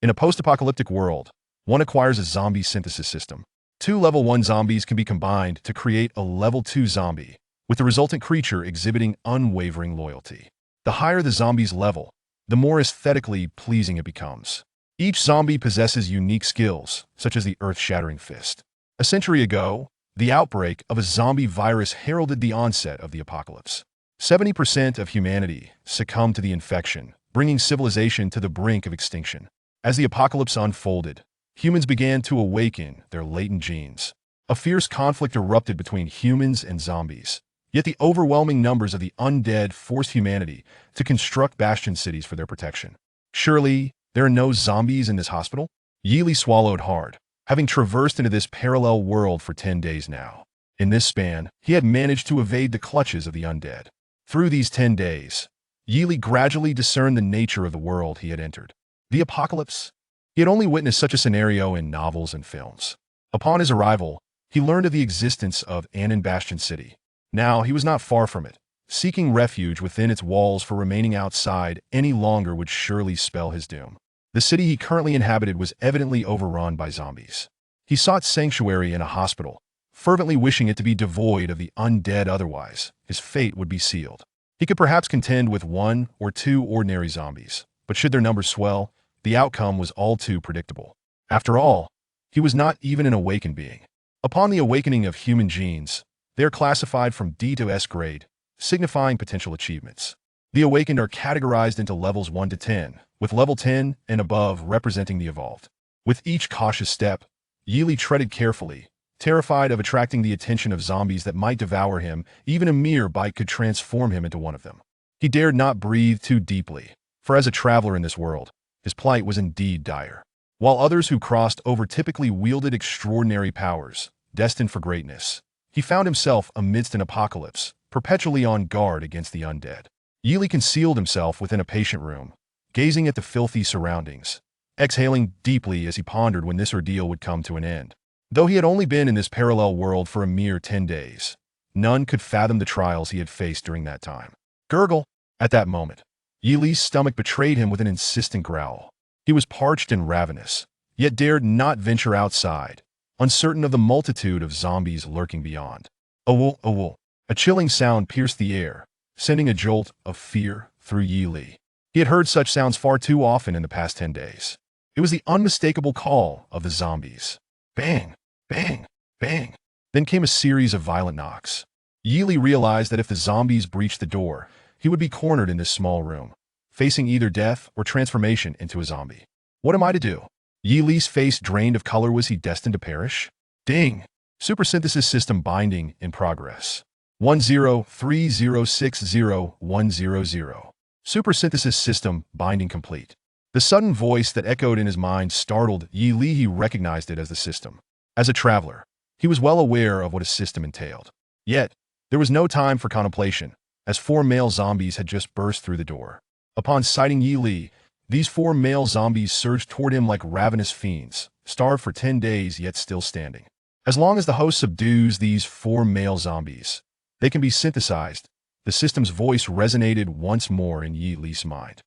In a post-apocalyptic world, one acquires a zombie synthesis system. Two level 1 zombies can be combined to create a level 2 zombie, with the resultant creature exhibiting unwavering loyalty. The higher the zombie's level, the more aesthetically pleasing it becomes. Each zombie possesses unique skills, such as the Earth-Shattering Fist. A century ago, the outbreak of a zombie virus heralded the onset of the apocalypse. 70% of humanity succumbed to the infection, bringing civilization to the brink of extinction. As the apocalypse unfolded, humans began to awaken their latent genes. A fierce conflict erupted between humans and zombies. Yet the overwhelming numbers of the undead forced humanity to construct bastion cities for their protection. Surely, there are no zombies in this hospital? Yeely swallowed hard, having traversed into this parallel world for 10 days now. In this span, he had managed to evade the clutches of the undead. Through these 10 days, Yeely gradually discerned the nature of the world he had entered. The apocalypse? He had only witnessed such a scenario in novels and films. Upon his arrival, he learned of the existence of Annan Bastion City. Now he was not far from it. Seeking refuge within its walls, for remaining outside any longer would surely spell his doom. The city he currently inhabited was evidently overrun by zombies. He sought sanctuary in a hospital, fervently wishing it to be devoid of the undead, otherwise his fate would be sealed. He could perhaps contend with 1 or 2 ordinary zombies, but should their numbers swell, the outcome was all too predictable. After all, he was not even an awakened being. Upon the awakening of human genes, they are classified from D to S grade, signifying potential achievements. The awakened are categorized into levels 1 to 10, with level 10 and above representing the evolved. With each cautious step, Yeely treaded carefully, terrified of attracting the attention of zombies that might devour him. Even a mere bite could transform him into one of them. He dared not breathe too deeply, for as a traveler in this world, his plight was indeed dire. While others who crossed over typically wielded extraordinary powers, destined for greatness, he found himself amidst an apocalypse, perpetually on guard against the undead. Yeely concealed himself within a patient room, gazing at the filthy surroundings, exhaling deeply as he pondered when this ordeal would come to an end. Though he had only been in this parallel world for a mere 10 days, none could fathom the trials he had faced during that time. Gurgle! At that moment, Yeely's stomach betrayed him with an insistent growl. He was parched and ravenous, yet dared not venture outside, uncertain of the multitude of zombies lurking beyond. Awoo, awoo. A chilling sound pierced the air, sending a jolt of fear through Yeely. He had heard such sounds far too often in the past 10 days. It was the unmistakable call of the zombies. Bang, bang, bang. Then came a series of violent knocks. Yeely realized that if the zombies breached the door, he would be cornered in this small room, facing either death or transformation into a zombie. What am I to do? Yeely's face drained of color. Was he destined to perish? Ding! Supersynthesis system binding in progress. 1030600100. Supersynthesis system binding complete. The sudden voice that echoed in his mind startled Yeely. He recognized it as the system. As a traveler, he was well aware of what a system entailed. Yet, there was no time for contemplation, as 4 male zombies had just burst through the door. Upon sighting Yeely, these 4 male zombies surged toward him like ravenous fiends, starved for 10 days yet still standing. As long as the host subdues these 4 male zombies, they can be synthesized. The system's voice resonated once more in Yeely's mind.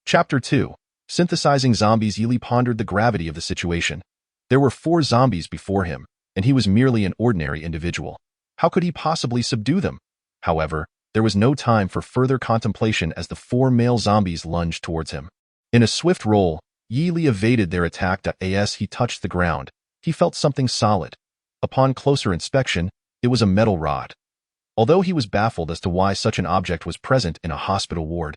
Chapter 2. Synthesizing Zombies. Yeely pondered the gravity of the situation. There were 4 zombies before him, and he was merely an ordinary individual. How could he possibly subdue them? However, there was no time for further contemplation as the 4 male zombies lunged towards him. In a swift roll, Yeely evaded their attack. As he touched the ground, he felt something solid. Upon closer inspection, it was a metal rod. Although he was baffled as to why such an object was present in a hospital ward,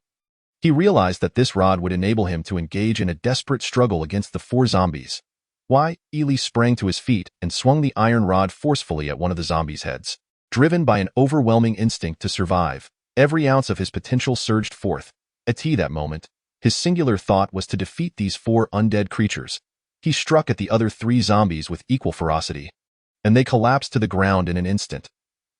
he realized that this rod would enable him to engage in a desperate struggle against the 4 zombies. Yeely sprang to his feet and swung the iron rod forcefully at one of the zombies' heads. Driven by an overwhelming instinct to survive, every ounce of his potential surged forth. At that moment, his singular thought was to defeat these 4 undead creatures. He struck at the other 3 zombies with equal ferocity, and they collapsed to the ground in an instant.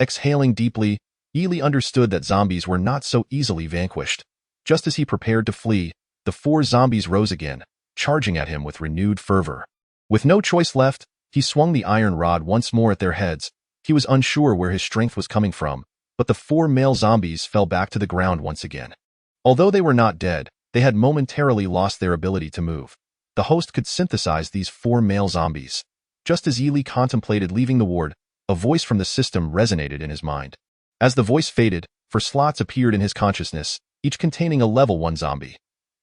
Exhaling deeply, Yeely understood that zombies were not so easily vanquished. Just as he prepared to flee, the 4 zombies rose again, charging at him with renewed fervor. With no choice left, he swung the iron rod once more at their heads. He was unsure where his strength was coming from, but the 4 male zombies fell back to the ground once again. Although they were not dead, they had momentarily lost their ability to move. the host could synthesize these 4 male zombies. Just as Yili contemplated leaving the ward, a voice from the system resonated in his mind. As the voice faded, 4 slots appeared in his consciousness, each containing a level 1 zombie.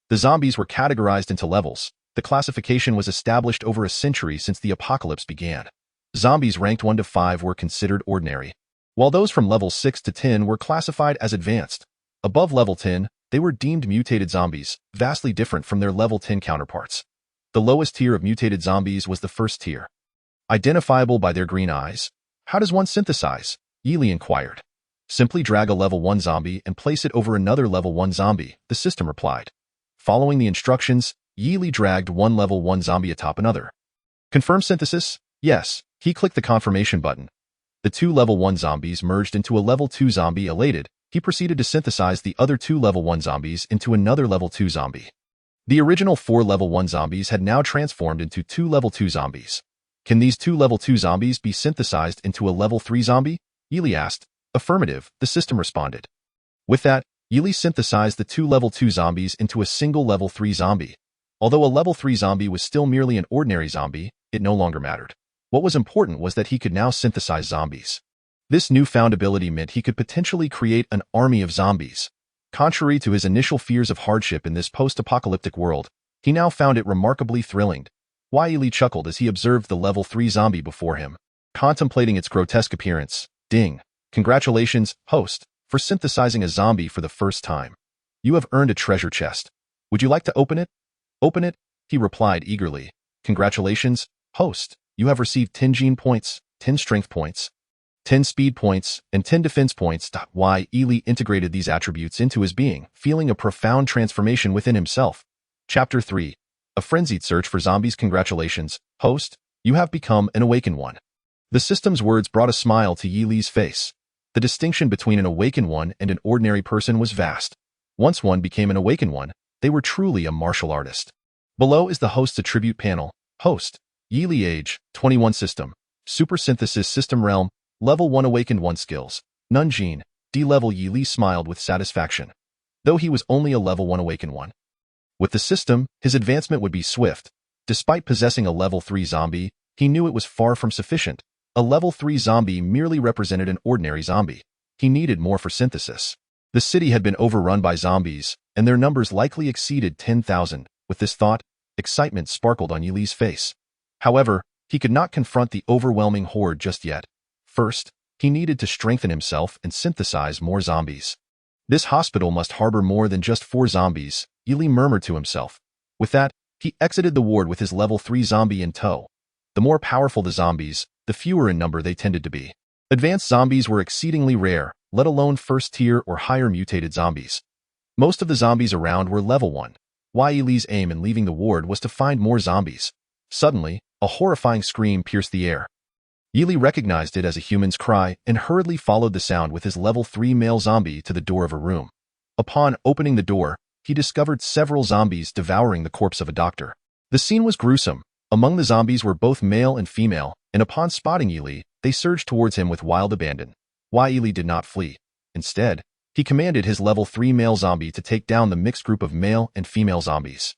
The zombies were categorized into levels. The classification was established over a century since the apocalypse began. Zombies ranked 1 to 5 were considered ordinary, while those from level 6 to 10 were classified as advanced. Above level 10, they were deemed mutated zombies, vastly different from their level 10 counterparts. The lowest tier of mutated zombies was the first tier. Identifiable by their green eyes. How does one synthesize? Yili inquired. Simply drag a level 1 zombie and place it over another level 1 zombie, the system replied. Following the instructions, Yili dragged one level 1 zombie atop another. Confirm synthesis? Yes. He clicked the confirmation button. The 2 level 1 zombies merged into a level 2 zombie. Elated, he proceeded to synthesize the other 2 level 1 zombies into another level 2 zombie. The original 4 level 1 zombies had now transformed into 2 level 2 zombies. Can these 2 level 2 zombies be synthesized into a level 3 zombie? Yili asked. Affirmative, the system responded. With that, Yili synthesized the 2 level 2 zombies into a single level 3 zombie. Although a level 3 zombie was still merely an ordinary zombie, it no longer mattered. What was important was that he could now synthesize zombies. This newfound ability meant he could potentially create an army of zombies. Contrary to his initial fears of hardship in this post-apocalyptic world, he now found it remarkably thrilling. Yili chuckled as he observed the level 3 zombie before him, contemplating its grotesque appearance. Ding! Congratulations, host, for synthesizing a zombie for the first time. You have earned a treasure chest. Would you like to open it? Open it, he replied eagerly. Congratulations, host. You have received 10 gene points, 10 strength points, 10 speed points, and 10 defense points. Yili integrated these attributes into his being, feeling a profound transformation within himself. Chapter 3. A Frenzied Search for Zombies. Congratulations, host. You have become an awakened one. The system's words brought a smile to Yili's face. The distinction between an awakened one and an ordinary person was vast. Once one became an awakened one, they were truly a martial artist. Below is the host's attribute panel. Host. Yili age, 21 system. Super synthesis system realm, level 1 awakened 1 skills. None gene, D level. Yili smiled with satisfaction. Though he was only a level 1 awakened 1. With the system, his advancement would be swift. Despite possessing a level 3 zombie, he knew it was far from sufficient. A level 3 zombie merely represented an ordinary zombie. He needed more for synthesis. The city had been overrun by zombies, and their numbers likely exceeded 10,000. With this thought, excitement sparkled on Yili's face. However, he could not confront the overwhelming horde just yet. First, he needed to strengthen himself and synthesize more zombies. This hospital must harbor more than just 4 zombies, Yili murmured to himself. With that, he exited the ward with his level 3 zombie in tow. The more powerful the zombies, the fewer in number they tended to be. Advanced zombies were exceedingly rare, let alone first-tier or higher mutated zombies. Most of the zombies around were level 1. Yili's aim in leaving the ward was to find more zombies. Suddenly, a horrifying scream pierced the air. Yili recognized it as a human's cry and hurriedly followed the sound with his level 3 male zombie to the door of a room. Upon opening the door, he discovered several zombies devouring the corpse of a doctor. The scene was gruesome. Among the zombies were both male and female, and upon spotting Yili, they surged towards him with wild abandon. Yili did not flee. Instead, he commanded his level 3 male zombie to take down the mixed group of male and female zombies.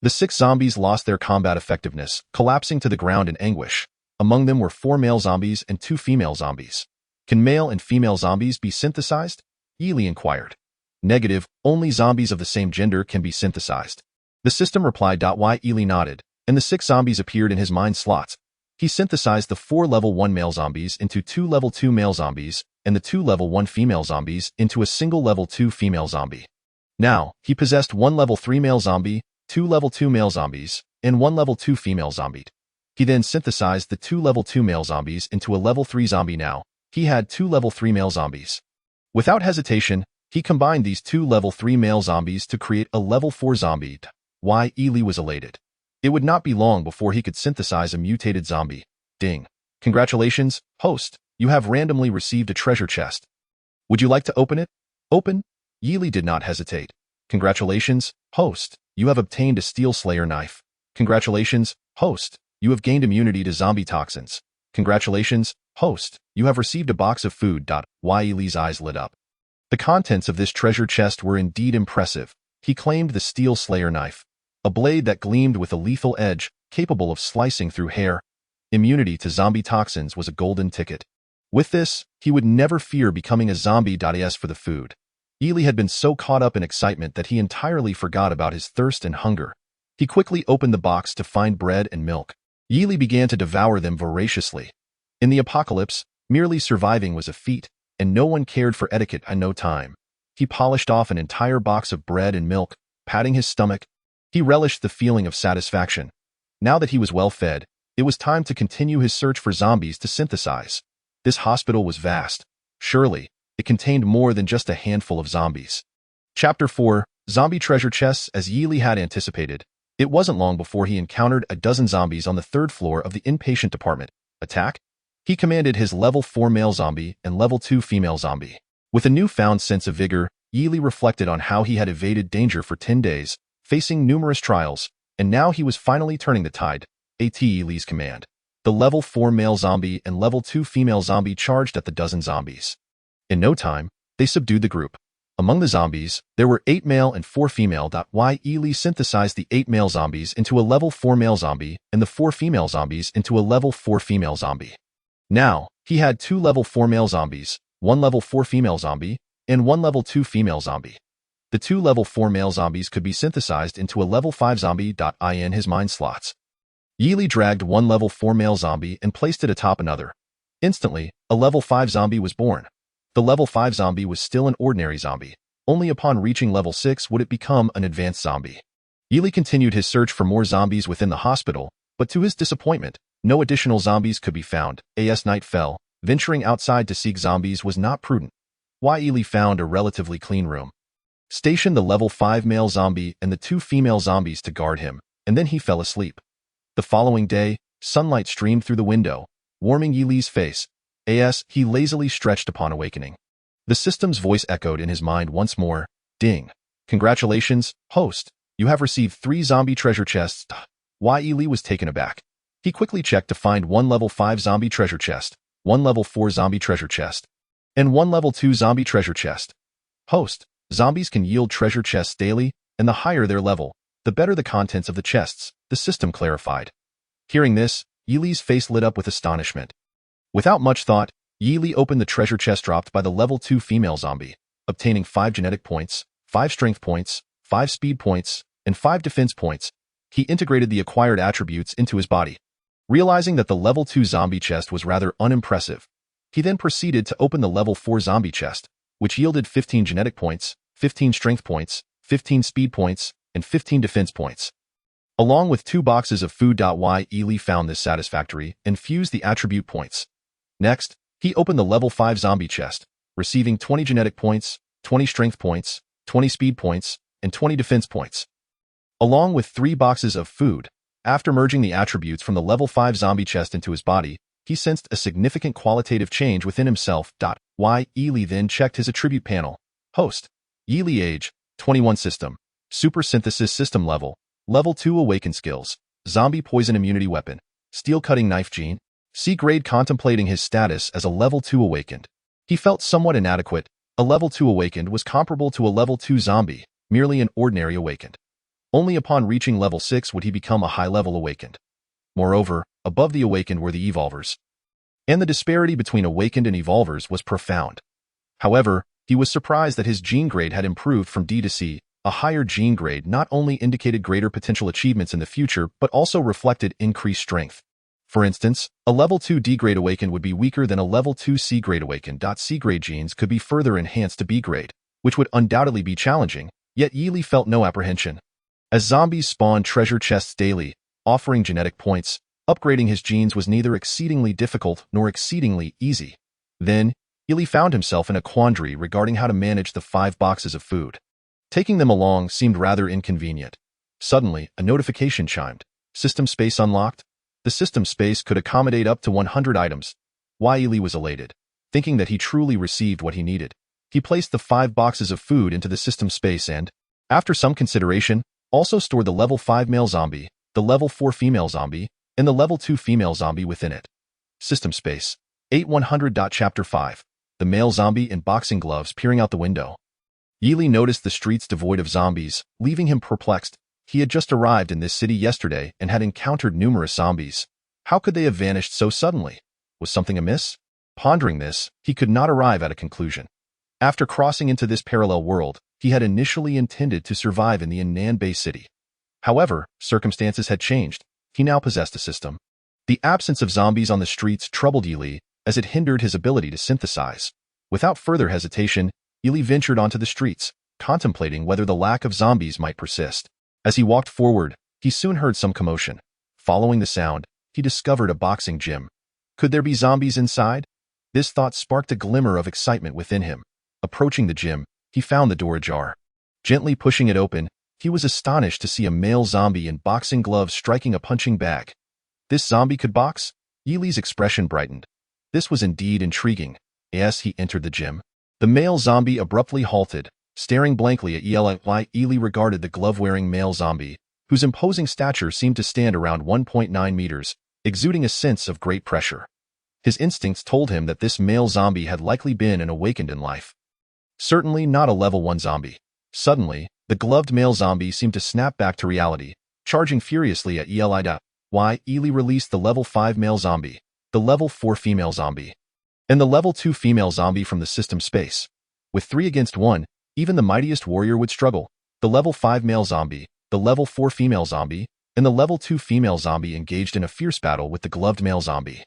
The 6 zombies lost their combat effectiveness, collapsing to the ground in anguish. Among them were 4 male zombies and 2 female zombies. Can male and female zombies be synthesized? Yili inquired. Negative, only zombies of the same gender can be synthesized. The system replied. Yili nodded, and the 6 zombies appeared in his mind slots. He synthesized the 4 level 1 male zombies into 2 level 2 male zombies, and the 2 level 1 female zombies into a single level 2 female zombie. Now, he possessed 1 level 3 male zombie, 2 level 2 male zombies, and 1 level 2 female zombie. He then synthesized the 2 level 2 male zombies into a level 3 zombie. Now, he had 2 level 3 male zombies. Without hesitation, he combined these 2 level 3 male zombies to create a level 4 zombie. Yili was elated. It would not be long before he could synthesize a mutated zombie. Ding. Congratulations, host. You have randomly received a treasure chest. Would you like to open it? Open? Yili did not hesitate. Congratulations, host. You have obtained a Steel Slayer knife. Congratulations, host. You have gained immunity to zombie toxins. Congratulations, host. You have received a box of food. Yili's eyes lit up. The contents of this treasure chest were indeed impressive. He claimed the Steel Slayer knife. a blade that gleamed with a lethal edge, capable of slicing through hair. Immunity to zombie toxins was a golden ticket. With this, he would never fear becoming a zombie. As for the food, Ely had been so caught up in excitement that he entirely forgot about his thirst and hunger. He quickly opened the box to find bread and milk. Ely began to devour them voraciously. In the apocalypse, merely surviving was a feat, and no one cared for etiquette in no time. He polished off an entire box of bread and milk, patting his stomach. He relished the feeling of satisfaction. Now that he was well fed, it was time to continue his search for zombies to synthesize. This hospital was vast. Surely, it contained more than just a handful of zombies. Chapter 4, Zombie Treasure Chests. As Ely had anticipated, it wasn't long before he encountered a dozen zombies on the third floor of the inpatient department. Attack? He commanded his level 4 male zombie and level 2 female zombie. With a newfound sense of vigor, Ely reflected on how he had evaded danger for 10 days, facing numerous trials, and now he was finally turning the tide. At Ely's command, the level 4 male zombie and level 2 female zombie charged at the dozen zombies. In no time, they subdued the group. Among the zombies, there were 8 male and 4 female. Ely synthesized the 8 male zombies into a level 4 male zombie and the 4 female zombies into a level 4 female zombie. Now, he had 2 level 4 male zombies, 1 level 4 female zombie, and 1 level 2 female zombie. The 2 level 4 male zombies could be synthesized into a level 5 zombie. In his mind slots, Ely dragged 1 level 4 male zombie and placed it atop another. Instantly, a level 5 zombie was born. The level 5 zombie was still an ordinary zombie. Only upon reaching level 6 would it become an advanced zombie. Ely continued his search for more zombies within the hospital, but to his disappointment, no additional zombies could be found. As night fell, venturing outside to seek zombies was not prudent. Ely found a relatively clean room. Stationed the level 5 male zombie and the 2 female zombies to guard him, and then he fell asleep. The following day, sunlight streamed through the window, warming Ely's face. He lazily stretched upon awakening. The system's voice echoed in his mind once more. Ding. Congratulations, host. You have received 3 zombie treasure chests. Ely was taken aback. He quickly checked to find 1 level 5 zombie treasure chest, 1 level 4 zombie treasure chest, and 1 level 2 zombie treasure chest. Host, zombies can yield treasure chests daily, and the higher their level, the better the contents of the chests, the system clarified. Hearing this, Ely's face lit up with astonishment. Without much thought, Ely opened the treasure chest dropped by the level 2 female zombie, obtaining 5 genetic points, 5 strength points, 5 speed points, and 5 defense points. He integrated the acquired attributes into his body. Realizing that the level 2 zombie chest was rather unimpressive, he then proceeded to open the level 4 zombie chest, which yielded 15 genetic points, 15 strength points, 15 speed points, and 15 defense points. Along with 2 boxes of food. Ely found this satisfactory and fused the attribute points. Next, he opened the level 5 zombie chest, receiving 20 genetic points, 20 strength points, 20 speed points, and 20 defense points. Along with 3 boxes of food, after merging the attributes from the level 5 zombie chest into his body, he sensed a significant qualitative change within himself. Ely then checked his attribute panel. Host. Ely age, 21 system. Super synthesis system level. Level 2 awakened skills. Zombie poison immunity weapon. Steel cutting knife gene. C grade. Contemplating his status as a level 2 awakened, he felt somewhat inadequate. A level 2 awakened was comparable to a level 2 zombie, merely an ordinary awakened. Only upon reaching level 6 would he become a high-level awakened. Moreover, above the awakened were the evolvers. And the disparity between awakened and evolvers was profound. However, he was surprised that his gene grade had improved from D to C. A higher gene grade not only indicated greater potential achievements in the future, but also reflected increased strength. For instance, a level 2 D grade awakened would be weaker than a level 2 C grade awakened. C grade genes could be further enhanced to B grade, which would undoubtedly be challenging, yet Ely felt no apprehension. As zombies spawned treasure chests daily, offering genetic points, upgrading his genes was neither exceedingly difficult nor exceedingly easy. Then, Ely found himself in a quandary regarding how to manage the 5 boxes of food. Taking them along seemed rather inconvenient. Suddenly, a notification chimed. System space unlocked? The system space could accommodate up to 100 items. Ely was elated, thinking that he truly received what he needed. He placed the 5 boxes of food into the system space and, after some consideration, also stored the level 5 male zombie, the level 4 female zombie, and the level 2 female zombie within it. System space. 8100. Chapter 5. The male zombie in boxing gloves peering out the window. Ely noticed the streets devoid of zombies, leaving him perplexed. He had just arrived in this city yesterday and had encountered numerous zombies. How could they have vanished so suddenly? Was something amiss? Pondering this, he could not arrive at a conclusion. After crossing into this parallel world, he had initially intended to survive in the Annan Bay city. However, circumstances had changed. He now possessed a system. The absence of zombies on the streets troubled Yili, as it hindered his ability to synthesize. Without further hesitation, Yili ventured onto the streets, contemplating whether the lack of zombies might persist. As he walked forward, he soon heard some commotion. Following the sound, he discovered a boxing gym. Could there be zombies inside? This thought sparked a glimmer of excitement within him. Approaching the gym, he found the door ajar. Gently pushing it open, he was astonished to see a male zombie in boxing gloves striking a punching bag. This zombie could box? Yili's expression brightened. This was indeed intriguing. As he entered the gym, the male zombie abruptly halted, staring blankly at Yili. Yili regarded the glove-wearing male zombie, whose imposing stature seemed to stand around 1.9 meters, exuding a sense of great pressure. His instincts told him that this male zombie had likely been an awakened in life. Certainly not a level 1 zombie. Suddenly, the gloved male zombie seemed to snap back to reality, charging furiously at Yili. Yili released the level 5 male zombie, the level 4 female zombie, and the level 2 female zombie from the system space. With 3 against 1, even the mightiest warrior would struggle. The level 5 male zombie, the level 4 female zombie, and the level 2 female zombie engaged in a fierce battle with the gloved male zombie.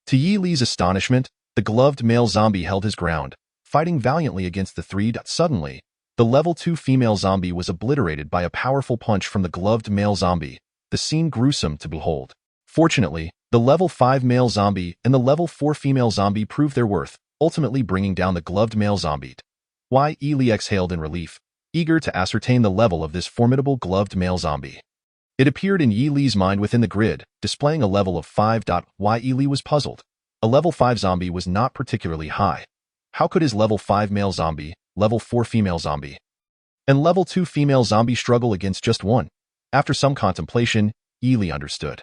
To Yili's astonishment, the gloved male zombie held his ground, fighting valiantly against the 3. Suddenly, the level 2 female zombie was obliterated by a powerful punch from the gloved male zombie, the scene gruesome to behold. Fortunately, the level 5 male zombie and the level 4 female zombie proved their worth, ultimately bringing down the gloved male zombie. Yili exhaled in relief, eager to ascertain the level of this formidable gloved male zombie. It appeared in Yili's mind within the grid, displaying a level of 5. Yili was puzzled. A level 5 zombie was not particularly high. How could his level 5 male zombie, level 4 female zombie, and level 2 female zombie struggle against just one? After some contemplation, Yili understood.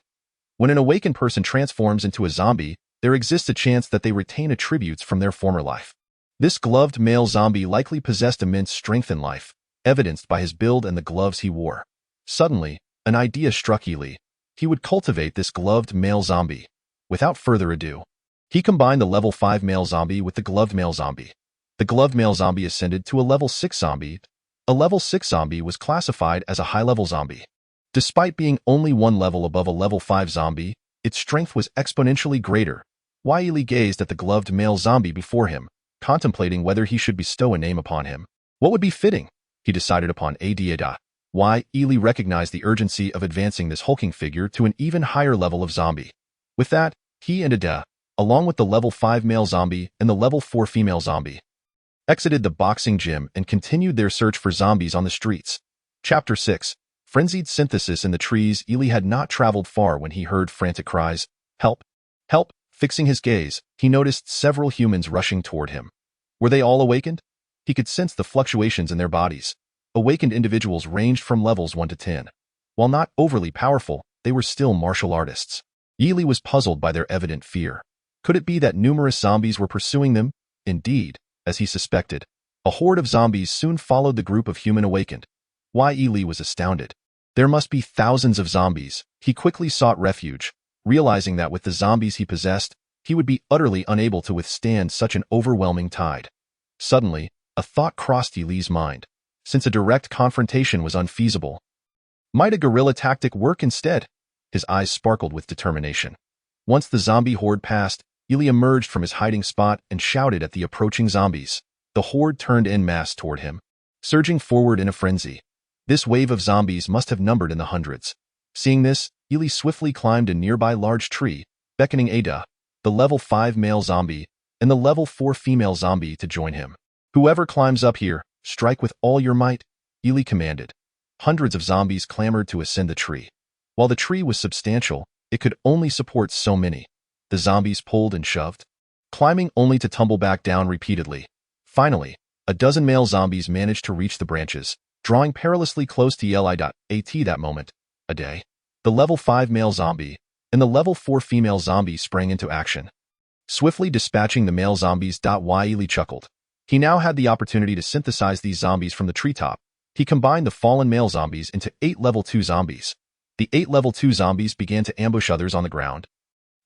When an awakened person transforms into a zombie, there exists a chance that they retain attributes from their former life. This gloved male zombie likely possessed immense strength in life, evidenced by his build and the gloves he wore. Suddenly, an idea struck Yili. He would cultivate this gloved male zombie. Without further ado, he combined the level 5 male zombie with the gloved male zombie. The gloved male zombie ascended to a level 6 zombie. A level 6 zombie was classified as a high-level zombie. Despite being only one level above a level 5 zombie, its strength was exponentially greater. Yili gazed at the gloved male zombie before him, contemplating whether he should bestow a name upon him. What would be fitting? He decided upon Ada. Yili recognized the urgency of advancing this hulking figure to an even higher level of zombie. With that, he and Ada, along with the level 5 male zombie and the level 4 female zombie, exited the boxing gym and continued their search for zombies on the streets. Chapter 6. Frenzied synthesis in the trees. Yili had not traveled far when he heard frantic cries. Help! Help! Fixing his gaze, he noticed several humans rushing toward him. Were they all awakened? He could sense the fluctuations in their bodies. Awakened individuals ranged from levels 1 to 10. While not overly powerful, they were still martial artists. Yili was puzzled by their evident fear. Could it be that numerous zombies were pursuing them? Indeed, as he suspected, a horde of zombies soon followed the group of human awakened. Yili was astounded. There must be thousands of zombies. He quickly sought refuge, realizing that with the zombies he possessed, he would be utterly unable to withstand such an overwhelming tide. Suddenly, a thought crossed Yili's mind. Since a direct confrontation was unfeasible, might a guerrilla tactic work instead? His eyes sparkled with determination. Once the zombie horde passed, Yili emerged from his hiding spot and shouted at the approaching zombies. The horde turned en masse toward him, surging forward in a frenzy. This wave of zombies must have numbered in the hundreds. Seeing this, Yili swiftly climbed a nearby large tree, beckoning Ada, the level 5 male zombie, and the level 4 female zombie to join him. Whoever climbs up here, strike with all your might, Yili commanded. Hundreds of zombies clamored to ascend the tree. While the tree was substantial, it could only support so many. The zombies pulled and shoved, climbing only to tumble back down repeatedly. Finally, a dozen male zombies managed to reach the branches, drawing perilously close to Yili. That moment, the level 5 male zombie and the level 4 female zombie sprang into action, swiftly dispatching the male zombies. Yili chuckled. He now had the opportunity to synthesize these zombies from the treetop. He combined the fallen male zombies into 8 level 2 zombies. The 8 level 2 zombies began to ambush others on the ground.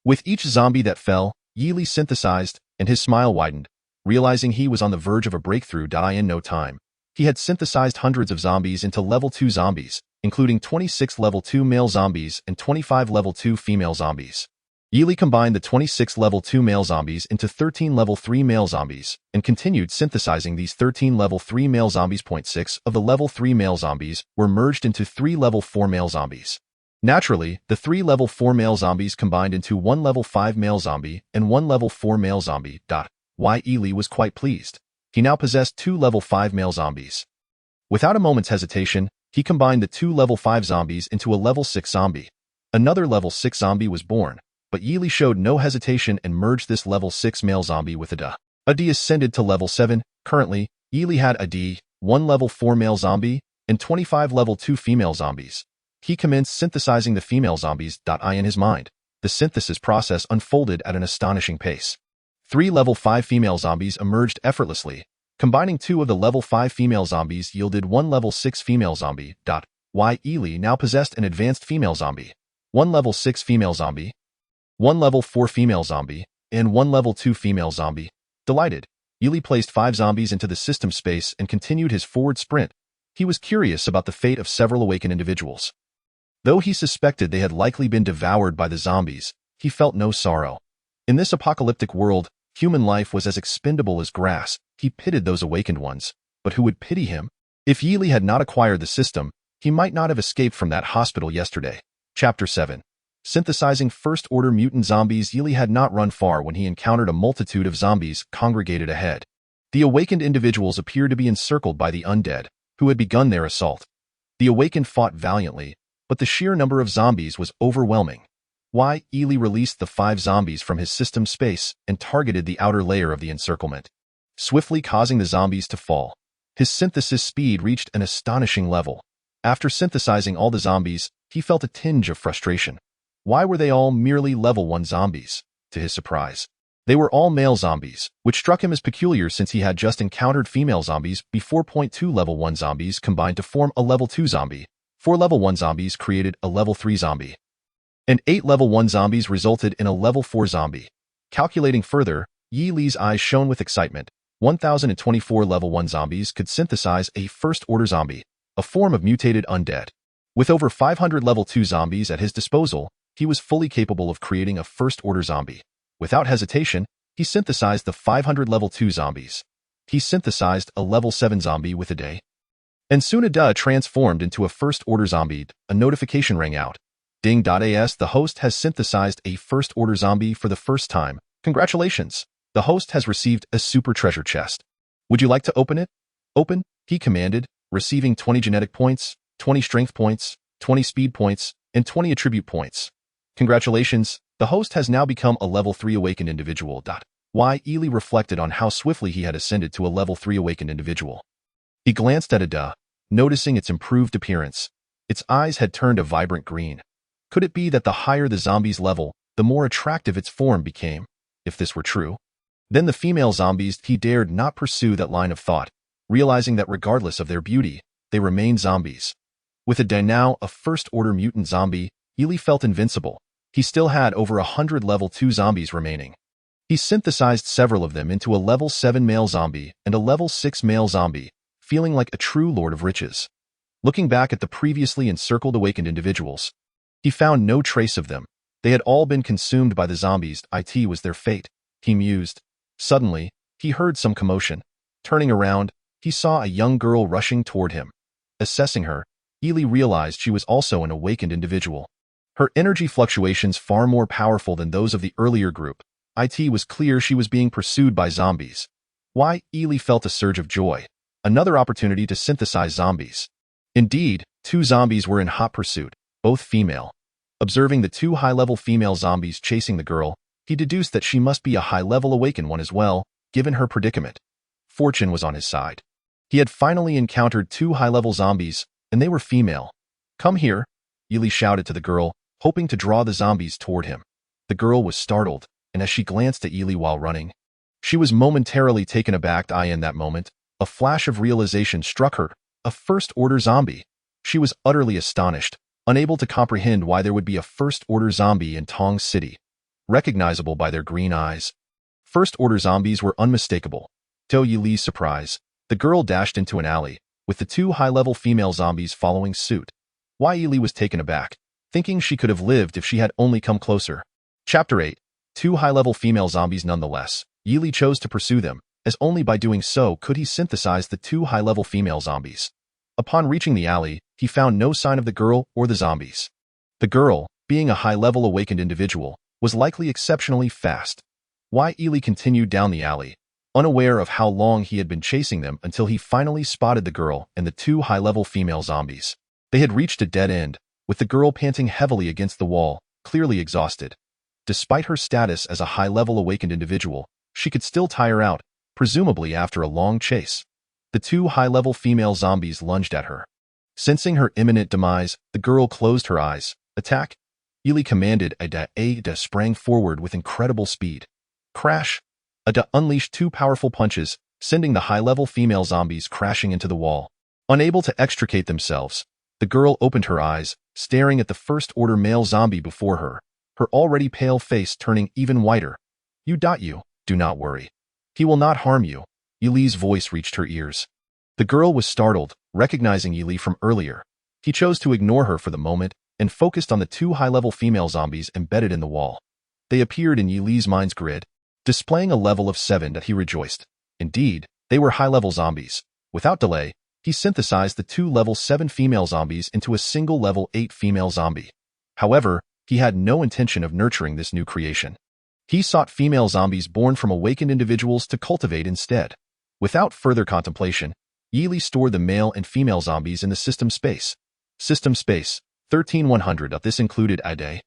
With each zombie that fell, Yili synthesized, and his smile widened, realizing he was on the verge of a breakthrough. In no time, he had synthesized hundreds of zombies into level 2 zombies, including 26 level 2 male zombies and 25 level 2 female zombies. Yili combined the 26 level 2 male zombies into 13 level 3 male zombies, and continued synthesizing these 13 level 3 male zombies. 6 of the level 3 male zombies were merged into 3 level 4 male zombies. Naturally, the 3 level 4 male zombies combined into 1 level 5 male zombie and 1 level 4 male zombie. Yili was quite pleased. He now possessed 2 level 5 male zombies. Without a moment's hesitation, he combined the 2 level 5 zombies into a level 6 zombie. Another level 6 zombie was born, but Yili showed no hesitation and merged this level 6 male zombie with a D ascended to level 7. Currently, Yili had a D, 1 level 4 male zombie, and 25 level 2 female zombies. He commenced synthesizing the female zombies. In his mind, the synthesis process unfolded at an astonishing pace. 3 level 5 female zombies emerged effortlessly. Combining 2 of the level 5 female zombies yielded 1 level 6 female zombie. Yili now possessed an advanced female zombie, 1 level 6 female zombie, 1 level 4 female zombie, and 1 level 2 female zombie. Delighted, Yili placed 5 zombies into the system space and continued his forward sprint. He was curious about the fate of several awakened individuals. Though he suspected they had likely been devoured by the zombies, he felt no sorrow. In this apocalyptic world, human life was as expendable as grass. He pitied those awakened ones, but who would pity him? If Yili had not acquired the system, he might not have escaped from that hospital yesterday. Chapter 7. Synthesizing first-order mutant zombies. Yili had not run far when he encountered a multitude of zombies congregated ahead. The awakened individuals appeared to be encircled by the undead, who had begun their assault. The awakened fought valiantly, but the sheer number of zombies was overwhelming. Yili released the 5 zombies from his system space and targeted the outer layer of the encirclement, swiftly causing the zombies to fall. His synthesis speed reached an astonishing level. After synthesizing all the zombies, he felt a tinge of frustration. Why were they all merely level 1 zombies? To his surprise, they were all male zombies, which struck him as peculiar since he had just encountered female zombies before. 2 level 1 zombies combined to form a level 2 zombie. 4 level 1 zombies created a level 3 zombie. And 8 level 1 zombies resulted in a level 4 zombie. Calculating further, Yili's eyes shone with excitement. 1,024 level 1 zombies could synthesize a first-order zombie, a form of mutated undead. With over 500 level 2 zombies at his disposal, he was fully capable of creating a first-order zombie. Without hesitation, he synthesized the 500 level 2 zombies. He synthesized a level 7 zombie with a D. And soon a D transformed into a first-order zombie. A notification rang out. Ding.as, the host has synthesized a first-order zombie for the first time. Congratulations! The host has received a super treasure chest. Would you like to open it? Open, he commanded, receiving 20 genetic points, 20 strength points, 20 speed points, and 20 attribute points. Congratulations, the host has now become a level 3 awakened individual. Yili reflected on how swiftly he had ascended to a level 3 awakened individual. He glanced at a D, noticing its improved appearance. Its eyes had turned a vibrant green. Could it be that the higher the zombie's level, the more attractive its form became? If this were true, then the female zombies. He dared not pursue that line of thought, realizing that regardless of their beauty, they remained zombies. With a D now, a first-order mutant zombie, Yili felt invincible. He still had over 100 level 2 zombies remaining. He synthesized several of them into a level 7 male zombie and a level 6 male zombie, feeling like a true lord of riches. Looking back at the previously encircled awakened individuals, he found no trace of them. They had all been consumed by the zombies. It was their fate, he mused. Suddenly, he heard some commotion. Turning around, he saw a young girl rushing toward him. Assessing her, Yili realized she was also an awakened individual. Her energy fluctuations far more powerful than those of the earlier group. It was clear she was being pursued by zombies. Yili felt a surge of joy. Another opportunity to synthesize zombies. Indeed, 2 zombies were in hot pursuit, both female. Observing the 2 high-level female zombies chasing the girl, he deduced that she must be a high-level awakened one as well, given her predicament. Fortune was on his side. He had finally encountered 2 high-level zombies, and they were female. Come here, Yili shouted to the girl, hoping to draw the zombies toward him. The girl was startled, and as she glanced at Yili while running, she was momentarily taken aback. In that moment, a flash of realization struck her. A first-order zombie. She was utterly astonished, unable to comprehend why there would be a first-order zombie in Tong City, recognizable by their green eyes. First-order zombies were unmistakable. To Yili's surprise, the girl dashed into an alley, with the two high-level female zombies following suit. Yili was taken aback, thinking she could have lived if she had only come closer. Chapter 8. Two high-level female zombies nonetheless. Yili chose to pursue them, as only by doing so could he synthesize the two high-level female zombies. Upon reaching the alley, he found no sign of the girl or the zombies. The girl, being a high-level awakened individual, was likely exceptionally fast. Yili continued down the alley, unaware of how long he had been chasing them until he finally spotted the girl and the two high-level female zombies. They had reached a dead end, with the girl panting heavily against the wall, clearly exhausted. Despite her status as a high-level awakened individual, she could still tire out, presumably after a long chase. The two high-level female zombies lunged at her. Sensing her imminent demise, the girl closed her eyes. Attack! Yili commanded. Ada sprang forward with incredible speed. Crash! Ada unleashed two powerful punches, sending the high-level female zombies crashing into the wall. Unable to extricate themselves, the girl opened her eyes, staring at the first-order male zombie before her, her already pale face turning even whiter. You do not worry. He will not harm you. Yili's voice reached her ears. The girl was startled, recognizing Yili from earlier. He chose to ignore her for the moment and focused on the two high-level female zombies embedded in the wall. They appeared in Yili's mind's grid, displaying a level of 7 that he rejoiced. Indeed, they were high-level zombies. Without delay, he synthesized the two level 7 female zombies into a single level 8 female zombie. However, he had no intention of nurturing this new creation. He sought female zombies born from awakened individuals to cultivate instead. Without further contemplation, Yili stored the male and female zombies in the system space. System space, 13100 of this included a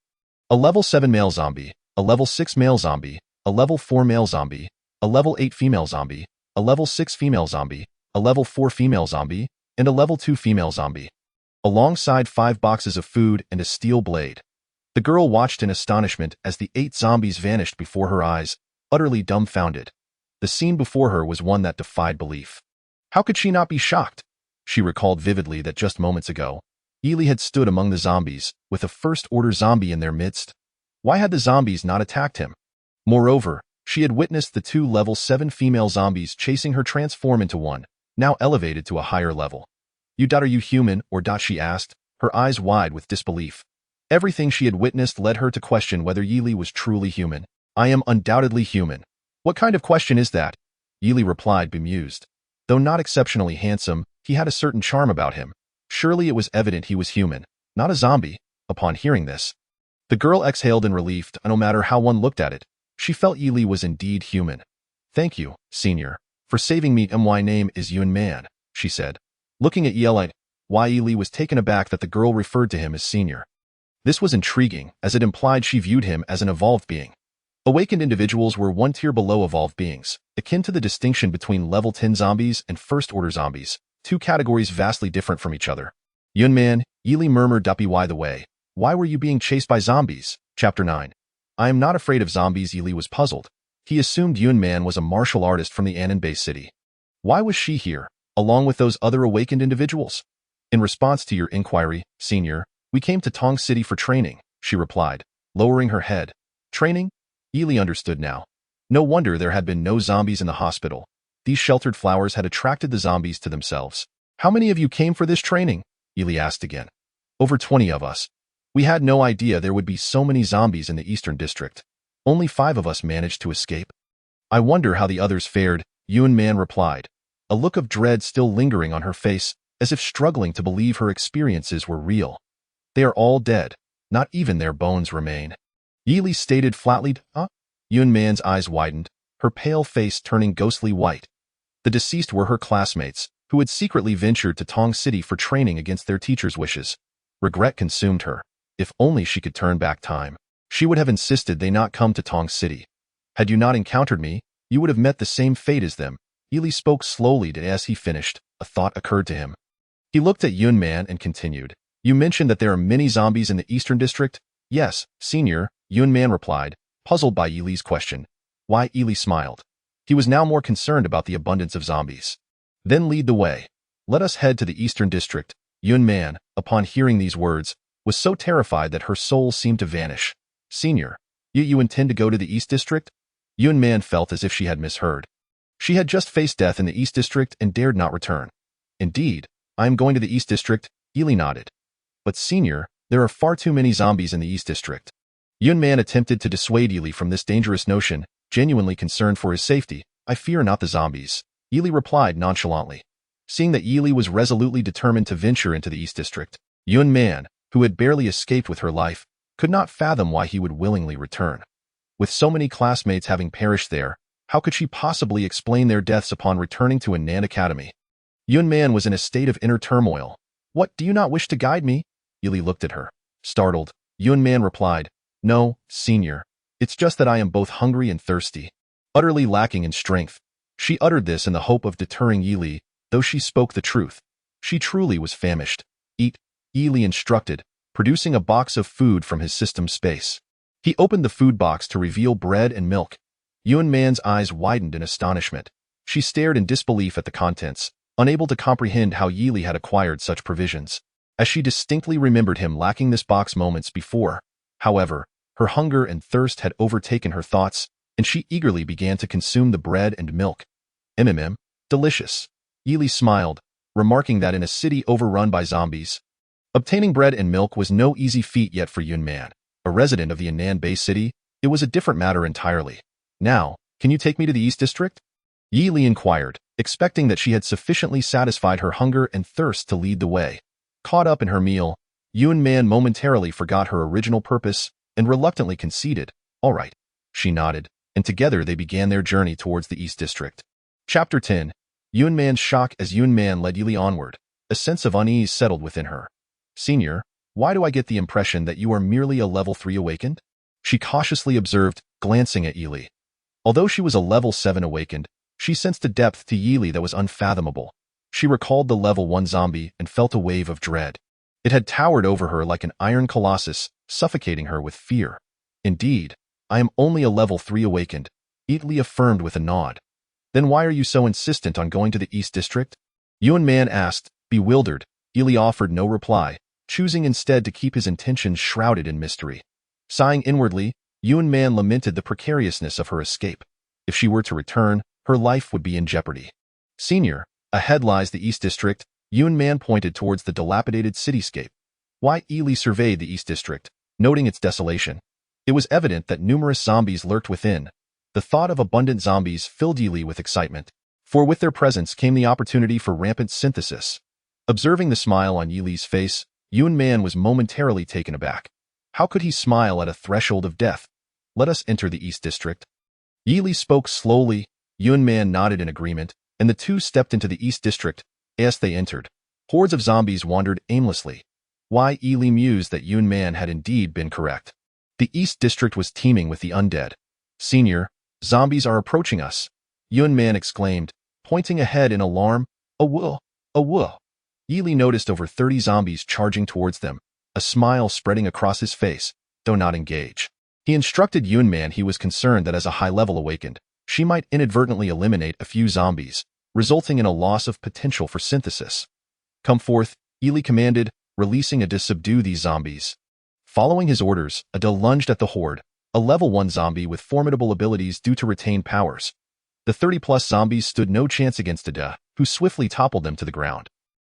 level 7 male zombie, a level 6 male zombie, a level 4 male zombie, a level 8 female zombie, a level 6 female zombie, a level 4 female zombie, and a level 2 female zombie. Alongside 5 boxes of food and a steel blade. The girl watched in astonishment as the 8 zombies vanished before her eyes, utterly dumbfounded. The scene before her was one that defied belief. How could she not be shocked? She recalled vividly that just moments ago, Yili had stood among the zombies, with a first-order zombie in their midst. Why had the zombies not attacked him? Moreover, she had witnessed the two level 7 female zombies chasing her transform into one, now elevated to a higher level. Are you human, or ? She asked, her eyes wide with disbelief. Everything she had witnessed led her to question whether Yili was truly human. I am undoubtedly human. What kind of question is that? Yili replied, bemused. Though not exceptionally handsome, he had a certain charm about him. Surely it was evident he was human, not a zombie. Upon hearing this, the girl exhaled in relief. No matter how one looked at it, she felt Yili was indeed human. Thank you, senior, for saving me. My name is Yun Man, she said. Looking at Yili, Yili was taken aback that the girl referred to him as senior. This was intriguing, as it implied she viewed him as an evolved being. Awakened individuals were one tier below evolved beings, akin to the distinction between level 10 zombies and first-order zombies, two categories vastly different from each other. Yun Man, Yili murmured. By the way, why were you being chased by zombies? Chapter 9. I am not afraid of zombies. Yili was puzzled. He assumed Yun Man was a martial artist from the Ananbei city. Why was she here, along with those other awakened individuals? In response to your inquiry, senior, we came to Tong City for training, she replied, lowering her head. Training? Yili understood now. No wonder there had been no zombies in the hospital. These sheltered flowers had attracted the zombies to themselves. How many of you came for this training? Yili asked again. Over 20 of us. We had no idea there would be so many zombies in the Eastern District. Only 5 of us managed to escape. I wonder how the others fared, Yun Man replied, a look of dread still lingering on her face, as if struggling to believe her experiences were real. They are all dead. Not even their bones remain. Yili stated flatly. Yun Man's eyes widened, her pale face turning ghostly white. The deceased were her classmates, who had secretly ventured to Tong City for training against their teacher's wishes. Regret consumed her. If only she could turn back time, she would have insisted they not come to Tong City. Had you not encountered me, you would have met the same fate as them. Yili spoke slowly as he finished. A thought occurred to him. He looked at Yun Man and continued. You mentioned that there are many zombies in the Eastern District? Yes, senior, Yun Man replied, puzzled by Yili's question. Yili smiled. He was now more concerned about the abundance of zombies. Then lead the way. Let us head to the Eastern District. Yun Man, upon hearing these words, was so terrified that her soul seemed to vanish. Senior, you intend to go to the East District? Yun Man felt as if she had misheard. She had just faced death in the East District and dared not return. Indeed, I am going to the East District, Yili nodded. But Senior, there are far too many zombies in the East District. Yun Man attempted to dissuade Yili from this dangerous notion, genuinely concerned for his safety. I fear not the zombies, Yili replied nonchalantly. Seeing that Yili was resolutely determined to venture into the East District, Yun Man, who had barely escaped with her life, could not fathom why he would willingly return. With so many classmates having perished there, how could she possibly explain their deaths upon returning to a Nan Academy? Yun Man was in a state of inner turmoil. What, do you not wish to guide me? Yili looked at her. Startled, Yun Man replied, No, Senior. It's just that I am both hungry and thirsty. Utterly lacking in strength. She uttered this in the hope of deterring Yili, though she spoke the truth. She truly was famished. Eat, Yili instructed, producing a box of food from his system space. He opened the food box to reveal bread and milk. Yun Man's eyes widened in astonishment. She stared in disbelief at the contents, unable to comprehend how Yili had acquired such provisions, as she distinctly remembered him lacking this box moments before. However, her hunger and thirst had overtaken her thoughts, and she eagerly began to consume the bread and milk. Delicious. Yili smiled, remarking that in a city overrun by zombies, obtaining bread and milk was no easy feat yet for Yun Man. A resident of the Anan Bay city, it was a different matter entirely. Now, can you take me to the East District? Yili inquired, expecting that she had sufficiently satisfied her hunger and thirst to lead the way. Caught up in her meal, Yun Man momentarily forgot her original purpose and reluctantly conceded. All right. She nodded, and together they began their journey towards the East District. Chapter 10. Yun Man's shock. As Yun Man led Yili onward, a sense of unease settled within her. Senior, why do I get the impression that you are merely a level 3 awakened? She cautiously observed, glancing at Yili. Although she was a level 7 awakened, she sensed a depth to Yili that was unfathomable. She recalled the level 1 zombie and felt a wave of dread. It had towered over her like an iron colossus, suffocating her with fear. Indeed, I am only a level 3 awakened, Yili affirmed with a nod. Then why are you so insistent on going to the East District? Yun Man asked, bewildered. Yili offered no reply, choosing instead to keep his intentions shrouded in mystery. Sighing inwardly, Yun Man lamented the precariousness of her escape. If she were to return, her life would be in jeopardy. Senior, ahead lies the East District. Yun Man pointed towards the dilapidated cityscape. Why? Yili surveyed the East District, noting its desolation. It was evident that numerous zombies lurked within. The thought of abundant zombies filled Yili with excitement, for with their presence came the opportunity for rampant synthesis. Observing the smile on Yili's face, Yun Man was momentarily taken aback. How could he smile at a threshold of death? Let us enter the East District. Yili spoke slowly. Yun Man nodded in agreement, and the two stepped into the East District. As they entered, hordes of zombies wandered aimlessly. Why? Yili mused that Yun Man had indeed been correct. The East District was teeming with the undead. Senior, zombies are approaching us, Yun Man exclaimed, pointing ahead in alarm. A whoa. Yili noticed over 30 zombies charging towards them, a smile spreading across his face, though not engage. He instructed Yun Man he was concerned that as a high-level awakened, she might inadvertently eliminate a few zombies, resulting in a loss of potential for synthesis. Come forth, Yili commanded, releasing Ada to subdue these zombies. Following his orders, Ada lunged at the horde, a level 1 zombie with formidable abilities due to retained powers. The 30-plus zombies stood no chance against Ada, who swiftly toppled them to the ground.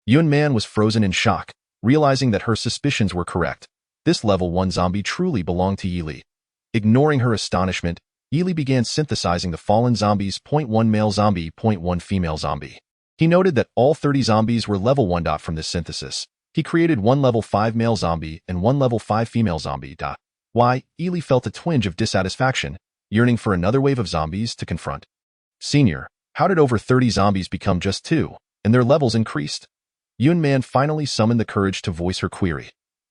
Yun Man was frozen in shock, realizing that her suspicions were correct. This level 1 zombie truly belonged to Yili. Ignoring her astonishment, Yili began synthesizing the fallen zombies. 1 male zombie, 1 female zombie. He noted that all 30 zombies were level 1. From this synthesis, he created 1 level 5 male zombie and 1 level 5 female zombie. Why? Yili felt a twinge of dissatisfaction, yearning for another wave of zombies to confront. Senior, how did over 30 zombies become just 2, and their levels increased? Yun Man finally summoned the courage to voice her query.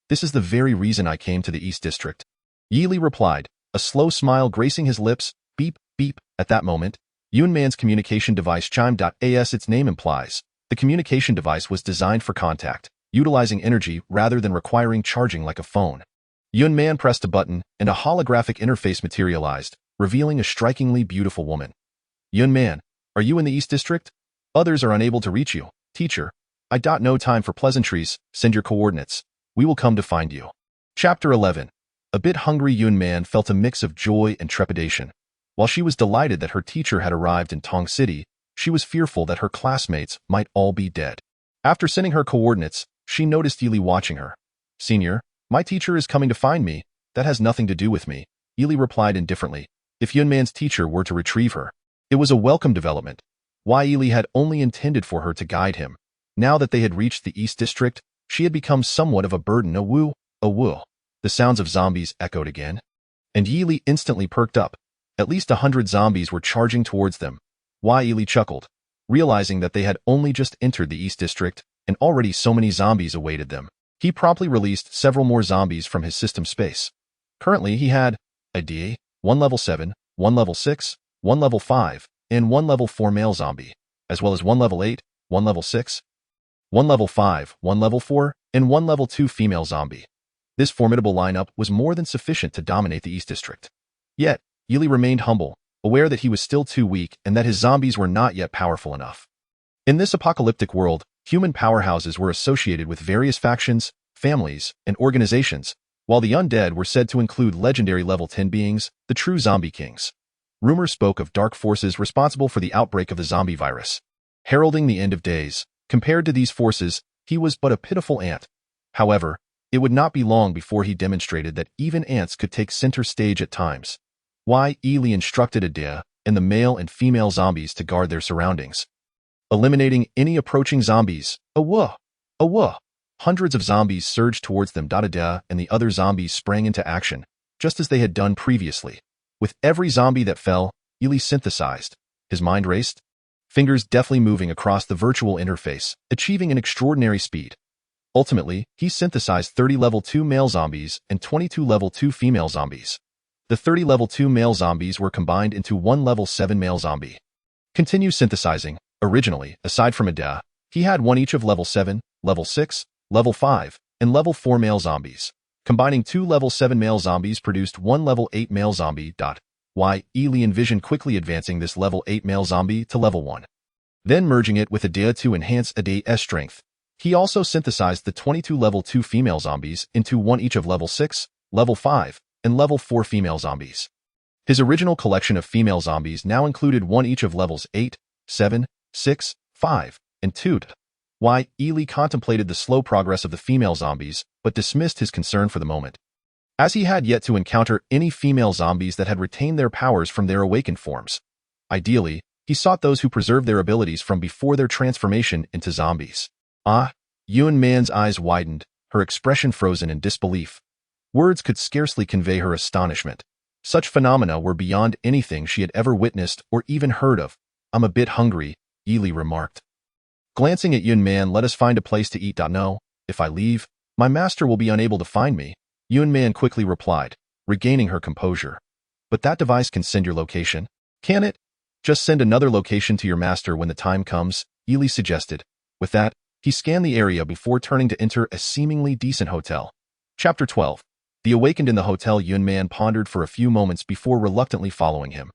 This is the very reason I came to the East District. Yili replied, a slow smile gracing his lips. Beep, beep. At that moment, Yun Man's communication device chimed. As its name implies, the communication device was designed for contact, utilizing energy rather than requiring charging like a phone. Yun Man pressed a button, and a holographic interface materialized, revealing a strikingly beautiful woman. Yun Man, are you in the East District? Others are unable to reach you, teacher, No time for pleasantries, send your coordinates. We will come to find you. Chapter 11. A bit hungry Yun Man felt a mix of joy and trepidation. While she was delighted that her teacher had arrived in Tong City, she was fearful that her classmates might all be dead. After sending her coordinates, she noticed Yili watching her. Senior, my teacher is coming to find me. That has nothing to do with me, Yili replied indifferently. If Yun Man's teacher were to retrieve her, it was a welcome development. Why Yili had only intended for her to guide him. Now that they had reached the East District, she had become somewhat of a burden. A woo. The sounds of zombies echoed again. And Yili instantly perked up. At least 100 zombies were charging towards them. Why Yili chuckled, realizing that they had only just entered the East District, and already so many zombies awaited them. He promptly released several more zombies from his system space. Currently, he had a DA, 1 level 7, 1 level 6, 1 level 5, and 1 level 4 male zombie, as well as 1 level 8, 1 level 6, 1 level 5, 1 level 4, and 1 level 2 female zombie. This formidable lineup was more than sufficient to dominate the East District. Yet, Yili remained humble, aware that he was still too weak and that his zombies were not yet powerful enough. In this apocalyptic world, human powerhouses were associated with various factions, families, and organizations, while the undead were said to include legendary level 10 beings, the true zombie kings. Rumors spoke of dark forces responsible for the outbreak of the zombie virus. Heralding the end of days, compared to these forces, he was but a pitiful ant. However, it would not be long before he demonstrated that even ants could take center stage at times. Why Yili instructed Adea and the male and female zombies to guard their surroundings, eliminating any approaching zombies. Hundreds of zombies surged towards them. Adea and the other zombies sprang into action, just as they had done previously. With every zombie that fell, Yili synthesized. His mind raced, fingers deftly moving across the virtual interface, achieving an extraordinary speed. Ultimately, he synthesized 30 level 2 male zombies and 22 level 2 female zombies. The 30 level 2 male zombies were combined into 1 level 7 male zombie. Continue synthesizing. Originally, aside from Adea, he had one each of level 7, level 6, level 5, and level 4 male zombies. Combining 2 level 7 male zombies produced 1 level 8 male zombie. Why Yili envisioned quickly advancing this level 8 male zombie to level 1. Then merging it with Adea to enhance Adea's strength. He also synthesized the 22 level 2 female zombies into one each of level 6, level 5, and level 4 female zombies. His original collection of female zombies now included one each of levels 8, 7, 6, 5, and 2. Why Yili contemplated the slow progress of the female zombies, but dismissed his concern for the moment, as he had yet to encounter any female zombies that had retained their powers from their awakened forms. Ideally, he sought those who preserved their abilities from before their transformation into zombies. Yun Man's eyes widened, her expression frozen in disbelief. Words could scarcely convey her astonishment. Such phenomena were beyond anything she had ever witnessed or even heard of. I'm a bit hungry, Yili remarked. Glancing at Yun Man, let us find a place to eat. No, if I leave, my master will be unable to find me, Yun Man quickly replied, regaining her composure. But that device can send your location, can it? Just send another location to your master when the time comes, Yili suggested. With that, he scanned the area before turning to enter a seemingly decent hotel. Chapter 12. The awakened in the hotel. Yun Man pondered for a few moments before reluctantly following him.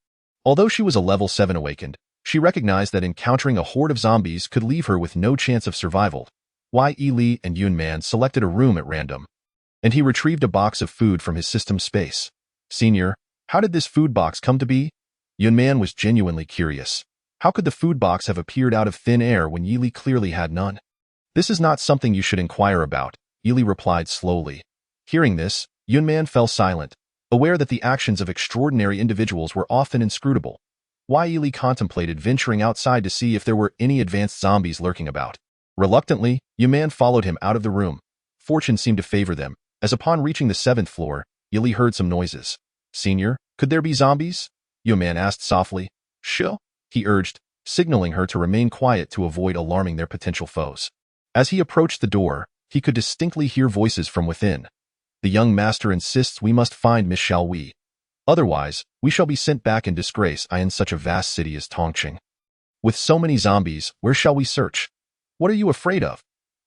Although she was a level 7 awakened, she recognized that encountering a horde of zombies could leave her with no chance of survival. Why Yili and Yun Man selected a room at random, and he retrieved a box of food from his system space. Senior, how did this food box come to be? Yun Man was genuinely curious. How could the food box have appeared out of thin air when Yili clearly had none? This is not something you should inquire about, Yili replied slowly. Hearing this, Yun Man fell silent, aware that the actions of extraordinary individuals were often inscrutable. Why Yili contemplated venturing outside to see if there were any advanced zombies lurking about. Reluctantly, Yun Man followed him out of the room. Fortune seemed to favor them, as upon reaching the 7th floor, Yili heard some noises. Senior, could there be zombies? Yun Man asked softly. Sure, he urged, signaling her to remain quiet to avoid alarming their potential foes. As he approached the door, he could distinctly hear voices from within. The young master insists we must find Miss Shall We. Otherwise, we shall be sent back in disgrace in such a vast city as Tongqing. With so many zombies, where shall we search? What are you afraid of?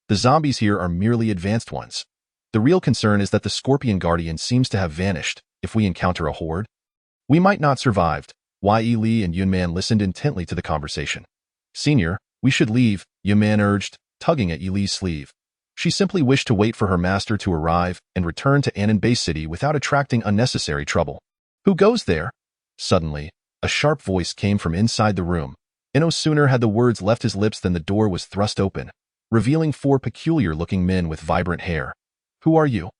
The zombies here are merely advanced ones. The real concern is that the Scorpion Guardian seems to have vanished. If we encounter a horde, we might not survive. Yi Li and Yun Man listened intently to the conversation. Senior, we should leave, Yun Man urged, tugging at Yili's sleeve. She simply wished to wait for her master to arrive and return to Anan Bay City without attracting unnecessary trouble. Who goes there? Suddenly, a sharp voice came from inside the room. No sooner had the words left his lips than the door was thrust open, revealing four peculiar-looking men with vibrant hair. Who are you?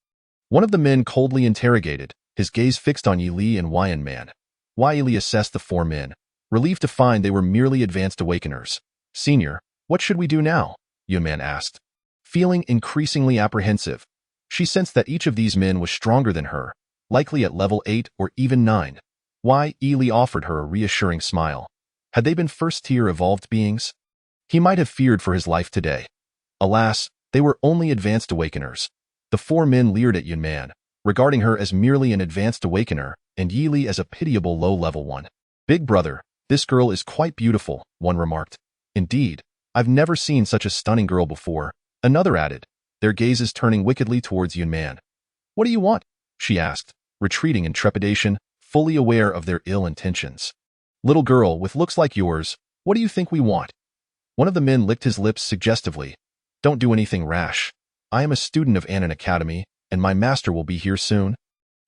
One of the men coldly interrogated, his gaze fixed on Yili and Yan Man. Yili assessed the four men, relieved to find they were merely advanced awakeners. Senior, what should we do now? Yan Man asked. Feeling increasingly apprehensive, she sensed that each of these men was stronger than her, likely at level 8 or even 9. Yili offered her a reassuring smile. Had they been first-tier evolved beings? He might have feared for his life today. Alas, they were only advanced awakeners. The four men leered at Yan Man, regarding her as merely an advanced awakener and Yili as a pitiable low-level one. Big brother, this girl is quite beautiful, one remarked. Indeed, I've never seen such a stunning girl before, another added, their gazes turning wickedly towards Yan Man. What do you want? She asked, retreating in trepidation, fully aware of their ill intentions. Little girl with looks like yours, what do you think we want? One of the men licked his lips suggestively. Don't do anything rash. I am a student of Anan Academy, and my master will be here soon.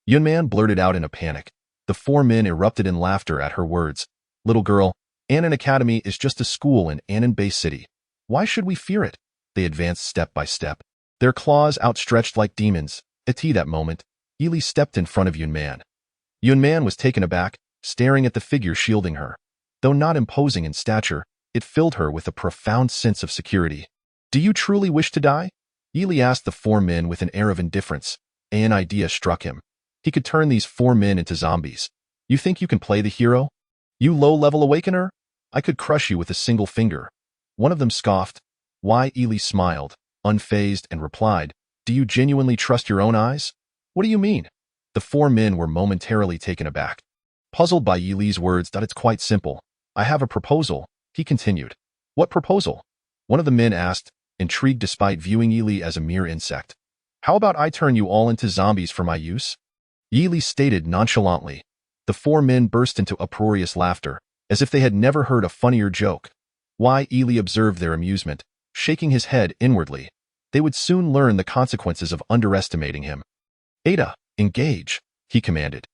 Yan Man blurted out in a panic. The four men erupted in laughter at her words. Little girl, Anan Academy is just a school in Anan Bay City. Why should we fear it? They advanced step by step, their claws outstretched like demons. At that moment, Yili stepped in front of Yan Man. Yan Man was taken aback, staring at the figure shielding her. Though not imposing in stature, it filled her with a profound sense of security. Do you truly wish to die? Yili asked the four men with an air of indifference. An idea struck him. He could turn these four men into zombies. You think you can play the hero? You low-level awakener? I could crush you with a single finger. One of them scoffed. Yili smiled, unfazed, and replied, Do you genuinely trust your own eyes? What do you mean? The four men were momentarily taken aback. Puzzled by Yili's words, It's quite simple. I have a proposal, he continued. What proposal? One of the men asked, intrigued despite viewing Yili as a mere insect. How about I turn you all into zombies for my use? Yili stated nonchalantly. The four men burst into uproarious laughter, as if they had never heard a funnier joke. Yili observed their amusement, shaking his head inwardly. They would soon learn the consequences of underestimating him. Ada, engage, he commanded.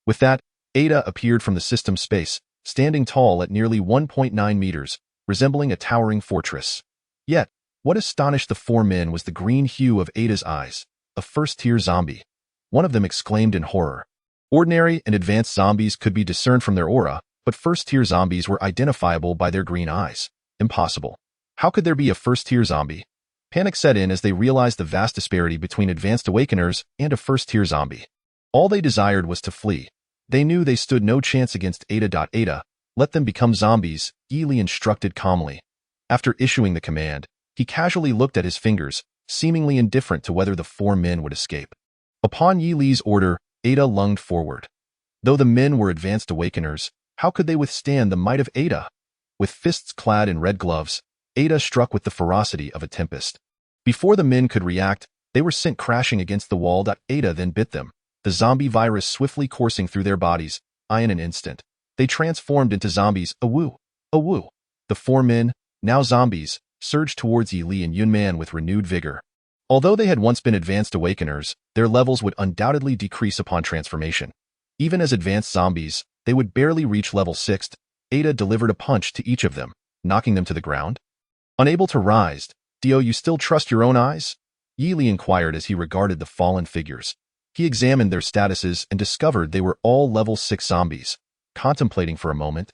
With that, Ada appeared from the system space, standing tall at nearly 1.9 meters, resembling a towering fortress. Yet, what astonished the four men was the green hue of Ada's eyes, a first-tier zombie. One of them exclaimed in horror. Ordinary and advanced zombies could be discerned from their aura, but first-tier zombies were identifiable by their green eyes. Impossible. How could there be a first-tier zombie? Panic set in as they realized the vast disparity between advanced awakeners and a first-tier zombie. All they desired was to flee. They knew they stood no chance against Ada. Ada, let them become zombies, Yili instructed calmly. After issuing the command, he casually looked at his fingers, seemingly indifferent to whether the four men would escape. Upon Yili's order, Ada lunged forward. Though the men were advanced awakeners, how could they withstand the might of Ada? With fists clad in red gloves, Ada struck with the ferocity of a tempest. Before the men could react, they were sent crashing against the wall. Ada then bit them, the zombie virus swiftly coursing through their bodies. In an instant, they transformed into zombies. Awoo! Awoo! The four men, now zombies, surged towards Yili and Yan Man with renewed vigor. Although they had once been advanced awakeners, their levels would undoubtedly decrease upon transformation. Even as advanced zombies, they would barely reach level 6. Ada delivered a punch to each of them, knocking them to the ground. Unable to rise, Dio, you still trust your own eyes? Yili inquired as he regarded the fallen figures. He examined their statuses and discovered they were all level 6 zombies. Contemplating for a moment,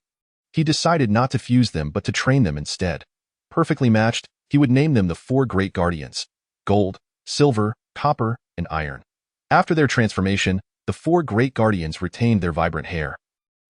he decided not to fuse them but to train them instead. Perfectly matched, he would name them the four great guardians: gold, silver, copper, and iron. After their transformation, the four great guardians retained their vibrant hair.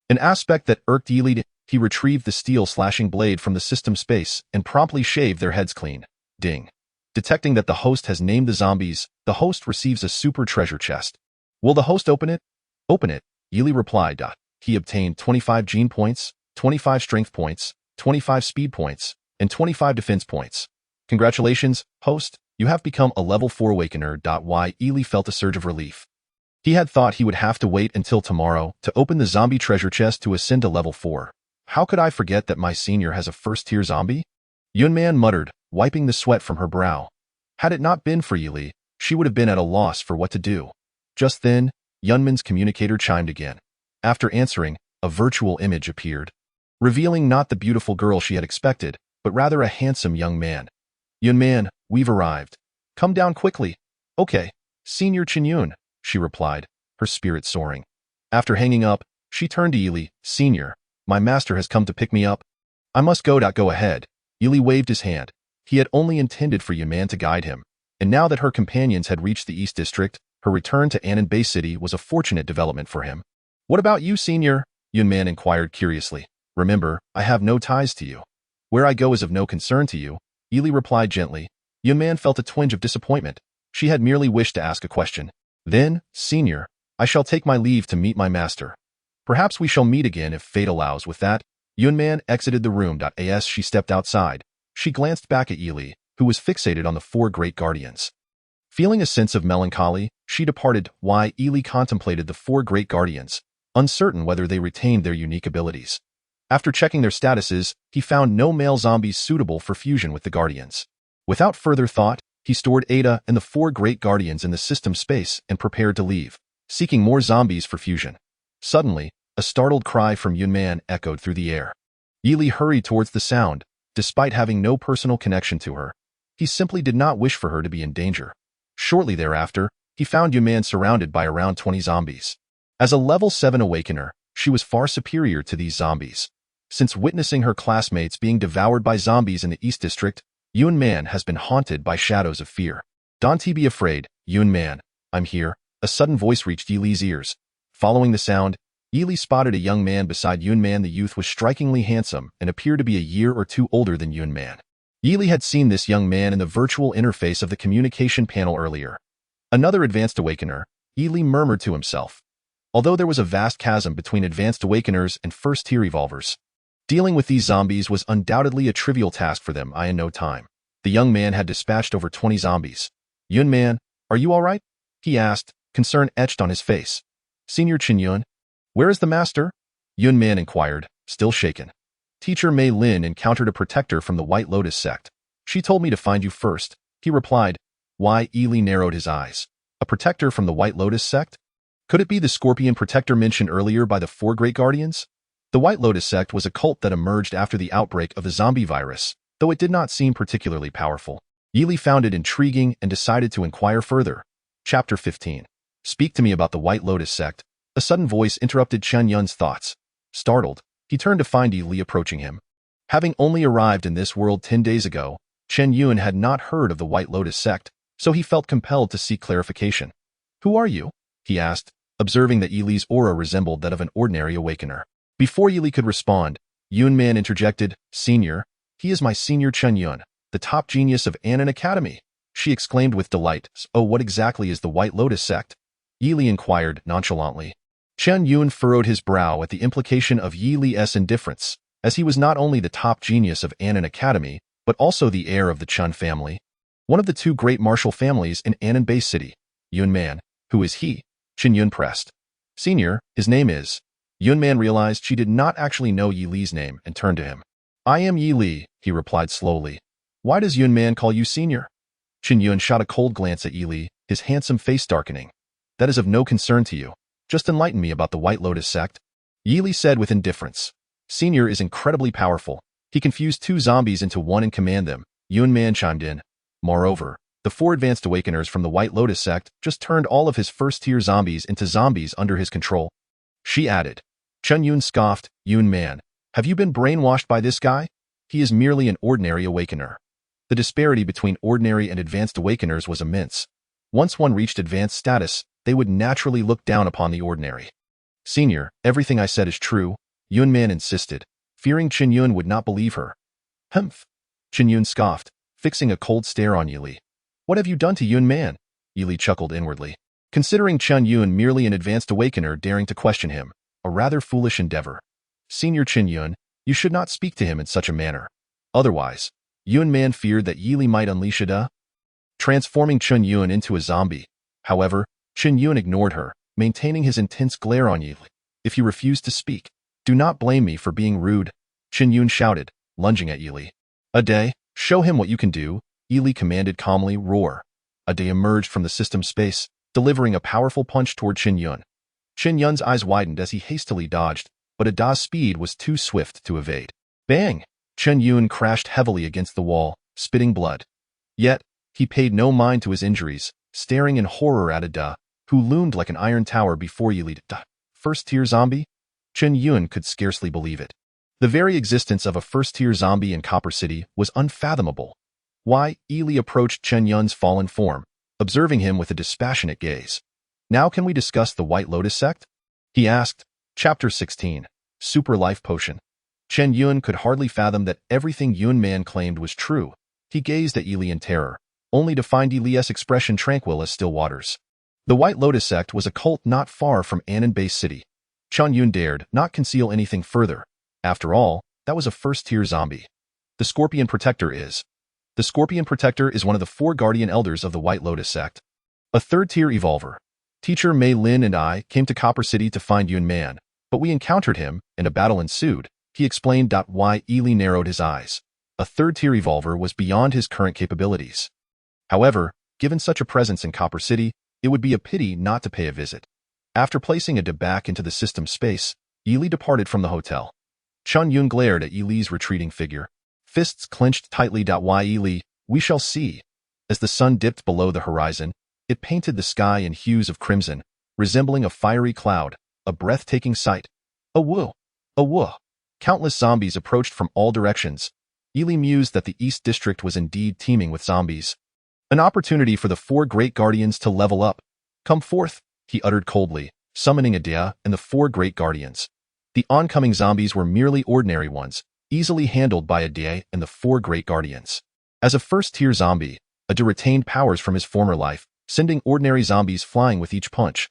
An aspect that irked Yili, he retrieved the steel-slashing blade from the system space and promptly shaved their heads clean. Ding. Detecting that the host has named the zombies, the host receives a super treasure chest. Will the host open it? Open it, Yili replied. He obtained 25 gene points, 25 strength points, 25 speed points, and 25 defense points. Congratulations, host, you have become a level 4 awakener. Yili felt a surge of relief. He had thought he would have to wait until tomorrow to open the zombie treasure chest to ascend to level 4. How could I forget that my senior has a first-tier zombie? Yunman muttered, wiping the sweat from her brow. Had it not been for Yili, she would have been at a loss for what to do. Just then, Yunman's communicator chimed again. After answering, a virtual image appeared, revealing not the beautiful girl she had expected, but rather a handsome young man. Yunman, we've arrived. Come down quickly. Okay, Senior Qinyun, she replied, her spirit soaring. After hanging up, she turned to Yili. Senior, my master has come to pick me up. I must go. Go ahead. Yili waved his hand. He had only intended for Yunman to guide him, and now that her companions had reached the East District, her return to Annan Bay City was a fortunate development for him. What about you, Senior? Yunman inquired curiously. Remember, I have no ties to you. Where I go is of no concern to you, Yili replied gently. Yunman felt a twinge of disappointment. She had merely wished to ask a question. Then, Senior, I shall take my leave to meet my master. Perhaps we shall meet again if fate allows. With that, Yunman exited the room. As she stepped outside, she glanced back at Yili, who was fixated on the four great guardians. Feeling a sense of melancholy, she departed. Why Yili contemplated the four great guardians, uncertain whether they retained their unique abilities. After checking their statuses, he found no male zombies suitable for fusion with the guardians. Without further thought, he stored Ada and the four great guardians in the system space and prepared to leave, seeking more zombies for fusion. Suddenly, a startled cry from Yunman echoed through the air. Yili hurried towards the sound, despite having no personal connection to her. He simply did not wish for her to be in danger. Shortly thereafter, he found Yunman surrounded by around 20 zombies. As a level 7 awakener, she was far superior to these zombies. Since witnessing her classmates being devoured by zombies in the East District, Yunman has been haunted by shadows of fear. Don't be afraid, Yunman. I'm here. A sudden voice reached Yili's ears. Following the sound, Yili spotted a young man beside Yunman. The youth was strikingly handsome and appeared to be a year or two older than Yunman. Yili had seen this young man in the virtual interface of the communication panel earlier. Another advanced awakener, Yili murmured to himself. Although there was a vast chasm between advanced awakeners and first-tier evolvers, dealing with these zombies was undoubtedly a trivial task for them. In no time, the young man had dispatched over 20 zombies. Yunman, are you all right? He asked, concern etched on his face. Senior Qinyun, where is the master? Yunman inquired, still shaken. Teacher Mei Lin encountered a protector from the White Lotus sect. She told me to find you first, he replied. Why? Yili narrowed his eyes. A protector from the White Lotus sect? Could it be the Scorpion protector mentioned earlier by the four great guardians? The White Lotus sect was a cult that emerged after the outbreak of the zombie virus, though it did not seem particularly powerful. Yili found it intriguing and decided to inquire further. Chapter 15. Speak to me about the White Lotus sect. A sudden voice interrupted Chen Yun's thoughts. Startled, he turned to find Yili approaching him. Having only arrived in this world 10 days ago, Chen Yun had not heard of the White Lotus sect, so he felt compelled to seek clarification. Who are you? He asked, observing that Yili's aura resembled that of an ordinary awakener. Before Yili could respond, Yunman interjected, Senior, he is my senior Chen Yun, the top genius of Annan Academy. She exclaimed with delight. Oh, what exactly is the White Lotus sect? Yili inquired nonchalantly. Chen Yun furrowed his brow at the implication of Yili's indifference, as he was not only the top genius of Annan Academy, but also the heir of the Chun family, one of the two great martial families in Annan Bay City. Yunman, who is he? Chen Yun pressed. Senior, his name is. Yunman realized she did not actually know Yili's name and turned to him. I am Yili, he replied slowly. Why does Yunman call you Senior? Chen Yun shot a cold glance at Yili, his handsome face darkening. That is of no concern to you. Just enlighten me about the White Lotus sect. Yili said with indifference. Senior is incredibly powerful. He can fuse two zombies into one and command them. Yunman chimed in. Moreover, the four advanced awakeners from the White Lotus sect just turned all of his first-tier zombies into zombies under his control. She added. Chen Yun scoffed. Yunman, have you been brainwashed by this guy? He is merely an ordinary awakener. The disparity between ordinary and advanced awakeners was immense. Once one reached advanced status, they would naturally look down upon the ordinary. Senior, everything I said is true, Yunman insisted, fearing Chen Yun would not believe her. Humph. Chen Yun scoffed, fixing a cold stare on Yili. What have you done to Yunman? Yili chuckled inwardly, considering Chen Yun merely an advanced awakener daring to question him, a rather foolish endeavor. Senior Chen Yun, you should not speak to him in such a manner. Otherwise, Yunman feared that Yili might unleash a transforming Chen Yun into a zombie. However, Chen Yun ignored her, maintaining his intense glare on Yili. If you refuse to speak, do not blame me for being rude, Chen Yun shouted, lunging at Yili. A day, show him what you can do, Ely commanded calmly. Roar. A day emerged from the system space, delivering a powerful punch toward Qin Yun. Qin Yun's eyes widened as he hastily dodged, but Ada's speed was too swift to evade. Bang! Qin Yun crashed heavily against the wall, spitting blood. Yet, he paid no mind to his injuries, staring in horror at Ada, who loomed like an iron tower before Ely. First-tier zombie? Qin Yun could scarcely believe it. The very existence of a first-tier zombie in Copper City was unfathomable. Why? Ely approached Qin Yun's fallen form, observing him with a dispassionate gaze. Now can we discuss the White Lotus sect? He asked. Chapter 16. Super Life Potion. Qin Yun could hardly fathom that everything Yun Man claimed was true. He gazed at Ely in terror, only to find Ely's expression tranquil as still waters. The White Lotus sect was a cult not far from Annan Base City. Qin Yun dared not conceal anything further. After all, that was a first-tier zombie. The Scorpion Protector is. The Scorpion Protector is one of the 4 guardian elders of the White Lotus sect. A third-tier evolver. Teacher Mei Lin and I came to Copper City to find Yun Man, but we encountered him, and a battle ensued, he explained. Why? Ely narrowed his eyes. A third-tier evolver was beyond his current capabilities. However, given such a presence in Copper City, it would be a pity not to pay a visit. After placing Ada back into the system space, Ely departed from the hotel. Qin Yun glared at Ely's retreating figure. Fists clenched tightly. Why? Ely, we shall see. As the sun dipped below the horizon, it painted the sky in hues of crimson, resembling a fiery cloud, a breathtaking sight. A woo! A woo! Countless zombies approached from all directions. Ely mused that the East District was indeed teeming with zombies. An opportunity for the 4 great guardians to level up. Come forth, he uttered coldly, summoning Ada and the 4 great guardians. The oncoming zombies were merely ordinary ones, easily handled by Ada and the 4 great guardians. As a first-tier zombie, Ada retained powers from his former life, sending ordinary zombies flying with each punch.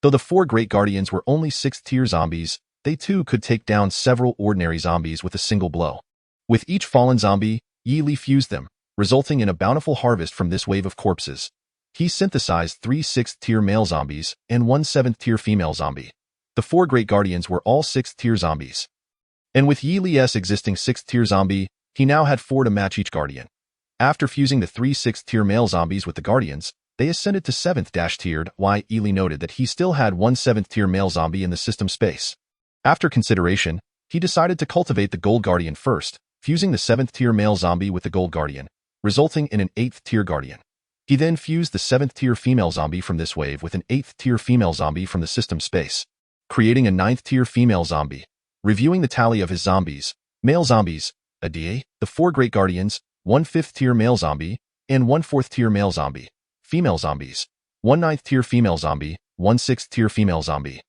Though the 4 great guardians were only 6th-tier zombies, they too could take down several ordinary zombies with a single blow. With each fallen zombie, Ely fused them, resulting in a bountiful harvest from this wave of corpses. He synthesized 3 6th-tier male zombies and 1 7th-tier female zombie. The 4 great guardians were all 6th-tier zombies. And with Ely's existing 6th-tier zombie, he now had 4 to match each guardian. After fusing the 3 6th-tier male zombies with the guardians, they ascended to 7th-tiered. Why? Ely noted that he still had 1 7th-tier male zombie in the system space. After consideration, he decided to cultivate the Gold Guardian first, fusing the 7th-tier male zombie with the Gold Guardian, resulting in an 8th-tier guardian. He then fused the 7th-tier female zombie from this wave with an 8th-tier female zombie from the system space, creating a 9th-tier female zombie. Reviewing the tally of his zombies, male zombies, Ada, the 4 great guardians, 1 5th-tier male zombie, and 1 4th-tier male zombie. Female zombies, 1 9th-tier female zombie, 1 6th-tier female zombie,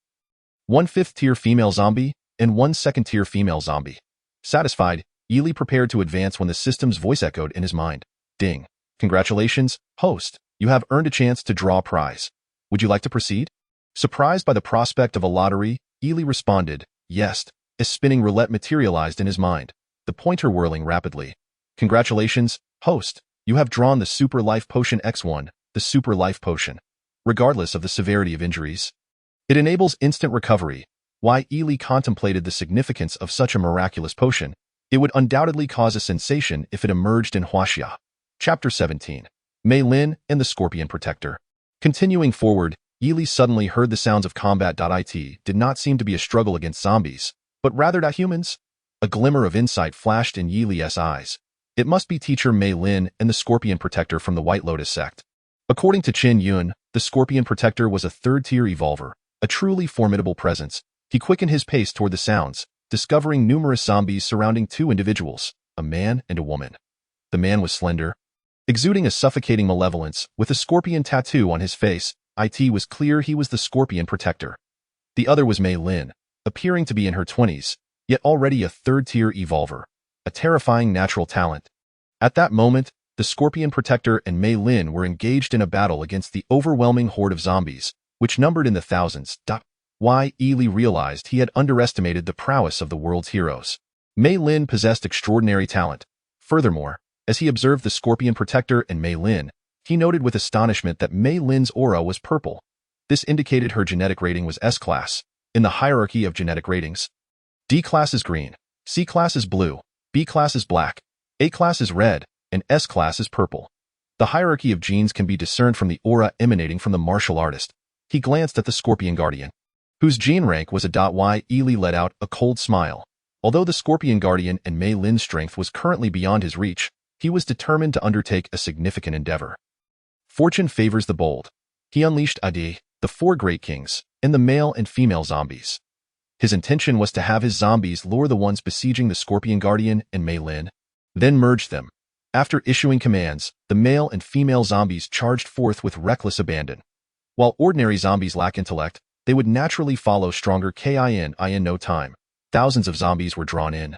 1 5th-tier female zombie, and 1 2nd-tier female zombie. Satisfied, Ely prepared to advance when the system's voice echoed in his mind. Ding. Congratulations, host. You have earned a chance to draw a prize. Would you like to proceed? Surprised by the prospect of a lottery, Ely responded, yes, as spinning roulette materialized in his mind, the pointer whirling rapidly. Congratulations, host. You have drawn the Super Life Potion X1, the Super Life Potion. Regardless of the severity of injuries, it enables instant recovery. Why? Ely contemplated the significance of such a miraculous potion. It would undoubtedly cause a sensation if it emerged in Huaxia. Chapter 17. Mei Lin and the Scorpion Protector. Continuing forward, Ely suddenly heard the sounds of combat. It did not seem to be a struggle against zombies, but rather humans. A glimmer of insight flashed in Ely's eyes. It must be teacher Mei Lin and the Scorpion Protector from the White Lotus sect. According to Qin Yun, the Scorpion Protector was a 3rd-tier evolver, a truly formidable presence. He quickened his pace toward the sounds, discovering numerous zombies surrounding 2 individuals, a man and a woman. The man was slender, exuding a suffocating malevolence, with a scorpion tattoo on his face. It was clear he was the Scorpion Protector. The other was Mei Lin, appearing to be in her 20s, yet already a 3rd-tier evolver, a terrifying natural talent. At that moment, the Scorpion Protector and Mei Lin were engaged in a battle against the overwhelming horde of zombies, which numbered in the thousands. Why? Ely realized he had underestimated the prowess of the world's heroes. Mei Lin possessed extraordinary talent. Furthermore, as he observed the Scorpion Protector and Mei Lin, he noted with astonishment that Mei Lin's aura was purple. This indicated her genetic rating was S-class. In the hierarchy of genetic ratings, D class is green, C class is blue, B class is black, A-class is red, and S-class is purple. The hierarchy of genes can be discerned from the aura emanating from the martial artist. He glanced at the Scorpion Guardian, whose gene rank was a .Y. Ely let out a cold smile. Although the Scorpion Guardian and Mei Lin's strength was currently beyond his reach, he was determined to undertake a significant endeavor. Fortune favors the bold. He unleashed Adi, the 4 Great Kings, and the male and female zombies. His intention was to have his zombies lure the ones besieging the Scorpion Guardian and Mei Lin, then merge them. After issuing commands, the male and female zombies charged forth with reckless abandon. While ordinary zombies lack intellect, they would naturally follow stronger KIN in no time. Thousands of zombies were drawn in.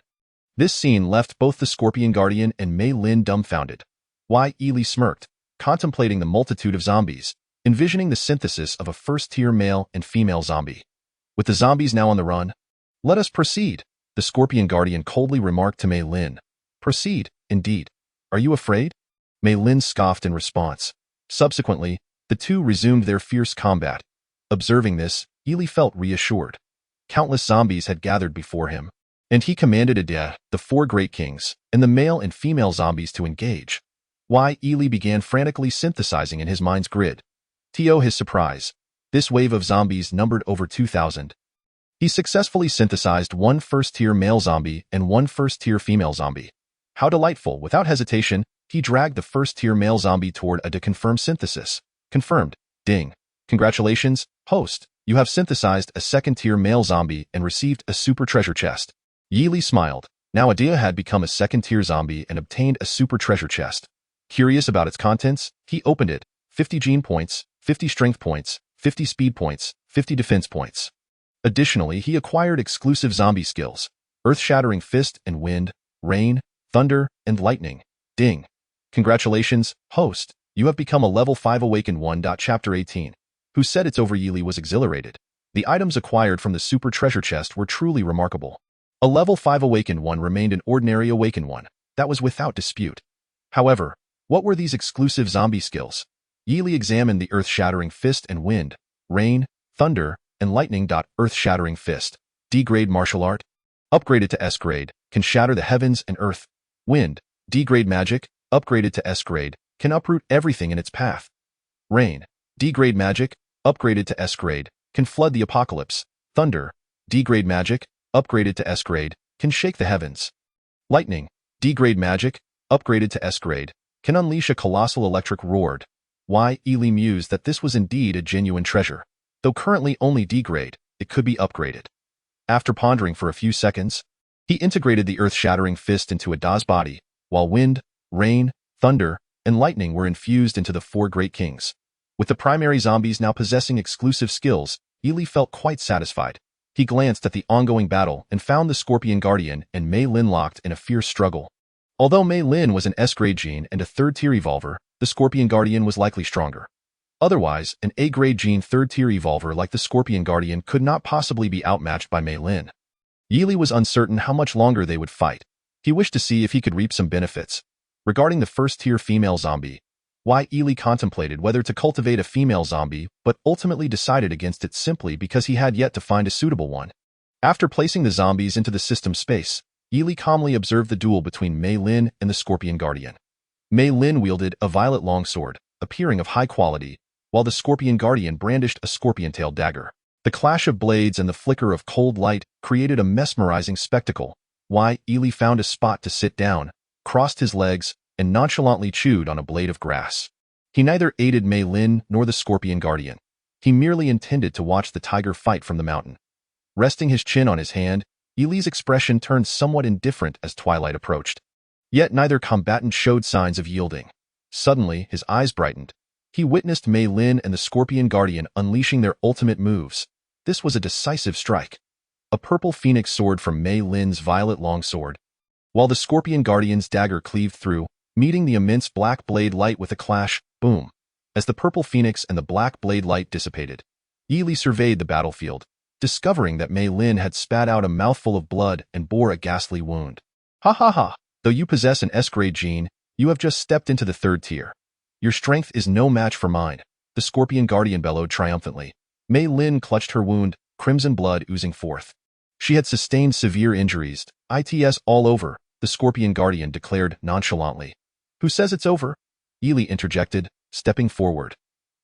This scene left both the Scorpion Guardian and Mei Lin dumbfounded. Y. Ely smirked, contemplating the multitude of zombies, envisioning the synthesis of a first-tier male and female zombie. With the zombies now on the run, let us proceed, the Scorpion Guardian coldly remarked to Mei Lin. Proceed, indeed. Are you afraid? Mei Lin scoffed in response. Subsequently, the two resumed their fierce combat. Observing this, Ely felt reassured. Countless zombies had gathered before him, and he commanded Adi, the 4 Great Kings, and the male and female zombies to engage. Y. Ely began frantically synthesizing in his mind's grid. To his surprise, this wave of zombies numbered over 2,000. He successfully synthesized 1 first-tier male zombie and 1 first-tier female zombie. How delightful! Without hesitation, he dragged the first-tier male zombie toward Adi to confirm synthesis. Confirmed. Ding. Congratulations, host. You have synthesized a second-tier male zombie and received a super treasure chest. Ely smiled. Now Adi had become a second-tier zombie and obtained a super treasure chest. Curious about its contents, he opened it. 50 gene points, 50 strength points, 50 speed points, 50 defense points. Additionally, he acquired exclusive zombie skills, Earth-Shattering Fist and Wind, Rain, Thunder, and Lightning. Ding. Congratulations, host. You have become a level 5 awakened one. Chapter 18. Who said it's over? Ely was exhilarated. The items acquired from the super treasure chest were truly remarkable. A level 5 awakened one remained an ordinary awakened one. That was without dispute. However, what were these exclusive zombie skills? Ely examined the Earth-Shattering Fist and Wind, Rain, Thunder, and Lightning. Earth-Shattering Fist. D-grade martial art. Upgraded to S-grade, can shatter the heavens and earth. Wind. D-grade magic, upgraded to S-grade, can uproot everything in its path. Rain. D-grade magic, upgraded to S-grade, can flood the apocalypse. Thunder. D-grade magic, upgraded to S-grade, can shake the heavens. Lightning. D-grade magic, upgraded to S-grade, can unleash a colossal electric roar. Y. Ely mused that this was indeed a genuine treasure. Though currently only D-grade, it could be upgraded. After pondering for a few seconds, he integrated the Earth-Shattering Fist into Ada's body, while Wind, Rain, Thunder, and Lightning were infused into the 4 Great Kings. With the primary zombies now possessing exclusive skills, Ely felt quite satisfied. He glanced at the ongoing battle and found the Scorpion Guardian and Mei Lin locked in a fierce struggle. Although Mei Lin was an S-grade gene and a 3rd-tier evolver, the Scorpion Guardian was likely stronger. Otherwise, an A-grade gene 3rd-tier evolver like the Scorpion Guardian could not possibly be outmatched by Mei Lin. Ely was uncertain how much longer they would fight. He wished to see if he could reap some benefits. Regarding the first-tier female zombie, Y. Ely contemplated whether to cultivate a female zombie, but ultimately decided against it simply because he had yet to find a suitable one. After placing the zombies into the system space, Ely calmly observed the duel between Mei Lin and the Scorpion Guardian. Mei Lin wielded a violet longsword, appearing of high quality, while the Scorpion Guardian brandished a scorpion-tailed dagger. The clash of blades and the flicker of cold light created a mesmerizing spectacle. Y. Ely found a spot to sit down, crossed his legs, and nonchalantly chewed on a blade of grass. He neither aided Mei Lin nor the Scorpion Guardian. He merely intended to watch the tiger fight from the mountain. Resting his chin on his hand, Ely's expression turned somewhat indifferent as twilight approached. Yet neither combatant showed signs of yielding. Suddenly, his eyes brightened. He witnessed Mei Lin and the Scorpion Guardian unleashing their ultimate moves. This was a decisive strike. A purple phoenix sword from Mei Lin's violet longsword, while the Scorpion Guardian's dagger cleaved through, meeting the immense black blade light with a clash, boom. As the purple phoenix and the black blade light dissipated, Ely surveyed the battlefield, discovering that Mei Lin had spat out a mouthful of blood and bore a ghastly wound. Ha ha ha! Though you possess an S-grade gene, you have just stepped into the 3rd tier. Your strength is no match for mine, the Scorpion Guardian bellowed triumphantly. Mei Lin clutched her wound, crimson blood oozing forth. She had sustained severe injuries, ITS all over, the Scorpion Guardian declared nonchalantly. Who says it's over? Yili interjected, stepping forward.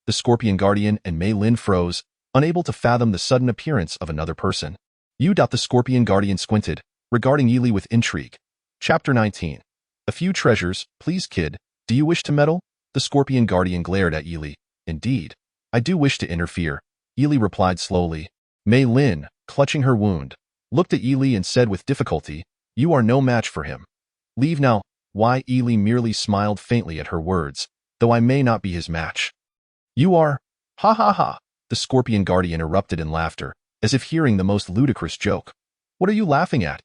The Scorpion Guardian and Mei Lin froze, unable to fathom the sudden appearance of another person. The Scorpion Guardian squinted, regarding Yili with intrigue. Chapter 19. A few treasures, please kid. Do you wish to meddle? The Scorpion Guardian glared at Yili. Indeed. I do wish to interfere, Yili replied slowly. Mei Lin, clutching her wound, looked at Yili and said with difficulty, You are no match for him. Leave now. Why? Yili merely smiled faintly at her words, though I may not be his match. You are. Ha ha ha. The Scorpion Guardian erupted in laughter, as if hearing the most ludicrous joke. What are you laughing at?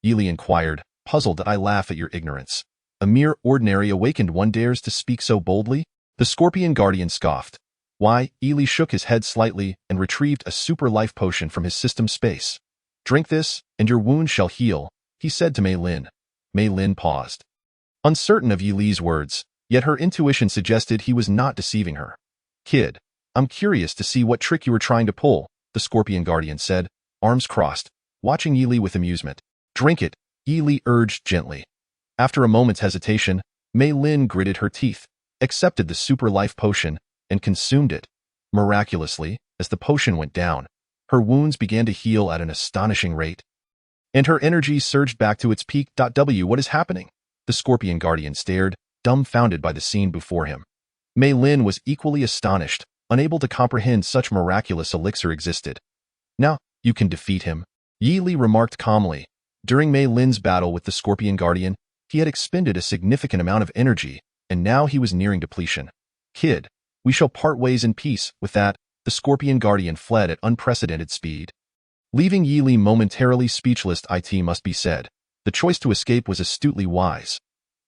Yili inquired, puzzled that I laugh at your ignorance. A mere ordinary awakened one dares to speak so boldly? The Scorpion Guardian scoffed. Why? Yili shook his head slightly and retrieved a super life potion from his system space. Drink this, and your wound shall heal, he said to Mei Lin. Mei Lin paused, uncertain of Yili's words, yet her intuition suggested he was not deceiving her. Kid, I'm curious to see what trick you were trying to pull, the Scorpion Guardian said, arms crossed, watching Yili with amusement. Drink it, Yili urged gently. After a moment's hesitation, Mei Lin gritted her teeth, accepted the super life potion, and consumed it. Miraculously, as the potion went down, her wounds began to heal at an astonishing rate. And her energy surged back to its peak. What is happening? The Scorpion Guardian stared, dumbfounded by the scene before him. Mei Lin was equally astonished, unable to comprehend such miraculous elixir existed. Now, you can defeat him, Yili remarked calmly. During Mei Lin's battle with the Scorpion Guardian, he had expended a significant amount of energy, and now he was nearing depletion. Kid, we shall part ways in peace. With that, the Scorpion Guardian fled at unprecedented speed. Leaving Yili momentarily speechless, it must be said, the choice to escape was astutely wise.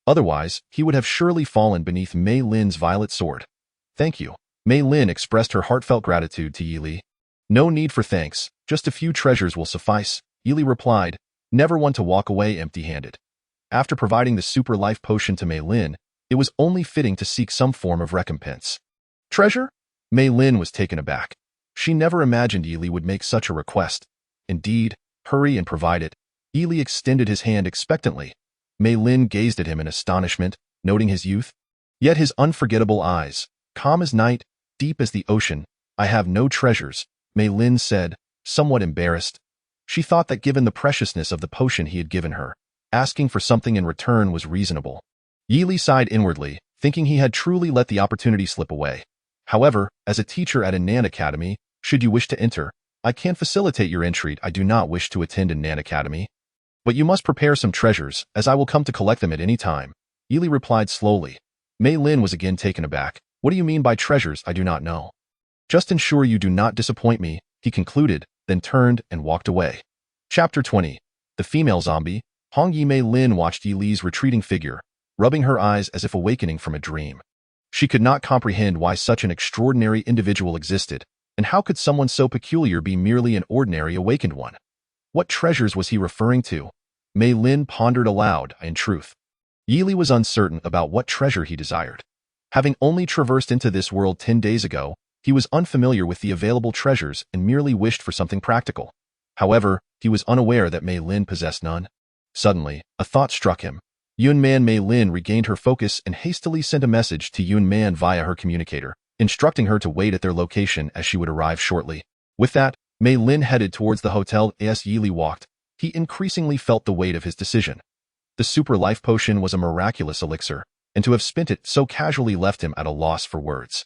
Otherwise, he would have surely fallen beneath Mei Lin's violet sword. Thank you. Mei Lin expressed her heartfelt gratitude to Yili. No need for thanks, just a few treasures will suffice, Yili replied, never one to walk away empty-handed. After providing the super life potion to Mei Lin, it was only fitting to seek some form of recompense. Treasure? Mei Lin was taken aback. She never imagined Yili would make such a request. Indeed, hurry and provide it. Yili extended his hand expectantly. Mei Lin gazed at him in astonishment, noting his youth. Yet his unforgettable eyes, calm as night, deep as the ocean. I have no treasures, Mei Lin said, somewhat embarrassed. She thought that given the preciousness of the potion he had given her, asking for something in return was reasonable. Yili sighed inwardly, thinking he had truly let the opportunity slip away. However, as a teacher at a Nan Academy, should you wish to enter, I can facilitate your entry. I do not wish to attend a Nan Academy. But you must prepare some treasures, as I will come to collect them at any time, Yili replied slowly. Mei Lin was again taken aback. What do you mean by treasures? I do not know. Just ensure you do not disappoint me, he concluded, then turned and walked away. Chapter 20. The Female Zombie. Hongyi. Mei Lin watched Yili's retreating figure, rubbing her eyes as if awakening from a dream. She could not comprehend why such an extraordinary individual existed, and how could someone so peculiar be merely an ordinary awakened one? What treasures was he referring to? Mei Lin pondered aloud. In truth, Yili was uncertain about what treasure he desired. Having only traversed into this world 10 days ago, he was unfamiliar with the available treasures and merely wished for something practical. However, he was unaware that Mei Lin possessed none. Suddenly, a thought struck him. Yunman. Mei Lin regained her focus and hastily sent a message to Yunman via her communicator, instructing her to wait at their location as she would arrive shortly. With that, Mei Lin headed towards the hotel. As Yili walked, he increasingly felt the weight of his decision. The super life potion was a miraculous elixir, and to have spent it so casually left him at a loss for words.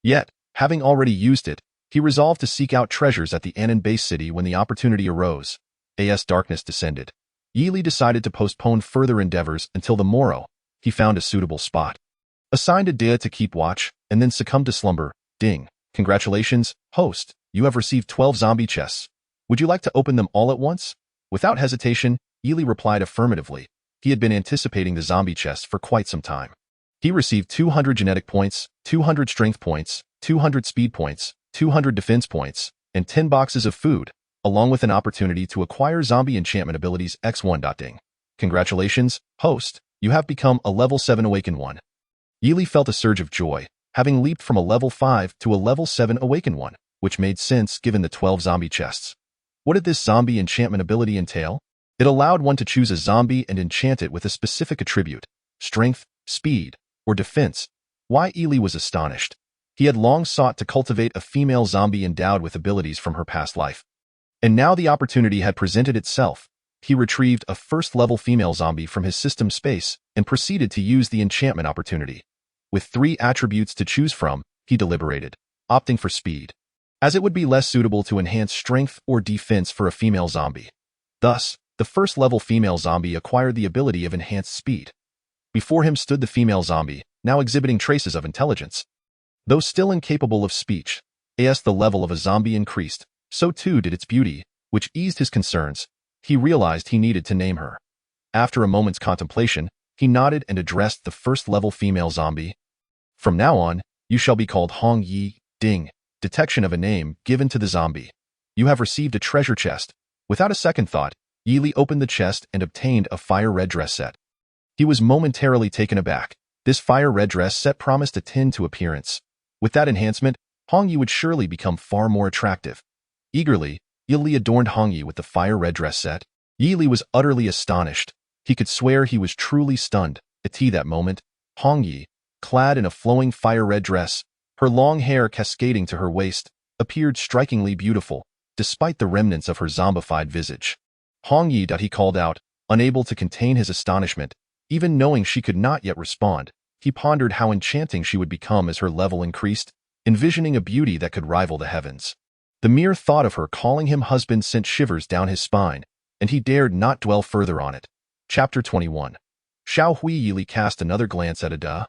Yet, having already used it, he resolved to seek out treasures at the Anan base city when the opportunity arose. As darkness descended, Yili decided to postpone further endeavors until the morrow. He found a suitable spot, assigned a Dea to keep watch, and then succumbed to slumber. Ding. Congratulations, host. You have received 12 zombie chests. Would you like to open them all at once? Without hesitation, Yili replied affirmatively. He had been anticipating the zombie chests for quite some time. He received 200 genetic points, 200 strength points, 200 speed points, 200 defense points, and 10 boxes of food, along with an opportunity to acquire zombie enchantment abilities X1. Ding. Congratulations, host. You have become a level 7 awakened one. Yili felt a surge of joy, having leaped from a level 5 to a level 7 awakened one, which made sense given the 12 zombie chests. What did this zombie enchantment ability entail? It allowed one to choose a zombie and enchant it with a specific attribute: strength, speed, or defense. Why Ely was astonished. He had long sought to cultivate a female zombie endowed with abilities from her past life. And now the opportunity had presented itself. He retrieved a first-level female zombie from his system space and proceeded to use the enchantment opportunity. With 3 attributes to choose from, he deliberated, opting for speed, as it would be less suitable to enhance strength or defense for a female zombie. Thus, the first-level female zombie acquired the ability of enhanced speed. Before him stood the female zombie, now exhibiting traces of intelligence. Though still incapable of speech, as the level of a zombie increased, so too did its beauty, which eased his concerns. He realized he needed to name her. After a moment's contemplation, he nodded and addressed the first-level female zombie. From now on, you shall be called Hong Yi Ding. Detection of a name given to the zombie. You have received a treasure chest. Without a second thought, Yili opened the chest and obtained a fire red dress set. He was momentarily taken aback. This fire red dress set promised a 10 to appearance. With that enhancement, Hong Yi would surely become far more attractive. Eagerly, Yili adorned Hong Yi with the fire red dress set. Yili was utterly astonished. He could swear he was truly stunned. At that moment, Hong Yi, clad in a flowing fire red dress, her long hair cascading to her waist, appeared strikingly beautiful, despite the remnants of her zombified visage. Hong Yi, he called out, unable to contain his astonishment. Even knowing she could not yet respond, he pondered how enchanting she would become as her level increased, envisioning a beauty that could rival the heavens. The mere thought of her calling him husband sent shivers down his spine, and he dared not dwell further on it. Chapter 21. Xiao Hui Yili cast another glance at Ada,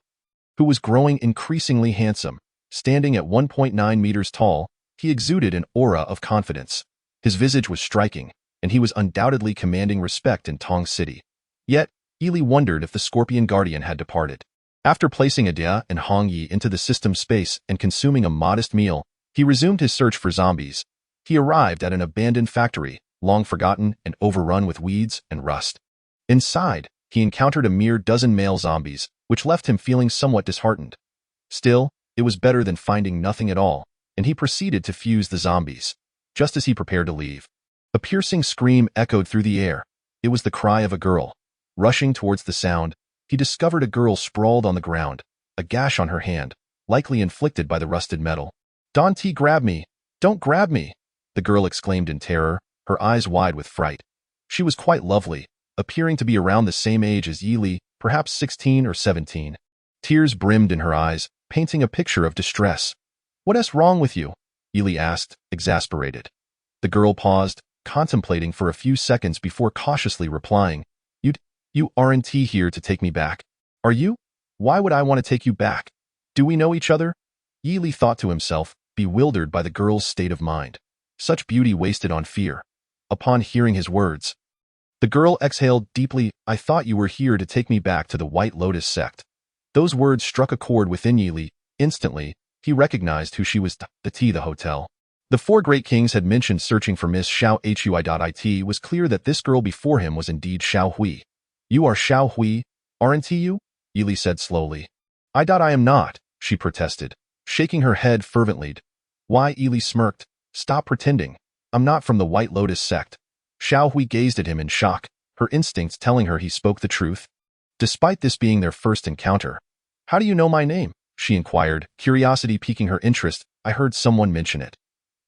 who was growing increasingly handsome. Standing at 1.9 meters tall, he exuded an aura of confidence. His visage was striking, and he was undoubtedly commanding respect in Tong City. Yet, Yili wondered if the Scorpion Guardian had departed. After placing Ada and Hong Yi into the system space and consuming a modest meal, he resumed his search for zombies. He arrived at an abandoned factory, long forgotten and overrun with weeds and rust. Inside, he encountered a mere dozen male zombies, which left him feeling somewhat disheartened. Still, it was better than finding nothing at all, and he proceeded to fuse the zombies. Just as he prepared to leave, a piercing scream echoed through the air. It was the cry of a girl. Rushing towards the sound, he discovered a girl sprawled on the ground, a gash on her hand, likely inflicted by the rusted metal. "Don't grab me! Don't grab me!" the girl exclaimed in terror, her eyes wide with fright. She was quite lovely, appearing to be around the same age as Yili, perhaps 16 or 17. Tears brimmed in her eyes, painting a picture of distress. "What's wrong with you?" Yili asked, exasperated. The girl paused, contemplating for a few seconds before cautiously replying, You aren't here to take me back, are you? Why would I want to take you back? Do we know each other?" Yili thought to himself, bewildered by the girl's state of mind. Such beauty wasted on fear. Upon hearing his words, the girl exhaled deeply. "I thought you were here to take me back to the White Lotus sect." Those words struck a chord within Yili. Instantly, he recognized who she was. The hotel. The 4 great kings had mentioned searching for Miss Xiao Hui. It was clear that this girl before him was indeed Xiao Hui. "You are Xiao Hui, aren't you?" Yili said slowly. I am not," she protested, shaking her head fervently. "Why?" Yili smirked. "Stop pretending. I'm not from the White Lotus sect." Xiao Hui gazed at him in shock, her instincts telling her he spoke the truth. Despite this being their first encounter. "How do you know my name?" she inquired, curiosity piquing her interest. "I heard someone mention it."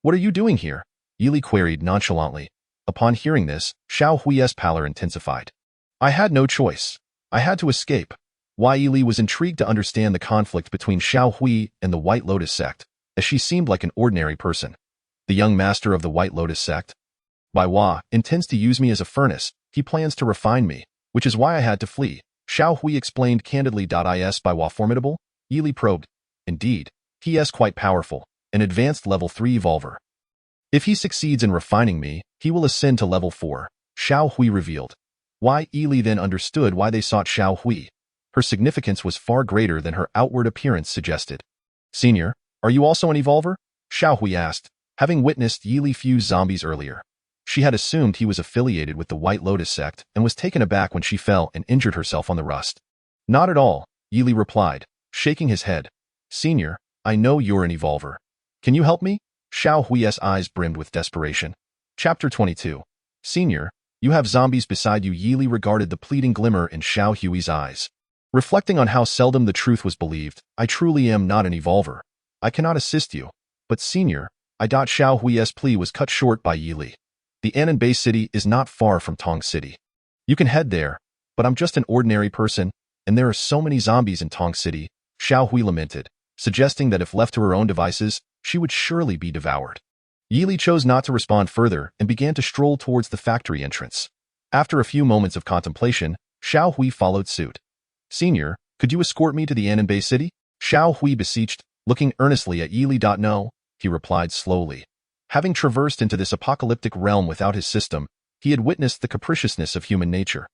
"What are you doing here?" Yili queried nonchalantly. Upon hearing this, Xiao Hui's pallor intensified. "I had no choice. I had to escape." Yili was intrigued to understand the conflict between Xiao Hui and the White Lotus sect, as she seemed like an ordinary person. The young master of the White Lotus sect, intends to use me as a furnace. He plans to refine me, which is why I had to flee. Xiao Hui explained candidly. Is formidable? Yili probed. "Indeed, he is quite powerful, an advanced level 3 evolver. If he succeeds in refining me, he will ascend to level 4, Xiao Hui revealed. Yili then understood why they sought Xiao Hui. Her significance was far greater than her outward appearance suggested. "Senior, are you also an evolver?" Xiao Hui asked, having witnessed Yili fuse zombies earlier. She had assumed he was affiliated with the White Lotus sect and was taken aback when she fell and injured herself on the rust. "Not at all," Yili replied, shaking his head. "Senior, I know you're an evolver. Can you help me?" Xiao Hui's eyes brimmed with desperation. Chapter 22. "Senior, You have zombies beside you. Yili regarded the pleading glimmer in Xiao Hui's eyes. Reflecting on how seldom the truth was believed, I truly am not an evolver. I cannot assist you. But senior, Xiao Hui's plea was cut short by Yili. The Ananbei city is not far from Tong City. You can head there, but I'm just an ordinary person, and there are so many zombies in Tong City, Xiao Hui lamented, suggesting that if left to her own devices, she would surely be devoured. Yili chose not to respond further and began to stroll towards the factory entrance. After a few moments of contemplation, Xiao Hui followed suit. Senior, could you escort me to the Ananbei city? Xiao Hui beseeched, looking earnestly at Yili. No, he replied slowly. Having traversed into this apocalyptic realm without his system, he had witnessed the capriciousness of human nature.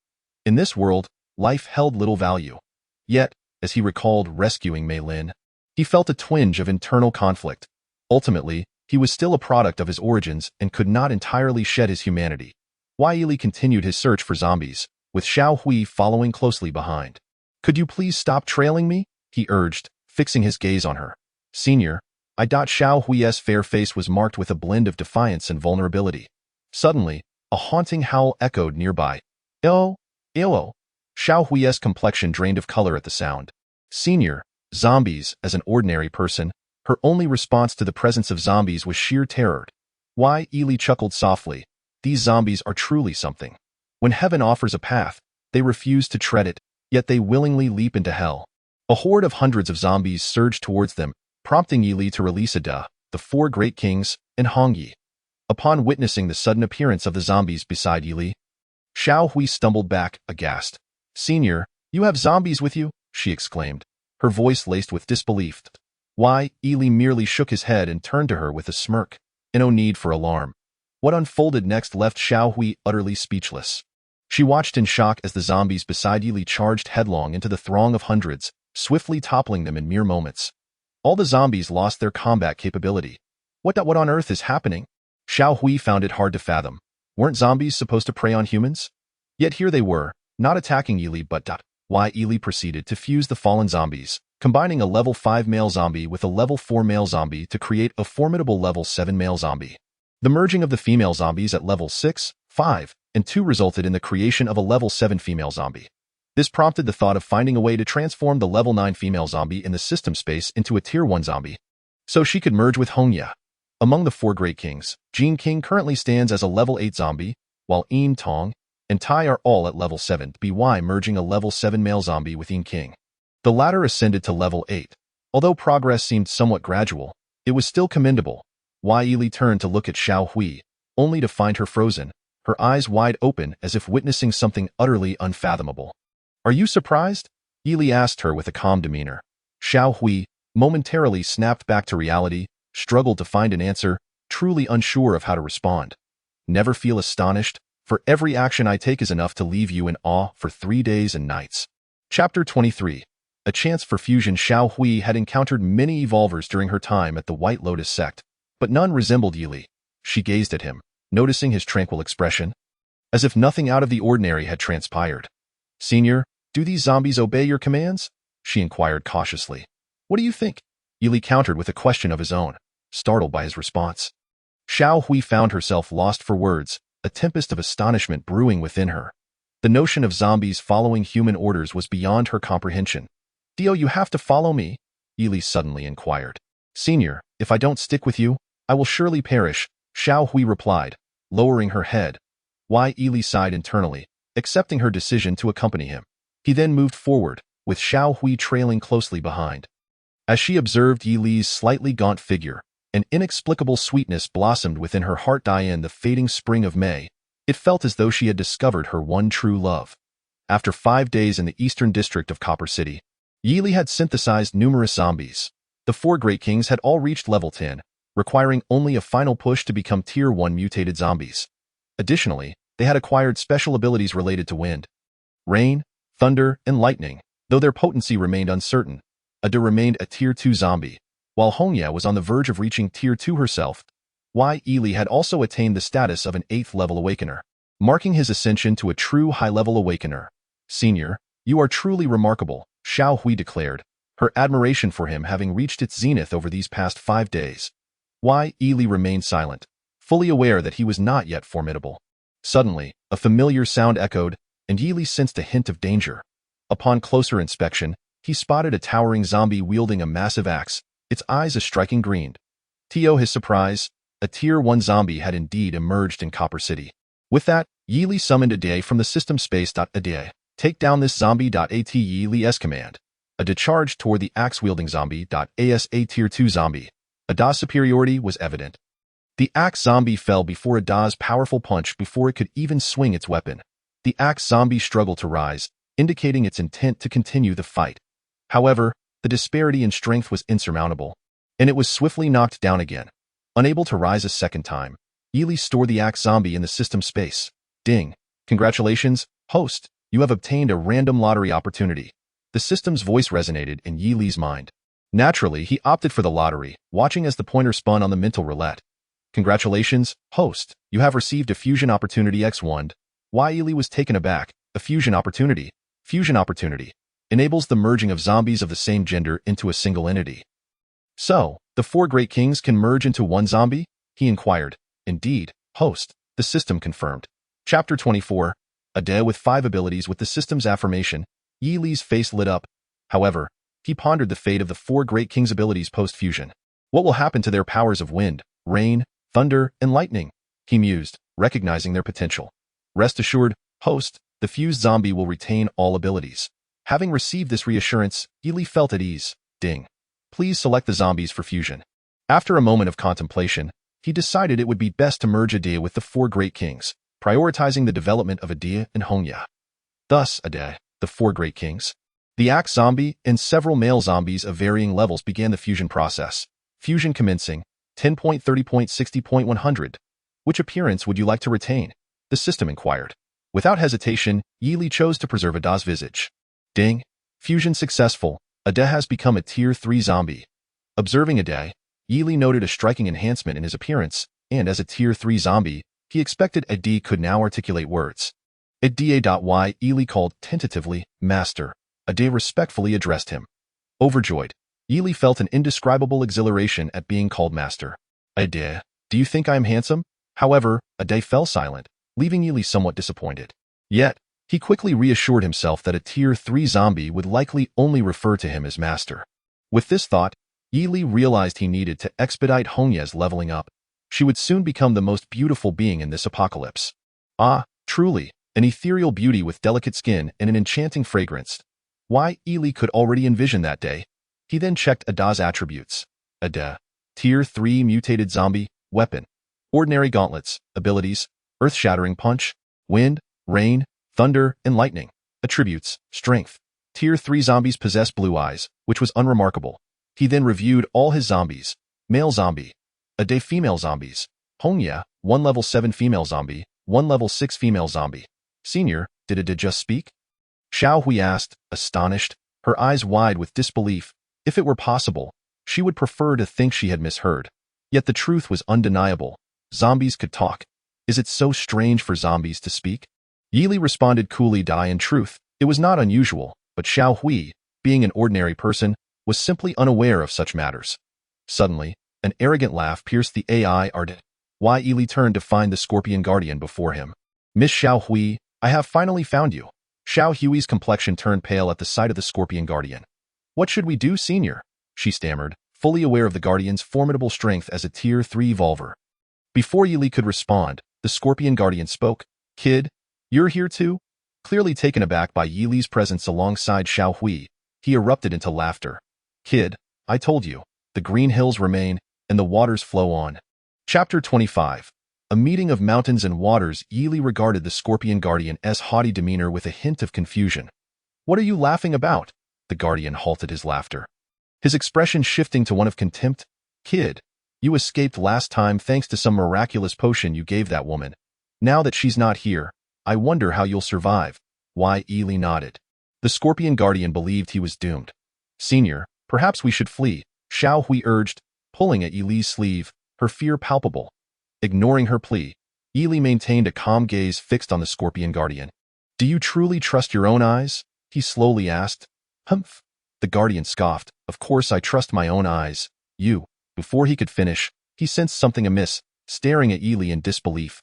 In this world, life held little value. Yet, as he recalled rescuing Mei Lin, he felt a twinge of internal conflict. Ultimately, he was still a product of his origins and could not entirely shed his humanity. Yili continued his search for zombies, with Xiao Hui following closely behind. Could you please stop trailing me? He urged, fixing his gaze on her. Senior, Xiao Hui's fair face was marked with a blend of defiance and vulnerability. Suddenly, a haunting howl echoed nearby. Xiao Hui's complexion drained of color at the sound. Senior, zombies, as an ordinary person, her only response to the presence of zombies was sheer terror. Yili chuckled softly. These zombies are truly something. When heaven offers a path, they refuse to tread it, yet they willingly leap into hell. A horde of hundreds of zombies surged towards them, prompting Yili to release the four great kings, and Hongyi. Upon witnessing the sudden appearance of the zombies beside Yili, Xiao Hui stumbled back, aghast. Senior, you have zombies with you? She exclaimed, her voice laced with disbelief. Yili merely shook his head and turned to her with a smirk. No need for alarm. What unfolded next left Xiao Hui utterly speechless. She watched in shock as the zombies beside Yili charged headlong into the throng of hundreds, swiftly toppling them in mere moments. All the zombies lost their combat capability. What on earth is happening? Xiao Hui found it hard to fathom. Weren't zombies supposed to prey on humans? Yet here they were, not attacking Yili but Yili proceeded to fuse the fallen zombies, combining a level 5 male zombie with a level 4 male zombie to create a formidable level 7 male zombie. The merging of the female zombies at level 6, 5, and 2 resulted in the creation of a level 7 female zombie. This prompted the thought of finding a way to transform the level 9 female zombie in the system space into a tier 1 zombie, so she could merge with Hongya. Among the four great kings, Jin King currently stands as a level 8 zombie, while Yin Tong and Tai are all at level 7, by merging a level 7 male zombie with Yin King. The latter ascended to level 8. Although progress seemed somewhat gradual, it was still commendable. Yili turned to look at Xiao Hui, only to find her frozen, her eyes wide open as if witnessing something utterly unfathomable. Are you surprised? Yili asked her with a calm demeanor. Xiao Hui, momentarily snapped back to reality, struggled to find an answer, truly unsure of how to respond. Never feel astonished, for every action I take is enough to leave you in awe for 3 days and nights. Chapter 23. A chance for fusion. Xiao Hui had encountered many evolvers during her time at the White Lotus sect, but none resembled Yili. She gazed at him, noticing his tranquil expression, as if nothing out of the ordinary had transpired. Senior, do these zombies obey your commands? She inquired cautiously. What do you think? Yili countered with a question of his own, startled by his response. Xiao Hui found herself lost for words, a tempest of astonishment brewing within her. The notion of zombies following human orders was beyond her comprehension. Dio, you have to follow me? Yili suddenly inquired. Senior, if I don't stick with you, I will surely perish, Xiao Hui replied, lowering her head. Yili sighed internally, accepting her decision to accompany him. He then moved forward, with Xiao Hui trailing closely behind. As she observed Yili's slightly gaunt figure, an inexplicable sweetness blossomed within her heart. In the fading spring of May, it felt as though she had discovered her one true love. After 5 days in the eastern district of Copper City, Yili had synthesized numerous zombies. The four great kings had all reached level 10, requiring only a final push to become tier 1 mutated zombies. Additionally, they had acquired special abilities related to wind, rain, thunder, and lightning, though their potency remained uncertain. Ada remained a tier 2 zombie, while Hongya was on the verge of reaching tier 2 herself. Yili had also attained the status of an 8th level awakener, marking his ascension to a true high-level awakener. Senior, you are truly remarkable, Xiao Hui declared, her admiration for him having reached its zenith over these past 5 days. Yili remained silent, fully aware that he was not yet formidable. Suddenly, A familiar sound echoed, and Yili sensed a hint of danger. Upon closer inspection, he spotted a towering zombie wielding a massive axe, its eyes a striking green. To his surprise, a Tier 1 zombie had indeed emerged in Copper City. With that, Yili summoned Ade from the system space. Ade, take down this zombie. At Yili's command. Ade charged toward the axe-wielding zombie. As a Tier 2 zombie. Ada's superiority was evident. The axe zombie fell before Ada's powerful punch before it could even swing its weapon. The axe zombie struggled to rise, indicating its intent to continue the fight. However, the disparity in strength was insurmountable, and it was swiftly knocked down again. Unable to rise a second time, Yili stored the axe zombie in the system space. Ding. Congratulations, host, you have obtained a random lottery opportunity. The system's voice resonated in Yili's mind. Naturally, he opted for the lottery, watching as the pointer spun on the mental roulette. Congratulations, host, you have received a fusion opportunity X1. Why Yili was taken aback. A fusion opportunity. Fusion opportunity enables the merging of zombies of the same gender into a single entity. So, the 4 great kings can merge into one zombie? He inquired. Indeed, host, the system confirmed. Chapter 24. Ade with 5 abilities with the system's affirmation. Yili's face lit up. However, he pondered the fate of the 4 great kings' abilities post-fusion. What will happen to their powers of wind, rain, thunder, and lightning? He mused, recognizing their potential. Rest assured, host, the fused zombie will retain all abilities. Having received this reassurance, Yili felt at ease. Ding. Please select the zombies for fusion. After a moment of contemplation, he decided it would be best to merge Ade with the 4 great kings, prioritizing the development of Ade and Hongya. Thus, Ade, the 4 great kings, the axe zombie, and several male zombies of varying levels began the fusion process. Fusion commencing, 10.30.60.100. Which appearance would you like to retain? The system inquired. Without hesitation, Yili chose to preserve Ada's visage. Ding. Fusion successful. Ade has become a Tier 3 zombie. Observing Ade, Yili noted a striking enhancement in his appearance, and as a Tier 3 zombie, he expected Ade could now articulate words. Ade. Y. Yili called tentatively, Master. Ade respectfully addressed him. Overjoyed, Yili felt an indescribable exhilaration at being called Master. Ade, do you think I am handsome? However, Ade fell silent, leaving Yili somewhat disappointed. Yet, he quickly reassured himself that a Tier 3 zombie would likely only refer to him as Master. With this thought, Yili realized he needed to expedite Hongya's leveling up. She would soon become the most beautiful being in this apocalypse. Ah, truly, an ethereal beauty with delicate skin and an enchanting fragrance. Why, Yili could already envision that day. He then checked Ada's attributes. Ade, Tier 3 mutated zombie, weapon. Ordinary gauntlets, abilities, Earth-Shattering Punch, wind, rain, thunder, and lightning. Attributes, strength. Tier 3 zombies possess blue eyes, which was unremarkable. He then reviewed all his zombies. Male zombie. Ade female zombies. Hongya, 1 level 7 female zombie, 1 level 6 female zombie. Senior, did Ade just speak? Xiao Hui asked, astonished, her eyes wide with disbelief. If it were possible, she would prefer to think she had misheard. Yet the truth was undeniable. Zombies could talk. Is it so strange for zombies to speak? Yili responded coolly. In truth, it was not unusual, but Xiao Hui, being an ordinary person, was simply unaware of such matters. Suddenly, an arrogant laugh pierced the AI ardent. Why Yili turned to find the Scorpion Guardian before him. Miss Xiao Hui, I have finally found you. Xiao Hui's complexion turned pale at the sight of the Scorpion Guardian. What should we do, Senior? She stammered, fully aware of the Guardian's formidable strength as a Tier 3 evolver. Before Yili could respond, the Scorpion Guardian spoke. Kid, you're here too? Clearly taken aback by Yili's presence alongside Xiao Hui, he erupted into laughter. Kid, I told you, the green hills remain, and the waters flow on. Chapter 25. A meeting of mountains and waters. Yili regarded the Scorpion Guardian's haughty demeanor with a hint of confusion. What are you laughing about? The Guardian halted his laughter, his expression shifting to one of contempt. Kid, you escaped last time thanks to some miraculous potion you gave that woman. Now that she's not here, I wonder how you'll survive. Why? Yili nodded. The Scorpion Guardian believed he was doomed. Senior, perhaps we should flee, Xiao Hui urged, pulling at Yili's sleeve, her fear palpable. Ignoring her plea, Yili maintained a calm gaze fixed on the Scorpion Guardian. Do you truly trust your own eyes? He slowly asked. Humph. The Guardian scoffed. Of course I trust my own eyes. You. Before he could finish, he sensed something amiss, staring at Yili in disbelief.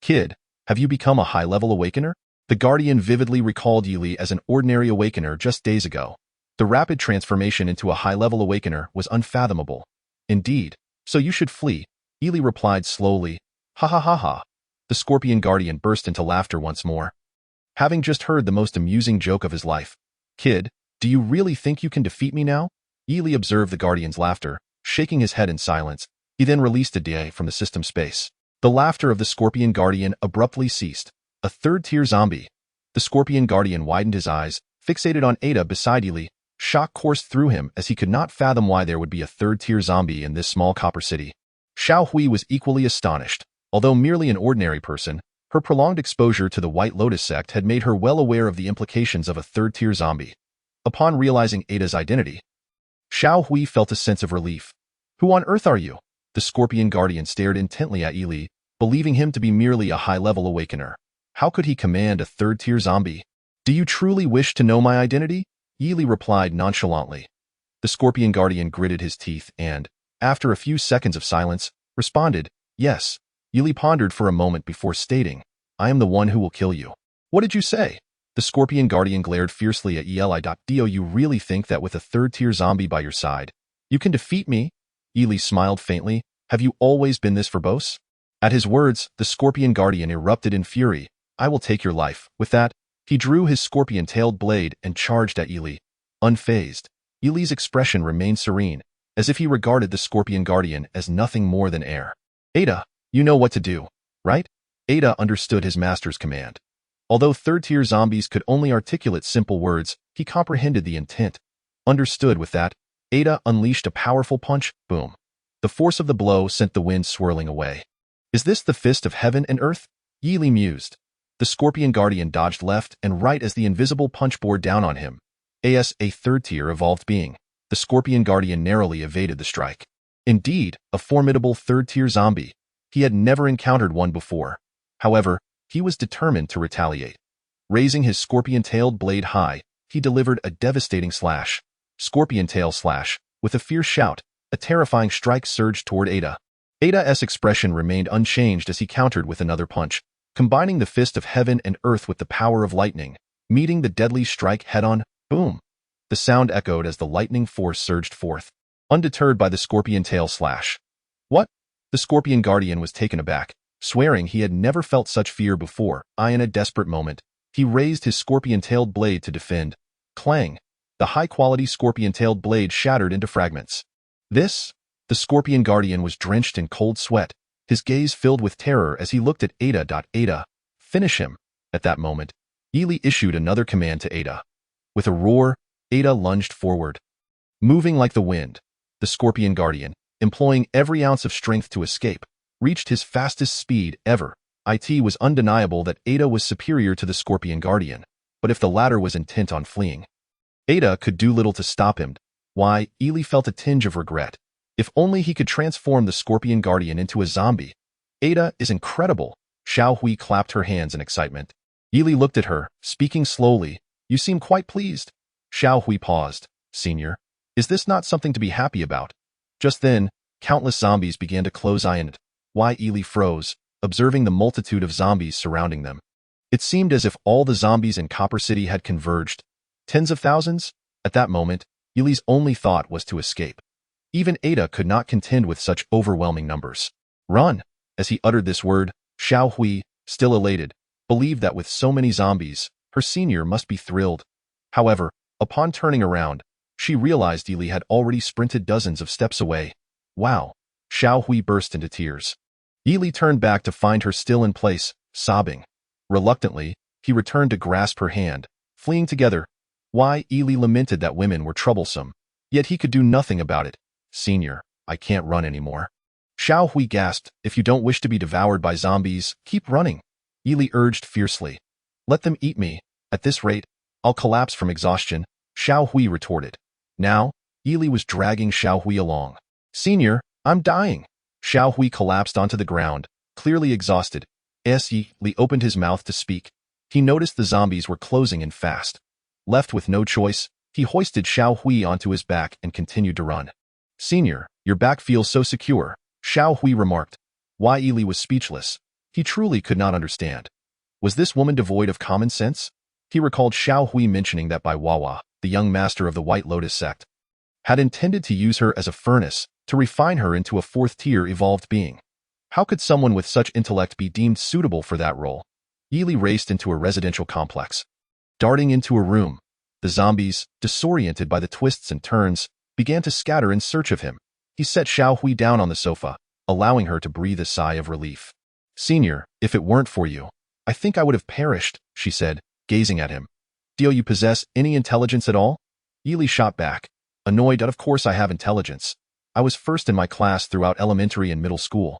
Kid, Have you become a high-level awakener? The Guardian vividly recalled Yili as an ordinary awakener just days ago. The rapid transformation into a high-level awakener was unfathomable. Indeed, so you should flee, Yili replied slowly. Ha ha ha ha. The Scorpion Guardian burst into laughter once more. Having just heard the most amusing joke of his life. Kid, do you really think you can defeat me now? Yili observed the Guardian's laughter, shaking his head in silence. He then released a DA from the system space. The laughter of the Scorpion Guardian abruptly ceased. A third-tier zombie. The Scorpion Guardian widened his eyes, fixated on Ada beside Yili. Shock coursed through him as he could not fathom why there would be a third-tier zombie in this small copper city. Xiao Hui was equally astonished. Although merely an ordinary person, her prolonged exposure to the White Lotus sect had made her well aware of the implications of a third-tier zombie. Upon realizing Ada's identity, Xiao Hui felt a sense of relief. Who on earth are you? The Scorpion Guardian stared intently at Yili, believing him to be merely a high-level awakener. How could he command a third-tier zombie? Do you truly wish to know my identity? Yili replied nonchalantly. The Scorpion Guardian gritted his teeth and, after a few seconds of silence, responded, yes. Yili pondered for a moment before stating, I am the one who will kill you. What did you say? The Scorpion Guardian glared fiercely at Yili. Do you really think that with a third-tier zombie by your side, you can defeat me? Yili smiled faintly. Have you always been this verbose? At his words, the Scorpion Guardian erupted in fury. I will take your life. With that, he drew his scorpion-tailed blade and charged at Yili. Unfazed, Yili's expression remained serene, as if he regarded the Scorpion Guardian as nothing more than air. Ada, you know what to do, right? Ada understood his master's command. Although third-tier zombies could only articulate simple words, he comprehended the intent. Understood. With that, Ada unleashed a powerful punch. Boom. The force of the blow sent the wind swirling away. Is this the fist of heaven and earth? Yili mused. The Scorpion Guardian dodged left and right as the invisible punch bore down on him. As a third-tier evolved being, the Scorpion Guardian narrowly evaded the strike. Indeed, a formidable third-tier zombie. He had never encountered one before. However, he was determined to retaliate. Raising his scorpion-tailed blade high, he delivered a devastating slash. Scorpion tail slash. With a fierce shout, a terrifying strike surged toward Ada. Ada's expression remained unchanged as he countered with another punch, combining the fist of heaven and earth with the power of lightning, meeting the deadly strike head-on. Boom! The sound echoed as the lightning force surged forth, undeterred by the scorpion tail slash. What? The Scorpion Guardian was taken aback, swearing he had never felt such fear before. In a desperate moment, he raised his scorpion-tailed blade to defend. Clang! The high-quality scorpion-tailed blade shattered into fragments. This? The Scorpion Guardian was drenched in cold sweat, his gaze filled with terror as he looked at Ada. Ada, finish him. At that moment, Yili issued another command to Ada. With a roar, Ada lunged forward. Moving like the wind, the Scorpion Guardian, employing every ounce of strength to escape, reached his fastest speed ever. It was undeniable that Ada was superior to the Scorpion Guardian, but if the latter was intent on fleeing, Ada could do little to stop him. Why, Yili felt a tinge of regret. If only he could transform the Scorpion Guardian into a zombie. Ada is incredible. Xiao Hui clapped her hands in excitement. Yili looked at her, speaking slowly. You seem quite pleased. Xiao Hui paused. Senior, is this not something to be happy about? Just then, countless zombies began to close in. Why, Yili froze, observing the multitude of zombies surrounding them. It seemed as if all the zombies in Copper City had converged. Tens of thousands? At that moment, Yili's only thought was to escape. Even Ada could not contend with such overwhelming numbers. Run! As he uttered this word, Xiao Hui, still elated, believed that with so many zombies, her senior must be thrilled. However, upon turning around, she realized Yili had already sprinted dozens of steps away. Wow! Xiao Hui burst into tears. Yili turned back to find her still in place, sobbing. Reluctantly, he returned to grasp her hand, fleeing together. Why, Yili lamented that women were troublesome, yet he could do nothing about it. Senior, I can't run anymore. Xiao Hui gasped, if you don't wish to be devoured by zombies, keep running. Yili urged fiercely. Let them eat me. At this rate, I'll collapse from exhaustion, Xiao Hui retorted. Now, Yili was dragging Xiao Hui along. Senior, I'm dying. Xiao Hui collapsed onto the ground, clearly exhausted. Yili opened his mouth to speak. He noticed the zombies were closing in fast. Left with no choice, he hoisted Xiao Hui onto his back and continued to run. Senior, your back feels so secure, Xiao Hui remarked. Why, Yili was speechless. He truly could not understand. Was this woman devoid of common sense? He recalled Xiao Hui mentioning that Bai Wawa, the young master of the White Lotus sect, had intended to use her as a furnace to refine her into a fourth-tier evolved being. How could someone with such intellect be deemed suitable for that role? Yili raced into a residential complex. Darting into a room, the zombies, disoriented by the twists and turns, began to scatter in search of him. He set Xiao Hui down on the sofa, allowing her to breathe a sigh of relief. "Senior, if it weren't for you, I think I would have perished," she said, gazing at him. "Do you possess any intelligence at all?" Yili shot back, annoyed that of course I have intelligence. I was first in my class throughout elementary and middle school.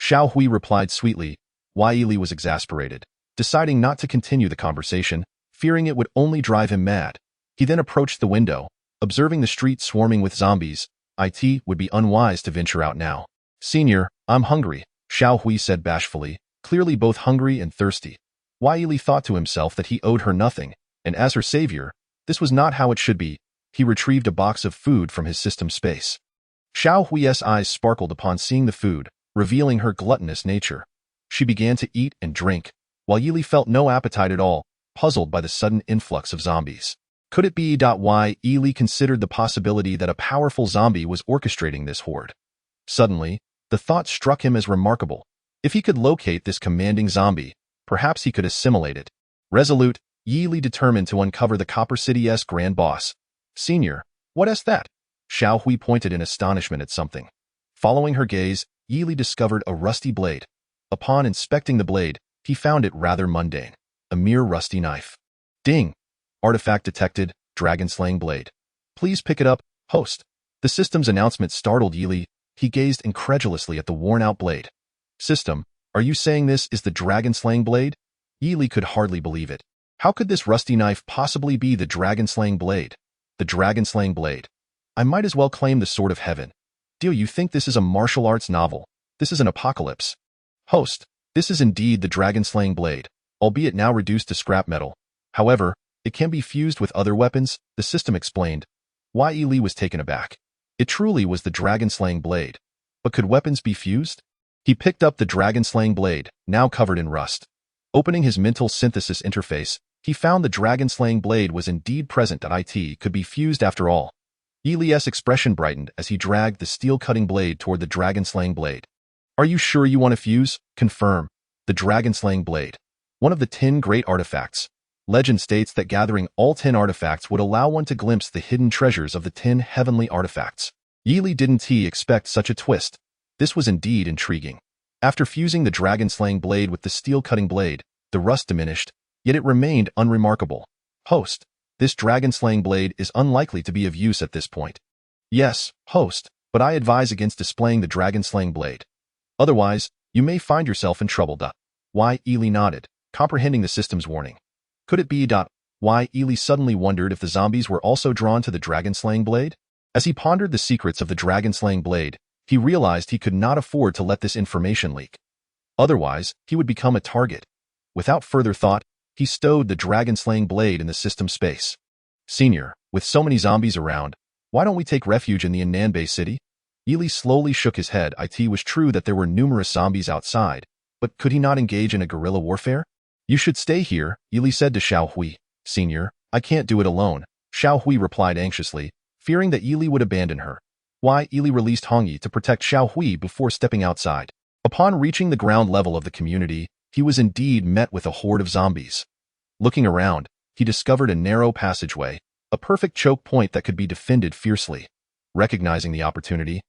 Xiao Hui replied sweetly, while Yili was exasperated, deciding not to continue the conversation, fearing it would only drive him mad. He then approached the window, observing the street swarming with zombies. It would be unwise to venture out now. "Senior, I'm hungry," Xiao Hui said bashfully, clearly both hungry and thirsty. Yili thought to himself that he owed her nothing, and as her savior, this was not how it should be. He retrieved a box of food from his system space. Xiao Hui's eyes sparkled upon seeing the food, revealing her gluttonous nature. She began to eat and drink, while Yili felt no appetite at all, puzzled by the sudden influx of zombies. Could it be why Yili considered the possibility that a powerful zombie was orchestrating this horde? Suddenly, the thought struck him as remarkable. If he could locate this commanding zombie, perhaps he could assimilate it. Resolute, Yili determined to uncover the Copper City's grand boss. "Senior, what is that?" Xiao Hui pointed in astonishment at something. Following her gaze, Yili discovered a rusty blade. Upon inspecting the blade, he found it rather mundane. A mere rusty knife. Ding! Artifact detected, dragon-slaying blade. "Please pick it up, host." The system's announcement startled Yili. He gazed incredulously at the worn-out blade. "System, are you saying this is the dragon-slaying blade?" Yili could hardly believe it. How could this rusty knife possibly be the dragon-slaying blade? The dragon-slaying blade. I might as well claim the sword of heaven. Do you think this is a martial arts novel? This is an apocalypse. Host, this is indeed the dragon-slaying blade, albeit now reduced to scrap metal. However, it can be fused with other weapons, the system explained. Yili was taken aback. It truly was the dragon-slaying blade. But could weapons be fused? He picked up the dragon-slaying blade, now covered in rust. Opening his mental synthesis interface, he found the dragon-slaying blade was indeed present. It could be fused after all. Yili's expression brightened as he dragged the steel-cutting blade toward the dragon-slaying blade. "Are you sure you want to fuse?" "Confirm. The dragon-slaying blade. One of the 10 great artifacts. Legend states that gathering all 10 artifacts would allow one to glimpse the hidden treasures of the 10 heavenly artifacts." Yili didn't expect such a twist. This was indeed intriguing. After fusing the dragon-slaying blade with the steel-cutting blade, the rust diminished, yet it remained unremarkable. "Host, this dragon-slaying blade is unlikely to be of use at this point." "Yes, host, but I advise against displaying the dragon-slaying blade. Otherwise, you may find yourself in trouble." Yili nodded, comprehending the system's warning. Could it be? Yili suddenly wondered if the zombies were also drawn to the dragon-slaying blade? As he pondered the secrets of the dragon-slaying blade, he realized he could not afford to let this information leak. Otherwise, he would become a target. Without further thought, he stowed the dragon-slaying blade in the system space. "Senior, with so many zombies around, why don't we take refuge in the Ananbei city?" Yili slowly shook his head. It was true that there were numerous zombies outside, but could he not engage in a guerrilla warfare? "You should stay here," Yili said to Xiao Hui. "Senior, I can't do it alone," Xiao Hui replied anxiously, fearing that Yili would abandon her. Yili released Hongyi to protect Xiao Hui before stepping outside. Upon reaching the ground level of the community, he was indeed met with a horde of zombies. Looking around, he discovered a narrow passageway, a perfect choke point that could be defended fiercely. Recognizing the opportunity,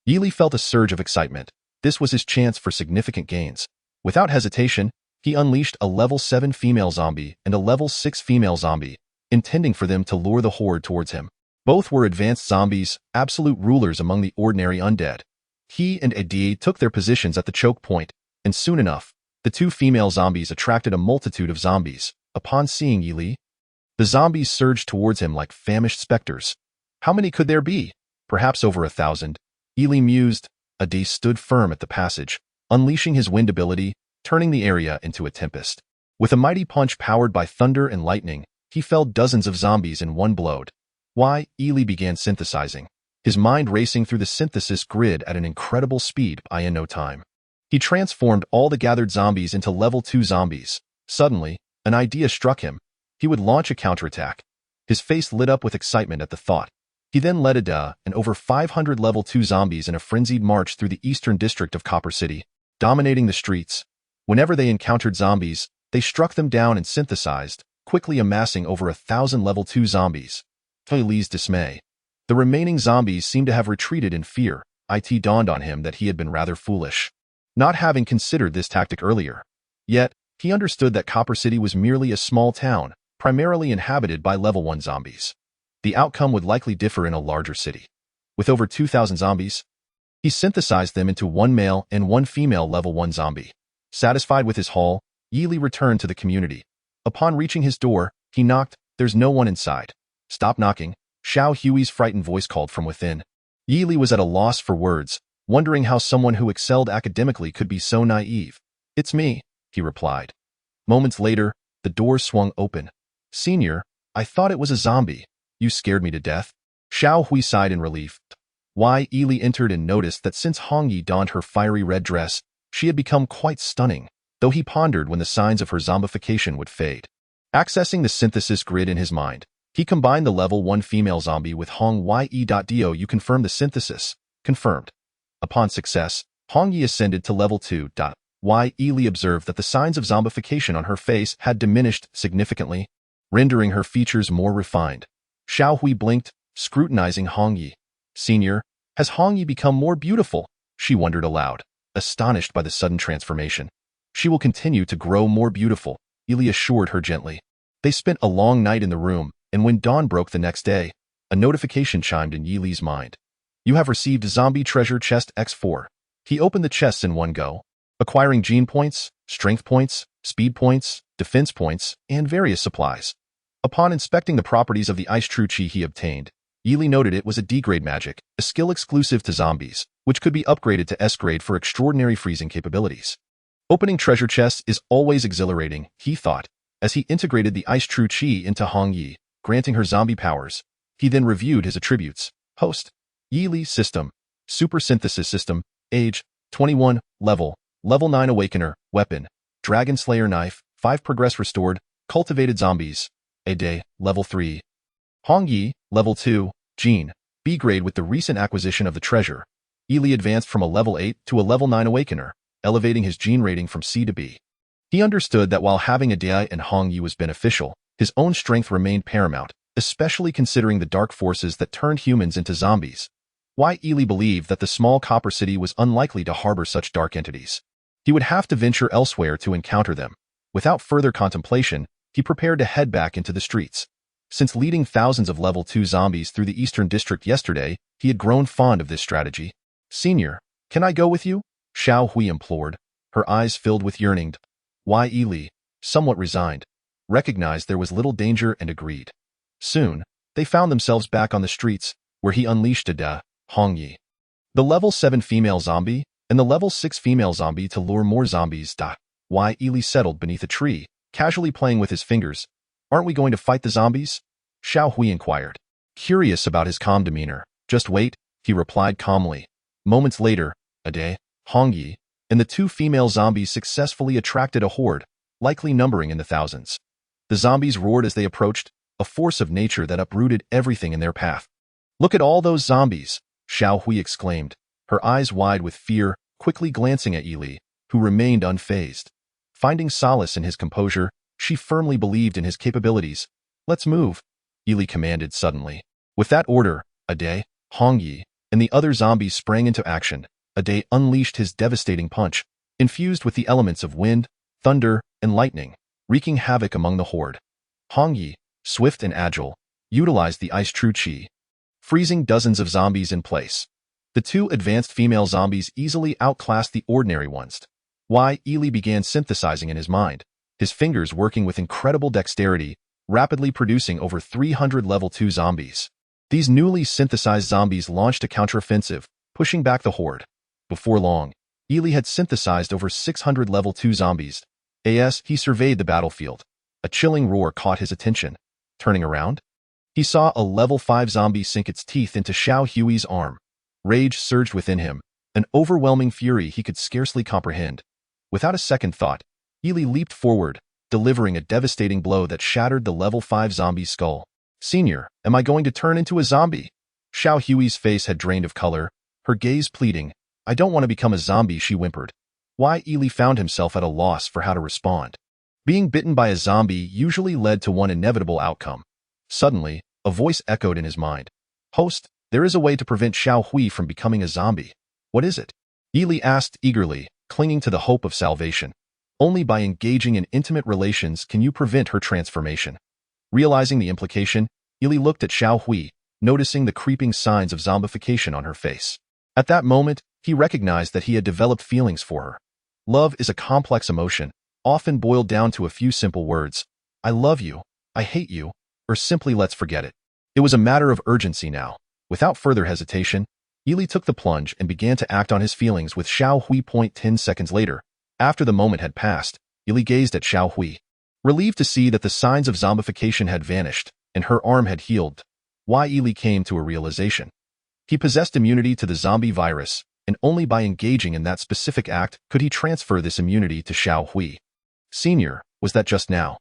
Yili felt a surge of excitement. This was his chance for significant gains. Without hesitation, he unleashed a level 7 female zombie and a level 6 female zombie, intending for them to lure the horde towards him. Both were advanced zombies, absolute rulers among the ordinary undead. He and Adi took their positions at the choke point, and soon enough, the 2 female zombies attracted a multitude of zombies. Upon seeing Yili, the zombies surged towards him like famished specters. How many could there be? Perhaps over 1,000. Yili mused. Adi stood firm at the passage, unleashing his wind ability, turning the area into a tempest. With a mighty punch powered by thunder and lightning, he felled dozens of zombies in one blow. Yili began synthesizing, his mind racing through the synthesis grid at an incredible speed. In no time, he transformed all the gathered zombies into level 2 zombies. Suddenly, an idea struck him. He would launch a counterattack. His face lit up with excitement at the thought. He then led Ada and over 500 level 2 zombies in a frenzied march through the eastern district of Copper City, dominating the streets. Whenever they encountered zombies, they struck them down and synthesized, quickly amassing over 1,000 level 2 zombies. To Lee's dismay, the remaining zombies seemed to have retreated in fear. It dawned on him that he had been rather foolish, not having considered this tactic earlier. Yet, he understood that Copper City was merely a small town, primarily inhabited by level 1 zombies. The outcome would likely differ in a larger city. With over 2,000 zombies, he synthesized them into one male and one female level 1 zombie. Satisfied with his haul, Yili returned to the community. Upon reaching his door, he knocked. There's no one inside. Stop knocking, Xiao Hui's frightened voice called from within. Yili was at a loss for words, wondering how someone who excelled academically could be so naive. It's me, he replied. Moments later, the door swung open. Senior, I thought it was a zombie. You scared me to death. Xiao Hui sighed in relief. Yili entered and noticed that since Hongyi donned her fiery red dress, she had become quite stunning, though he pondered when the signs of her zombification would fade. Accessing the synthesis grid in his mind, he combined the level 1 female zombie with Hong Ye.do. You confirm the synthesis. Confirmed. Upon success, Hongyi ascended to level 2. Yili observed that the signs of zombification on her face had diminished significantly, rendering her features more refined. Xiao Hui blinked, scrutinizing Hongyi. Senior, has Hongyi become more beautiful? She wondered aloud, astonished by the sudden transformation. She will continue to grow more beautiful, Yili assured her gently. They spent a long night in the room, and when dawn broke the next day, a notification chimed in Yili's mind. You have received Zombie Treasure Chest X4. He opened the chests in one go, acquiring gene points, strength points, speed points, defense points, and various supplies. Upon inspecting the properties of the Ice True Chi he obtained, Yili noted it was a D-grade magic, a skill exclusive to zombies, which could be upgraded to S-grade for extraordinary freezing capabilities. Opening treasure chests is always exhilarating, he thought, as he integrated the Ice True Chi into Hongyi, granting her zombie powers. He then reviewed his attributes. Host. Yili System. Super Synthesis System. Age. 21. Level 9 Awakener. Weapon. Dragon Slayer Knife. 5 Progress Restored. Cultivated Zombies. A day. Level 3. Hongyi. Level 2. Gene. B grade. With the recent acquisition of the treasure, Yili advanced from a level 8 to a level 9 Awakener, elevating his gene rating from C to B. He understood that while having a Dai and Hongyi was beneficial, his own strength remained paramount, especially considering the dark forces that turned humans into zombies. Yili believed that the small Copper City was unlikely to harbor such dark entities. He would have to venture elsewhere to encounter them. Without further contemplation, he prepared to head back into the streets. Since leading thousands of level 2 zombies through the Eastern District yesterday, he had grown fond of this strategy. Senior, can I go with you? Xiao Hui implored, her eyes filled with yearning. Yili, somewhat resigned, recognized there was little danger and agreed. Soon, they found themselves back on the streets, where he unleashed Ada, Hongyi, the level 7 female zombie, and the level 6 female zombie to lure more zombies. Yili settled beneath a tree, casually playing with his fingers. Aren't we going to fight the zombies? Xiao Hui inquired, curious about his calm demeanor. Just wait, he replied calmly. Moments later, Ada, Hongyi, and the 2 female zombies successfully attracted a horde, likely numbering in the thousands. The zombies roared as they approached, a force of nature that uprooted everything in their path. Look at all those zombies, Xiao Hui exclaimed, her eyes wide with fear, quickly glancing at Yili, who remained unfazed. Finding solace in his composure, she firmly believed in his capabilities. Let's move, Yili commanded suddenly. With that order, Ada, Hongyi, and the other zombies sprang into action. Ada unleashed his devastating punch, infused with the elements of wind, thunder, and lightning, wreaking havoc among the horde. Hongyi, swift and agile, utilized the Ice True Chi, freezing dozens of zombies in place. The 2 advanced female zombies easily outclassed the ordinary ones. Yili began synthesizing in his mind, his fingers working with incredible dexterity, rapidly producing over 300 level 2 zombies. These newly synthesized zombies launched a counteroffensive, pushing back the horde. Before long, Yili had synthesized over 600 level 2 zombies. As he surveyed the battlefield, a chilling roar caught his attention. Turning around, he saw a level 5 zombie sink its teeth into Xiao Hui's arm. Rage surged within him, an overwhelming fury he could scarcely comprehend. Without a second thought, Yili leaped forward, delivering a devastating blow that shattered the level 5 zombie's skull. "Senior, am I going to turn into a zombie?" Xiao Hui's face had drained of color, her gaze pleading. "I don't want to become a zombie," she whimpered. Why Ely found himself at a loss for how to respond. Being bitten by a zombie usually led to one inevitable outcome. Suddenly, a voice echoed in his mind. "Host, there is a way to prevent Xiao Hui from becoming a zombie. What is it?" Ely asked eagerly, clinging to the hope of salvation. "Only by engaging in intimate relations can you prevent her transformation." Realizing the implication, Ely looked at Xiao Hui, noticing the creeping signs of zombification on her face. At that moment, he recognized that he had developed feelings for her. Love is a complex emotion, often boiled down to a few simple words. "I love you," "I hate you," or simply "let's forget it." It was a matter of urgency now. Without further hesitation, Ely took the plunge and began to act on his feelings with Xiao Hui. 10 seconds later, after the moment had passed, Ely gazed at Xiao Hui, relieved to see that the signs of zombification had vanished and her arm had healed. Why Ely came to a realization. He possessed immunity to the zombie virus, and only by engaging in that specific act could he transfer this immunity to Xiao Hui. "Senior, was that just now?"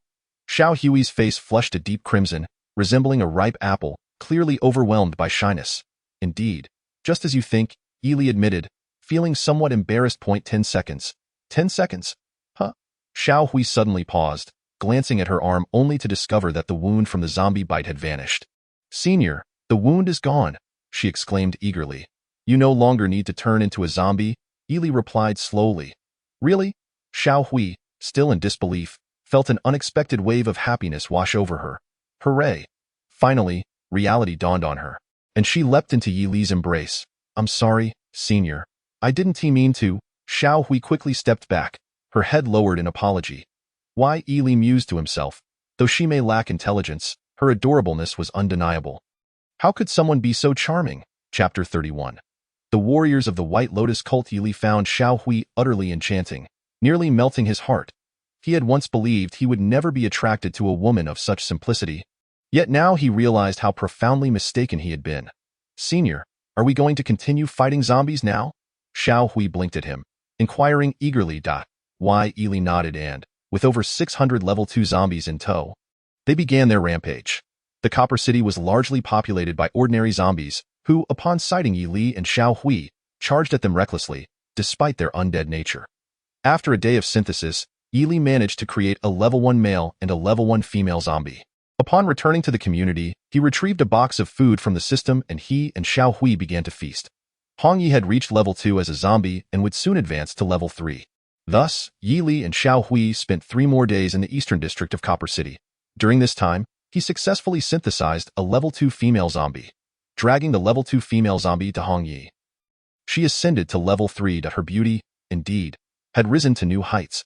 Xiao Hui's face flushed a deep crimson, resembling a ripe apple, clearly overwhelmed by shyness. "Indeed, just as you think," Ely admitted, feeling somewhat embarrassed. 10 seconds. 10 seconds? Huh? Xiao Hui suddenly paused, glancing at her arm only to discover that the wound from the zombie bite had vanished. "Senior, the wound is gone," she exclaimed eagerly. "You no longer need to turn into a zombie," Ely replied slowly. "Really?" Xiao Hui, still in disbelief, felt an unexpected wave of happiness wash over her. Hooray! Finally, reality dawned on her, and she leapt into Ely's embrace. "I'm sorry, Senior. I didn't mean to." Xiao Hui quickly stepped back, her head lowered in apology. Why Ely mused to himself. Though she may lack intelligence, her adorableness was undeniable. How could someone be so charming? Chapter 31. The warriors of the White Lotus cult. Ely found Xiao Hui utterly enchanting, nearly melting his heart. He had once believed he would never be attracted to a woman of such simplicity. Yet now he realized how profoundly mistaken he had been. "Senior, are we going to continue fighting zombies now?" Xiao Hui blinked at him, inquiring eagerly. Why Ely nodded and, with over 600 level 2 zombies in tow, they began their rampage. The Copper City was largely populated by ordinary zombies, who, upon sighting Ely and Xiao Hui, charged at them recklessly, despite their undead nature. After a day of synthesis, Ely managed to create a level 1 male and a level 1 female zombie. Upon returning to the community, he retrieved a box of food from the system and he and Xiao Hui began to feast. Hong Yi had reached level 2 as a zombie and would soon advance to level 3. Thus, Yi Li and Xiao Hui spent 3 more days in the eastern district of Copper City. During this time, he successfully synthesized a level 2 female zombie, dragging the level 2 female zombie to Hong Yi. She ascended to level 3. Her beauty, indeed, had risen to new heights.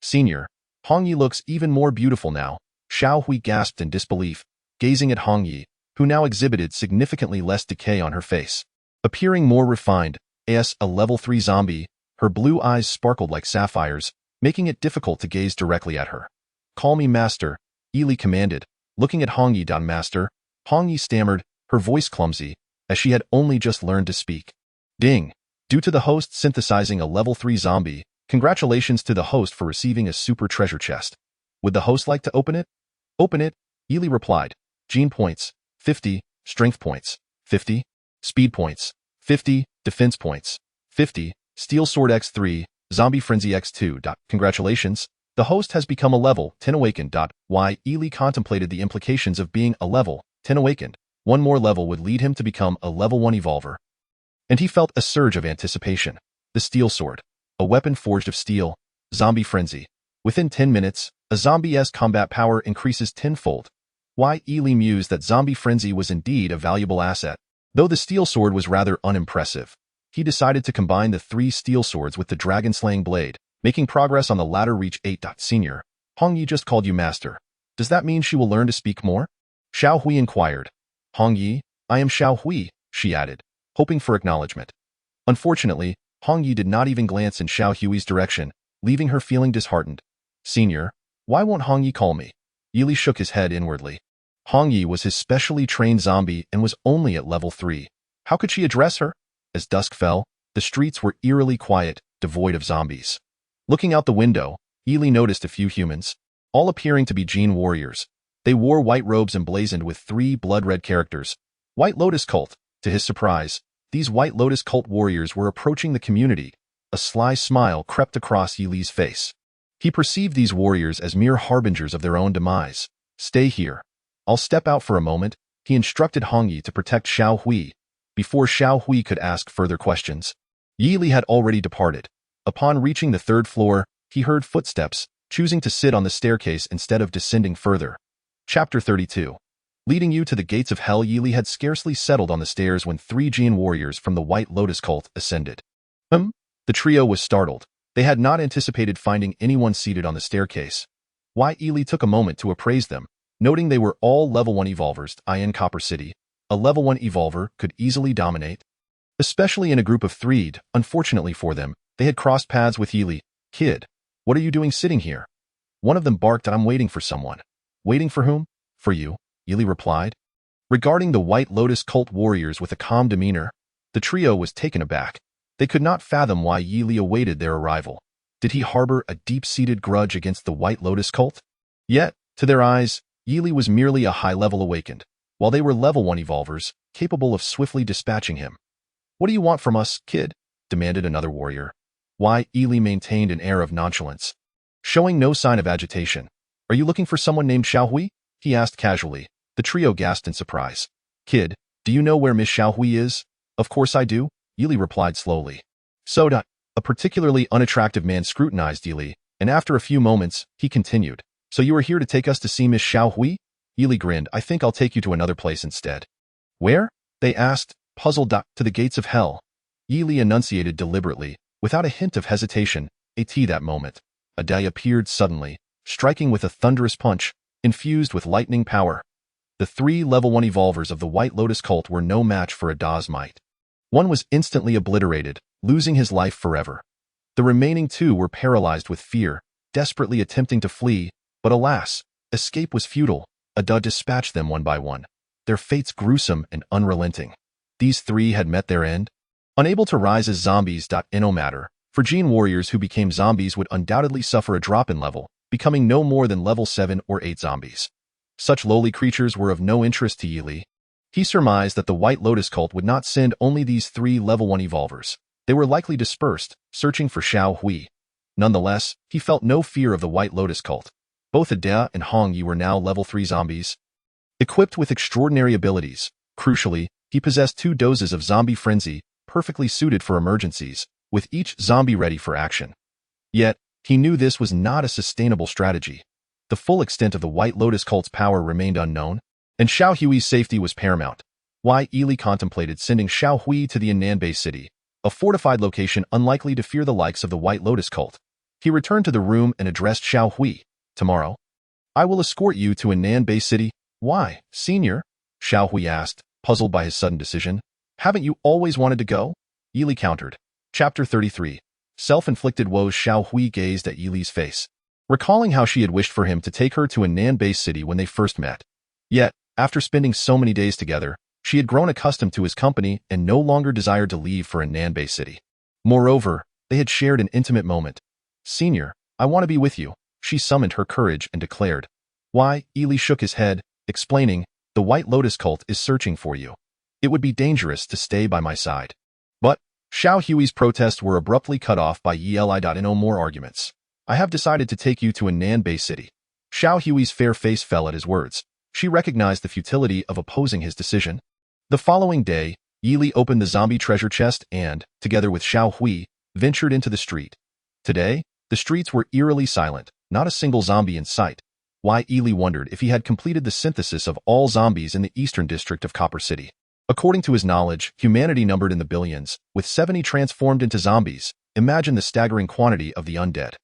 "Senior, Hong Yi looks even more beautiful now," Xiao Hui gasped in disbelief, gazing at Hong Yi, who now exhibited significantly less decay on her face. Appearing more refined, as a level 3 zombie, her blue eyes sparkled like sapphires, making it difficult to gaze directly at her. "Call me Master," Ely commanded, looking at Hong Yi. "Master?" Hong Yi stammered, her voice clumsy, as she had only just learned to speak. Ding! Due to the host synthesizing a level 3 zombie, congratulations to the host for receiving a super treasure chest. Would the host like to open it? "Open it," Ely replied. "Gene points, 50, strength points, 50, speed points, 50, defense points, 50, steel sword x3, zombie frenzy x2. Congratulations, the host has become a level 10 awakened. Why Ely contemplated the implications of being a level 10 awakened. One more level would lead him to become a level 1 evolver. And he felt a surge of anticipation. The steel sword, a weapon forged of steel, zombie frenzy. Within 10 minutes, a zombie's combat power increases tenfold. Why Ely mused that zombie frenzy was indeed a valuable asset. Though the steel sword was rather unimpressive, he decided to combine the 3 steel swords with the dragon-slaying blade, making progress on the latter. Reach 8. "Senior, Hong Yi just called you master. Does that mean she will learn to speak more?" Xiao Hui inquired. "Hong Yi, I am Xiao Hui," she added, hoping for acknowledgement. Unfortunately, Hong Yi did not even glance in Xiao Hui's direction, leaving her feeling disheartened. "Senior, why won't Hong Yi call me?" Ely shook his head inwardly. Hong Yi was his specially trained zombie and was only at level 3. How could she address her? As dusk fell, the streets were eerily quiet, devoid of zombies. Looking out the window, Ely noticed a few humans, all appearing to be Jin warriors. They wore white robes emblazoned with 3 blood-red characters. White Lotus Cult. To his surprise, these White Lotus Cult warriors were approaching the community. A sly smile crept across Yili's face. He perceived these warriors as mere harbingers of their own demise. Stay here. I'll step out for a moment, he instructed Hongyi to protect Xiao Hui. Before Xiao Hui could ask further questions, Yili had already departed. Upon reaching the 3rd floor, he heard footsteps, choosing to sit on the staircase instead of descending further. Chapter 32. Leading you to the gates of hell. Yili had scarcely settled on the stairs when 3 Jin warriors from the White Lotus Cult ascended. The trio was startled. They had not anticipated finding anyone seated on the staircase. Yili took a moment to appraise them, noting they were all level 1 evolvers. In Copper City, a level 1 evolver could easily dominate, especially in a group of 3. Unfortunately for them, they had crossed paths with Yili. Kid, what are you doing sitting here? One of them barked. I'm waiting for someone. Waiting for whom? For you, Yili replied. Regarding the White Lotus Cult warriors with a calm demeanor, the trio was taken aback. They could not fathom why Yili awaited their arrival. Did he harbor a deep-seated grudge against the White Lotus Cult? Yet, to their eyes, Yili was merely a high-level awakened, while they were level 1 evolvers, capable of swiftly dispatching him. What do you want from us, kid? Demanded another warrior. Yili maintained an air of nonchalance, showing no sign of agitation. Are you looking for someone named Xiao Hui? He asked casually. The trio gasped in surprise. Kid, do you know where Miss Xiao Hui is? Of course I do, Yili replied slowly. Soda, a particularly unattractive man scrutinized Yili, and after a few moments, he continued. So you are here to take us to see Miss Xiao Hui? Yili grinned. I think I'll take you to another place instead. Where? They asked, puzzled. To the gates of hell. Yili enunciated deliberately, without a hint of hesitation. That moment, a day appeared suddenly, striking with a thunderous punch, infused with lightning power. The 3 level 1 evolvers of the White Lotus Cult were no match for Ada's might. One was instantly obliterated, losing his life forever. The remaining 2 were paralyzed with fear, desperately attempting to flee, but alas, escape was futile. Ada dispatched them one by one, their fates gruesome and unrelenting. These 3 had met their end. Unable to rise as zombies. No matter, for Jin warriors who became zombies would undoubtedly suffer a drop in level, becoming no more than level 7 or 8 zombies. Such lowly creatures were of no interest to Yili. He surmised that the White Lotus Cult would not send only these 3 level 1 evolvers. They were likely dispersed, searching for Xiao Hui. Nonetheless, he felt no fear of the White Lotus Cult. Both Ada and Hongyi were now level 3 zombies, equipped with extraordinary abilities. Crucially, he possessed 2 doses of zombie frenzy, perfectly suited for emergencies, with each zombie ready for action. Yet, he knew this was not a sustainable strategy. The full extent of the White Lotus Cult's power remained unknown, and Xiao Hui's safety was paramount. Yili contemplated sending Xiao Hui to the Ananbei city, a fortified location unlikely to fear the likes of the White Lotus Cult. He returned to the room and addressed Xiao Hui. Tomorrow, I will escort you to Ananbei city. Why, senior? Xiao Hui asked, puzzled by his sudden decision. Haven't you always wanted to go? Yili countered. Chapter 33. Self-inflicted woes. Xiao Hui gazed at Yili's face, recalling how she had wished for him to take her to Ananbei city when they first met. Yet, after spending so many days together, she had grown accustomed to his company and no longer desired to leave for Ananbei city. Moreover, they had shared an intimate moment. Senior, I want to be with you, she summoned her courage and declared. Why? Yili shook his head, explaining, the White Lotus Cult is searching for you. It would be dangerous to stay by my side. But, Xiao Hui's protests were abruptly cut off by Yili. No more arguments. I have decided to take you to Ananbei city. Xiao Hui's fair face fell at his words. She recognized the futility of opposing his decision. The following day, Yili opened the zombie treasure chest and, together with Xiao Hui, ventured into the street. Today, the streets were eerily silent, not a single zombie in sight. Yili wondered if he had completed the synthesis of all zombies in the eastern district of Copper City. According to his knowledge, humanity numbered in the billions, with 70 transformed into zombies. Imagine the staggering quantity of the undead.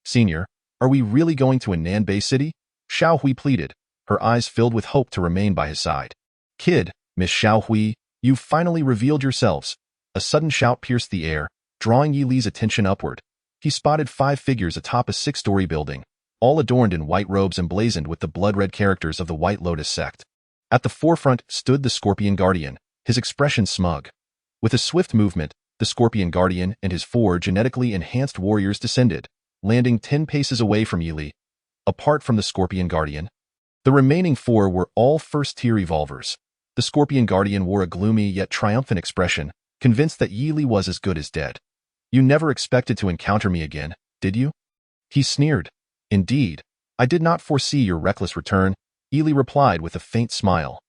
Senior, are we really going to Ananbei city? Xiao Hui pleaded, her eyes filled with hope to remain by his side. Kid, Miss Xiao Hui, you've finally revealed yourselves. A sudden shout pierced the air, drawing Yili's attention upward. He spotted 5 figures atop a 6-story building, all adorned in white robes emblazoned with the blood-red characters of the White Lotus sect. At the forefront stood the Scorpion Guardian, his expression smug. With a swift movement, the Scorpion Guardian and his 4 genetically enhanced warriors descended, landing 10 paces away from Yili. apart from the Scorpion Guardian. The remaining 4 were all first-tier evolvers. The Scorpion Guardian wore a gloomy yet triumphant expression, convinced that Yi Li was as good as dead. "You never expected to encounter me again, did you?" he sneered. "Indeed, I did not foresee your reckless return," Yi Li replied with a faint smile.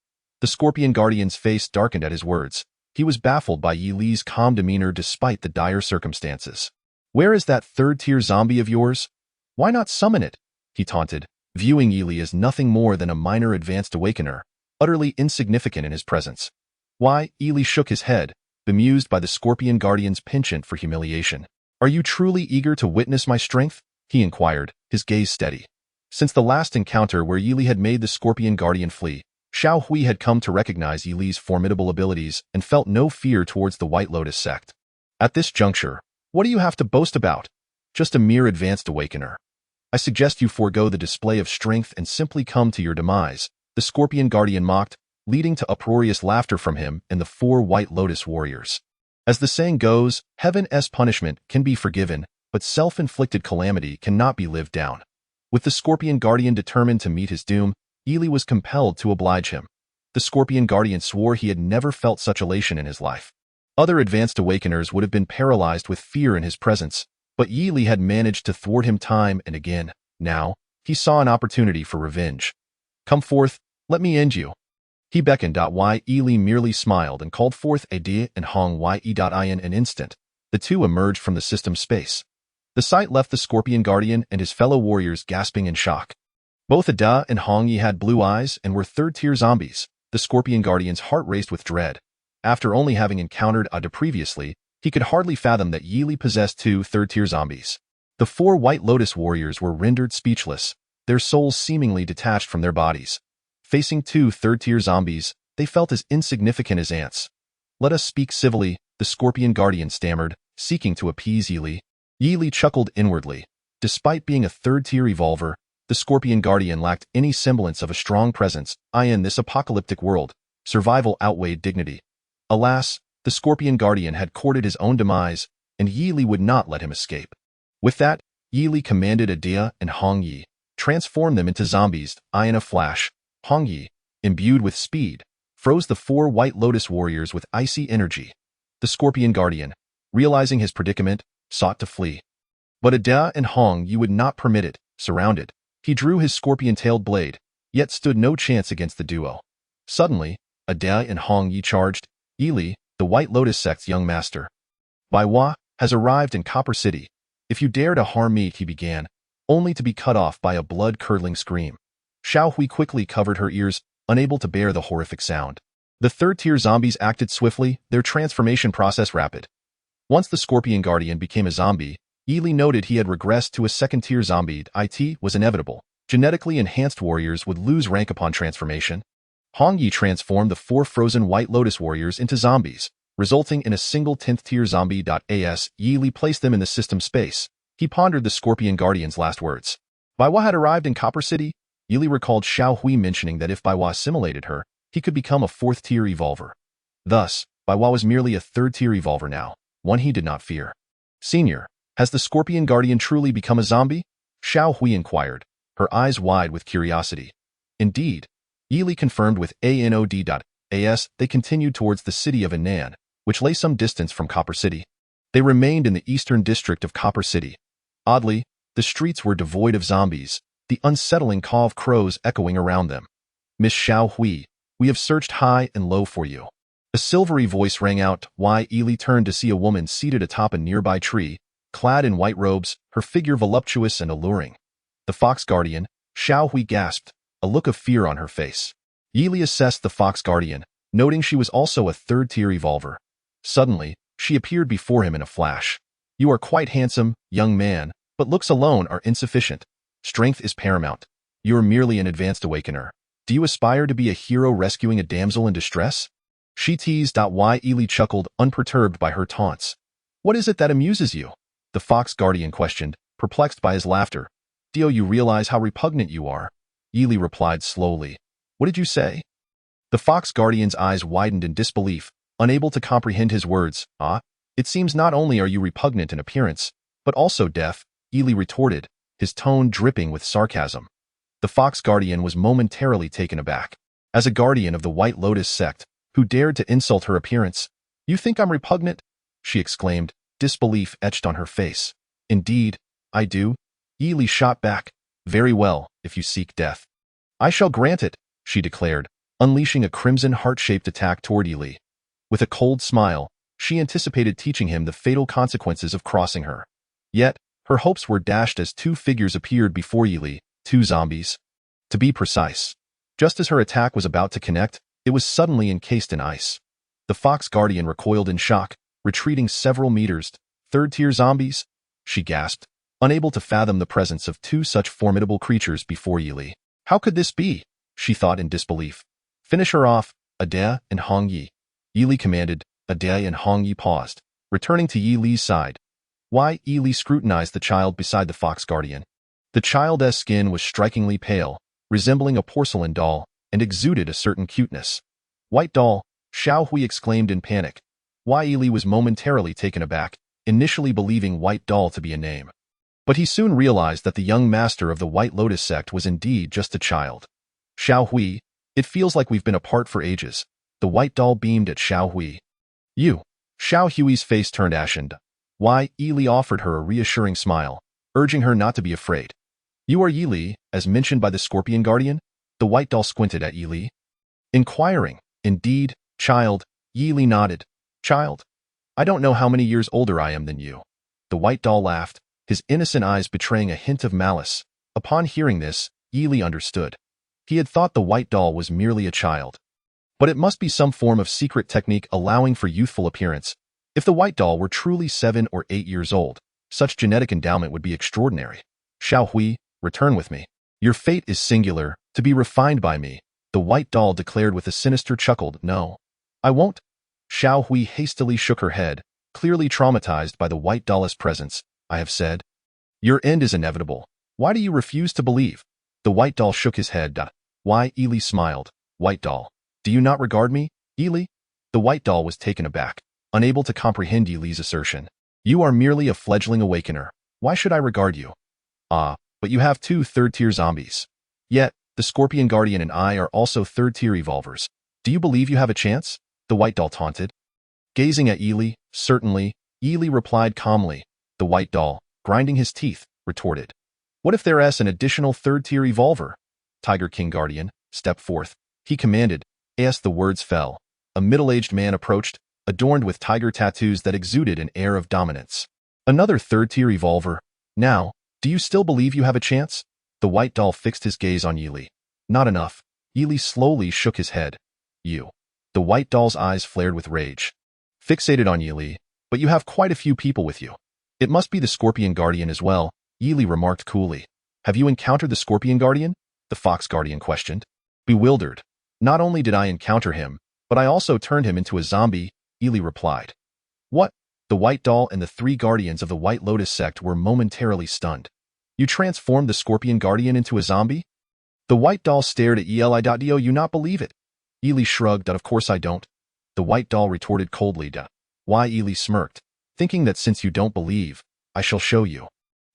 The Scorpion Guardian's face darkened at his words. He was baffled by Yi Li's calm demeanor despite the dire circumstances. "Where is that third-tier zombie of yours? Why not summon it?" he taunted, viewing Yi Li as nothing more than a minor advanced awakener, utterly insignificant in his presence. "Why?" Yi Li shook his head, bemused by the Scorpion Guardian's penchant for humiliation. "Are you truly eager to witness my strength?" he inquired, his gaze steady. Since the last encounter where Yi Li had made the Scorpion Guardian flee, Xiao Hui had come to recognize Yi Li's formidable abilities and felt no fear towards the White Lotus sect. At this juncture, what do you have to boast about? Just a mere advanced awakener. I suggest you forego the display of strength and simply come to your demise, the Scorpion Guardian mocked, leading to uproarious laughter from him and the 4 White Lotus warriors. As the saying goes, heaven's punishment can be forgiven, but self-inflicted calamity cannot be lived down. With the Scorpion Guardian determined to meet his doom, Yi Li was compelled to oblige him. The Scorpion Guardian swore he had never felt such elation in his life. Other advanced awakeners would have been paralyzed with fear in his presence, but Yi Li had managed to thwart him time and again. Now, he saw an opportunity for revenge. "Come forth, let me end you." He beckoned. Yi Li merely smiled and called forth Ade and Hong Ye. In an instant, the two emerged from the system space. The sight left the Scorpion Guardian and his fellow warriors gasping in shock. Both Ada and Hong Yi had blue eyes and were third-tier zombies. The Scorpion Guardian's heart raced with dread. After only having encountered Ada previously, he could hardly fathom that Yi Li possessed 2 third-tier zombies. The 4 White Lotus warriors were rendered speechless, their souls seemingly detached from their bodies. Facing 2 third-tier zombies, they felt as insignificant as ants. "Let us speak civilly," the Scorpion Guardian stammered, seeking to appease Yi Li. Yi Li chuckled inwardly. Despite being a third-tier evolver, the Scorpion Guardian lacked any semblance of a strong presence. In this apocalyptic world, survival outweighed dignity. Alas, the Scorpion Guardian had courted his own demise, and Yi Li would not let him escape. With that, Yi Li commanded Ada and Hong Yi, transform them into zombies. In a flash, Hong Yi, imbued with speed, froze the 4 White Lotus warriors with icy energy. The Scorpion Guardian, realizing his predicament, sought to flee. But Ada and Hong Yi would not permit it. Surrounded, he drew his scorpion-tailed blade, yet stood no chance against the duo. Suddenly, Ada and Hong Yi charged. "Yi Li, the White Lotus sect's young master, Baiwa, has arrived in Copper City. If you dare to harm me," he began, only to be cut off by a blood-curdling scream. Xiao Hui quickly covered her ears, unable to bear the horrific sound. The third-tier zombies acted swiftly, their transformation process rapid. Once the Scorpion Guardian became a zombie, Yi Li noted he had regressed to a second-tier zombie. It was inevitable. Genetically enhanced warriors would lose rank upon transformation. Hong Yi transformed the 4 frozen White Lotus warriors into zombies, resulting in a single 10th-tier zombie. Yi Li placed them in the system space. He pondered the Scorpion Guardian's last words. Baiwa had arrived in Copper City. Yi Li recalled Xiao Hui mentioning that if Baiwa assimilated her, he could become a 4th-tier evolver. Thus, Baiwa was merely a 3rd-tier evolver now, one he did not fear. "Senior, has the Scorpion Guardian truly become a zombie?" Xiao Hui inquired, her eyes wide with curiosity. "Indeed," Yi Li confirmed with ANOD.AS. They continued towards the city of Anan, which lay some distance from Copper City. They remained in the eastern district of Copper City. Oddly, the streets were devoid of zombies, the unsettling caw of crows echoing around them. "Miss Xiao Hui, we have searched high and low for you." A silvery voice rang out. Yi Li turned to see a woman seated atop a nearby tree, clad in white robes, her figure voluptuous and alluring. "The Fox Guardian," Xiao Hui gasped, a look of fear on her face. Yi Li assessed the Fox Guardian, noting she was also a 3rd-tier evolver. Suddenly, she appeared before him in a flash. "You are quite handsome, young man, but looks alone are insufficient. Strength is paramount. You are merely an advanced awakener. Do you aspire to be a hero rescuing a damsel in distress?" She teased. Yi Li chuckled, unperturbed by her taunts. "What is it that amuses you?" the Fox Guardian questioned, perplexed by his laughter. "Do you realize how repugnant you are?" Yi Li replied slowly. "What did you say?" The Fox Guardian's eyes widened in disbelief, unable to comprehend his words. "It seems not only are you repugnant in appearance, but also deaf," Yi Li retorted, his tone dripping with sarcasm. The Fox Guardian was momentarily taken aback. As a guardian of the White Lotus sect, who dared to insult her appearance, "You think I'm repugnant?" she exclaimed, disbelief etched on her face. "Indeed, I do," Yi Li shot back. "Very well, if you seek death." "I shall grant it," she declared, unleashing a crimson heart-shaped attack toward Yi Li. With a cold smile, she anticipated teaching him the fatal consequences of crossing her. Yet, her hopes were dashed as two figures appeared before Yi Li, two zombies. To be precise, just as her attack was about to connect, it was suddenly encased in ice. The Fox Guardian recoiled in shock, retreating several meters. "Third-tier zombies?" she gasped, unable to fathom the presence of two such formidable creatures before Yi Li. How could this be? She thought in disbelief. "Finish her off, Ade and Hong Yi," Yi Li commanded. Ade and Hong Yi paused, returning to Yi Li's side. Why? Yi Li scrutinized the child beside the Fox Guardian. The child's skin was strikingly pale, resembling a porcelain doll, and exuded a certain cuteness. "White doll," Xiao Hui exclaimed in panic. Why? Yi Li was momentarily taken aback, initially believing White Doll to be a name. But he soon realized that the young master of the White Lotus sect was indeed just a child. "Xiao Hui, it feels like we've been apart for ages." The White Doll beamed at Xiao Hui. "You." Xiao Hui's face turned ashen. Why? Yi Li offered her a reassuring smile, urging her not to be afraid. "You are Yi Li, as mentioned by the Scorpion Guardian?" The White Doll squinted at Yi Li, inquiring. "Indeed, child," Yi Li nodded. "Child? I don't know how many years older I am than you." The White Doll laughed, his innocent eyes betraying a hint of malice. Upon hearing this, Yi Li understood. He had thought the White Doll was merely a child. But it must be some form of secret technique allowing for youthful appearance. If the White Doll were truly 7 or 8 years old, such genetic endowment would be extraordinary. "Xiao Hui, return with me. Your fate is singular, to be refined by me," the White Doll declared with a sinister chuckle. "No, I won't." Xiao Hui hastily shook her head, clearly traumatized by the White Doll's presence. "I have said. Your end is inevitable. Why do you refuse to believe?" The White Doll shook his head. Why? Yi Li smiled. "White Doll, do you not regard me, Yi Li?" The White Doll was taken aback, unable to comprehend Yi Li's assertion. "You are merely a fledgling awakener. Why should I regard you?" "Ah, but you have 2 third-tier zombies. Yet, the Scorpion Guardian and I are also third-tier evolvers. Do you believe you have a chance?" The White Doll taunted. Gazing at Yi Li, "Certainly," Yi Li replied calmly. The White Doll, grinding his teeth, retorted. "What if there's an additional third-tier evolver?" Tiger King Guardian, step forth, he commanded. As the words fell, a middle-aged man approached, adorned with tiger tattoos that exuded an air of dominance. "Another third-tier evolver. Now, do you still believe you have a chance?" The White Doll fixed his gaze on Yi Li. "Not enough." Yi Li slowly shook his head. "You." The White Doll's eyes flared with rage. Fixated on Yi Li, "But you have quite a few people with you." "It must be the Scorpion Guardian as well," Yi Li remarked coolly. "Have you encountered the Scorpion Guardian?" the Fox Guardian questioned. Bewildered. "Not only did I encounter him, but I also turned him into a zombie," Yi Li replied. "What?" The White Doll and the 3 guardians of the White Lotus sect were momentarily stunned. "You transformed the Scorpion Guardian into a zombie?" The White Doll stared at Yi Li. "Do you not believe it?" Yi Li shrugged. "Of course I don't." The White Doll retorted coldly. Why? Yi Li smirked, thinking that since you don't believe, I shall show you.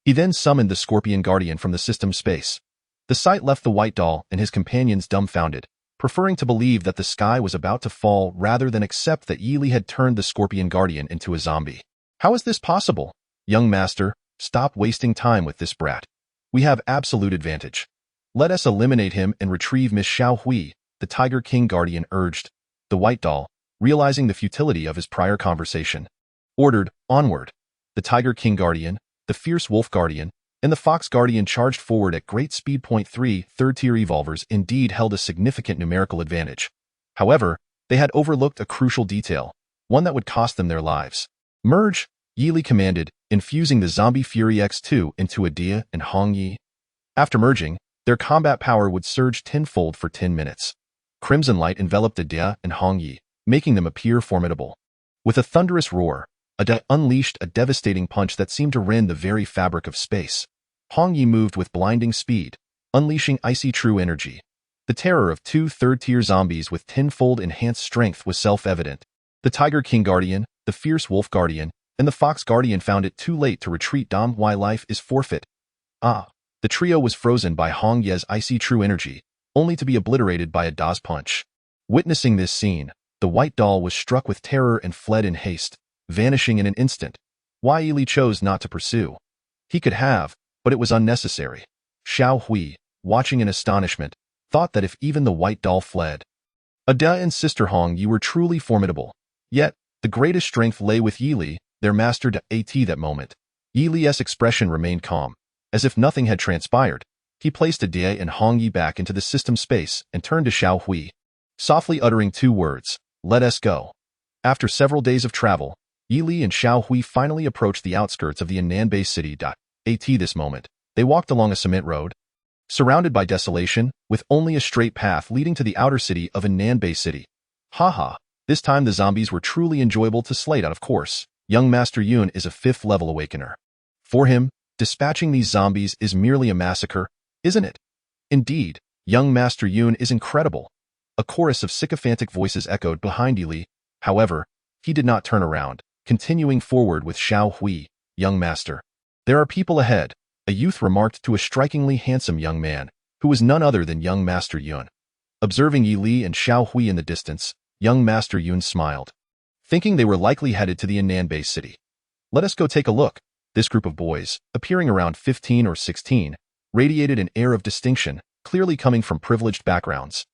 He then summoned the Scorpion Guardian from the system space. The sight left the White Doll and his companions dumbfounded, preferring to believe that the sky was about to fall rather than accept that Yi Li had turned the Scorpion Guardian into a zombie. "How is this possible? Young master, stop wasting time with this brat. We have absolute advantage. Let us eliminate him and retrieve Miss Xiao Hui," the Tiger King Guardian urged. The White Doll, realizing the futility of his prior conversation, ordered, "Onward." The Tiger King Guardian, the Fierce Wolf Guardian, and the Fox Guardian charged forward at great speed. 3 third-tier evolvers indeed held a significant numerical advantage. However, they had overlooked a crucial detail, one that would cost them their lives. "Merge," Yi Li commanded, infusing the Zombie Fury X2 into Ade and Hong Yi. After merging, their combat power would surge tenfold for 10 minutes. Crimson light enveloped Ade and Hong Yi, making them appear formidable. With a thunderous roar, Ade unleashed a devastating punch that seemed to rend the very fabric of space. Hong Yi moved with blinding speed, unleashing icy true energy. The terror of 2 third-tier zombies with tenfold enhanced strength was self-evident. The Tiger King Guardian, the Fierce Wolf Guardian, and the Fox Guardian found it too late to retreat. Why? Life is forfeit. Ah, the trio was frozen by Hong Ye's icy true energy, only to be obliterated by a Da's punch. Witnessing this scene, the white doll was struck with terror and fled in haste, vanishing in an instant. Why Yili chose not to pursue? He could have, but it was unnecessary. Xiao Hui, watching in astonishment, thought that if even the white doll fled. Ada and Sister Hong, you were truly formidable. Yet, the greatest strength lay with Yili, their master at that moment. Yili's expression remained calm, as if nothing had transpired. He placed Ada and Hong Yi back into the system space and turned to Xiao Hui, softly uttering 2 words, "Let us go." After several days of travel, Yili and Xiao Hui finally approached the outskirts of the Ananbei city. At this moment, they walked along a cement road, surrounded by desolation, with only a straight path leading to the outer city of Ananbei city. Haha, this time the zombies were truly enjoyable to slay out of course. Young Master Yun is a 5th level awakener. For him, dispatching these zombies is merely a massacre, isn't it? Indeed, young Master Yun is incredible. A chorus of sycophantic voices echoed behind Yili. However, he did not turn around, continuing forward with Xiao Hui, "Young Master, there are people ahead," a youth remarked to a strikingly handsome young man, who was none other than young Master Yun. Observing Yili and Xiao Hui in the distance, young Master Yun smiled, thinking they were likely headed to the Ananbei city. "Let us go take a look." This group of boys, appearing around 15 or 16, radiated an air of distinction, clearly coming from privileged backgrounds.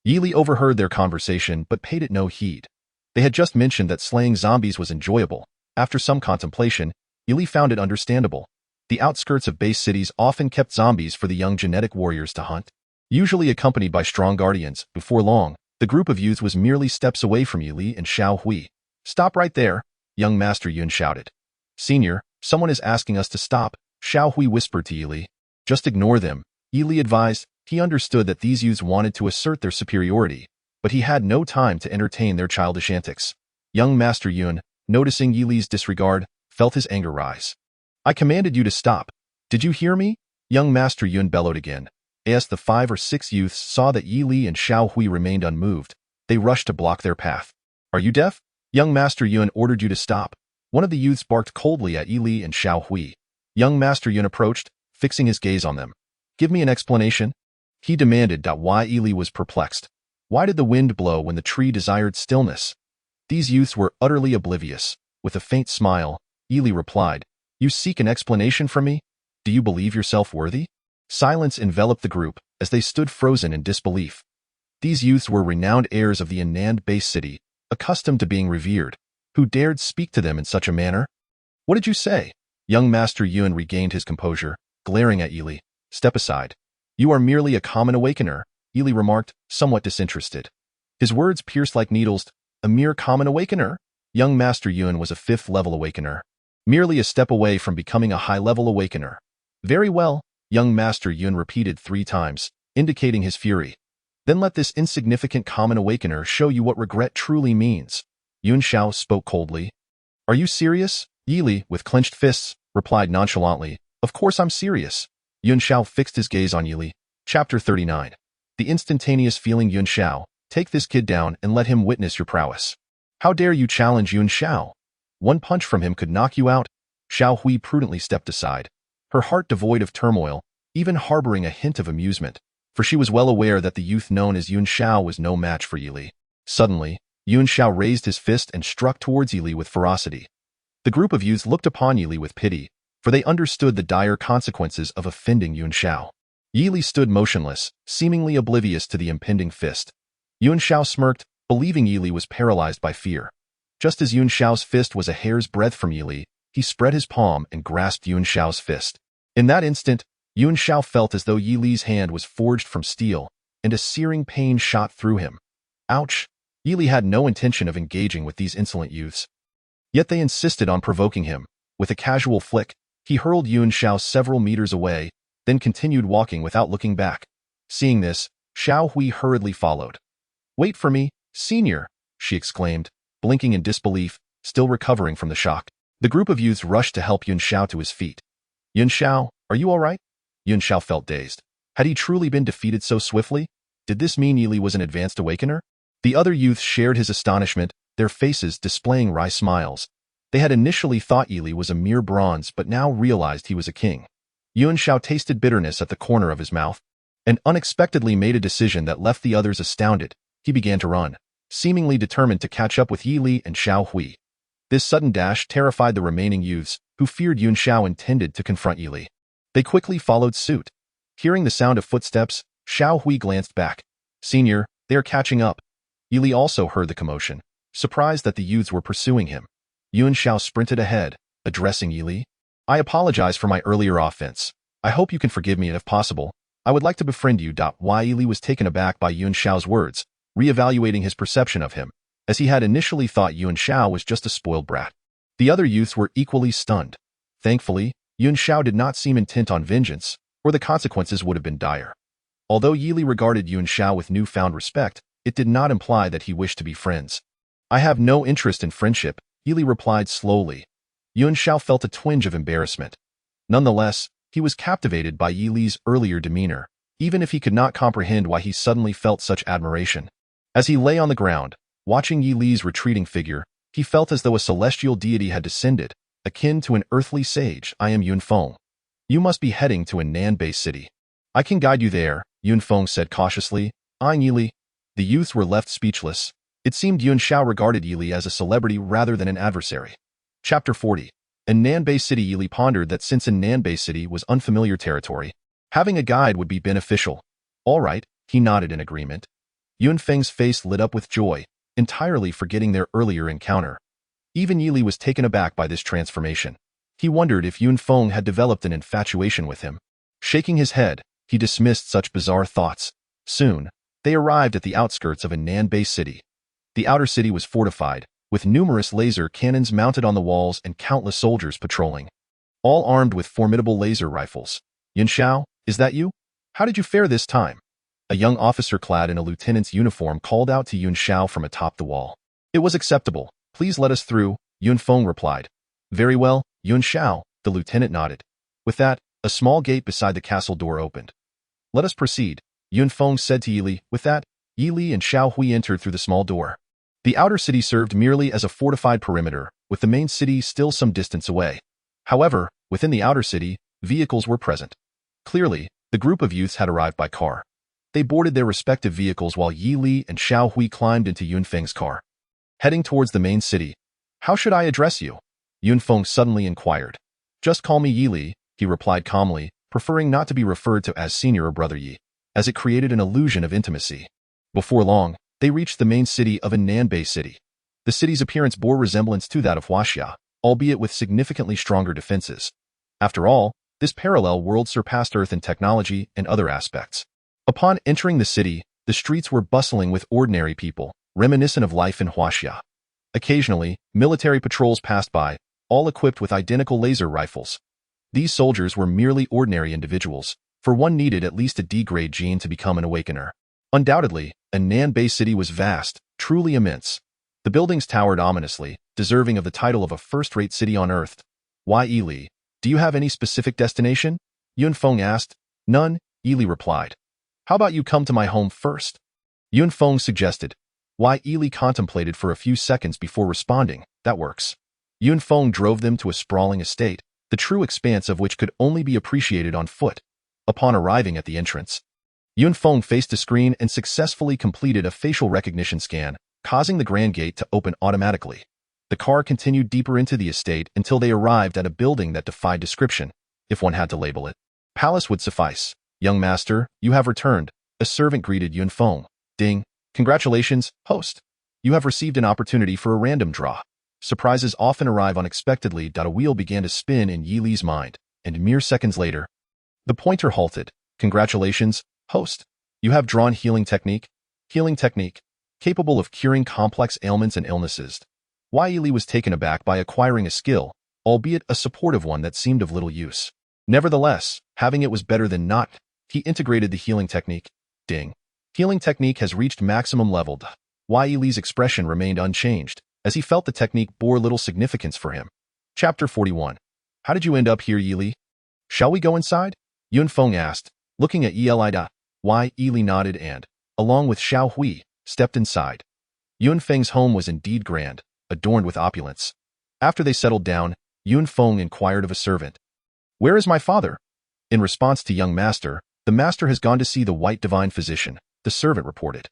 Yili overheard their conversation but paid it no heed. They had just mentioned that slaying zombies was enjoyable. After some contemplation, Yili found it understandable. The outskirts of base cities often kept zombies for the young genetic warriors to hunt. Usually accompanied by strong guardians, before long, the group of youths was merely steps away from Yili and Xiao Hui. "Stop right there," young Master Yun shouted. "Senior, someone is asking us to stop," Xiao Hui whispered to Yili. "Just ignore them," Yili advised. He understood that these youths wanted to assert their superiority, but he had no time to entertain their childish antics. Young Master Yun, noticing Yili's disregard, felt his anger rise. "I commanded you to stop. Did you hear me?" Young Master Yun bellowed again. As the 5 or 6 youths saw that Yili and Xiao Hui remained unmoved, they rushed to block their path. "Are you deaf?" Young Master Yun ordered you to stop. One of the youths barked coldly at Yili and Xiao Hui. Young Master Yun approached, fixing his gaze on them. "Give me an explanation," he demanded. Why Yili was perplexed. Why did the wind blow when the tree desired stillness? These youths were utterly oblivious. With a faint smile, Yili replied, "You seek an explanation from me? Do you believe yourself worthy?" Silence enveloped the group as they stood frozen in disbelief. These youths were renowned heirs of the Anand-based city, accustomed to being revered. Who dared speak to them in such a manner? "What did you say?" Young Master Yun regained his composure, glaring at Yili. "Step aside. You are merely a common awakener," Yili remarked, somewhat disinterested. His words pierced like needles. A mere common awakener? Young Master Yun was a 5th level awakener, merely a step away from becoming a high-level awakener. "Very well," young Master Yun repeated 3 times, indicating his fury. "Then let this insignificant common awakener show you what regret truly means." Yun Xiao spoke coldly. "Are you serious?" Yili, with clenched fists, replied nonchalantly, "Of course I'm serious." Yun Xiao fixed his gaze on Yili. Chapter 39. The instantaneous feeling. "Yun Xiao, take this kid down and let him witness your prowess." "How dare you challenge Yun Xiao? One punch from him could knock you out." Xiao Hui prudently stepped aside, her heart devoid of turmoil, even harboring a hint of amusement, for she was well aware that the youth known as Yun Xiao was no match for Yili. Suddenly, Yun Xiao raised his fist and struck towards Yili with ferocity. The group of youths looked upon Yili with pity, for they understood the dire consequences of offending Yun Xiao. Yili stood motionless, seemingly oblivious to the impending fist. Yun Xiao smirked, believing Yili was paralyzed by fear. Just as Yun Xiao's fist was a hair's breadth from Yili, he spread his palm and grasped Yun Xiao's fist. In that instant, Yun Xiao felt as though Yili's hand was forged from steel, and a searing pain shot through him. Ouch! Yili had no intention of engaging with these insolent youths. Yet they insisted on provoking him. With a casual flick, he hurled Yun Xiao several meters away, then continued walking without looking back. Seeing this, Xiao Hui hurriedly followed. "Wait for me, senior," she exclaimed, blinking in disbelief, still recovering from the shock. The group of youths rushed to help Yun Xiao to his feet. "Yun Xiao, are you all right?" Yun Xiao felt dazed. Had he truly been defeated so swiftly? Did this mean Yili was an advanced awakener? The other youths shared his astonishment, their faces displaying wry smiles. They had initially thought Yili was a mere bronze but now realized he was a king. Yuan Shao tasted bitterness at the corner of his mouth and unexpectedly made a decision that left the others astounded. He began to run, seemingly determined to catch up with Yi Li and Xiao Hui. This sudden dash terrified the remaining youths, who feared Yuan Shao intended to confront Yi Li. They quickly followed suit. Hearing the sound of footsteps, Xiao Hui glanced back. "Senior, they are catching up." Yi Li also heard the commotion, surprised that the youths were pursuing him. Yuan Shao sprinted ahead, addressing Yi Li. "I apologize for my earlier offense. I hope you can forgive me and if possible, I would like to befriend you." Yi Li was taken aback by Yuan Shao's words, reevaluating his perception of him, as he had initially thought Yuan Shao was just a spoiled brat. The other youths were equally stunned. Thankfully, Yuan Shao did not seem intent on vengeance, or the consequences would have been dire. Although Yi Li regarded Yuan Shao with newfound respect, it did not imply that he wished to be friends. "I have no interest in friendship," Yi Li replied slowly. Yuan Shao felt a twinge of embarrassment. Nonetheless, he was captivated by Yi Li's earlier demeanor, even if he could not comprehend why he suddenly felt such admiration. As he lay on the ground, watching Yi Li's retreating figure, he felt as though a celestial deity had descended, akin to an earthly sage. "I am Yun Feng. You must be heading to a Nan-based city. I can guide you there," Yun Feng said cautiously, eyeing Yi Li. The youths were left speechless. It seemed Yuan Shao regarded Yi Li as a celebrity rather than an adversary. Chapter 40. In Nan-based city. Yi Li pondered that since in Nan-based city was unfamiliar territory, having a guide would be beneficial. "All right," he nodded in agreement. Yun Feng's face lit up with joy, entirely forgetting their earlier encounter. Even Yi Li was taken aback by this transformation. He wondered if Yun Feng had developed an infatuation with him. Shaking his head, he dismissed such bizarre thoughts. Soon, they arrived at the outskirts of a Nan-based city. The outer city was fortified, with numerous laser cannons mounted on the walls and countless soldiers patrolling, all armed with formidable laser rifles. "Yuan Shao, is that you? How did you fare this time?" A young officer clad in a lieutenant's uniform called out to Yuan Shao from atop the wall. "It was acceptable. Please let us through," Yun Feng replied. "Very well, Yuan Shao," the lieutenant nodded. With that, a small gate beside the castle door opened. "Let us proceed," Yun Feng said to Yi Li. With that, Yi Li and Xiao Hui entered through the small door. The outer city served merely as a fortified perimeter, with the main city still some distance away. However, within the outer city, vehicles were present. Clearly, the group of youths had arrived by car. They boarded their respective vehicles while Yi Li and Xiao Hui climbed into Yun Feng's car. Heading towards the main city. "How should I address you?" Yun Feng suddenly inquired. "Just call me Yi Li," he replied calmly, preferring not to be referred to as senior or brother Yi, as it created an illusion of intimacy. Before long, they reached the main city of a Nan-based city. The city's appearance bore resemblance to that of Huaxia, albeit with significantly stronger defenses. After all, this parallel world surpassed Earth in technology and other aspects. Upon entering the city, the streets were bustling with ordinary people, reminiscent of life in Huaxia. Occasionally, military patrols passed by, all equipped with identical laser rifles. These soldiers were merely ordinary individuals, for one needed at least a D-grade gene to become an awakener. Undoubtedly, a Nan-based city was vast, truly immense. The buildings towered ominously, deserving of the title of a first-rate city on Earth. "Yi Li, do you have any specific destination?" Yun Feng asked. "None," Yi Li replied. "How about you come to my home first?" Yun Feng suggested. Yi Li contemplated for a few seconds before responding. "That works." Yun Feng drove them to a sprawling estate, the true expanse of which could only be appreciated on foot. Upon arriving at the entrance, Yun Feng faced a screen and successfully completed a facial recognition scan, causing the grand gate to open automatically. The car continued deeper into the estate until they arrived at a building that defied description, if one had to label it. Palace would suffice. "Young master, you have returned," a servant greeted Yun Feng. "Ding. Congratulations, host. You have received an opportunity for a random draw. Surprises often arrive unexpectedly." A wheel began to spin in Yi Li's mind, and mere seconds later, the pointer halted. "Congratulations, host. You have drawn healing technique. Healing technique, capable of curing complex ailments and illnesses." Yi Li was taken aback by acquiring a skill, albeit a supportive one that seemed of little use. Nevertheless, having it was better than not. He integrated the healing technique. Ding. Healing technique has reached maximum level. Yi Li's expression remained unchanged, as he felt the technique bore little significance for him. Chapter 41. How did you end up here, Yi Li? Shall we go inside? Yun Feng asked, looking at Yi Li nodded and, along with Xiao Hui, stepped inside. Yun Feng's home was indeed grand, adorned with opulence. After they settled down, Yun Feng inquired of a servant. "Where is my father?" In response to young master, the master has gone to see the white divine physician, the servant reported.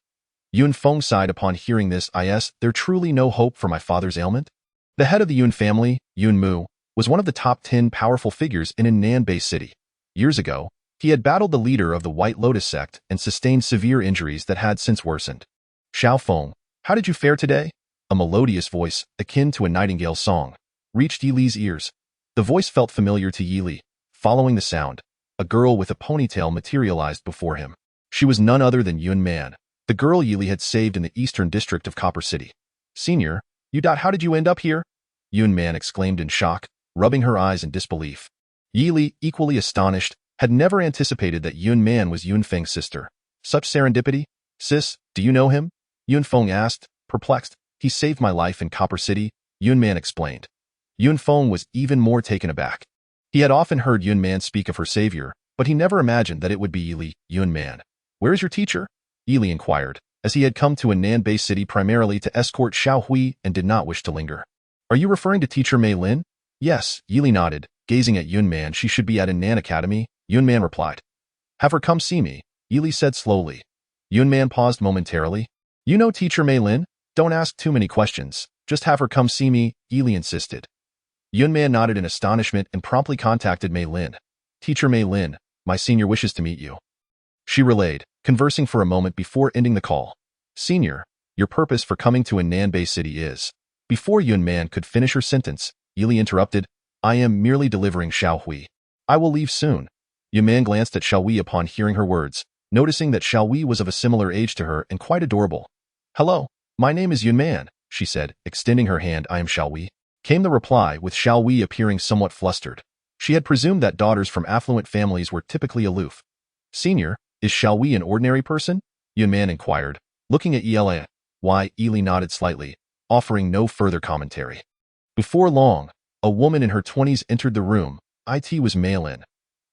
Yun Feng sighed upon hearing this. Is there truly no hope for my father's ailment? The head of the Yun family, Yun Mu, was one of the top 10 powerful figures in Nan-Bay City. Years ago, he had battled the leader of the White Lotus sect and sustained severe injuries that had since worsened. Xiao Feng, how did you fare today? A melodious voice, akin to a nightingale's song, reached Yi Li's ears. The voice felt familiar to Yi Li. Following the sound, a girl with a ponytail materialized before him. She was none other than Yun Man, the girl Yi Li had saved in the eastern district of Copper City. Senior, how did you end up here? Yun Man exclaimed in shock, rubbing her eyes in disbelief. Yi Li, equally astonished, had never anticipated that Yun Man was Yun Feng's sister. Such serendipity? Sis, do you know him? Yun Feng asked, perplexed. He saved my life in Copper City, Yun Man explained. Yun Feng was even more taken aback. He had often heard Yun Man speak of her savior, but he never imagined that it would be Yi Li. Yun Man. Where is your teacher? Yi Li inquired, as he had come to a Nan-Bay City primarily to escort Xiao Hui and did not wish to linger. Are you referring to teacher Mei Lin? Yes, Yi Li nodded, gazing at Yun Man. She should be at a Nan Academy, Yun Man replied. Have her come see me, Yi Li said slowly. Yun Man paused momentarily. You know teacher Mei Lin? Don't ask too many questions, just have her come see me, Yi Li insisted. Yun Man nodded in astonishment and promptly contacted Mei Lin. Teacher Mei Lin, my senior wishes to meet you. She relayed, conversing for a moment before ending the call. Senior, your purpose for coming to a Nan-Bay City is. Before Yun Man could finish her sentence, Yi Li interrupted, I am merely delivering Xiao Hui. I will leave soon. Yun Man glanced at Xiao Hui upon hearing her words, noticing that Xiao Hui was of a similar age to her and quite adorable. Hello, my name is Yun Man, she said, extending her hand. I am Xiao Hui. Came the reply, with Xiao Hui appearing somewhat flustered. She had presumed that daughters from affluent families were typically aloof. Senior, is Xiao Hui an ordinary person? Yun Man inquired, looking at Yi Li. Yi Li nodded slightly, offering no further commentary. Before long, a woman in her 20s entered the room. It was Mei Lin.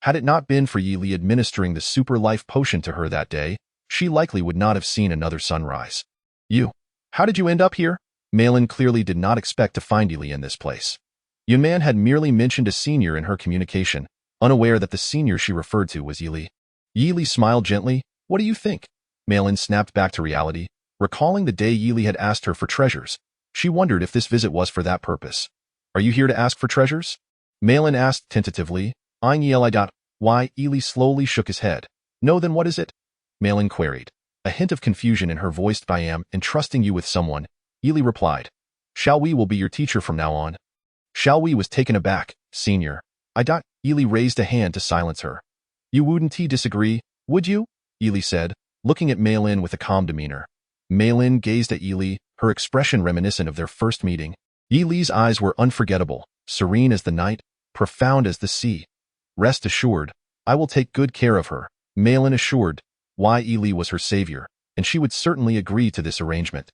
Had it not been for Yi Li administering the super life potion to her that day, she likely would not have seen another sunrise. How did you end up here? Mei Lin clearly did not expect to find Yi Li in this place. Yun Man had merely mentioned a senior in her communication, unaware that the senior she referred to was Yi Li. Yi Li smiled gently. What do you think? Mei Lin snapped back to reality, recalling the day Yi Li had asked her for treasures. She wondered if this visit was for that purpose. Are you here to ask for treasures? Mei Lin asked tentatively, eyeing Yi Li. Yi Li slowly shook his head. No, then what is it? Mei Lin queried, a hint of confusion in her voice. I am entrusting you with someone, Yi Li replied. Xiao Hui will be your teacher from now on. Xiao Hui was taken aback. Senior. Yi Li raised a hand to silence her. You wouldn't disagree, would you? Yi Li said, looking at Mei Lin with a calm demeanor. Mei Lin gazed at Yi Li, her expression reminiscent of their first meeting. Yi Li's eyes were unforgettable, serene as the night, profound as the sea. Rest assured, I will take good care of her, Mei Lin assured. Yi Li was her savior, and she would certainly agree to this arrangement.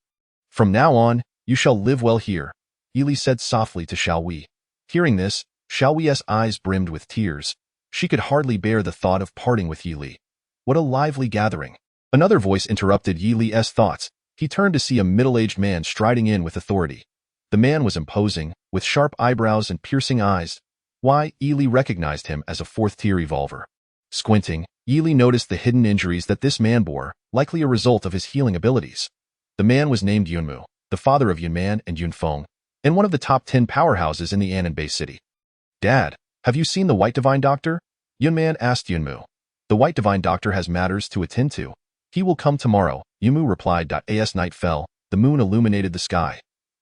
From now on, you shall live well here, Yi Li said softly to Xiao Hui. Hearing this, Xiao Hui's eyes brimmed with tears. She could hardly bear the thought of parting with Yi Li. What a lively gathering. Another voice interrupted Yi Li's thoughts. He turned to see a middle-aged man striding in with authority. The man was imposing, with sharp eyebrows and piercing eyes. Yi Li recognized him as a fourth-tier evolver. Squinting, Yi Li noticed the hidden injuries that this man bore, likely a result of his healing abilities. The man was named Yunmu, the father of Yun Man and Yun Feng, and one of the top 10 powerhouses in the Nan-Bay City. Dad, have you seen the White Divine Doctor? Yun Man asked Yunmu. The White Divine Doctor has matters to attend to. He will come tomorrow, Yunmu replied. As night fell, the moon illuminated the sky.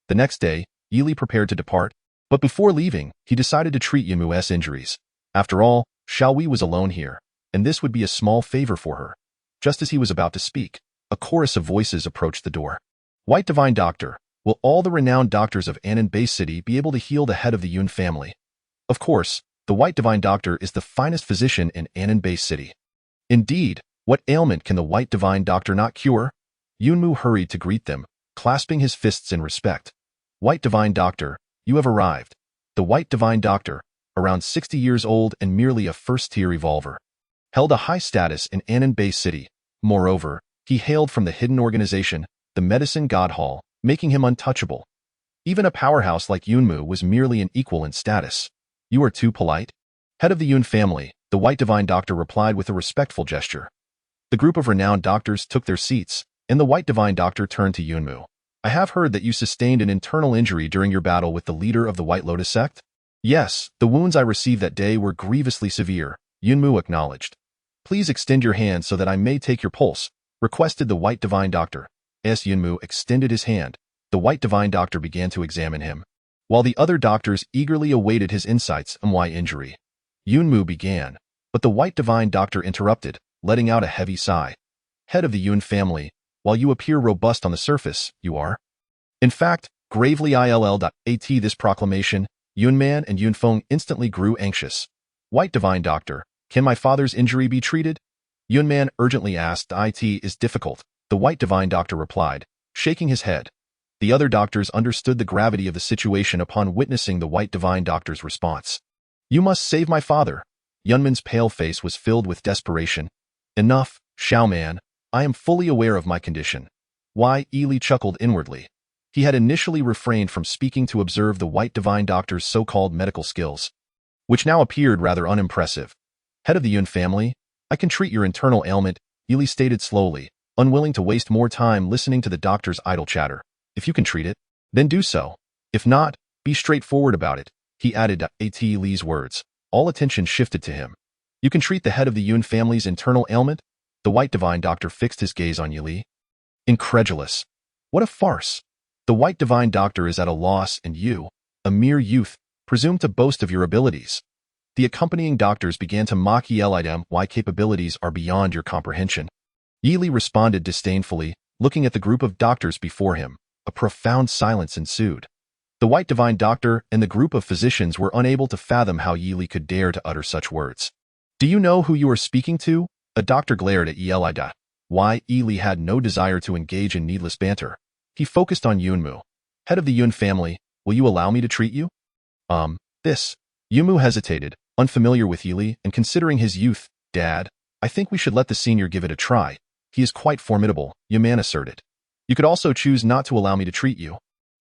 The next day, Yi Li prepared to depart, but before leaving, he decided to treat Yunmu's injuries. After all, Xiao Hui was alone here, and this would be a small favor for her. Just as he was about to speak, a chorus of voices approached the door. White Divine Doctor, will all the renowned doctors of Nan-Bay City be able to heal the head of the Yun family? Of course, the White Divine Doctor is the finest physician in Nan-Bay City. Indeed, what ailment can the White Divine Doctor not cure? Yunmu hurried to greet them, clasping his fists in respect. White Divine Doctor, you have arrived. The White Divine Doctor, around 60 years old and merely a first-tier evolver, held a high status in Nan-Bay City. Moreover, he hailed from the hidden organization, the Medicine God Hall, making him untouchable. Even a powerhouse like Yunmu was merely an equal in status. You are too polite? Head of the Yun family, The White Divine Doctor replied with a respectful gesture. The group of renowned doctors took their seats, and the White Divine Doctor turned to Yunmu. I have heard that you sustained an internal injury during your battle with the leader of the White Lotus sect? Yes, the wounds I received that day were grievously severe, Yunmu acknowledged. Please extend your hand so that I may take your pulse, requested the White Divine Doctor. As Yunmu extended his hand, the White Divine Doctor began to examine him, while the other doctors eagerly awaited his insights on why injury. Yunmu began, but the White Divine Doctor interrupted, letting out a heavy sigh. Head of the Yun family, while you appear robust on the surface, you are. In fact, gravely ill.at this proclamation, Yunman and Yunfeng instantly grew anxious. White Divine Doctor, can my father's injury be treated? Yunman urgently asked. It is difficult, the White Divine Doctor replied, shaking his head. The other doctors understood the gravity of the situation upon witnessing the White Divine Doctor's response. You must save my father. Yunman's pale face was filled with desperation. Enough, Xiaoman. I am fully aware of my condition. Why? Ili chuckled inwardly. He had initially refrained from speaking to observe the White Divine Doctor's so-called medical skills, which now appeared rather unimpressive. Head of the Yun family, I can treat your internal ailment, Ili stated slowly, unwilling to waste more time listening to the doctor's idle chatter. If you can treat it, then do so. If not, be straightforward about it, he added at Li's words. All attention shifted to him. You can treat the head of the Yun family's internal ailment? The White Divine Doctor fixed his gaze on Li. Incredulous. What a farce. The White Divine Doctor is at a loss and you, a mere youth, presume to boast of your abilities. The accompanying doctors began to mock Yelidem. Why capabilities are beyond your comprehension. Li responded disdainfully, looking at the group of doctors before him. A profound silence ensued. The White Divine Doctor and the group of physicians were unable to fathom how Li could dare to utter such words. Do you know who you are speaking to? A doctor glared at Yelida. Why? Li had no desire to engage in needless banter. He focused on Yunmu. Head of the Yun family, will you allow me to treat you? This. Yunmu hesitated, unfamiliar with Li, and considering his youth. Dad, I think we should let the senior give it a try. He is quite formidable, Yuman asserted. You could also choose not to allow me to treat you.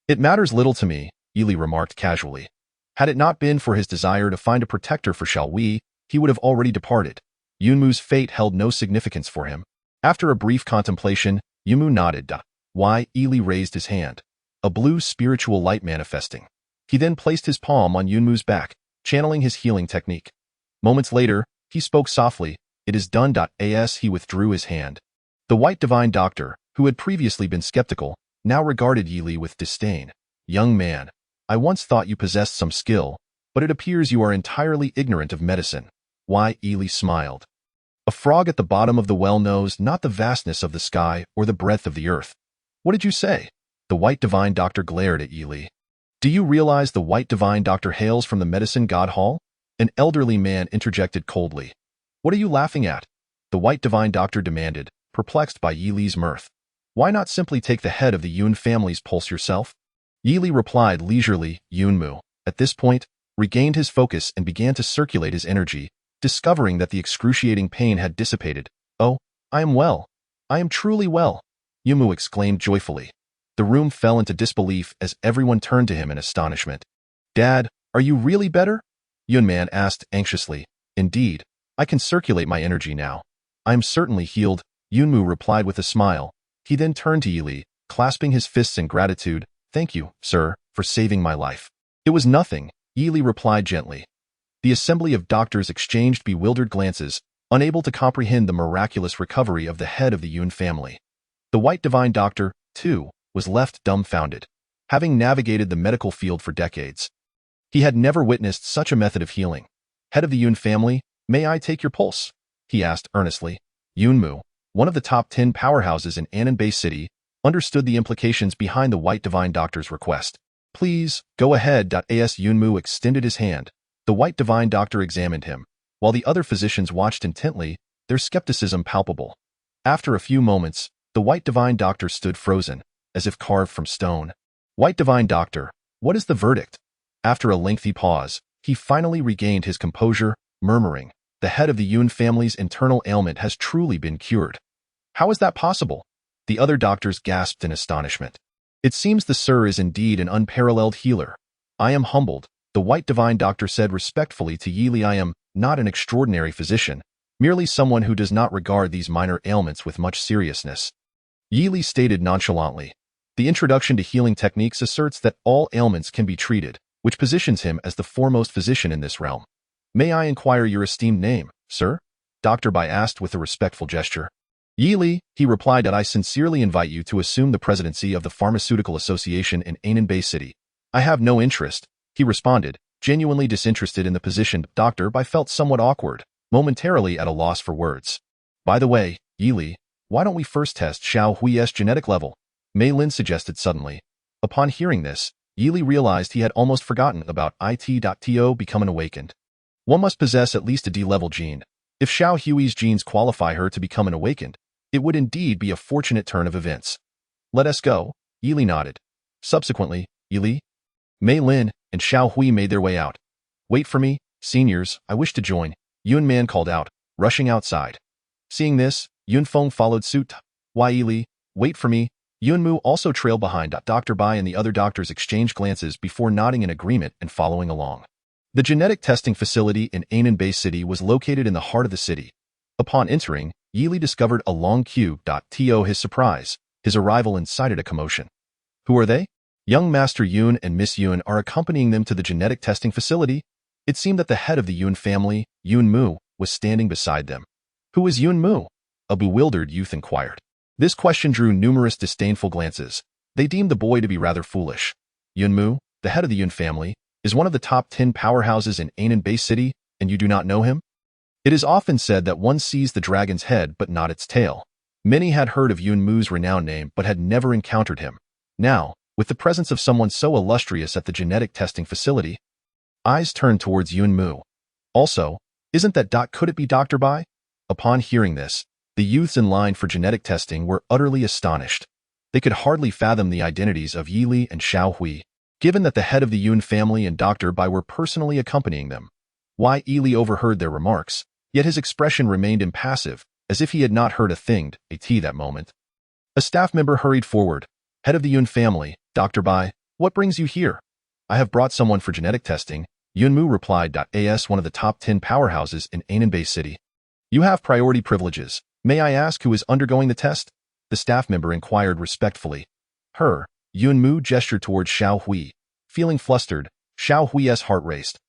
It matters little to me, Li remarked casually. Had it not been for his desire to find a protector for Xiaowei, he would have already departed. Yunmu's fate held no significance for him. After a brief contemplation, Yunmu nodded. Why? Li raised his hand. A blue spiritual light manifesting. He then placed his palm on Yunmu's back, channeling his healing technique. Moments later, he spoke softly. It is done. As he withdrew his hand. The White Divine Doctor, who had previously been skeptical, now regarded Li with disdain. Young man, I once thought you possessed some skill, but it appears you are entirely ignorant of medicine. Why? Li smiled. A frog at the bottom of the well knows not the vastness of the sky or the breadth of the earth. What did you say? The White Divine Doctor glared at Li. Do you realize the White Divine Doctor hails from the Medicine God Hall? An elderly man interjected coldly. What are you laughing at? The White Divine Doctor demanded, perplexed by Li's mirth. Why not simply take the head of the Yun family's pulse yourself? Li replied leisurely. Yunmu, at this point, regained his focus and began to circulate his energy, discovering that the excruciating pain had dissipated. Oh, I am well. I am truly well, Yunmu exclaimed joyfully. The room fell into disbelief as everyone turned to him in astonishment. Dad, are you really better? Yunman asked anxiously. Indeed, I can circulate my energy now. I am certainly healed, Yunmu replied with a smile. He then turned to Li, clasping his fists in gratitude. Thank you, sir, for saving my life. It was nothing, Li replied gently. The assembly of doctors exchanged bewildered glances, unable to comprehend the miraculous recovery of the head of the Yun family. The White Divine Doctor, too, was left dumbfounded, having navigated the medical field for decades. He had never witnessed such a method of healing. Head of the Yun family, may I take your pulse? He asked earnestly. Yunmu, one of the top 10 powerhouses in Ananbei City, understood the implications behind the White Divine Doctor's request. Please, go ahead. As Yunmu extended his hand, the White Divine Doctor examined him, while the other physicians watched intently, their skepticism palpable. After a few moments, the White Divine Doctor stood frozen, as if carved from stone. White Divine Doctor, what is the verdict? After a lengthy pause, he finally regained his composure, murmuring, the head of the Yun family's internal ailment has truly been cured. How is that possible? The other doctors gasped in astonishment. It seems the Sir is indeed an unparalleled healer. I am humbled, the White Divine Doctor said respectfully to Li. I am not an extraordinary physician, merely someone who does not regard these minor ailments with much seriousness. Yi stated nonchalantly. The introduction to healing techniques asserts that all ailments can be treated, which positions him as the foremost physician in this realm. May I inquire your esteemed name, sir? Dr. Bai asked with a respectful gesture. Yi, he replied that I sincerely invite you to assume the presidency of the Pharmaceutical Association in Anan Bay City. I have no interest, he responded, genuinely disinterested in the position. Dr. Bai felt somewhat awkward, momentarily at a loss for words. By the way, Yi, why don't we first test Xiao Hui's genetic level? Mei Lin suggested suddenly. Upon hearing this, Yi realized he had almost forgotten about it.to becoming awakened. One must possess at least a D-level gene. If Xiao Hui's genes qualify her to become an awakened, it would indeed be a fortunate turn of events. Let us go, Yi nodded. Subsequently, Yi, Mei Lin, and Xiao Hui made their way out. Wait for me, seniors, I wish to join, Yun Man called out, rushing outside. Seeing this, Yun Feng followed suit. Why Yi, wait for me, Yun Mu also trailed behind. Dr. Bai and the other doctors exchanged glances before nodding in agreement and following along. The genetic testing facility in Anan Bay City was located in the heart of the city. Upon entering, Yi discovered a long queue. To his surprise, his arrival incited a commotion. Who are they? Young Master Yun and Miss Yun are accompanying them to the genetic testing facility. It seemed that the head of the Yun family, Yun Mu, was standing beside them. Who is Yun Mu? A bewildered youth inquired. This question drew numerous disdainful glances. They deemed the boy to be rather foolish. Yun Mu, the head of the Yun family, is one of the top 10 powerhouses in Anan Bay City, and you do not know him? It is often said that one sees the dragon's head but not its tail. Many had heard of Yun Mu's renowned name but had never encountered him. Now, with the presence of someone so illustrious at the genetic testing facility, eyes turned towards Yun Mu. Also, isn't that could it be Dr. Bai? Upon hearing this, the youths in line for genetic testing were utterly astonished. They could hardly fathom the identities of Yi and Xiao Hui, given that the head of the Yun family and Dr. Bai were personally accompanying them. Why Yi overheard their remarks, yet his expression remained impassive, as if he had not heard a thing that moment. A staff member hurried forward. Head of the Yun family, Dr. Bai, what brings you here? I have brought someone for genetic testing, Yun Mu replied. As one of the top 10 powerhouses in Anan Bay City. You have priority privileges. May I ask who is undergoing the test? The staff member inquired respectfully. Her, Yun Mu gestured towards Xiao Hui. Feeling flustered, Xiao Hui's heart raced.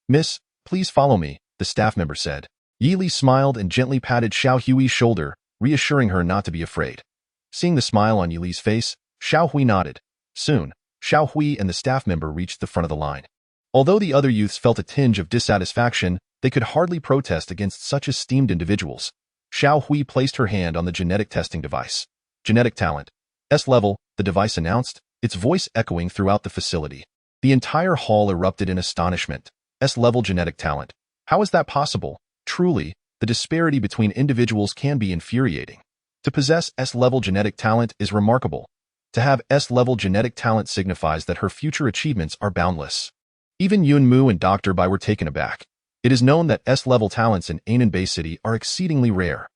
Miss, please follow me, the staff member said. Yi smiled and gently patted Xiao Hui's shoulder, reassuring her not to be afraid. Seeing the smile on Yi's face, Xiao Hui nodded. Soon, Xiao Hui and the staff member reached the front of the line. Although the other youths felt a tinge of dissatisfaction, they could hardly protest against such esteemed individuals. Xiao Hui placed her hand on the genetic testing device. Genetic talent. S level, the device announced, its voice echoing throughout the facility. The entire hall erupted in astonishment. S-level genetic talent. How is that possible? Truly, the disparity between individuals can be infuriating. To possess S-level genetic talent is remarkable. To have S-level genetic talent signifies that her future achievements are boundless. Even Yun Mu and Dr. Bai were taken aback. It is known that S-level talents in Anan Bay City are exceedingly rare.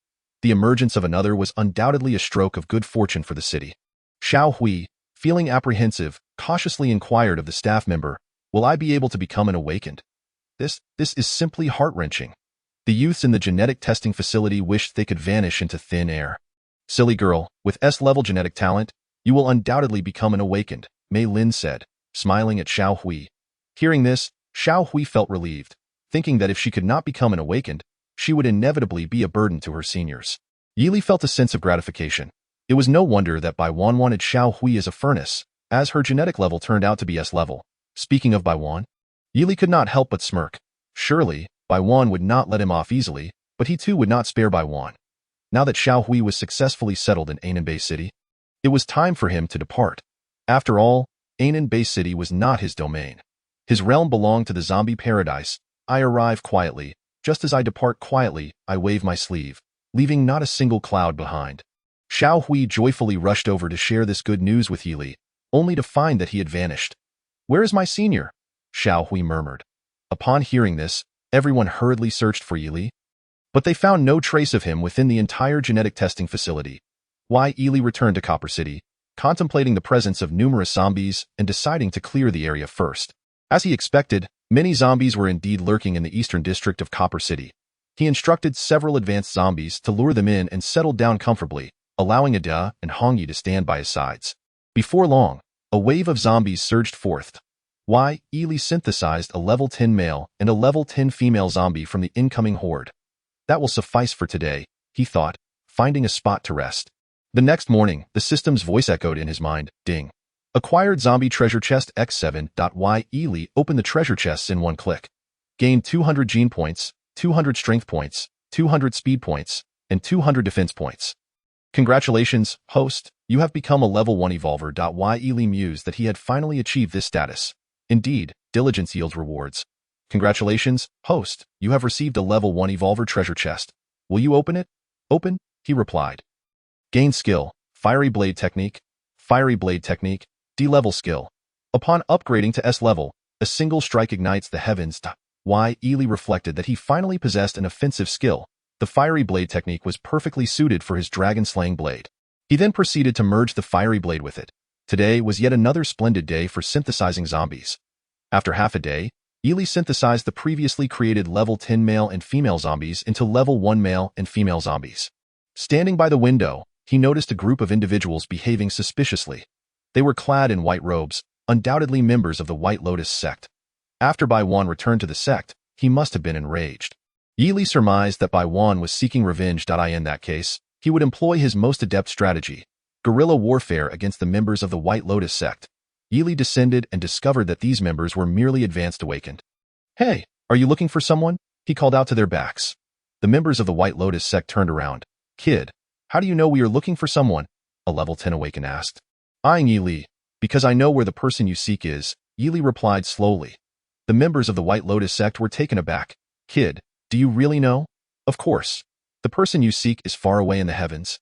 The emergence of another was undoubtedly a stroke of good fortune for the city. Xiao Hui, feeling apprehensive, cautiously inquired of the staff member, will I be able to become an awakened? This is simply heart-wrenching. The youths in the genetic testing facility wished they could vanish into thin air. Silly girl, with S-level genetic talent, you will undoubtedly become an awakened, Mei Lin said, smiling at Xiao Hui. Hearing this, Xiao Hui felt relieved, thinking that if she could not become an awakened, she would inevitably be a burden to her seniors. Yi felt a sense of gratification. It was no wonder that Bai Wan wanted Xiao Hui as a furnace, as her genetic level turned out to be S-level. Speaking of Bai Wan, Yi could not help but smirk. Surely, Bai Wan would not let him off easily, but he too would not spare Bai Wan. Now that Xiao Hui was successfully settled in Anan Bay City, it was time for him to depart. After all, Anan Bay City was not his domain. His realm belonged to the zombie paradise. I arrive quietly. Just as I depart quietly, I wave my sleeve, leaving not a single cloud behind. Xiao Hui joyfully rushed over to share this good news with Yi, only to find that he had vanished. Where is my senior? Xiao Hui murmured. Upon hearing this, everyone hurriedly searched for Yi, but they found no trace of him within the entire genetic testing facility. Yi returned to Copper City, contemplating the presence of numerous zombies and deciding to clear the area first. As he expected, Many zombies were indeed lurking in the eastern district of Copper City. He instructed several advanced zombies to lure them in and settled down comfortably, allowing Ada and Hongyi to stand by his sides. Before long, a wave of zombies surged forth. Ely synthesized a level 10 male and a level 10 female zombie from the incoming horde. That will suffice for today, he thought, finding a spot to rest. The next morning, the system's voice echoed in his mind, ding. Acquired zombie treasure chest X7. Ely opened the treasure chests in one click. Gained 200 gene points, 200 strength points, 200 speed points, and 200 defense points. Congratulations, host, you have become a level 1 evolver. Ely mused that he had finally achieved this status. Indeed, diligence yields rewards. Congratulations, host, you have received a level 1 evolver treasure chest. Will you open it? Open, he replied. Gain skill, Fiery Blade Technique, D-level skill. Upon upgrading to S level, a single strike ignites the heavens. Ely reflected that he finally possessed an offensive skill. The Fiery Blade Technique was perfectly suited for his dragon-slaying blade. He then proceeded to merge the Fiery Blade with it. Today was yet another splendid day for synthesizing zombies. After half a day, Ely synthesized the previously created level 10 male and female zombies into level 1 male and female zombies. Standing by the window, he noticed a group of individuals behaving suspiciously. They were clad in white robes, undoubtedly members of the White Lotus sect. After Bai Wan returned to the sect, he must have been enraged. Ely surmised that Bai Wan was seeking revenge. In that case, he would employ his most adept strategy, guerrilla warfare against the members of the White Lotus sect. Ely descended and discovered that these members were merely advanced awakened. Hey, are you looking for someone? He called out to their backs. The members of the White Lotus sect turned around. Kid, how do you know we are looking for someone? A level 10 awakened asked. Eyeing Ely, because I know where the person you seek is, Ely replied slowly. The members of the White Lotus sect were taken aback. Kid, do you really know? Of course. The person you seek is far away in the heavens.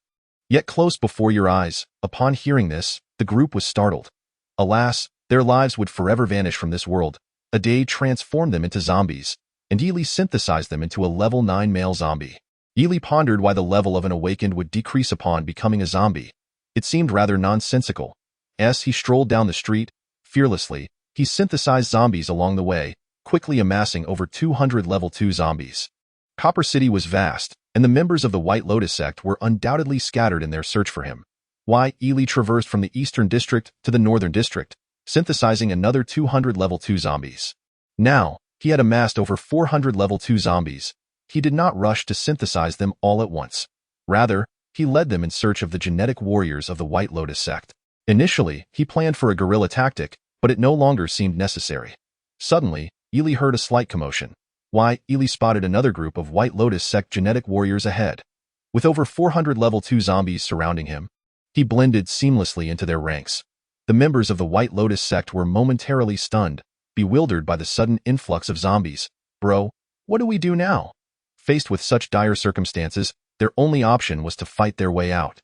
Yet close before your eyes. Upon hearing this, the group was startled. Alas, their lives would forever vanish from this world. A day transformed them into zombies, and Ely synthesized them into a level 9 male zombie. Ely pondered why the level of an awakened would decrease upon becoming a zombie. It seemed rather nonsensical. As he strolled down the street, fearlessly, he synthesized zombies along the way, quickly amassing over 200 level 2 zombies. Copper City was vast, and the members of the White Lotus sect were undoubtedly scattered in their search for him. Ely traversed from the eastern district to the northern district, synthesizing another 200 level 2 zombies. Now, he had amassed over 400 level 2 zombies. He did not rush to synthesize them all at once. Rather, he led them in search of the genetic warriors of the White Lotus sect. Initially, he planned for a guerrilla tactic, but it no longer seemed necessary. Suddenly, Ely heard a slight commotion. Ely spotted another group of White Lotus sect genetic warriors ahead. With over 400 level 2 zombies surrounding him, he blended seamlessly into their ranks. The members of the White Lotus sect were momentarily stunned, bewildered by the sudden influx of zombies. Bro, what do we do now? Faced with such dire circumstances, their only option was to fight their way out.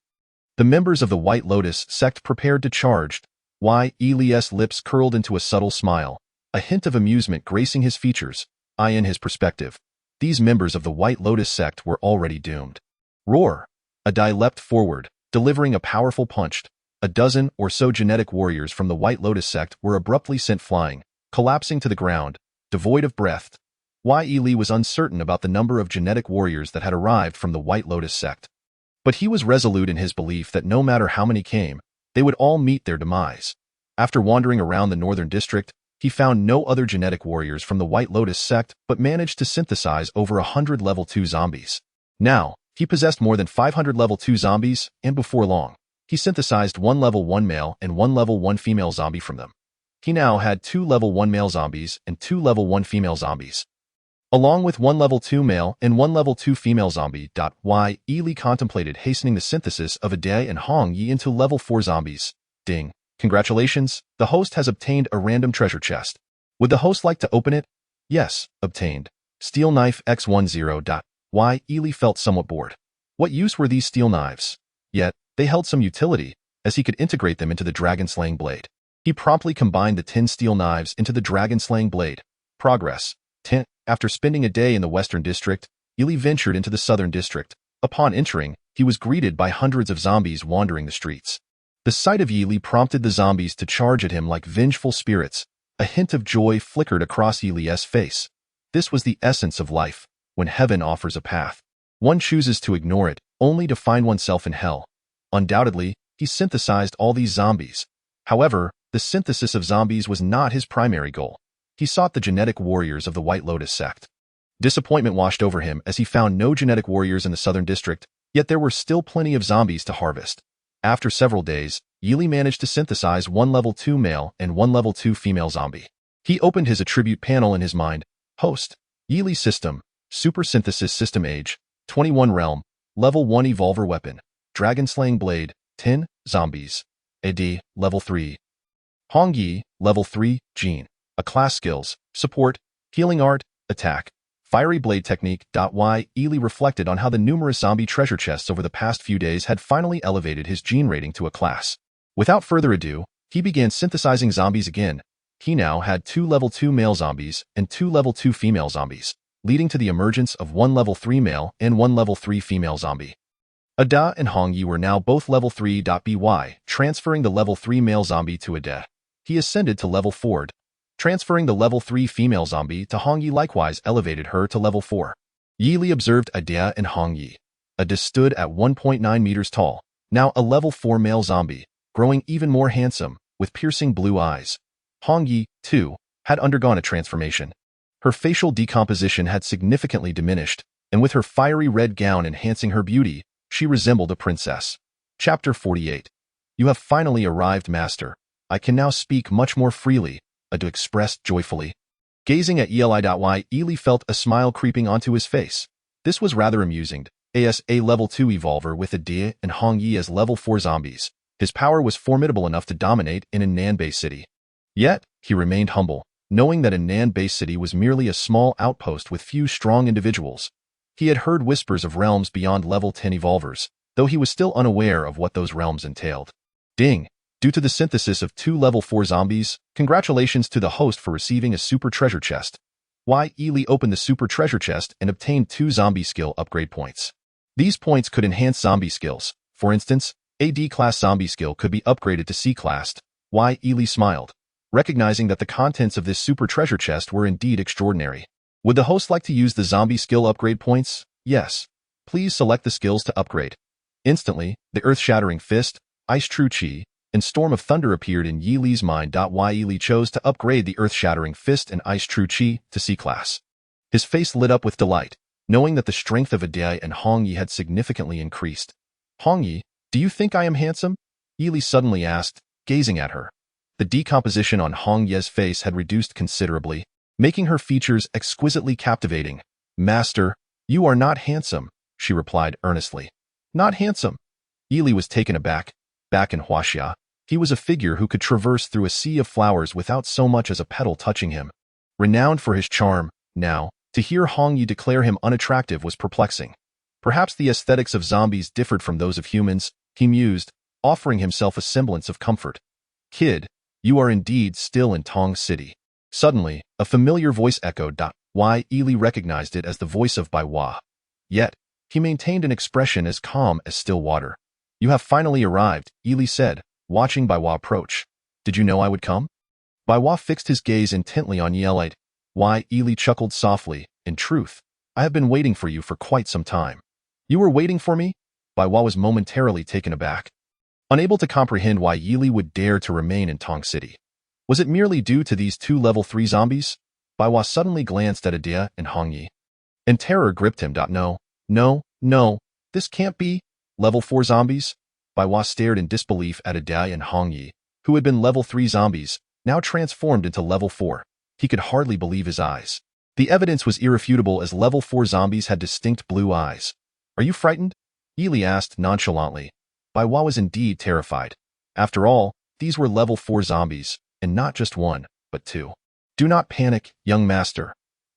The members of the White Lotus sect prepared to charge. Ely's lips curled into a subtle smile, a hint of amusement gracing his features. In his perspective, these members of the White Lotus sect were already doomed. Roar! Adai leapt forward, delivering a powerful punch. A dozen or so genetic warriors from the White Lotus sect were abruptly sent flying, collapsing to the ground, devoid of breath. Ely was uncertain about the number of genetic warriors that had arrived from the White Lotus sect. But he was resolute in his belief that no matter how many came, they would all meet their demise. After wandering around the northern district, he found no other genetic warriors from the White Lotus sect but managed to synthesize over 100 level 2 zombies. Now, he possessed more than 500 level 2 zombies, and before long, he synthesized 1 level 1 male and 1 level 1 female zombie from them. He now had 2 level 1 male zombies and 2 level 1 female zombies, along with 1 level 2 male and 1 level 2 female zombie. Ely contemplated hastening the synthesis of Ade and Hongyi into level 4 zombies. Ding. Congratulations, the host has obtained a random treasure chest. Would the host like to open it? Yes, obtained. Steel knife X10. Ely felt somewhat bored. What use were these steel knives? Yet, they held some utility, as he could integrate them into the dragon-slaying blade. He promptly combined the 10 steel knives into the dragon-slaying blade. Progress. 10. After spending a day in the western district, Ely ventured into the southern district. Upon entering, he was greeted by hundreds of zombies wandering the streets. The sight of Ely prompted the zombies to charge at him like vengeful spirits. A hint of joy flickered across Yili's face. This was the essence of life. When heaven offers a path, one chooses to ignore it, only to find oneself in hell. Undoubtedly, he synthesized all these zombies. However, the synthesis of zombies was not his primary goal. He sought the genetic warriors of the White Lotus sect. Disappointment washed over him as he found no genetic warriors in the southern district, yet there were still plenty of zombies to harvest. After several days, Yili managed to synthesize one level 2 male and one level 2 female zombie. He opened his attribute panel in his mind. Host, Yili System, Super Synthesis System Age, 21 Realm, Level 1 Evolver Weapon, Dragon Slaying Blade, 10, Zombies. AD, Level 3. Hong Yi, Level 3, Gene. A class skills, Support, Healing Art, Attack, Fiery Blade Technique. Yili reflected on how the numerous zombie treasure chests over the past few days had finally elevated his gene rating to a class. Without further ado, he began synthesizing zombies again. He now had 2 level 2 male zombies and 2 level 2 female zombies, leading to the emergence of 1 level 3 male and 1 level 3 female zombie. Ada and Hong Yi were now both level 3. By transferring the level 3 male zombie to Ada, he ascended to level 4. Transferring the level 3 female zombie to Hong Yi likewise elevated her to level 4. Yili observed Ada and Hong Yi. Ada stood at 1.9 meters tall, now a level 4 male zombie, growing even more handsome, with piercing blue eyes. Hong Yi, too, had undergone a transformation. Her facial decomposition had significantly diminished, and with her fiery red gown enhancing her beauty, she resembled a princess. Chapter 48. You have finally arrived, Master. I can now speak much more freely, Ada expressed joyfully. Gazing at Yili felt a smile creeping onto his face. This was rather amusing. As a level 2 evolver with Ada and Hong Yi as level 4 zombies, his power was formidable enough to dominate in a Nanbei city. Yet, he remained humble, knowing that a Nanbei city was merely a small outpost with few strong individuals. He had heard whispers of realms beyond level 10 evolvers, though he was still unaware of what those realms entailed. Ding! Due to the synthesis of 2 level 4 zombies, congratulations to the host for receiving a super treasure chest. Yili opened the super treasure chest and obtained 2 zombie skill upgrade points. These points could enhance zombie skills. For instance, a D-class zombie skill could be upgraded to C-class. Yili smiled, recognizing that the contents of this super treasure chest were indeed extraordinary. Would the host like to use the zombie skill upgrade points? Yes. Please select the skills to upgrade. Instantly, the Earth-Shattering Fist, Ice True Chi, and Storm of Thunder appeared in Yili's mind. Yili chose to upgrade the Earth-Shattering Fist and Ice True Chi to C-class. His face lit up with delight, knowing that the strength of Ada and Hong Yi had significantly increased. Hong Yi, do you think I am handsome? Yili suddenly asked, gazing at her. The decomposition on Hong Yi's face had reduced considerably, making her features exquisitely captivating. Master, you are not handsome, she replied earnestly. Not handsome? Yili was taken aback. Back in Huaxia, he was a figure who could traverse through a sea of flowers without so much as a petal touching him. Renowned for his charm, now, to hear Hong Yi declare him unattractive was perplexing. Perhaps the aesthetics of zombies differed from those of humans, he mused, offering himself a semblance of comfort. Kid, you are indeed still in Tong City. Suddenly, a familiar voice echoed. Yili recognized it as the voice of Bai Hua. Yet, he maintained an expression as calm as still water. You have finally arrived, Yili said, watching Bai Hua approach. Did you know I would come? Bai Hua fixed his gaze intently on Yili. Yili chuckled softly. In truth, I have been waiting for you for quite some time. You were waiting for me? Bai Hua was momentarily taken aback, unable to comprehend why Yili would dare to remain in Tong City. Was it merely due to these 2 level 3 zombies? Bai Hua suddenly glanced at Ada and Hong Yi, and terror gripped him. No, this can't be. Level 4 zombies? Bai Hua stared in disbelief at Ada and Hong Yi, who had been level 3 zombies, now transformed into level 4. He could hardly believe his eyes. The evidence was irrefutable as level 4 zombies had distinct blue eyes. Are you frightened? Yili asked nonchalantly. Bai Hua was indeed terrified. After all, these were level 4 zombies, and not just 1, but 2. Do not panic, young master.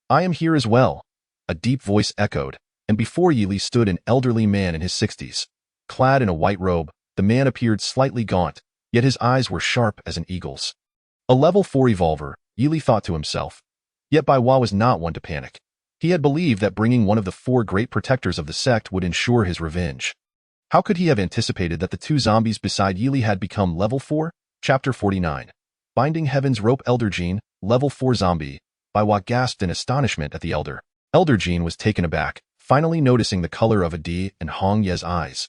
I am here as well. A deep voice echoed, and before Yili stood an elderly man in his 60s. Clad in a white robe, the man appeared slightly gaunt, yet his eyes were sharp as an eagle's. A level 4 evolver, Yili thought to himself. Yet Bai Hua was not one to panic. He had believed that bringing one of the 4 great protectors of the sect would ensure his revenge. How could he have anticipated that the 2 zombies beside Yili had become level 4? Chapter 49. Binding Heaven's Rope. Elder Gene, Level 4 zombie. Baiwa gasped in astonishment at the elder. Elder Jean was taken aback, finally noticing the color of Adi and Hong Ye's eyes.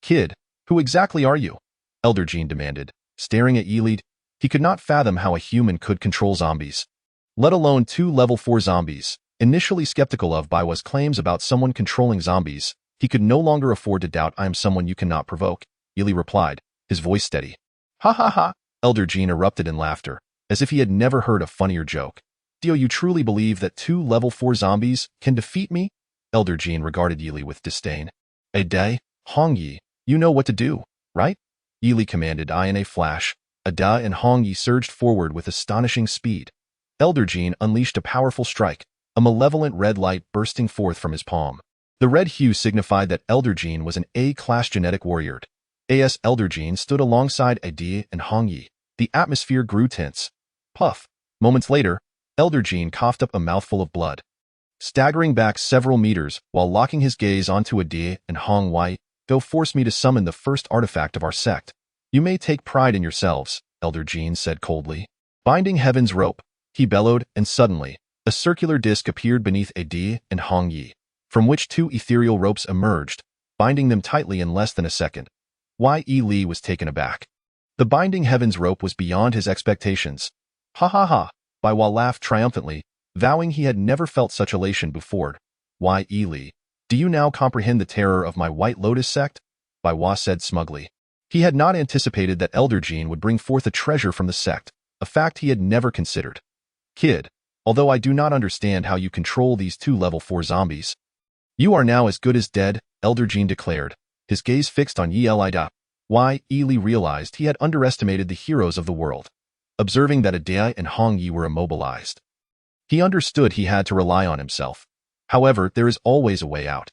Kid, who exactly are you? Elder Jean demanded, staring at Yili. He could not fathom how a human could control zombies, let alone 2 level 4 zombies. Initially skeptical of Baiwa's claims about someone controlling zombies, he could no longer afford to doubt. I am someone you cannot provoke, Yili replied, his voice steady. Ha ha ha! Elder Jean erupted in laughter, as if he had never heard a funnier joke. Do you truly believe that 2 level 4 zombies can defeat me? Elder Jean regarded Yili with disdain. Ade, Hong Yi, you know what to do, right? Yili commanded. In a flash, Ada and Hong Yi surged forward with astonishing speed. Elder Jean unleashed a powerful strike, a malevolent red light bursting forth from his palm. The red hue signified that Elder Jean was an A-class genetic warrior. As Elder Jean stood alongside Adi and Hong Yi, the atmosphere grew tense. Puff. Moments later, Elder Jean coughed up a mouthful of blood. Staggering back several meters while locking his gaze onto Adi and Hong Yi, go force me to summon the first artifact of our sect. You may take pride in yourselves, Elder Jean said coldly. Binding Heaven's rope, he bellowed, and suddenly, a circular disc appeared beneath Adi and Hong Yi, from which 2 ethereal ropes emerged, binding them tightly in less than a second. Li was taken aback. The Binding Heaven's rope was beyond his expectations. Ha ha ha! Baiwa laughed triumphantly, vowing he had never felt such elation before. Li, do you now comprehend the terror of my White Lotus sect? Baiwa said smugly. He had not anticipated that Elder Jean would bring forth a treasure from the sect, a fact he had never considered. Kid, although I do not understand how you control these 2 level 4 zombies, you are now as good as dead, Elder Jean declared, his gaze fixed on Yili. Yili realized he had underestimated the heroes of the world. Observing that Adi and Hong Yi were immobilized, he understood he had to rely on himself. However, there is always a way out.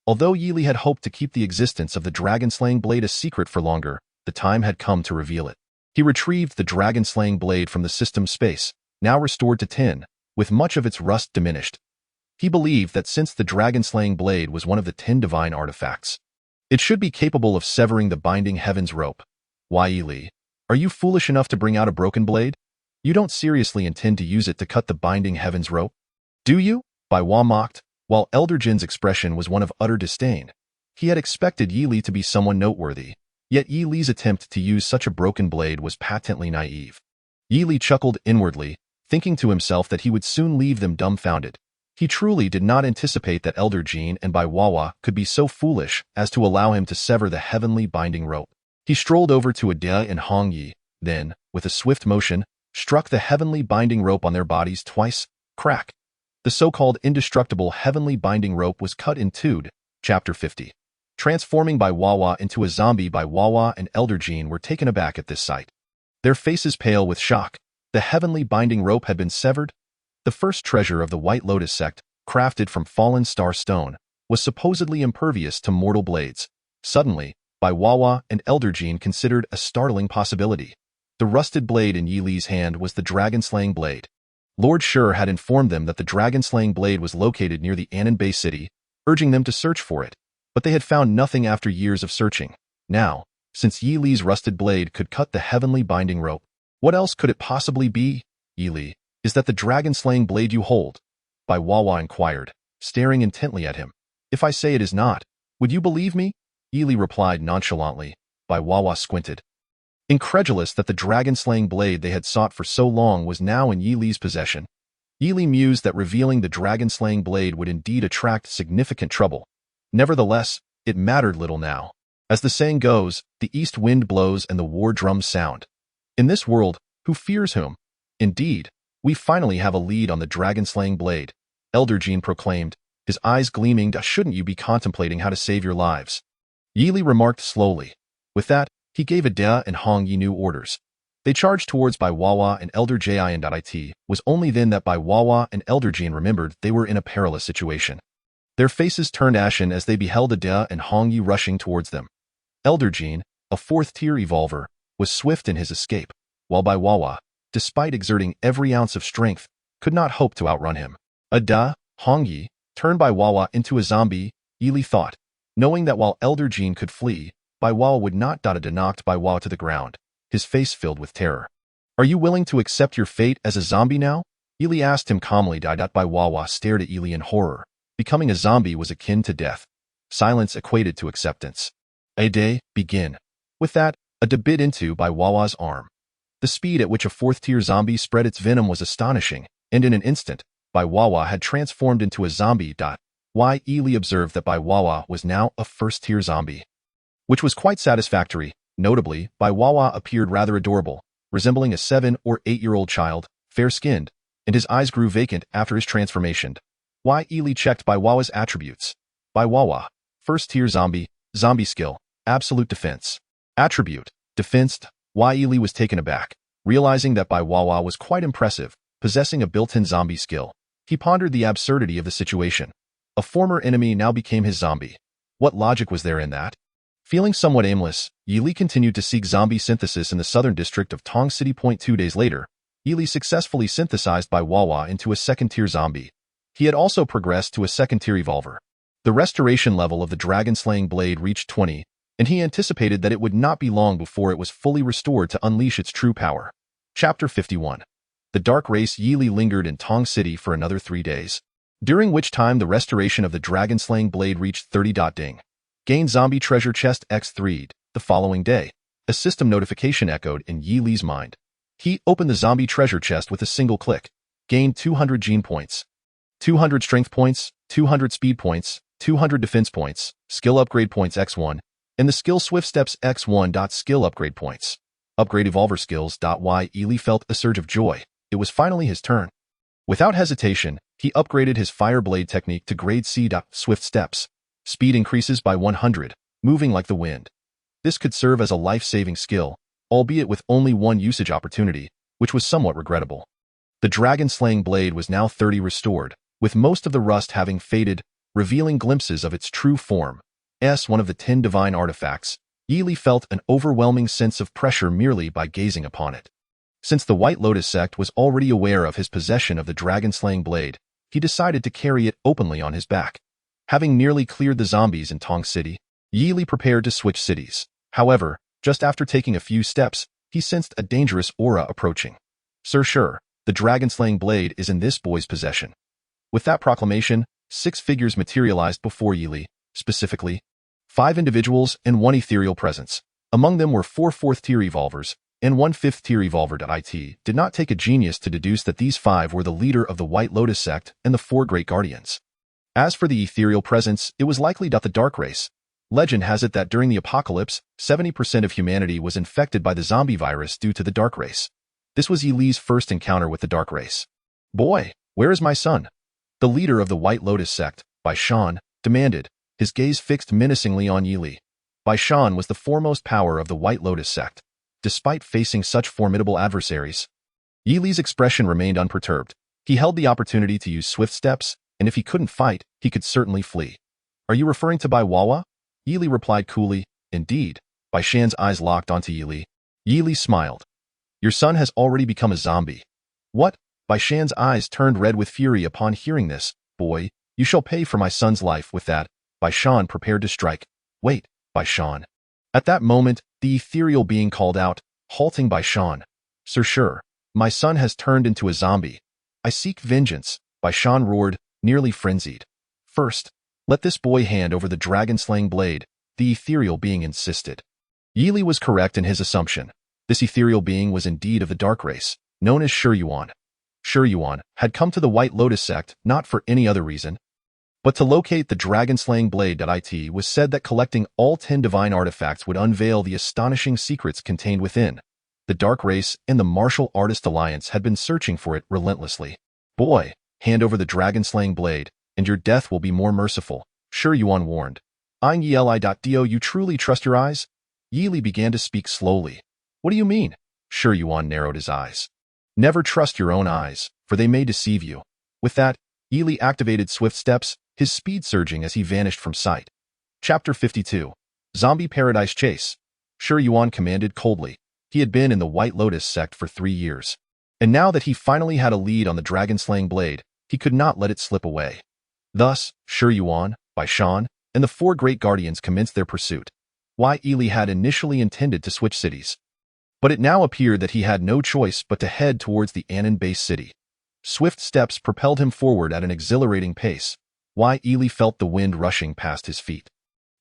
Although Yili had hoped to keep the existence of the dragon-slaying blade a secret for longer, the time had come to reveal it. He retrieved the dragon-slaying blade from the system space, now restored to 10, with much of its rust diminished. He believed that since the dragon-slaying blade was one of the 10 divine artifacts, it should be capable of severing the Binding Heaven's rope. Yili, are you foolish enough to bring out a broken blade? You don't seriously intend to use it to cut the Binding Heaven's rope? Do you? Baiwa mocked, while Elder Jin's expression was one of utter disdain. He had expected Yili to be someone noteworthy, yet Yili's attempt to use such a broken blade was patently naive. Yili chuckled inwardly, thinking to himself that he would soon leave them dumbfounded. He truly did not anticipate that Elder Jean and Baiwa could be so foolish as to allow him to sever the heavenly binding rope. He strolled over to Adi and Hong Yi, then, with a swift motion, struck the heavenly binding rope on their bodies twice. Crack. The so-called indestructible heavenly binding rope was cut in two. Chapter 50. Transforming Baiwa into a zombie. Baiwa and Elder Jean were taken aback at this sight. Their faces pale with shock. The heavenly binding rope had been severed. The first treasure of the White Lotus sect, crafted from fallen star stone, was supposedly impervious to mortal blades. Suddenly, Baiwa and Elder Jean considered a startling possibility. The rusted blade in Yili's hand was the dragon-slaying blade. Lord Shur had informed them that the dragon-slaying blade was located near the Anan Bay city, urging them to search for it, but they had found nothing after years of searching. Now, since Yili's rusted blade could cut the heavenly binding rope, what else could it possibly be? Yili, is that the dragon-slaying blade you hold? Baiwa inquired, staring intently at him. If I say it is not, would you believe me? Yili replied nonchalantly. Baiwa squinted, incredulous that the dragon-slaying blade they had sought for so long was now in Yili's possession. Yili mused that revealing the dragon-slaying blade would indeed attract significant trouble. Nevertheless, it mattered little now. As the saying goes, the east wind blows and the war drums sound. In this world, who fears whom? Indeed, we finally have a lead on the dragon-slaying blade, Elder Jean proclaimed, his eyes gleaming. Shouldn't you be contemplating how to save your lives? Yili remarked slowly. With that, he gave Adi and Hong Yi new orders. They charged towards Baiwa and Elder Jin. It was only then that Baiwa and Elder Jean remembered they were in a perilous situation. Their faces turned ashen as they beheld Adi and Hong Yi rushing towards them. Elder Jean, a fourth-tier evolver, was swift in his escape, while Baiwa, despite exerting every ounce of strength, could not hope to outrun him. Adi, Hong Yi, turned Baiwa into a zombie, Yili thought, knowing that while Elder Jean could flee, Baiwa would not. Adi knocked Baiwa to the ground, his face filled with terror. Are you willing to accept your fate as a zombie now? Ely asked him calmly. Bai Wawa stared at Ely in horror. Becoming a zombie was akin to death. Silence equated to acceptance. A day, begin. With that, a bit into Bai Wawa's arm. The speed at which a fourth-tier zombie spread its venom was astonishing, and in an instant, Bai Wawa had transformed into a zombie. Ely observed that Bai Wawa was now a first-tier zombie, which was quite satisfactory. Notably, Bai Wawa appeared rather adorable, resembling a 7- or 8-year-old child, fair-skinned, and his eyes grew vacant after his transformation. Ely checked Bai Wawa's attributes. Bai Wawa, first-tier zombie, zombie skill, absolute defense. Attribute, defense. Ely was taken aback, realizing that Bai Wawa was quite impressive, possessing a built-in zombie skill. He pondered the absurdity of the situation. A former enemy now became his zombie. What logic was there in that? Feeling somewhat aimless, Ely continued to seek zombie synthesis in the southern district of Tong City. 2 days later, Ely successfully synthesized Bai Wawa into a second-tier zombie. He had also progressed to a second-tier evolver. The restoration level of the dragon-slaying blade reached 20, and he anticipated that it would not be long before it was fully restored to unleash its true power. Chapter 51. The Dark Race. Ely lingered in Tong City for another 3 days, during which time the restoration of the dragon-slaying blade reached 30. Ding. Gain zombie treasure chest X3. The following day, a system notification echoed in Ely's mind. He opened the zombie treasure chest with a single click. Gained 200 gene points, 200 strength points, 200 speed points, 200 defense points, skill upgrade points X1, and the skill Swift Steps X1. Skill upgrade points. Upgrade evolver skills. Ely felt a surge of joy. It was finally his turn. Without hesitation, he upgraded his fire blade technique to grade C. Swift Steps. Speed increases by 100, moving like the wind. This could serve as a life-saving skill, albeit with only one usage opportunity, which was somewhat regrettable. The dragon-slaying blade was now 30 restored, with most of the rust having faded, revealing glimpses of its true form. One of the 10 divine artifacts. Ely felt an overwhelming sense of pressure merely by gazing upon it. Since the White Lotus sect was already aware of his possession of the dragon-slaying blade, he decided to carry it openly on his back. Having nearly cleared the zombies in Tong City, Ely prepared to switch cities. However, just after taking a few steps, he sensed a dangerous aura approaching. Sure, the dragon-slaying blade is in this boy's possession. With that proclamation, 6 figures materialized before Ely, specifically 5 individuals and 1 ethereal presence. Among them were 4 fourth-tier evolvers and 1 fifth-tier evolver. It did not take a genius to deduce that these 5 were the leader of the White Lotus sect and the 4 great guardians. As for the ethereal presence, it was likely the Dark Race. Legend has it that during the apocalypse, 70% of humanity was infected by the zombie virus due to the Dark Race. This was Ely's first encounter with the Dark Race. Boy, where is my son? The leader of the White Lotus sect, Bai Shan, demanded, his gaze fixed menacingly on Ely. Bai Shan was the foremost power of the White Lotus sect. Despite facing such formidable adversaries, Ely's expression remained unperturbed. He held the opportunity to use swift steps, and if he couldn't fight, he could certainly flee. Are you referring to Bai Wawa? Ely replied coolly. Indeed. Bai Shan's eyes locked onto Ely. Ely smiled. Your son has already become a zombie. What? Bai Shan's eyes turned red with fury upon hearing this. Boy, you shall pay for my son's life. With that, Bai Shan prepared to strike. Wait, Bai Shan. At that moment, the ethereal being called out, halting Bai Shan. Sure, my son has turned into a zombie. I seek vengeance, Bai Shan roared, nearly frenzied. First, let this boy hand over the dragon-slaying blade, the ethereal being insisted. Ely was correct in his assumption. This ethereal being was indeed of the Dark Race, known as Yuan. Yuan had come to the White Lotus sect not for any other reason, but to locate the dragon-slaying blade. It was said that collecting all 10 divine artifacts would unveil the astonishing secrets contained within. The Dark Race and the Martial Artist Alliance had been searching for it relentlessly. Boy, hand over the dragon-slaying blade, and your death will be more merciful, Yuan warned. Eyeing Eli.do, you truly trust your eyes? Ely began to speak slowly. What do you mean? Yuan narrowed his eyes. Never trust your own eyes, for they may deceive you. With that, Ely activated swift steps, his speed surging as he vanished from sight. Chapter 52. Zombie Paradise Chase. Yuan commanded coldly. He had been in the White Lotus sect for 3 years. And now that he finally had a lead on the dragon-slaying blade, he could not let it slip away. Thus, Yuan, Bai Shan, and the 4 great guardians commenced their pursuit. Ely had initially intended to switch cities, But it now appeared that he had no choice but to head towards the Anon base city. Swift steps propelled him forward at an exhilarating pace, while Ely felt the wind rushing past his feet.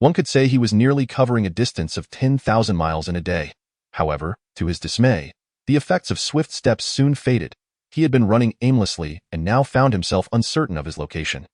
One could say he was nearly covering a distance of 10,000 miles in a day. However, to his dismay, the effects of swift steps soon faded. He had been running aimlessly and now found himself uncertain of his location.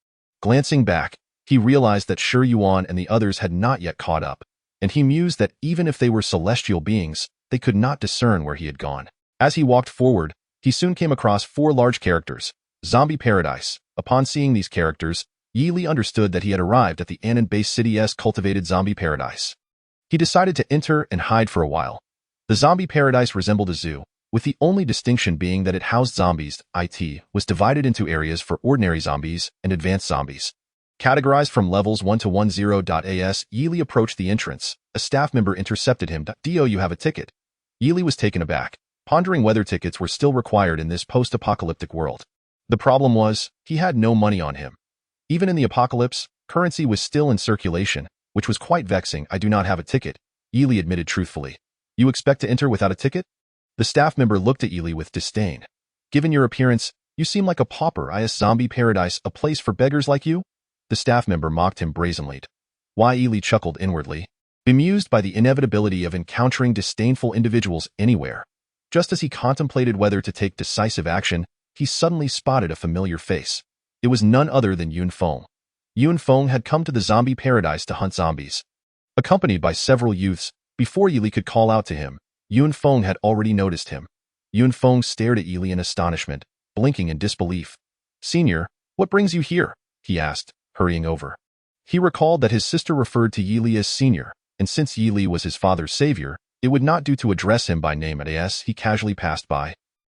Glancing back, he realized that Shi Yuan and the others had not yet caught up, and he mused that even if they were celestial beings, they could not discern where he had gone. As he walked forward, he soon came across 4 large characters. Zombie Paradise. Upon seeing these characters, Yili understood that he had arrived at the Anon base city's cultivated zombie paradise. He decided to enter and hide for a while. The zombie paradise resembled a zoo, with the only distinction being that it housed zombies. It was divided into areas for ordinary zombies and advanced zombies. Categorized from levels 1 to 10.as, Yili approached the entrance. A staff member intercepted him. "Do you have a ticket?" Yili was taken aback, pondering whether tickets were still required in this post-apocalyptic world. The problem was, he had no money on him. Even in the apocalypse, currency was still in circulation, which was quite vexing. "I do not have a ticket," Yili admitted truthfully. "You expect to enter without a ticket?" The staff member looked at Yili with disdain. "Given your appearance, you seem like a pauper. Is zombie paradise a place for beggars like you?" The staff member mocked him brazenly. Why Yili chuckled inwardly, bemused by the inevitability of encountering disdainful individuals anywhere. Just as he contemplated whether to take decisive action, he suddenly spotted a familiar face. It was none other than Yun Feng. Yun Feng had come to the zombie paradise to hunt zombies. Accompanied by several youths, before Yili could call out to him, Yun Feng had already noticed him. Yun Feng stared at Yili in astonishment, blinking in disbelief. "Senior, what brings you here?" he asked, hurrying over. He recalled that his sister referred to Yili as senior, and since Yili was his father's savior, it would not do to address him by name as he casually passed by.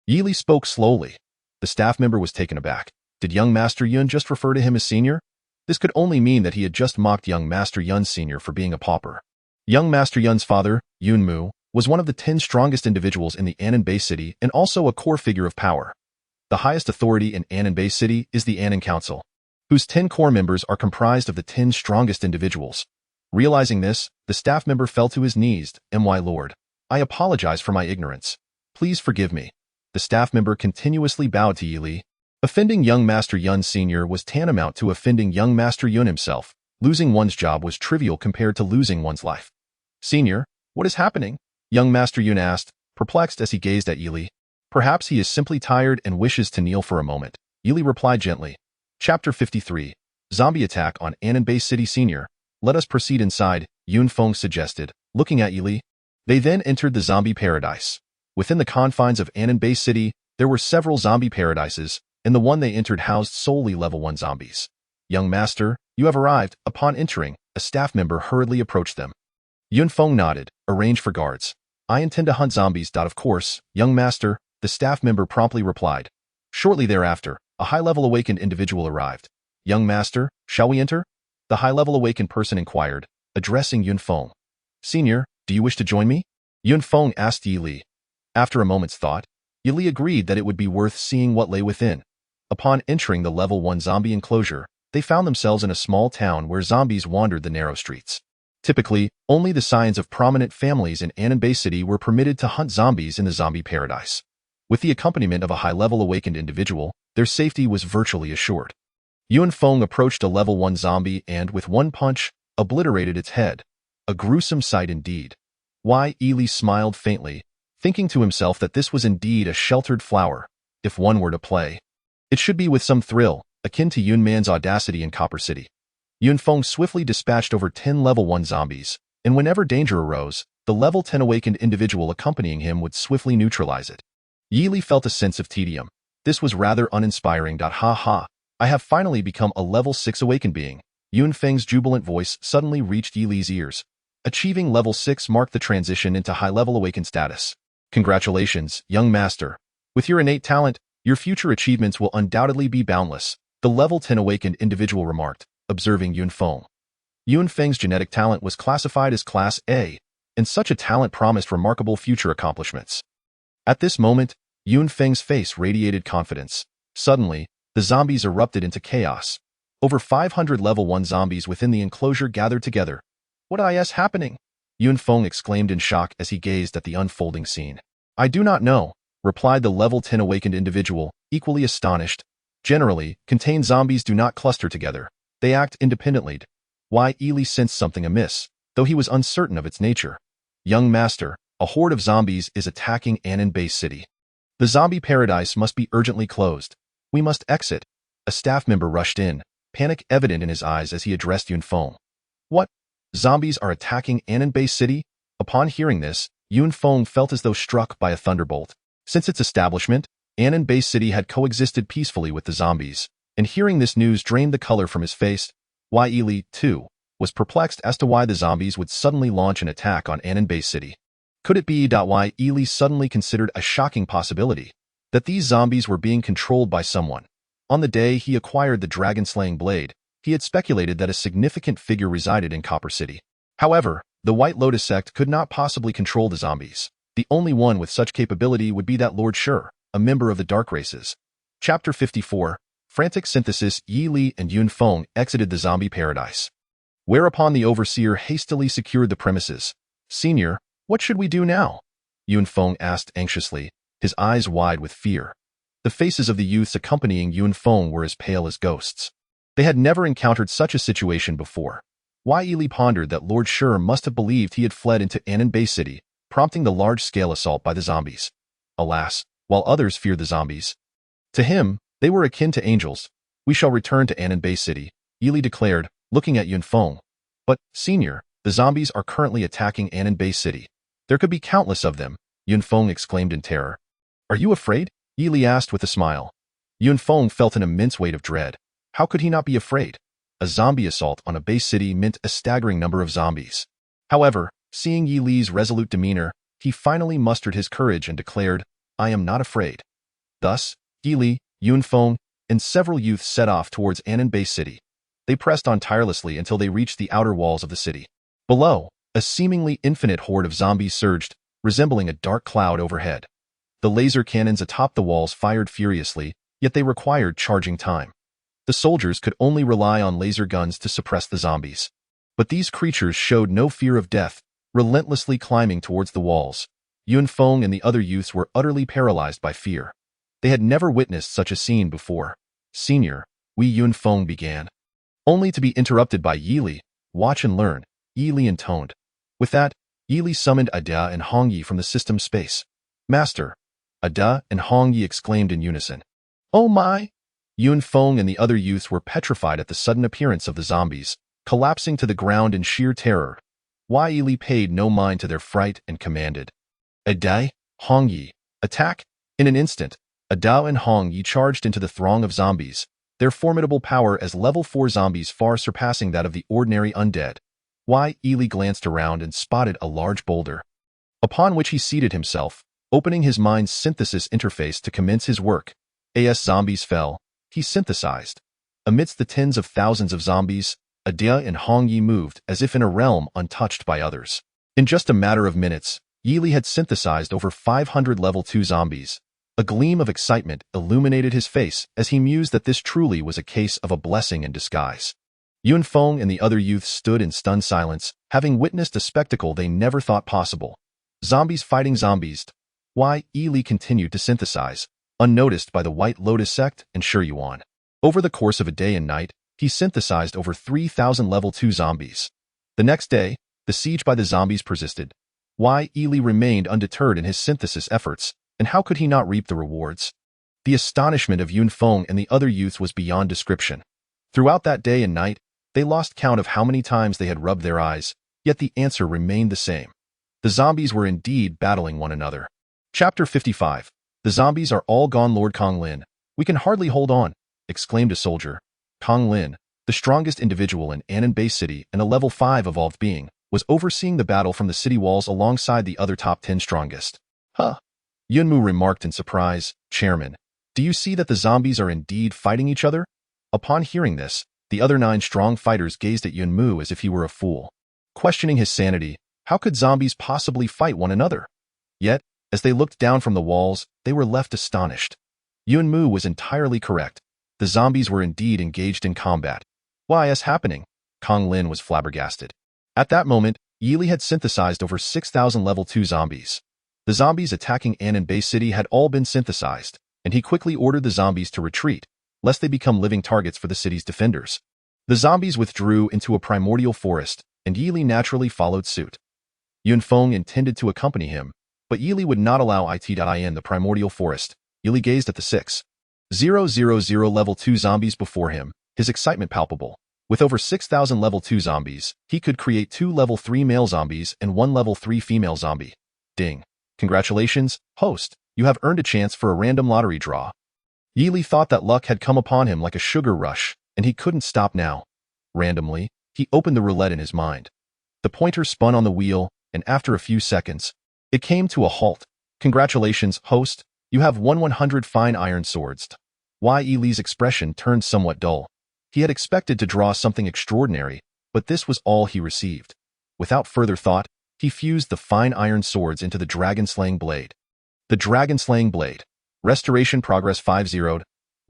Yili spoke slowly. The staff member was taken aback. Did young Master Yun just refer to him as senior? This could only mean that he had just mocked young Master Yun Senior for being a pauper. Young Master Yun's father, Yun Mu, was one of the 10 strongest individuals in the Anon Bay City and also a core figure of power. The highest authority in Anon Bay City is the Anon Council, whose 10 core members are comprised of the 10 strongest individuals. Realizing this, the staff member fell to his knees. "My lord, I apologize for my ignorance. Please forgive me." The staff member continuously bowed to Yili. Offending young Master Yun Sr. was tantamount to offending young Master Yun himself. Losing one's job was trivial compared to losing one's life. "Senior, what is happening?" young Master Yun asked, perplexed as he gazed at Yili. "Perhaps he is simply tired and wishes to kneel for a moment," Yili replied gently. Chapter 53. Zombie Attack on Anon Bay City. "Senior, let us proceed inside," Yun Feng suggested, looking at Yili. They then entered the zombie paradise. Within the confines of Anon Bay City, there were several zombie paradises, and the one they entered housed solely level 1 zombies. "Young Master, you have arrived." Upon entering, a staff member hurriedly approached them. Yun Feng nodded. "Arrange for guards." "I intend to hunt zombies." "Of course, young Master," the staff member promptly replied. Shortly thereafter, a high-level awakened individual arrived. "Young Master, shall we enter?" the high-level awakened person inquired, addressing Yun Feng. "Senior, do you wish to join me?" Yun Feng asked Yili. After a moment's thought, Yili agreed that it would be worth seeing what lay within. Upon entering the level 1 zombie enclosure, they found themselves in a small town where zombies wandered the narrow streets. Typically, only the scions of prominent families in Anon Bay City were permitted to hunt zombies in the zombie paradise. With the accompaniment of a high-level awakened individual, their safety was virtually assured. Yun Feng approached a level 1 zombie and, with one punch, obliterated its head. A gruesome sight indeed. Yili smiled faintly, thinking to himself that this was indeed a sheltered flower. If one were to play, it should be with some thrill, akin to Yun Man's audacity in Copper City. Yun Feng swiftly dispatched over 10 level 1 zombies, and whenever danger arose, the level 10 awakened individual accompanying him would swiftly neutralize it. Yili felt a sense of tedium. This was rather uninspiring. Ha ha, I have finally become a level 6 awakened being. Yun Feng's jubilant voice suddenly reached Yili's ears. Achieving level 6 marked the transition into high-level awakened status. "Congratulations, young master. With your innate talent, your future achievements will undoubtedly be boundless," the level 10 awakened individual remarked, observing Yun Feng. Yun Feng's genetic talent was classified as Class A, and such a talent promised remarkable future accomplishments. At this moment, Yun Feng's face radiated confidence. Suddenly, the zombies erupted into chaos. Over 500 level 1 zombies within the enclosure gathered together. "What is happening?" Yun Feng exclaimed in shock as he gazed at the unfolding scene. I do not know, replied the level 10 awakened individual, equally astonished. Generally, contained zombies do not cluster together. They act independently. Why Ely sensed something amiss, though he was uncertain of its nature. Young master, a horde of zombies is attacking Anan Base City. The zombie paradise must be urgently closed. We must exit. A staff member rushed in, panic evident in his eyes as he addressed Yun Feng. What? Zombies are attacking Anan Base City? Upon hearing this, Yun Feng felt as though struck by a thunderbolt. Since its establishment, Anan Base City had coexisted peacefully with the zombies, and hearing this news drained the color from his face. Ely, too, was perplexed as to why the zombies would suddenly launch an attack on Anan Base City. Could it be why Ely suddenly considered a shocking possibility that these zombies were being controlled by someone? On the day he acquired the dragon-slaying blade, he had speculated that a significant figure resided in Copper City. However, the White Lotus sect could not possibly control the zombies. The only one with such capability would be that Lord Shur, a member of the Dark Races. Chapter 54. Frantic Synthesis. Ely and Yun Feng exited the zombie paradise. Whereupon the overseer hastily secured the premises. Senior, what should we do now? Yun Feng asked anxiously, his eyes wide with fear. The faces of the youths accompanying Yun Feng were as pale as ghosts. They had never encountered such a situation before. Ely pondered that Lord Shur must have believed he had fled into Anan Base City, prompting the large-scale assault by the zombies. Alas, while others feared the zombies, to him, they were akin to angels. We shall return to Anan Base City, Ely declared, looking at Yun Feng. But, Senior, the zombies are currently attacking Anan Base City. There could be countless of them, Yun Feng exclaimed in terror. Are you afraid? Ely asked with a smile. Yun Feng felt an immense weight of dread. How could he not be afraid? A zombie assault on a base city meant a staggering number of zombies. However, seeing Ely's resolute demeanor, he finally mustered his courage and declared, I am not afraid. Thus, Ely, Yun Feng, and several youths set off towards Anan Base City. They pressed on tirelessly until they reached the outer walls of the city. Below, a seemingly infinite horde of zombies surged, resembling a dark cloud overhead. The laser cannons atop the walls fired furiously, yet they required charging time. The soldiers could only rely on laser guns to suppress the zombies. But these creatures showed no fear of death, relentlessly climbing towards the walls. Yun Feng and the other youths were utterly paralyzed by fear. They had never witnessed such a scene before. Senior, Yun Feng began. Only to be interrupted by Ely. Watch and learn, Ely intoned. With that, Ely summoned Ada and Hongyi from the system space. Master. Ada and Hongyi exclaimed in unison. Oh my! Yun Feng and the other youths were petrified at the sudden appearance of the zombies, collapsing to the ground in sheer terror. Ely paid no mind to their fright and commanded. Ada, Hongyi, attack! In an instant, Ada and Hongyi charged into the throng of zombies, their formidable power as level 4 zombies far surpassing that of the ordinary undead. Ely glanced around and spotted a large boulder, upon which he seated himself, opening his mind's synthesis interface to commence his work. As zombies fell, he synthesized. Amidst the tens of thousands of zombies, Ada and Hongyi moved as if in a realm untouched by others. In just a matter of minutes, Ely had synthesized over 500 level 2 zombies. A gleam of excitement illuminated his face as he mused that this truly was a case of a blessing in disguise. Yun Feng and the other youths stood in stunned silence, having witnessed a spectacle they never thought possible. Zombies fighting zombies. Ely continued to synthesize, unnoticed by the White Lotus sect and Shur Yuan. Over the course of a day and night, he synthesized over 3,000 level 2 zombies. The next day, the siege by the zombies persisted. Ely remained undeterred in his synthesis efforts, and how could he not reap the rewards? The astonishment of Yun Feng and the other youths was beyond description. Throughout that day and night, they lost count of how many times they had rubbed their eyes, yet the answer remained the same. The zombies were indeed battling one another. Chapter 55. The zombies are all gone. Lord Kong Lin. We can hardly hold on, exclaimed a soldier. Kong Lin, the strongest individual in Anan Base City and a level 5 evolved being, was overseeing the battle from the city walls alongside the other top 10 strongest. Huh. Yunmu remarked in surprise. Chairman, do you see that the zombies are indeed fighting each other? Upon hearing this, the other 9 strong fighters gazed at Yunmu as if he were a fool. Questioning his sanity, how could zombies possibly fight one another? Yet, as they looked down from the walls, they were left astonished. Yunmu was entirely correct. The zombies were indeed engaged in combat. Why is happening? Kong Lin was flabbergasted. At that moment, Yili had synthesized over 6,000 level 2 zombies. The zombies attacking Annan Bay City had all been synthesized, and he quickly ordered the zombies to retreat, lest they become living targets for the city's defenders. The zombies withdrew into a primordial forest, and Yili naturally followed suit. Yunfeng intended to accompany him, but Yili would not allow it.in the primordial forest. Yili gazed at the 6,000 level 2 zombies before him, his excitement palpable. With over 6,000 level 2 zombies, he could create 2 level 3 male zombies and 1 level 3 female zombie. Ding. Congratulations, host. You have earned a chance for a random lottery draw. Yili thought that luck had come upon him like a sugar rush, and he couldn't stop now. Randomly, he opened the roulette in his mind. The pointer spun on the wheel, and after a few seconds, it came to a halt. Congratulations, host. You have won 100 fine iron swords. Yili's expression turned somewhat dull. He had expected to draw something extraordinary, but this was all he received. Without further thought, he fused the fine iron swords into the dragon-slaying blade. The dragon-slaying blade. Restoration progress 50.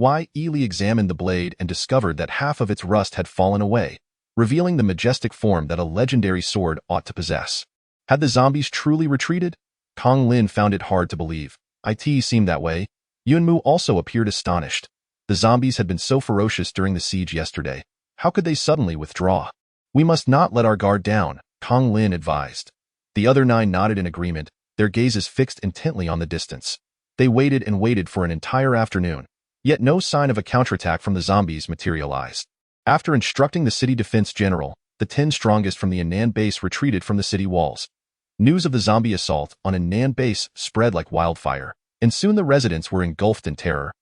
Yili examined the blade and discovered that half of its rust had fallen away, revealing the majestic form that a legendary sword ought to possess. Had the zombies truly retreated? Kong Lin found it hard to believe. It seemed that way. Yunmu also appeared astonished. The zombies had been so ferocious during the siege yesterday. How could they suddenly withdraw? We must not let our guard down, Kong Lin advised. The other 9 nodded in agreement, their gazes fixed intently on the distance. They waited and waited for an entire afternoon, yet no sign of a counterattack from the zombies materialized. After instructing the city defense general, the 10 strongest from the Annan base retreated from the city walls. News of the zombie assault on Annan base spread like wildfire, and soon the residents were engulfed in terror.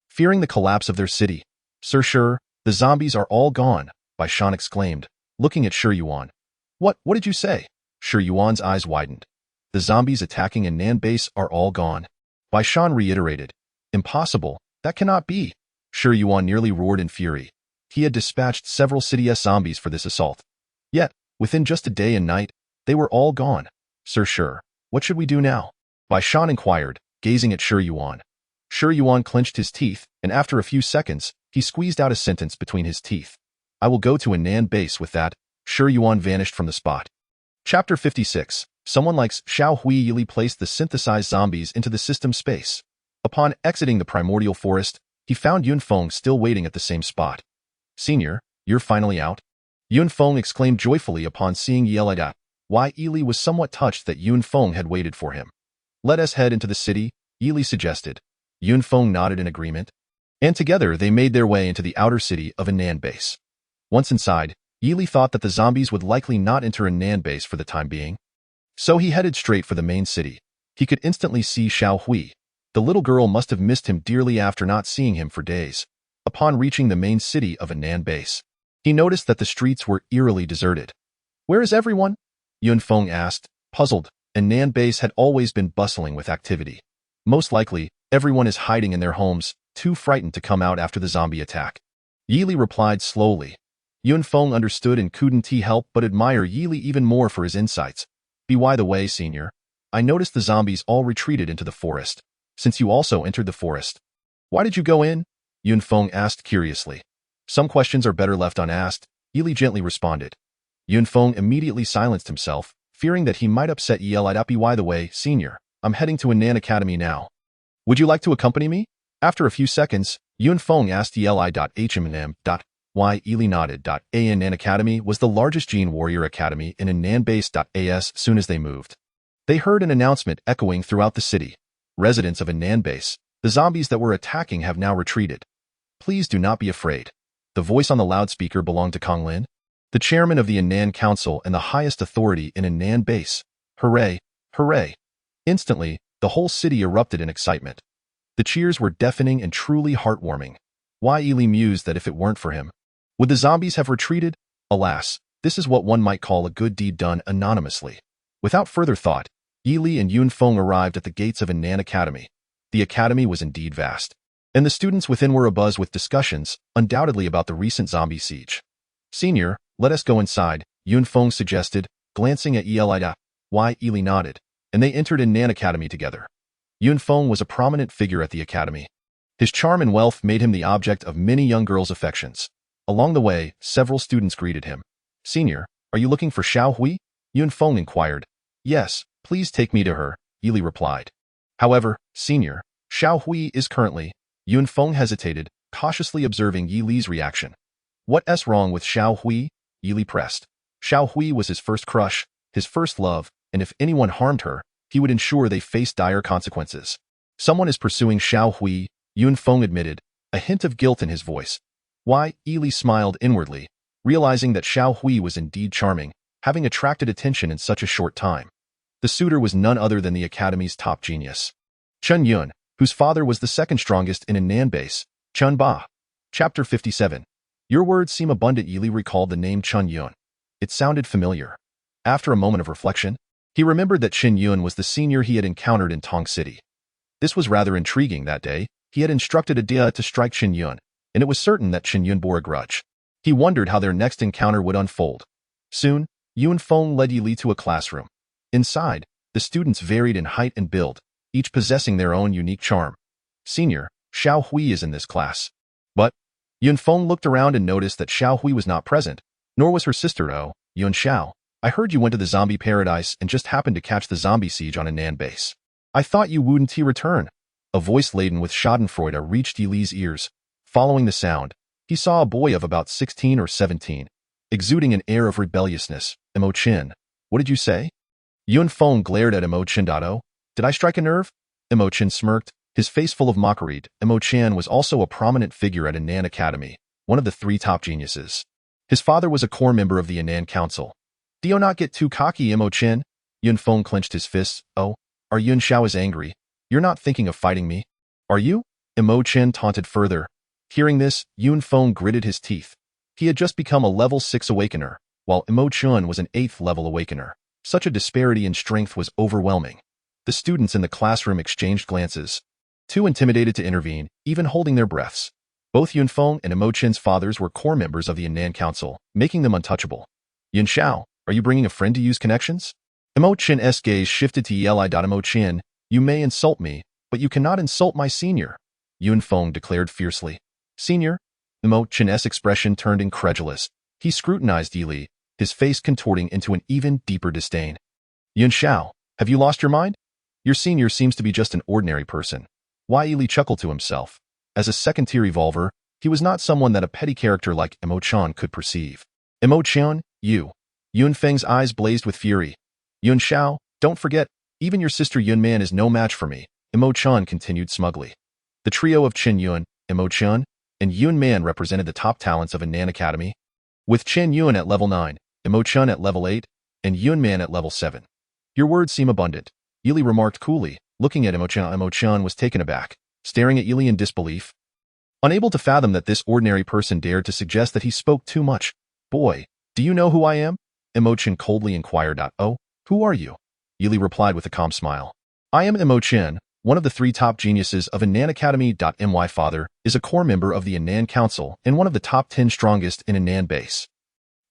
Fearing the collapse of their city, Sir, the zombies are all gone, Baishan exclaimed, looking at Shi Yuan. What did you say? Shi Yuan's eyes widened. The zombies attacking Annan base are all gone. Baishan reiterated. Impossible, that cannot be. Shi Yuan nearly roared in fury. He had dispatched several city zombies for this assault. Yet, within just a day and night, they were all gone. Sir, what should we do now? Baishan inquired, gazing at Shi Yuan. Shi Yuan clenched his teeth, and after a few seconds, he squeezed out a sentence between his teeth. I will go to Annan base with that. Shi Yuan vanished from the spot. Chapter 56. Someone like Xiao Hui Yili placed the synthesized zombies into the system space. Upon exiting the primordial forest, he found Yunfeng still waiting at the same spot. Senior, you're finally out? Yunfeng exclaimed joyfully upon seeing Yili. Yili was somewhat touched that Yunfeng had waited for him. Let us head into the city, Yili suggested. Yunfeng nodded in agreement, and together they made their way into the outer city of Annan base. Once inside, Yili thought that the zombies would likely not enter Annan base for the time being. So he headed straight for the main city. He could instantly see Xiao Hui. The little girl must have missed him dearly after not seeing him for days. Upon reaching the main city of Annan base, he noticed that the streets were eerily deserted. Where is everyone? Yunfeng asked, puzzled. Annan base had always been bustling with activity. Most likely, everyone is hiding in their homes, too frightened to come out after the zombie attack. Yili replied slowly. Yunfeng understood and couldn't help but admire Yili even more for his insights. By the way, senior, I noticed the zombies all retreated into the forest, since you also entered the forest. Why did you go in? Yunfeng asked curiously. Some questions are better left unasked, Yili gently responded. Yunfeng immediately silenced himself, fearing that he might upset Yili. By the way, senior, I'm heading to Annan Academy now. Would you like to accompany me? After a few seconds, Yunfeng asked Yili.hmm. Yili nodded. Annan Academy was the largest Gene Warrior Academy in Annan base. As soon as they moved, they heard an announcement echoing throughout the city. Residents of Annan base, the zombies that were attacking have now retreated. Please do not be afraid. The voice on the loudspeaker belonged to Kong Lin, the chairman of the Annan Council and the highest authority in Annan base. Hooray! Hooray! Instantly, the whole city erupted in excitement. The cheers were deafening and truly heartwarming. Yili mused that if it weren't for him, would the zombies have retreated? Alas, this is what one might call a good deed done anonymously. Without further thought, Yili and Yunfeng arrived at the gates of Annan Academy. The academy was indeed vast, and the students within were abuzz with discussions, undoubtedly about the recent zombie siege. Senior, let us go inside, Yunfeng suggested, glancing at Yili. Yili nodded, and they entered Annan Academy together. Yunfeng was a prominent figure at the academy. His charm and wealth made him the object of many young girls' affections. Along the way, several students greeted him. Senior, are you looking for Xiao Hui? Yun Feng inquired. Yes, please take me to her, Yili replied. However, Senior, Xiao Hui is currently… Yun Feng hesitated, cautiously observing Yi Li's reaction. What's wrong with Xiao Hui? Yili pressed. Xiao Hui was his first crush, his first love, and if anyone harmed her, he would ensure they faced dire consequences. Someone is pursuing Xiao Hui, Yun Feng admitted, a hint of guilt in his voice. Why? Yili smiled inwardly, realizing that Xiao Hui was indeed charming, having attracted attention in such a short time. The suitor was none other than the Academy's top genius, Chen Yun, whose father was the second strongest in a Nan base, Chen Ba. Chapter 57. Your words seem abundant. Yili recalled the name Chen Yun. It sounded familiar. After a moment of reflection, he remembered that Chen Yun was the senior he had encountered in Tong City. This was rather intriguing. That day, he had instructed Adia to strike Chen Yun, and it was certain that Chen Yun bore a grudge. He wondered how their next encounter would unfold. Soon, Yun Feng led Yili to a classroom. Inside, the students varied in height and build, each possessing their own unique charm. Senior, Xiao Hui is in this class. But Yun Feng looked around and noticed that Xiao Hui was not present, nor was her sister. Oh, Yun Xiao, I heard you went to the zombie paradise and just happened to catch the zombie siege on a Nan base. I thought you wouldn't return. A voice laden with schadenfreude reached Yili's ears. Following the sound, he saw a boy of about 16 or 17, exuding an air of rebelliousness. Imo Chin, what did you say? Yun Feng glared at Imo Chin. Oh, did I strike a nerve? Imo Chin smirked, his face full of mockery. Imo Chin was also a prominent figure at Anan Academy, one of the 3 top geniuses. His father was a core member of the Anan Council. Do you not get too cocky, Imo Chin? Yun Feng clenched his fists. Oh, our Yun Xiao is angry. You're not thinking of fighting me, are you? Imo Chin taunted further. Hearing this, Yun Feng gritted his teeth. He had just become a level 6 awakener, while Imo Chin was an 8th level awakener. Such a disparity in strength was overwhelming. The students in the classroom exchanged glances, too intimidated to intervene, even holding their breaths. Both Yun Feng and Imo Chin's fathers were core members of the Anan Council, making them untouchable. Yun Xiao, are you bringing a friend to use connections? Imo Chin's gaze shifted to Eli. Imo Chin, you may insult me, but you cannot insult my senior, Yun Feng declared fiercely. Senior? Imo Chin's expression turned incredulous. He scrutinized Yili, his face contorting into an even deeper disdain. Yun Xiao, have you lost your mind? Your senior seems to be just an ordinary person. Why? Yili chuckled to himself. As a second-tier evolver, he was not someone that a petty character like Imo Chan could perceive. Imo Chan, you. Yun Feng's eyes blazed with fury. Yun Xiao, don't forget, even your sister Yun Man is no match for me, Imo Chan continued smugly. The trio of Chen Yun, Imo Chan, and Yun Man represented the top talents of Anan Academy, with Chen Yun at level 9, Imo Chan at level 8, and Yun Man at level 7. Your words seem abundant, Yili remarked coolly, looking at Imo Chan. Imo Chan was taken aback, staring at Yili in disbelief. Unable to fathom that this ordinary person dared to suggest that he spoke too much. Boy, do you know who I am? Imo Chan coldly inquired. Oh, who are you? Yili replied with a calm smile. I am Imo Chan, one of the 3 top geniuses of Anan Academy. My father is a core member of the Anan Council and one of the top 10 strongest in Anan base.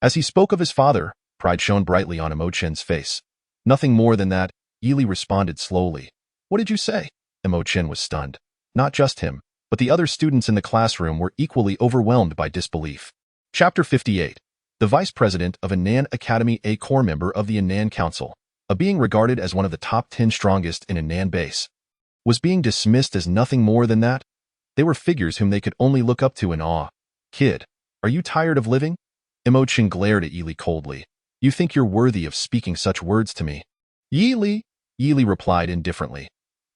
As he spoke of his father, pride shone brightly on Imo Chin's face. Nothing more than that, Yili responded slowly. What did you say? Imo Chin was stunned. Not just him, but the other students in the classroom were equally overwhelmed by disbelief. Chapter 58. The Vice President of Anan Academy, a core member of the Anan Council, a being regarded as one of the top 10 strongest in Anan base, was being dismissed as nothing more than that. They were figures whom they could only look up to in awe. Kid, are you tired of living? Imo Chin glared at Yili coldly. You think you're worthy of speaking such words to me? Yili replied indifferently.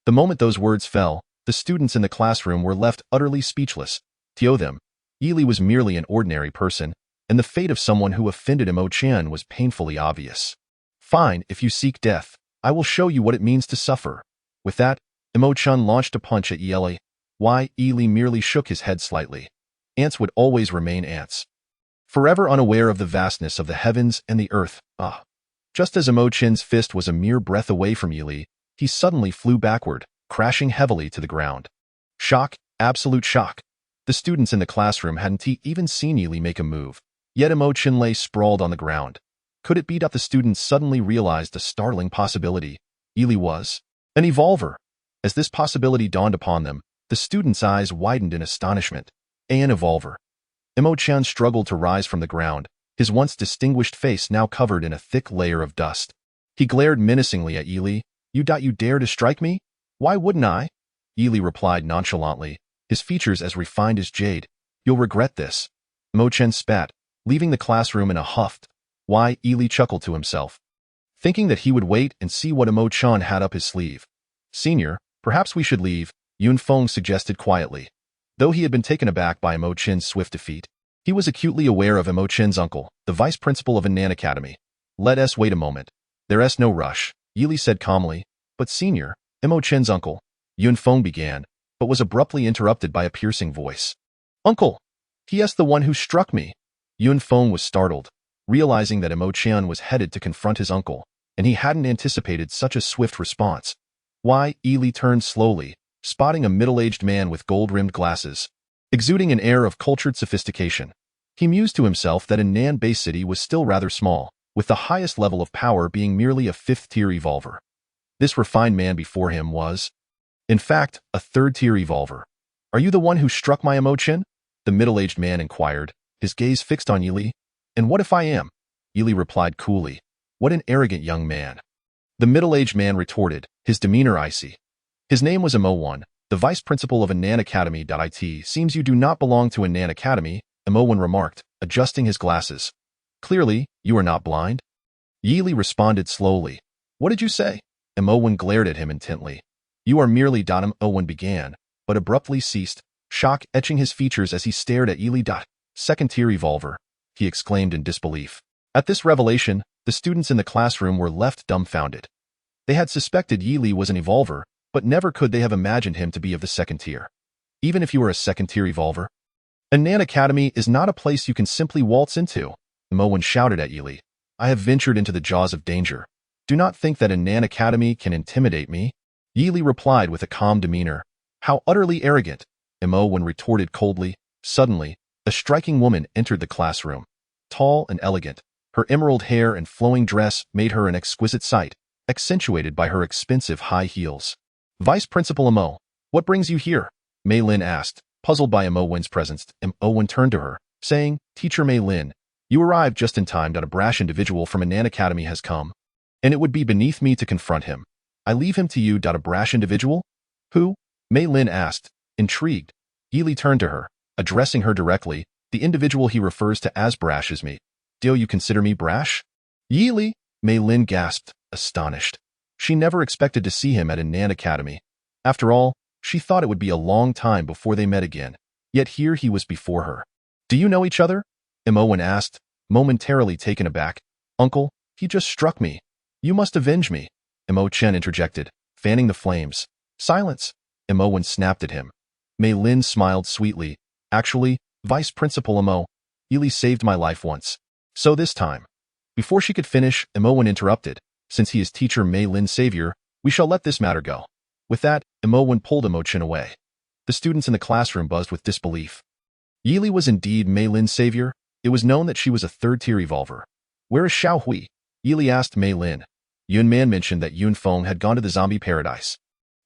The moment those words fell, the students in the classroom were left utterly speechless. To them, Yili was merely an ordinary person, and the fate of someone who offended Imo Chan was painfully obvious. Fine, if you seek death, I will show you what it means to suffer. With that, Imo Chan launched a punch at Yili. Why? Yili merely shook his head slightly. Ants would always remain ants, forever unaware of the vastness of the heavens and the earth. Just as Imo Chin's fist was a mere breath away from Yili, he suddenly flew backward, crashing heavily to the ground. Shock, absolute shock. The students in the classroom hadn't even seen Yili make a move, yet Imo Chin lay sprawled on the ground. Could it be that the students suddenly realized a startling possibility? Yili was an evolver. As this possibility dawned upon them, the students' eyes widened in astonishment. An evolver. Imo Chan struggled to rise from the ground, his once distinguished face now covered in a thick layer of dust. He glared menacingly at Yili. You dare to strike me? Why wouldn't I? Yili replied nonchalantly, his features as refined as jade. You'll regret this. Mo Chen spat, leaving the classroom in a huff. Why? Yili chuckled to himself, thinking that he would wait and see what Mo Chen had up his sleeve. Senior, perhaps we should leave, Yun Feng suggested quietly. Though he had been taken aback by Mo Chen's swift defeat, he was acutely aware of Mo Chen's uncle, the vice principal of Anan Academy. Let us wait a moment. There's no rush, Yili said calmly. But senior, Mo Chen's uncle, Yun Feng began, but was abruptly interrupted by a piercing voice. Uncle! He.S. the one who struck me. Yun Feng was startled, realizing that Mo Chen was headed to confront his uncle, and he hadn't anticipated such a swift response. Why? Yili turned slowly, spotting a middle-aged man with gold-rimmed glasses, exuding an air of cultured sophistication. He mused to himself that Anan Bay City was still rather small, with the highest level of power being merely a fifth-tier evolver. This refined man before him was, in fact, a third-tier evolver. Are you the one who struck my Mo Chen? The middle-aged man inquired, his gaze fixed on Yili. And what if I am? Yili replied coolly. What an arrogant young man. The middle-aged man retorted, his demeanor icy. His name was Mo One, the vice principal of Anan Academy. It seems you do not belong to Anan Academy, Mo One remarked, adjusting his glasses. Clearly, you are not blind? Yili responded slowly. What did you say? Mo One glared at him intently. You are merely Mo One began, but abruptly ceased, shock etching his features as he stared at Yili. Second-tier evolver, he exclaimed in disbelief. At this revelation, the students in the classroom were left dumbfounded. They had suspected Yili was an evolver, but never could they have imagined him to be of the second tier. Even if you are a second-tier evolver, Anan Academy is not a place you can simply waltz into, Mo One shouted at Yili. I have ventured into the jaws of danger. Do not think that Anan Academy can intimidate me. Yili replied with a calm demeanor. How utterly arrogant, Mo One retorted coldly. Suddenly, a striking woman entered the classroom. Tall and elegant, her emerald hair and flowing dress made her an exquisite sight, accentuated by her expensive high heels. Vice Principal Mo, what brings you here? Mei Lin asked, puzzled by Mo Wen's presence. Mo Wen turned to her, saying, Teacher Mei Lin, you arrived just in time that a brash individual from Anan Academy has come, and it would be beneath me to confront him. I leave him to you. A brash individual? Who? Mei Lin asked, intrigued. Yili turned to her, addressing her directly. The individual he refers to as brash is me. Do you consider me brash? Yili, Mei Lin gasped, astonished. She never expected to see him at Anan Academy. After all, she thought it would be a long time before they met again, yet here he was before her. Do you know each other? Mo Wen asked, momentarily taken aback. Uncle, he just struck me. You must avenge me. Mo Chen interjected, fanning the flames. Silence. Mo Wen snapped at him. Mei Lin smiled sweetly. Actually, Vice Principal Mo, Yili saved my life once. So this time. Before she could finish, Mo Wen interrupted. Since he is Teacher Mei Lin's savior, we shall let this matter go. With that, Mo Wen pulled Mo Chen away. The students in the classroom buzzed with disbelief. Yili was indeed Mei Lin's savior. It was known that she was a third-tier evolver. Where is Xiao Hui? Yili asked Mei Lin. Yun Man mentioned that Yun Feng had gone to the zombie paradise.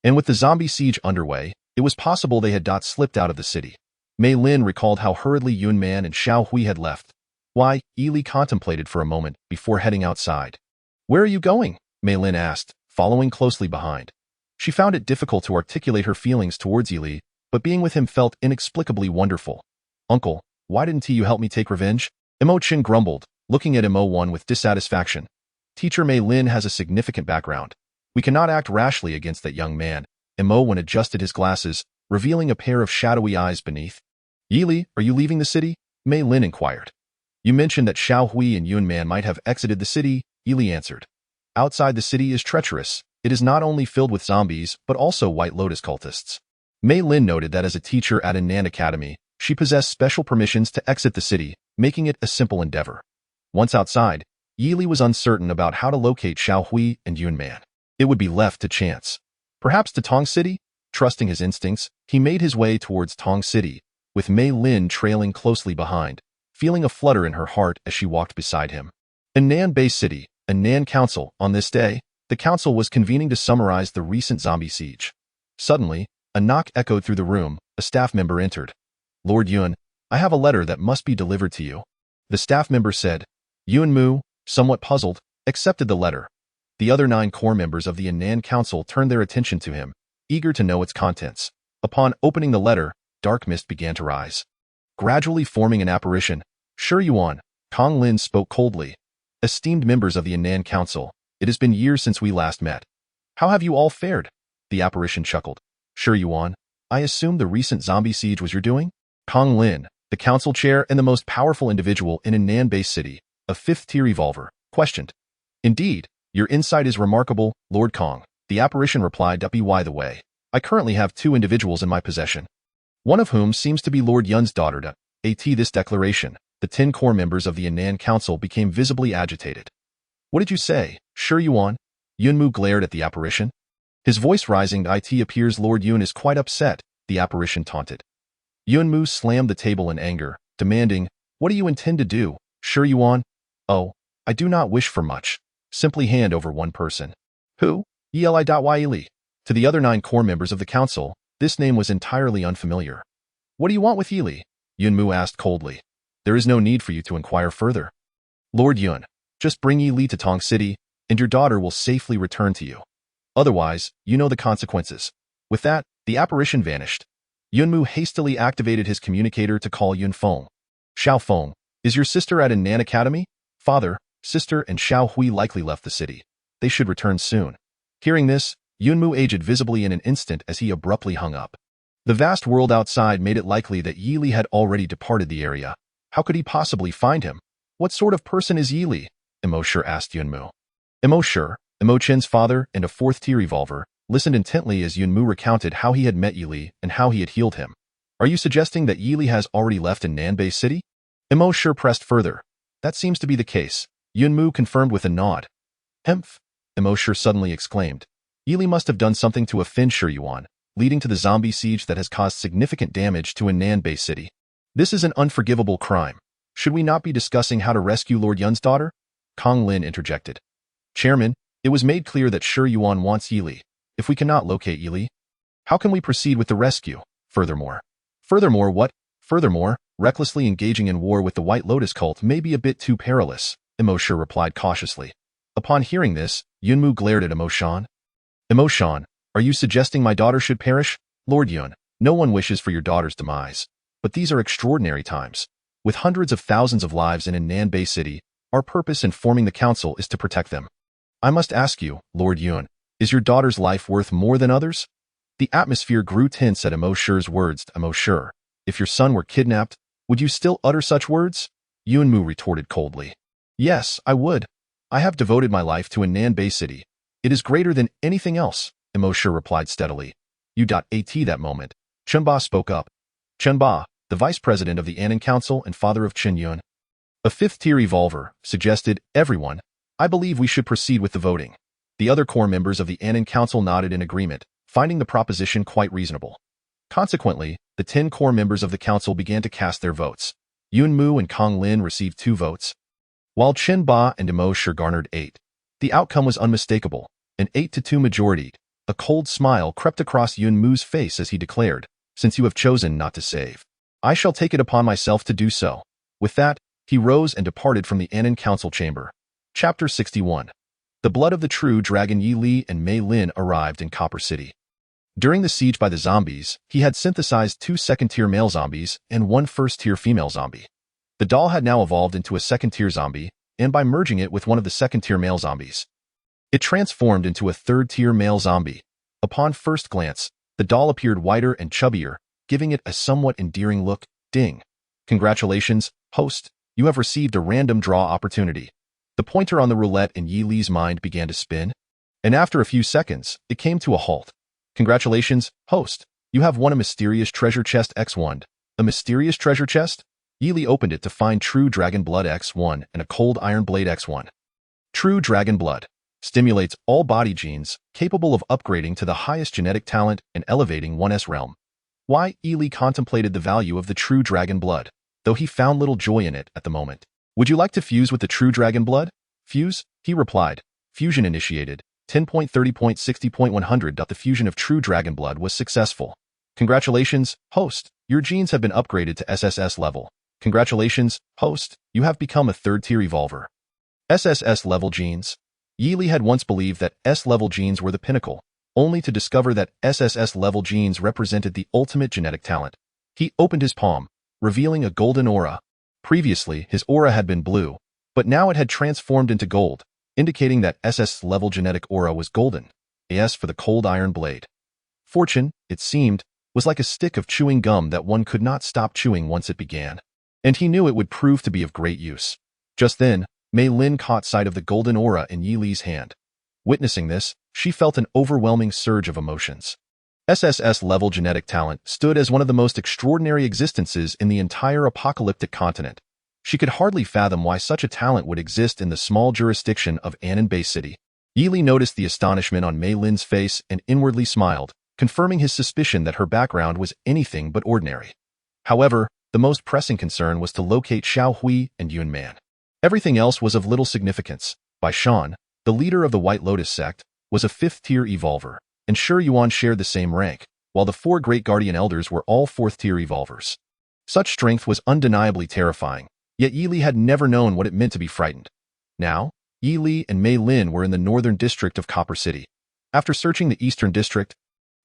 And with the zombie siege underway, it was possible they had slipped out of the city. Mei Lin recalled how hurriedly Yun Man and Xiao Hui had left. Why, Yili contemplated for a moment before heading outside. Where are you going? Mei Lin asked, following closely behind. She found it difficult to articulate her feelings towards Yili, but being with him felt inexplicably wonderful. Uncle, why didn't you help me take revenge? Mo Chen grumbled, looking at Mo One with dissatisfaction. Teacher Mei Lin has a significant background. We cannot act rashly against that young man. Mo One adjusted his glasses, revealing a pair of shadowy eyes beneath. Yili, are you leaving the city? Mei Lin inquired. You mentioned that Xiao Hui and Yun Man might have exited the city, Yili answered. Outside the city is treacherous. It is not only filled with zombies, but also White Lotus cultists. Mei Lin noted that as a teacher at Anan Academy, she possessed special permissions to exit the city, making it a simple endeavor. Once outside, Yili was uncertain about how to locate Xiao Hui and Yun Man. It would be left to chance. Perhaps to Tong City? Trusting his instincts, he made his way towards Tong City, with Mei Lin trailing closely behind, feeling a flutter in her heart as she walked beside him. Anan Bay City, Anan Council. On this day, the council was convening to summarize the recent zombie siege. Suddenly, a knock echoed through the room. A staff member entered. Lord Yun, I have a letter that must be delivered to you. The staff member said. Yunmu, somewhat puzzled, accepted the letter. The other 9 core members of the Yan'an Council turned their attention to him, eager to know its contents. Upon opening the letter, dark mist began to rise, gradually forming an apparition. Shi Yuan, Kong Lin spoke coldly. Esteemed members of the Yan'an Council, it has been years since we last met. How have you all fared? The apparition chuckled. Shi Yuan, I assume the recent zombie siege was your doing? Kong Lin, the council chair and the most powerful individual in a Nan-based city, a 5th-tier evolver, questioned. Indeed, your insight is remarkable, Lord Kong. The apparition replied. By the way, I currently have 2 individuals in my possession, one of whom seems to be Lord Yun's daughter. At this declaration, the 10 core members of the Yan'an Council became visibly agitated. What did you say, Shi Yuan? Yunmu glared at the apparition. His voice rising. It appears Lord Yun is quite upset, the apparition taunted. Yunmu slammed the table in anger, demanding, What do you intend to do, Shi Yuan? Oh, I do not wish for much. Simply hand over one person. Who? Yili. To the other 9 core members of the council, this name was entirely unfamiliar. What do you want with Yili? Yunmu asked coldly. There is no need for you to inquire further. Lord Yun, just bring Yili to Tong City, and your daughter will safely return to you. Otherwise, you know the consequences. With that, the apparition vanished. Yunmu hastily activated his communicator to call Yunfeng. Xiaofeng, is your sister at a Nan Academy? Father, sister, and Xiao Hui likely left the city. They should return soon. Hearing this, Yunmu aged visibly in an instant as he abruptly hung up. The vast world outside made it likely that Yili had already departed the area. How could he possibly find him? What sort of person is Yili? Imo Shi asked Yunmu. Imo Shi, Imo Chen's father and a 4th-tier evolver, listened intently as Yunmu recounted how he had met Yili and how he had healed him. Are you suggesting that Yili has already left in Nanbei City? Imo Shi pressed further. That seems to be the case. Yunmu confirmed with a nod. Hemph! Imo Shi suddenly exclaimed. Yili must have done something to offend Shi Yuan, leading to the zombie siege that has caused significant damage to a Nanbei city. This is an unforgivable crime. Should we not be discussing how to rescue Lord Yun's daughter? Kong Lin interjected. Chairman, it was made clear that Shi Yuan wants Yili. If we cannot locate Yili, how can we proceed with the rescue? Furthermore, what? Furthermore, recklessly engaging in war with the White Lotus cult may be a bit too perilous, Imo Shi replied cautiously. Upon hearing this, Yunmu glared at Imo Shan. Imo Shan, are you suggesting my daughter should perish? Lord Yun, no one wishes for your daughter's demise. But these are extraordinary times. With hundreds of thousands of lives in a Nanbei city, our purpose in forming the council is to protect them. I must ask you, Lord Yun, is your daughter's life worth more than others? The atmosphere grew tense at Imo Shi's words. Imo Shi, if your son were kidnapped, would you still utter such words? Yunmu retorted coldly. Yes, I would. I have devoted my life to a Nanbei city. It is greater than anything else, Imo Shi replied steadily. At that moment, Chunba spoke up. Chunba, the vice president of the Yan'an Council and father of Chen Yun, a 5th-tier evolver, suggested, Everyone, I believe we should proceed with the voting. The other core members of the Yan'an Council nodded in agreement, finding the proposition quite reasonable. Consequently, the 10 core members of the council began to cast their votes. Yunmu and Kong Lin received 2 votes, while Chen Ba and Imo Shi garnered 8. The outcome was unmistakable, an 8-2 majority. A cold smile crept across Yunmu's face as he declared, Since you have chosen not to save, I shall take it upon myself to do so. With that, he rose and departed from the Yan'an Council chamber. Chapter 61. The blood of the true dragon Yi Li and Mei Lin arrived in Copper City. During the siege by the zombies, he had synthesized 2 second-tier male zombies and 1 first-tier female zombie. The doll had now evolved into a second-tier zombie, and by merging it with one of the second-tier male zombies, it transformed into a third-tier male zombie. Upon first glance, the doll appeared whiter and chubbier, giving it a somewhat endearing look. Ding. Congratulations, host. You have received a random draw opportunity. The pointer on the roulette in Yi Li's mind began to spin, and after a few seconds, it came to a halt. Congratulations, host. You have won a mysterious treasure chest X1. A mysterious treasure chest? Yi Li opened it to find True Dragon Blood X1 and a Cold Iron Blade X1. True Dragon Blood stimulates all body genes capable of upgrading to the highest genetic talent and elevating one's realm. Why? Yi Li contemplated the value of the True Dragon Blood, though he found little joy in it at the moment. Would you like to fuse with the True Dragon Blood? Fuse? He replied. Fusion initiated. 10.30.60.100. The fusion of True Dragon Blood was successful. Congratulations, host. Your genes have been upgraded to SSS level. Congratulations, host, you have become a third-tier evolver. SSS-level genes. Yi Li had once believed that S-level genes were the pinnacle, only to discover that SSS-level genes represented the ultimate genetic talent. He opened his palm, revealing a golden aura. Previously, his aura had been blue, but now it had transformed into gold, indicating that SS-level genetic aura was golden. AS for the cold iron blade. Fortune, it seemed, was like a stick of chewing gum that one could not stop chewing once it began. And he knew it would prove to be of great use. Just then, Mei Lin caught sight of the golden aura in Yi Li's hand. Witnessing this, she felt an overwhelming surge of emotions. SSS-level genetic talent stood as one of the most extraordinary existences in the entire apocalyptic continent. She could hardly fathom why such a talent would exist in the small jurisdiction of Anan Bay City. Yi Li noticed the astonishment on Mei Lin's face and inwardly smiled, confirming his suspicion that her background was anything but ordinary. However, the most pressing concern was to locate Xiao Hui and Yun Man. Everything else was of little significance. Bai Shan, the leader of the White Lotus sect, was a fifth-tier evolver, and Shi Yuan shared the same rank, while the four Great Guardian Elders were all fourth-tier evolvers. Such strength was undeniably terrifying, yet Yi Li had never known what it meant to be frightened. Now, Yi Li and Mei Lin were in the northern district of Copper City. After searching the eastern district,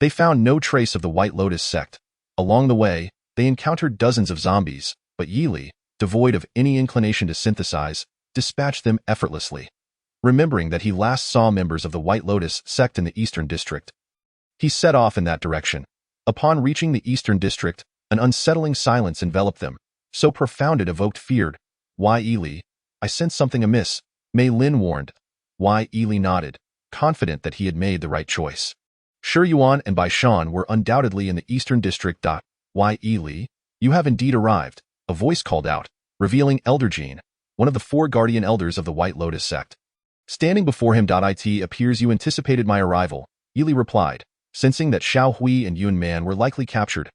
they found no trace of the White Lotus sect. Along the way, they encountered dozens of zombies, but Yi Li, devoid of any inclination to synthesize, dispatched them effortlessly. Remembering that he last saw members of the White Lotus sect in the eastern district, he set off in that direction. Upon reaching the eastern district, an unsettling silence enveloped them, so profound it evoked fear. Why, Yi Li? I sense something amiss, Mei Lin warned. Why, Yi Li nodded, confident that he had made the right choice. Shi Yuan and Bai Shan were undoubtedly in the eastern district. Why, Yi Li? You have indeed arrived, a voice called out, revealing Elder Jean, one of the four guardian elders of the White Lotus sect. Standing before him. It appears you anticipated my arrival, Yi Li replied, sensing that Xiao Hui and Yun Man were likely captured.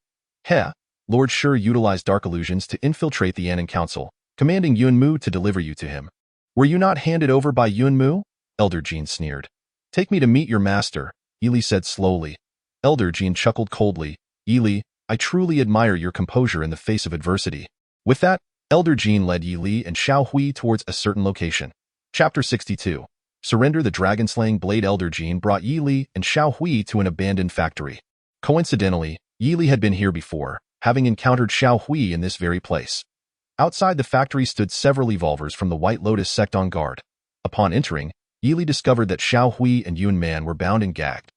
Heh, Lord Shi utilized dark illusions to infiltrate the Anan Council, commanding Yun Mu to deliver you to him. Were you not handed over by Yun Mu? Elder Jean sneered. Take me to meet your master, Yi Li said slowly. Elder Jean chuckled coldly. Yi Li, I truly admire your composure in the face of adversity. With that, Elder Jean led Yi Li and Xiao Hui towards a certain location. Chapter 62. Surrender the Dragon-Slaying Blade. Elder Jean brought Yi Li and Xiao Hui to an abandoned factory. Coincidentally, Yi Li had been here before, having encountered Xiao Hui in this very place. Outside the factory stood several evolvers from the White Lotus sect on guard. Upon entering, Yi Li discovered that Xiao Hui and Yun Man were bound and gagged.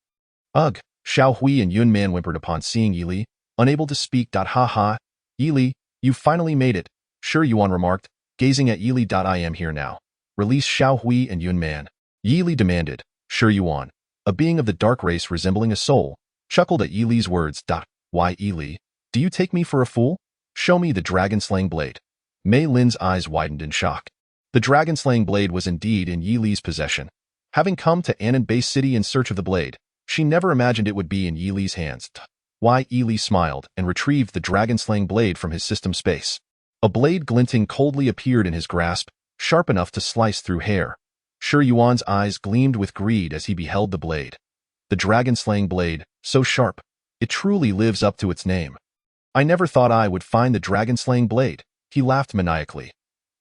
Ugh! Xiao Hui and Yun Man whimpered upon seeing Yi Li, unable to speak. Ha ha! Yi Li, you finally made it, Shi Yuan remarked, gazing at Yi Li. I am here now. Release Xiao Hui and Yun Man. Yi Li demanded. Shi Yuan, a being of the dark race resembling a soul, chuckled at Yi Li's words. Why, Yi Li? Do you take me for a fool? Show me the dragon-slaying blade. Mei Lin's eyes widened in shock. The dragon-slaying blade was indeed in Yi Li's possession. Having come to Anan Bay City in search of the blade, she never imagined it would be in Yi Li's hands. Why, Yi Li smiled and retrieved the dragon-slaying blade from his system space. A blade glinting coldly appeared in his grasp, sharp enough to slice through hair. Shi Yuan's eyes gleamed with greed as he beheld the blade. The dragon-slaying blade, so sharp, it truly lives up to its name. I never thought I would find the dragon-slaying blade, he laughed maniacally.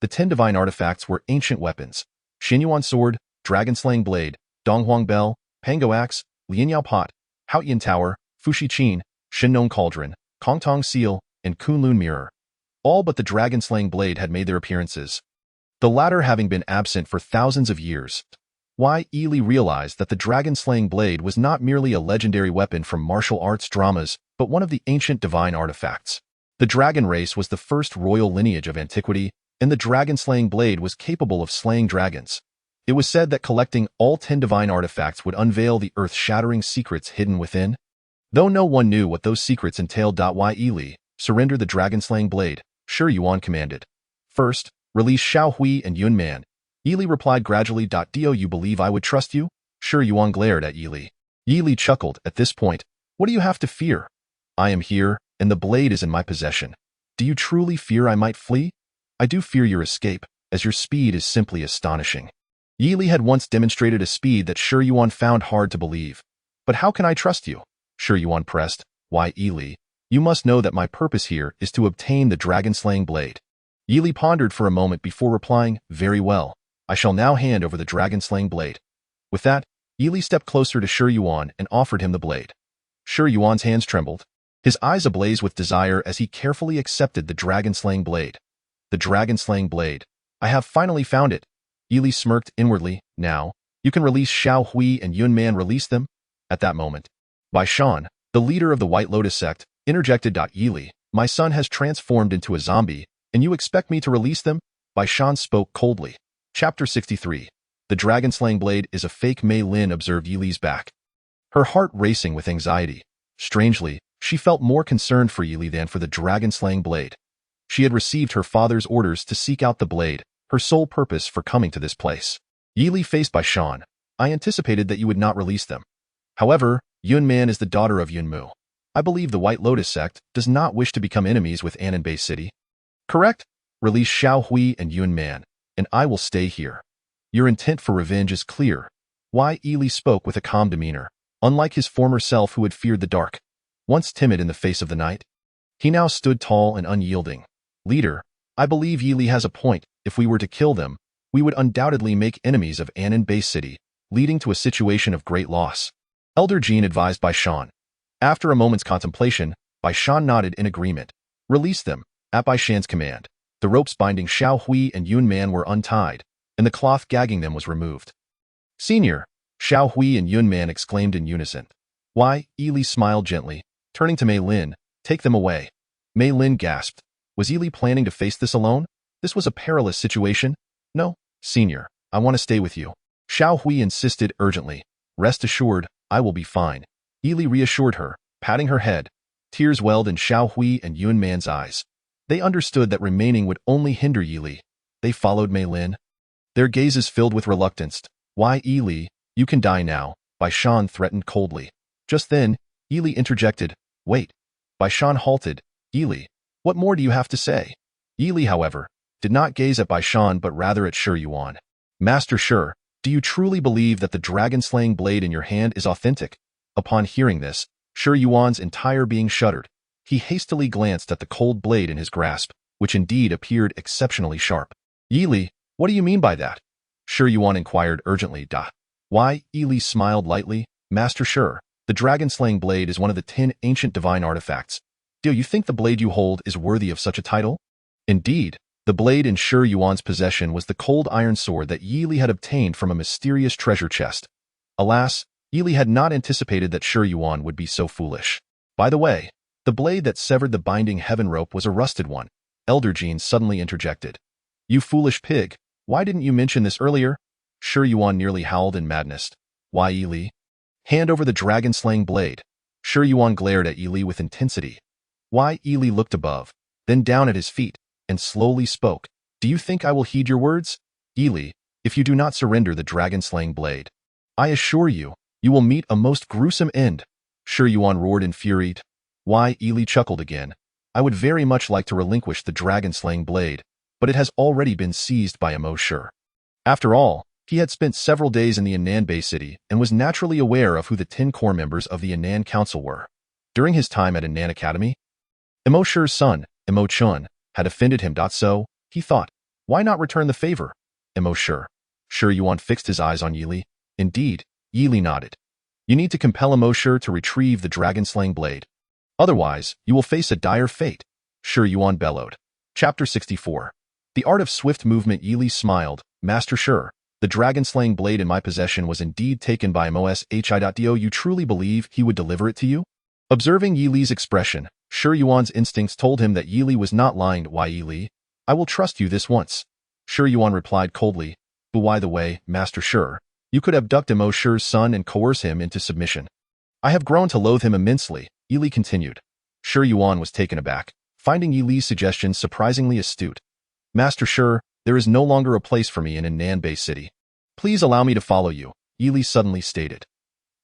The 10 divine artifacts were ancient weapons: Xinyuan sword, dragon-slaying blade, Donghuang bell, Pango axe, Lianyao pot, Haoyan tower, Fushi Qin, Shinnong cauldron, Kongtong seal, and Kunlun mirror. All but the dragon-slaying blade had made their appearances, the latter having been absent for thousands of years. Why, Yi Li realized that the dragon-slaying blade was not merely a legendary weapon from martial arts dramas, but one of the ancient divine artifacts. The dragon race was the first royal lineage of antiquity, and the dragon-slaying blade was capable of slaying dragons. It was said that collecting all 10 divine artifacts would unveil the earth-shattering secrets hidden within. Though no one knew what those secrets entailed. Why, Yi Li, surrender the dragon-slaying blade, Shi Yuan commanded. First, release Xiao Hui and Yun Man. Yi Li replied gradually. Do you believe I would trust you? Shi Yuan glared at Yi Li. Yi Li chuckled. At this point, what do you have to fear? I am here, and the blade is in my possession. Do you truly fear I might flee? I do fear your escape, as your speed is simply astonishing. Yi Li had once demonstrated a speed that Shi Yuan found hard to believe. But how can I trust you? Shi Yuan pressed. Why, Yi Li, you must know that my purpose here is to obtain the dragon-slaying blade. Yi Li pondered for a moment before replying, "Very well. I shall now hand over the dragon-slaying blade." With that, Yi Li stepped closer to Shi Yuan and offered him the blade. Shi Yuan's hands trembled, his eyes ablaze with desire as he carefully accepted the dragon-slaying blade. The dragon-slaying blade. I have finally found it. Yi Li smirked inwardly. Now, you can release Xiao Hui and Yun Man release them? At that moment, Bai Shan, the leader of the White Lotus sect, interjected. Yi Li, my son has transformed into a zombie, and you expect me to release them? Bai Shan spoke coldly. Chapter 63. The dragon-slaying blade is a fake. Mei Lin observed Yi Li's back, her heart racing with anxiety. Strangely, she felt more concerned for Yi Li than for the dragon-slaying blade. She had received her father's orders to seek out the blade, her sole purpose for coming to this place. Yi Li faced Bai Shan. I anticipated that you would not release them. However, Yun Man is the daughter of Yun Mu. I believe the White Lotus sect does not wish to become enemies with Anan Bay City. Correct? Release Xiao Hui and Yun Man, and I will stay here. Your intent for revenge is clear. Yi Li spoke with a calm demeanor, unlike his former self who had feared the dark. Once timid in the face of the night, he now stood tall and unyielding. Leader, I believe Yi Li has a point. If we were to kill them, we would undoubtedly make enemies of Anan Bay City, leading to a situation of great loss. Elder Jean advised Bai Shan. After a moment's contemplation, Bai Shan nodded in agreement. Release them. At Bai Shan's command, the ropes binding Xiao Hui and Yun Man were untied, and the cloth gagging them was removed. Senior, Xiao Hui and Yun Man exclaimed in unison. Yi Li smiled gently, turning to Mei Lin. Take them away. Mei Lin gasped. Was Yi Li planning to face this alone? This was a perilous situation. No, Senior, I want to stay with you. Xiao Hui insisted urgently. Rest assured, I will be fine. Yi Li reassured her, patting her head. Tears welled in Xiao Hui and Yun Man's eyes. They understood that remaining would only hinder Yi Li. They followed Mei Lin, their gazes filled with reluctance. Yi Li, you can die now, Bai Shan threatened coldly. Just then, Yi Li interjected. Wait. Bai Shan halted. Yi Li, what more do you have to say? Yi Li, however, did not gaze at Bai Shan but rather at Shi Yuan. Master Shi, do you truly believe that the dragon-slaying blade in your hand is authentic? Upon hearing this, Shi Yuan's entire being shuddered. He hastily glanced at the cold blade in his grasp, which indeed appeared exceptionally sharp. Yi Li, what do you mean by that? Shi Yuan inquired urgently. Yi Li smiled lightly. Master Shi, the dragon-slaying blade is one of the 10 ancient divine artifacts. Do you think the blade you hold is worthy of such a title? Indeed, the blade in Shi Yuan's possession was the cold iron sword that Yi Li had obtained from a mysterious treasure chest. Alas, Yi Li had not anticipated that Shi Yuan would be so foolish. By the way, the blade that severed the binding heaven rope was a rusted one. Elder Jean suddenly interjected. You foolish pig, why didn't you mention this earlier? Shi Yuan nearly howled in madness. Yi Li? Hand over the dragon-slaying blade. Shi Yuan glared at Yi Li with intensity. Yi Li looked above, then down at his feet, and slowly spoke. Do you think I will heed your words? Yi Li, if you do not surrender the dragon-slaying blade, I assure you, you will meet a most gruesome end. Shi Yuan roared in fury. Yi Li chuckled again. I would very much like to relinquish the dragon-slaying blade, but it has already been seized by Emo Shi. After all, he had spent several days in the Anan Bay City and was naturally aware of who the 10 core members of the Anan Council were. During his time at Anan Academy, Emo Shi's son, Emo Chun, had offended him. So, he thought, why not return the favor? Emo Shi. Shi Yuan fixed his eyes on Yi Li. Indeed, Yi Li nodded. You need to compel Emo Shi to retrieve the dragon-slaying blade. Otherwise, you will face a dire fate. Shi Yuan bellowed. Chapter 64. The Art of Swift Movement. Yi Li smiled. Master Shi, the dragon-slaying blade in my possession was indeed taken by Moshi. Do you truly believe he would deliver it to you? Observing Yi Li's expression, Shi Yuan's instincts told him that Yi Li was not lying. Yi Li, I will trust you this once. Shi Yuan replied coldly. But by the way, Master Shi, you could abduct Emo Shi's son and coerce him into submission. I have grown to loathe him immensely, Yi Li continued. Shi Yuan was taken aback, finding Yi Li's suggestion surprisingly astute. Master Shi, there is no longer a place for me in Anan Bay City. Please allow me to follow you, Yi Li suddenly stated.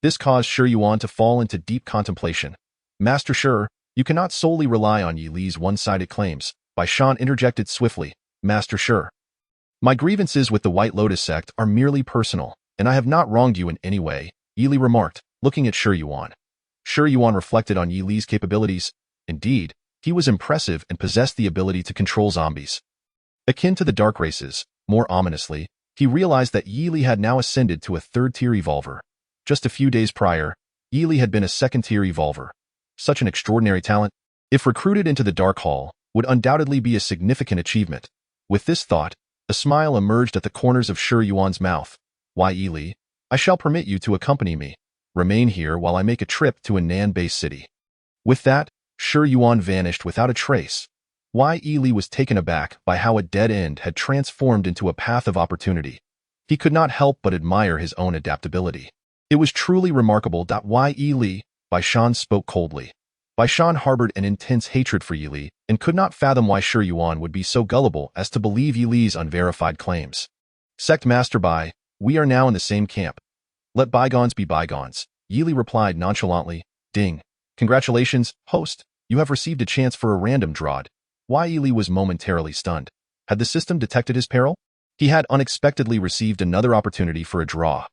This caused Shi Yuan to fall into deep contemplation. Master Shi, you cannot solely rely on Yi Li's one-sided claims. Bai Shan interjected swiftly. Master Shi, my grievances with the White Lotus sect are merely personal, and I have not wronged you in any way, Yi Li remarked, looking at Shi Yuan. Shi Yuan reflected on Yi Li's capabilities. Indeed, he was impressive and possessed the ability to control zombies. Akin to the dark races, more ominously, he realized that Yi Li had now ascended to a third-tier evolver. Just a few days prior, Yi Li had been a second-tier evolver. Such an extraordinary talent, if recruited into the Dark Hall, would undoubtedly be a significant achievement. With this thought, a smile emerged at the corners of Shi Yuan's mouth. Why, Yi Li, I shall permit you to accompany me. Remain here while I make a trip to a Nan-based city. With that, Shi Yuan vanished without a trace. Why, Yi Li was taken aback by how a dead end had transformed into a path of opportunity. He could not help but admire his own adaptability. It was truly remarkable that Why, Yi Li, Bai Shan spoke coldly. Bai Shan harbored an intense hatred for Yi Li and could not fathom why Shi Yuan would be so gullible as to believe Yi Li's unverified claims. Sect Master Bai, we are now in the same camp. Let bygones be bygones, Yi Li replied nonchalantly. Ding. Congratulations, host. You have received a chance for a random draw. Why, Yi Li was momentarily stunned. Had the system detected his peril? He had unexpectedly received another opportunity for a draw.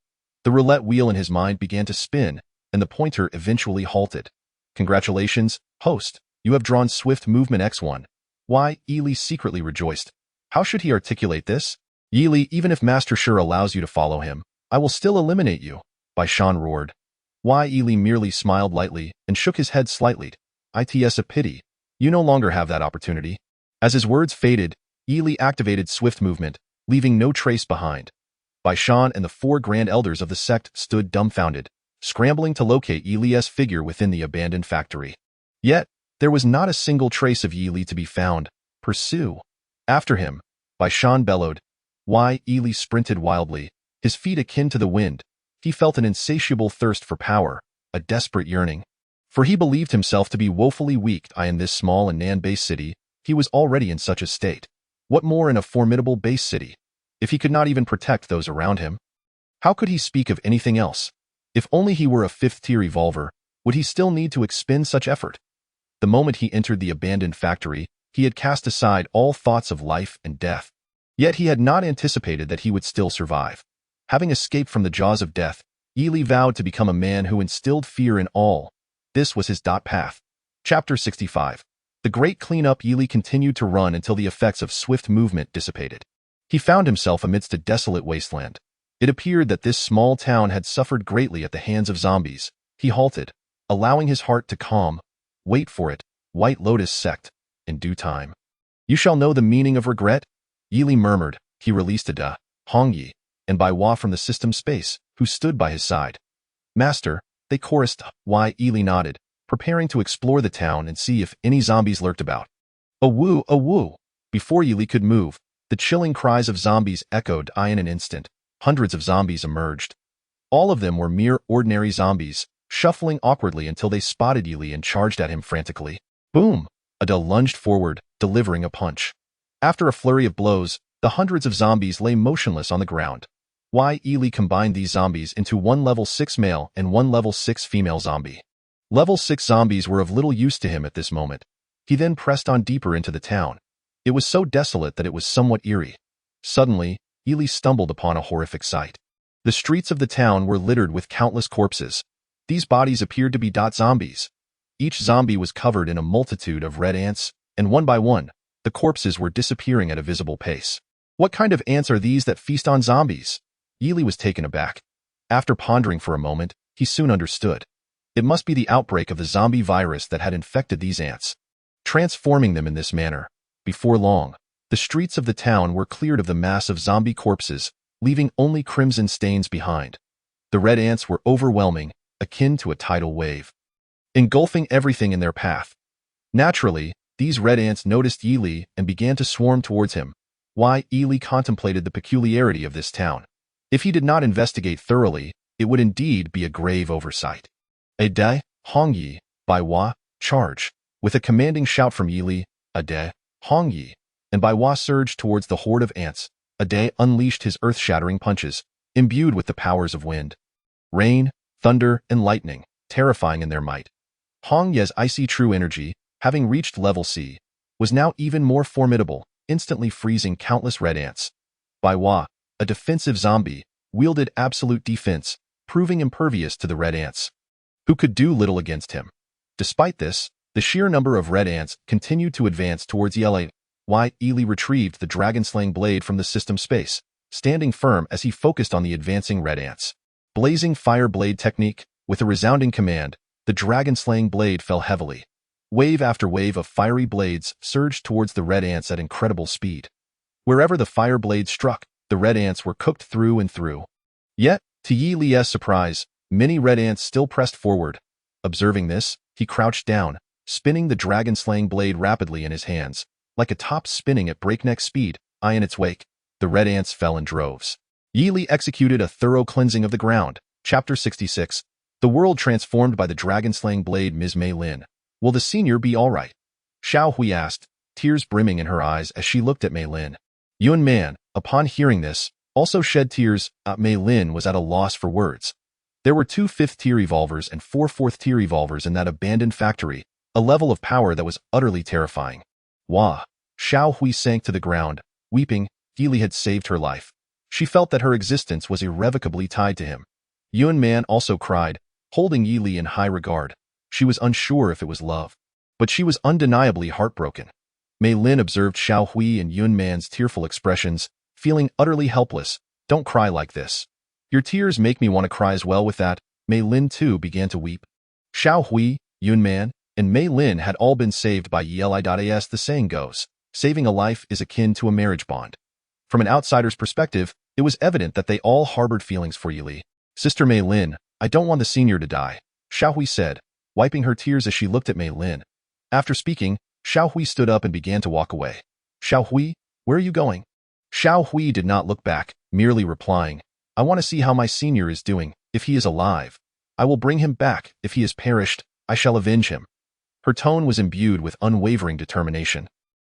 The roulette wheel in his mind began to spin, and the pointer eventually halted. Congratulations, host. You have drawn Swift Movement X1. Why, Yi Li secretly rejoiced. How should he articulate this? Yi Li, even if Master Shi allows you to follow him, I will still eliminate you, Bai Shan roared. Why, Yi Li merely smiled lightly and shook his head slightly. It's a pity. You no longer have that opportunity. As his words faded, Yi Li activated Swift Movement, leaving no trace behind. Bai Shan and the 4 Grand Elders of the sect stood dumbfounded, scrambling to locate Yi Li's figure within the abandoned factory. Yet, there was not a single trace of Yi Li to be found. Pursue. After him, Bai Shan bellowed. Why, Yi Li sprinted wildly, his feet akin to the wind. He felt an insatiable thirst for power, a desperate yearning. For he believed himself to be woefully weak in this small and Nan-based city. He was already in such a state. What more in a formidable base city? If he could not even protect those around him, how could he speak of anything else? If only he were a 5th-tier evolver, would he still need to expend such effort? The moment he entered the abandoned factory, he had cast aside all thoughts of life and death. Yet he had not anticipated that he would still survive. Having escaped from the jaws of death, Yi Li vowed to become a man who instilled fear in all. This was his path. Chapter 65. The great cleanup. Yi Li continued to run until the effects of Swift Movement dissipated. He found himself amidst a desolate wasteland. It appeared that this small town had suffered greatly at the hands of zombies. He halted, allowing his heart to calm. Wait for it, White Lotus sect. In due time. You shall know the meaning of regret. Yi Li murmured. He released Ada, Hongyi, and Bai Hua from the system space, who stood by his side. Master, they chorused. Why, Yi Li nodded, preparing to explore the town and see if any zombies lurked about. A woo, a woo. Before Yi Li could move, the chilling cries of zombies echoed. In an instant, hundreds of zombies emerged. All of them were mere ordinary zombies, shuffling awkwardly until they spotted Yi Li and charged at him frantically. Boom! Ada lunged forward, delivering a punch. After a flurry of blows, the hundreds of zombies lay motionless on the ground. Why, Yi Li combined these zombies into one level 6 male and one level 6 female zombie. Level 6 zombies were of little use to him at this moment. He then pressed on deeper into the town. It was so desolate that it was somewhat eerie. Suddenly, Yi Li stumbled upon a horrific sight. The streets of the town were littered with countless corpses. These bodies appeared to be zombies. Each zombie was covered in a multitude of red ants, and one by one, the corpses were disappearing at a visible pace. What kind of ants are these that feast on zombies? Yi Li was taken aback. After pondering for a moment, he soon understood. It must be the outbreak of the zombie virus that had infected these ants, transforming them in this manner. Before long, the streets of the town were cleared of the mass of zombie corpses, leaving only crimson stains behind. The red ants were overwhelming, akin to a tidal wave, engulfing everything in their path. Naturally, these red ants noticed Yi Li and began to swarm towards him. Why, Yi Li contemplated the peculiarity of this town. If he did not investigate thoroughly, it would indeed be a grave oversight. Ade, Hongyi, Bai Hua, charge. With a commanding shout from Yi Li, Ade, Hongyi, and Bai Hua surged towards the horde of ants. Ade unleashed his earth-shattering punches, imbued with the powers of wind, rain, thunder, and lightning, terrifying in their might. Hongye's icy true energy, having reached level C, was now even more formidable, instantly freezing countless red ants. Bai Hua, a defensive zombie, wielded absolute defense, proving impervious to the red ants, who could do little against him. Despite this, the sheer number of red ants continued to advance towards Yi Li. Why Ely retrieved the dragon-slaying blade from the system space, standing firm as he focused on the advancing red ants. Blazing fire blade technique, with a resounding command, the dragon-slaying blade fell heavily. Wave after wave of fiery blades surged towards the red ants at incredible speed. Wherever the fire blade struck, the red ants were cooked through and through. Yet, to Yi Li's surprise, many red ants still pressed forward. Observing this, he crouched down, spinning the dragon-slaying blade rapidly in his hands. Like a top spinning at breakneck speed, eye in its wake, the red ants fell in droves. Yi Li executed a thorough cleansing of the ground. Chapter 66. The world transformed by the dragon-slaying blade. Ms. Mei Lin. Will the senior be all right? Xiao Hui asked, tears brimming in her eyes as she looked at Mei Lin. Yuan Man, upon hearing this, also shed tears. Mei Lin was at a loss for words. There were 2 5th-tier evolvers and 4 4th-tier evolvers in that abandoned factory, a level of power that was utterly terrifying. Wah! Xiao Hui sank to the ground, weeping. Yi Li had saved her life. She felt that her existence was irrevocably tied to him. Yuan Man also cried, holding Yi Li in high regard. She was unsure if it was love, but she was undeniably heartbroken. Mei Lin observed Xiao Hui and Yuan Man's tearful expressions, feeling utterly helpless. Don't cry like this. Your tears make me want to cry as well. With that, Mei Lin too began to weep. Xiao Hui, Yuan Man, and Mei Lin had all been saved by Yi Li. As the saying goes, saving a life is akin to a marriage bond. From an outsider's perspective, it was evident that they all harbored feelings for Yi Li. Sister Mei Lin, I don't want the senior to die, Xiao Hui said, wiping her tears as she looked at Mei Lin. After speaking, Xiao Hui stood up and began to walk away. Xiao Hui, where are you going? Xiao Hui did not look back, merely replying, I want to see how my senior is doing. If he is alive, I will bring him back. If he has perished, I shall avenge him. Her tone was imbued with unwavering determination.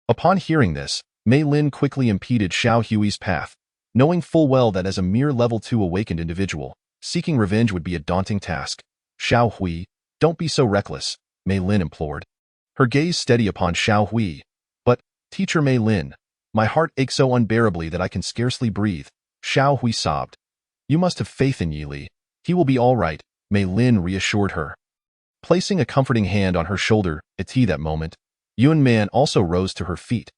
Upon hearing this, Mei Lin quickly impeded Xiao Hui's path, knowing full well that as a mere level 2 awakened individual, seeking revenge would be a daunting task. Xiao Hui, don't be so reckless, Mei Lin implored. Her gaze steady upon Xiao Hui. But, Teacher Mei Lin, my heart aches so unbearably that I can scarcely breathe, Xiao Hui sobbed. You must have faith in Yi Li. He will be all right, Mei Lin reassured her. Placing a comforting hand on her shoulder, at that moment, Yuan Man also rose to her feet.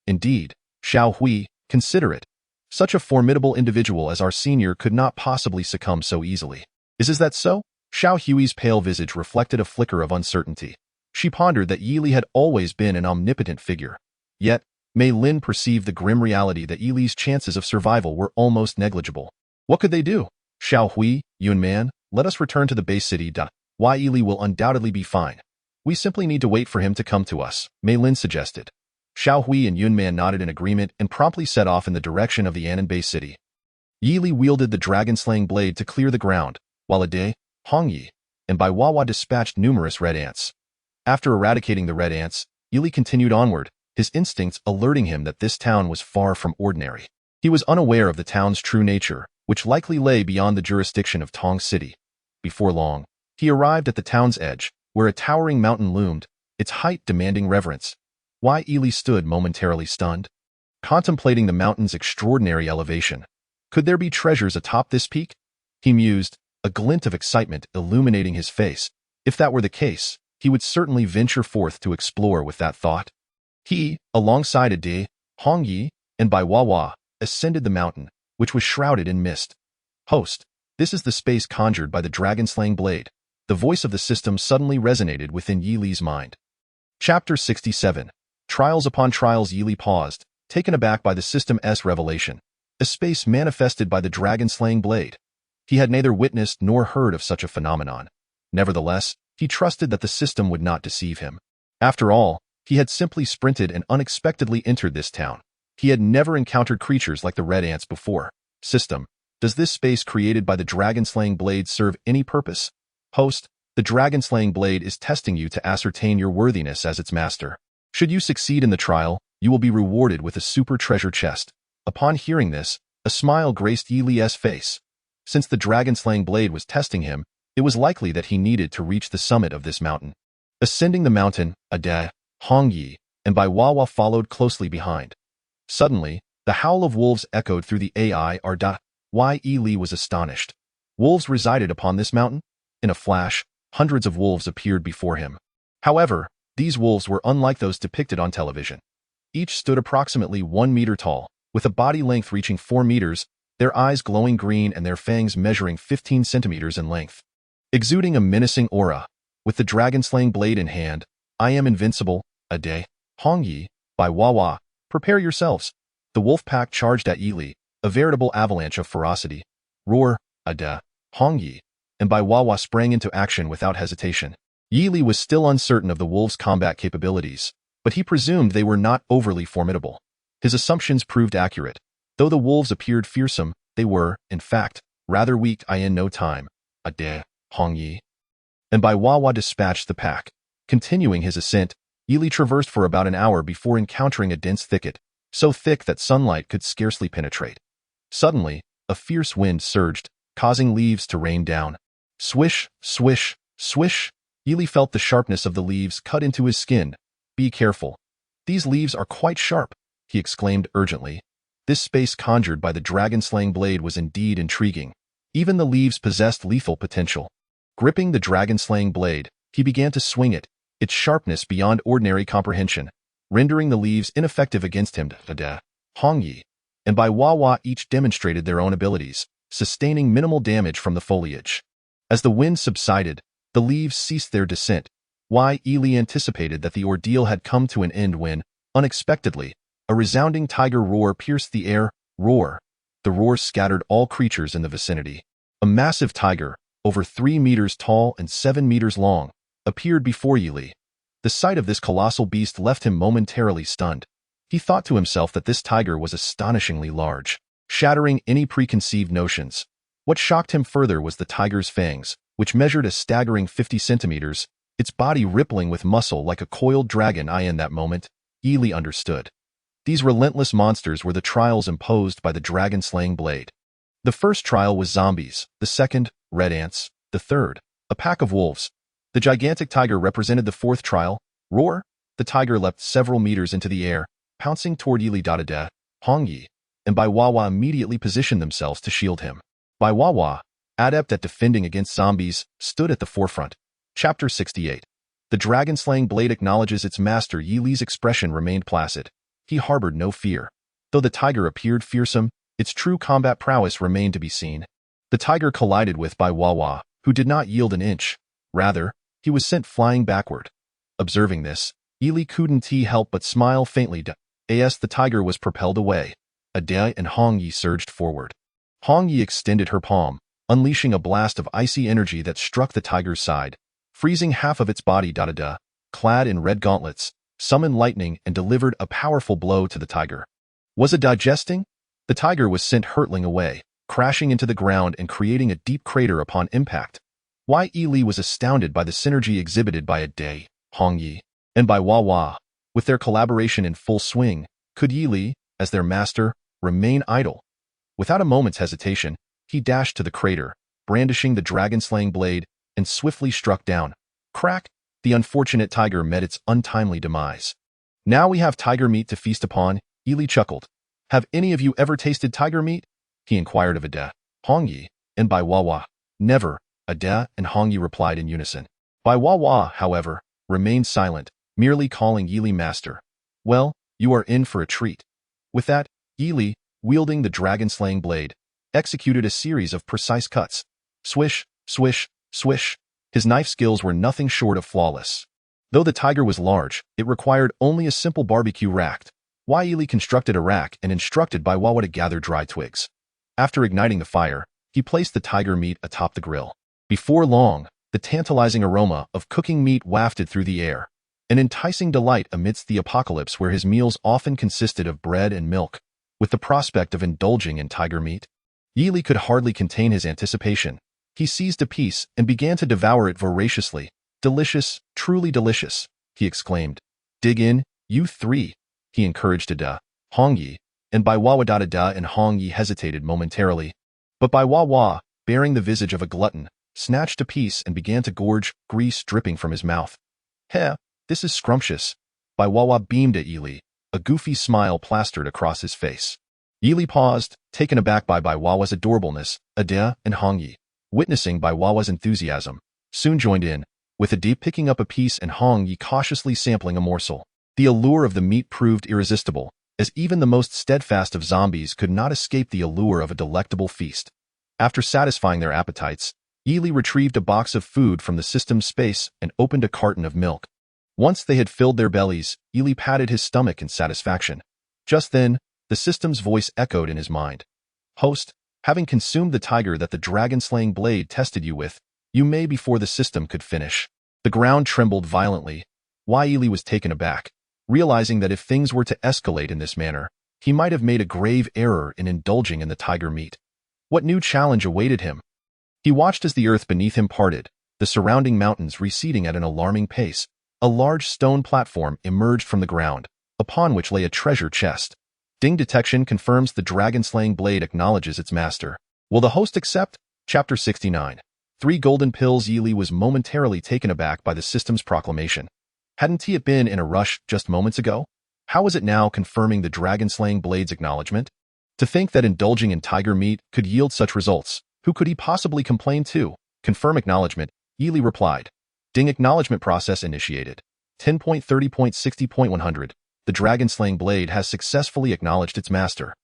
Indeed, Xiao Hui, consider it. Such a formidable individual as our senior could not possibly succumb so easily. Is that so? Xiao Hui's pale visage reflected a flicker of uncertainty. She pondered that Yi Li had always been an omnipotent figure. Yet, Mei Lin perceived the grim reality that Yi Li's chances of survival were almost negligible. What could they do? Xiao Hui, Yuan Man, let us return to the base city. Yi Li will undoubtedly be fine. We simply need to wait for him to come to us, Mei Lin suggested. Xiao Hui and Yuan Man nodded in agreement and promptly set off in the direction of the Anan base city. Yi Li wielded the dragon-slaying blade to clear the ground, while Ade, Hongyi, and Bai Wawa dispatched numerous red ants. After eradicating the red ants, Yi Li continued onward, his instincts alerting him that this town was far from ordinary. He was unaware of the town's true nature, which likely lay beyond the jurisdiction of Tong City. Before long, he arrived at the town's edge, where a towering mountain loomed, its height demanding reverence. Yi Li stood momentarily stunned, contemplating the mountain's extraordinary elevation. Could there be treasures atop this peak? He mused, a glint of excitement illuminating his face. If that were the case, he would certainly venture forth to explore with that thought. He, alongside Ade, Hongyi, and Bai Wawa, ascended the mountain, which was shrouded in mist. Host, this is the space conjured by the dragon-slaying blade. The voice of the system suddenly resonated within Yi Li's mind. Chapter 67. Trials upon trials. Yi Li paused, taken aback by the system's revelation. A space manifested by the dragon-slaying blade. He had neither witnessed nor heard of such a phenomenon. Nevertheless, he trusted that the system would not deceive him. After all, he had simply sprinted and unexpectedly entered this town. He had never encountered creatures like the red ants before. System, does this space created by the dragon-slaying blade serve any purpose? Host, the dragon-slaying blade is testing you to ascertain your worthiness as its master. Should you succeed in the trial, you will be rewarded with a super treasure chest. Upon hearing this, a smile graced Yi Li's face. Since the dragon-slaying blade was testing him, it was likely that he needed to reach the summit of this mountain. Ascending the mountain, Ade, Hongyi, and Bai Wawa followed closely behind. Suddenly, the howl of wolves echoed through the air. Yi Li was astonished. Wolves resided upon this mountain? In a flash, hundreds of wolves appeared before him. However, these wolves were unlike those depicted on television. Each stood approximately 1 meter tall, with a body length reaching 4 meters, their eyes glowing green and their fangs measuring 15 centimeters in length. Exuding a menacing aura, with the dragon-slaying blade in hand, "I am invincible, Ade, Hong Yi, by Wawa, prepare yourselves." The wolf pack charged at Yili, a veritable avalanche of ferocity. "Roar, Ade, Hong Yi," and by Wawa sprang into action without hesitation. Yili was still uncertain of the wolves' combat capabilities, but he presumed they were not overly formidable. His assumptions proved accurate. Though the wolves appeared fearsome, they were, in fact, rather weak. In no time, Ade, Hong Yi, and by Wawa dispatched the pack. Continuing his ascent, Yili traversed for about an hour before encountering a dense thicket, so thick that sunlight could scarcely penetrate. Suddenly, a fierce wind surged, causing leaves to rain down. Swish, swish, swish. Yili felt the sharpness of the leaves cut into his skin. "Be careful. These leaves are quite sharp," he exclaimed urgently. This space conjured by the dragon-slaying blade was indeed intriguing. Even the leaves possessed lethal potential. Gripping the dragon-slaying blade, he began to swing it, its sharpness beyond ordinary comprehension, rendering the leaves ineffective against him. Ade, Hong Yi, and by Wawa each demonstrated their own abilities, sustaining minimal damage from the foliage. As the wind subsided, the leaves ceased their descent. Yili anticipated that the ordeal had come to an end when, unexpectedly, a resounding tiger roar pierced the air. Roar. The roar scattered all creatures in the vicinity. A massive tiger, over 3 meters tall and 7 meters long, appeared before Yili. The sight of this colossal beast left him momentarily stunned. He thought to himself that this tiger was astonishingly large, shattering any preconceived notions. What shocked him further was the tiger's fangs, which measured a staggering 50 centimeters, its body rippling with muscle like a coiled dragon. In that moment, Yili understood. These relentless monsters were the trials imposed by the dragon-slaying blade. The first trial was zombies, the second, red ants, the third, a pack of wolves. The gigantic tiger represented the fourth trial. Roar! The tiger leapt several meters into the air, pouncing toward Yili. Ade, Hong Yi, and by Wawa immediately positioned themselves to shield him. By Wawa, adept at defending against zombies, stood at the forefront. Chapter 68. The dragon-slaying blade acknowledges its master. Yili's expression remained placid. He harbored no fear. Though the tiger appeared fearsome, its true combat prowess remained to be seen. The tiger collided with Bai Wawa, who did not yield an inch. Rather, he was sent flying backward. Observing this, Yili couldn't help but smile faintly. As the tiger was propelled away, Ade and Hong Yi surged forward. Hong Yi extended her palm, unleashing a blast of icy energy that struck the tiger's side, freezing half of its body. Ade, clad in red gauntlets, summoned lightning and delivered a powerful blow to the tiger. Was it digesting? The tiger was sent hurtling away, crashing into the ground and creating a deep crater upon impact. Yili was astounded by the synergy exhibited by Ade, Hong Yi, and by Wawa. With their collaboration in full swing, could Yili, as their master, remain idle? Without a moment's hesitation, he dashed to the crater, brandishing the dragon-slaying blade, and swiftly struck down. Crack! The unfortunate tiger met its untimely demise. "Now we have tiger meat to feast upon," Yili chuckled. "Have any of you ever tasted tiger meat?" he inquired of Ade, Hong Yi, and by Wawa. "Never," Ade and Hong Yi replied in unison. By Wawa, however, remained silent, merely calling Yili master. "Well, you are in for a treat." With that, Yili, wielding the dragon-slaying blade, executed a series of precise cuts. Swish, swish, swish. His knife skills were nothing short of flawless. Though the tiger was large, it required only a simple barbecue rack. Yili constructed a rack and instructed Bai Wawa to gather dry twigs. After igniting the fire, he placed the tiger meat atop the grill. Before long, the tantalizing aroma of cooking meat wafted through the air, an enticing delight amidst the apocalypse where his meals often consisted of bread and milk. With the prospect of indulging in tiger meat, Yili could hardly contain his anticipation. He seized a piece and began to devour it voraciously. "Delicious, truly delicious," he exclaimed. "Dig in, you three," he encouraged Ade, Hong Yi, and Bai Wawa. Ade and Hong Yi hesitated momentarily, but Bai Wawa, bearing the visage of a glutton, snatched a piece and began to gorge, grease dripping from his mouth. "Heh, this is scrumptious." Bai Wawa beamed at Yili, a goofy smile plastered across his face. Yili paused, taken aback by Bai Wawa's adorableness. Ade and Hong Yi, witnessing Bai Wawa's enthusiasm, soon joined in, with Ade picking up a piece and Hong Yi cautiously sampling a morsel. The allure of the meat proved irresistible, as even the most steadfast of zombies could not escape the allure of a delectable feast. After satisfying their appetites, Ely retrieved a box of food from the system's space and opened a carton of milk. Once they had filled their bellies, Ely patted his stomach in satisfaction. Just then, the system's voice echoed in his mind. Host, having consumed the tiger that the dragon-slaying blade tested you with, you may before the system could finish. The ground trembled violently. Ely was taken aback, realizing that if things were to escalate in this manner, he might have made a grave error in indulging in the tiger meat. What new challenge awaited him? He watched as the earth beneath him parted, the surrounding mountains receding at an alarming pace. A large stone platform emerged from the ground, upon which lay a treasure chest. Ding detection confirms the dragon-slaying blade acknowledges its master. Will the host accept? Chapter 69. 3 golden pills. Ely was momentarily taken aback by the system's proclamation. Hadn't he been in a rush just moments ago? How was it now confirming the dragon-slaying blade's acknowledgement? To think that indulging in tiger meat could yield such results, who could he possibly complain to? Confirm acknowledgement, Ely replied. Ding acknowledgement process initiated. 10.30.60.100. The dragon-slaying blade has successfully acknowledged its master.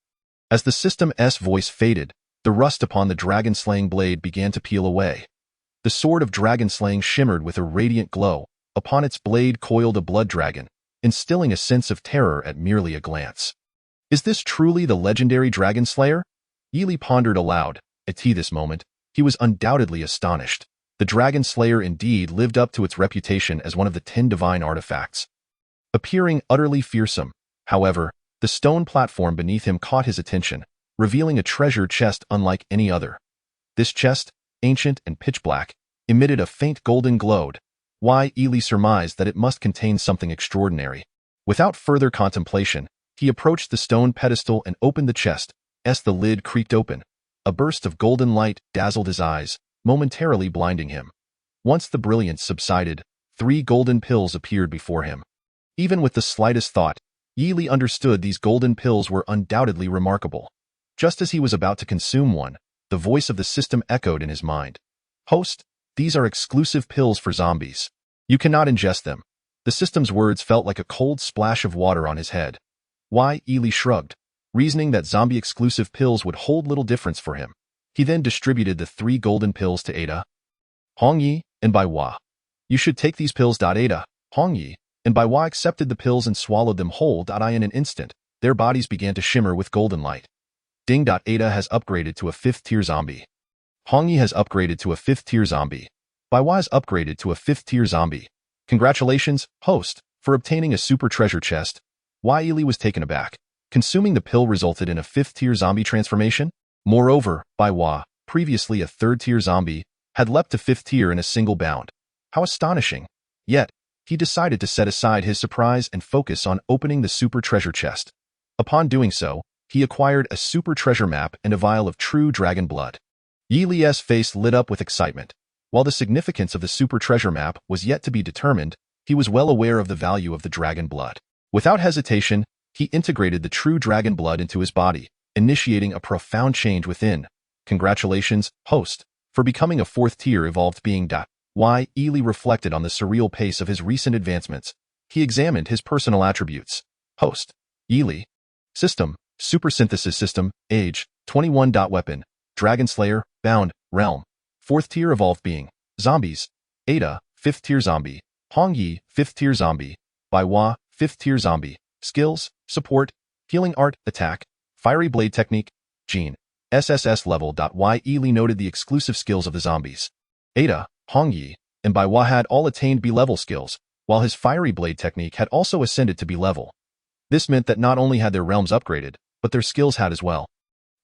As the system's voice faded, the rust upon the dragon-slaying blade began to peel away. The sword of dragon-slaying shimmered with a radiant glow. Upon its blade coiled a blood dragon, instilling a sense of terror at merely a glance. Is this truly the legendary dragon slayer? Ely pondered aloud. At this moment, he was undoubtedly astonished. The dragon slayer indeed lived up to its reputation as one of the 10 divine artifacts. Appearing utterly fearsome, however, the stone platform beneath him caught his attention, revealing a treasure chest unlike any other. This chest, ancient and pitch black, emitted a faint golden glow. Ely surmised that it must contain something extraordinary. Without further contemplation, he approached the stone pedestal and opened the chest. As the lid creaked open, a burst of golden light dazzled his eyes, momentarily blinding him. Once the brilliance subsided, 3 golden pills appeared before him. Even with the slightest thought, Ely understood these golden pills were undoubtedly remarkable. Just as he was about to consume one, the voice of the system echoed in his mind. Host, these are exclusive pills for zombies. You cannot ingest them. The system's words felt like a cold splash of water on his head. Ely shrugged, reasoning that zombie-exclusive pills would hold little difference for him. He then distributed the 3 golden pills to Ada, Hongyi, and Baiwa. You should take these pills. Ada, Hongyi, and Baiwa accepted the pills and swallowed them whole. In an instant, their bodies began to shimmer with golden light. Ding. Ada has upgraded to a 5th-tier zombie. Hongyi has upgraded to a 5th-tier zombie. Baiwa has upgraded to a 5th-tier zombie. Congratulations, host, for obtaining a super treasure chest. Ely was taken aback. Consuming the pill resulted in a 5th-tier zombie transformation. Moreover, Baiwa, previously a 3rd-tier zombie, had leapt to 5th tier in a single bound. How astonishing! Yet, he decided to set aside his surprise and focus on opening the super treasure chest. Upon doing so, he acquired a super treasure map and a vial of true dragon blood. Ely's face lit up with excitement. While the significance of the super treasure map was yet to be determined, he was well aware of the value of the dragon blood. Without hesitation, he integrated the true dragon blood into his body, initiating a profound change within. Congratulations, host, for becoming a 4th-tier evolved being. Ely reflected on the surreal pace of his recent advancements. He examined his personal attributes. Host, Ely. System, Super Synthesis System, Age, 21. Weapon, Dragon Slayer, Bound, Realm, 4th-tier evolved being. Zombies, Ada, 5th-tier zombie. Hongyi, 5th-tier zombie. Baiwa, 5th-tier zombie. Skills, Support, Healing Art, Attack, Fiery Blade Technique, Gene, SSS level. Ely noted the exclusive skills of the zombies. Ada, Hongyi, and Baiwa had all attained B-level skills, while his Fiery Blade Technique had also ascended to B-level. This meant that not only had their realms upgraded, but their skills had as well.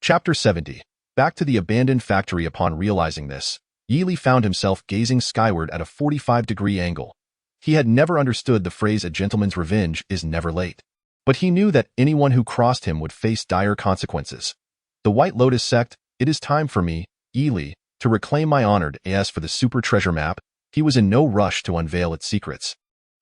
Chapter 70. Back to the abandoned factory. Upon realizing this, Ely found himself gazing skyward at a 45-degree angle. He had never understood the phrase "a gentleman's revenge is never late." But he knew that anyone who crossed him would face dire consequences. The White Lotus sect, it is time for me, Ely, to reclaim my honored. As for the super treasure map, he was in no rush to unveil its secrets.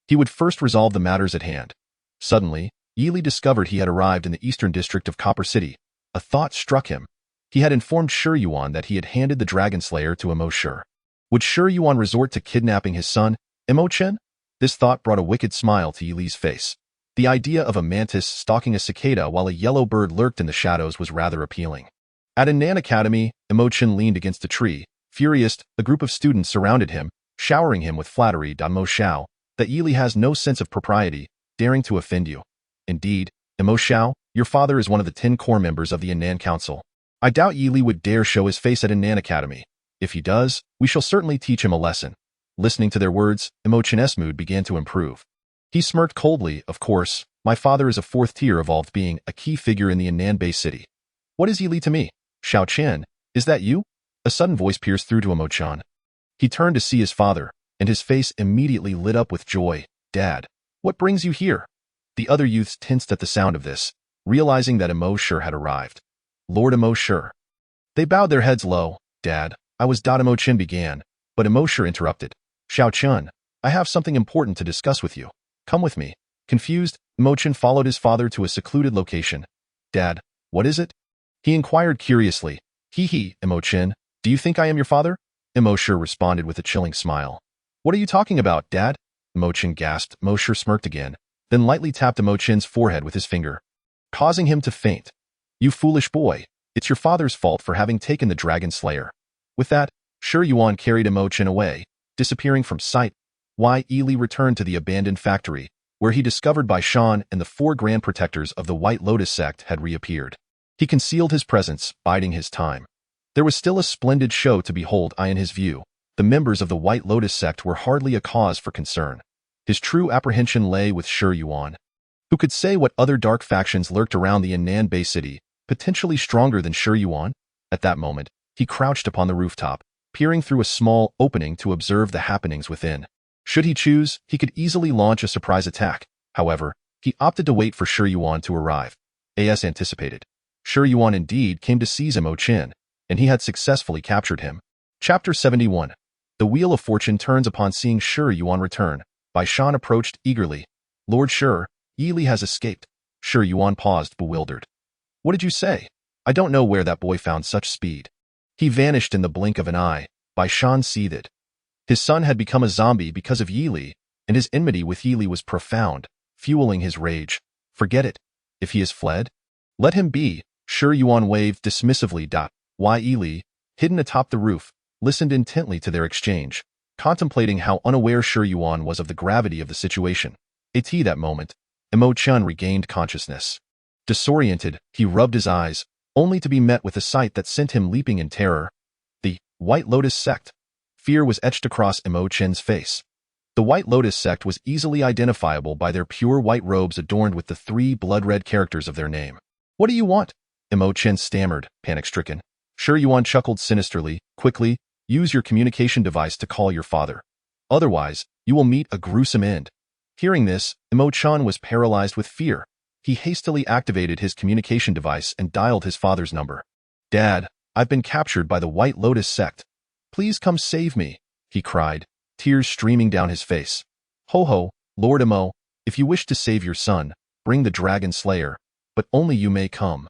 He would first resolve the matters at hand. Suddenly, Ely discovered he had arrived in the eastern district of Copper City. A thought struck him. He had informed Yuan that he had handed the Dragon Slayer to Imo Shur. Would Yuan resort to kidnapping his son, Imo Chen? This thought brought a wicked smile to Ely's face. The idea of a mantis stalking a cicada while a yellow bird lurked in the shadows was rather appealing. At a Nan Academy, Imo-chan leaned against a tree. Furious, a group of students surrounded him, showering him with flattery. Mo Xiao, that Yili has no sense of propriety, daring to offend you. Indeed, Imo Xiao, your father is one of the 10 core members of the Yan'an Council. I doubt Yili would dare show his face at a Nan Academy. If he does, we shall certainly teach him a lesson. Listening to their words, Imo-chan's mood began to improve. He smirked coldly. Of course, my father is a 4th-tier evolved being, a key figure in the Yan'an-based city. What is Yili to me? Xiao Chen, is that you? A sudden voice pierced through to Imo-chan. He turned to see his father, and his face immediately lit up with joy. Dad, what brings you here? The other youths tensed at the sound of this, realizing that Imo-sure had arrived. Lord Imo-sure. They bowed their heads low. Dad, I was. Imo-chan began, but Imo-sure interrupted. Xiao Chen, I have something important to discuss with you. Come with me. Confused, Imo-chan followed his father to a secluded location. Dad, what is it? He inquired curiously. Hee, Imo-chan, do you think I am your father? Imo-sure responded with a chilling smile. What are you talking about, Dad? Imo-chan gasped. Imo-sure smirked again, then lightly tapped Imo-chan's forehead with his finger, causing him to faint. You foolish boy, it's your father's fault for having taken the Dragon Slayer. With that, Shi Yuan carried Imo-chan away, disappearing from sight. Yili returned to the abandoned factory, where he discovered Bai Shan and the 4 Grand Protectors of the White Lotus sect had reappeared. He concealed his presence, biding his time. There was still a splendid show to behold. In his view, the members of the White Lotus sect were hardly a cause for concern. His true apprehension lay with Shi Yuan. Who could say what other dark factions lurked around the Yan'an Bay City, potentially stronger than Shi Yuan? At that moment, he crouched upon the rooftop, peering through a small opening to observe the happenings within. Should he choose, he could easily launch a surprise attack. However, he opted to wait for Shi Yuan to arrive. As anticipated, Shi Yuan indeed came to seize Imo-chan, and he had successfully captured him. Chapter 71. The Wheel of Fortune turns upon seeing Shi Yuan return. Bai Shan approached eagerly. Lord Shi, Yili has escaped. Shi Yuan paused, bewildered. What did you say? I don't know where that boy found such speed. He vanished in the blink of an eye. Bai Shan seethed. His son had become a zombie because of Yili, and his enmity with Yili was profound, fueling his rage. Forget it. If he has fled, let him be. Shi Yuan waved dismissively. Yili, hidden atop the roof, listened intently to their exchange, contemplating how unaware Shi Yuan was of the gravity of the situation. At that moment, Imo-chan regained consciousness. Disoriented, he rubbed his eyes, only to be met with a sight that sent him leaping in terror. The White Lotus sect. Fear was etched across Imo-chan's face. The White Lotus sect was easily identifiable by their pure white robes adorned with the 3 blood-red characters of their name. What do you want? Imo-chan stammered, panic-stricken. Shi Yuan chuckled sinisterly. Quickly, use your communication device to call your father. Otherwise, you will meet a gruesome end. Hearing this, Imo-chan was paralyzed with fear. He hastily activated his communication device and dialed his father's number. Dad, I've been captured by the White Lotus sect. Please come save me, he cried, tears streaming down his face. Ho, Lord Imo, if you wish to save your son, bring the Dragon Slayer, but only you may come.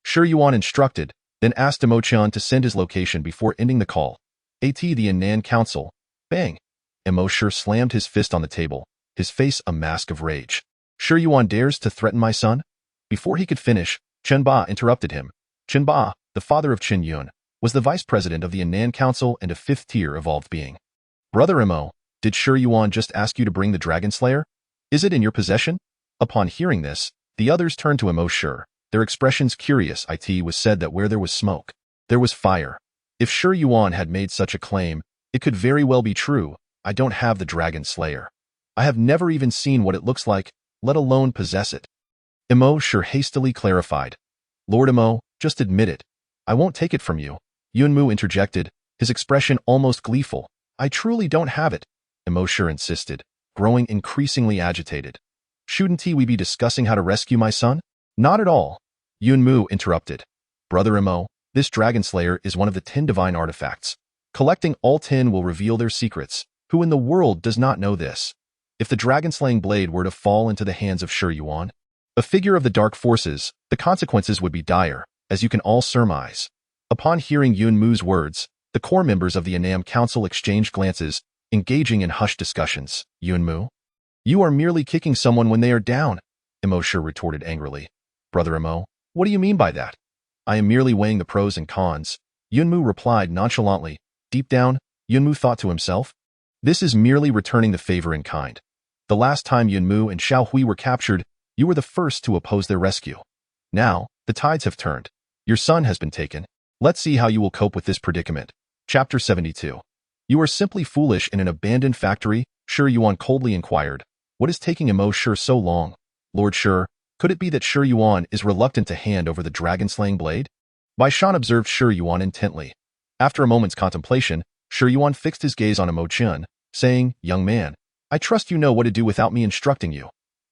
Shi Yuan instructed, then asked Imo-chan to send his location before ending the call. The Yan'an Council. Bang! Imo-sure slammed his fist on the table, his face a mask of rage. Shi Yuan dares to threaten my son? Before he could finish, Chen Ba interrupted him. Chen Ba, the father of Chen Yun, was the vice president of the Yan'an Council and a 5th-tier evolved being. Brother Imo, did Shi Yuan just ask you to bring the Dragon Slayer? Is it in your possession? Upon hearing this, the others turned to Imo-sure, their expressions curious. It was said that where there was smoke, there was fire. If Shi Yuan had made such a claim, it could very well be true. I don't have the Dragon Slayer. I have never even seen what it looks like, let alone possess it. Imo-sure hastily clarified. Lord Imo, just admit it. I won't take it from you. Yunmu interjected, his expression almost gleeful. I truly don't have it. Imo-sure insisted, growing increasingly agitated. Shouldn't we be discussing how to rescue my son? Not at all. Yunmu interrupted. Brother Imo, this Dragon Slayer is one of the 10 divine artifacts. Collecting all 10 will reveal their secrets. Who in the world does not know this? If the dragon-slaying blade were to fall into the hands of Shi Yuan, a figure of the dark forces, the consequences would be dire, as you can all surmise. Upon hearing Yunmu's words, the core members of the Yan'an Council exchanged glances, engaging in hushed discussions. Yunmu? You are merely kicking someone when they are down. Imo Shi retorted angrily. Brother Imo, what do you mean by that? I am merely weighing the pros and cons. Yunmu replied nonchalantly. Deep down, Yunmu thought to himself, this is merely returning the favor in kind. The last time Yunmu and Xiao Hui were captured, you were the first to oppose their rescue. Now, the tides have turned. Your son has been taken. Let's see how you will cope with this predicament. Chapter 72. You are simply foolish in an abandoned factory, Shi Yuan coldly inquired. What is taking Imo Shi so long? Lord Shi, could it be that Shi Yuan is reluctant to hand over the dragon-slaying blade? Bai Shan observed Shi Yuan intently. After a moment's contemplation, Shi Yuan fixed his gaze on Imo Chen, saying, Young man, I trust you know what to do without me instructing you.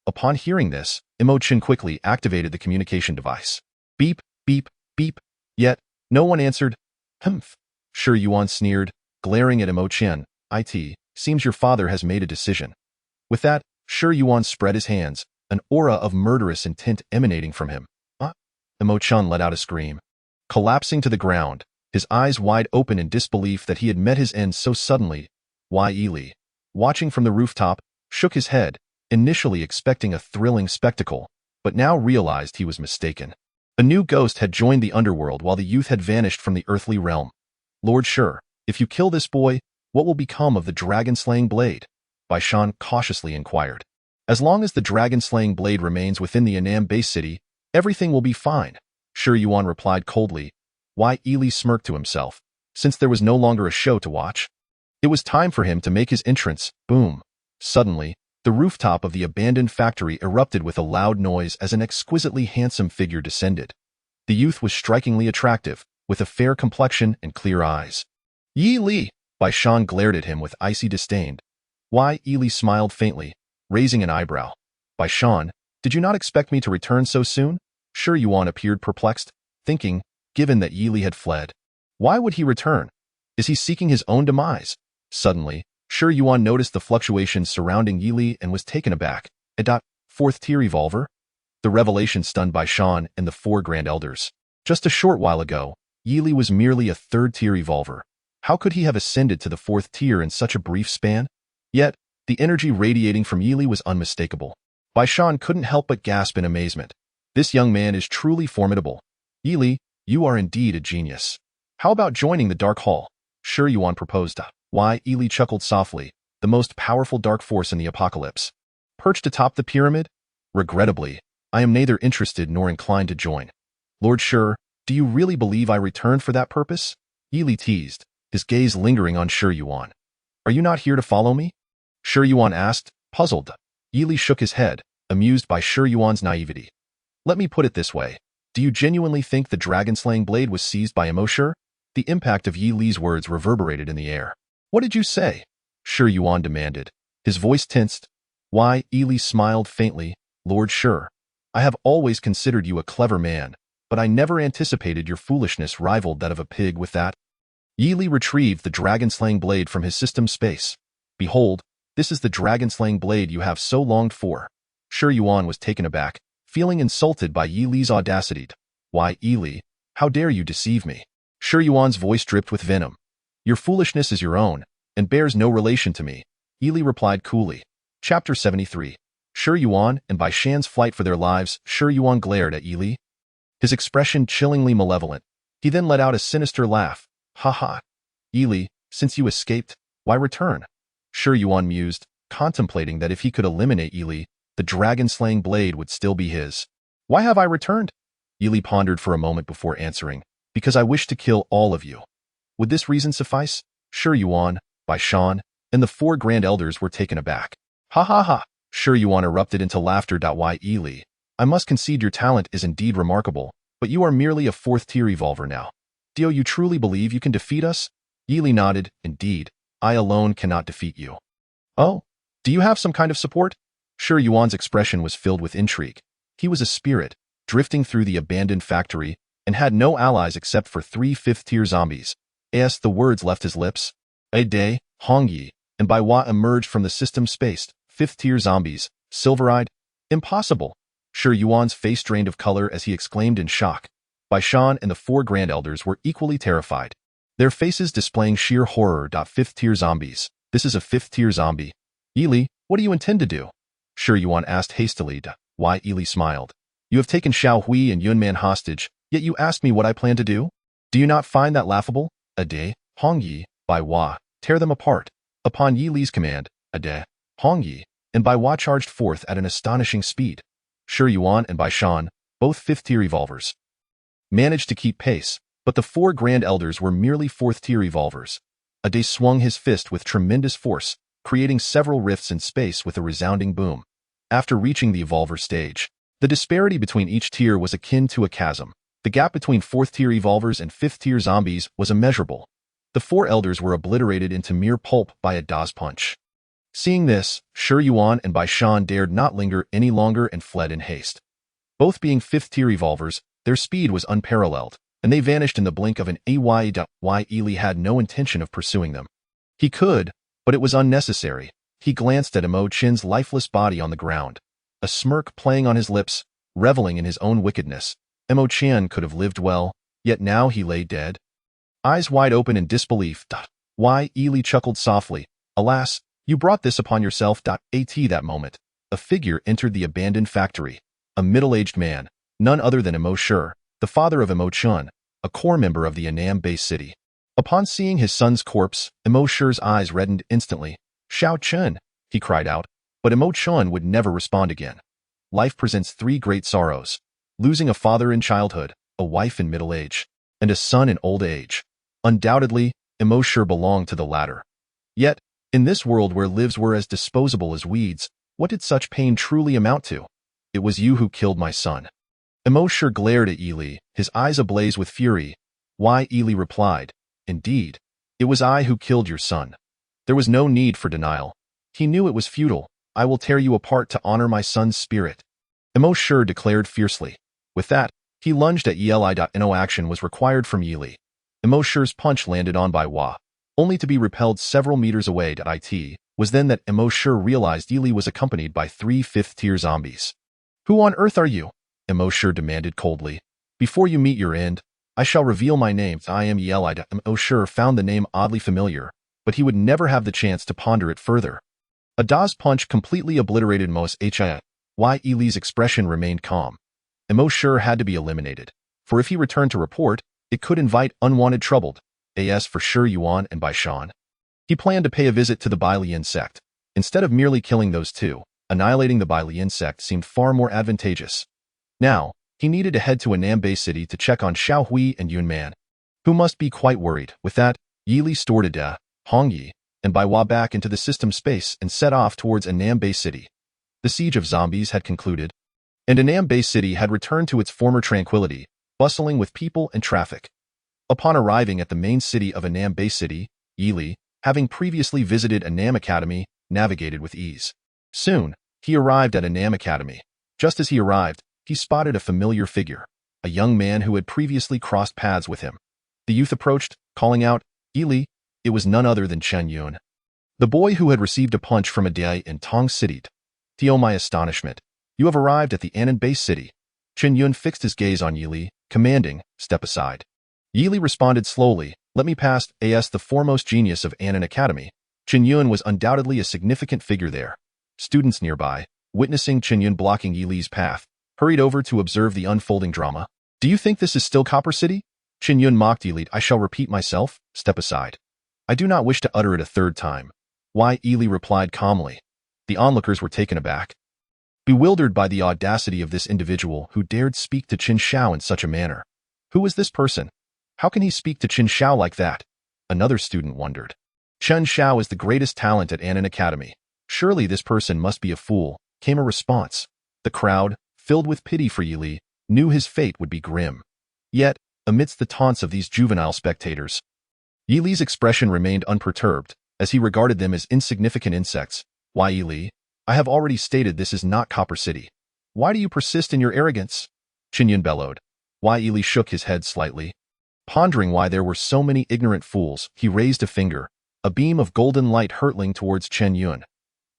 Upon hearing this, Imo Chen quickly activated the communication device. Beep, beep, beep. Yet, no one answered. Humph. Shi Yuan sneered, glaring at Imo Chen. It seems your father has made a decision. With that, Shi Yuan spread his hands, an aura of murderous intent emanating from him. Imo Chen let out a scream. Collapsing to the ground, his eyes wide open in disbelief that he had met his end so suddenly, Li, watching from the rooftop, shook his head, initially expecting a thrilling spectacle, but now realized he was mistaken. A new ghost had joined the underworld while the youth had vanished from the earthly realm. Lord Shi, if you kill this boy, what will become of the dragon-slaying blade? Bai Shan cautiously inquired. As long as the dragon-slaying blade remains within the Anam base city, everything will be fine, Shi Yuan replied coldly. Li smirked to himself, since there was no longer a show to watch. It was time for him to make his entrance. Boom. Suddenly, the rooftop of the abandoned factory erupted with a loud noise as an exquisitely handsome figure descended. The youth was strikingly attractive, with a fair complexion and clear eyes. Yi Li! Bai Shan glared at him with icy disdain. Li smiled faintly, raising an eyebrow. Bai Shan, did you not expect me to return so soon? Shi Yuan appeared perplexed, thinking, given that Yi Li had fled, why would he return? Is he seeking his own demise? Suddenly, Shi Yuan noticed the fluctuations surrounding Yi Li and was taken aback. Fourth-tier evolver? The revelation stunned Bai Shan and the four Grand Elders. Just a short while ago, Yi Li was merely a third-tier evolver. How could he have ascended to the fourth tier in such a brief span? Yet, the energy radiating from Yi Li was unmistakable. Bai Shan couldn't help but gasp in amazement. This young man is truly formidable. Yi Li, you are indeed a genius. How about joining the Dark Hall? Shi Yuan proposed. Yi Li chuckled softly, the most powerful dark force in the apocalypse. Perched atop the pyramid? Regrettably, I am neither interested nor inclined to join. Lord Shi, do you really believe I returned for that purpose? Yi Li teased, his gaze lingering on Shi Yuan. Are you not here to follow me? Shi Yuan asked, puzzled. Yi Li shook his head, amused by Shi Yuan's naivety. Let me put it this way. Do you genuinely think the dragon-slaying blade was seized by Imo Shi? The impact of Yi Li's words reverberated in the air. What did you say? Shi Yuan demanded. His voice tensed. Yi Li smiled faintly. Lord Shi, I have always considered you a clever man, but I never anticipated your foolishness rivaled that of a pig with that. Yi Li retrieved the dragon-slaying blade from his system space. Behold, this is the dragon-slaying blade you have so longed for. Shi Yuan was taken aback, feeling insulted by Yi Li's audacity. Yi Li, how dare you deceive me? Shi Yuan's voice dripped with venom. Your foolishness is your own, and bears no relation to me, Yi Li replied coolly. Chapter 73. Shi Yuan and Bai Shan's flight for their lives. Shi Yuan glared at Yi Li, his expression chillingly malevolent. He then let out a sinister laugh. Ha ha. Yi Li, since you escaped, why return? Shi Yuan mused, contemplating that if he could eliminate Yi Li, the dragon-slaying blade would still be his. Why have I returned? Yi Li pondered for a moment before answering. Because I wish to kill all of you. Would this reason suffice? Shi Yuan, Bai Shan, and the four Grand Elders were taken aback. Ha ha ha. Shi Yuan erupted into laughter. Yi Li, I must concede your talent is indeed remarkable, but you are merely a fourth-tier evolver now. Do you truly believe you can defeat us? Yi Li nodded. Indeed, I alone cannot defeat you. Oh, do you have some kind of support? Shi Yuan's expression was filled with intrigue. He was a spirit, drifting through the abandoned factory, and had no allies except for 3 fifth-tier zombies. As the words left his lips, Day, Hong Yi, and Bai Hua emerged from the system space. 5th-tier zombies, silver-eyed. Impossible. Shi Yuan's face drained of color as he exclaimed in shock. Bai Shan and the 4 Grand Elders were equally terrified, their faces displaying sheer horror. 5th-tier zombies. This is a 5th-tier zombie. Yi Li, what do you intend to do? Shi Yuan asked hastily. Why Ili smiled. You have taken Xiao Hui and Yunman hostage, yet you ask me what I plan to do? Do you not find that laughable? Ade, Hongyi, Bai Hua, tear them apart. Upon Yi Li's command, Ade, Hongyi, and Bai Hua charged forth at an astonishing speed. Shi Yuan and Bai Shan, both fifth-tier evolvers, managed to keep pace, but the four Grand Elders were merely fourth-tier evolvers. Ade swung his fist with tremendous force, creating several rifts in space with a resounding boom. After reaching the evolver stage, the disparity between each tier was akin to a chasm. The gap between fourth-tier evolvers and fifth-tier zombies was immeasurable. The four elders were obliterated into mere pulp by a Da's punch. Seeing this, Shi Yuan and Bai Shan dared not linger any longer and fled in haste. Both being fifth-tier evolvers, their speed was unparalleled, and they vanished in the blink of an eye. Why Ili had no intention of pursuing them. He could, but it was unnecessary. He glanced at Imo Chin's lifeless body on the ground, a smirk playing on his lips, reveling in his own wickedness. Imo Chin could have lived well, yet now he lay dead. Eyes wide open in disbelief. Why Ili chuckled softly. Alas, you brought this upon yourself. At that moment, a figure entered the abandoned factory. A middle-aged man, none other than Imo Shi, the father of Imo Chun, a core member of the Annam Base City. Upon seeing his son's corpse, Imo Shi's eyes reddened instantly. Xiao Chun, he cried out, but Imo Chun would never respond again. Life presents three great sorrows: losing a father in childhood, a wife in middle age, and a son in old age. Undoubtedly, Imo Shi belonged to the latter. Yet, in this world where lives were as disposable as weeds, what did such pain truly amount to? It was you who killed my son. Imo Shi glared at Ili, his eyes ablaze with fury. Why Ili replied, Indeed, it was I who killed your son. There was no need for denial. He knew it was futile. I will tear you apart to honor my son's spirit. Imo Shi declared fiercely. With that, he lunged at Eli. No action was required from Ili. Imo Shi's punch landed on Bai Hua, only to be repelled several meters away. It was then that Imo Shi realized Ili was accompanied by three fifth-tier zombies. Who on earth are you? Imo Shi demanded coldly. Before you meet your end, I shall reveal my name. I am Eli. Imo Shi found the name oddly familiar, but he would never have the chance to ponder it further. Da's punch completely obliterated Imo's Hi. Why Ili's expression remained calm. Imo Shi had to be eliminated, for if he returned to report, it could invite unwanted trouble. As for Shi Yuan and Bai Shan, he planned to pay a visit to the Bai Lian sect. Instead of merely killing those two, annihilating the Bai Lian sect seemed far more advantageous. Now, he needed to head to Annam Base City to check on Xiao Hui and Yunman, who must be quite worried. With that, Yili stored Ade, Hongyi, and Bai Hua back into the system space and set off towards Annam Base City. The siege of zombies had concluded, and Annam Base City had returned to its former tranquility, bustling with people and traffic. Upon arriving at the main city of Annam Base City, Yili, having previously visited Annam Academy, navigated with ease. Soon, he arrived at Annam Academy. Just as he arrived, he spotted a familiar figure, a young man who had previously crossed paths with him. The youth approached, calling out, Ili. It was none other than Chen Yun, the boy who had received a punch from Ade in Tong City. To my astonishment, you have arrived at the Annam Base City. Chen Yun fixed his gaze on Yili, commanding, step aside. Yili responded slowly, let me pass. As the foremost genius of Annam Academy, Chen Yun was undoubtedly a significant figure there. Students nearby, witnessing Chen Yun blocking Yili's path, hurried over to observe the unfolding drama. Do you think this is still Copper City? Chen Yun mocked Ili. I shall repeat myself, step aside. I do not wish to utter it a third time. Why Ili replied calmly. The onlookers were taken aback, bewildered by the audacity of this individual who dared speak to Qin Shao in such a manner. Who is this person? How can he speak to Qin Shao like that? Another student wondered. Qin Shao is the greatest talent at Annam Academy. Surely this person must be a fool, came a response. The crowd, filled with pity for Yili, knew his fate would be grim. Yet, amidst the taunts of these juvenile spectators, Yili's expression remained unperturbed, as he regarded them as insignificant insects. Why Yili? I have already stated this is not Copper City. Why do you persist in your arrogance? Chen Yun bellowed. Why Yili shook his head slightly. Pondering why there were so many ignorant fools, he raised a finger, a beam of golden light hurtling towards Chen Yun.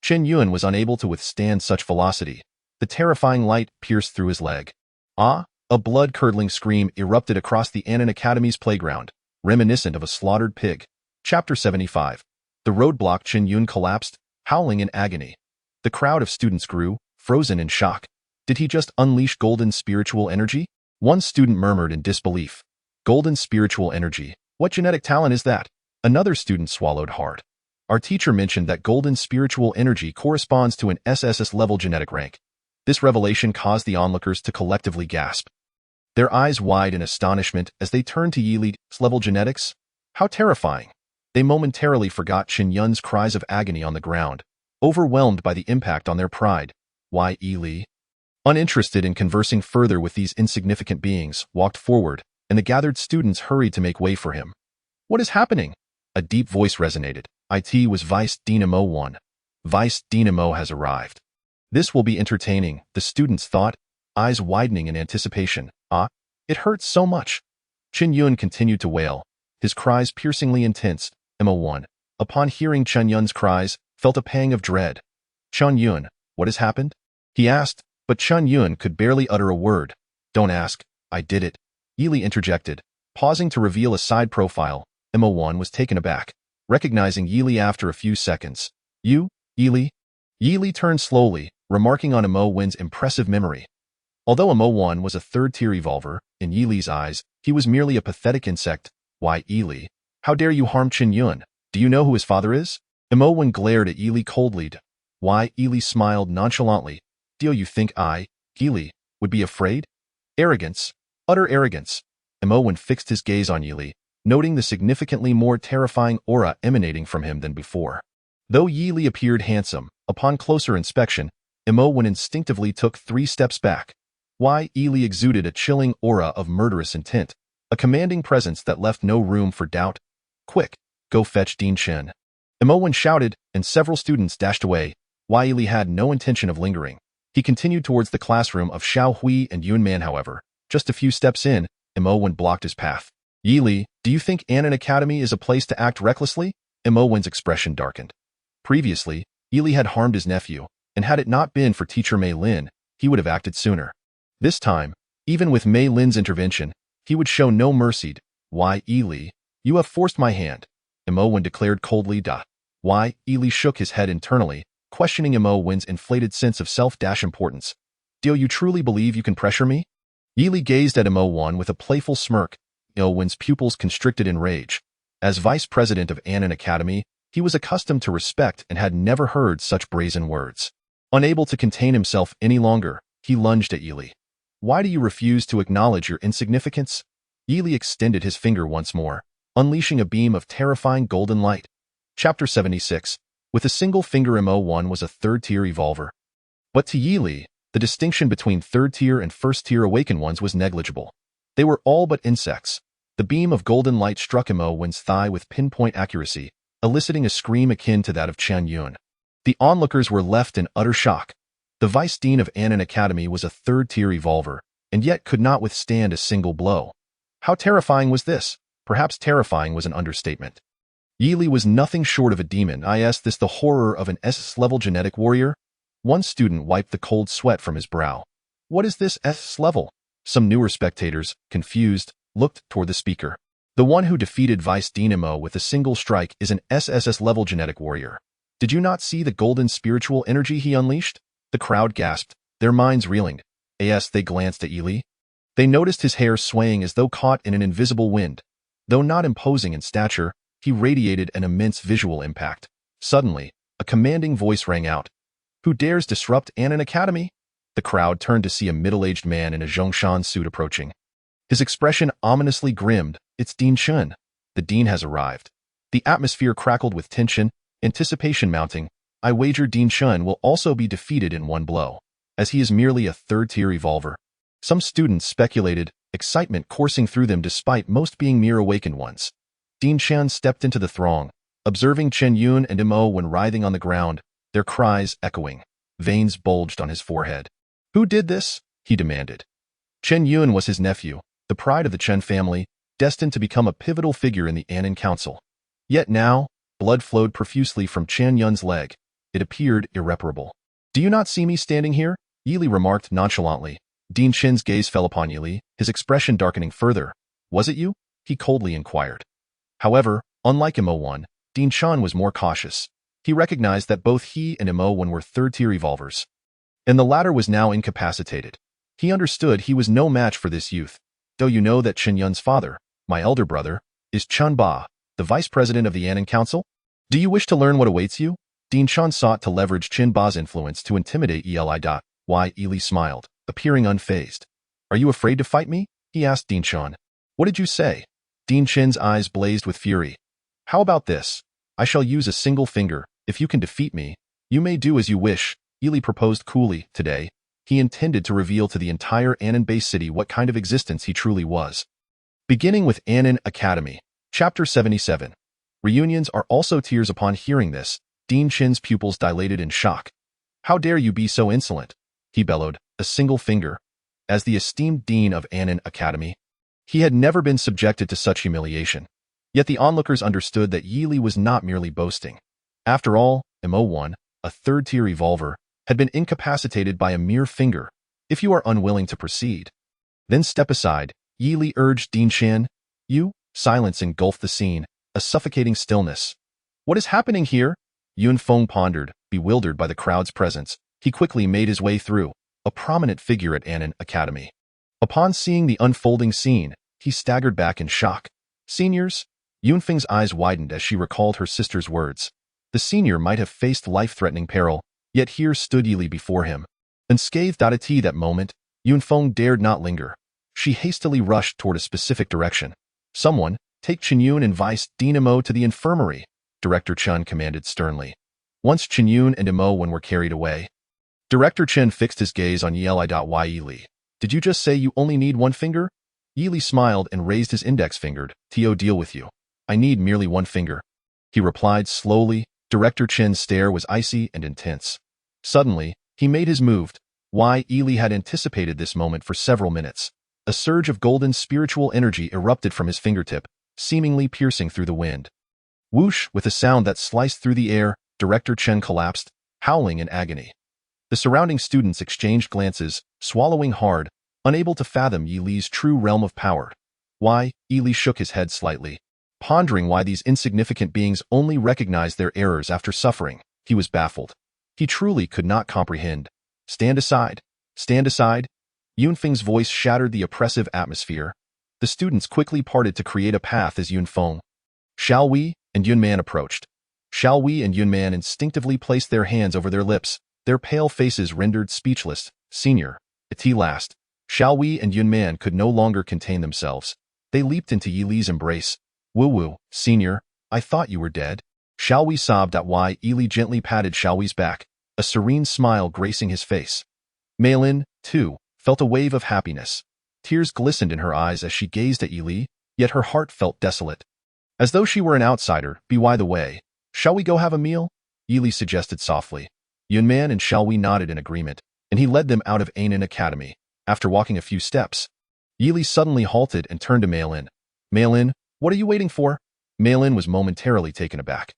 Chen Yun was unable to withstand such velocity. The terrifying light pierced through his leg. Ah! A blood-curdling scream erupted across the Annam Academy's playground, reminiscent of a slaughtered pig. Chapter 75. The roadblock. Chen Yun collapsed, howling in agony. The crowd of students grew, frozen in shock. Did he just unleash golden spiritual energy? One student murmured in disbelief. Golden spiritual energy. What genetic talent is that? Another student swallowed hard. Our teacher mentioned that golden spiritual energy corresponds to an SSS-level genetic rank. This revelation caused the onlookers to collectively gasp, their eyes wide in astonishment as they turned to Yi Li's level genetics. How terrifying! They momentarily forgot Chen Yun's cries of agony on the ground, overwhelmed by the impact on their pride. Why Yi Li, uninterested in conversing further with these insignificant beings, walked forward, and the gathered students hurried to make way for him. What is happening? A deep voice resonated. It was Vice Dean Mo 1. Vice Dean Mo has arrived. This will be entertaining, the students thought, eyes widening in anticipation. It hurts so much. Chen Yun continued to wail, his cries piercingly intense. Mo 1, upon hearing Chen Yun's cries, felt a pang of dread. Chen Yun, what has happened? He asked, but Chen Yun could barely utter a word. Don't ask, I did it. Yi Li interjected, pausing to reveal a side profile. Mo 1 was taken aback, recognizing Yi Li after a few seconds. You, Yi Li? Yi Li turned slowly, remarking on Mo 1's impressive memory. Although Mo 1 was a third-tier evolver, in Yi Li's eyes, he was merely a pathetic insect. Why, Yi Li? How dare you harm Chen Yun? Do you know who his father is? Mo 1 glared at Yi Li coldly. Why, Yi Li smiled nonchalantly. Do you think I, Yi Li, would be afraid? Arrogance. Utter arrogance. Mo 1 fixed his gaze on Yi Li, noting the significantly more terrifying aura emanating from him than before. Though Yi Li appeared handsome, upon closer inspection, Mo 1 instinctively took 3 steps back. Why, Yi Li exuded a chilling aura of murderous intent, a commanding presence that left no room for doubt. Quick, go fetch Dean Chen. Mo 1 shouted, and several students dashed away. Why, Yi Li had no intention of lingering. He continued towards the classroom of Xiao Hui and Yun Man. However, just a few steps in, Mo 1 blocked his path. Yi Li, do you think Anan Academy is a place to act recklessly? Mo 1's expression darkened. Previously, Yi Li had harmed his nephew, and had it not been for teacher Mei Lin, he would have acted sooner. This time, even with Mei Lin's intervention, he would show no mercy. Why, Yi Li, you have forced my hand, Mo 1 declared coldly. Why, Yi Li shook his head internally, questioning Mo 1's inflated sense of self-importance. Do you truly believe you can pressure me? Yi Li gazed at Mo 1 with a playful smirk. Mo 1's pupils constricted in rage. As vice president of Anan Academy, he was accustomed to respect and had never heard such brazen words. Unable to contain himself any longer, he lunged at Yi Li. Why do you refuse to acknowledge your insignificance? Yi Li extended his finger once more, unleashing a beam of terrifying golden light. Chapter 76. With a single finger, Mo 1 was a third-tier evolver. But to Yi Li, the distinction between third-tier and first-tier awakened ones was negligible. They were all but insects. The beam of golden light struck Mo 1's thigh with pinpoint accuracy, eliciting a scream akin to that of Chen Yun. The onlookers were left in utter shock. The vice dean of Anan Academy was a third-tier evolver, and yet could not withstand a single blow. How terrifying was this? Perhaps terrifying was an understatement. Yi Li was nothing short of a demon. Is this the horror of an SS-level genetic warrior? One student wiped the cold sweat from his brow. What is this SS level? Some newer spectators, confused, looked toward the speaker. The one who defeated Vice Dean Mo with a single strike is an SSS-level genetic warrior. Did you not see the golden spiritual energy he unleashed? The crowd gasped, their minds reeling. As they glanced at Yi Li, they noticed his hair swaying as though caught in an invisible wind. Though not imposing in stature, he radiated an immense visual impact. Suddenly, a commanding voice rang out. Who dares disrupt Anan Academy? The crowd turned to see a middle-aged man in a Zhongshan suit approaching. His expression ominously grimmed. It's Dean Chen. The dean has arrived. The atmosphere crackled with tension, anticipation mounting. I wager Dean Chen will also be defeated in one blow, as he is merely a third-tier evolver. Some students speculated, excitement coursing through them despite most being mere awakened ones. Dean Chen stepped into the throng, observing Chen Yun and Mo when writhing on the ground, their cries echoing. Veins bulged on his forehead. Who did this? He demanded. Chen Yun was his nephew, the pride of the Chen family, destined to become a pivotal figure in the Anan Council. Yet now, blood flowed profusely from Chen Yun's leg. It appeared irreparable. Do you not see me standing here? Yi Li remarked nonchalantly. Dean Chen's gaze fell upon Yi Li, his expression darkening further. Was it you? He coldly inquired. However, unlike Mo 1, Dean Chen was more cautious. He recognized that both he and Mo 1 were third-tier evolvers. and the latter was now incapacitated. He understood he was no match for this youth. Do you know that Chen Yun's father, my elder brother, is Chun Ba, the vice president of the Annan Council? Do you wish to learn what awaits you? Dean Chun sought to leverage Chun Ba's influence to intimidate Eli. Eli smiled, appearing unfazed. Are you afraid to fight me? He asked Dean Chun. What did you say? Dean Chin's eyes blazed with fury. How about this? I shall use a single finger. If you can defeat me, you may do as you wish, Eli proposed coolly. Today, he intended to reveal to the entire Annan-based city what kind of existence he truly was. Beginning with Annan Academy. Chapter 77. Reunions are also tears. Upon hearing this, Dean Chin's pupils dilated in shock. How dare you be so insolent? He bellowed, a single finger. As the esteemed dean of Annan Academy, he had never been subjected to such humiliation. Yet the onlookers understood that Yi Li was not merely boasting. After all, MO1, a third-tier revolver, had been incapacitated by a mere finger. If you are unwilling to proceed, then step aside, Yi Li urged Dean Chin. Silence engulfed the scene, a suffocating stillness. What is happening here? Yun Feng pondered, bewildered by the crowd's presence. He quickly made his way through, a prominent figure at Annan Academy. Upon seeing the unfolding scene, he staggered back in shock. Seniors? Yun Feng's eyes widened as she recalled her sister's words. The senior might have faced life-threatening peril, yet here stood Yi Li before him. Unscathed at that moment, Yun Feng dared not linger. She hastily rushed toward a specific direction. Someone, take Chen Yun and Vice Dean Mo to the infirmary, Director Chen commanded sternly. Once Chen Yun and Mo were carried away, Director Chen fixed his gaze on Yi Li. Did you just say you only need one finger? Yi Li smiled and raised his index finger. To deal with you. I need merely one finger. He replied slowly. Director Chen's stare was icy and intense. Suddenly, he made his move. Yi Li had anticipated this moment for several minutes. A surge of golden spiritual energy erupted from his fingertip, seemingly piercing through the wind. Whoosh! With a sound that sliced through the air, Director Chen collapsed, howling in agony. The surrounding students exchanged glances, swallowing hard, unable to fathom Yi Li's true realm of power. Yi Li shook his head slightly, pondering why these insignificant beings only recognized their errors after suffering. He was baffled. He truly could not comprehend. Stand aside. Stand aside. Yun Feng's voice shattered the oppressive atmosphere. The students quickly parted to create a path as Yun Feng, Xiao Wei, and Yun Man approached. Xiao Wei and Yun Man instinctively placed their hands over their lips, their pale faces rendered speechless. Senior, at last, Xiao Wei and Yun Man could no longer contain themselves. They leaped into Yi Li's embrace. Wu, senior, I thought you were dead. Xiao Wei sobbed. Yi Li gently patted Xiao Wei's back, a serene smile gracing his face. Mei Lin, too, felt a wave of happiness. Tears glistened in her eyes as she gazed at Yi Li, yet her heart felt desolate. As though she were an outsider. By the way, shall we go have a meal? Yi Li suggested softly. Yun Man and Xiao Wei nodded in agreement, and he led them out of Annan Academy. After walking a few steps, Yi Li suddenly halted and turned to Mei Lin. Mei Lin, what are you waiting for? Mei Lin was momentarily taken aback.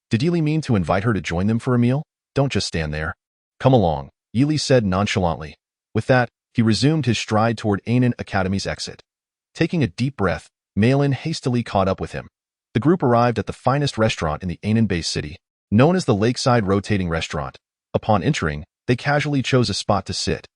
Did Yi Li mean to invite her to join them for a meal? Don't just stand there. Come along, Yi Li said nonchalantly. With that, he resumed his stride toward Annan Academy's exit. Taking a deep breath, Mei Lin hastily caught up with him. The group arrived at the finest restaurant in the Annan-based city, known as the Lakeside Rotating Restaurant. Upon entering, they casually chose a spot to sit.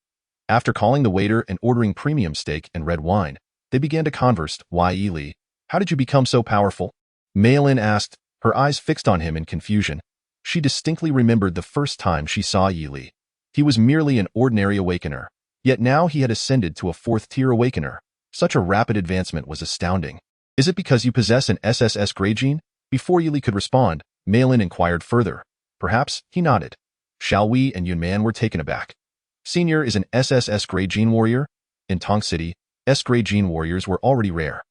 After calling the waiter and ordering premium steak and red wine, they began to converse. Yi Li, how did you become so powerful? Mei Lin asked, her eyes fixed on him in confusion. She distinctly remembered the first time she saw Yi Li. He was merely an ordinary awakener. Yet now he had ascended to a fourth-tier awakener. Such a rapid advancement was astounding. Is it because you possess an SSS grade gene? Before Yi Li could respond, Mei Lin inquired further. Perhaps, he nodded. Xiao Wei and Yun Man were taken aback. Senior is an SSS grade gene warrior? In Tong City, S-grade gene warriors were already rare,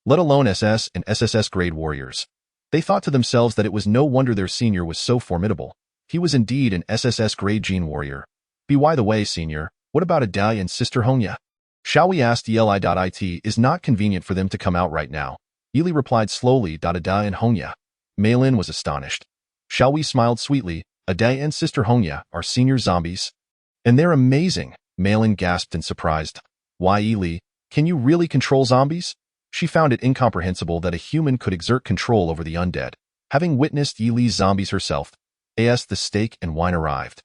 let alone SS and SSS grade warriors. They thought to themselves that it was no wonder their senior was so formidable. He was indeed an SSS grade gene warrior. By the way, senior, what about Adai and Sister Hongya? Xiao Wei asked. It is not convenient for them to come out right now. Yi Li replied slowly. Adai and Hongya. Mei Lin was astonished. Xiao Wei smiled sweetly. Adai and Sister Hongya are senior zombies. And they're amazing. Mei Lin gasped in surprise. Yi Li, can you really control zombies? She found it incomprehensible that a human could exert control over the undead. Having witnessed Yi Li's zombies herself, the steak and wine arrived.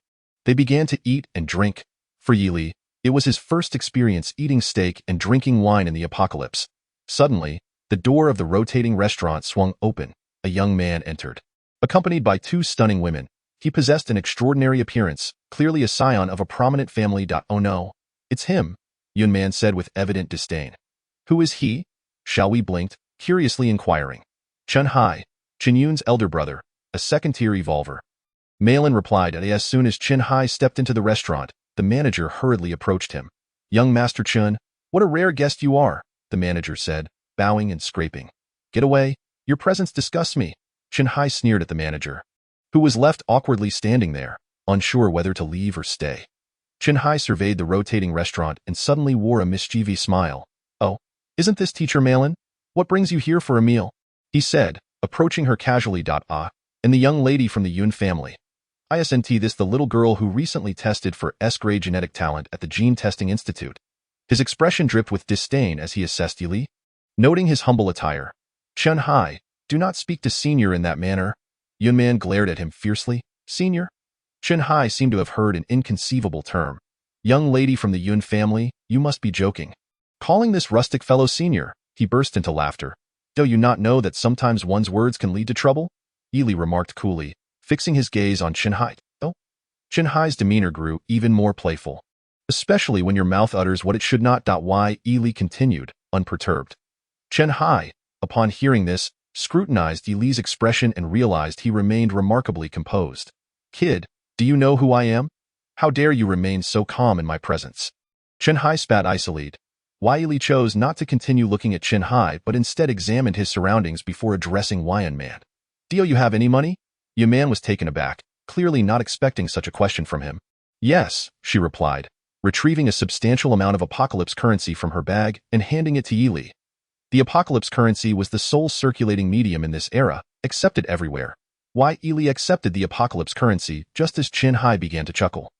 They began to eat and drink. For Yili, it was his first experience eating steak and drinking wine in the apocalypse. Suddenly, the door of the rotating restaurant swung open. A young man entered. Accompanied by two stunning women, he possessed an extraordinary appearance, clearly a scion of a prominent family. Oh no, it's him, Yun Man said with evident disdain. Who is he? Shall we blinked, curiously inquiring. Chun Hai, Chen Yun's elder brother, a second-tier evolver. Malin replied, and as soon as Chen Hai stepped into the restaurant, the manager hurriedly approached him. Young Master Chun, what a rare guest you are, the manager said, bowing and scraping. Get away, your presence disgusts me, Chen Hai sneered at the manager, who was left awkwardly standing there, unsure whether to leave or stay. Chen Hai surveyed the rotating restaurant and suddenly wore a mischievous smile. Oh, isn't this Teacher Malin? What brings you here for a meal? He said, approaching her casually. And the young lady from the Yun family. Isn't this the little girl who recently tested for S-grade genetic talent at the Gene Testing Institute? His expression dripped with disdain as he assessed Yili. Noting his humble attire, Chun Hai, do not speak to Senior in that manner. Yun Man glared at him fiercely. Senior? Chun Hai seemed to have heard an inconceivable term. Young lady from the Yun family, you must be joking. Calling this rustic fellow senior, he burst into laughter. Do you not know that sometimes one's words can lead to trouble? Yili remarked coolly, fixing his gaze on Chen Hai. Oh? Chen Hai's demeanor grew even more playful. Especially when your mouth utters what it should not. Why? Yili continued, unperturbed. Chen Hai, upon hearing this, scrutinized Yili's expression and realized he remained remarkably composed. Kid, do you know who I am? How dare you remain so calm in my presence? Chen Hai spat icily. Why Yili chose not to continue looking at Chen Hai but instead examined his surroundings before addressing Yan Man. Do you have any money? Yan Man was taken aback, clearly not expecting such a question from him. Yes, she replied, retrieving a substantial amount of apocalypse currency from her bag and handing it to Yili. The apocalypse currency was the sole circulating medium in this era, accepted everywhere. Why Yili accepted the apocalypse currency just as Chen Hai began to chuckle.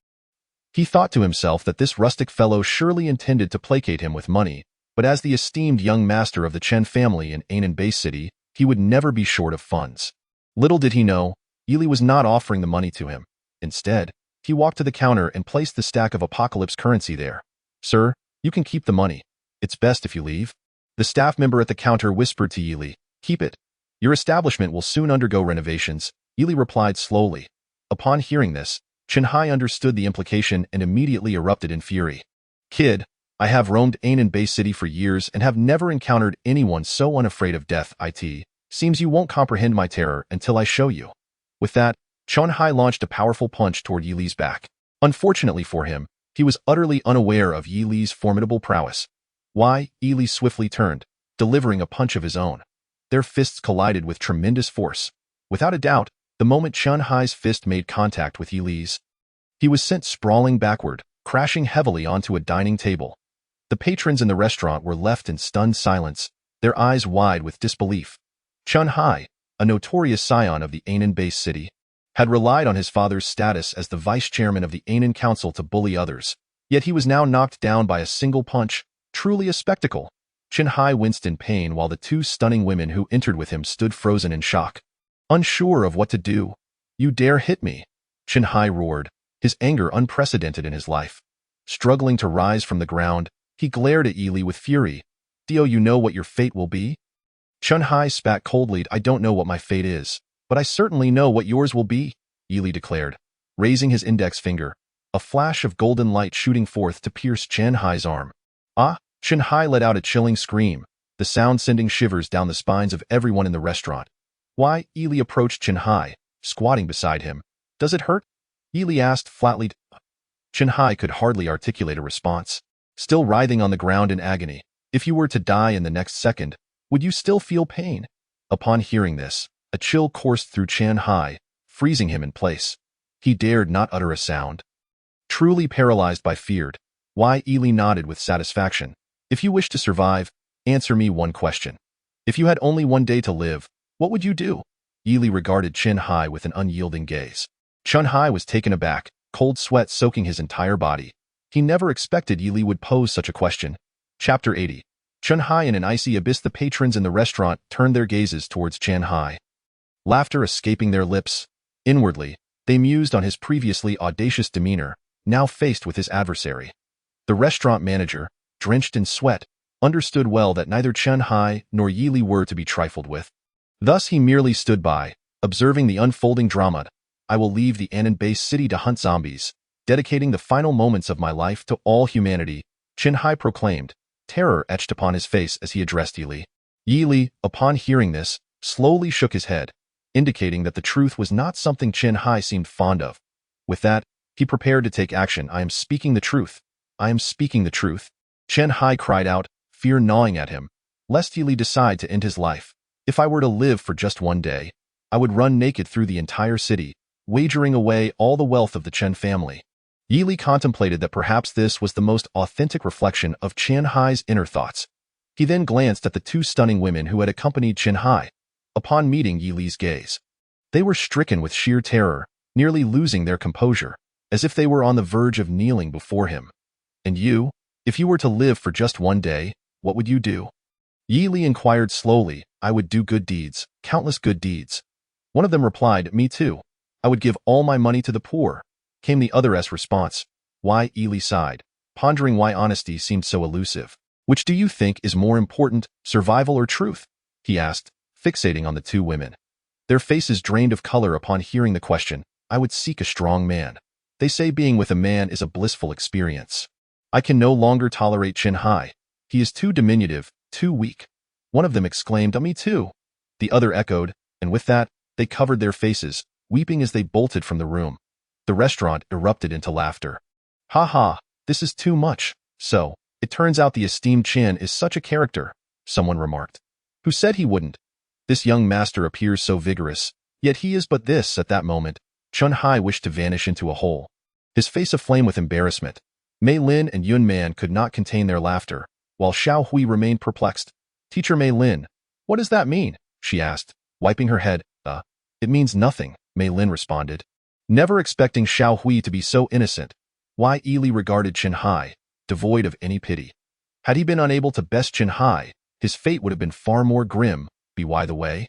He thought to himself that this rustic fellow surely intended to placate him with money, but as the esteemed young master of the Chen family in Anan Bay City, he would never be short of funds. Little did he know, Yili was not offering the money to him. Instead, he walked to the counter and placed the stack of apocalypse currency there. Sir, you can keep the money. It's best if you leave. The staff member at the counter whispered to Yili, keep it. Your establishment will soon undergo renovations, Yili replied slowly. Upon hearing this, Chen Hai understood the implication and immediately erupted in fury. Kid, I have roamed Anan Bay City for years and have never encountered anyone so unafraid of death. Seems you won't comprehend my terror until I show you. With that, Chen Hai launched a powerful punch toward Yili's back. Unfortunately for him, he was utterly unaware of Yili's formidable prowess. Why? Yili swiftly turned, delivering a punch of his own. Their fists collided with tremendous force. Without a doubt, the moment Chen Hai's fist made contact with Yili's, he was sent sprawling backward, crashing heavily onto a dining table. The patrons in the restaurant were left in stunned silence, their eyes wide with disbelief. Chen Hai, a notorious scion of the Anan Bay City, had relied on his father's status as the vice-chairman of the Anan Council to bully others, yet he was now knocked down by a single punch, truly a spectacle. Chen Hai winced in pain while the two stunning women who entered with him stood frozen in shock. Unsure of what to do. You dare hit me? Chen Hai roared, his anger unprecedented in his life. Struggling to rise from the ground, he glared at Yili with fury. Do you know what your fate will be? Chen Hai spat coldly. I don't know what my fate is, but I certainly know what yours will be, Yili declared, raising his index finger, a flash of golden light shooting forth to pierce Chen Hai's arm. Ah! Chen Hai let out a chilling scream, the sound sending shivers down the spines of everyone in the restaurant. Why? Yili approached Chen Hai, squatting beside him. Does it hurt? Yili asked flatly. Chen Hai could hardly articulate a response, still writhing on the ground in agony. If you were to die in the next second, would you still feel pain? Upon hearing this, a chill coursed through Chen Hai, freezing him in place. He dared not utter a sound. Truly paralyzed by fear, why? Yili nodded with satisfaction. If you wish to survive, answer me one question. If you had only one day to live, what would you do? Yili regarded Chen Hai with an unyielding gaze. Chen Hai was taken aback, cold sweat soaking his entire body. He never expected Yili would pose such a question. Chapter 80. Chen Hai in an icy abyss. The patrons in the restaurant turned their gazes towards Chen Hai. Laughter escaping their lips. Inwardly, They mused on his previously audacious demeanor, now faced with his adversary. The restaurant manager, drenched in sweat, understood well that neither Chen Hai nor Yi Li were to be trifled with. Thus he merely stood by, observing the unfolding drama. I will leave the Anan-based city to hunt zombies, dedicating the final moments of my life to all humanity, Chen Hai proclaimed, terror etched upon his face as he addressed Yi Li. Yi Li, upon hearing this, slowly shook his head, indicating that the truth was not something Chen Hai seemed fond of. With that, he prepared to take action. I am speaking the truth. I am speaking the truth. Chen Hai cried out, fear gnawing at him, lest Yi Li decide to end his life. If I were to live for just one day, I would run naked through the entire city, wagering away all the wealth of the Chen family. Yi Li contemplated that perhaps this was the most authentic reflection of Chen Hai's inner thoughts. He then glanced at the two stunning women who had accompanied Chen Hai. Upon meeting Yi Li's gaze, they were stricken with sheer terror, nearly losing their composure, as if they were on the verge of kneeling before him. And you, if you were to live for just one day, what would you do? Yi Li inquired slowly. I would do good deeds, countless good deeds. One of them replied, me too. I would give all my money to the poor, came the other's response. Why? Yi Li sighed, pondering why honesty seemed so elusive. Which do you think is more important, survival or truth? He asked, fixating on the two women. Their faces drained of color upon hearing the question. I would seek a strong man. They say being with a man is a blissful experience. I can no longer tolerate Chen Hai. He is too diminutive, too weak. One of them exclaimed, me too. The other echoed, and with that, they covered their faces, weeping as they bolted from the room. The restaurant erupted into laughter. Ha ha, this is too much. So, it turns out the esteemed Chen is such a character, someone remarked. Who said he wouldn't? This young master appears so vigorous, yet he is but this. At that moment, Chen Hai wished to vanish into a hole, his face aflame with embarrassment. Mei Lin and Yun Man could not contain their laughter, while Xiao Hui remained perplexed. Teacher Mei Lin, what does that mean? She asked, wiping her head. It means nothing, Mei Lin responded, never expecting Xiao Hui to be so innocent. Why? Yi Li regarded Chen Hai, devoid of any pity. Had he been unable to best Chen Hai, his fate would have been far more grim. By the way,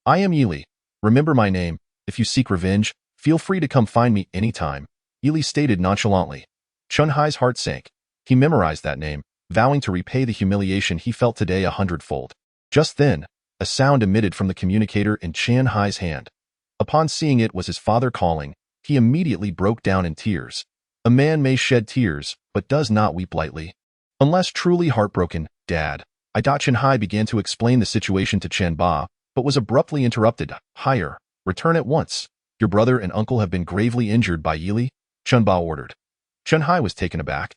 I am Yi Li. Remember my name. If you seek revenge, feel free to come find me anytime, Yi Li stated nonchalantly. Chen Hai's heart sank. He memorized that name, vowing to repay the humiliation he felt today 100-fold. Just then, a sound emitted from the communicator in Chen Hai's hand. Upon seeing it was his father calling, he immediately broke down in tears. A man may shed tears, but does not weep lightly. Unless truly heartbroken. Dad. Chen Hai began to explain the situation to Chen Ba, but was abruptly interrupted. Higher. Return at once. Your brother and uncle have been gravely injured by Yi Li, Chen Ba ordered. Chen Hai was taken aback.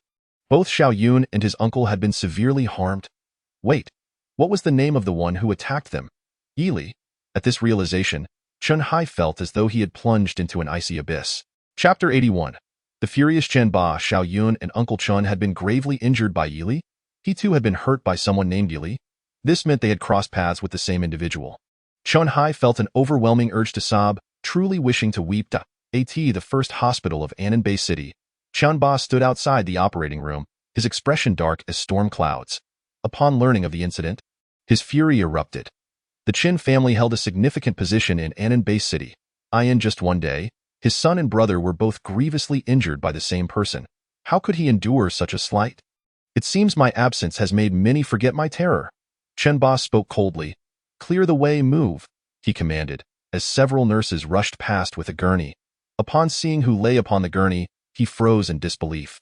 Both Xiao Yun and his uncle had been severely harmed. Wait, what was the name of the one who attacked them? Yi Li. At this realization, Chen Hai felt as though he had plunged into an icy abyss. Chapter 81. The furious Chen Ba, Xiao Yun, and Uncle Chen had been gravely injured by Yi Li. He too had been hurt by someone named Yi Li. This meant they had crossed paths with the same individual. Chen Hai felt an overwhelming urge to sob, truly wishing to weep. The first hospital of Anan-Bay City. Chen Ba stood outside the operating room, his expression dark as storm clouds. Upon learning of the incident, his fury erupted. The Chen family held a significant position in Anan-Bay City. In just one day, his son and brother were both grievously injured by the same person. How could he endure such a slight? It seems my absence has made many forget my terror. Chen Ba spoke coldly. Clear the way, move, he commanded, as several nurses rushed past with a gurney. Upon seeing who lay upon the gurney, he froze in disbelief.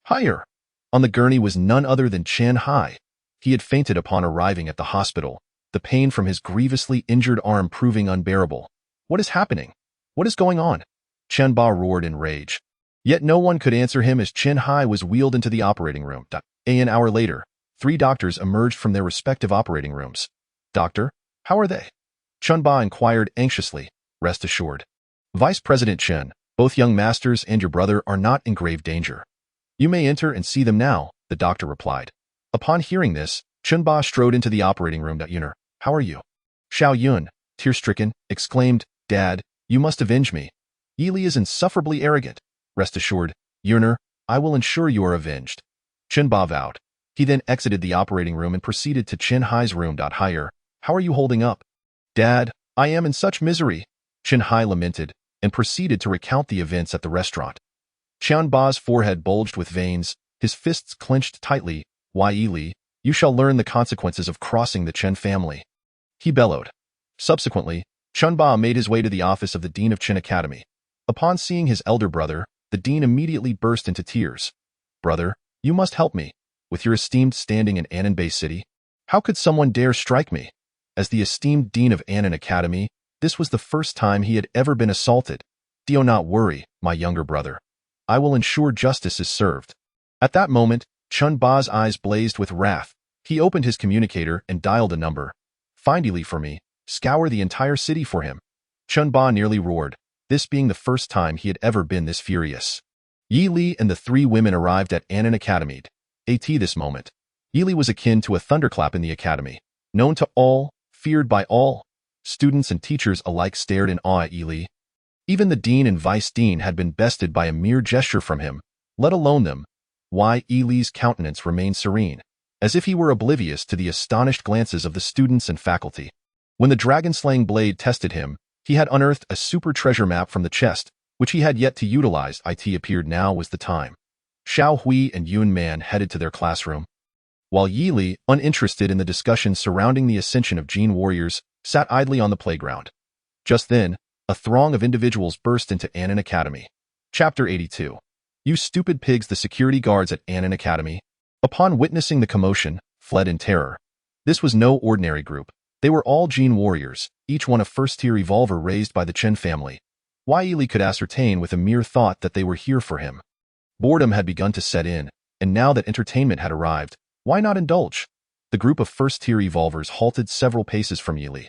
Higher! On the gurney was none other than Chen Hai. He had fainted upon arriving at the hospital, the pain from his grievously injured arm proving unbearable. What is happening? What is going on? Chen Ba roared in rage. Yet no one could answer him as Chen Hai was wheeled into the operating room. An hour later, 3 doctors emerged from their respective operating rooms. Doctor, how are they? Chen Ba inquired anxiously. Rest assured. Vice President Chen, both young masters and your brother are not in grave danger. You may enter and see them now, the doctor replied. Upon hearing this, Chen Ba strode into the operating room. Yuner, how are you? Xiao Yun, tear-stricken, exclaimed, Dad, you must avenge me. Yi Li is insufferably arrogant. Rest assured, Yuner, I will ensure you are avenged. Chen Ba vowed. He then exited the operating room and proceeded to Chen Hai's room. Higher, how are you holding up? Dad, I am in such misery. Chen Hai lamented, and proceeded to recount the events at the restaurant. Qianba's forehead bulged with veins, his fists clenched tightly. Yi Li, you shall learn the consequences of crossing the Chen family, he bellowed. Subsequently, Qianba made his way to the office of the dean of Chen Academy. Upon seeing his elder brother, the dean immediately burst into tears. Brother, you must help me. With your esteemed standing in Ananbei City, how could someone dare strike me? As the esteemed dean of Anan Academy, this was the first time he had ever been assaulted. Do not worry, my younger brother. I will ensure justice is served. At that moment, Qianba's eyes blazed with wrath. He opened his communicator and dialed a number. Find Yi Li for me. Scour the entire city for him. Qianba nearly roared, this being the first time he had ever been this furious. Yi Li and the three women arrived at Anan Academy. This moment, Yi Li was akin to a thunderclap in the academy. Known to all, feared by all. Students and teachers alike stared in awe at Yi Li. Even the dean and vice-dean had been bested by a mere gesture from him, let alone them. Yi Li's countenance remained serene, as if he were oblivious to the astonished glances of the students and faculty. When the dragon-slaying blade tested him, he had unearthed a super treasure map from the chest, which he had yet to utilize. It appeared now was the time. Xiao Hui and Yun Man headed to their classroom, while Yi Li, uninterested in the discussion surrounding the ascension of Jin warriors, sat idly on the playground. Just then, a throng of individuals burst into Anan Academy. Chapter 82. You stupid pigs! The security guards at Anan Academy, upon witnessing the commotion, fled in terror. This was no ordinary group. They were all Jin warriors, each one a first-tier evolver raised by the Chen family. Yi Li could ascertain with a mere thought that they were here for him. Boredom had begun to set in, and now that entertainment had arrived, why not indulge? The group of first-tier evolvers halted several paces from Yi Li.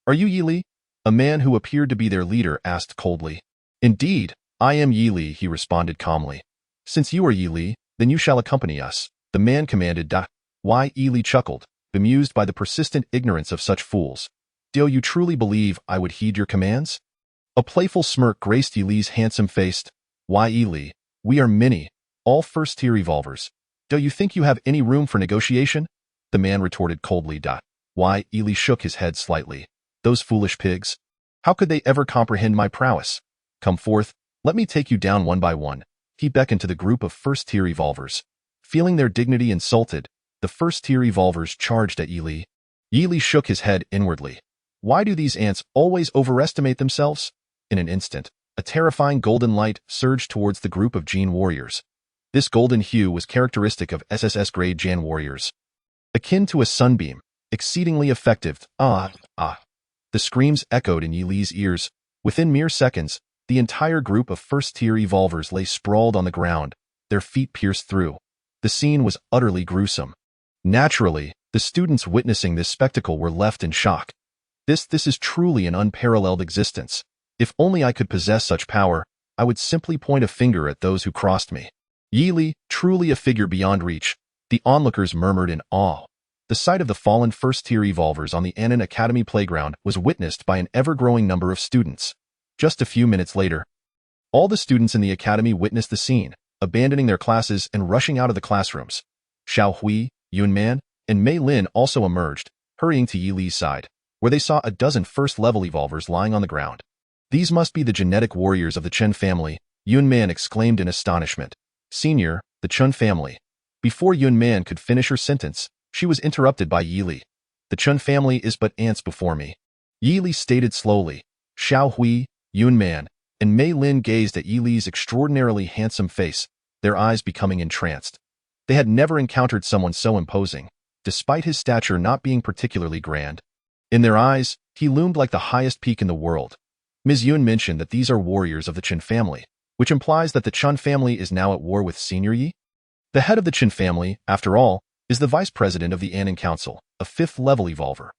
Are you Yi Li? A man who appeared to be their leader asked coldly. Indeed, I am Yi Li, he responded calmly. Since you are Yi Li, then you shall accompany us, the man commanded. Yi Li chuckled, bemused by the persistent ignorance of such fools. Do you truly believe I would heed your commands? A playful smirk graced Yi Li's handsome face. Yi Li, we are many, all first-tier evolvers. Do you think you have any room for negotiation? The man retorted coldly. Yi Li shook his head slightly. Those foolish pigs. How could they ever comprehend my prowess? Come forth, let me take you down one by one. He beckoned to the group of first-tier evolvers. Feeling their dignity insulted, the first-tier evolvers charged at Yi Li. Yi Li shook his head inwardly. Why do these ants always overestimate themselves? In an instant, a terrifying golden light surged towards the group of Jin warriors. This golden hue was characteristic of SSS-grade Jan warriors. Akin to a sunbeam, exceedingly effective. The screams echoed in Yi Li's ears. Within mere seconds, the entire group of first-tier evolvers lay sprawled on the ground, their feet pierced through. The scene was utterly gruesome. Naturally, the students witnessing this spectacle were left in shock. This is truly an unparalleled existence. If only I could possess such power, I would simply point a finger at those who crossed me. Yi Li, truly a figure beyond reach, the onlookers murmured in awe. The sight of the fallen first-tier evolvers on the Anan Academy playground was witnessed by an ever-growing number of students. Just a few minutes later, all the students in the academy witnessed the scene, abandoning their classes and rushing out of the classrooms. Xiao Hui, Yun Man, and Mei Lin also emerged, hurrying to Yi Li's side, where they saw a dozen first-level evolvers lying on the ground. These must be the genetic warriors of the Chen family, Yun Man exclaimed in astonishment. Senior, the Chen family. Before Yun Man could finish her sentence, she was interrupted by Yi Li. The Chen family is but ants before me. Yi Li stated slowly. Xiao Hui, Yun Man, and Mei Lin gazed at Yi Li's extraordinarily handsome face, their eyes becoming entranced. They had never encountered someone so imposing, despite his stature not being particularly grand. In their eyes, he loomed like the highest peak in the world. Ms. Yun mentioned that these are warriors of the Chen family, which implies that the Chen family is now at war with Senior Yi. The head of the Chen family, after all, is the vice president of the Anan Council, a fifth-level evolver.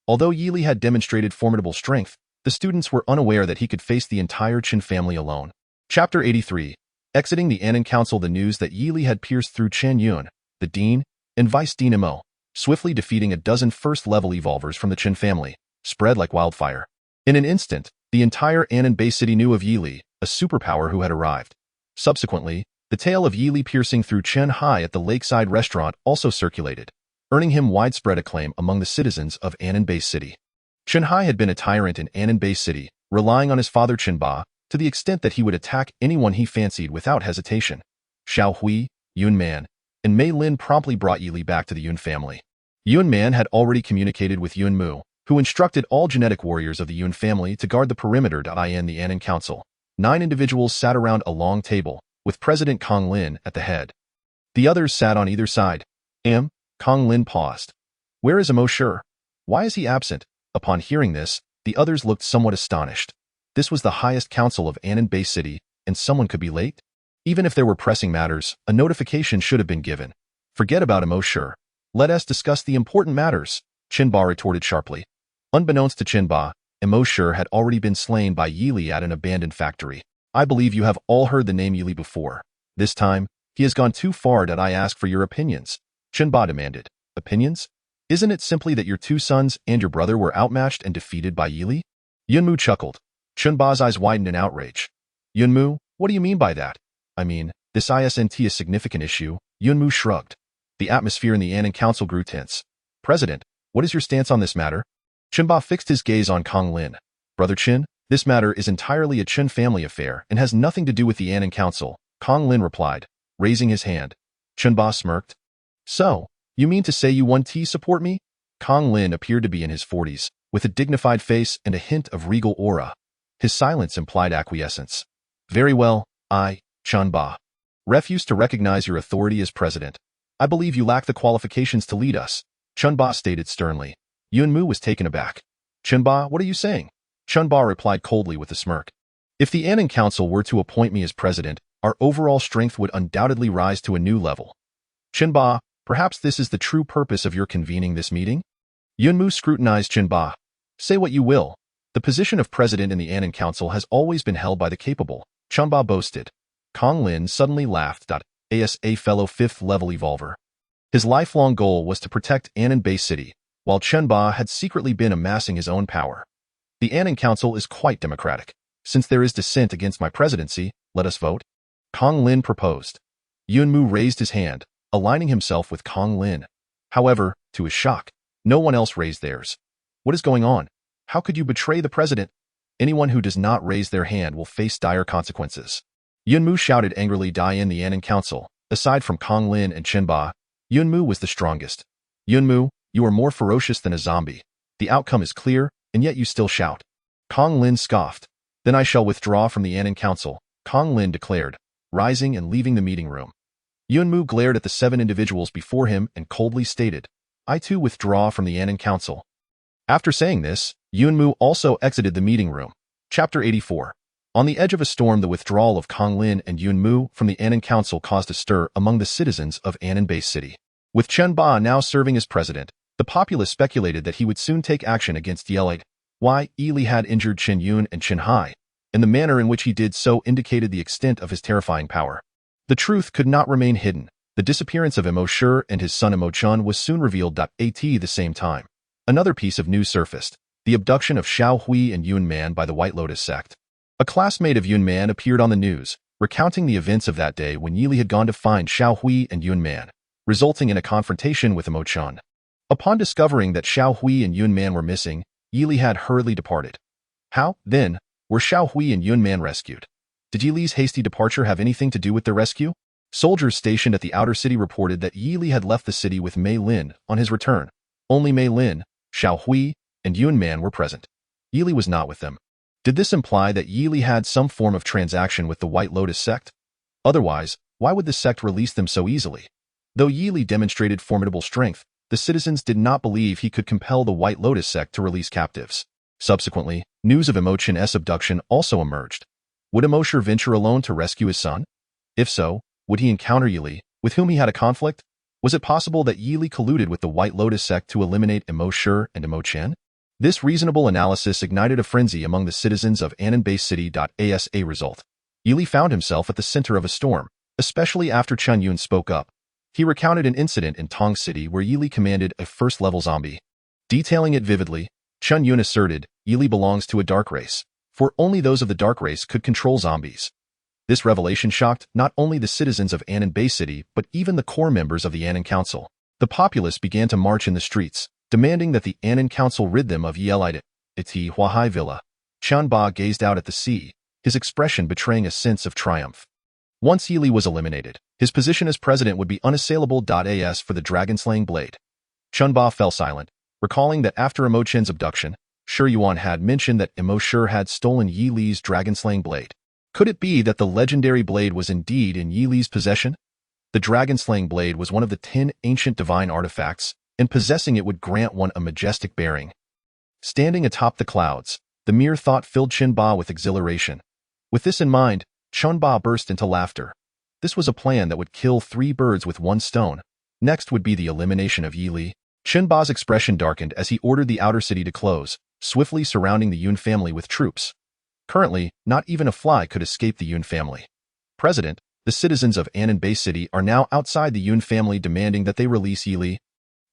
Although Yi Li had demonstrated formidable strength, the students were unaware that he could face the entire Chen family alone. Chapter 83. Exiting the Anan Council, the news that Yi Li had pierced through Chen Yun, the dean, and vice-dean Mo, swiftly defeating a dozen first-level evolvers from the Chen family, spread like wildfire. In an instant, the entire Ananbei city knew of Yi Li, a superpower who had arrived. Subsequently, the tale of Yi Li piercing through Chen Hai at the lakeside restaurant also circulated, earning him widespread acclaim among the citizens of Ananbei City. Chen Hai had been a tyrant in Ananbei City, relying on his father Chen Ba, to the extent that he would attack anyone he fancied without hesitation. Xiao Hui, Yun Man, and Mei Lin promptly brought Yi Li back to the Yun family. Yun Man had already communicated with Yun Mu, who instructed all genetic warriors of the Yun family to guard the perimeter. In the Anan Council, 9 individuals sat around a long table, with President Kong Lin at the head. The others sat on either side. Kong Lin paused. Where is Emo Shi? Why is he absent? Upon hearing this, the others looked somewhat astonished. This was the highest council of Anan Bay City, and someone could be late? Even if there were pressing matters, a notification should have been given. Forget about Emo Shi. Let us discuss the important matters, Qinba retorted sharply. Unbeknownst to Qinba, Emo Shi had already been slain by Yi Li at an abandoned factory. I believe you have all heard the name Yi Li before. This time, he has gone too far. I ask for your opinions, Qinba demanded. Opinions? Isn't it simply that your 2 sons and your brother were outmatched and defeated by Yi Li? Yunmu chuckled. Qinba's eyes widened in outrage. Yunmu, what do you mean by that? I mean, this isn't a significant issue, Yunmu shrugged. The atmosphere in the Anan Council grew tense. President, what is your stance on this matter? Qinba fixed his gaze on Kong Lin. Brother Qin, this matter is entirely a Qin family affair and has nothing to do with the Anan Council, Kong Lin replied, raising his hand. Qinba smirked. So, you mean to say you want to support me? Kong Lin appeared to be in his 40s, with a dignified face and a hint of regal aura. His silence implied acquiescence. Very well, Qinba, refuse to recognize your authority as president. I believe you lack the qualifications to lead us, Qinba stated sternly. Yunmu was taken aback. Qinba, what are you saying? Qinba replied coldly with a smirk. If the Anan Council were to appoint me as president, our overall strength would undoubtedly rise to a new level. Qinba, perhaps this is the true purpose of your convening this meeting? Yunmu scrutinized Qinba. Say what you will. The position of president in the Anan Council has always been held by the capable, Qinba boasted. Kong Lin suddenly laughed. As a fellow 5th-level evolver. His lifelong goal was to protect Anan Bay City, while Qinba had secretly been amassing his own power. The Anan Council is quite democratic. Since there is dissent against my presidency, let us vote. Kong Lin proposed. Yunmu raised his hand, aligning himself with Kong Lin. However, to his shock, no one else raised theirs. What is going on? How could you betray the president? Anyone who does not raise their hand will face dire consequences. Yunmu shouted angrily. In the Anan Council, aside from Kong Lin and Qinba, Yunmu was the strongest. Yunmu, you are more ferocious than a zombie. The outcome is clear, and yet you still shout. Kong Lin scoffed. Then I shall withdraw from the Anan Council, Kong Lin declared, rising and leaving the meeting room. Yunmu glared at the 7 individuals before him and coldly stated, I too withdraw from the Anan Council. After saying this, Yunmu also exited the meeting room. Chapter 84. On the edge of a storm, the withdrawal of Kong Lin and Yunmu from the Anan Council caused a stir among the citizens of Anan Bay City. With Qinba now serving as president, the populace speculated that he would soon take action against Yi Li had injured Qin Yun and Qin Hai, and the manner in which he did so indicated the extent of his terrifying power. The truth could not remain hidden. The disappearance of Emo Shi and his son Emo Chun was soon revealed. At the same time, another piece of news surfaced: the abduction of Xiao Hui and Yun Man by the White Lotus sect. A classmate of Yun Man appeared on the news, recounting the events of that day when Yi Li had gone to find Xiao Hui and Yun Man, resulting in a confrontation with Emo Chun. Upon discovering that Xiao Hui and Yun Man were missing, Yi Li had hurriedly departed. How, then, were Xiao Hui and Yun Man rescued? Did Yi Li's hasty departure have anything to do with their rescue? Soldiers stationed at the outer city reported that Yi Li had left the city with Mei Lin on his return. Only Mei Lin, Xiao Hui, and Yun Man were present. Yi Li was not with them. Did this imply that Yi Li had some form of transaction with the White Lotus sect? Otherwise, why would the sect release them so easily? Though Yi Li demonstrated formidable strength, the citizens did not believe he could compel the White Lotus sect to release captives. Subsequently, news of Emo Chin's abduction also emerged. Would Emo Shi venture alone to rescue his son? If so, would he encounter Yi Li, with whom he had a conflict? Was it possible that Yi Li colluded with the White Lotus sect to eliminate Emo Shi and Emo Chin? This reasonable analysis ignited a frenzy among the citizens of Anan Bay City. As a result, Yi Li found himself at the center of a storm, especially after Chen Yun spoke up. He recounted an incident in Tong City where Yi Li commanded a first-level zombie. Detailing it vividly, Chen Yun asserted, Yi Li belongs to a dark race, for only those of the dark race could control zombies. This revelation shocked not only the citizens of Anan Bay City but even the core members of the Anan Council. The populace began to march in the streets, demanding that the Anan Council rid them of Yi Li. Iti Huahai Villa. Qianba gazed out at the sea, his expression betraying a sense of triumph. Once Yili was eliminated, his position as president would be unassailable. As for the dragon-slaying blade, Chunba fell silent, recalling that after Imo Chen's abduction, Shi Yuan had mentioned that Imo Shi had stolen Yi Li's dragon-slaying blade. Could it be that the legendary blade was indeed in Yi Li's possession? The dragon-slaying blade was one of the 10 ancient divine artifacts, and possessing it would grant one a majestic bearing. Standing atop the clouds, the mere thought filled Chunba with exhilaration. With this in mind, Chunba burst into laughter. This was a plan that would kill 3 birds with 1 stone. Next would be the elimination of Yi Li. Chunba's expression darkened as he ordered the outer city to close, swiftly surrounding the Yun family with troops. Currently, not even a fly could escape the Yun family. President, the citizens of Annan Bay City are now outside the Yun family demanding that they release Yi Li.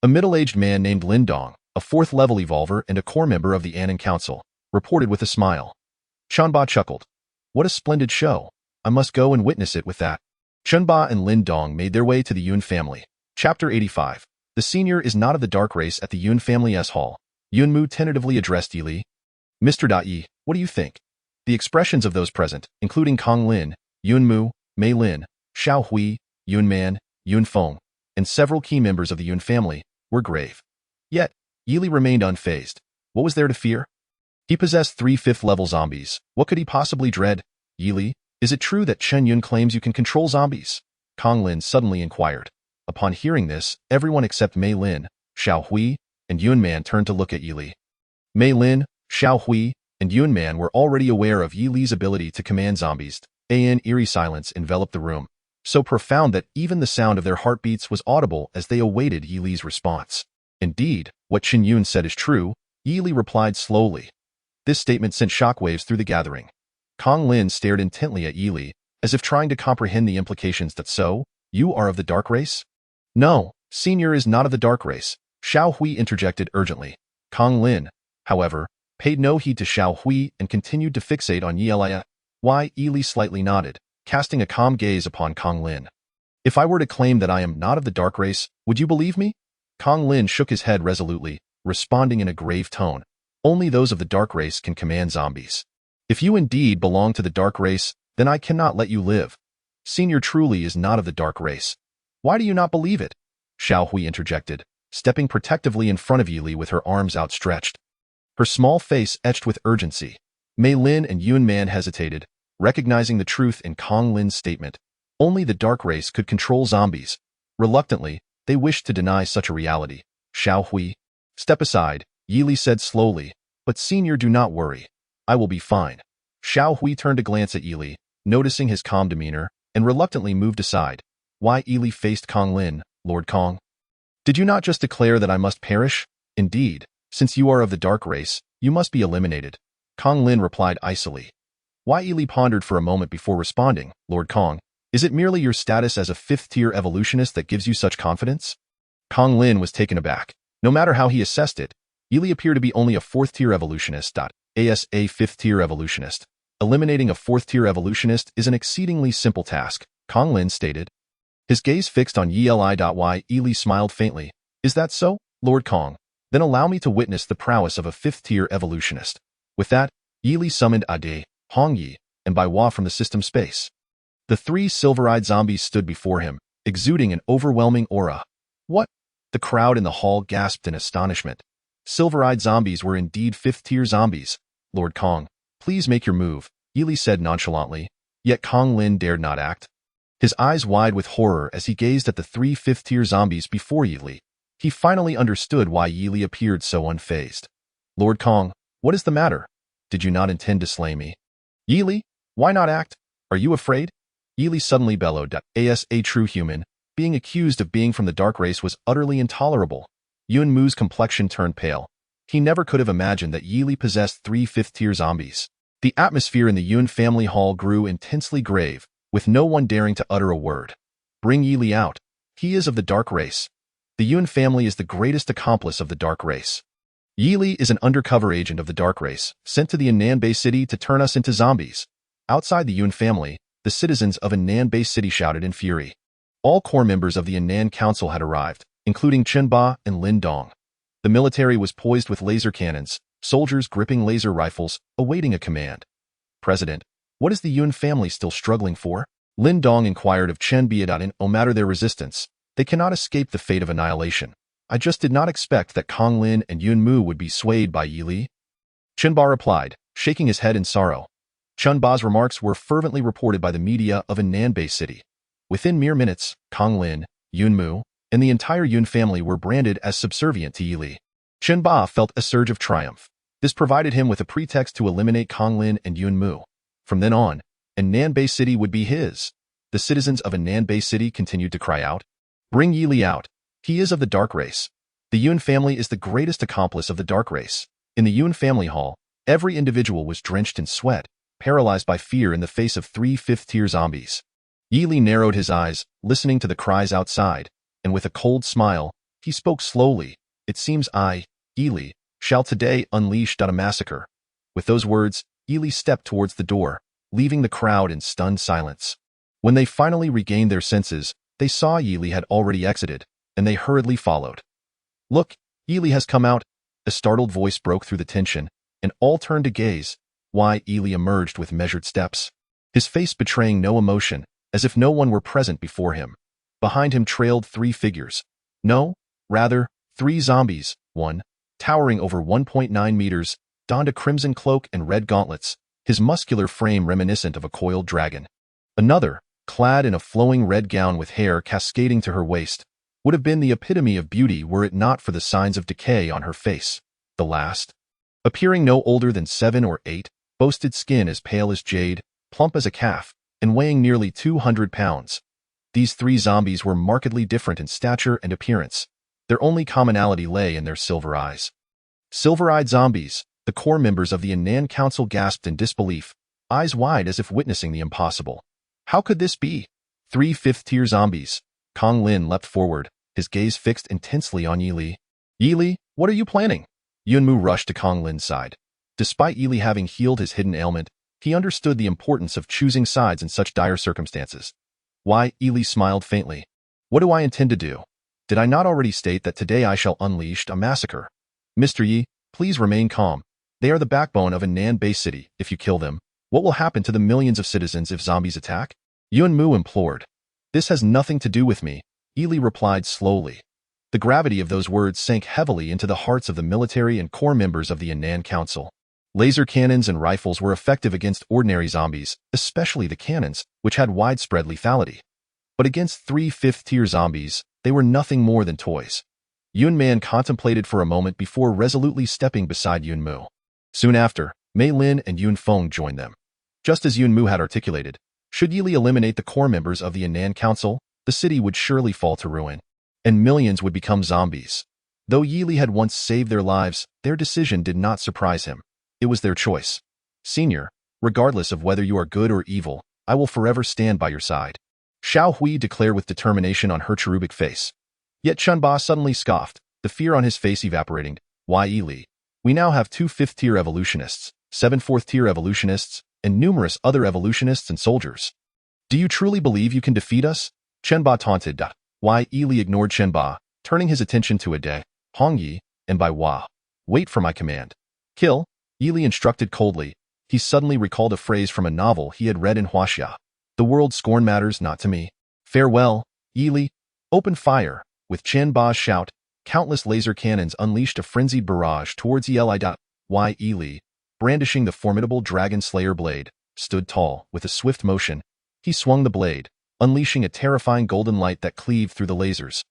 A middle-aged man named Lin Dong, a 4th-level evolver and a core member of the Annan Council, reported with a smile. Chunba chuckled. What a splendid show. I must go and witness it with that. Chunba and Lin Dong made their way to the Yun family. Chapter 85. The senior is not of the dark race at the Yun family's hall. Yunmu tentatively addressed Yi Li. Mr. Yi, what do you think? The expressions of those present, including Kong Lin, Yunmu, Mei Lin, Xiao Hui, Yun Man, Yun Feng, and several key members of the Yun family, were grave. Yet, Yi Li remained unfazed. What was there to fear? He possessed 3 5th-level zombies. What could he possibly dread? Yi Li, is it true that Chen Yun claims you can control zombies? Kong Lin suddenly inquired. Upon hearing this, everyone except Mei Lin, Xiao Hui, and Yun Man turned to look at Yi Li. Mei Lin, Xiao Hui, and Yun Man were already aware of Yi Li's ability to command zombies. An eerie silence enveloped the room, so profound that even the sound of their heartbeats was audible as they awaited Yi Li's response. Indeed, what Chen Yun said is true, Yi Li replied slowly. This statement sent shockwaves through the gathering. Kong Lin stared intently at Yi Li, as if trying to comprehend the implications. That so, you are of the dark race? No, senior is not of the dark race, Xiao Hui interjected urgently. Kong Lin, however, paid no heed to Xiao Hui and continued to fixate on Yi Li. Yi Li slightly nodded, casting a calm gaze upon Kong Lin. If I were to claim that I am not of the dark race, would you believe me? Kong Lin shook his head resolutely, responding in a grave tone. Only those of the dark race can command zombies. If you indeed belong to the dark race, then I cannot let you live. Senior truly is not of the dark race. Why do you not believe it? Xiao Hui interjected, stepping protectively in front of Yi Li with her arms outstretched. Her small face etched with urgency. Mei Lin and Yun Man hesitated, recognizing the truth in Kong Lin's statement. Only the dark race could control zombies. Reluctantly, they wished to deny such a reality. Xiao Hui. Step aside, Yi Li said slowly, but senior, do not worry. I will be fine. Xiao Hui turned to glance at Yi Li, noticing his calm demeanor, and reluctantly moved aside. Why? Yi Li faced Kong Lin. Lord Kong, did you not just declare that I must perish? Indeed, since you are of the dark race, you must be eliminated. Kong Lin replied icily. Yi Li pondered for a moment before responding. Lord Kong, is it merely your status as a 5th-tier evolutionist that gives you such confidence? Kong Lin was taken aback. No matter how he assessed it, Yi Li appeared to be only a 4th-tier evolutionist. As a 5th-tier evolutionist. Eliminating a 4th-tier evolutionist is an exceedingly simple task, Kong Lin stated. His gaze fixed on Yi Li. Yi Li smiled faintly. Is that so, Lord Kong? Then allow me to witness the prowess of a 5th-tier evolutionist. With that, Yi Li summoned Ade, Hong Yi, and Bai Hua from the system space. The 3 silver-eyed zombies stood before him, exuding an overwhelming aura. What? The crowd in the hall gasped in astonishment. Silver-eyed zombies were indeed 5th-tier zombies. Lord Kong, please make your move, Yi Li said nonchalantly, yet Kong Lin dared not act. His eyes wide with horror as he gazed at the 3 5th-tier zombies before Yi Li. He finally understood why Yi Li appeared so unfazed. Lord Kong, what is the matter? Did you not intend to slay me? Yi Li, why not act? Are you afraid? Yi Li suddenly bellowed. As a true human, being accused of being from the dark race was utterly intolerable. Yun Mu's complexion turned pale. He never could have imagined that Yi Li possessed 3 5th-tier zombies. The atmosphere in the Yun family hall grew intensely grave, with no one daring to utter a word. Bring Yi Li out. He is of the dark race. The Yun family is the greatest accomplice of the dark race. Yi Li is an undercover agent of the dark race, sent to the Annan Bay City to turn us into zombies. Outside the Yun family, the citizens of Annan Bay City shouted in fury. All core members of the Annan Council had arrived, including Chunba and Lin Dong. The military was poised with laser cannons, soldiers gripping laser rifles, awaiting a command. President, What is the Yun family still struggling for? Lin Dong inquired of Chen Biadan. No matter their resistance, they cannot escape the fate of annihilation. I just did not expect that Kong Lin and Yun Mu would be swayed by Yi Li. Chen Ba replied, shaking his head in sorrow. Chen Ba's remarks were fervently reported by the media of a Nanbei city. Within mere minutes, Kong Lin, Yun Mu, and the entire Yun family were branded as subservient to Yi Li. Chen Ba felt a surge of triumph. This provided him with a pretext to eliminate Kong Lin and Yun Mu. From then on, Nanbei City would be his. The citizens of Nanbei City continued to cry out, "Bring Yi Li out. He is of the dark race." The Yun family is the greatest accomplice of the dark race. In the Yun family hall, every individual was drenched in sweat, paralyzed by fear in the face of 3 fifth-tier zombies. Yi Li narrowed his eyes, listening to the cries outside, and with a cold smile, he spoke slowly. "It seems I, Yi Li, shall today unleash a massacre." With those words, Yi Li stepped towards the door, leaving the crowd in stunned silence. When they finally regained their senses, they saw Yi Li had already exited, and they hurriedly followed. "Look, Yi Li has come out." A startled voice broke through the tension, and all turned to gaze. Why, Yi Li emerged with measured steps, his face betraying no emotion, as if no one were present before him. Behind him trailed 3 figures. No, rather, 3 zombies. One, towering over 1.9 meters, donned a crimson cloak and red gauntlets, his muscular frame reminiscent of a coiled dragon. Another, clad in a flowing red gown with hair cascading to her waist, would have been the epitome of beauty were it not for the signs of decay on her face. The last, appearing no older than 7 or 8, boasted skin as pale as jade, plump as a calf, and weighing nearly 200 pounds. These 3 zombies were markedly different in stature and appearance. Their only commonality lay in their silver eyes. Silver-eyed zombies, the core members of the Anan Council gasped in disbelief, eyes wide as if witnessing the impossible. How could this be? 3 fifth-tier zombies. Kong Lin leapt forward, his gaze fixed intensely on Yi Li. "Yi Li, what are you planning?" Yun Mu rushed to Kong Lin's side. Despite Yi Li having healed his hidden ailment, he understood the importance of choosing sides in such dire circumstances. "Why?" Yi Li smiled faintly. "What do I intend to do? Did I not already state that today I shall unleash a massacre? Mr. Yi, please remain calm. They are the backbone of a Nanbei city. If you kill them, what will happen to the millions of citizens if zombies attack?" Yun Mu implored. "This has nothing to do with me," Yi Li replied slowly. The gravity of those words sank heavily into the hearts of the military and core members of the Anan Council. Laser cannons and rifles were effective against ordinary zombies, especially the cannons, which had widespread lethality. But against 3 fifth-tier zombies, they were nothing more than toys. Yun Man contemplated for a moment before resolutely stepping beside Yun Mu. Soon after, Mei Lin and Yun Feng joined them. Just as Yun Mu had articulated, should Yi Li eliminate the core members of the Anan Council, the city would surely fall to ruin, and millions would become zombies. Though Yi Li had once saved their lives, their decision did not surprise him. It was their choice. "Senior, regardless of whether you are good or evil, I will forever stand by your side," Xiao Hui declared with determination on her cherubic face. Yet Chen Ba suddenly scoffed, the fear on his face evaporating. "Why, Yi Li? We now have 2 fifth-tier evolutionists, 7 fourth-tier evolutionists, and numerous other evolutionists and soldiers. Do you truly believe you can defeat us?" Chen Ba taunted. Why? Yi Li ignored Chen Ba, turning his attention to Ade, Hong Yi, and Bai Hua. "Wait for my command." "Kill," Yi Li instructed coldly. He suddenly recalled a phrase from a novel he had read in Huaxia. "The world's scorn matters not to me. Farewell, Yi Li. Open fire." With Chen Ba's shout, countless laser cannons unleashed a frenzied barrage towards Eli. Yi Li, brandishing the formidable Dragon Slayer blade, stood tall. With a swift motion, he swung the blade, unleashing a terrifying golden light that cleaved through the lasers,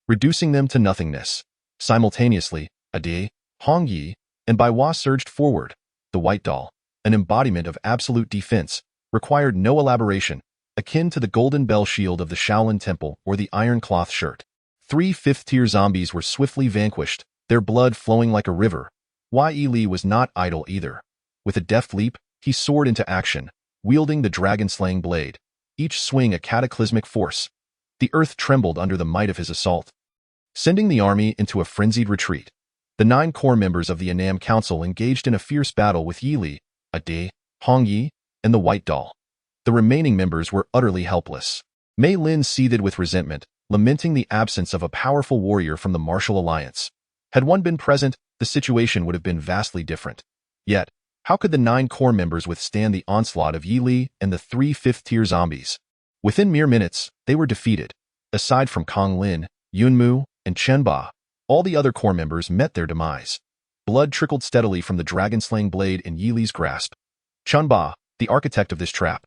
reducing them to nothingness. Simultaneously, Ade, Hong Yi, and Bai Hua surged forward. The white doll, an embodiment of absolute defense, required no elaboration, akin to the golden bell shield of the Shaolin Temple or the iron cloth shirt. 3 fifth-tier zombies were swiftly vanquished, their blood flowing like a river. Yi Li was not idle either. With a deft leap, he soared into action, wielding the dragon-slaying blade, each swing a cataclysmic force. The earth trembled under the might of his assault, sending the army into a frenzied retreat. The 9 core members of the Anam Council engaged in a fierce battle with Yi Li, Ade, Hong Yi, and the White Doll. The remaining members were utterly helpless. Mei Lin seethed with resentment, lamenting the absence of a powerful warrior from the martial alliance. Had one been present, the situation would have been vastly different. Yet, How could the 9 core members withstand the onslaught of Yi Li and the 3 fifth-tier zombies? Within mere minutes, they were defeated. Aside from Kong Lin, Yun Mu, and Chen Ba, all the other core members met their demise. Blood trickled steadily from the dragon-slaying blade in Yi Li's grasp. Chen Ba, the architect of this trap,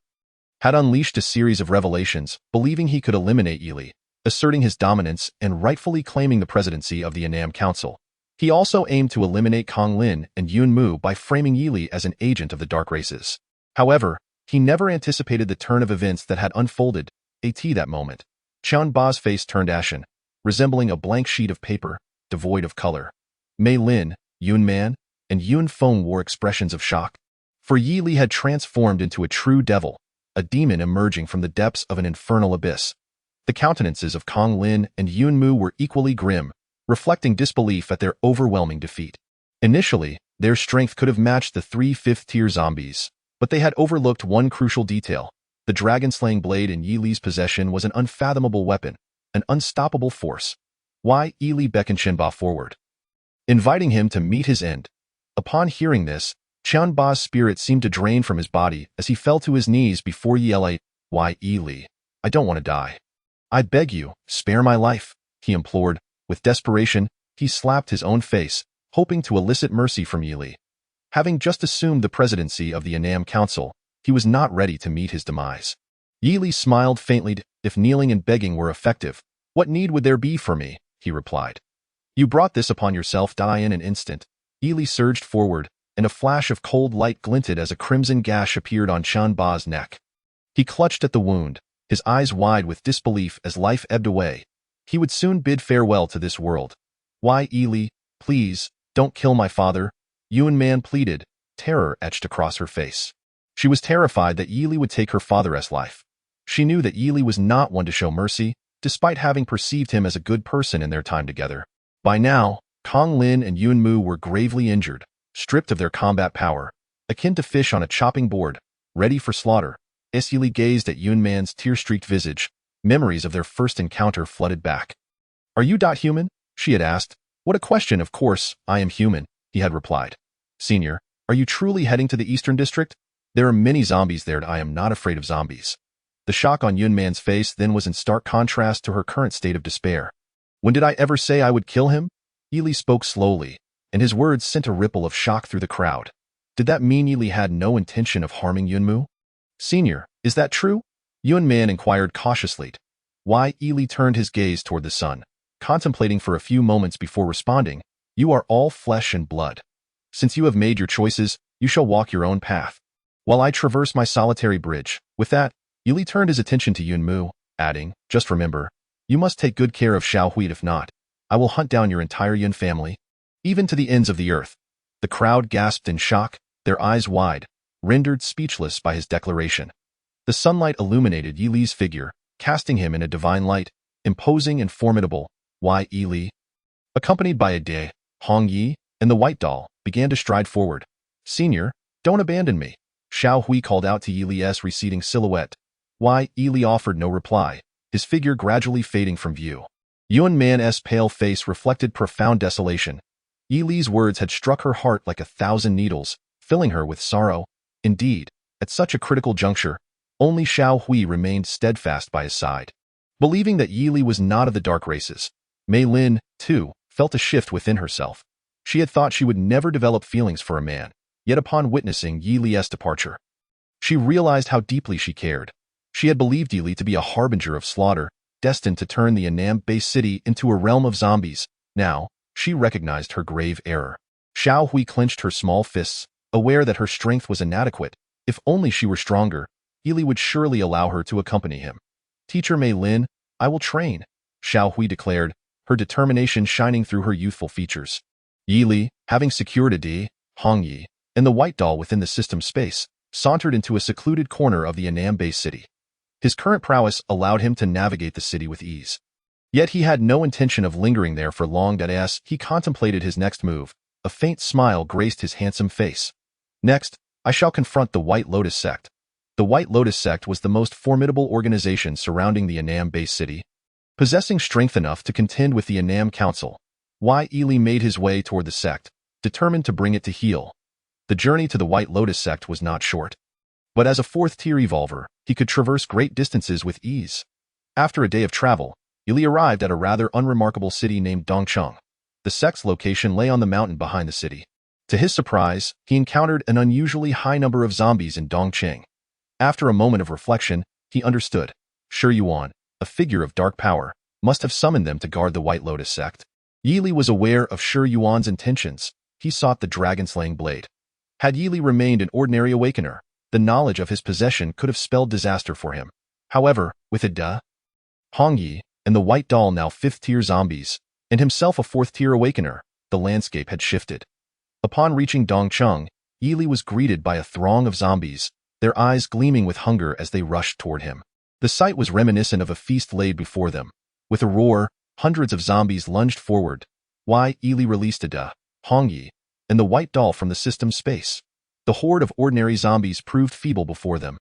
had unleashed a series of revelations, believing he could eliminate Yi Li, asserting his dominance and rightfully claiming the presidency of the Annam Council. He also aimed to eliminate Kong Lin and Yun Mu by framing Yi Li as an agent of the dark races. However, he never anticipated the turn of events that had unfolded at that moment. Chen Ba's face turned ashen, resembling a blank sheet of paper, devoid of color. Mei Lin, Yun Man, and Yun Feng wore expressions of shock. For Yi Li had transformed into a true devil, a demon emerging from the depths of an infernal abyss. The countenances of Kong Lin and Yun Mu were equally grim, reflecting disbelief at their overwhelming defeat. Initially, their strength could have matched the 3 fifth-tier zombies, but they had overlooked one crucial detail. The dragon-slaying blade in Yi Li's possession was an unfathomable weapon, an unstoppable force. Why Yi Li beckoned Chen Ba forward, inviting him to meet his end. Upon hearing this, Chen Ba's spirit seemed to drain from his body as he fell to his knees before Yi Li. Why Yi Li? I don't want to die. I beg you, spare my life, he implored. With desperation, he slapped his own face, hoping to elicit mercy from Yi Li. Having just assumed the presidency of the Annam Council, he was not ready to meet his demise. Yi Li smiled faintly. If kneeling and begging were effective, what need would there be for me? He replied. You brought this upon yourself. Die in an instant. Yi Li surged forward, and a flash of cold light glinted as a crimson gash appeared on Chen Ba's neck. He clutched at the wound, his eyes wide with disbelief as life ebbed away. He would soon bid farewell to this world. Why Yi Li, please, don't kill my father, Yun Man pleaded, terror etched across her face. She was terrified that Yi Li would take her father's life. She knew that Yi Li was not one to show mercy, despite having perceived him as a good person in their time together. By now, Kong Lin and Yun Mu were gravely injured, stripped of their combat power, akin to fish on a chopping board, ready for slaughter. As Yi Li gazed at Yun Man's tear-streaked visage, memories of their first encounter flooded back. Are you human? She had asked. What a question. Of course, I am human, he had replied. Senior, are you truly heading to the Eastern District? There are many zombies there. I am not afraid of zombies. The shock on Yun Man's face then was in stark contrast to her current state of despair. When did I ever say I would kill him? Yi Li spoke slowly, and his words sent a ripple of shock through the crowd. Did that mean Yi Li had no intention of harming Yun Mu? Senior, is that true? Yun Man inquired cautiously. Why Yi Li turned his gaze toward the sun, contemplating for a few moments before responding. You are all flesh and blood. Since you have made your choices, you shall walk your own path, while I traverse my solitary bridge. With that, Yi Li turned his attention to Yun Mu, adding, just remember, you must take good care of Xiao Hui. If not, I will hunt down your entire Yun family, even to the ends of the earth. The crowd gasped in shock, their eyes wide, rendered speechless by his declaration. The sunlight illuminated Yi Li's figure, casting him in a divine light, imposing and formidable. Why Yi Li, accompanied by Ade, Hong Yi, and the White Doll, began to stride forward. Senior, don't abandon me, Xiao Hui called out to Yi Li's receding silhouette. Why Yi Li offered no reply, his figure gradually fading from view. Yun Man's pale face reflected profound desolation. Yi Li's words had struck her heart like 1,000 needles, filling her with sorrow. Indeed, at such a critical juncture, only Xiao Hui remained steadfast by his side. Believing that Yi Li was not of the dark races, Mei Lin, too, felt a shift within herself. She had thought she would never develop feelings for a man, yet upon witnessing Yi Li's departure, she realized how deeply she cared. She had believed Yi Li to be a harbinger of slaughter, destined to turn the Annam-based city into a realm of zombies. Now, she recognized her grave error. Xiao Hui clenched her small fists, aware that her strength was inadequate. If only she were stronger, Yi Li would surely allow her to accompany him. Teacher Mei Lin, I will train, Xiao Hui declared, her determination shining through her youthful features. Yi Li, having secured Ade, Hong Yi, and the White Doll within the system space, sauntered into a secluded corner of the Annam-based city. His current prowess allowed him to navigate the city with ease. Yet he had no intention of lingering there for long. As he contemplated his next move, a faint smile graced his handsome face. Next, I shall confront the White Lotus sect. The White Lotus sect was the most formidable organization surrounding the Annam-based city, possessing strength enough to contend with the Annam Council. Yi Li made his way toward the sect, determined to bring it to heel. The journey to the White Lotus sect was not short. But as a fourth-tier evolver, he could traverse great distances with ease. After a day of travel, Yili arrived at a rather unremarkable city named Dongcheng. The sect's location lay on the mountain behind the city. To his surprise, he encountered an unusually high number of zombies in Dongcheng. After a moment of reflection, he understood. Shi Yuan, a figure of dark power, must have summoned them to guard the White Lotus sect. Yili was aware of Shi Yuan's intentions. He sought the dragon-slaying blade. Had Yili remained an ordinary awakener, the knowledge of his possession could have spelled disaster for him. However, with Ida, Hongyi, and the White Doll now fifth-tier zombies, and himself a fourth-tier awakener, the landscape had shifted. Upon reaching Dongcheng, Yili was greeted by a throng of zombies, their eyes gleaming with hunger as they rushed toward him. The sight was reminiscent of a feast laid before them. With a roar, hundreds of zombies lunged forward. Yili released Ida, Hongyi, and the White Doll from the system's space. The horde of ordinary zombies proved feeble before them.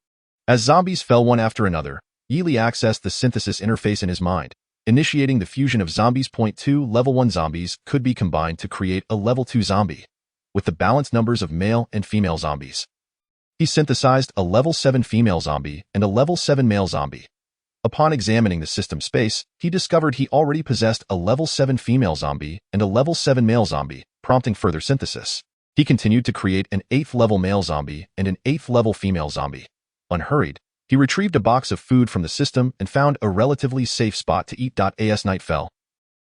As zombies fell one after another, Yili accessed the synthesis interface in his mind, initiating the fusion of zombies. 2 Level 1 zombies could be combined to create a Level 2 zombie, with the balanced numbers of male and female zombies. He synthesized a Level 7 female zombie and a Level 7 male zombie. Upon examining the system space, he discovered he already possessed a Level 7 female zombie and a Level 7 male zombie, prompting further synthesis. He continued to create an 8th level male zombie and an 8th level female zombie. Unhurried, he retrieved a box of food from the system and found a relatively safe spot to eat. As night fell,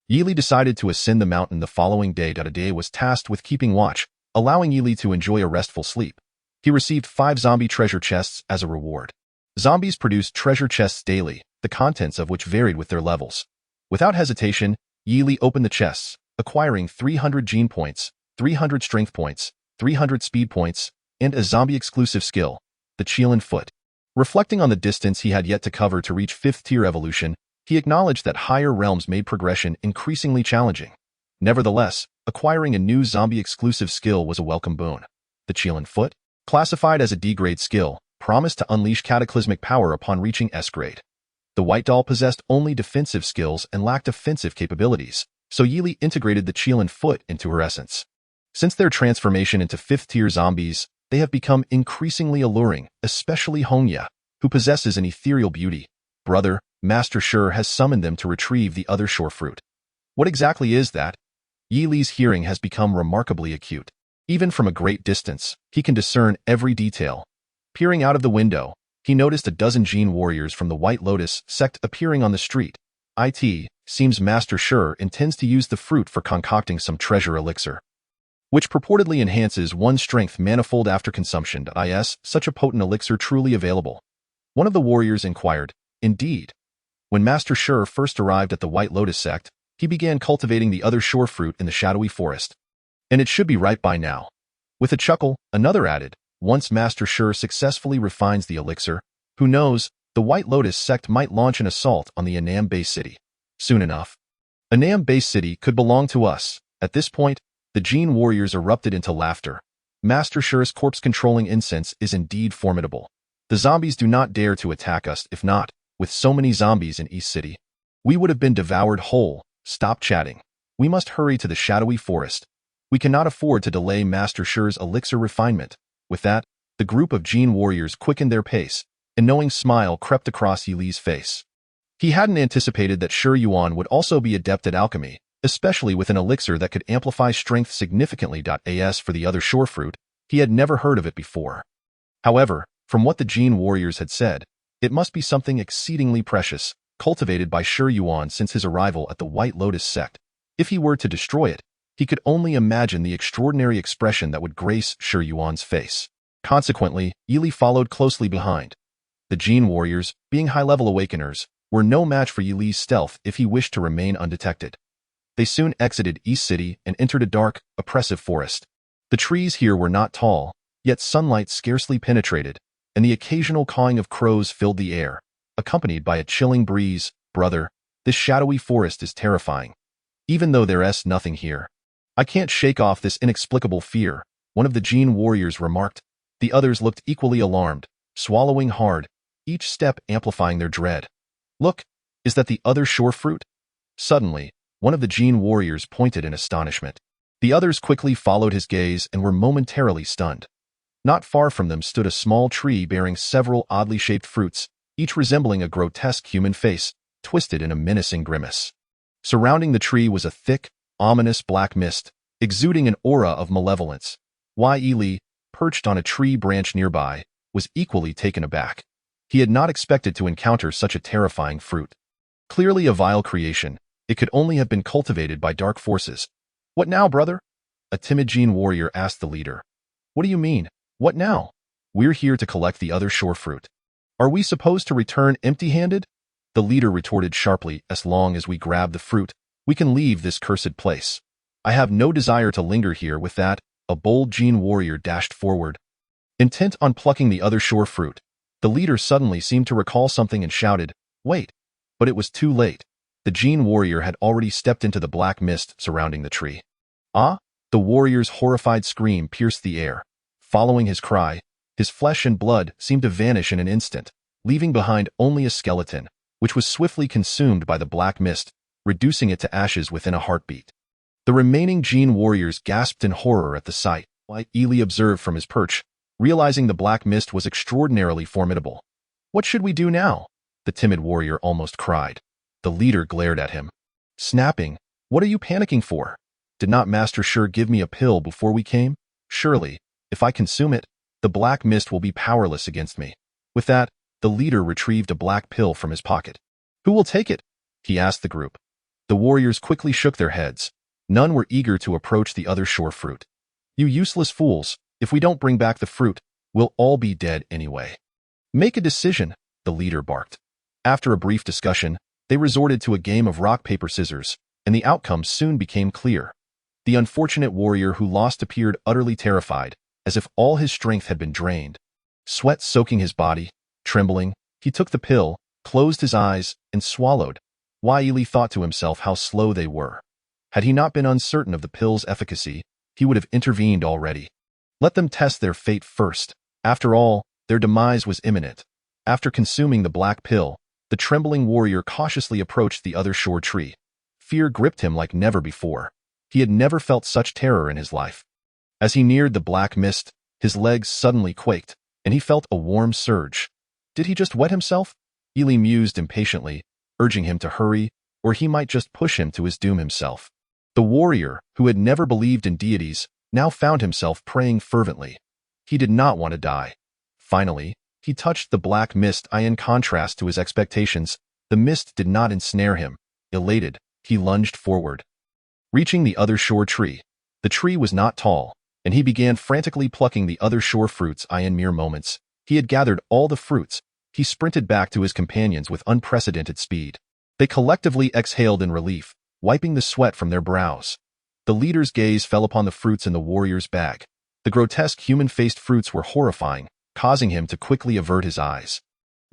Yili decided to ascend the mountain the following day. Day was tasked with keeping watch, allowing Yili to enjoy a restful sleep. He received 5 zombie treasure chests as a reward. Zombies produced treasure chests daily, the contents of which varied with their levels. Without hesitation, Yili opened the chests, acquiring 300 gene points, 300 strength points, 300 speed points, and a zombie-exclusive skill, the Qilin Foot. Reflecting on the distance he had yet to cover to reach 5th-tier evolution, he acknowledged that higher realms made progression increasingly challenging. Nevertheless, acquiring a new zombie-exclusive skill was a welcome boon. The Qilin Foot, classified as a D-grade skill, promised to unleash cataclysmic power upon reaching S-grade. The White Doll possessed only defensive skills and lacked offensive capabilities, so Yili integrated the Qilin Foot into her essence. Since their transformation into 5th-tier zombies, they have become increasingly alluring, especially Hongya, who possesses an ethereal beauty. Brother, Master Shi has summoned them to retrieve the other shore fruit. What exactly is that? Yili's hearing has become remarkably acute. Even from a great distance, he can discern every detail. Peering out of the window, he noticed a dozen Gene warriors from the White Lotus sect appearing on the street. It seems Master Shi intends to use the fruit for concocting some treasure elixir, which purportedly enhances one's strength manifold after consumption. Is such a potent elixir truly available? One of the warriors inquired. Indeed. When Master Shi first arrived at the White Lotus sect, he began cultivating the other shore fruit in the shadowy forest. And it should be ripe by now. With a chuckle, another added, once Master Shi successfully refines the elixir, who knows, the White Lotus sect might launch an assault on the Anam Base City. Soon enough. Anam Base City could belong to us. At this point, the Gene warriors erupted into laughter. Master Shi's corpse-controlling incense is indeed formidable. The zombies do not dare to attack us. If not, with so many zombies in East City, we would have been devoured whole. Stop chatting. We must hurry to the shadowy forest. We cannot afford to delay Master Shi's elixir refinement. With that, the group of Gene warriors quickened their pace. A knowing smile crept across Yili's face. He hadn't anticipated that Shi Yuan would also be adept at alchemy, especially with an elixir that could amplify strength significantly. As for the other shore fruit, he had never heard of it before. However, from what the Gene warriors had said, it must be something exceedingly precious, cultivated by Shi Yuan since his arrival at the White Lotus sect. If he were to destroy it, he could only imagine the extraordinary expression that would grace Shi Yuan's face. Consequently, Yili followed closely behind. The Gene warriors, being high-level awakeners, were no match for Yili's stealth if he wished to remain undetected. They soon exited East City and entered a dark, oppressive forest. The trees here were not tall, yet sunlight scarcely penetrated, and the occasional cawing of crows filled the air, accompanied by a chilling breeze. Brother, this shadowy forest is terrifying. Even though there's nothing here, I can't shake off this inexplicable fear, one of the Gene warriors remarked. The others looked equally alarmed, swallowing hard, each step amplifying their dread. Look, is that the other shore fruit? Suddenly, one of the Gene warriors pointed in astonishment. The others quickly followed his gaze and were momentarily stunned. Not far from them stood a small tree bearing several oddly shaped fruits, each resembling a grotesque human face, twisted in a menacing grimace. Surrounding the tree was a thick, ominous black mist, exuding an aura of malevolence. Lee, perched on a tree branch nearby, was equally taken aback. He had not expected to encounter such a terrifying fruit. Clearly a vile creation, it could only have been cultivated by dark forces. "What now, brother?" a timid Gene warrior asked the leader. "What do you mean? What now? We're here to collect the other shore fruit. Are we supposed to return empty-handed?" The leader retorted sharply, "As long as we grab the fruit, we can leave this cursed place. I have no desire to linger here." With that, a bold Gene warrior dashed forward. Intent on plucking the other shore fruit, the leader suddenly seemed to recall something and shouted, "Wait!" But it was too late. The Gene warrior had already stepped into the black mist surrounding the tree. "Ah!" The warrior's horrified scream pierced the air. Following his cry, his flesh and blood seemed to vanish in an instant, leaving behind only a skeleton, which was swiftly consumed by the black mist, reducing it to ashes within a heartbeat. The remaining Gene warriors gasped in horror at the sight, while Ely observed from his perch, realizing the black mist was extraordinarily formidable. "What should we do now?" the timid warrior almost cried. The leader glared at him, snapping, "What are you panicking for? Did not Master Sure give me a pill before we came? Surely, if I consume it, the black mist will be powerless against me." With that, the leader retrieved a black pill from his pocket. "Who will take it?" he asked the group. The warriors quickly shook their heads. None were eager to approach the other shore fruit. "You useless fools, if we don't bring back the fruit, we'll all be dead anyway." "Make a decision," the leader barked. After a brief discussion, they resorted to a game of rock, paper, scissors, and the outcome soon became clear. The unfortunate warrior who lost appeared utterly terrified, as if all his strength had been drained. Sweat soaking his body, trembling, he took the pill, closed his eyes, and swallowed. Ely thought to himself how slow they were. Had he not been uncertain of the pill's efficacy, he would have intervened already. Let them test their fate first. After all, their demise was imminent. After consuming the black pill, the trembling warrior cautiously approached the other shore tree. Fear gripped him like never before. He had never felt such terror in his life. As he neared the black mist, his legs suddenly quaked, and he felt a warm surge. Did he just wet himself? Ely mused impatiently, urging him to hurry, or he might just push him to his doom himself. The warrior, who had never believed in deities, now found himself praying fervently. He did not want to die. Finally, he touched the black mist. In contrast to his expectations, the mist did not ensnare him. Elated, he lunged forward. Reaching the other shore tree, the tree was not tall, and he began frantically plucking the other shore fruits. In mere moments, he had gathered all the fruits. He sprinted back to his companions with unprecedented speed. They collectively exhaled in relief, wiping the sweat from their brows. The leader's gaze fell upon the fruits in the warrior's bag. The grotesque human-faced fruits were horrifying, causing him to quickly avert his eyes.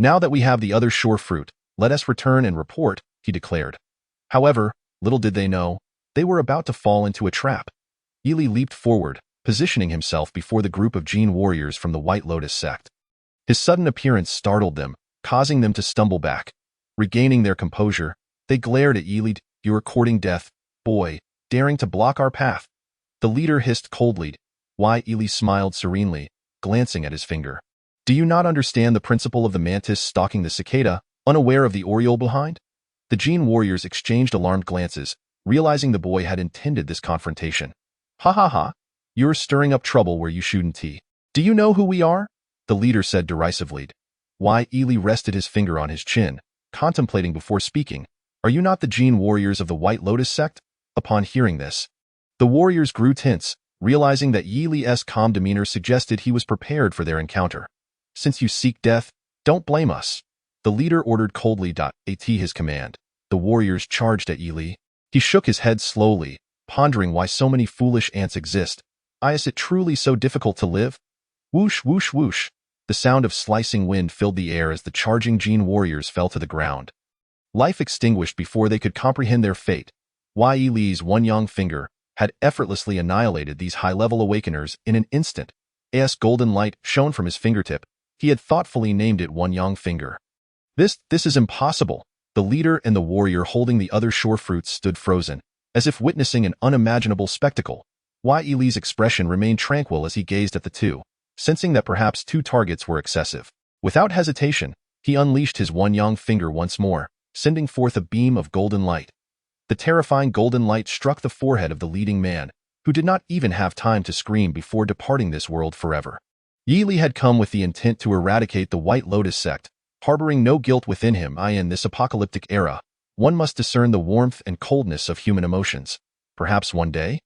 "Now that we have the other shore fruit, let us return and report," he declared. However, little did they know, they were about to fall into a trap. Ely leaped forward, positioning himself before the group of Gene warriors from the White Lotus sect. His sudden appearance startled them, causing them to stumble back. Regaining their composure, they glared at Ely. "You are courting death, boy, daring to block our path." The leader hissed coldly. Ely smiled serenely, glancing at his finger. "Do you not understand the principle of the mantis stalking the cicada, unaware of the oriole behind?" The Gene warriors exchanged alarmed glances, realizing the boy had intended this confrontation. "Ha ha ha! You're stirring up trouble where you shouldn't be. Do you know who we are?" the leader said derisively. Ely rested his finger on his chin, contemplating before speaking. "Are you not the Gene warriors of the White Lotus sect?" Upon hearing this, the warriors grew tense, realizing that Ely's calm demeanor suggested he was prepared for their encounter. "Since you seek death, don't blame us," the leader ordered coldly. At his command, the warriors charged at Ely. He shook his head slowly, pondering why so many foolish ants exist. Is it truly so difficult to live? Whoosh, whoosh, whoosh. The sound of slicing wind filled the air as the charging Gene warriors fell to the ground. Life extinguished before they could comprehend their fate. Ely's one young finger had effortlessly annihilated these high-level awakeners in an instant. As golden light shone from his fingertip, he had thoughtfully named it One Young Finger. This is impossible." The leader and the warrior holding the other shore fruits stood frozen, as if witnessing an unimaginable spectacle. Ely's expression remained tranquil as he gazed at the two. sensing that perhaps 2 targets were excessive. Without hesitation, he unleashed his one-yang finger once more, sending forth a beam of golden light. The terrifying golden light struck the forehead of the leading man, who did not even have time to scream before departing this world forever. Yi Li had come with the intent to eradicate the White Lotus sect, harboring no guilt within him. In this apocalyptic era, one must discern the warmth and coldness of human emotions. Perhaps one day,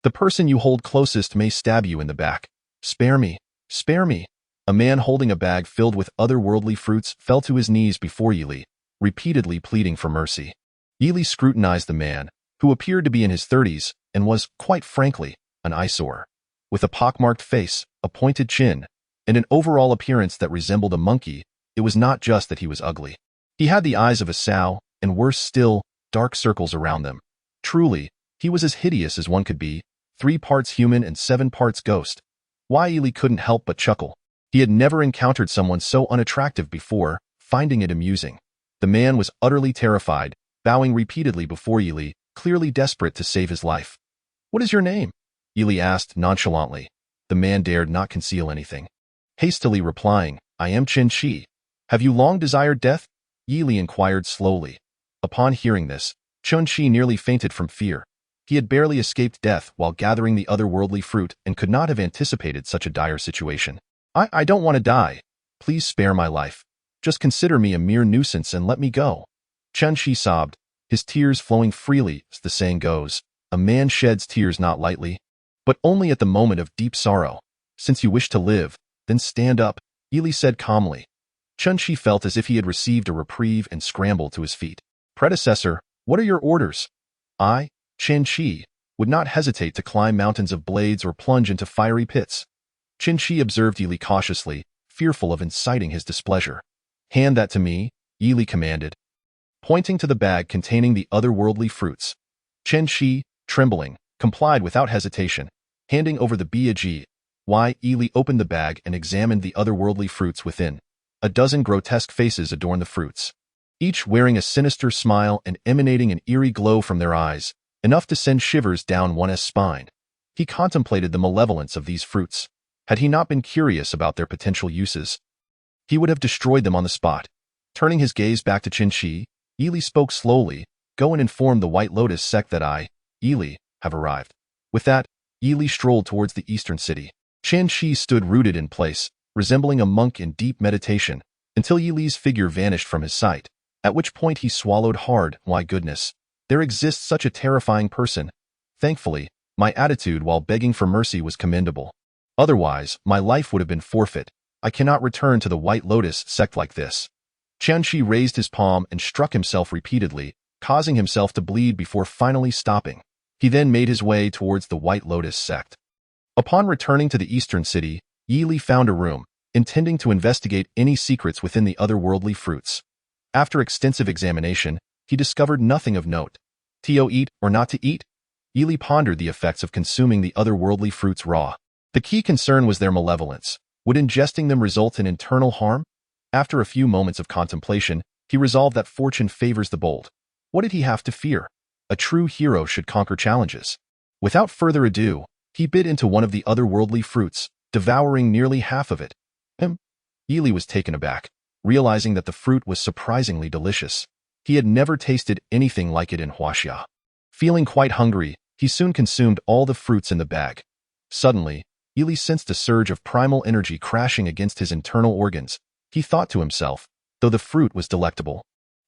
the person you hold closest may stab you in the back. Spare me, spare me. A man holding a bag filled with otherworldly fruits fell to his knees before Yi Li, repeatedly pleading for mercy. Yi Li scrutinized the man, who appeared to be in his 30s, and was, quite frankly, an eyesore. With a pockmarked face, a pointed chin, and an overall appearance that resembled a monkey, it was not just that he was ugly. He had the eyes of a sow, and worse still, dark circles around them. Truly, he was as hideous as one could be, 3 parts human and 7 parts ghost. Yi Li couldn't help but chuckle. He had never encountered someone so unattractive before, finding it amusing. The man was utterly terrified, bowing repeatedly before Yi Li, clearly desperate to save his life. "What is your name?" Yi Li asked nonchalantly. The man dared not conceal anything. Hastily replying, "I am Chen Qi. Have you long desired death?" Yi Li inquired slowly. Upon hearing this, Chen Qi nearly fainted from fear. He had barely escaped death while gathering the otherworldly fruit and could not have anticipated such a dire situation. I don't want to die. Please spare my life. Just consider me a mere nuisance and let me go." Chen Qi sobbed, his tears flowing freely. As the saying goes, a man sheds tears not lightly, but only at the moment of deep sorrow. "Since you wish to live, then stand up," Yi Li said calmly. Chen Qi felt as if he had received a reprieve and scrambled to his feet. "Predecessor, what are your orders?" "I, Chen Qi, would not hesitate to climb mountains of blades or plunge into fiery pits." Chen Qi observed Yi Li cautiously, fearful of inciting his displeasure. "Hand that to me," Yi Li commanded, pointing to the bag containing the otherworldly fruits. Chen Qi, trembling, complied without hesitation, handing over the bag. Yi Li opened the bag and examined the otherworldly fruits within. A dozen grotesque faces adorned the fruits, each wearing a sinister smile and emanating an eerie glow from their eyes, enough to send shivers down one's spine. He contemplated the malevolence of these fruits. Had he not been curious about their potential uses, he would have destroyed them on the spot. Turning his gaze back to Chen Qi, Yi Li spoke slowly, "Go and inform the White Lotus sect that I, Yi Li, have arrived." With that, Yi Li strolled towards the eastern city. Chen Qi stood rooted in place, resembling a monk in deep meditation, until Yi Li's figure vanished from his sight, at which point he swallowed hard. "My goodness, there exists such a terrifying person. Thankfully, my attitude while begging for mercy was commendable. Otherwise, my life would have been forfeit. I cannot return to the White Lotus sect like this." Chen Qi raised his palm and struck himself repeatedly, causing himself to bleed before finally stopping. He then made his way towards the White Lotus sect. Upon returning to the eastern city, Yi Li found a room, intending to investigate any secrets within the otherworldly fruits. After extensive examination, he discovered nothing of note. To eat or not to eat? Yi Li pondered the effects of consuming the otherworldly fruits raw. The key concern was their malevolence. Would ingesting them result in internal harm? After a few moments of contemplation, he resolved that fortune favors the bold. What did he have to fear? A true hero should conquer challenges. Without further ado, he bit into one of the otherworldly fruits, devouring nearly half of it. Yi Li was taken aback, realizing that the fruit was surprisingly delicious. He had never tasted anything like it in Huaxia. Feeling quite hungry, he soon consumed all the fruits in the bag. Suddenly, Yi Li sensed a surge of primal energy crashing against his internal organs. He thought to himself, though the fruit was delectable,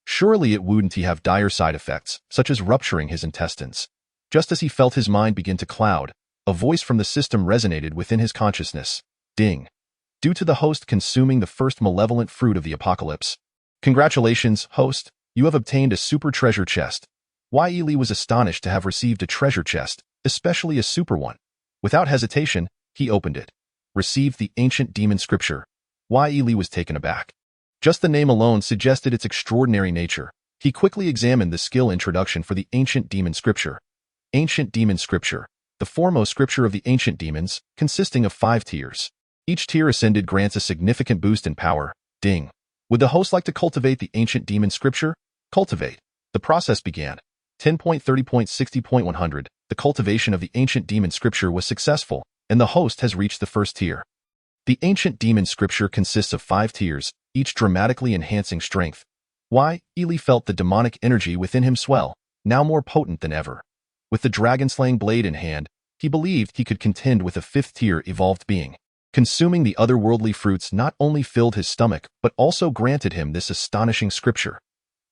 surely it wouldn't have dire side effects, such as rupturing his intestines. Just as he felt his mind begin to cloud, a voice from the system resonated within his consciousness. Ding. Due to the host consuming the first malevolent fruit of the apocalypse. Congratulations, host, you have obtained a super treasure chest. Yi Li was astonished to have received a treasure chest, especially a super one. Without hesitation, he opened it. Received the ancient demon scripture. Yi Li was taken aback. Just the name alone suggested its extraordinary nature. He quickly examined the skill introduction for the ancient demon scripture. Ancient demon scripture, the foremost scripture of the ancient demons, consisting of 5 tiers. Each tier ascended grants a significant boost in power. Ding. Would the host like to cultivate the ancient demon scripture? Cultivate. The process began. 10.30.60.100. The cultivation of the ancient demon scripture was successful, and the host has reached the first tier. The ancient demon scripture consists of 5 tiers, each dramatically enhancing strength. Ili felt the demonic energy within him swell, now more potent than ever. With the dragon-slaying blade in hand, he believed he could contend with a 5th-tier evolved being. Consuming the otherworldly fruits not only filled his stomach, but also granted him this astonishing scripture.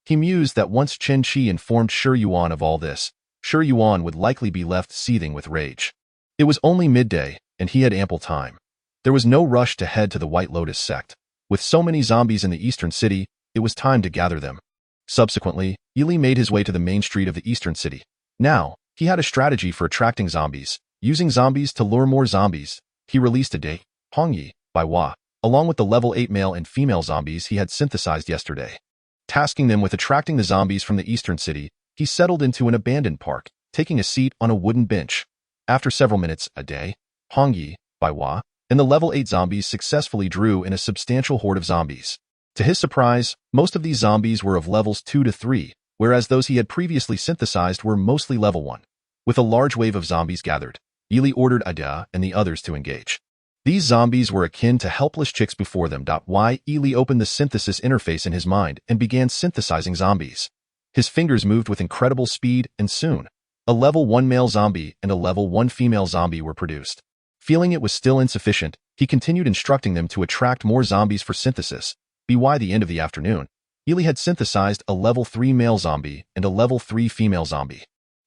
He mused that once Chen Qi informed Shi Yuan of all this, Shi Yuan would likely be left seething with rage. It was only midday, and he had ample time. There was no rush to head to the White Lotus sect. With so many zombies in the eastern city, it was time to gather them. Subsequently, Ili made his way to the main street of the eastern city. Now, he had a strategy for attracting zombies. Using zombies to lure more zombies, he released a day, Hongyi, by Hua, along with the level 8 male and female zombies he had synthesized yesterday. Tasking them with attracting the zombies from the eastern city, he settled into an abandoned park, taking a seat on a wooden bench. After several minutes, a day, Hongyi, by Hua, and the level 8 zombies successfully drew in a substantial horde of zombies. To his surprise, most of these zombies were of levels 2 to 3, whereas those he had previously synthesized were mostly level 1. With a large wave of zombies gathered, Ili ordered Ada and the others to engage. These zombies were akin to helpless chicks before them. Ili opened the synthesis interface in his mind and began synthesizing zombies. His fingers moved with incredible speed, and soon, a level 1 male zombie and a level 1 female zombie were produced. Feeling it was still insufficient, he continued instructing them to attract more zombies for synthesis. By the end of the afternoon, Ili had synthesized a level 3 male zombie and a level 3 female zombie.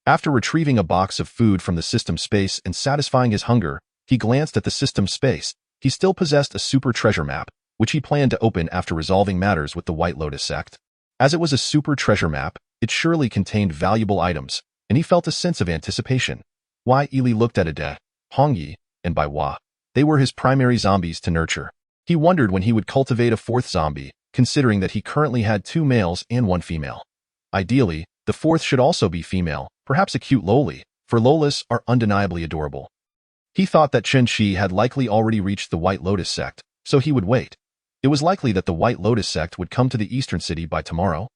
After retrieving a box of food from the system space and satisfying his hunger, he glanced at the system space. He still possessed a super treasure map, which he planned to open after resolving matters with the White Lotus sect. As it was a super treasure map, it surely contained valuable items, and he felt a sense of anticipation. Ili looked at Ade, Hongyi, and Bai Hua. They were his primary zombies to nurture. He wondered when he would cultivate a 4th zombie, considering that he currently had 2 males and 1 female. Ideally, the 4th should also be female, perhaps a cute Loli, for Lolas are undeniably adorable. He thought that Chen Qi had likely already reached the White Lotus sect, so he would wait. It was likely that the White Lotus sect would come to the eastern city by tomorrow,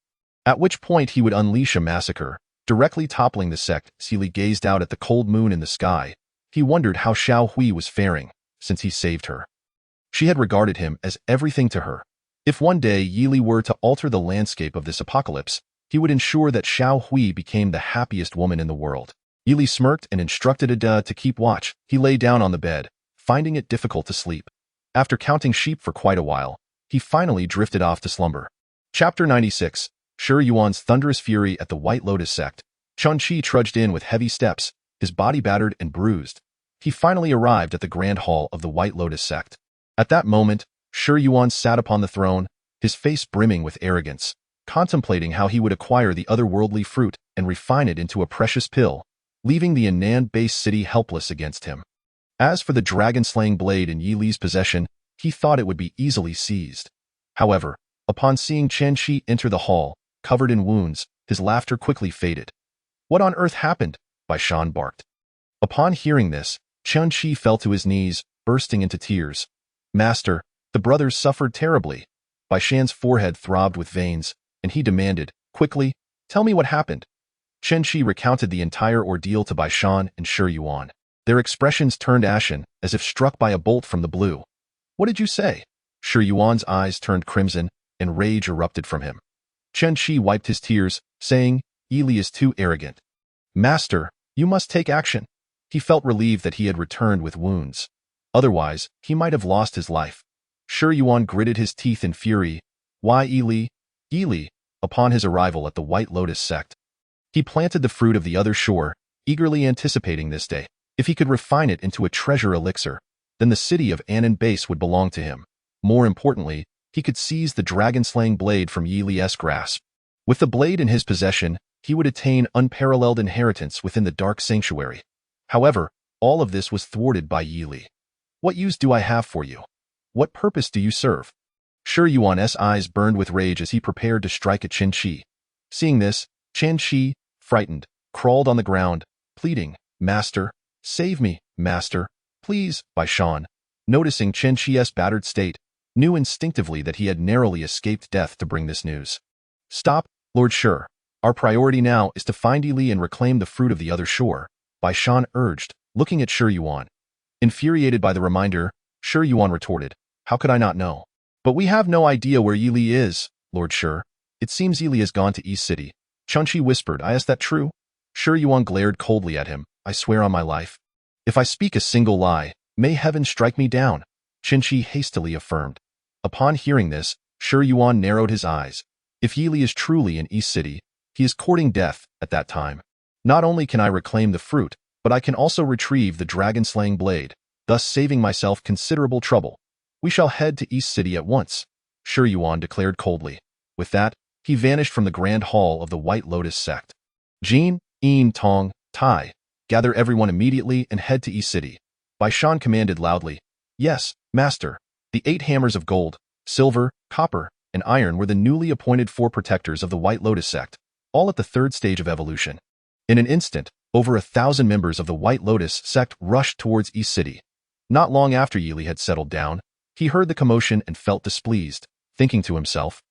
at which point he would unleash a massacre, directly toppling the sect. Li gazed out at the cold moon in the sky. He wondered how Xiao Hui was faring, since he saved her. She had regarded him as everything to her. If one day Yili were to alter the landscape of this apocalypse, he would ensure that Xiao Hui became the happiest woman in the world. Yili smirked and instructed Ada to keep watch. He lay down on the bed, finding it difficult to sleep. After counting sheep for quite a while, he finally drifted off to slumber. Chapter 96, Shi Yuan's Thunderous Fury at the White Lotus sect. Chen Qi trudged in with heavy steps, his body battered and bruised. He finally arrived at the Grand Hall of the White Lotus sect. At that moment, Shi Yuan sat upon the throne, his face brimming with arrogance, contemplating how he would acquire the otherworldly fruit and refine it into a precious pill, leaving the Anan-based city helpless against him. As for the dragon-slaying blade in Yi Li's possession, he thought it would be easily seized. However, upon seeing Chen Qi enter the hall, covered in wounds, his laughter quickly faded. "What on earth happened?" Bai Shan barked. Upon hearing this, Chen Qi fell to his knees, bursting into tears. "Master, the brothers suffered terribly." Bai Shan's forehead throbbed with veins, and he demanded, "Quickly, tell me what happened." Chen Qi recounted the entire ordeal to Bai Shan and Shi Yuan. Their expressions turned ashen, as if struck by a bolt from the blue. "What did you say?" Shi Yuan's eyes turned crimson, and rage erupted from him. Chen Qi wiped his tears, saying, "Yi Li is too arrogant. Master, you must take action." He felt relieved that he had returned with wounds. Otherwise, he might have lost his life. Shi Yuan gritted his teeth in fury. "Why Yi Li?" Yi Li, upon his arrival at the White Lotus sect. He planted the fruit of the other shore, eagerly anticipating this day. If he could refine it into a treasure elixir, then the city of Anan Base would belong to him. More importantly, he could seize the dragon-slaying blade from Yi Li's grasp. With the blade in his possession, he would attain unparalleled inheritance within the Dark Sanctuary. However, all of this was thwarted by Yi Li. "What use do I have for you? What purpose do you serve?" Shi Yuan's eyes burned with rage as he prepared to strike at Chen Qi. Seeing this, Chen Qi, frightened, crawled on the ground, pleading, "Master, save me, master, please." Bai Shan, noticing Chen Qi's battered state, knew instinctively that he had narrowly escaped death to bring this news. "Stop, Lord Shi. Our priority now is to find Yi Li and reclaim the fruit of the other shore," Bai Shan urged, looking at Shi Yuan. Infuriated by the reminder, Shi Yuan retorted. How could I not know? But we have no idea where Yi Li is, Lord Shi. It seems Yi Li has gone to East City. Chunchi whispered. Is that true? Shi Yuan glared coldly at him. I swear on my life. If I speak a single lie, may heaven strike me down, Chunchi hastily affirmed. Upon hearing this, Shi Yuan narrowed his eyes. If Yi Li is truly in East City, he is courting death at that time. Not only can I reclaim the fruit, but I can also retrieve the dragon-slaying blade, thus saving myself considerable trouble. We shall head to East City at once, Shi Yuan declared coldly. With that, he vanished from the grand hall of the White Lotus sect. Jin, Yin, Tong, Tai, gather everyone immediately and head to East City. Bai Shan commanded loudly. Yes, master. The 8 hammers of gold, silver, copper, and iron were the newly appointed 4 protectors of the White Lotus sect, all at the 3rd stage of evolution. In an instant, over 1,000 members of the White Lotus sect rushed towards East City. Not long after Yi Li had settled down, he heard the commotion and felt displeased, thinking to himself,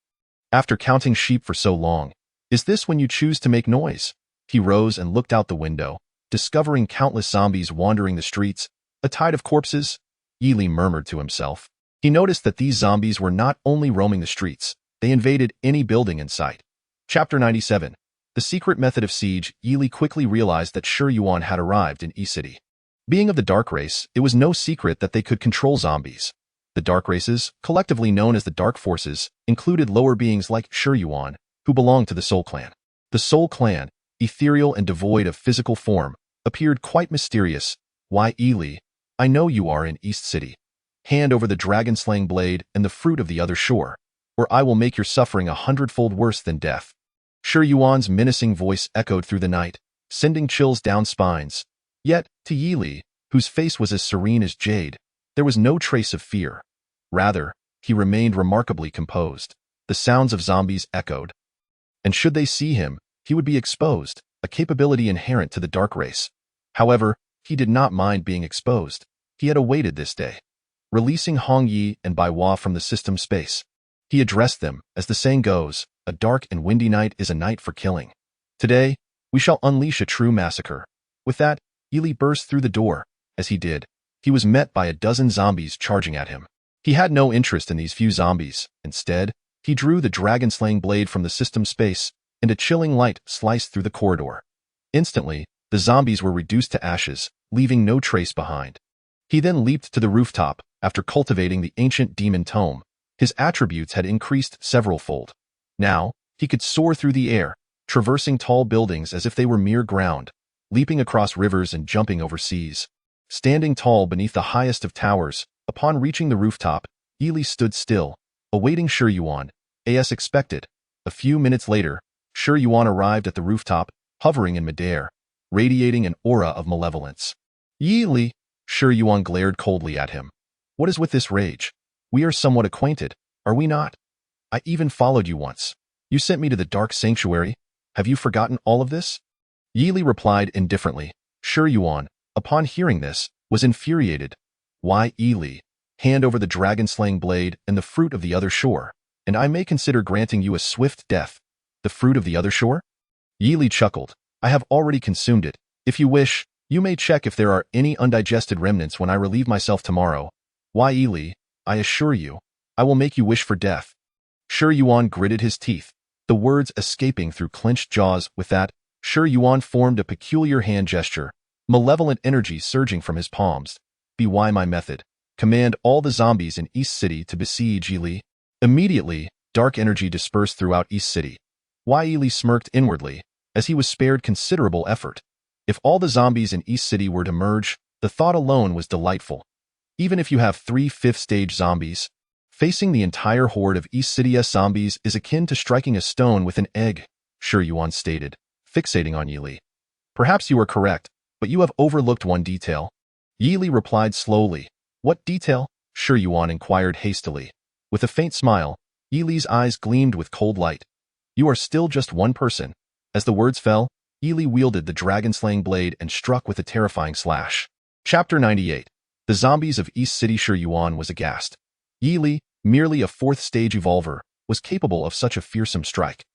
after counting sheep for so long, is this when you choose to make noise? He rose and looked out the window, discovering countless zombies wandering the streets, a tide of corpses. Yi Li murmured to himself. He noticed that these zombies were not only roaming the streets, they invaded any building in sight. Chapter 97. The secret method of siege. Yi Li quickly realized that Shi Yuan had arrived in East City. Being of the Dark Race, it was no secret that they could control zombies. The Dark Races, collectively known as the Dark Forces, included lower beings like Shi Yuan, who belonged to the Soul Clan. The Soul Clan, ethereal and devoid of physical form, appeared quite mysterious. Why, Yi Li, I know you are in East City. Hand over the dragon-slaying blade and the fruit of the other shore, or I will make your suffering 100-fold worse than death. Shi Yuan's menacing voice echoed through the night, sending chills down spines. Yet, to Yi Li, whose face was as serene as jade, there was no trace of fear. Rather, he remained remarkably composed. The sounds of zombies echoed. And should they see him, he would be exposed, a capability inherent to the Dark Race. However, he did not mind being exposed. He had awaited this day. Releasing Hong Yi and Bai Hua from the system space, he addressed them, as the saying goes, a dark and windy night is a night for killing. Today, we shall unleash a true massacre. With that, Yi Li burst through the door. As he did, he was met by a dozen zombies charging at him. He had no interest in these few zombies. Instead, he drew the dragon-slaying blade from the system space, and a chilling light sliced through the corridor. Instantly, the zombies were reduced to ashes, leaving no trace behind. He then leaped to the rooftop. After cultivating the ancient demon tome, his attributes had increased several-fold. Now, he could soar through the air, traversing tall buildings as if they were mere ground, leaping across rivers and jumping over seas. Standing tall beneath the highest of towers, upon reaching the rooftop, Yi Li stood still, awaiting Shi Yuan, as expected. A few minutes later, Shi Yuan arrived at the rooftop, hovering in midair, radiating an aura of malevolence. Yi Li, Shi Yuan glared coldly at him. What is with this rage? We are somewhat acquainted, are we not? I even followed you once. You sent me to the Dark Sanctuary. Have you forgotten all of this? Yi Li replied indifferently. Shi Yuan, upon hearing this, was infuriated. Why, Yi Li, hand over the dragon-slaying blade and the fruit of the other shore, and I may consider granting you a swift death. The fruit of the other shore? Yi Li chuckled. I have already consumed it. If you wish, you may check if there are any undigested remnants when I relieve myself tomorrow. Why, Yi Li, I assure you, I will make you wish for death. Shi Yuan gritted his teeth, the words escaping through clenched jaws. With that, Shi Yuan formed a peculiar hand gesture, malevolent energy surging from his palms. Be my method. Command all the zombies in East City to besiege Yi Li. Immediately, dark energy dispersed throughout East City. Yi Li smirked inwardly, as he was spared considerable effort. If all the zombies in East City were to merge, the thought alone was delightful. Even if you have 3 5th-stage zombies, facing the entire horde of East City's zombies is akin to striking a stone with an egg, Shi Yuan stated, fixating on Yi Li. Perhaps you are correct, but you have overlooked one detail. Yi Li replied slowly. What detail? Shi Yuan inquired hastily. With a faint smile, Yi Li's eyes gleamed with cold light. You are still just one person. As the words fell, Yi Li wielded the dragon-slaying blade and struck with a terrifying slash. Chapter 98. The zombies of East City. Shi Yuan was aghast. Yi Li, merely a 4th-stage evolver, was capable of such a fearsome strike.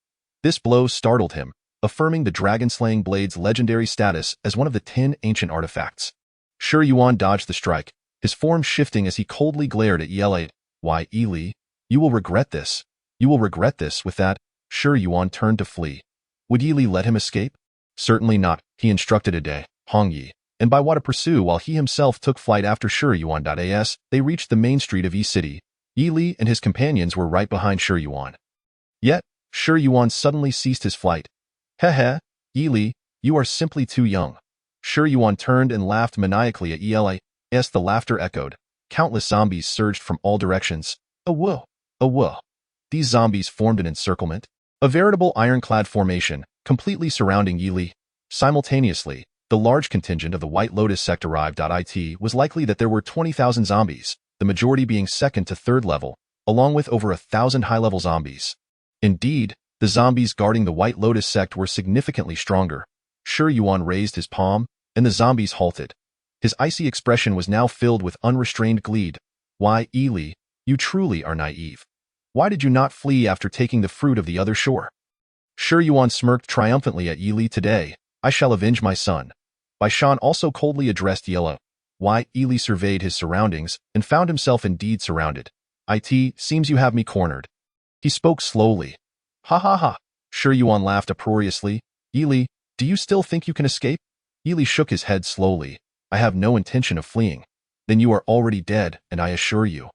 This blow startled him, affirming the dragon-slaying blade's legendary status as one of the 10 ancient artifacts. Shi Yuan dodged the strike, his form shifting as he coldly glared at Yili. Why, Yili, you will regret this. You will regret this. With that, Shi Yuan turned to flee. Would Yili let him escape? Certainly not, he instructed Ade, Hongyi, and by what to pursue while he himself took flight after Shi Yuan. As they reached the main street of Yi City, Yili and his companions were right behind Shi Yuan. Yet, Shi Yuan suddenly ceased his flight. Heh, Yili, you are simply too young. Shi Yuan turned and laughed maniacally at Yili. As the laughter echoed, countless zombies surged from all directions. A whoa. These zombies formed an encirclement, a veritable ironclad formation, completely surrounding Yili. Simultaneously, the large contingent of the White Lotus sect arrived. It was likely that there were 20,000 zombies, the majority being second to third level, along with over 1,000 high-level zombies. Indeed, the zombies guarding the White Lotus sect were significantly stronger. Shi Yuan raised his palm, and the zombies halted. His icy expression was now filled with unrestrained glee. Why, Yili, you truly are naive. Why did you not flee after taking the fruit of the other shore? Shi Yuan smirked triumphantly at Yili. Today, I shall avenge my son. Bai Shan also coldly addressed Yili. Why, Yili surveyed his surroundings and found himself indeed surrounded. It seems you have me cornered. He spoke slowly. Ha. Shi Yuan laughed uproariously. Yili, do you still think you can escape? Yili shook his head slowly. I have no intention of fleeing. Then you are already dead, and I assure you.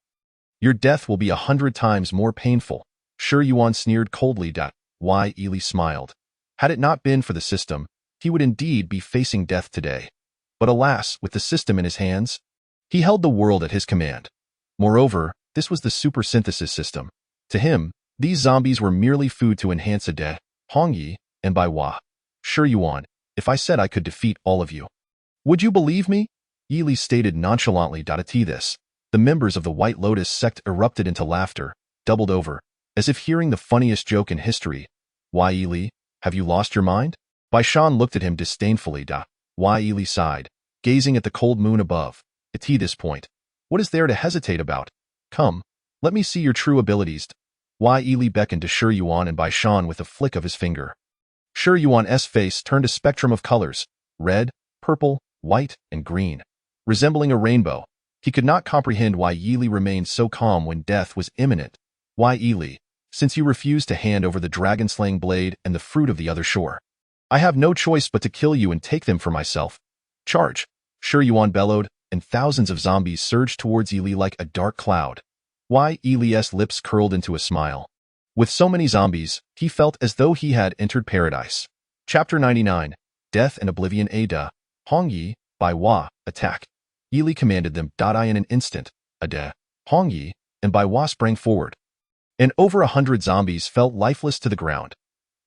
Your death will be 100 times more painful. Shi Yuan sneered coldly. Why, Yili smiled. Had it not been for the system, he would indeed be facing death today. But alas, with the system in his hands, he held the world at his command. Moreover, this was the super synthesis system. To him, these zombies were merely food to enhance Ade, Hongyi, and Bai Hua. Shi Yuan, if I said I could defeat all of you, would you believe me? Yili stated nonchalantly. At this, the members of the White Lotus sect erupted into laughter, doubled over, as if hearing the funniest joke in history. Why, Yili, have you lost your mind? Bai Shan looked at him disdainfully. Why, Yili sighed, gazing at the cold moon above. At this point, what is there to hesitate about? Come, let me see your true abilities. Why, Yili beckoned to Shi Yuan and Bai Shan with a flick of his finger. Shi Yuan's face turned a spectrum of colors, red, purple, white, and green, resembling a rainbow. He could not comprehend why Yili remained so calm when death was imminent. Why, Yili, since you refused to hand over the dragon-slaying blade and the fruit of the other shore, I have no choice but to kill you and take them for myself. Charge! Shi Yuan bellowed, and thousands of zombies surged towards Yili like a dark cloud. Why, Yili's lips curled into a smile. With so many zombies, he felt as though he had entered paradise. Chapter 99, Death and Oblivion. Ada, Hongyi, Bai Hua, attack. Yili commanded them. In an instant, Ade, Hongyi, and Bai Hua sprang forward, and over 100 zombies fell lifeless to the ground.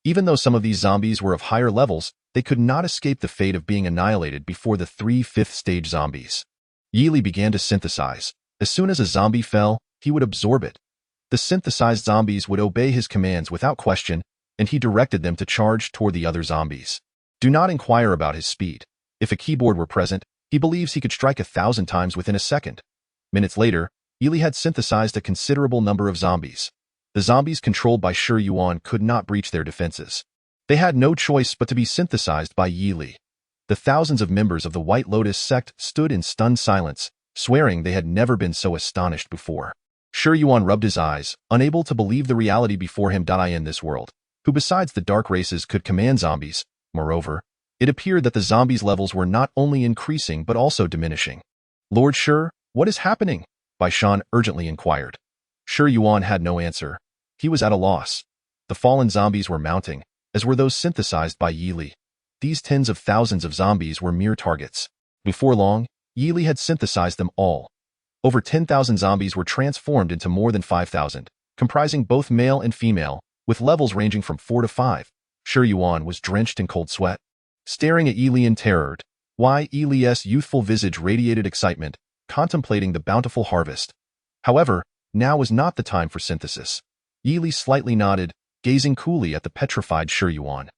Even though some of these zombies were of higher levels, they could not escape the fate of being annihilated before the 3 5th-stage zombies. Yili began to synthesize. As soon as a zombie fell, he would absorb it. The synthesized zombies would obey his commands without question, and he directed them to charge toward the other zombies. Do not inquire about his speed. If a keyboard were present, he believes he could strike 1,000 times within a second. Minutes later, Yili had synthesized a considerable number of zombies. The zombies controlled by Shi Yuan could not breach their defenses. They had no choice but to be synthesized by Yili. The thousands of members of the White Lotus sect stood in stunned silence, swearing they had never been so astonished before. Shi Yuan rubbed his eyes, unable to believe the reality before him. In this world, who besides the dark races could command zombies? Moreover, it appeared that the zombies' levels were not only increasing but also diminishing. Lord Shi, what is happening? Bai Shan urgently inquired. Shi Yuan had no answer. He was at a loss. The fallen zombies were mounting, as were those synthesized by Yili. These tens of thousands of zombies were mere targets. Before long, Yili had synthesized them all. Over 10,000 zombies were transformed into more than 5,000, comprising both male and female, with levels ranging from 4 to 5. Shi Yuan was drenched in cold sweat, staring at Yili in terror. Why, Yili's youthful visage radiated excitement, contemplating the bountiful harvest. However, now was not the time for synthesis. Yili slightly nodded, gazing coolly at the petrified Shi Yuan.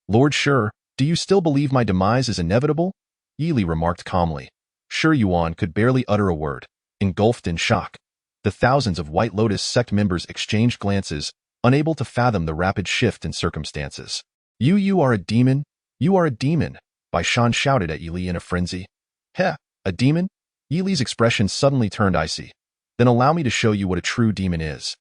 Lord Shi, do you still believe my demise is inevitable? Yili remarked calmly. Shi Yuan could barely utter a word, engulfed in shock. The thousands of White Lotus sect members exchanged glances, unable to fathom the rapid shift in circumstances. You are a demon? You are a demon, Bai Shan shouted at Yili in a frenzy. Heh, a demon? Yili's expression suddenly turned icy. Then allow me to show you what a true demon is.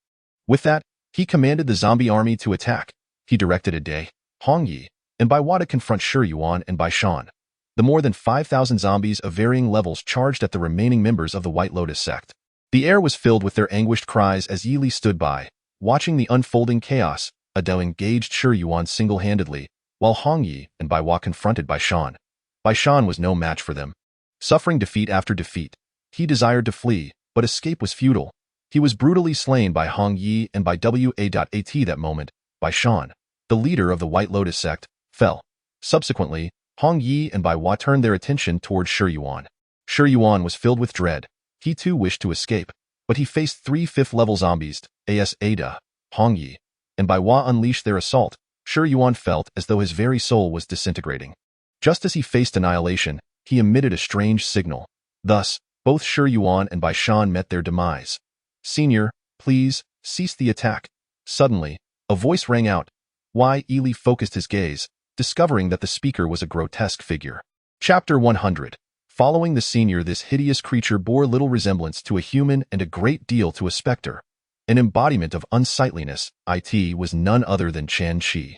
With that, he commanded the zombie army to attack. He directed a Day, Hong Yi, and Bai Hua to confront Shi Yuan and Bai Shan. The more than 5,000 zombies of varying levels charged at the remaining members of the White Lotus sect. The air was filled with their anguished cries as Yili stood by, watching the unfolding chaos. Adele engaged Shi Yuan single-handedly, while Hong Yi and Bai Hua confronted Bai Shan. Bai Shan was no match for them. Suffering defeat after defeat, he desired to flee, but escape was futile. He was brutally slain by Hong Yi and by Wa.at that moment. Bai Shan, the leader of the White Lotus sect, fell. Subsequently, Hong Yi and Bai Hua turned their attention towards Shi Yuan. Shi Yuan was filled with dread. He too wished to escape, but he faced 3 5th-level zombies, Ada, Hong Yi, and Bai Hua unleashed their assault. Shi Yuan felt as though his very soul was disintegrating. Just as he faced annihilation, he emitted a strange signal. Thus, both Shi Yuan and Bai Shan met their demise. "Senior, please, cease the attack." Suddenly, a voice rang out. Yili focused his gaze, discovering that the speaker was a grotesque figure. Chapter 100. Following the senior, this hideous creature bore little resemblance to a human and a great deal to a specter. An embodiment of unsightliness, it was none other than Chen Qi.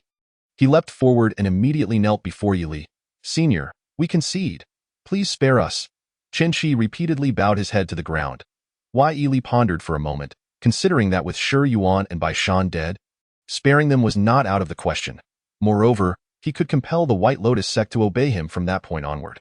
He leapt forward and immediately knelt before Yili. "Senior, we concede. Please spare us." Chen Qi repeatedly bowed his head to the ground. Yili pondered for a moment, considering that with Shi Yuan and Bai Shan dead, sparing them was not out of the question. Moreover, he could compel the White Lotus sect to obey him from that point onward.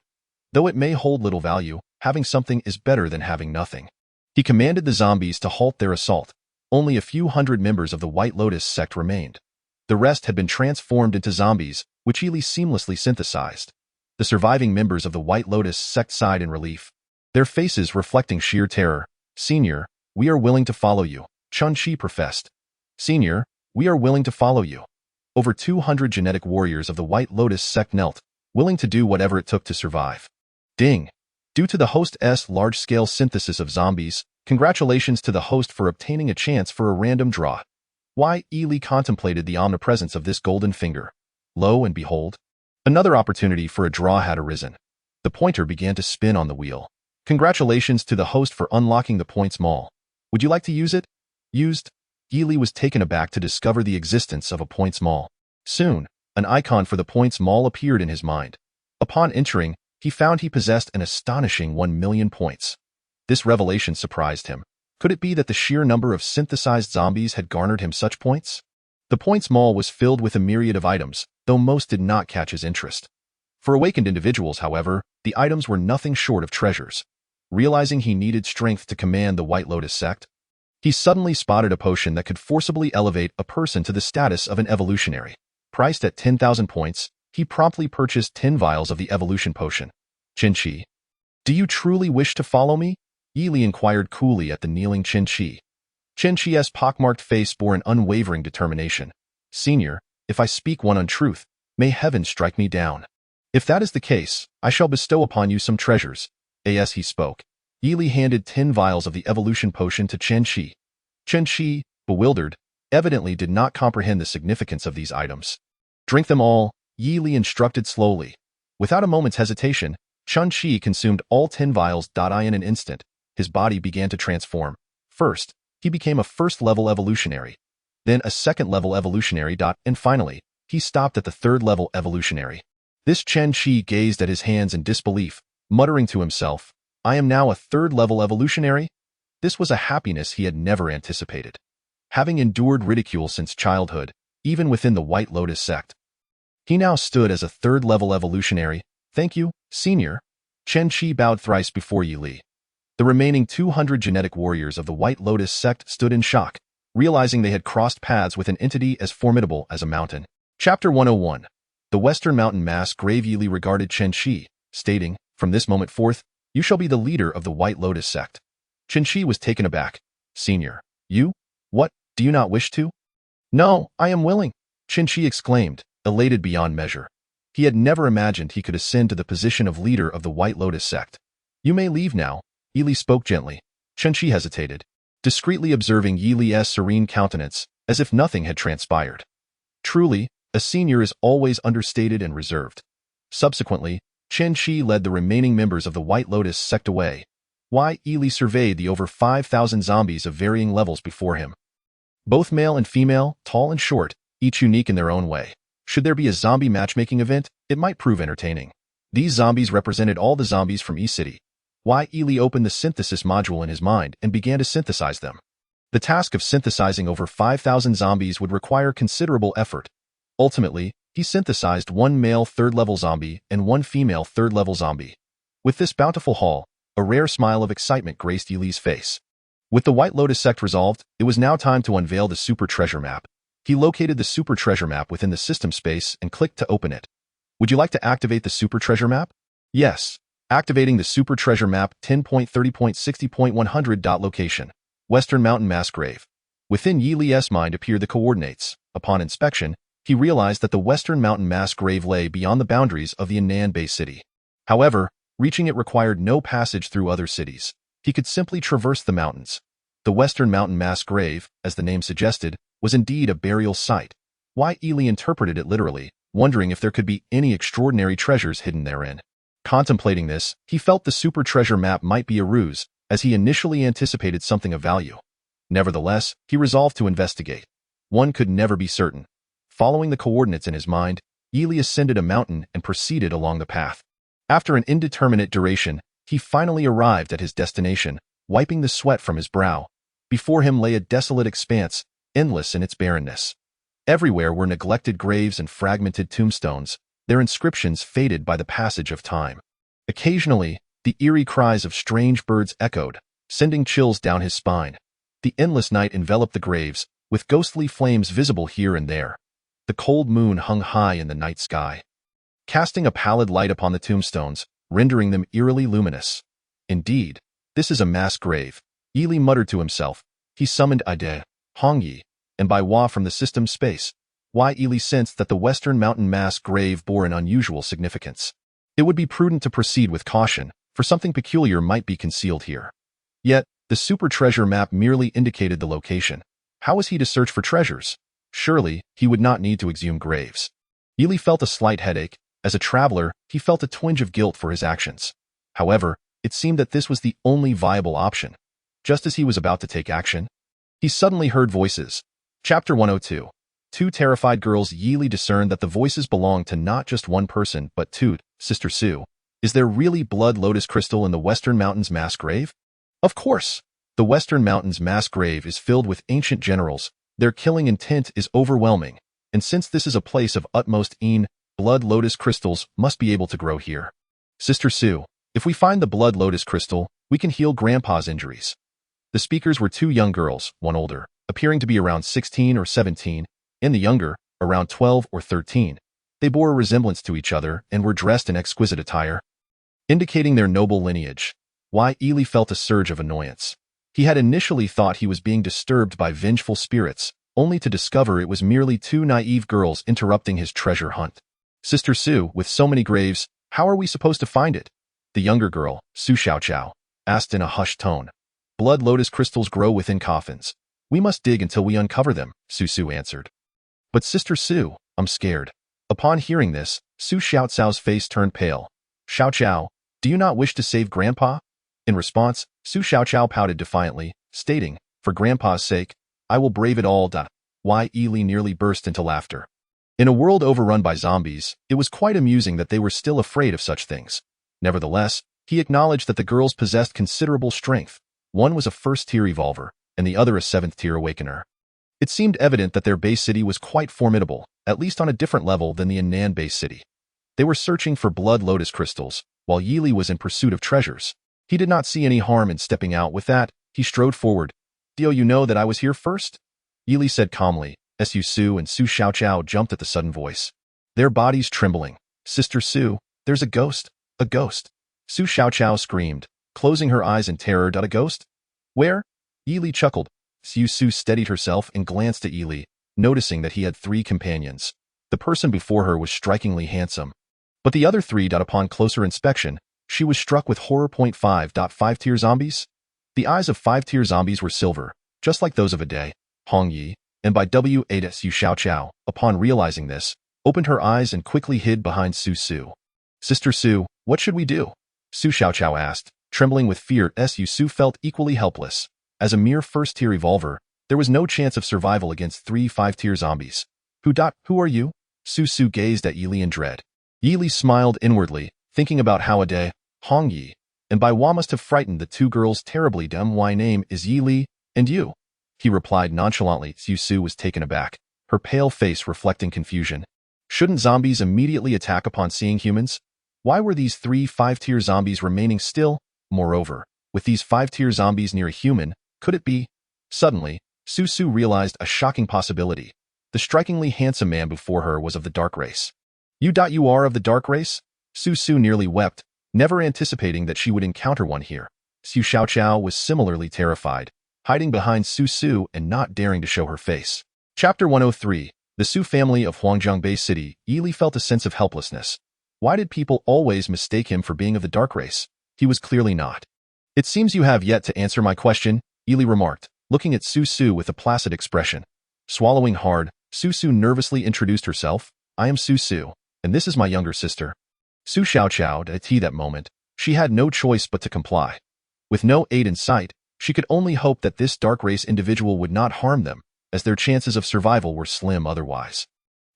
Though it may hold little value, having something is better than having nothing. He commanded the zombies to halt their assault. Only a few hundred members of the White Lotus sect remained. The rest had been transformed into zombies, which Yili seamlessly synthesized. The surviving members of the White Lotus sect sighed in relief, their faces reflecting sheer terror. "Senior, we are willing to follow you," Chen Qi professed. "Senior, we are willing to follow you." Over 200 genetic warriors of the White Lotus sect knelt, willing to do whatever it took to survive. Ding! Due to the host's large-scale synthesis of zombies, congratulations to the host for obtaining a chance for a random draw. Yili contemplated the omnipresence of this golden finger. Lo and behold, another opportunity for a draw had arisen. The pointer began to spin on the wheel. "Congratulations to the host for unlocking the points mall. Would you like to use it?" "Used?" Yili was taken aback to discover the existence of a points mall. Soon, an icon for the points mall appeared in his mind. Upon entering, he found he possessed an astonishing 1,000,000 points. This revelation surprised him. Could it be that the sheer number of synthesized zombies had garnered him such points? The points mall was filled with a myriad of items, though most did not catch his interest. For awakened individuals, however, the items were nothing short of treasures. Realizing he needed strength to command the White Lotus sect, he suddenly spotted a potion that could forcibly elevate a person to the status of an evolutionary. Priced at 10,000 points, he promptly purchased 10 vials of the evolution potion. "Chen Qi, do you truly wish to follow me?" Yili inquired coolly at the kneeling Chen Qi. Chen Qi's pockmarked face bore an unwavering determination. "Senior, if I speak one untruth, may heaven strike me down. If that is the case, I shall bestow upon you some treasures." As he spoke, Yili handed 10 vials of the evolution potion to Chen Qi. Chen Qi, bewildered, evidently did not comprehend the significance of these items. "Drink them all," Yili instructed slowly. Without a moment's hesitation, Chen Qi consumed all 10 vials. In an instant, his body began to transform. First, he became a first-level evolutionary, then a second-level evolutionary. And finally, he stopped at the third-level evolutionary. This Chen Qi gazed at his hands in disbelief, muttering to himself, "I am now a third-level evolutionary?" This was a happiness he had never anticipated. Having endured ridicule since childhood, even within the White Lotus sect, he now stood as a third-level evolutionary. "Thank you, senior." Chen Qi bowed thrice before Yili. The remaining 200 genetic warriors of the White Lotus sect stood in shock, realizing they had crossed paths with an entity as formidable as a mountain. Chapter 101. The Western Mountain Mass Grave. Yili regarded Chen Qi, stating, "From this moment forth, you shall be the leader of the White Lotus sect." Chen Qi was taken aback. "Senior, you? What, do you not wish to?" "No, I am willing," Chen Qi exclaimed, elated beyond measure. He had never imagined he could ascend to the position of leader of the White Lotus sect. "You may leave now," Yili spoke gently. Chen Qi hesitated, discreetly observing Yili's serene countenance, as if nothing had transpired. Truly, a senior is always understated and reserved. Subsequently, Chen Qi led the remaining members of the White Lotus sect away. Why Ely surveyed the over 5,000 zombies of varying levels before him. Both male and female, tall and short, each unique in their own way. Should there be a zombie matchmaking event, it might prove entertaining. These zombies represented all the zombies from E-City. Why Ely opened the synthesis module in his mind and began to synthesize them. The task of synthesizing over 5,000 zombies would require considerable effort. Ultimately, he synthesized one male third-level zombie and one female third-level zombie. With this bountiful haul, a rare smile of excitement graced Ely's face. With the White Lotus sect resolved, it was now time to unveil the Super Treasure Map. He located the Super Treasure Map within the system space and clicked to open it. Would you like to activate the Super Treasure Map? Yes. Activating the Super Treasure Map 10.30.60.100. Location. Western Mountain Mass Grave. Within Ely's mind appeared the coordinates. Upon inspection, he realized that the Western Mountain Mass Grave lay beyond the boundaries of the Annan Bay City. However, reaching it required no passage through other cities. He could simply traverse the mountains. The Western Mountain Mass Grave, as the name suggested, was indeed a burial site. Why Ely interpreted it literally, wondering if there could be any extraordinary treasures hidden therein. Contemplating this, he felt the Super Treasure Map might be a ruse, as he initially anticipated something of value. Nevertheless, he resolved to investigate. One could never be certain. Following the coordinates in his mind, Ely ascended a mountain and proceeded along the path. After an indeterminate duration, he finally arrived at his destination, wiping the sweat from his brow. Before him lay a desolate expanse, endless in its barrenness. Everywhere were neglected graves and fragmented tombstones, their inscriptions faded by the passage of time. Occasionally, the eerie cries of strange birds echoed, sending chills down his spine. The endless night enveloped the graves, with ghostly flames visible here and there. The cold moon hung high in the night sky, casting a pallid light upon the tombstones, rendering them eerily luminous. Indeed, this is a mass grave, Ely muttered to himself. He summoned Ide, Hongyi, and Bai Hua from the system space. Why Ely sensed that the Western Mountain Mass Grave bore an unusual significance. It would be prudent to proceed with caution, for something peculiar might be concealed here. Yet, the Super Treasure Map merely indicated the location. How was he to search for treasures? Surely, he would not need to exhume graves. Ely felt a slight headache. As a traveler, he felt a twinge of guilt for his actions. However, it seemed that this was the only viable option. Just as he was about to take action, he suddenly heard voices. Chapter 102. Two terrified girls. Ely discerned that the voices belonged to not just one person, but two. Sister Sue, is there really blood lotus crystal in the Western Mountains Mass Grave? Of course. The Western Mountains Mass Grave is filled with ancient generals. Their killing intent is overwhelming, and since this is a place of utmost blood lotus crystals must be able to grow here. Sister Sue, if we find the blood lotus crystal, we can heal Grandpa's injuries. The speakers were two young girls, one older, appearing to be around 16 or 17, and the younger, around 12 or 13. They bore a resemblance to each other and were dressed in exquisite attire, indicating their noble lineage. Why Ely felt a surge of annoyance. He had initially thought he was being disturbed by vengeful spirits, only to discover it was merely two naive girls interrupting his treasure hunt. Sister Sue, with so many graves, how are we supposed to find it? The younger girl, Su Xiaoqiao, asked in a hushed tone. Blood lotus crystals grow within coffins. We must dig until we uncover them, Su answered. But Sister Sue, I'm scared. Upon hearing this, Su Xiaoqiao's face turned pale. Xiaoqiao, do you not wish to save Grandpa? In response, Su Xiaoqiao pouted defiantly, stating, for Grandpa's sake, I will brave it all. Why Ely nearly burst into laughter. In a world overrun by zombies, it was quite amusing that they were still afraid of such things. Nevertheless, he acknowledged that the girls possessed considerable strength. One was a first-tier evolver, and the other a seventh-tier awakener. It seemed evident that their base city was quite formidable, at least on a different level than the Annan base city. They were searching for blood lotus crystals, while Ely was in pursuit of treasures. He did not see any harm in stepping out. With that, he strode forward. Do you know that I was here first? Ely said calmly. Su and Su Xiaoqiao jumped at the sudden voice, their bodies trembling. Sister Sue, there's a ghost, a ghost. Su Xiaoqiao screamed, closing her eyes in terror. A ghost? Where? Ely chuckled. Su steadied herself and glanced at Ely, noticing that he had three companions. The person before her was strikingly handsome. But the other three. Upon closer inspection, she was struck with horror. 5.5-tier zombies? The eyes of 5-tier zombies were silver, just like those of Ade, Hongyi, and by W.A. Su Xiaoqiao, upon realizing this, opened her eyes and quickly hid behind Su. Sister Sue, what should we do? Su Xiaoqiao asked, Trembling with fear, Su felt equally helpless. As a mere first-tier evolver, there was no chance of survival against 3 5-tier zombies. Who are you? Su gazed at Yili in dread. Yili smiled inwardly, thinking about how Ade, Hong Yi, and Bai Hua must have frightened the two girls terribly. My name is Yili, and you? He replied nonchalantly. Su was taken aback, her pale face reflecting confusion. Shouldn't zombies immediately attack upon seeing humans? Why were these 3 5-tier zombies remaining still? Moreover, with these 5-tier zombies near a human, could it be? Suddenly, Su realized a shocking possibility. The strikingly handsome man before her was of the dark race. You are of the dark race? Su nearly wept, never anticipating that she would encounter one here. Su Xiaoqiao was similarly terrified, hiding behind Su and not daring to show her face. Chapter 103. The Su family of Huangjiangbei City. Yili felt a sense of helplessness. Why did people always mistake him for being of the dark race? He was clearly not. It seems you have yet to answer my question, Yili remarked, looking at Su with a placid expression. Swallowing hard, Su nervously introduced herself. I am Su, and this is my younger sister. Su Xiaoqiao at that moment, she had no choice but to comply. With no aid in sight, she could only hope that this dark race individual would not harm them, as their chances of survival were slim otherwise.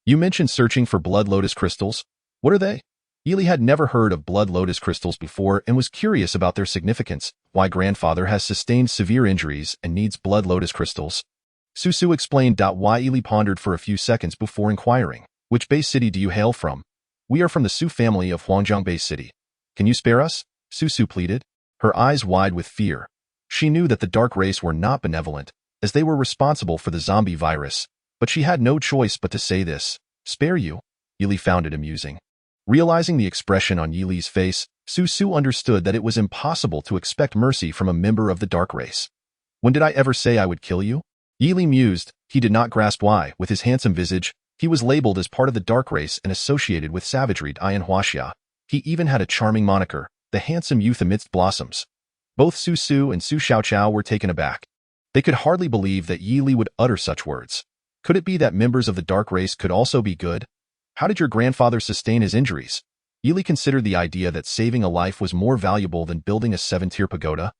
You mentioned searching for blood lotus crystals. What are they? Yili had never heard of blood lotus crystals before and was curious about their significance. Why grandfather has sustained severe injuries and needs blood lotus crystals. Su explained. Why Yili pondered for a few seconds before inquiring. Which Bay City do you hail from? We are from the Su family of Huangjiangbei City. Can you spare us? Su pleaded, her eyes wide with fear. She knew that the dark race were not benevolent, as they were responsible for the zombie virus, but she had no choice but to say this. Spare you? Yili found it amusing. Realizing the expression on Yili's face, Su understood that it was impossible to expect mercy from a member of the dark race. When did I ever say I would kill you? Yili mused. He did not grasp why, with his handsome visage, he was labeled as part of the dark race and associated with savagery. Ian Huaxia. He even had a charming moniker, the handsome youth amidst blossoms. Both Su and Su Xiaoqiao were taken aback. They could hardly believe that Yili would utter such words. Could it be that members of the dark race could also be good? How did your grandfather sustain his injuries? Yili considered the idea that saving a life was more valuable than building a 7-tier pagoda.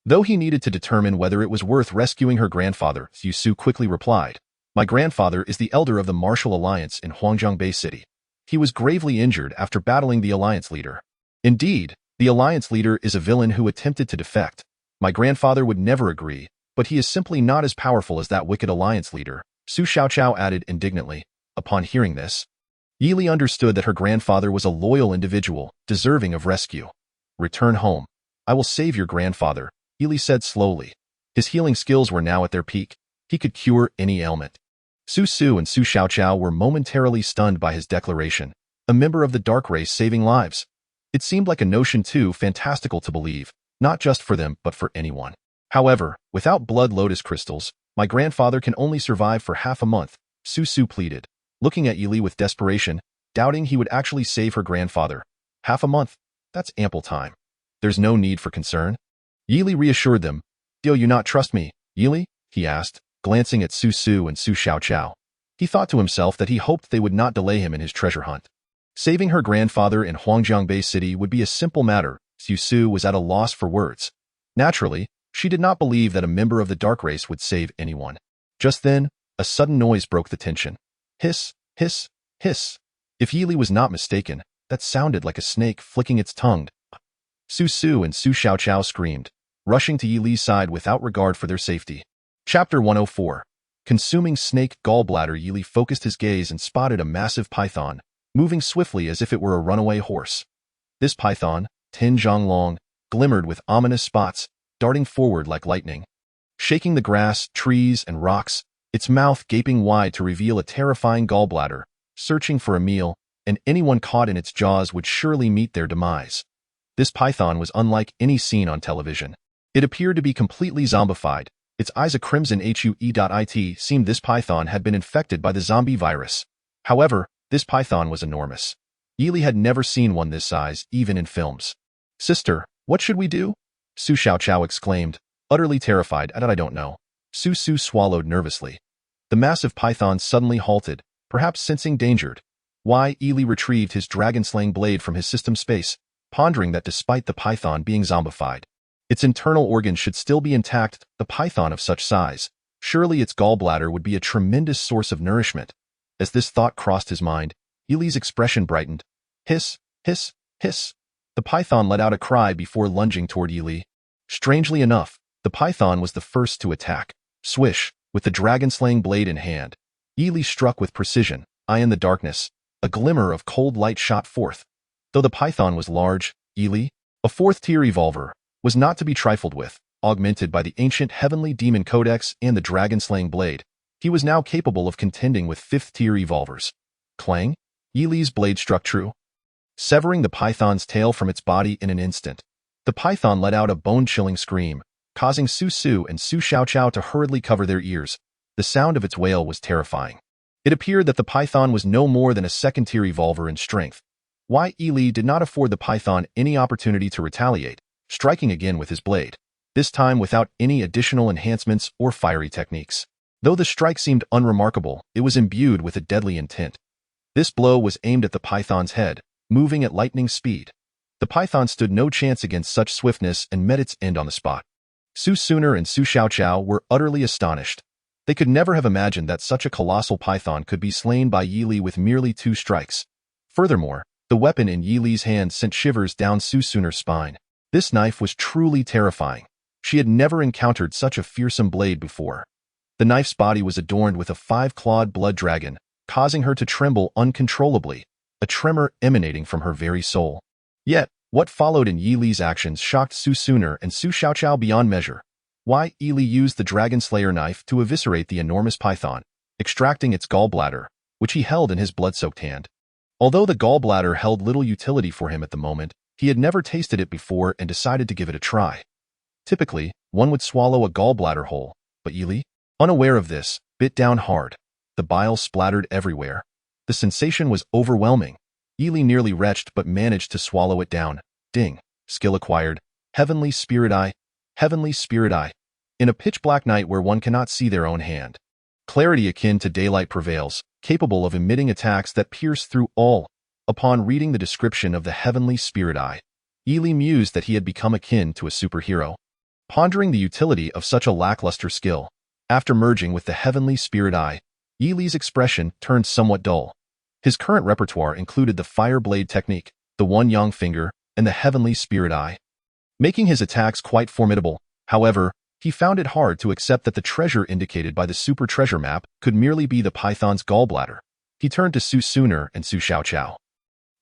Though he needed to determine whether it was worth rescuing her grandfather, Su quickly replied, My grandfather is the elder of the Martial Alliance in Huangjiangbei City. He was gravely injured after battling the Alliance leader. Indeed, the Alliance leader is a villain who attempted to defect. My grandfather would never agree, but he is simply not as powerful as that wicked Alliance leader, Su Xiaoqiao added indignantly. Upon hearing this, Yili understood that her grandfather was a loyal individual, deserving of rescue. Return home. I will save your grandfather, Yili said slowly. His healing skills were now at their peak. He could cure any ailment. Su and Su Xiaoqiao were momentarily stunned by his declaration. A member of the dark race saving lives. It seemed like a notion too fantastical to believe, not just for them but for anyone. However, without blood lotus crystals, my grandfather can only survive for half a month, Su pleaded, looking at Yili with desperation, doubting he would actually save her grandfather. Half a month? That's ample time. There's no need for concern. Yili reassured them. Do you not trust me, Yili? He asked, glancing at Su and Su Xiaoqiao. He thought to himself that he hoped they would not delay him in his treasure hunt. Saving her grandfather in Huangjiangbei City would be a simple matter. Su was at a loss for words. Naturally, she did not believe that a member of the dark race would save anyone. Just then, a sudden noise broke the tension. Hiss, hiss, hiss. If Yili was not mistaken, that sounded like a snake flicking its tongue. Su and Su Xiaoqiao screamed, rushing to Yili's side without regard for their safety. Chapter 104. Consuming snake gallbladder. Yili focused his gaze and spotted a massive python, moving swiftly as if it were a runaway horse. This python, 10 zhang long, glimmered with ominous spots, darting forward like lightning. Shaking the grass, trees, and rocks, its mouth gaping wide to reveal a terrifying gallbladder, searching for a meal, and anyone caught in its jaws would surely meet their demise. This python was unlike any seen on television. It appeared to be completely zombified, its eyes a crimson hue.it seemed this python had been infected by the zombie virus. However, this python was enormous. Yili had never seen one this size, even in films. Sister, what should we do? Su Xiaoqiao exclaimed, utterly terrified. I don't know. Su swallowed nervously. The massive python suddenly halted, perhaps sensing danger. Yili retrieved his dragon-slaying blade from his system space. pondering that despite the python being zombified, its internal organs should still be intact. The python of such size, surely its gallbladder would be a tremendous source of nourishment. As this thought crossed his mind, Ili's expression brightened. Hiss, hiss, hiss. The python let out a cry before lunging toward Ili. Strangely enough, the python was the first to attack. Swish, with the dragon-slaying blade in hand, Ili struck with precision. Eye in the darkness, a glimmer of cold light shot forth. Though the python was large, Ili, a fourth-tier evolver, was not to be trifled with. Augmented by the ancient heavenly demon codex and the dragon-slaying blade, he was now capable of contending with fifth-tier evolvers. Clang! Ili's blade struck true, severing the python's tail from its body in an instant. The python let out a bone-chilling scream, causing Su Su and Su Xiaoqiao to hurriedly cover their ears. The sound of its wail was terrifying. It appeared that the python was no more than a second-tier evolver in strength. Why Ili did not afford the python any opportunity to retaliate, striking again with his blade, this time without any additional enhancements or fiery techniques. Though the strike seemed unremarkable, it was imbued with a deadly intent. This blow was aimed at the python's head, moving at lightning speed. The python stood no chance against such swiftness and met its end on the spot. Su Suner and Su Xiaoqiao were utterly astonished. They could never have imagined that such a colossal python could be slain by Ili with merely 2 strikes. Furthermore, the weapon in Yili's hand sent shivers down Su Suner's spine. This knife was truly terrifying. She had never encountered such a fearsome blade before. The knife's body was adorned with a 5-clawed blood dragon, causing her to tremble uncontrollably, a tremor emanating from her very soul. Yet, what followed in Yili's actions shocked Su Suner and Su Xiaoqiao beyond measure. Why Ili used the Dragon Slayer knife to eviscerate the enormous python, extracting its gallbladder, which he held in his blood-soaked hand. Although the gallbladder held little utility for him at the moment, he had never tasted it before and decided to give it a try. Typically, one would swallow a gallbladder whole, but Ili, unaware of this, bit down hard. The bile splattered everywhere. The sensation was overwhelming. Ili nearly retched but managed to swallow it down. Ding. Skill acquired. Heavenly Spirit Eye. Heavenly Spirit Eye. In a pitch-black night where one cannot see their own hand, clarity akin to daylight prevails, capable of emitting attacks that pierce through all. Upon reading the description of the Heavenly Spirit Eye, Ili mused that he had become akin to a superhero. Pondering the utility of such a lackluster skill, after merging with the Heavenly Spirit Eye, Ili's expression turned somewhat dull. His current repertoire included the Fire Blade technique, the One Yang Finger, and the Heavenly Spirit Eye, making his attacks quite formidable. However, he found it hard to accept that the treasure indicated by the super treasure map could merely be the python's gallbladder. He turned to Su Suner and Su Xiaoqiao,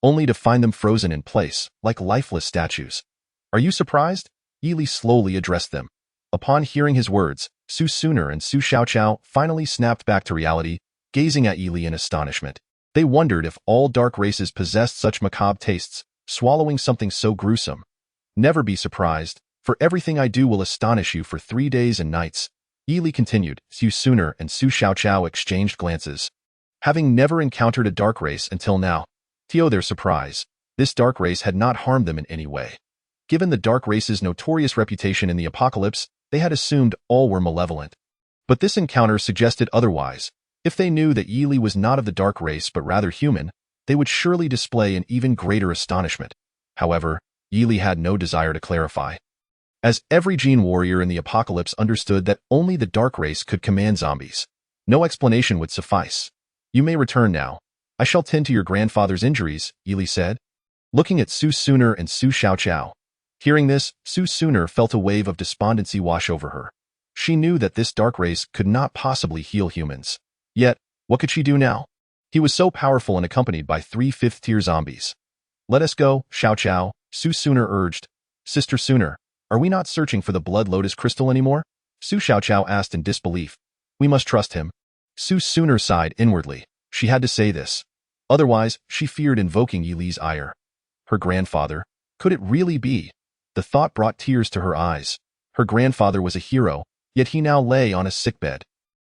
only to find them frozen in place, like lifeless statues. Are you surprised? Ili slowly addressed them. Upon hearing his words, Su Suner and Su Xiaoqiao finally snapped back to reality, gazing at Ili in astonishment. They wondered if all dark races possessed such macabre tastes, swallowing something so gruesome. Never be surprised, for everything I do will astonish you for 3 days and nights. Ili continued. Su Suner and Su Xiaoqiao exchanged glances. Having never encountered a dark race until now, to their surprise, this dark race had not harmed them in any way. Given the dark race's notorious reputation in the apocalypse, they had assumed all were malevolent. But this encounter suggested otherwise. If they knew that Ili was not of the dark race but rather human, they would surely display an even greater astonishment. However, Ili had no desire to clarify, as every Gene warrior in the apocalypse understood that only the dark race could command zombies. No explanation would suffice. You may return now. I shall tend to your grandfather's injuries, Ili said, looking at Su Suner and Su Xiaoqiao. Hearing this, Su Suner felt a wave of despondency wash over her. She knew that this dark race could not possibly heal humans. Yet, what could she do now? He was so powerful and accompanied by 3 fifth-tier zombies. Let us go, Xiaoqiao, Su Suner urged. Sister Suner, are we not searching for the Blood Lotus Crystal anymore? Su Xiaoqiao asked in disbelief. We must trust him. Su Suner sighed inwardly. She had to say this. Otherwise, she feared invoking Ili's ire. Her grandfather. Could it really be? The thought brought tears to her eyes. Her grandfather was a hero, yet he now lay on a sickbed,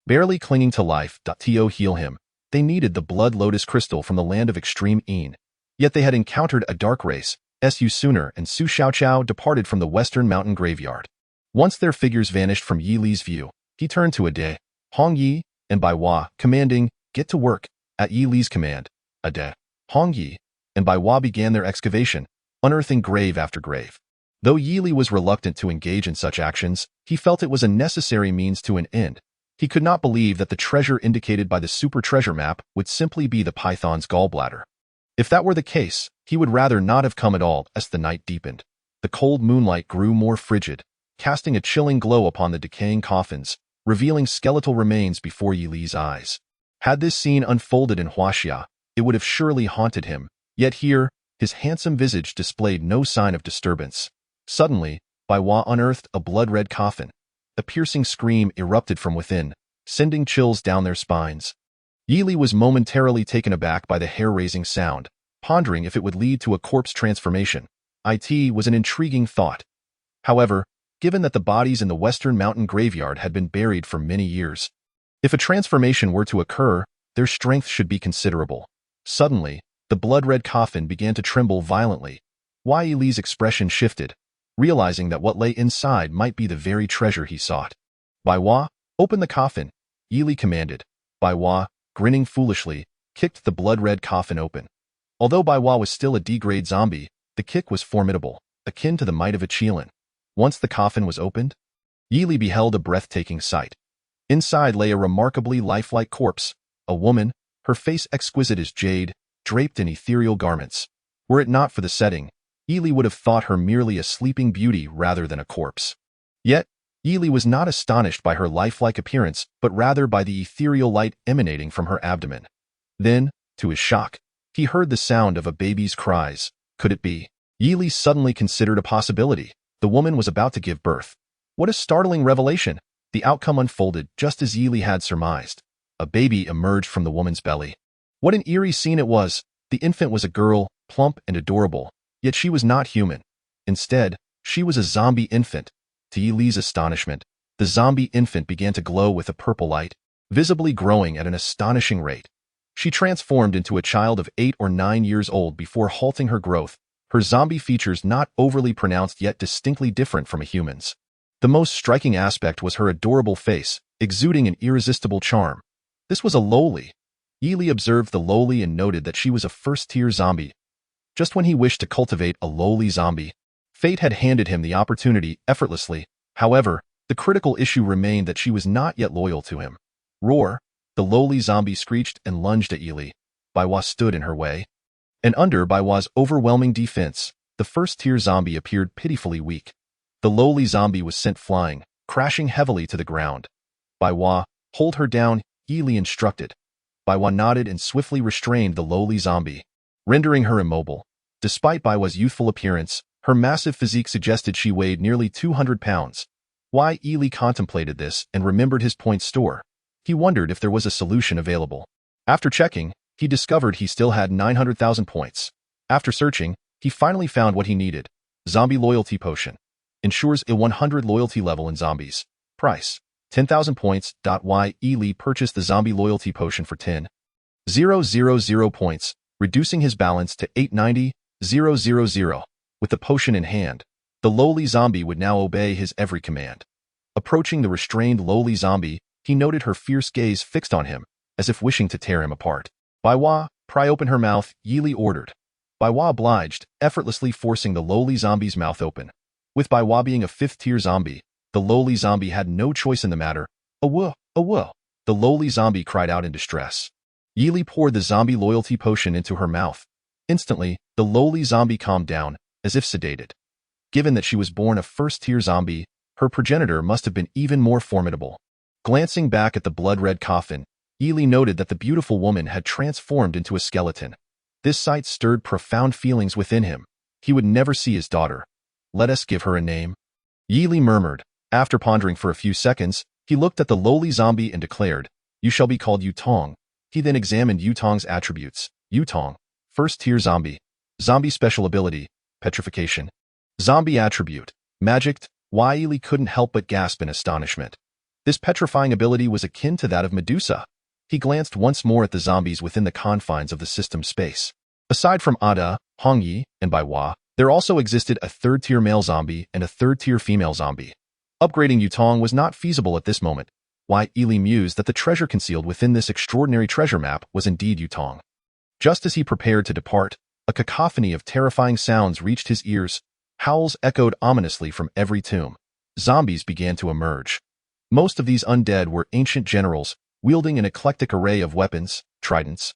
barely clinging to life. To heal him, they needed the Blood Lotus Crystal from the land of extreme Een. Yet they had encountered a dark race. Su Suner and Su Xiaoqiao departed from the western mountain graveyard. Once their figures vanished from Yili's view, he turned to Ade, Hong Yi, and Bai Hua, commanding, get to work. At Yili's command, Ade, Hong Yi, and Bai Hua began their excavation. unearthing grave after grave. Though Yili was reluctant to engage in such actions, he felt it was a necessary means to an end. He could not believe that the treasure indicated by the super treasure map would simply be the python's gallbladder. If that were the case, he would rather not have come at all. As the night deepened, the cold moonlight grew more frigid, casting a chilling glow upon the decaying coffins, revealing skeletal remains before Yili's eyes. Had this scene unfolded in Huaxia, it would have surely haunted him, yet here, his handsome visage displayed no sign of disturbance. Suddenly, Baiwa unearthed a blood-red coffin. A piercing scream erupted from within, sending chills down their spines. Yili was momentarily taken aback by the hair-raising sound, pondering if it would lead to a corpse transformation. It was an intriguing thought. However, given that the bodies in the Western Mountain graveyard had been buried for many years, if a transformation were to occur, their strength should be considerable. Suddenly, the blood-red coffin began to tremble violently. Yili's expression shifted, realizing that what lay inside might be the very treasure he sought. Baiwa, open the coffin, Yili commanded. Baiwa, grinning foolishly, kicked the blood-red coffin open. Although Baiwa was still a D-grade zombie, the kick was formidable, akin to the might of a Qilin. Once the coffin was opened, Yili beheld a breathtaking sight. Inside lay a remarkably lifelike corpse, a woman, her face exquisite as jade, draped in ethereal garments. Were it not for the setting, Yili would have thought her merely a sleeping beauty rather than a corpse. Yet, Yili was not astonished by her lifelike appearance, but rather by the ethereal light emanating from her abdomen. Then, to his shock, he heard the sound of a baby's cries. Could it be? Yili suddenly considered a possibility. The woman was about to give birth. What a startling revelation! The outcome unfolded just as Yili had surmised. A baby emerged from the woman's belly. What an eerie scene it was! The infant was a girl, plump and adorable, yet she was not human. Instead, she was a zombie infant. To Yili's astonishment, the zombie infant began to glow with a purple light, visibly growing at an astonishing rate. She transformed into a child of 8 or 9 years old before halting her growth, her zombie features not overly pronounced yet distinctly different from a human's. The most striking aspect was her adorable face, exuding an irresistible charm. This was a lowly. Yili observed the lowly and noted that she was a first-tier zombie. Just when he wished to cultivate a lowly zombie, fate had handed him the opportunity effortlessly. However, the critical issue remained that she was not yet loyal to him. Roar! The lowly zombie screeched and lunged at Yili. Baiwa stood in her way. And under Baiwa's overwhelming defense, the first-tier zombie appeared pitifully weak. The lowly zombie was sent flying, crashing heavily to the ground. Baiwa, hold her down, Yili instructed. Baiwa nodded and swiftly restrained the lowly zombie, rendering her immobile. Despite Baiwa's youthful appearance, her massive physique suggested she weighed nearly 200 pounds. Yili contemplated this and remembered his point store. He wondered if there was a solution available. After checking, he discovered he still had 900,000 points. After searching, he finally found what he needed. Zombie Loyalty Potion. Ensures a 100 loyalty level in zombies. Price: 10,000 points. Yili purchased the Zombie Loyalty Potion for 10,000 points, reducing his balance to 890,000. With the potion in hand, the lowly zombie would now obey his every command. Approaching the restrained lowly zombie, he noted her fierce gaze fixed on him, as if wishing to tear him apart. Baiwa, pry open her mouth, Yili ordered. Baiwa obliged, effortlessly forcing the lowly zombie's mouth open. With Baiwa being a 5th-tier zombie, the lowly zombie had no choice in the matter. Awoo, awoo! The lowly zombie cried out in distress. Yili poured the zombie loyalty potion into her mouth. Instantly, the lowly zombie calmed down, as if sedated. Given that she was born a 1st-tier zombie, her progenitor must have been even more formidable. Glancing back at the blood-red coffin, Yili noted that the beautiful woman had transformed into a skeleton. This sight stirred profound feelings within him. He would never see his daughter. Let us give her a name, Yili murmured. After pondering for a few seconds, he looked at the lowly zombie and declared, "You shall be called Yutong." He then examined Yutong's attributes. Yutong, 1st-tier zombie. Zombie special ability, petrification. Zombie attribute, magicked. Yili couldn't help but gasp in astonishment. This petrifying ability was akin to that of Medusa. He glanced once more at the zombies within the confines of the system space. Aside from Ada, Hongyi, and Baiwa, there also existed a 3rd-tier male zombie and a 3rd-tier female zombie. Upgrading Yutong was not feasible at this moment. Yili mused that the treasure concealed within this extraordinary treasure map was indeed Yutong. Just as he prepared to depart, A cacophony of terrifying sounds reached his ears. Howls echoed ominously from every tomb. Zombies began to emerge. Most of these undead were ancient generals, wielding an eclectic array of weapons, tridents,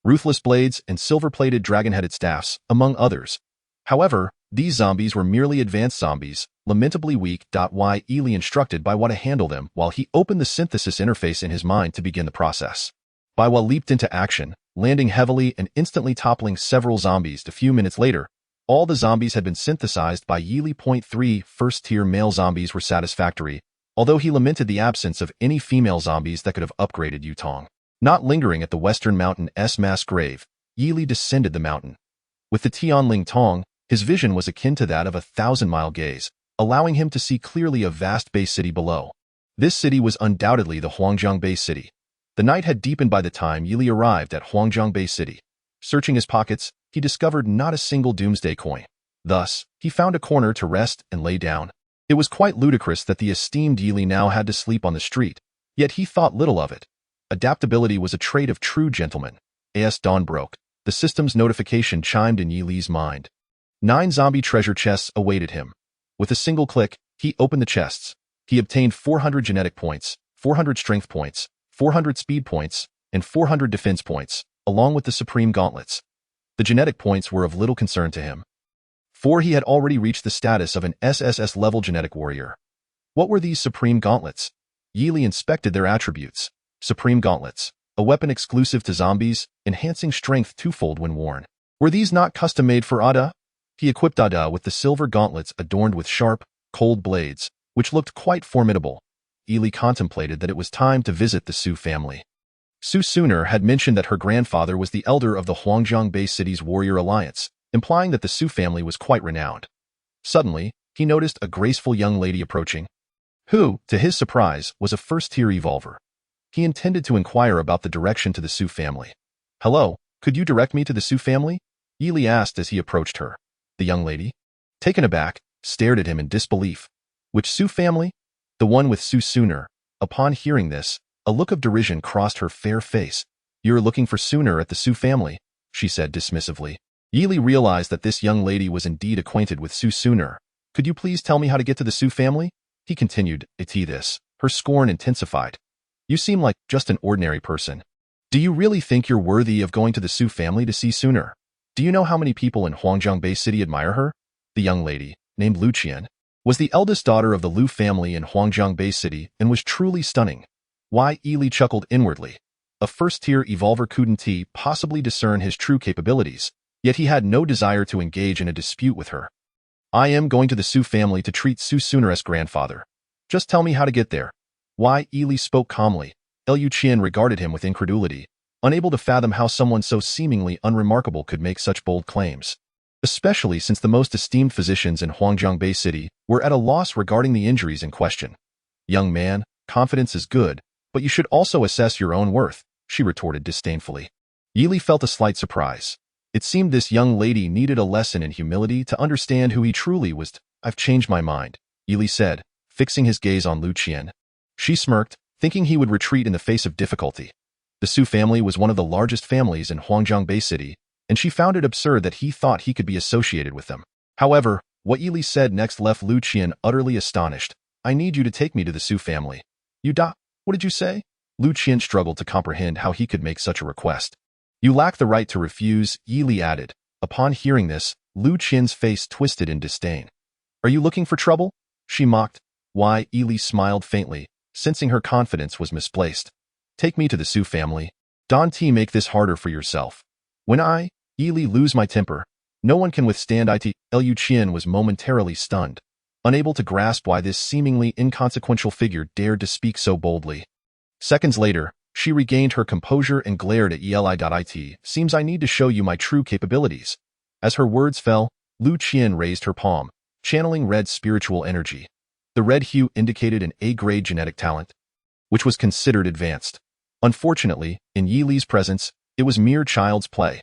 ruthless blades, and silver-plated dragon-headed staffs, among others. However, these zombies were merely advanced zombies, lamentably weak. Why Ely instructed Baiwa to handle them while he opened the synthesis interface in his mind to begin the process. Baiwa leaped into action, landing heavily and instantly toppling several zombies. A few minutes later, all the zombies had been synthesized by Yili. 3 First-tier male zombies were satisfactory, although he lamented the absence of any female zombies that could have upgraded Yutong. Not lingering at the western mountain's mass grave, Yili descended the mountain. With the Tianling Tong, his vision was akin to that of a 1,000-mile gaze, allowing him to see clearly a vast base city below. This city was undoubtedly the Huangjiang Base City. The night had deepened by the time Yili arrived at Huangjiang Base City. Searching his pockets, he discovered not a single doomsday coin. Thus, he found a corner to rest and lay down. It was quite ludicrous that the esteemed Yili now had to sleep on the street, yet he thought little of it. Adaptability was a trait of true gentlemen. As dawn broke, the system's notification chimed in Yili's mind. 9 zombie treasure chests awaited him. With a single click, he opened the chests. He obtained 400 genetic points, 400 strength points, 400 speed points, and 400 defense points, along with the supreme gauntlets. The genetic points were of little concern to him, for he had already reached the status of an SSS-level genetic warrior. What were these supreme gauntlets? Yili inspected their attributes. Supreme gauntlets, a weapon exclusive to zombies, enhancing strength twofold when worn. Were these not custom-made for Ada? He equipped Ada with the silver gauntlets adorned with sharp, cold blades, which looked quite formidable. Yili contemplated that it was time to visit the Su family. Su Sooner had mentioned that her grandfather was the elder of the Huangjiang Base City's warrior alliance, implying that the Su family was quite renowned. Suddenly, he noticed a graceful young lady approaching, who, to his surprise, was a first-tier evolver. He intended to inquire about the direction to the Su family. "Hello, could you direct me to the Su family?" Yili asked as he approached her. The young lady, taken aback, stared at him in disbelief. "Which Su family?" "The one with Su Sooner." Upon hearing this, a look of derision crossed her fair face. "You're looking for Sooner at the Su family," she said dismissively. Yili realized that this young lady was indeed acquainted with Su Sooner. "Could you please tell me how to get to the Su family?" He continued. This. Her scorn intensified. "You seem like just an ordinary person. Do you really think you're worthy of going to the Su family to see Sooner? Do you know how many people in Huangjiang Base City admire her?" The young lady, named Lu Qian, was the eldest daughter of the Lu family in Huangjiang Base City and was truly stunning. Why, Yili chuckled inwardly. A first-tier evolver couldn't possibly discern his true capabilities, yet he had no desire to engage in a dispute with her. "I am going to the Su family to treat Su Sooner's grandfather. Just tell me how to get there." Why, Yili spoke calmly. Lu Qian regarded him with incredulity, unable to fathom how someone so seemingly unremarkable could make such bold claims, especially since the most esteemed physicians in Huangjiang Base City were at a loss regarding the injuries in question. "Young man, confidence is good, but you should also assess your own worth," she retorted disdainfully. Yili felt a slight surprise. It seemed this young lady needed a lesson in humility to understand who he truly was. "I've changed my mind," Yili said, fixing his gaze on Lu Qian. She smirked, thinking he would retreat in the face of difficulty. The Su family was one of the largest families in Huangjiang Base City, and she found it absurd that he thought he could be associated with them. However, what Yili said next left Lu Qian utterly astonished. "I need you to take me to the Su family." What did you say?" Lu Qian struggled to comprehend how he could make such a request. "You lack the right to refuse," Yili added. Upon hearing this, Lu Qian's face twisted in disdain. "Are you looking for trouble?" she mocked. Why, Yili smiled faintly, sensing her confidence was misplaced. "Take me to the Su family. Don't make this harder for yourself. When Yili, lose my temper, no one can withstand it." Lu Qian was momentarily stunned, unable to grasp why this seemingly inconsequential figure dared to speak so boldly. Seconds later, she regained her composure and glared at Eli. "Seems I need to show you my true capabilities." As her words fell, Lu Qian raised her palm, channeling red spiritual energy. The red hue indicated an A-grade genetic talent, which was considered advanced. Unfortunately, in Yili's presence, it was mere child's play.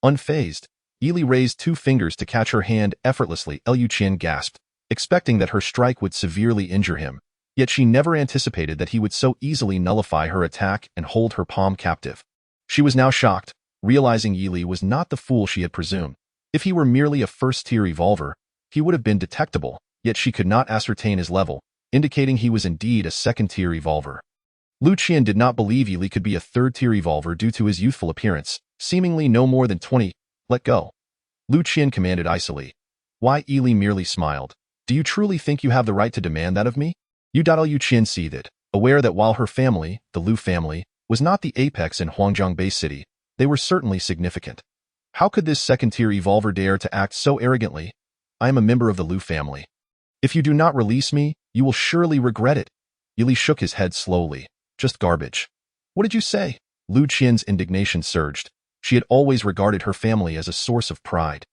Unfazed, Yili raised 2 fingers to catch her hand effortlessly. Lu Qian gasped, expecting that her strike would severely injure him, yet she never anticipated that he would so easily nullify her attack and hold her palm captive. She was now shocked, realizing Yili was not the fool she had presumed. If he were merely a first-tier evolver, he would have been detectable, yet she could not ascertain his level, indicating he was indeed a second-tier evolver. Lu Qian did not believe Yili could be a third-tier evolver due to his youthful appearance, seemingly no more than 20. Let go. Lu Qian commanded icily. Why Yili merely smiled. Do you truly think you have the right to demand that of me? Lu Qian seethed, aware that while her family, the Lu family, was not the apex in Huangzhong Bay City, they were certainly significant. How could this second-tier evolver dare to act so arrogantly? I am a member of the Lu family. If you do not release me, you will surely regret it. Yili shook his head slowly. Just garbage. What did you say? Lu Qian's indignation surged. She had always regarded her family as a source of pride.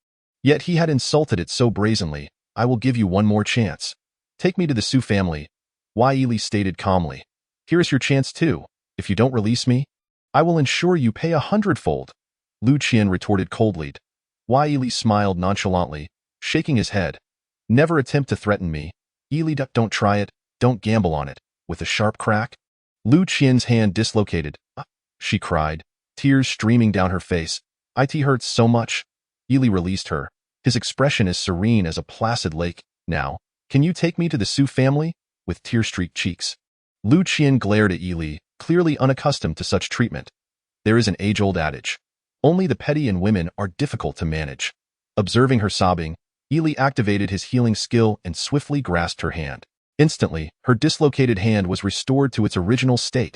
Yet he had insulted it so brazenly. I will give you one more chance. Take me to the Su family. Yili stated calmly. Here is your chance too. If you don't release me, I will ensure you pay 100-fold. Lu Qian retorted coldly. Yili smiled nonchalantly, shaking his head. Never attempt to threaten me. Yili, don't try it, don't gamble on it. With a sharp crack, Lu Qian's hand dislocated. She cried, tears streaming down her face. It hurts so much. Yili released her, his expression as serene as a placid lake. Now, can you take me to the Su family? With tear-streaked cheeks. Lu Qian glared at Yili, clearly unaccustomed to such treatment. There is an age-old adage. Only the petty in women are difficult to manage. Observing her sobbing, Yili activated his healing skill and swiftly grasped her hand. Instantly, her dislocated hand was restored to its original state.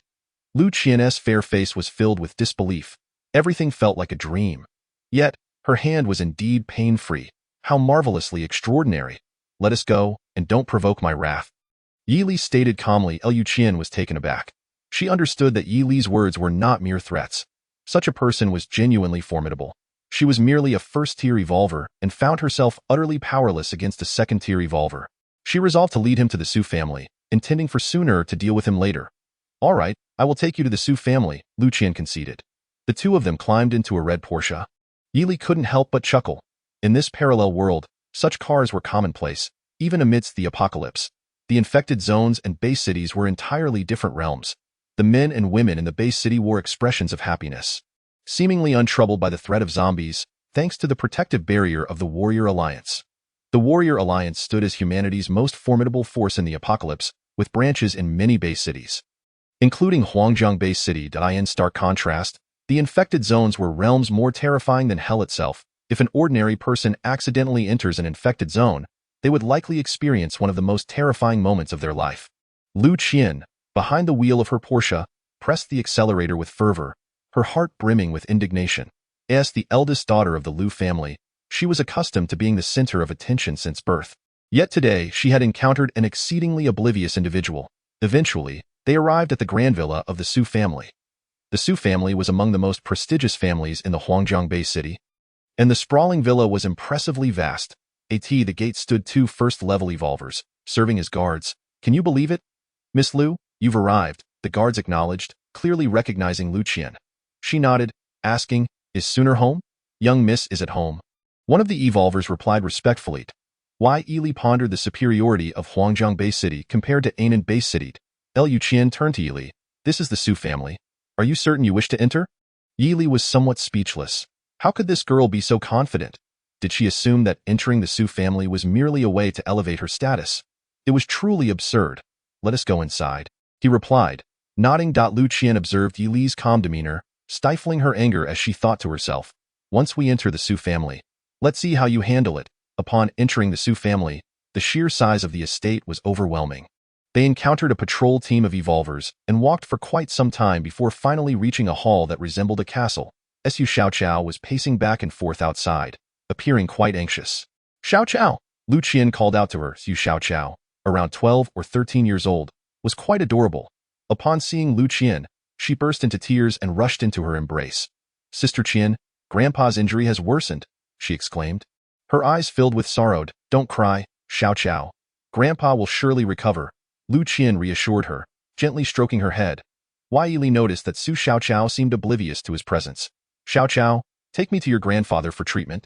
Lu Qian's fair face was filled with disbelief. Everything felt like a dream. Yet, her hand was indeed pain-free. How marvelously extraordinary. Let us go, and don't provoke my wrath. Yili stated calmly. Lu Qian was taken aback. She understood that Yili's words were not mere threats. Such a person was genuinely formidable. She was merely a first-tier evolver and found herself utterly powerless against a second-tier evolver. She resolved to lead him to the Su family, intending for sooner to deal with him later. All right, I will take you to the Su family, Lu Qian conceded. The two of them climbed into a red Porsche. Yili couldn't help but chuckle. In this parallel world, such cars were commonplace, even amidst the apocalypse. The infected zones and base cities were entirely different realms. The men and women in the base city wore expressions of happiness, seemingly untroubled by the threat of zombies, thanks to the protective barrier of the Warrior Alliance. The Warrior Alliance stood as humanity's most formidable force in the apocalypse, with branches in many base cities, including Huangzhong Base City. In stark contrast, the infected zones were realms more terrifying than hell itself. If an ordinary person accidentally enters an infected zone, they would likely experience one of the most terrifying moments of their life. Lu Qian, behind the wheel of her Porsche, pressed the accelerator with fervor, her heart brimming with indignation. As the eldest daughter of the Lu family, she was accustomed to being the center of attention since birth. Yet today, she had encountered an exceedingly oblivious individual. Eventually, they arrived at the grand villa of the Su family. The Su family was among the most prestigious families in the Huangzhong Bay City, and the sprawling villa was impressively vast. At the gate stood two first-level evolvers, serving as guards. Can you believe it? Miss Lu, you've arrived, the guards acknowledged, clearly recognizing Lu Qian. She nodded, asking, Is Sooner home? Young Miss is at home. One of the evolvers replied respectfully. Yili pondered the superiority of Huangzhong Bay City compared to Anan Bay City. Lu Qian turned to Yili. This is the Su family. Are you certain you wish to enter? Yili was somewhat speechless. How could this girl be so confident? Did she assume that entering the Su family was merely a way to elevate her status? It was truly absurd. Let us go inside, he replied, nodding. Lu Qian observed Yili's calm demeanor, stifling her anger as she thought to herself. Once we enter the Su family, let's see how you handle it. Upon entering the Su family, the sheer size of the estate was overwhelming. They encountered a patrol team of evolvers and walked for quite some time before finally reaching a hall that resembled a castle. Su Xiaoqiao was pacing back and forth outside, appearing quite anxious. Xiaoqiao, Lu Qian called out to her. Su Xiaoqiao, around 12 or 13 years old, was quite adorable. Upon seeing Lu Qian, she burst into tears and rushed into her embrace. Sister Qian, Grandpa's injury has worsened, she exclaimed. Her eyes filled with sorrow. Don't cry, Xiaoqiao. Grandpa will surely recover, Lu Qian reassured her, gently stroking her head. Yili noticed that Su Xiaoqiao seemed oblivious to his presence. Xiaoqiao, take me to your grandfather for treatment,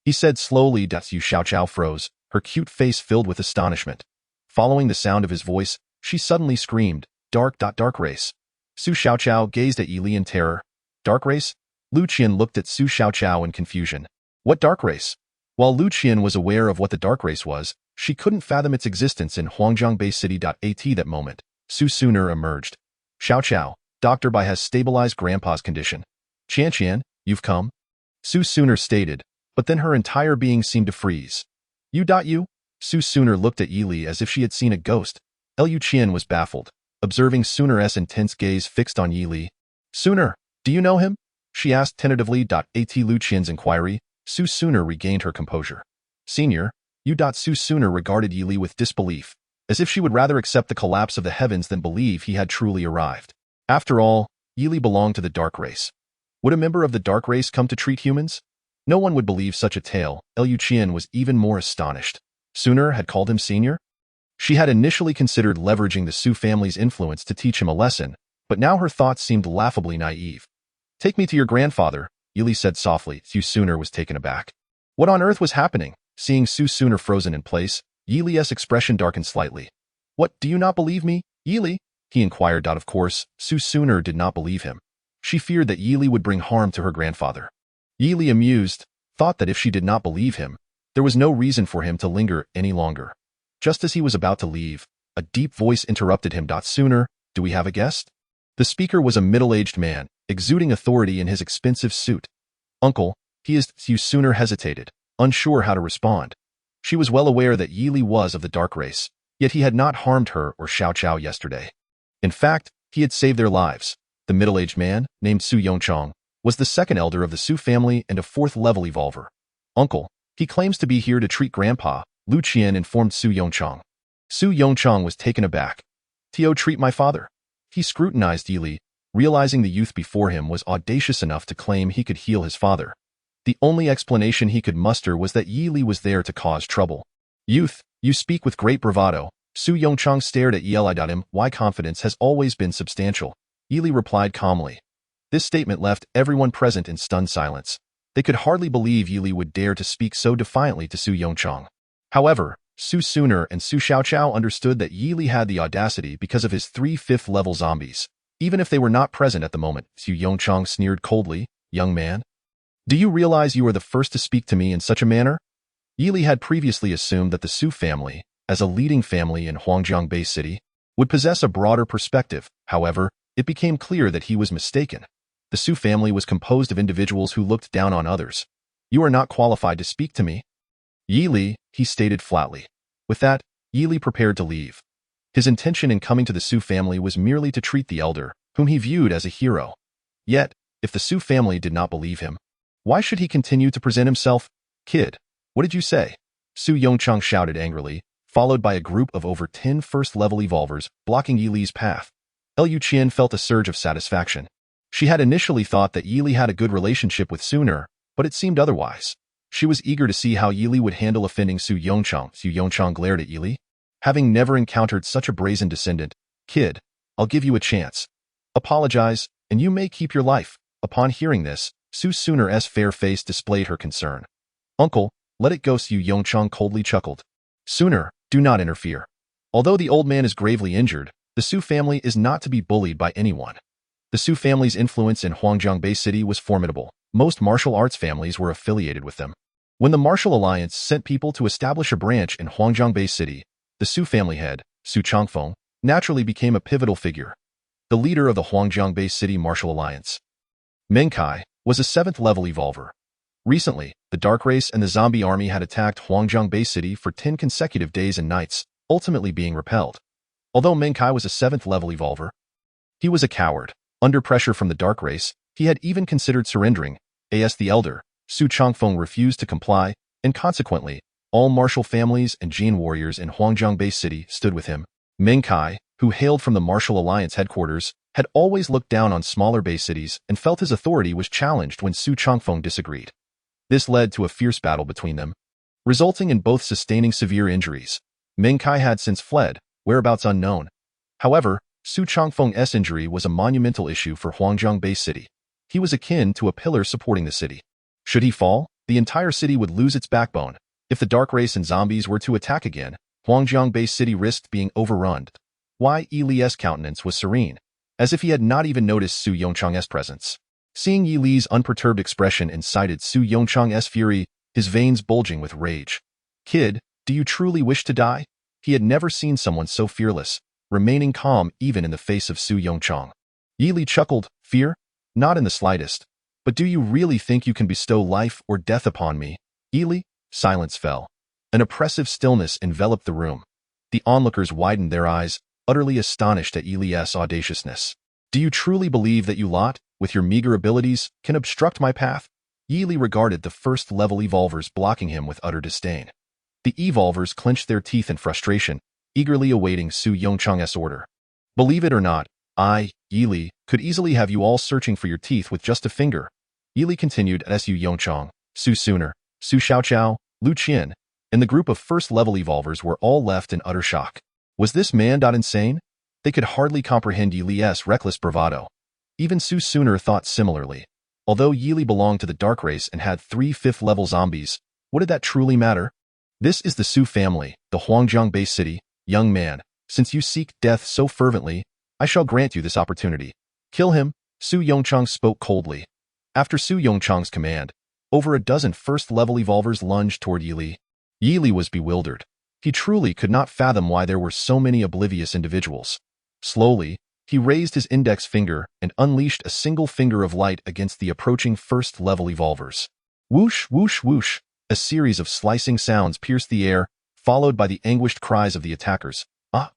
he said slowly. Su Xiaoqiao froze, her cute face filled with astonishment. Following the sound of his voice, she suddenly screamed, Dark race. Su Xiaoqiao gazed at Yili in terror. Dark race? Lu Qian looked at Su Xiaoqiao in confusion. What dark race? While Lu Qian was aware of what the dark race was, she couldn't fathom its existence in Huangjang Bay City. At that moment, Su Suner emerged. Xiao Qiao, Dr. Bai has stabilized Grandpa's condition. Qian, you've come? Su Suner stated, but then her entire being seemed to freeze. You? Su Suner looked at Yili as if she had seen a ghost. Lu Qian was baffled, observing Suner's intense gaze fixed on Yili. Suner, do you know him? She asked tentatively. At Lu Qian's inquiry, Su Suner regained her composure. Senior, you. Su Suner regarded Yili with disbelief, as if she would rather accept the collapse of the heavens than believe he had truly arrived. After all, Yili belonged to the dark race. Would a member of the dark race come to treat humans? No one would believe such a tale. Lu Qian was even more astonished. Suner had called him senior? She had initially considered leveraging the Su family's influence to teach him a lesson, but now her thoughts seemed laughably naive. Take me to your grandfather, Yili said softly. Su Suner was taken aback. What on earth was happening? Seeing Su Suner frozen in place, Yili's expression darkened slightly. What, do you not believe me, Yili? He inquired. Of course, Su Suner did not believe him. She feared that Yili would bring harm to her grandfather. Yili, amused, thought that if she did not believe him, there was no reason for him to linger any longer. Just as he was about to leave, a deep voice interrupted him. Suner, do we have a guest? The speaker was a middle-aged man, exuding authority in his expensive suit. Uncle, he is. Su Suner hesitated, unsure how to respond. She was well aware that Yili was of the dark race, yet he had not harmed her or Xiao Qiao yesterday. In fact, he had saved their lives. The middle-aged man, named Su Yongchang, was the second elder of the Su family and a fourth-level evolver. Uncle, he claims to be here to treat Grandpa, Lu Qian informed Su Yongchang. Su Yongchang was taken aback. Tio, treat my father? He scrutinized Yili, realizing the youth before him was audacious enough to claim he could heal his father. The only explanation he could muster was that Yili was there to cause trouble. Youth, you speak with great bravado. Su Yongchang stared at Yili. Him, why confidence has always been substantial. Yili replied calmly. This statement left everyone present in stunned silence. They could hardly believe Yili would dare to speak so defiantly to Su Yongchang. However, Su Suner and Su Xiaoqiao understood that Yili had the audacity because of his 3 fifth-level zombies. Even if they were not present at the moment, Su Yongchang sneered coldly, young man. Do you realize you are the first to speak to me in such a manner? Yili had previously assumed that the Su family, as a leading family in Huangjang Bay City, would possess a broader perspective. However, it became clear that he was mistaken. The Su family was composed of individuals who looked down on others. You are not qualified to speak to me. Yili, he stated flatly. With that, Yili prepared to leave. His intention in coming to the Su family was merely to treat the elder, whom he viewed as a hero. Yet, if the Su family did not believe him, why should he continue to present himself? Kid, what did you say? Su Yongchang shouted angrily, followed by a group of over 10 first-level evolvers blocking Yili's path. Lu Qian felt a surge of satisfaction. She had initially thought that Yili had a good relationship with Suner, but it seemed otherwise. She was eager to see how Yili would handle offending Su Yongchang. Su Yongchang glared at Yili. Having never encountered such a brazen descendant, kid, I'll give you a chance. Apologize, and you may keep your life. Upon hearing this, Su Suner's fair face displayed her concern. Uncle, let it go. Su Yongchang coldly chuckled. Suner, do not interfere. Although the old man is gravely injured, the Su family is not to be bullied by anyone. The Su family's influence in Huangjang Bay City was formidable. Most martial arts families were affiliated with them. When the Martial Alliance sent people to establish a branch in Huangjang Bay City, the Su family head, Su Changfeng, naturally became a pivotal figure. The leader of the Huangjang Bay City Martial Alliance. Menkai was a 7th-level evolver. Recently, the Dark Race and the Zombie Army had attacked Huangjang Bay City for 10 consecutive days and nights, ultimately being repelled. Although Menkai was a 7th-level evolver, he was a coward. Under pressure from the Dark Race, he had even considered surrendering. As the elder, Su Changfeng refused to comply, and consequently, all martial families and Jin warriors in Huangjang Bay City stood with him. Menkai, who hailed from the Martial Alliance headquarters, had always looked down on smaller bay cities and felt his authority was challenged when Su Changfeng disagreed. This led to a fierce battle between them, resulting in both sustaining severe injuries. Menkai had since fled, whereabouts unknown. However, Su Changfeng's injury was a monumental issue for Huangjang Bay City. He was akin to a pillar supporting the city. Should he fall, the entire city would lose its backbone. If the Dark Race and zombies were to attack again, Huangjang Bay City risked being overrun. Yili's countenance was serene, as if he had not even noticed Su Yongchang's presence. Seeing Yili's unperturbed expression incited Su Yongchang's fury. his veins bulging with rage. "Kid, do you truly wish to die?" He had never seen someone so fearless, remaining calm even in the face of Su Yongchang. Yili chuckled. "Fear? Not in the slightest. But do you really think you can bestow life or death upon me?" Yili? Silence fell. An oppressive stillness enveloped the room. The onlookers widened their eyes, utterly astonished at Yili's audaciousness. "Do you truly believe that you lot, with your meager abilities, can obstruct my path?" Yili regarded the first-level evolvers blocking him with utter disdain. The evolvers clenched their teeth in frustration, eagerly awaiting Su Yongchang's order. "Believe it or not, I, Yili, could easily have you all searching for your teeth with just a finger." Yili continued as Su Yongchang, Su Suner, Su Xiaoqiao, Lu Qian, and the group of first-level evolvers were all left in utter shock. Was this man insane? They could hardly comprehend Yili's reckless bravado. Even Su Suner thought similarly. Although Yili belonged to the dark race and had 3 fifth-level zombies, what did that truly matter? "This is the Su family, the Huangjiang Bay City. Young man, since you seek death so fervently, I shall grant you this opportunity. Kill him." Su Yongchang spoke coldly. After Su Yongchang's command, over a dozen first-level evolvers lunged toward Yili. Yili was bewildered. He truly could not fathom why there were so many oblivious individuals. Slowly, he raised his index finger and unleashed a single finger of light against the approaching first-level evolvers. Whoosh, whoosh, whoosh. A series of slicing sounds pierced the air, followed by the anguished cries of the attackers. "Ah!"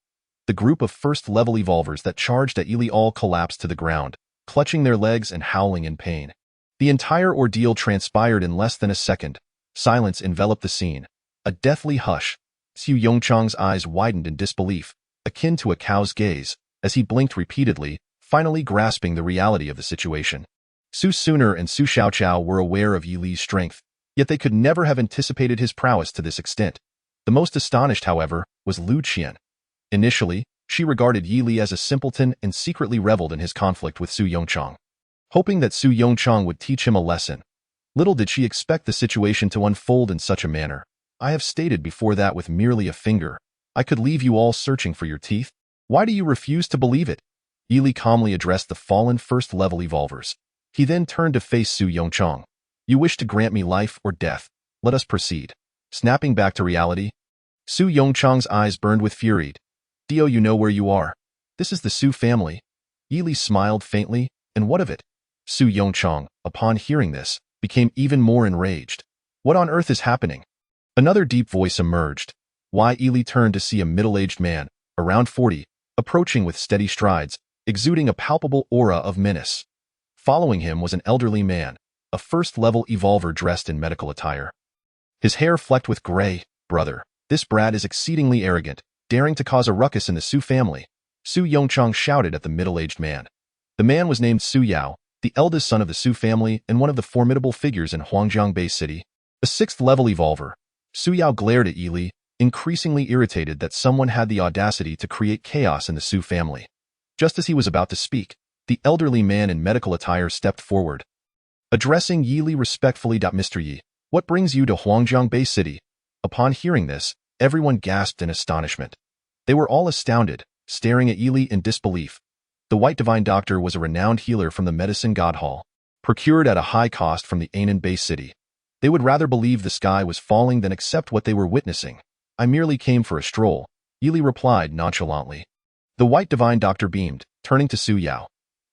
The group of first-level evolvers that charged at Yili all collapsed to the ground, clutching their legs and howling in pain. The entire ordeal transpired in less than a second. Silence enveloped the scene. A deathly hush. Su Yongchang's eyes widened in disbelief, akin to a cow's gaze, as he blinked repeatedly, finally grasping the reality of the situation. Su Suner and Su Xiaoqiao were aware of Yili's strength, yet they could never have anticipated his prowess to this extent. The most astonished, however, was Lu Qian. Initially, she regarded Yili as a simpleton and secretly reveled in his conflict with Su Yongchang, hoping that Su Yongchang would teach him a lesson. Little did she expect the situation to unfold in such a manner. "I have stated before that with merely a finger, I could leave you all searching for your teeth. Why do you refuse to believe it?" Yili calmly addressed the fallen first-level evolvers. He then turned to face Su Yongchang. "You wish to grant me life or death. Let us proceed." Snapping back to reality, Su Yongchang's eyes burned with fury. "Dio, you know where you are. This is the Su family." Yili smiled faintly. "And what of it?" Su Yongchang, upon hearing this, became even more enraged. "What on earth is happening?" Another deep voice emerged. Yili turned to see a middle-aged man, around 40, approaching with steady strides, exuding a palpable aura of menace. Following him was an elderly man, a first-level evolver dressed in medical attire. His hair flecked with gray. "Brother, this brat is exceedingly arrogant, daring to cause a ruckus in the Su family," Su Yongchang shouted at the middle-aged man. The man was named Su Yao, the eldest son of the Su family and one of the formidable figures in Huangjiang Bay City. A 6th-level evolver. Su Yao glared at Yili, increasingly irritated that someone had the audacity to create chaos in the Su family. Just as he was about to speak, the elderly man in medical attire stepped forward. Addressing Yili respectfully, "Mr. Yi, what brings you to Huangjiang Bay City?" Upon hearing this, everyone gasped in astonishment. They were all astounded, staring at Yili in disbelief. The White Divine Doctor was a renowned healer from the Medicine God Hall, procured at a high cost from the Anan Bay City. They would rather believe the sky was falling than accept what they were witnessing. "I merely came for a stroll," Yili replied nonchalantly. The White Divine Doctor beamed, turning to Su Yao.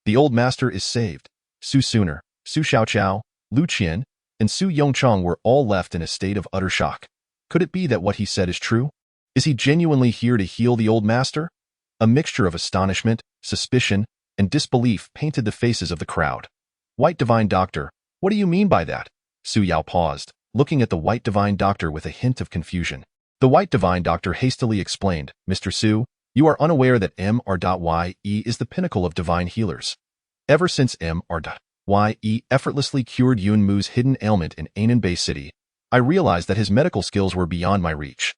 "The old master is saved." Su Suner, Su Xiaoqiao, Lu Qian, and Su Yongchang were all left in a state of utter shock. Could it be that what he said is true? Is he genuinely here to heal the old master? A mixture of astonishment, suspicion, and disbelief painted the faces of the crowd. "White Divine Doctor, what do you mean by that?" Su Yao paused, looking at the White Divine Doctor with a hint of confusion. The White Divine Doctor hastily explained, "Mr. Su, you are unaware that Mr.Ye is the pinnacle of divine healers. Ever since Mr.Ye effortlessly cured Yun Mu's hidden ailment in Anan Bay City, I realized that his medical skills were beyond my reach."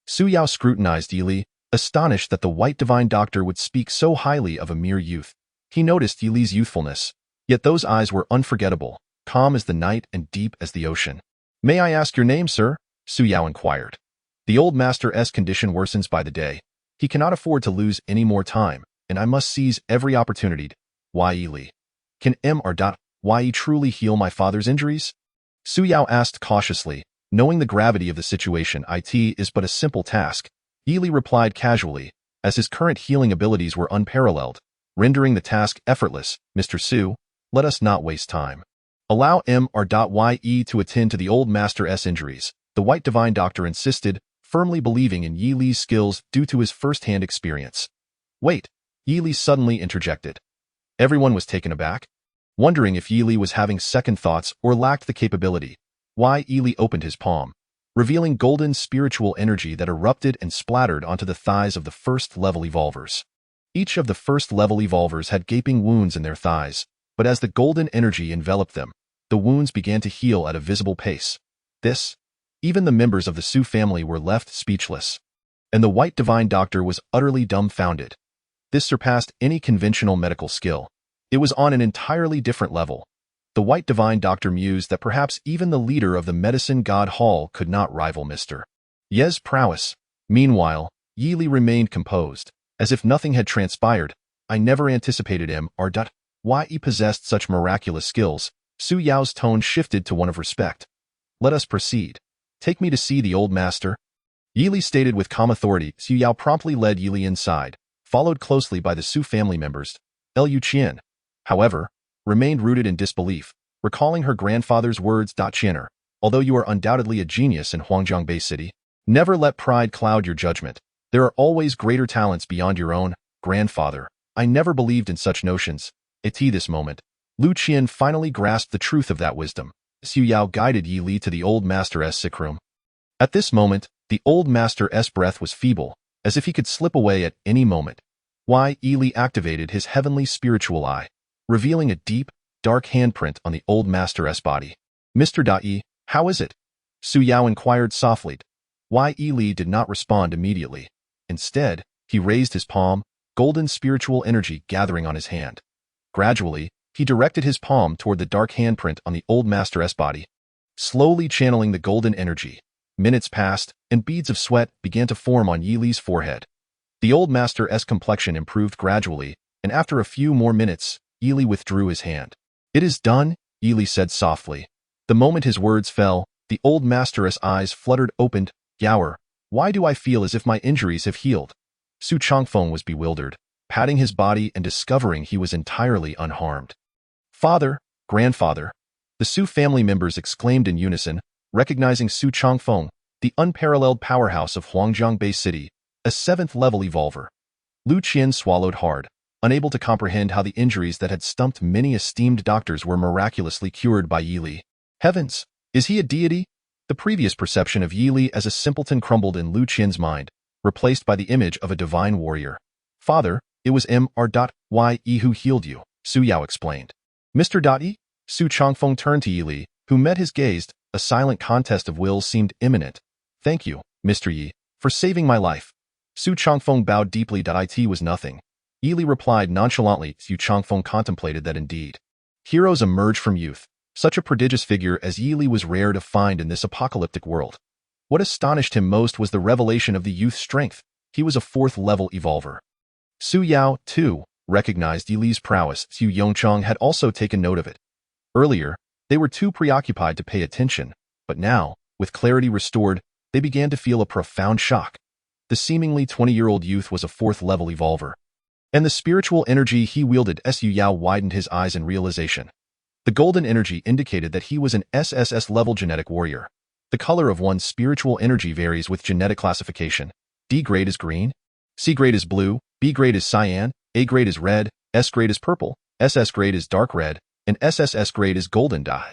Su Yao scrutinized Yili, astonished that the White Divine Doctor would speak so highly of a mere youth. He noticed Yili's youthfulness, yet those eyes were unforgettable, calm as the night and deep as the ocean. "May I ask your name, sir?" Su Yao inquired. "The old master's condition worsens by the day. He cannot afford to lose any more time, and I must seize every opportunity. Yili. Can Mr.Ye truly heal my father's injuries?" Su Yao asked cautiously, Knowing the gravity of the situation, it is but a simple task, Yili replied casually, as his current healing abilities were unparalleled, rendering the task effortless. Mr. Su, let us not waste time. Allow Mr.Ye to attend to the old master's injuries, the White Divine Doctor insisted, firmly believing in Yi Li's skills due to his first-hand experience. Wait, Yi Li suddenly interjected. Everyone was taken aback, wondering if Yi Li was having second thoughts or lacked the capability. Yi Li opened his palm, revealing golden spiritual energy that erupted and splattered onto the thighs of the first-level evolvers. Each of the first-level evolvers had gaping wounds in their thighs, but as the golden energy enveloped them, the wounds began to heal at a visible pace. Even the members of the Su family were left speechless. And the White Divine Doctor was utterly dumbfounded. This surpassed any conventional medical skill. It was on an entirely different level. The White Divine Doctor mused that perhaps even the leader of the Medicine God Hall could not rival Mr. Ye's prowess. Meanwhile, Yi Li remained composed, as if nothing had transpired. I never anticipated Mr.Ye possessed such miraculous skills. Su Yao's tone shifted to one of respect. Let us proceed. Take me to see the old master. Yi Li stated with calm authority. Su Yao promptly led Yi Li inside, followed closely by the Su family members. Liu Qian, however, remained rooted in disbelief, recalling her grandfather's words. Qianer, although you are undoubtedly a genius in Huangjiang Bay City, never let pride cloud your judgment. There are always greater talents beyond your own. Grandfather, I never believed in such notions. At this moment, Liu Qian finally grasped the truth of that wisdom. Su Yao guided Yi Li to the old master's sick room. At this moment, the old master's breath was feeble, as if he could slip away at any moment. Yi Li activated his heavenly spiritual eye, revealing a deep, dark handprint on the old master's body. Mr.Ye, how is it? Su Yao inquired softly. Yi Li did not respond immediately. Instead, he raised his palm, golden spiritual energy gathering on his hand. Gradually, he directed his palm toward the dark handprint on the old master's body, slowly channeling the golden energy. Minutes passed, and beads of sweat began to form on Yi Li's forehead. The old master's complexion improved gradually, and after a few more minutes, Yi Li withdrew his hand. It is done, Yi Li said softly. The moment his words fell, the old master's eyes fluttered opened. Yaoer, why do I feel as if my injuries have healed? Su Changfeng was bewildered, patting his body and discovering he was entirely unharmed. Father, grandfather, the Su family members exclaimed in unison, recognizing Su Changfeng, the unparalleled powerhouse of Huangjiang Bay City, a 7th-level evolver. Liu Qian swallowed hard, unable to comprehend how the injuries that had stumped many esteemed doctors were miraculously cured by Yi Li. Heavens, is he a deity? The previous perception of Yi Li as a simpleton crumbled in Liu Qian's mind, replaced by the image of a divine warrior. Father, it was Mr.Ye who healed you, Su Yao explained. Mr.Ye? Su Changfeng turned to Yi Li, who met his gaze. A silent contest of wills seemed imminent. Thank you, Mr. Yi, for saving my life. Su Changfeng bowed deeply. It was nothing. Yi Li replied nonchalantly. Su Changfeng contemplated that indeed. Heroes emerge from youth. Such a prodigious figure as Yi Li was rare to find in this apocalyptic world. What astonished him most was the revelation of the youth's strength. He was a 4th-level evolver. Su Yao, too, recognized Yi Li's prowess. Su Yongchang had also taken note of it. Earlier, they were too preoccupied to pay attention, but now, with clarity restored, they began to feel a profound shock. The seemingly 20-year-old youth was a 4th-level evolver. And the spiritual energy he wielded. Su Yao widened his eyes in realization. The golden energy indicated that he was an SSS-level genetic warrior. The color of one's spiritual energy varies with genetic classification. D grade is green, C grade is blue, B grade is cyan, A grade is red, S grade is purple, SS grade is dark red, and SSS grade is golden dye.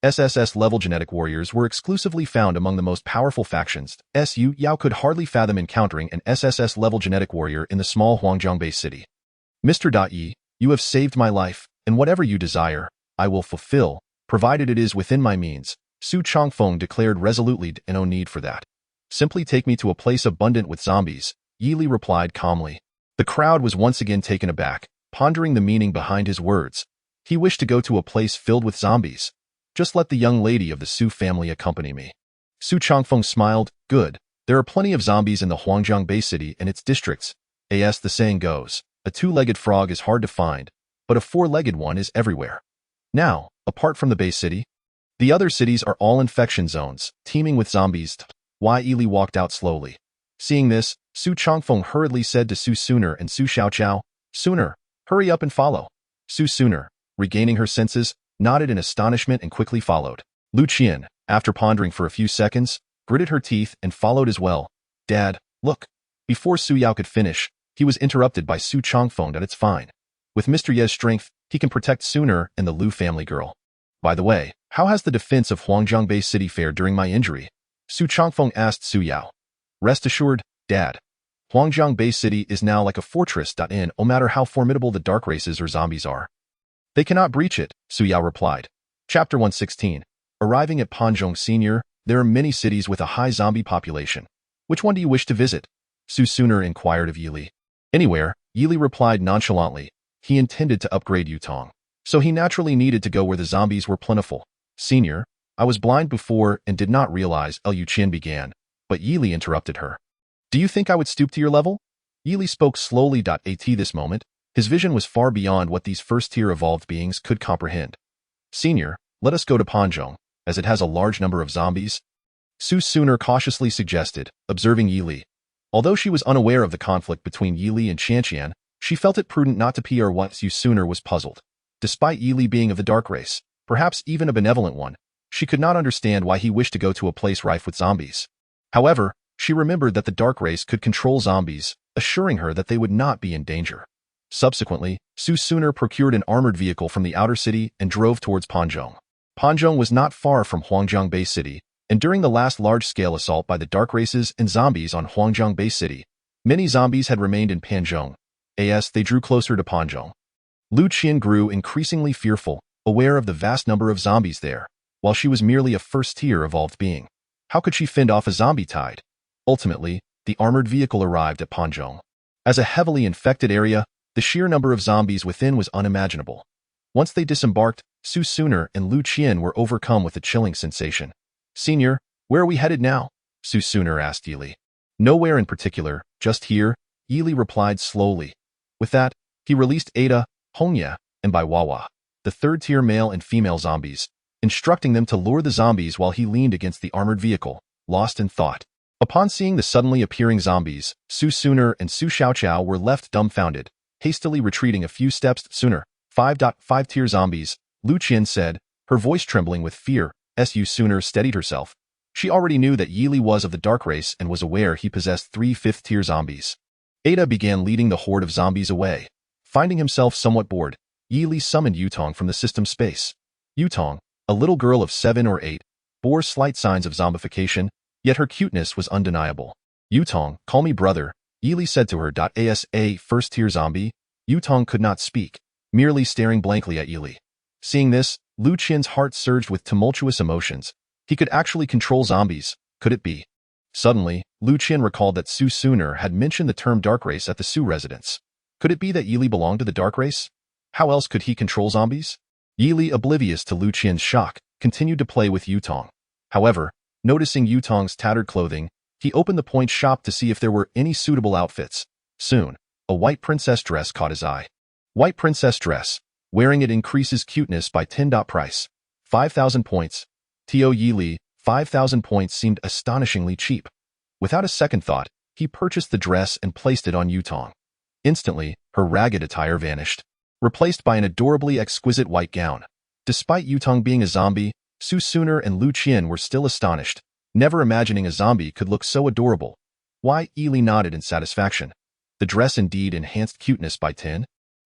SSS-level genetic warriors were exclusively found among the most powerful factions. Su Yao could hardly fathom encountering an SSS-level genetic warrior in the small Huangjiang Bay City. Mr.Ye, you have saved my life, and whatever you desire, I will fulfill, provided it is within my means, Su Changfeng declared resolutely. No need for that. Simply take me to a place abundant with zombies, Yi Li replied calmly. The crowd was once again taken aback, pondering the meaning behind his words. He wished to go to a place filled with zombies. Just let the young lady of the Su family accompany me. Su Changfeng smiled. Good. There are plenty of zombies in the Huangjiang Bay City and its districts. As the saying goes, a 2-legged frog is hard to find, but a 4-legged one is everywhere. Now, apart from the Bay City, The other cities are all infection zones, teeming with zombies. Why Ili walked out slowly. Seeing this, Su Changfeng hurriedly said to Su Suner and Su Xiaoqiao, "Suner, hurry up and follow." Su Suner, regaining her senses, nodded in astonishment and quickly followed. Lu Qian, after pondering for a few seconds, gritted her teeth and followed as well. "Dad, look." Before Su Yao could finish, he was interrupted by Su Changfeng. "That it's fine. With Mr. Ye's strength, he can protect Suner and the Lu family girl. By the way, how has the defense of Huangjiang Bay City fared during my injury?" Su Changfeng asked Su Yao. "Rest assured, Dad. Huangjiang Bay City is now like a fortress. No matter how formidable the dark races or zombies are, they cannot breach it," Su Yao replied. Chapter 116. Arriving at Panzhong Senior, there are many cities with a high zombie population. "Which one do you wish to visit?" Su Suner inquired of Yili. "Anywhere," Yili replied nonchalantly. He intended to upgrade Yutong, so he naturally needed to go where the zombies were plentiful. "Senior, I was blind before and did not realize," Liu Qian began, but Yili interrupted her. "Do you think I would stoop to your level?" Yili spoke slowly. At this moment, his vision was far beyond what these first-tier evolved beings could comprehend. "Senior, let us go to Panzhong, as it has a large number of zombies," Su Suner cautiously suggested, observing Yili. Although she was unaware of the conflict between Yili and Qianqian, she felt it prudent not to PR what Su Suner was puzzled. Despite Yili being of the dark race, perhaps even a benevolent one, she could not understand why he wished to go to a place rife with zombies. However, she remembered that the dark race could control zombies, assuring her that they would not be in danger. Subsequently, Su Suner procured an armored vehicle from the outer city and drove towards Panzhong. Panzhong was not far from Huangjiang Bay City, and during the last large-scale assault by the dark races and zombies on Huangjiang Bay City, many zombies had remained in Panzhong. As they drew closer to Panzhong, Lu Qian grew increasingly fearful, aware of the vast number of zombies there, while she was merely a first-tier evolved being. How could she fend off a zombie tide? Ultimately, the armored vehicle arrived at Panzhong. As a heavily infected area, the sheer number of zombies within was unimaginable. Once they disembarked, Su Suner and Lu Qian were overcome with a chilling sensation. "Senior, where are we headed now?" Su Suner asked Yili. "Nowhere in particular, just here," Yili replied slowly. With that, he released Ada, Hongya, and Baiwawa, the third-tier male and female zombies, instructing them to lure the zombies while he leaned against the armored vehicle, lost in thought. Upon seeing the suddenly appearing zombies, Su Suner and Su Xiaoqiao were left dumbfounded, hastily retreating a few steps sooner. 5.5-tier zombies, Lu Qian said, her voice trembling with fear. Su Suner steadied herself. She already knew that Yili was of the dark race and was aware he possessed 3 5th-tier zombies. Ada began leading the horde of zombies away. Finding himself somewhat bored, Yili summoned Yutong from the system space. Yutong, a little girl of 7 or 8, bore slight signs of zombification, yet her cuteness was undeniable. "Yutong, call me brother," Yili said to her. As a first-tier zombie, Yutong could not speak, merely staring blankly at Yili. Seeing this, Lu Qian's heart surged with tumultuous emotions. He could actually control zombies, could it be? Suddenly, Lu Qian recalled that Su Suner had mentioned the term dark race at the Su residence. Could it be that Yili belonged to the dark race? How else could he control zombies? Yili, oblivious to Lu Qian's shock, continued to play with Yutong. However, noticing Yutong's tattered clothing, he opened the point shop to see if there were any suitable outfits. Soon, a white princess dress caught his eye. White princess dress. Wearing it increases cuteness by 10. Price. 5,000 points. To Yili, 5,000 points seemed astonishingly cheap. Without a second thought, he purchased the dress and placed it on Yutong. Instantly, her ragged attire vanished, replaced by an adorably exquisite white gown. Despite Yutong being a zombie, Su Suner and Lu Qian were still astonished, never imagining a zombie could look so adorable. Why? Yili nodded in satisfaction. The dress indeed enhanced cuteness by 10,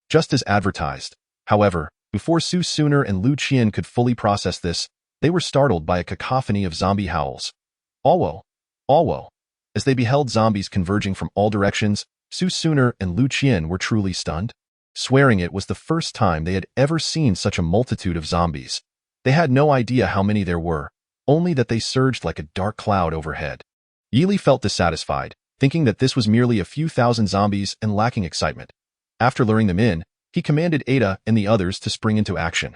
just as advertised. However, before Su Suner and Lu Qian could fully process this, they were startled by a cacophony of zombie howls. Alwo! Alwo! As they beheld zombies converging from all directions, Su Suner and Lu Qian were truly stunned. Swearing it was the first time they had ever seen such a multitude of zombies. They had no idea how many there were, only that they surged like a dark cloud overhead. Yili felt dissatisfied, thinking that this was merely a few thousand zombies and lacking excitement. After luring them in, he commanded Ada and the others to spring into action.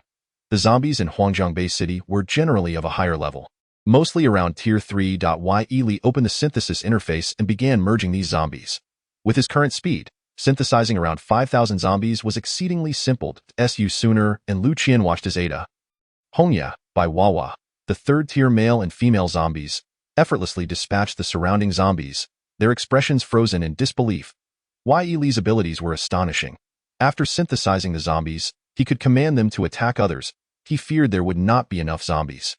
The zombies in Huangjiang Bay City were generally of a higher level, mostly around Tier 3. Yili opened the synthesis interface and began merging these zombies. With his current speed, synthesizing around 5,000 zombies was exceedingly simple. Su Suner and Lu Qian watched as Ada, Hongya, Baiwawa, the third-tier male and female zombies, effortlessly dispatched the surrounding zombies, their expressions frozen in disbelief. Yilee's abilities were astonishing. After synthesizing the zombies, he could command them to attack others. He feared there would not be enough zombies.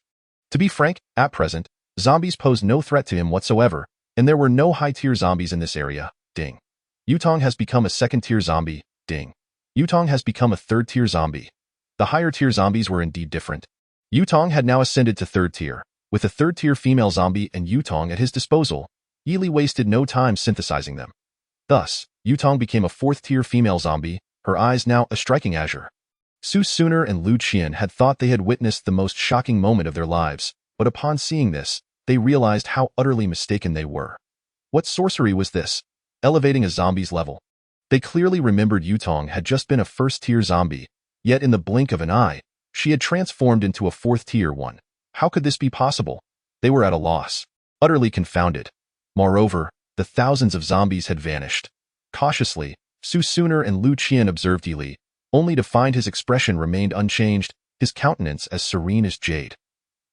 To be frank, at present, zombies posed no threat to him whatsoever, and there were no high-tier zombies in this area. Ding. Yutong has become a second-tier zombie. Ding. Yutong has become a third-tier zombie. The higher-tier zombies were indeed different. Yutong had now ascended to third tier. With a third-tier female zombie and Yutong at his disposal, Yilee wasted no time synthesizing them. Thus, Yutong became a fourth-tier female zombie, her eyes now a striking azure. Su Suner and Lu Qian had thought they had witnessed the most shocking moment of their lives, but upon seeing this, they realized how utterly mistaken they were. What sorcery was this? Elevating a zombie's level. They clearly remembered Yutong had just been a first-tier zombie, yet in the blink of an eye, she had transformed into a fourth-tier one. How could this be possible? They were at a loss, utterly confounded. Moreover, the thousands of zombies had vanished. Cautiously, Su Suner and Lu Qian observed Yilee, only to find his expression remained unchanged, his countenance as serene as jade.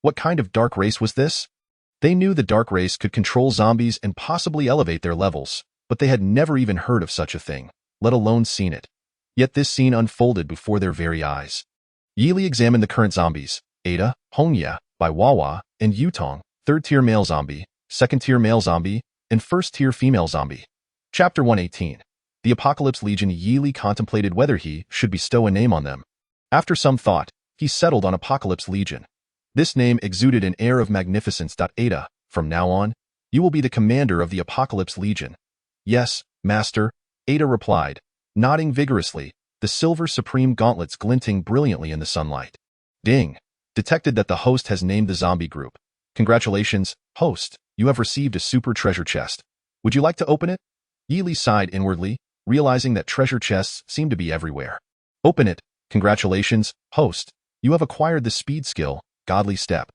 What kind of dark race was this? They knew the dark race could control zombies and possibly elevate their levels, but they had never even heard of such a thing, let alone seen it. Yet this scene unfolded before their very eyes. Yilee examined the current zombies, Ada, Hongya, Bai Wawa, and Yutong, third-tier male zombie, second-tier male zombie, and first-tier female zombie. Chapter 118. The Apocalypse Legion. Yilee contemplated whether he should bestow a name on them. After some thought, he settled on Apocalypse Legion. This name exuded an air of magnificence. Ada, from now on, you will be the commander of the Apocalypse Legion. Yes, master, Ada replied, nodding vigorously, the silver supreme gauntlets glinting brilliantly in the sunlight. Ding! Detected that the host has named the zombie group. Congratulations, host, you have received a super treasure chest. Would you like to open it? Yilee sighed inwardly, realizing that treasure chests seem to be everywhere. Open it. Congratulations, host, you have acquired the speed skill, Godly Step.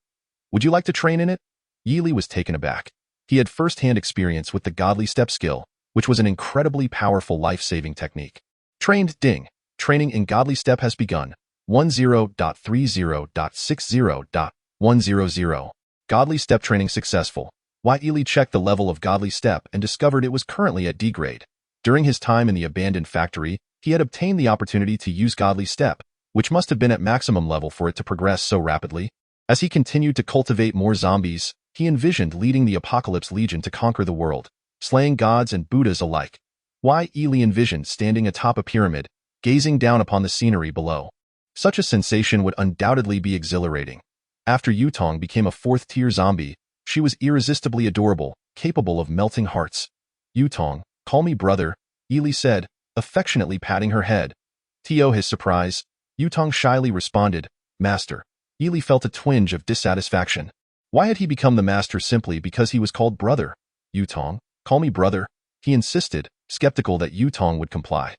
Would you like to train in it? Yilee was taken aback. He had first-hand experience with the Godly Step skill, which was an incredibly powerful life-saving technique. Trained. Ding. Training in Godly Step has begun. 10.30.60.100. Godly Step training successful. Yilee checked the level of Godly Step and discovered it was currently at D grade. During his time in the abandoned factory, he had obtained the opportunity to use Godly Step, which must have been at maximum level for it to progress so rapidly. As he continued to cultivate more zombies, he envisioned leading the Apocalypse Legion to conquer the world, slaying gods and Buddhas alike. Yilee envisioned standing atop a pyramid, gazing down upon the scenery below. Such a sensation would undoubtedly be exhilarating. After Yutong became a fourth-tier zombie, she was irresistibly adorable, capable of melting hearts. Yutong, call me brother, Yilee said, affectionately patting her head. To his surprise, Yutong shyly responded, Master. Yilee felt a twinge of dissatisfaction. Why had he become the master simply because he was called brother? Yutong, call me brother, he insisted, skeptical that Yutong would comply.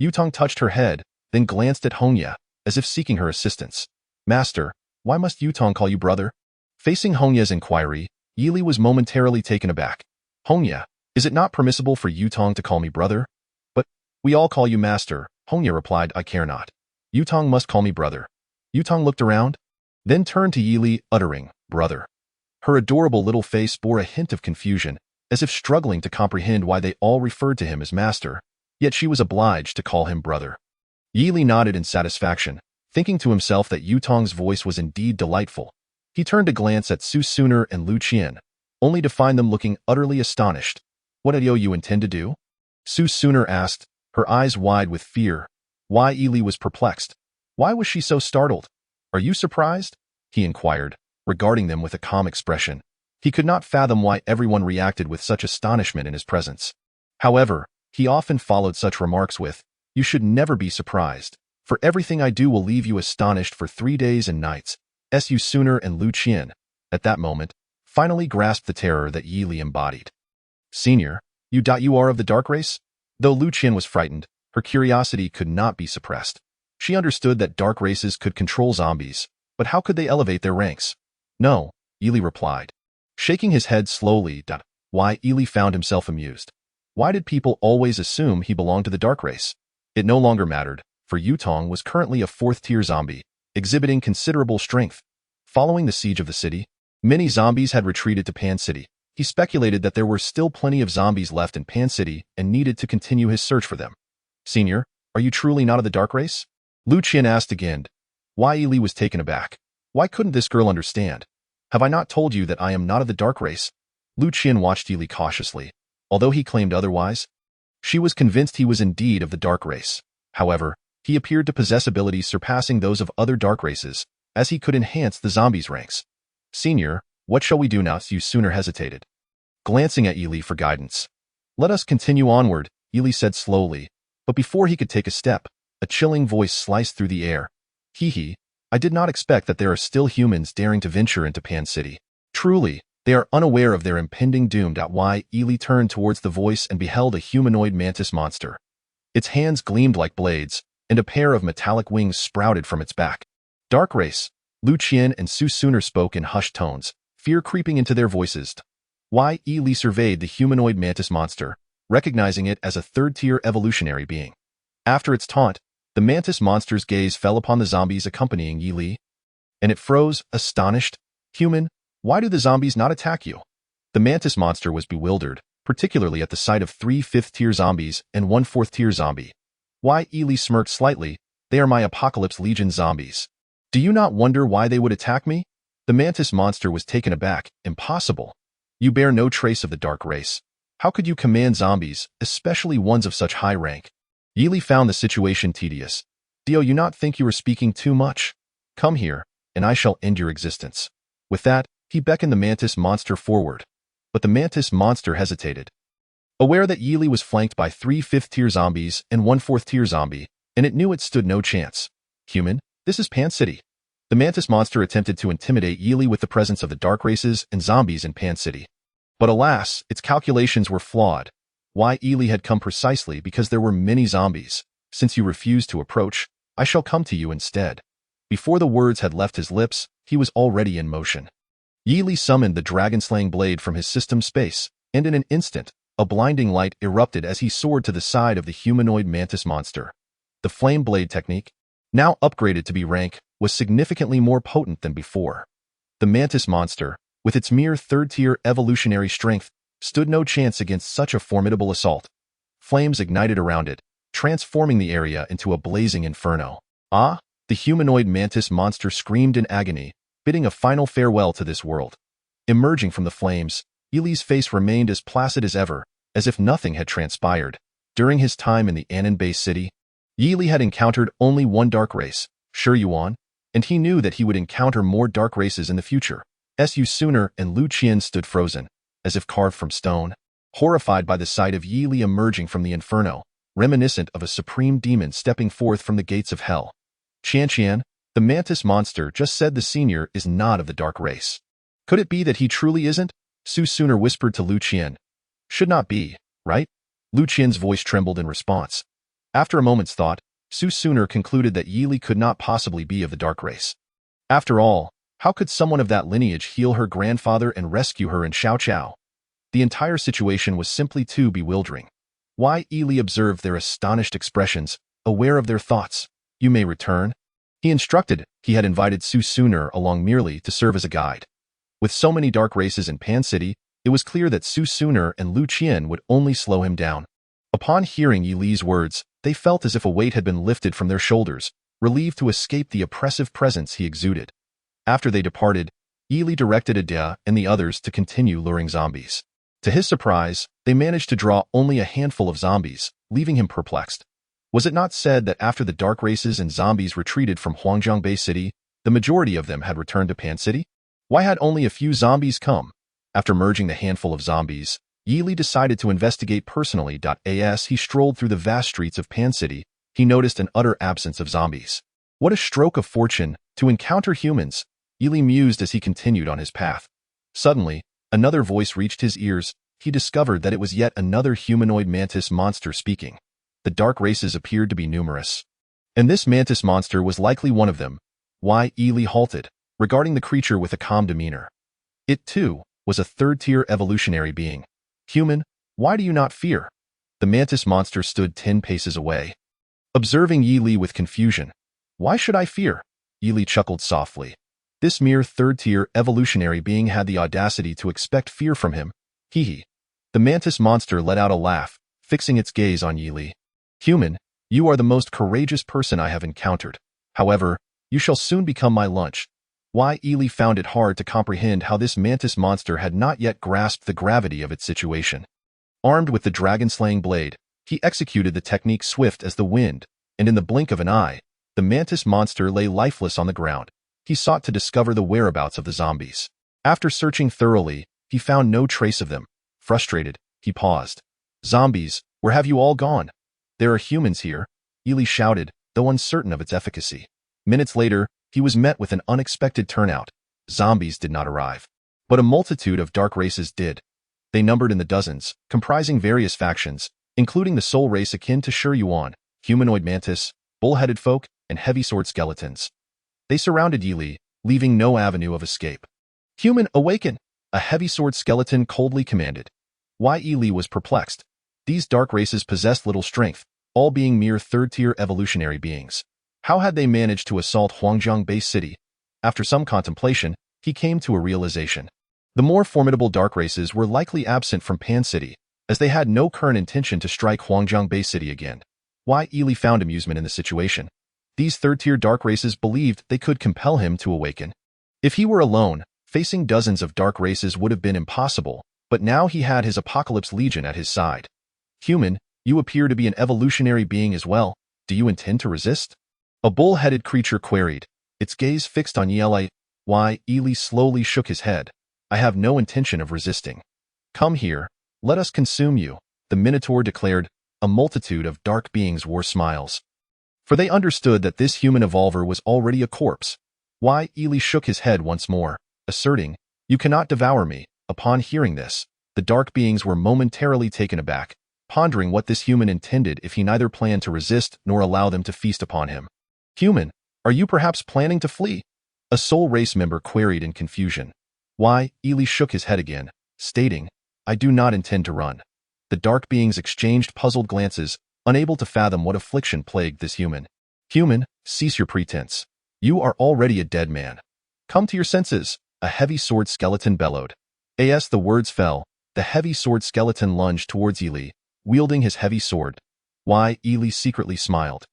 Yutong touched her head, then glanced at Hongya, as if seeking her assistance. Master, why must Yutong call you brother? Facing Hongya's inquiry, Yilee was momentarily taken aback. Hongya, is it not permissible for Yutong to call me brother? But we all call you master, Hongya replied, I care not. Yutong must call me brother. Yutong looked around, then turned to Yilee, uttering, brother. Her adorable little face bore a hint of confusion, as if struggling to comprehend why they all referred to him as master, yet she was obliged to call him brother. Yilee nodded in satisfaction, thinking to himself that Yutong's voice was indeed delightful. He turned to glance at Su Suner and Lu Qian, only to find them looking utterly astonished. What do you intend to do? Su Suner asked, her eyes wide with fear. Yilee was perplexed. Why was she so startled? Are you surprised? He inquired, regarding them with a calm expression. He could not fathom why everyone reacted with such astonishment in his presence. However, he often followed such remarks with, you should never be surprised, for everything I do will leave you astonished for 3 days and nights. Su Suner and Lu Qian, at that moment, finally grasped the terror that Yilee embodied. Senior, you are of the dark race? Though Lu Qian was frightened, her curiosity could not be suppressed. She understood that dark races could control zombies, but how could they elevate their ranks? No, Yilee replied. Shaking his head slowly, Yilee found himself amused. Why did people always assume he belonged to the dark race? It no longer mattered, for Yutong was currently a fourth-tier zombie, exhibiting considerable strength. Following the siege of the city, many zombies had retreated to Pan City. He speculated that there were still plenty of zombies left in Pan City and needed to continue his search for them. Senior, are you truly not of the dark race? Lu Qian asked again. Why Yi Li was taken aback. Why couldn't this girl understand? Have I not told you that I am not of the dark race? Lu Qian watched Yi Li cautiously. Although he claimed otherwise, she was convinced he was indeed of the dark race. However, he appeared to possess abilities surpassing those of other dark races, as he could enhance the zombies' ranks. Senior, what shall we do now? Su Sooner hesitated, glancing at Yi Li for guidance. Let us continue onward, Yi Li said slowly, but before he could take a step, a chilling voice sliced through the air. Hee, I did not expect that there are still humans daring to venture into Pan City. Truly, they are unaware of their impending doom. Why? Yi Li turned towards the voice and beheld a humanoid mantis monster. Its hands gleamed like blades, and a pair of metallic wings sprouted from its back. Dark race, Lu Qian and Su Sooner spoke in hushed tones, fear creeping into their voices. Why? Yi Li surveyed the humanoid mantis monster, recognizing it as a third-tier evolutionary being. After its taunt, the mantis monster's gaze fell upon the zombies accompanying Yi Li, and it froze, astonished. Human, why do the zombies not attack you? The mantis monster was bewildered, particularly at the sight of 3 fifth-tier zombies and 1 fourth-tier zombie. Why? Yi Li smirked slightly. They are my Apocalypse Legion zombies. Do you not wonder why they would attack me? The mantis monster was taken aback. Impossible. You bear no trace of the dark race. How could you command zombies, especially ones of such high rank? Yi Li found the situation tedious. Do you not think you are speaking too much? Come here, and I shall end your existence. With that, he beckoned the mantis monster forward. But the mantis monster hesitated. Aware that Yi Li was flanked by 3 fifth-tier zombies and 1 fourth-tier zombie, and it knew it stood no chance. Human, this is Pan City. The mantis monster attempted to intimidate Yi Li with the presence of the dark races and zombies in Pan City. But alas, its calculations were flawed. Why? Yi Li had come precisely because there were many zombies. Since you refused to approach, I shall come to you instead. Before the words had left his lips, he was already in motion. Yi Li summoned the dragon-slaying blade from his system space, and in an instant, a blinding light erupted as he soared to the side of the humanoid mantis monster. The flame blade technique, now upgraded to B rank, was significantly more potent than before. The mantis monster, with its mere third-tier evolutionary strength, stood no chance against such a formidable assault. Flames ignited around it, transforming the area into a blazing inferno. Ah! The humanoid mantis monster screamed in agony, bidding a final farewell to this world. Emerging from the flames, Yi Li's face remained as placid as ever, as if nothing had transpired. During his time in the Anan-Bay city, Yi Li had encountered only one dark race, Shi Yuan, and he knew that he would encounter more dark races in the future. Su Sooner and Lu Qian stood frozen, as if carved from stone, horrified by the sight of Yi Li emerging from the inferno, reminiscent of a supreme demon stepping forth from the gates of hell. Qian, the mantis monster just said the senior is not of the dark race. Could it be that he truly isn't? Su Sooner whispered to Lu Qian. Should not be, right? Lu Qian's voice trembled in response. After a moment's thought, Su Sooner concluded that Yi Li could not possibly be of the dark race. After all, how could someone of that lineage heal her grandfather and rescue her in Xiaoqiao? The entire situation was simply too bewildering. Why? Yi Li observed their astonished expressions, aware of their thoughts. You may return. He instructed. He had invited Su Sooner along merely to serve as a guide. With so many dark races in Pan City, it was clear that Su Sooner and Lu Qian would only slow him down. Upon hearing Yi Li's words, they felt as if a weight had been lifted from their shoulders, relieved to escape the oppressive presence he exuded. After they departed, Yi Li directed Ada and the others to continue luring zombies. To his surprise, they managed to draw only a handful of zombies, leaving him perplexed. Was it not said that after the dark races and zombies retreated from Huangjiang Bay City, the majority of them had returned to Pan City? Why had only a few zombies come? After merging the handful of zombies, Yi Li decided to investigate personally. As he strolled through the vast streets of Pan City, he noticed an utter absence of zombies. What a stroke of fortune, to encounter humans, Yi Li mused as he continued on his path. Suddenly, another voice reached his ears. He discovered that it was yet another humanoid mantis monster speaking. The dark races appeared to be numerous, and this mantis monster was likely one of them. Why? Yi Li halted, regarding the creature with a calm demeanor. It, too, was a third-tier evolutionary being. Human, why do you not fear? The mantis monster stood 10 paces away, observing Yi Li with confusion. Why should I fear? Yi Li chuckled softly. This mere third-tier evolutionary being had the audacity to expect fear from him. Hee hee. The mantis monster let out a laugh, fixing its gaze on Yi Li. Human, you are the most courageous person I have encountered. However, you shall soon become my lunch. Yi Li found it hard to comprehend how this mantis monster had not yet grasped the gravity of its situation. Armed with the dragon-slaying blade, he executed the technique swift as the wind, and in the blink of an eye, the mantis monster lay lifeless on the ground. He sought to discover the whereabouts of the zombies. After searching thoroughly, he found no trace of them. Frustrated, he paused. Zombies, where have you all gone? There are humans here, Yi Li shouted, though uncertain of its efficacy. Minutes later, he was met with an unexpected turnout. Zombies did not arrive. But a multitude of dark races did. They numbered in the dozens, comprising various factions, including the soul race akin to Shi Yuan, humanoid mantis, bull-headed folk, and heavy-sword skeletons. They surrounded Yi Li, leaving no avenue of escape. Human, awaken! A heavy-sword skeleton coldly commanded. Yi Li was perplexed. These dark races possessed little strength, all being mere third-tier evolutionary beings. How had they managed to assault Huangjiang Bay City? After some contemplation, he came to a realization. The more formidable dark races were likely absent from Pan City, as they had no current intention to strike Huangjiang Bay City again. Yi Li found amusement in the situation. These third-tier dark races believed they could compel him to awaken. If he were alone, facing dozens of dark races would have been impossible, but now he had his Apocalypse Legion at his side. Human, you appear to be an evolutionary being as well. Do you intend to resist? A bull-headed creature queried, its gaze fixed on Yi Li. Yi Li slowly shook his head. I have no intention of resisting. Come here, let us consume you, the Minotaur declared. A multitude of dark beings wore smiles. For they understood that this human evolver was already a corpse. Yi Li shook his head once more, asserting, you cannot devour me. Upon hearing this, the dark beings were momentarily taken aback, pondering what this human intended if he neither planned to resist nor allow them to feast upon him. Human, are you perhaps planning to flee? A soul race member queried in confusion. Yi Li shook his head again, stating, I do not intend to run. The dark beings exchanged puzzled glances, unable to fathom what affliction plagued this human. Human, cease your pretense. You are already a dead man. Come to your senses, a heavy sword skeleton bellowed. As the words fell, the heavy sword skeleton lunged towards Yi Li, wielding his heavy sword. Yi Li secretly smiled,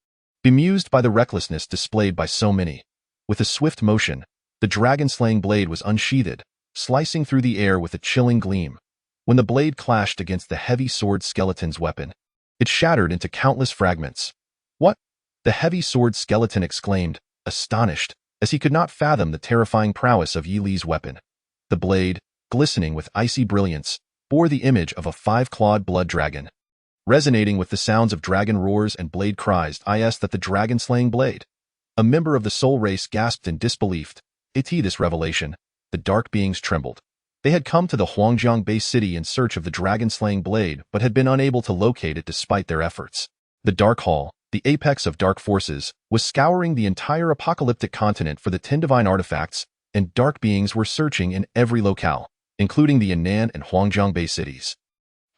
bemused by the recklessness displayed by so many. With a swift motion, the dragon-slaying blade was unsheathed, slicing through the air with a chilling gleam. When the blade clashed against the heavy sword skeleton's weapon, it shattered into countless fragments. What? The heavy sword skeleton exclaimed, astonished, as he could not fathom the terrifying prowess of Yi Li's weapon. The blade, glistening with icy brilliance, bore the image of a five-clawed blood dragon. Resonating with the sounds of dragon roars and blade cries, that the dragon-slaying blade. A member of the soul race gasped in disbelief. This revelation. The dark beings trembled. They had come to the Huangjiang Bay City in search of the dragon-slaying blade but had been unable to locate it despite their efforts. The Dark Hall, the apex of dark forces, was scouring the entire apocalyptic continent for the 10 divine artifacts, and dark beings were searching in every locale, including the Yan'an and Huangjiang Bay cities.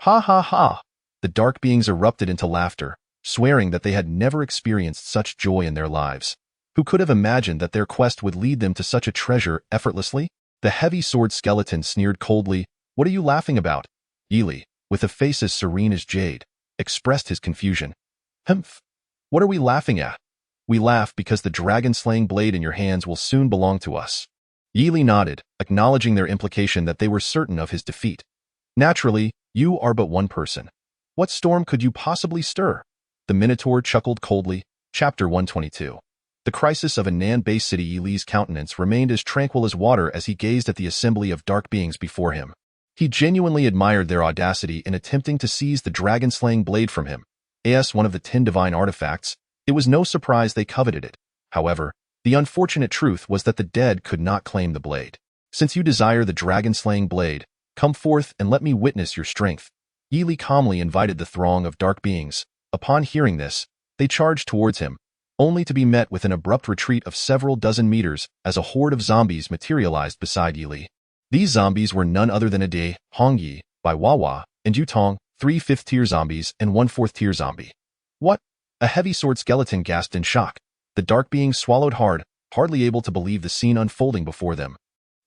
Ha ha ha! The dark beings erupted into laughter, swearing that they had never experienced such joy in their lives. Who could have imagined that their quest would lead them to such a treasure effortlessly? The heavy sword skeleton sneered coldly. What are you laughing about? Yi Li, with a face as serene as jade, expressed his confusion. Humph! What are we laughing at? We laugh because the dragon-slaying blade in your hands will soon belong to us. Yi Li nodded, acknowledging their implication that they were certain of his defeat. Naturally, you are but one person. What storm could you possibly stir? The Minotaur chuckled coldly. Chapter 122. The crisis of Yan'an Bay City. Yi Li's countenance remained as tranquil as water as he gazed at the assembly of dark beings before him. He genuinely admired their audacity in attempting to seize the dragon-slaying blade from him. As one of the 10 divine artifacts, it was no surprise they coveted it. However, the unfortunate truth was that the dead could not claim the blade. Since you desire the dragon-slaying blade, come forth and let me witness your strength. Yi Li calmly invited the throng of dark beings. Upon hearing this, they charged towards him, only to be met with an abrupt retreat of several dozen meters as a horde of zombies materialized beside Yi Li. These zombies were none other than Ade, Hongyi, Bai Wawa, and Yutong, 3 fifth-tier zombies and 1 fourth-tier zombie. What? A heavy sword skeleton gasped in shock. The dark being swallowed hard. hardly able to believe the scene unfolding before them.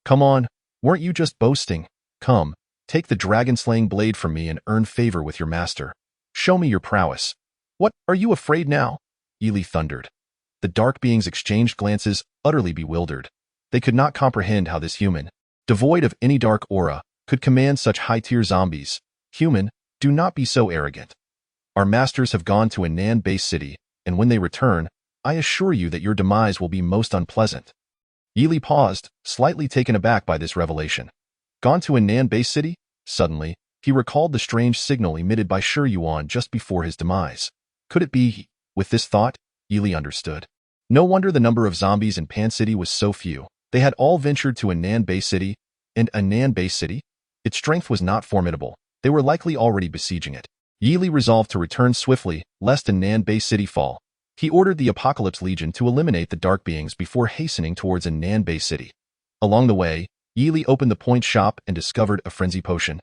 "Come on, weren't you just boasting? Come, take the dragon-slaying blade from me and earn favor with your master. Show me your prowess." "What, are you afraid now?" Ely thundered. The dark beings exchanged glances, utterly bewildered. They could not comprehend how this human, devoid of any dark aura, could command such high-tier zombies. "Human, do not be so arrogant. Our masters have gone to a Nan-based city, and when they return, I assure you that your demise will be most unpleasant." Ely paused, slightly taken aback by this revelation. Gone to a Nan-based city? Suddenly, he recalled the strange signal emitted by Shi Yuan just before his demise. Could it be? With this thought, Ely understood. No wonder the number of zombies in Pan City was so few. They had all ventured to a Nan-based city, and a Nan-based city? Its strength was not formidable. They were likely already besieging it. Ely resolved to return swiftly, lest a Nan-based city fall. He ordered the Apocalypse Legion to eliminate the dark beings before hastening towards a Nan-based city. Along the way, Ely opened the point shop and discovered a frenzy potion.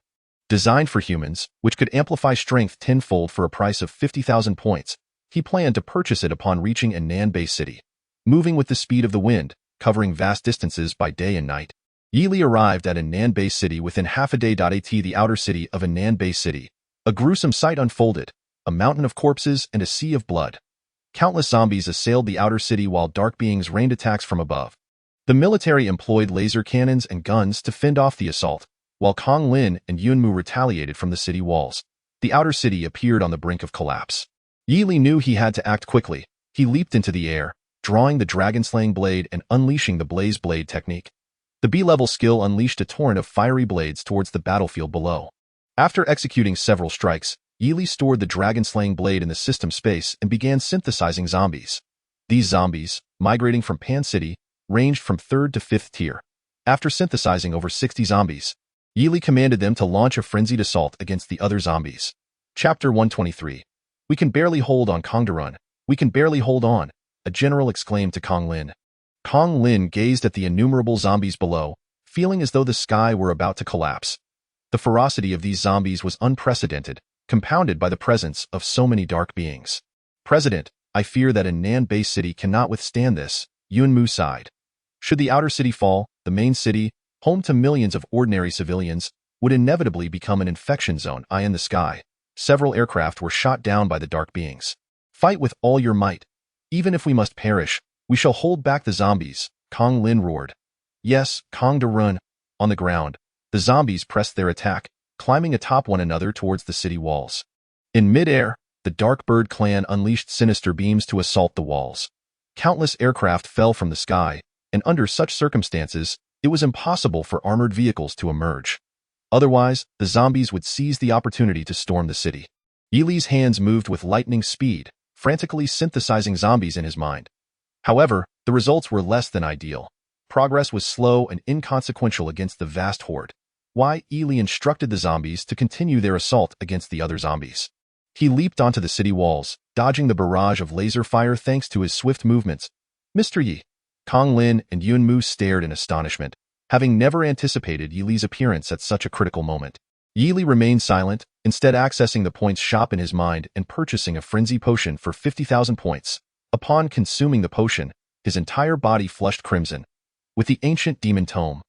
Designed for humans, which could amplify strength tenfold for a price of 50,000 points, he planned to purchase it upon reaching a Nan-based city. Moving with the speed of the wind, covering vast distances by day and night, Ely arrived at a Nan-based city within half a day. At the outer city of a Nan-based city, a gruesome sight unfolded, a mountain of corpses and a sea of blood. Countless zombies assailed the outer city while dark beings rained attacks from above. The military employed laser cannons and guns to fend off the assault, while Kong Lin and Yunmu retaliated from the city walls. The outer city appeared on the brink of collapse. Ely knew he had to act quickly. He leaped into the air, drawing the dragon-slaying blade and unleashing the blaze blade technique. The B-level skill unleashed a torrent of fiery blades towards the battlefield below. After executing several strikes, Ely stored the dragon-slaying blade in the system space and began synthesizing zombies. These zombies, migrating from Pan City, ranged from 3rd to 5th tier. After synthesizing over 60 zombies, Ely commanded them to launch a frenzied assault against the other zombies. Chapter 123. "We can barely hold on, Kongdarun. We can barely hold on," a general exclaimed to Kong Lin. Kong Lin gazed at the innumerable zombies below, feeling as though the sky were about to collapse. The ferocity of these zombies was unprecedented, compounded by the presence of so many dark beings. "President, I fear that a Nan-based city cannot withstand this," Yunmu sighed. Should the outer city fall, the main city, home to millions of ordinary civilians, would inevitably become an infection zone. Eye in the sky. Several aircraft were shot down by the dark beings. "Fight with all your might. Even if we must perish, we shall hold back the zombies," Kong Lin roared. "Yes, Kongdarun." On the ground, the zombies pressed their attack, climbing atop one another towards the city walls. In mid-air, the Dark Bird clan unleashed sinister beams to assault the walls. Countless aircraft fell from the sky, and under such circumstances, it was impossible for armored vehicles to emerge. Otherwise, the zombies would seize the opportunity to storm the city. Ely's hands moved with lightning speed, frantically synthesizing zombies in his mind. However, the results were less than ideal. Progress was slow and inconsequential against the vast horde. Why? Ely instructed the zombies to continue their assault against the other zombies. He leaped onto the city walls, dodging the barrage of laser fire thanks to his swift movements. "Mr. Yi." Kong Lin and Yunmu stared in astonishment, having never anticipated Ely's appearance at such a critical moment. Ely remained silent, instead accessing the points shop in his mind and purchasing a frenzy potion for 50,000 points. Upon consuming the potion, his entire body flushed crimson. With the ancient demon tome,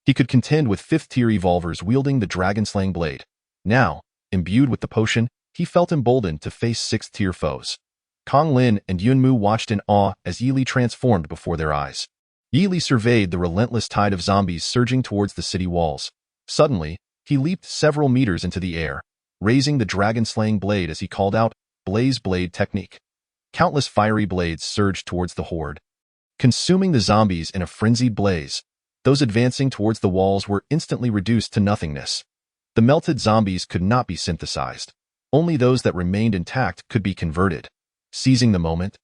he could contend with 5th-tier evolvers wielding the dragon-slaying blade. Now, imbued with the potion, he felt emboldened to face 6th-tier foes. Kong Lin and Yunmu watched in awe as Ely transformed before their eyes. Ely surveyed the relentless tide of zombies surging towards the city walls. Suddenly, he leaped several meters into the air, raising the dragon-slaying blade as he called out, "Blaze blade technique." Countless fiery blades surged towards the horde, consuming the zombies in a frenzied blaze. Those advancing towards the walls were instantly reduced to nothingness. The melted zombies could not be synthesized. Only those that remained intact could be converted. Seizing the moment,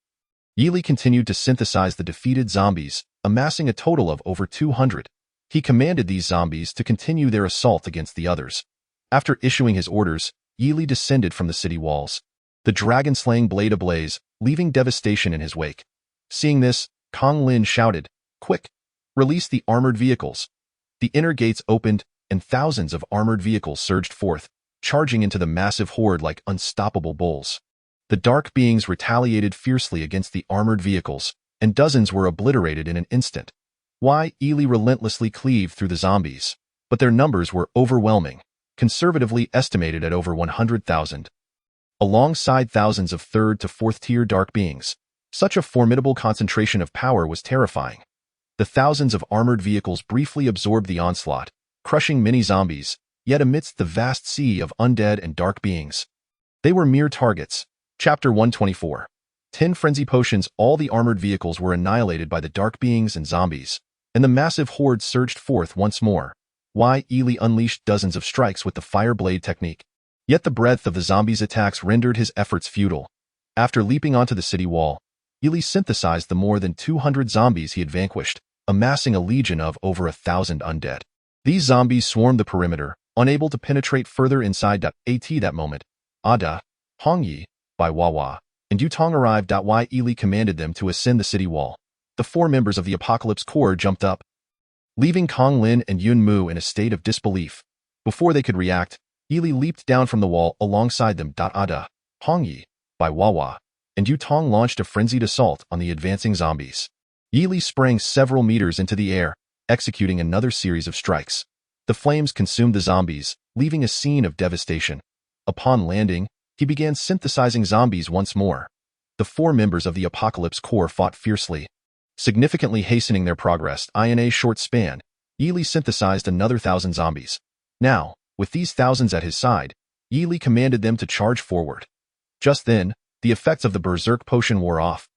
Ely continued to synthesize the defeated zombies, amassing a total of over 200. He commanded these zombies to continue their assault against the others. After issuing his orders, Ely descended from the city walls, the dragon-slaying blade ablaze, leaving devastation in his wake. Seeing this, Kong Lin shouted, "Quick! Release the armored vehicles." The inner gates opened, and thousands of armored vehicles surged forth, charging into the massive horde like unstoppable bulls. The dark beings retaliated fiercely against the armored vehicles, and dozens were obliterated in an instant. Ely relentlessly cleaved through the zombies, but their numbers were overwhelming, conservatively estimated at over 100,000. Alongside thousands of third to fourth tier dark beings, such a formidable concentration of power was terrifying. The thousands of armored vehicles briefly absorbed the onslaught, crushing mini-zombies, yet amidst the vast sea of undead and dark beings, they were mere targets. Chapter 124. 10 Frenzy Potions. All the armored vehicles were annihilated by the dark beings and zombies, and the massive horde surged forth once more. Ely unleashed dozens of strikes with the Fire Blade technique. Yet the breadth of the zombies' attacks rendered his efforts futile. After leaping onto the city wall, Ely synthesized the more than 200 zombies he had vanquished, amassing a legion of over 1,000 undead. These zombies swarmed the perimeter, unable to penetrate further inside. At that moment, Ada, Hongyi, Bai Wawa, and Yutong arrived. Ely commanded them to ascend the city wall. The 4 members of the Apocalypse Corps jumped up, leaving Kong Lin and Yun Mu in a state of disbelief. Before they could react, Ely leaped down from the wall alongside them. Ada, Hongyi, Bai Wawa, and Yutong launched a frenzied assault on the advancing zombies. Ely sprang several meters into the air, executing another series of strikes. The flames consumed the zombies, leaving a scene of devastation. Upon landing, he began synthesizing zombies once more. The 4 members of the Apocalypse Corps fought fiercely, significantly hastening their progress. In a short span, Ely synthesized another 1,000 zombies. Now, with these thousands at his side, Ely commanded them to charge forward. Just then, the effects of the Berserk Potion wore off,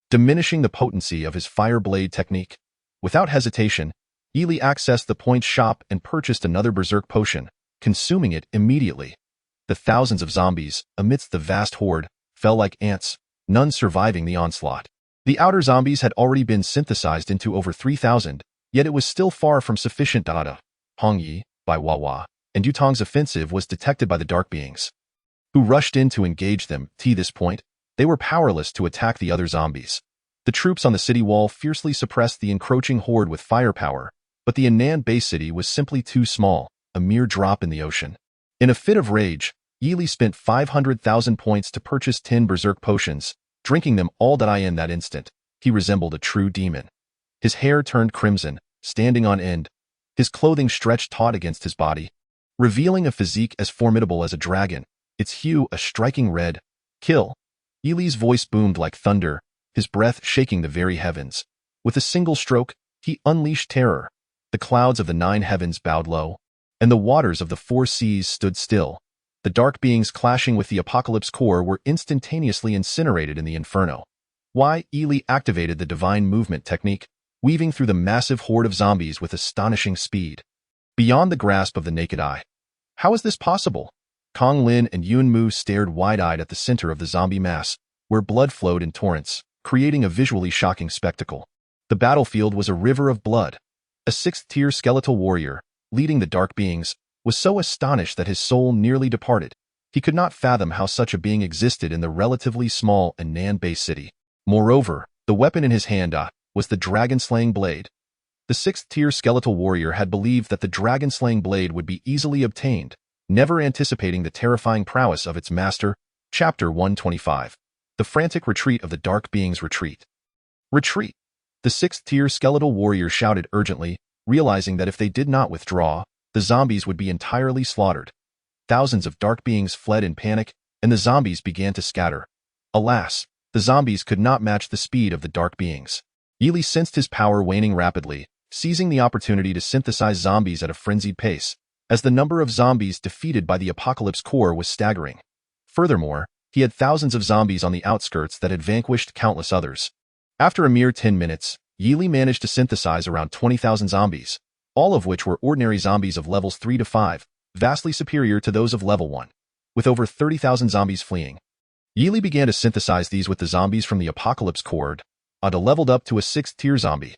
diminishing the potency of his Fire Blade technique. Without hesitation, Ely accessed the point shop and purchased another Berserk Potion, consuming it immediately. The thousands of zombies, amidst the vast horde, fell like ants, none surviving the onslaught. The outer zombies had already been synthesized into over 3,000, yet it was still far from sufficient. Ada, Hongyi, Bai Wawa, and Yutong's offensive was detected by the dark beings, who rushed in to engage them. To this point, they were powerless to attack the other zombies. The troops on the city wall fiercely suppressed the encroaching horde with firepower, but the Anand base city was simply too small, a mere drop in the ocean. In a fit of rage, Ely spent 500,000 points to purchase 10 Berserk Potions, drinking them all. In that instant, he resembled a true demon. His hair turned crimson, standing on end, his clothing stretched taut against his body, revealing a physique as formidable as a dragon, its hue a striking red. Kill! Ely's voice boomed like thunder, his breath shaking the very heavens. With a single stroke, he unleashed terror. The clouds of the 9 heavens bowed low, and the waters of the 4 seas stood still. The dark beings clashing with the Apocalypse Corps were instantaneously incinerated in the inferno. Ely activated the Divine Movement technique, weaving through the massive horde of zombies with astonishing speed, beyond the grasp of the naked eye. How is this possible? Kong Lin and Yun Mu stared wide-eyed at the center of the zombie mass, where blood flowed in torrents, creating a visually shocking spectacle. The battlefield was a river of blood. A 6th-tier skeletal warrior, leading the dark beings, was so astonished that his soul nearly departed. He could not fathom how such a being existed in the relatively small Anand-based city. Moreover, the weapon in his hand was the dragon-slaying blade. The 6th-tier skeletal warrior had believed that the dragon-slaying blade would be easily obtained, never anticipating the terrifying prowess of its master. Chapter 125. The frantic retreat of the dark beings. Retreat! Retreat! The 6th-tier skeletal warrior shouted urgently, realizing that if they did not withdraw, the zombies would be entirely slaughtered. Thousands of dark beings fled in panic, and the zombies began to scatter. Alas, the zombies could not match the speed of the dark beings. Ely sensed his power waning rapidly, seizing the opportunity to synthesize zombies at a frenzied pace, as the number of zombies defeated by the Apocalypse Corps was staggering. Furthermore, he had thousands of zombies on the outskirts that had vanquished countless others. After a mere 10 minutes, Ely managed to synthesize around 20,000 zombies, all of which were ordinary zombies of levels 3 to 5, vastly superior to those of level 1. With over 30,000 zombies fleeing, Ely began to synthesize these with the zombies from the Apocalypse Corps. Ada leveled up to a 6th-tier zombie.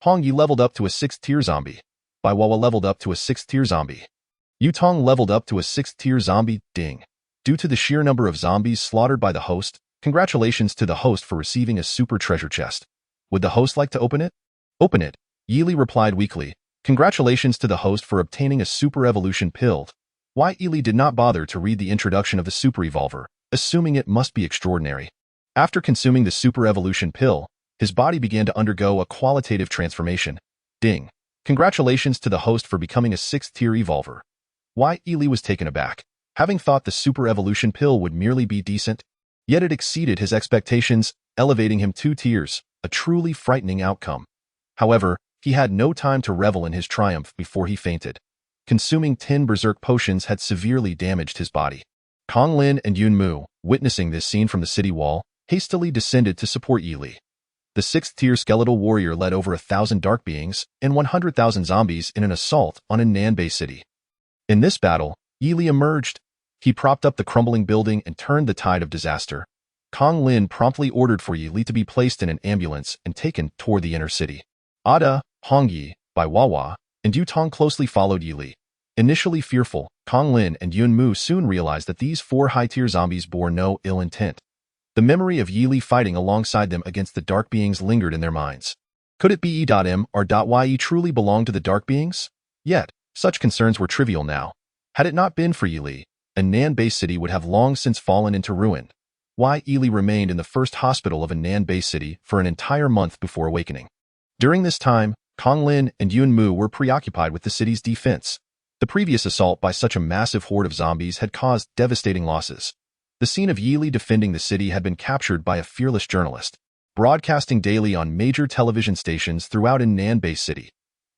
Hongyi leveled up to a 6th-tier zombie. Bai Wawa leveled up to a 6th-tier zombie. Yutong leveled up to a 6th-tier zombie. Ding. Due to the sheer number of zombies slaughtered by the host, congratulations to the host for receiving a super treasure chest. Would the host like to open it? Open it, Ely replied weakly. Congratulations to the host for obtaining a super evolution pill. Ely did not bother to read the introduction of the super evolver, assuming it must be extraordinary. After consuming the super evolution pill, His body began to undergo a qualitative transformation. Ding. Congratulations to the host for becoming a 6th-tier evolver. Why Ely was taken aback. Having thought the super evolution pill would merely be decent, yet it exceeded his expectations, elevating him 2 tiers, a truly frightening outcome. However, he had no time to revel in his triumph before he fainted. Consuming 10 berserk potions had severely damaged his body. Kong Lin and Yun Mu, witnessing this scene from the city wall, hastily descended to support Ely. The 6th-tier skeletal warrior led over 1,000 dark beings and 100,000 zombies in an assault on a Nanbei city. In this battle, Ely emerged. He propped up the crumbling building and turned the tide of disaster. Kong Lin promptly ordered for Ely to be placed in an ambulance and taken toward the inner city. Ada, Hongyi, Bai Wawa, and Yutong closely followed Ely. Initially fearful, Kong Lin and Yun Mu soon realized that these 4 high-tier zombies bore no ill intent. The memory of Ely fighting alongside them against the dark beings lingered in their minds. Could it be E.M or .Ye truly belonged to the dark beings? Yet, such concerns were trivial now. Had it not been for Ely, a Nanbei city would have long since fallen into ruin. Why Ely remained in the first hospital of a Nanbei city for an entire month before awakening. During this time, Kong Lin and Yun Mu were preoccupied with the city's defense. The previous assault by such a massive horde of zombies had caused devastating losses. The scene of Ely defending the city had been captured by a fearless journalist, broadcasting daily on major television stations throughout Nanbei city.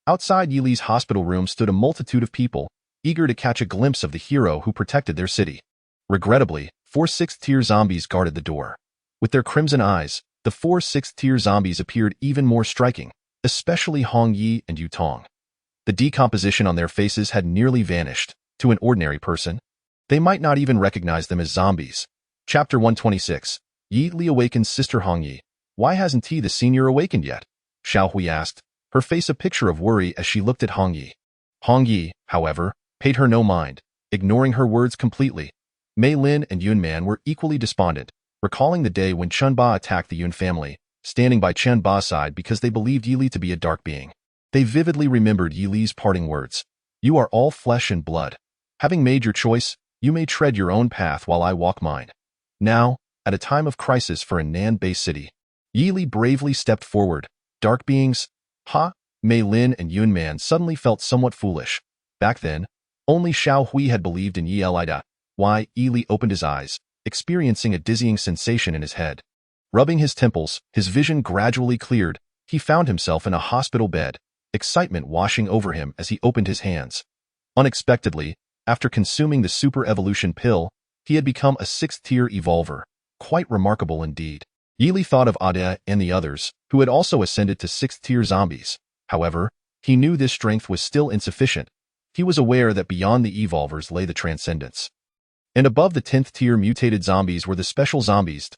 Outside Ely's hospital room stood a multitude of people, eager to catch a glimpse of the hero who protected their city. Regrettably, 4 6th-tier zombies guarded the door. With their crimson eyes, the 4 6th-tier zombies appeared even more striking, especially Hong Yi and Yutong. The decomposition on their faces had nearly vanished. To an ordinary person, they might not even recognize them as zombies. Chapter 126. Yi Li awakens Sister Hong Yi. Why hasn't he the senior awakened yet? Xiao Hui asked, her face a picture of worry as she looked at Hong Yi. Hong Yi, however, paid her no mind, ignoring her words completely. Mei Lin and Yun Man were equally despondent, recalling the day when Chun Ba attacked the Yun family, standing by Chun Ba's side because they believed Yi Li to be a dark being. They vividly remembered Yi Li's parting words. You are all flesh and blood. Having made your choice, you may tread your own path while I walk mine. Now, at a time of crisis for a Nanbei city, Yi Li bravely stepped forward. Dark beings? Mei Lin and Yun Man suddenly felt somewhat foolish. Back then, only Xiao Hui had believed in Yi Li. Why, Yi Li opened his eyes, experiencing a dizzying sensation in his head. Rubbing his temples, his vision gradually cleared. He found himself in a hospital bed, excitement washing over him as he opened his hands. Unexpectedly, after consuming the super evolution pill, he had become a 6th-tier evolver. Quite remarkable indeed. Yi Li thought of Ada and the others, who had also ascended to 6th-tier zombies. However, he knew this strength was still insufficient. He was aware that beyond the evolvers lay the transcendence. And above the 10th-tier mutated zombies were the special zombies.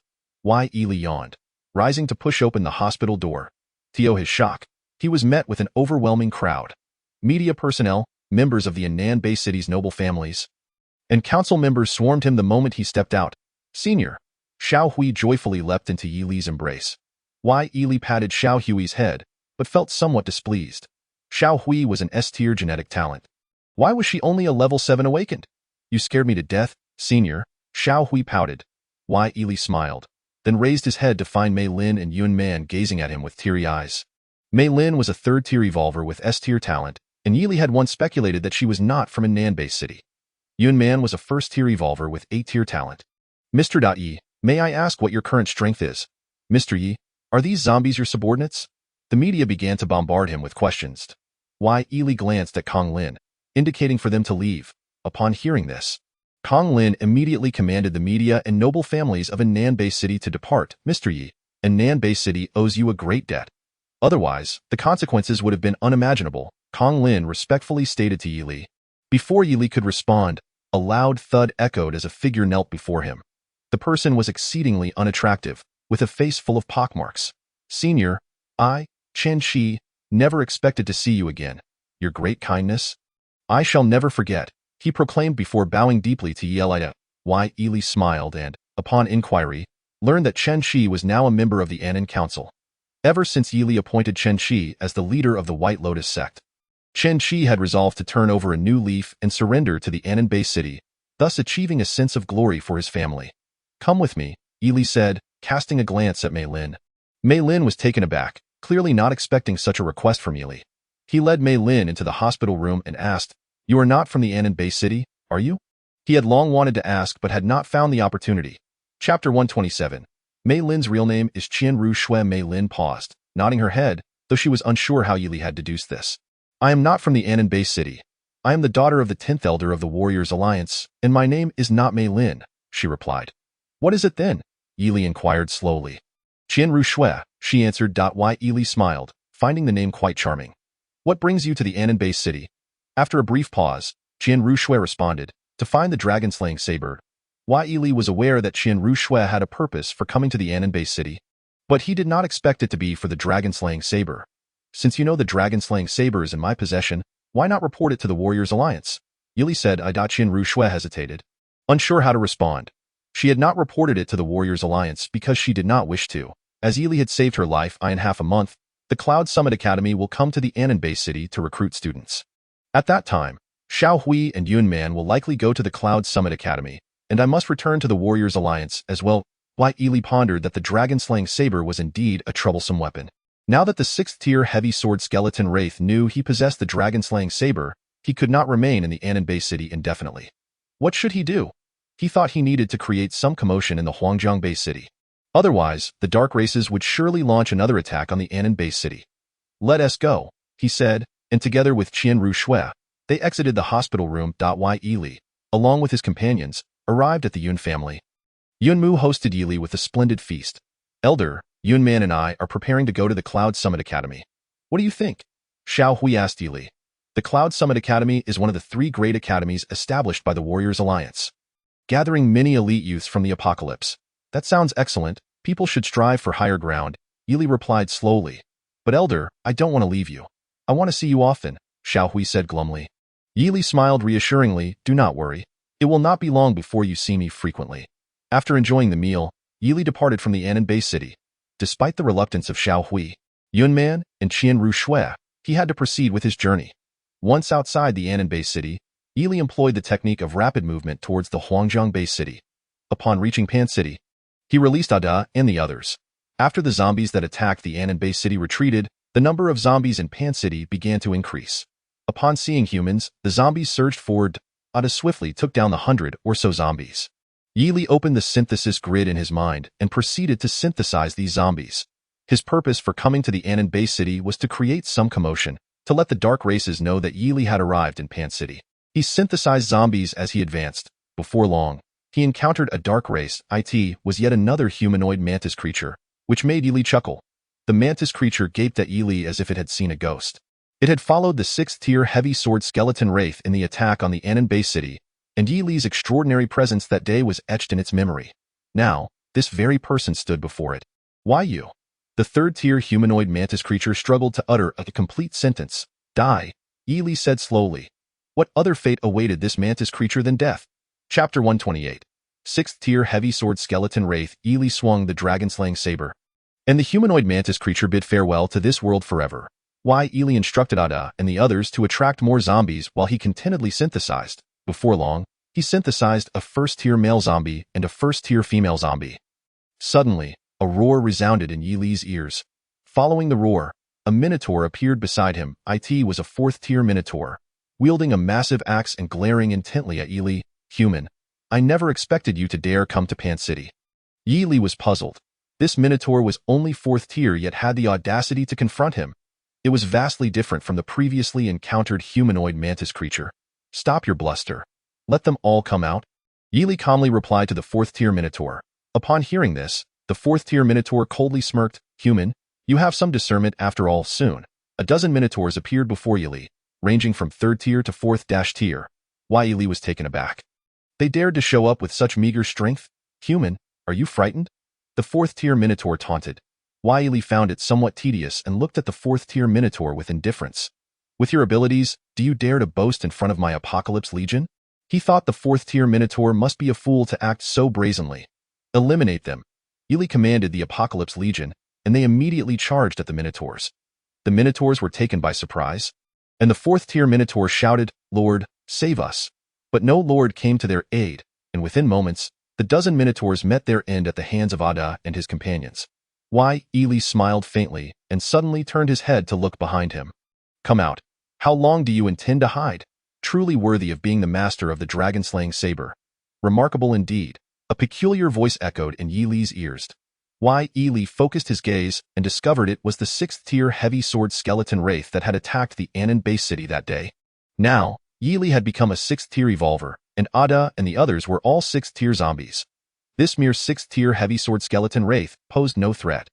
Why Yi Li yawned, rising to push open the hospital door. To his shock, he was met with an overwhelming crowd. Media personnel, members of the Nanbei city's noble families, and council members swarmed him the moment he stepped out. Senior. Xiao Hui joyfully leapt into Yi Li's embrace. Why Yi Li patted Xiao Hui's head, but felt somewhat displeased. Xiao Hui was an S-tier genetic talent. Why was she only a level 7 awakened? You scared me to death, senior. Xiao Hui pouted. Why Yi Li smiled, then raised his head to find Mei Lin and Yun Man gazing at him with teary eyes. Mei Lin was a 3rd-tier evolver with S-tier talent, and Yi Li had once speculated that she was not from a Nanbei city. Yun Man was a 1st-tier evolver with 8-tier talent. Mr. Yi, may I ask what your current strength is? Mr. Yi, are these zombies your subordinates? The media began to bombard him with questions. Why Yi Li glanced at Kong Lin, indicating for them to leave. Upon hearing this, Kong Lin immediately commanded the media and noble families of a Nanbei city to depart. Mr. Yi, a Nanbei city owes you a great debt. Otherwise, the consequences would have been unimaginable, Kong Lin respectfully stated to Yi Li. Before Yi Li could respond, a loud thud echoed as a figure knelt before him. The person was exceedingly unattractive, with a face full of pockmarks. Senior, I, Chen Shi, never expected to see you again. Your great kindness? I shall never forget, he proclaimed before bowing deeply to Yi Li. Why Yi Li smiled and, upon inquiry, learned that Chen Shi was now a member of the Anin Council. Ever since Yi Li appointed Chen Shi as the leader of the White Lotus sect, Chen Shi had resolved to turn over a new leaf and surrender to the Anin-Bei city, thus achieving a sense of glory for his family. Come with me, Yi Li said, casting a glance at Mei Lin. Mei Lin was taken aback, clearly not expecting such a request from Yili. He led Mei Lin into the hospital room and asked, "You are not from the Anan Bay City, are you?" He had long wanted to ask but had not found the opportunity. Chapter 127. Mei Lin's real name is Qianru Shui. Mei Lin paused, nodding her head, though she was unsure how Yili had deduced this. "I am not from the Anan Bay City. I am the daughter of the 10th elder of the Warriors Alliance, and my name is not Mei Lin," she replied. "What is it then?" Yili inquired slowly. "Qianru Shui," she answered. Yili smiled, finding the name quite charming. "What brings you to the Anan Bay City?" After a brief pause, Qianru Shui responded, "To find the dragon-slaying saber." Yili was aware that Qianru Shui had a purpose for coming to the Anan Bay City, but he did not expect it to be for the dragon-slaying saber. "Since you know the dragon-slaying saber is in my possession, why not report it to the Warriors Alliance?" Yili said. Qianru Shui hesitated, unsure how to respond. She had not reported it to the Warriors Alliance because she did not wish to. As Yili had saved her life in half a month, the Cloud Summit Academy will come to the Anan Bay City to recruit students. At that time, Xiao Hui and Yun Man will likely go to the Cloud Summit Academy, and I must return to the Warriors Alliance as well. Yili pondered that the dragon-slaying saber was indeed a troublesome weapon. Now that the 6th-tier heavy sword skeleton Wraith knew he possessed the dragon-slaying saber, he could not remain in the Anan Bay City indefinitely. What should he do? He thought he needed to create some commotion in the Huangjiang Bay City. Otherwise, the dark races would surely launch another attack on the Anan Bay City. "Let us go," he said, and together with Qianru Shui, they exited the hospital room. Yili, along with his companions, arrived at the Yun family. Yunmu hosted Yili with a splendid feast. "Elder, Yun Man and I are preparing to go to the Cloud Summit Academy. What do you think?" Xiao Hui asked Yili. "The Cloud Summit Academy is one of the 3 great academies established by the Warriors Alliance, gathering many elite youths from the apocalypse. That sounds excellent. People should strive for higher ground," Yili replied slowly. "But Elder, I don't want to leave you. I want to see you often," Xiao Hui said glumly. Yili smiled reassuringly. "Do not worry. It will not be long before you see me frequently." After enjoying the meal, Yili departed from the Anan Bay City. Despite the reluctance of Xiao Hui, Yun Man, and Qianru Shui, he had to proceed with his journey. Once outside the Anan Bay City, Yili employed the technique of rapid movement towards the Huangjiang Bay City. Upon reaching Pan City, he released Ada and the others. After the zombies that attacked the Anan Bay City retreated, the number of zombies in Pan City began to increase. Upon seeing humans, the zombies surged forward. Ada swiftly took down the 100 or so zombies. Yili opened the synthesis grid in his mind and proceeded to synthesize these zombies. His purpose for coming to the Anan Bay City was to create some commotion, to let the dark races know that Yili had arrived in Pan City. He synthesized zombies as he advanced. Before long, he encountered a dark race. It was yet another humanoid mantis creature, which made Yili chuckle. The mantis creature gaped at Yili as if it had seen a ghost. It had followed the 6th-tier heavy sword skeleton Wraith in the attack on the Anan Bay City, and Yili's extraordinary presence that day was etched in its memory. Now, this very person stood before it. "Why you?" The 3rd-tier humanoid mantis creature struggled to utter a complete sentence. "Die," Yili said slowly. What other fate awaited this mantis creature than death? Chapter 128. 6th-tier heavy sword skeleton Wraith. Yili swung the dragon-slaying saber, and the humanoid mantis creature bid farewell to this world forever. Yili instructed Ada and the others to attract more zombies while he contentedly synthesized. Before long, he synthesized a 1st-tier male zombie and a 1st-tier female zombie. Suddenly, a roar resounded in Yili's ears. Following the roar, a minotaur appeared beside him. It was a 4th-tier minotaur, wielding a massive axe and glaring intently at Yili. "Human, I never expected you to dare come to Pan City." Yili was puzzled. This minotaur was only 4th tier yet had the audacity to confront him. It was vastly different from the previously encountered humanoid mantis creature. "Stop your bluster. Let them all come out," Yili calmly replied to the 4th-tier Minotaur. Upon hearing this, the 4th-tier Minotaur coldly smirked. "Human, you have some discernment after all. Soon, a dozen Minotaurs appeared before Yili, ranging from 3rd tier to 4th tier. Yili was taken aback. They dared to show up with such meager strength? "Human, are you frightened?" the 4th-tier Minotaur taunted. Yili found it somewhat tedious and looked at the 4th-tier Minotaur with indifference. "With your abilities, do you dare to boast in front of my Apocalypse Legion?" He thought the 4th-tier Minotaur must be a fool to act so brazenly. "Eliminate them," Yili commanded the Apocalypse Legion, and they immediately charged at the Minotaurs. The Minotaurs were taken by surprise, and the 4th-tier Minotaur shouted, "Lord, save us!" But no Lord came to their aid, and within moments, the dozen Minotaurs met their end at the hands of Ada and his companions. Why? Ely smiled faintly and suddenly turned his head to look behind him. Come out. How long do you intend to hide? Truly worthy of being the master of the dragon-slaying saber. Remarkable indeed. A peculiar voice echoed in Ely's ears. Why? Ely focused his gaze and discovered it was the 6th-tier heavy sword skeleton wraith that had attacked the Anon base city that day. Now, Ely had become a 6th-tier evolver, and Ada and the others were all 6th-tier zombies. This mere 6th-tier heavy sword skeleton wraith posed no threat.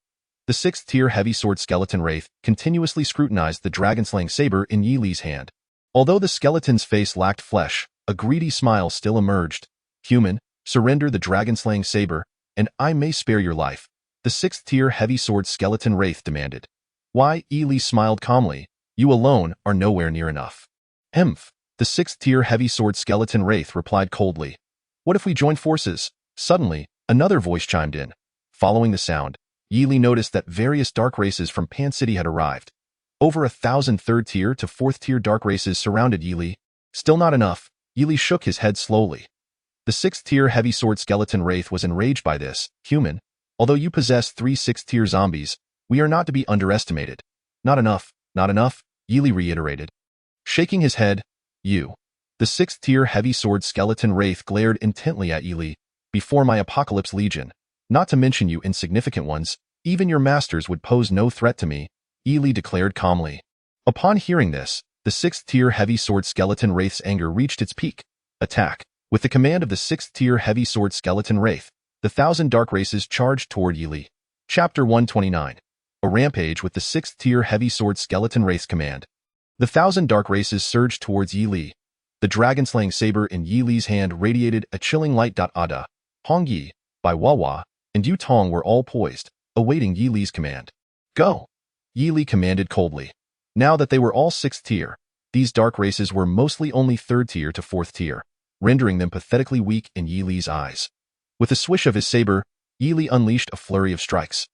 The 6th-tier heavy sword skeleton wraith continuously scrutinized the dragon-slaying saber in Ely's hand. Although the skeleton's face lacked flesh, a greedy smile still emerged. Human, surrender the dragon-slaying saber, and I may spare your life, the 6th-tier heavy sword skeleton wraith demanded. Why? Ely smiled calmly. You alone are nowhere near enough. Emph. The 6th-tier heavy sword skeleton wraith replied coldly. What if we join forces? Suddenly, another voice chimed in. Following the sound, Ely noticed that various dark races from Pan City had arrived. Over 1,000 3rd-tier to 4th-tier dark races surrounded Ely. Still not enough. Ely shook his head slowly. The 6th-tier heavy sword skeleton wraith was enraged by this. Human, although you possess 3 6th-tier zombies, we are not to be underestimated. Not enough, not enough, Ely reiterated. Shaking his head, you. The 6th-tier heavy sword skeleton wraith glared intently at Ely. Before my Apocalypse Legion, not to mention you insignificant ones, even your masters would pose no threat to me, Ely declared calmly. Upon hearing this, the 6th-tier heavy sword skeleton wraith's anger reached its peak. Attack. With the command of the 6th-tier heavy sword skeleton wraith, the 1,000 dark races charged toward Ely. Chapter 129. A rampage with the 6th-tier heavy sword skeleton wraith's command. The 1,000 dark races surged towards Ely. The dragon-slaying saber in Ely's hand radiated a chilling light. Ada, Hong Yi, Bai Wawa, and Yu Tong were all poised, awaiting Ely's command. Go! Ely commanded coldly. Now that they were all 6th tier, these dark races were mostly only 3rd tier to 4th tier, rendering them pathetically weak in Ely's eyes. With a swish of his saber, Ely unleashed a flurry of strikes.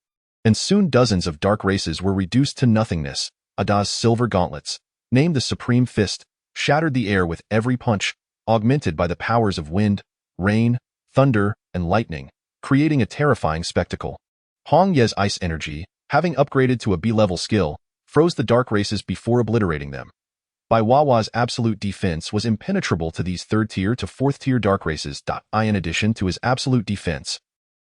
And soon dozens of dark races were reduced to nothingness. Ada's silver gauntlets, named the Supreme Fist, shattered the air with every punch, augmented by the powers of wind, rain, thunder, and lightning, creating a terrifying spectacle. Hong Ye's ice energy, having upgraded to a B-level skill, froze the dark races before obliterating them. Bai Wawa's absolute defense was impenetrable to these 3rd tier to 4th tier dark races. In addition to his absolute defense,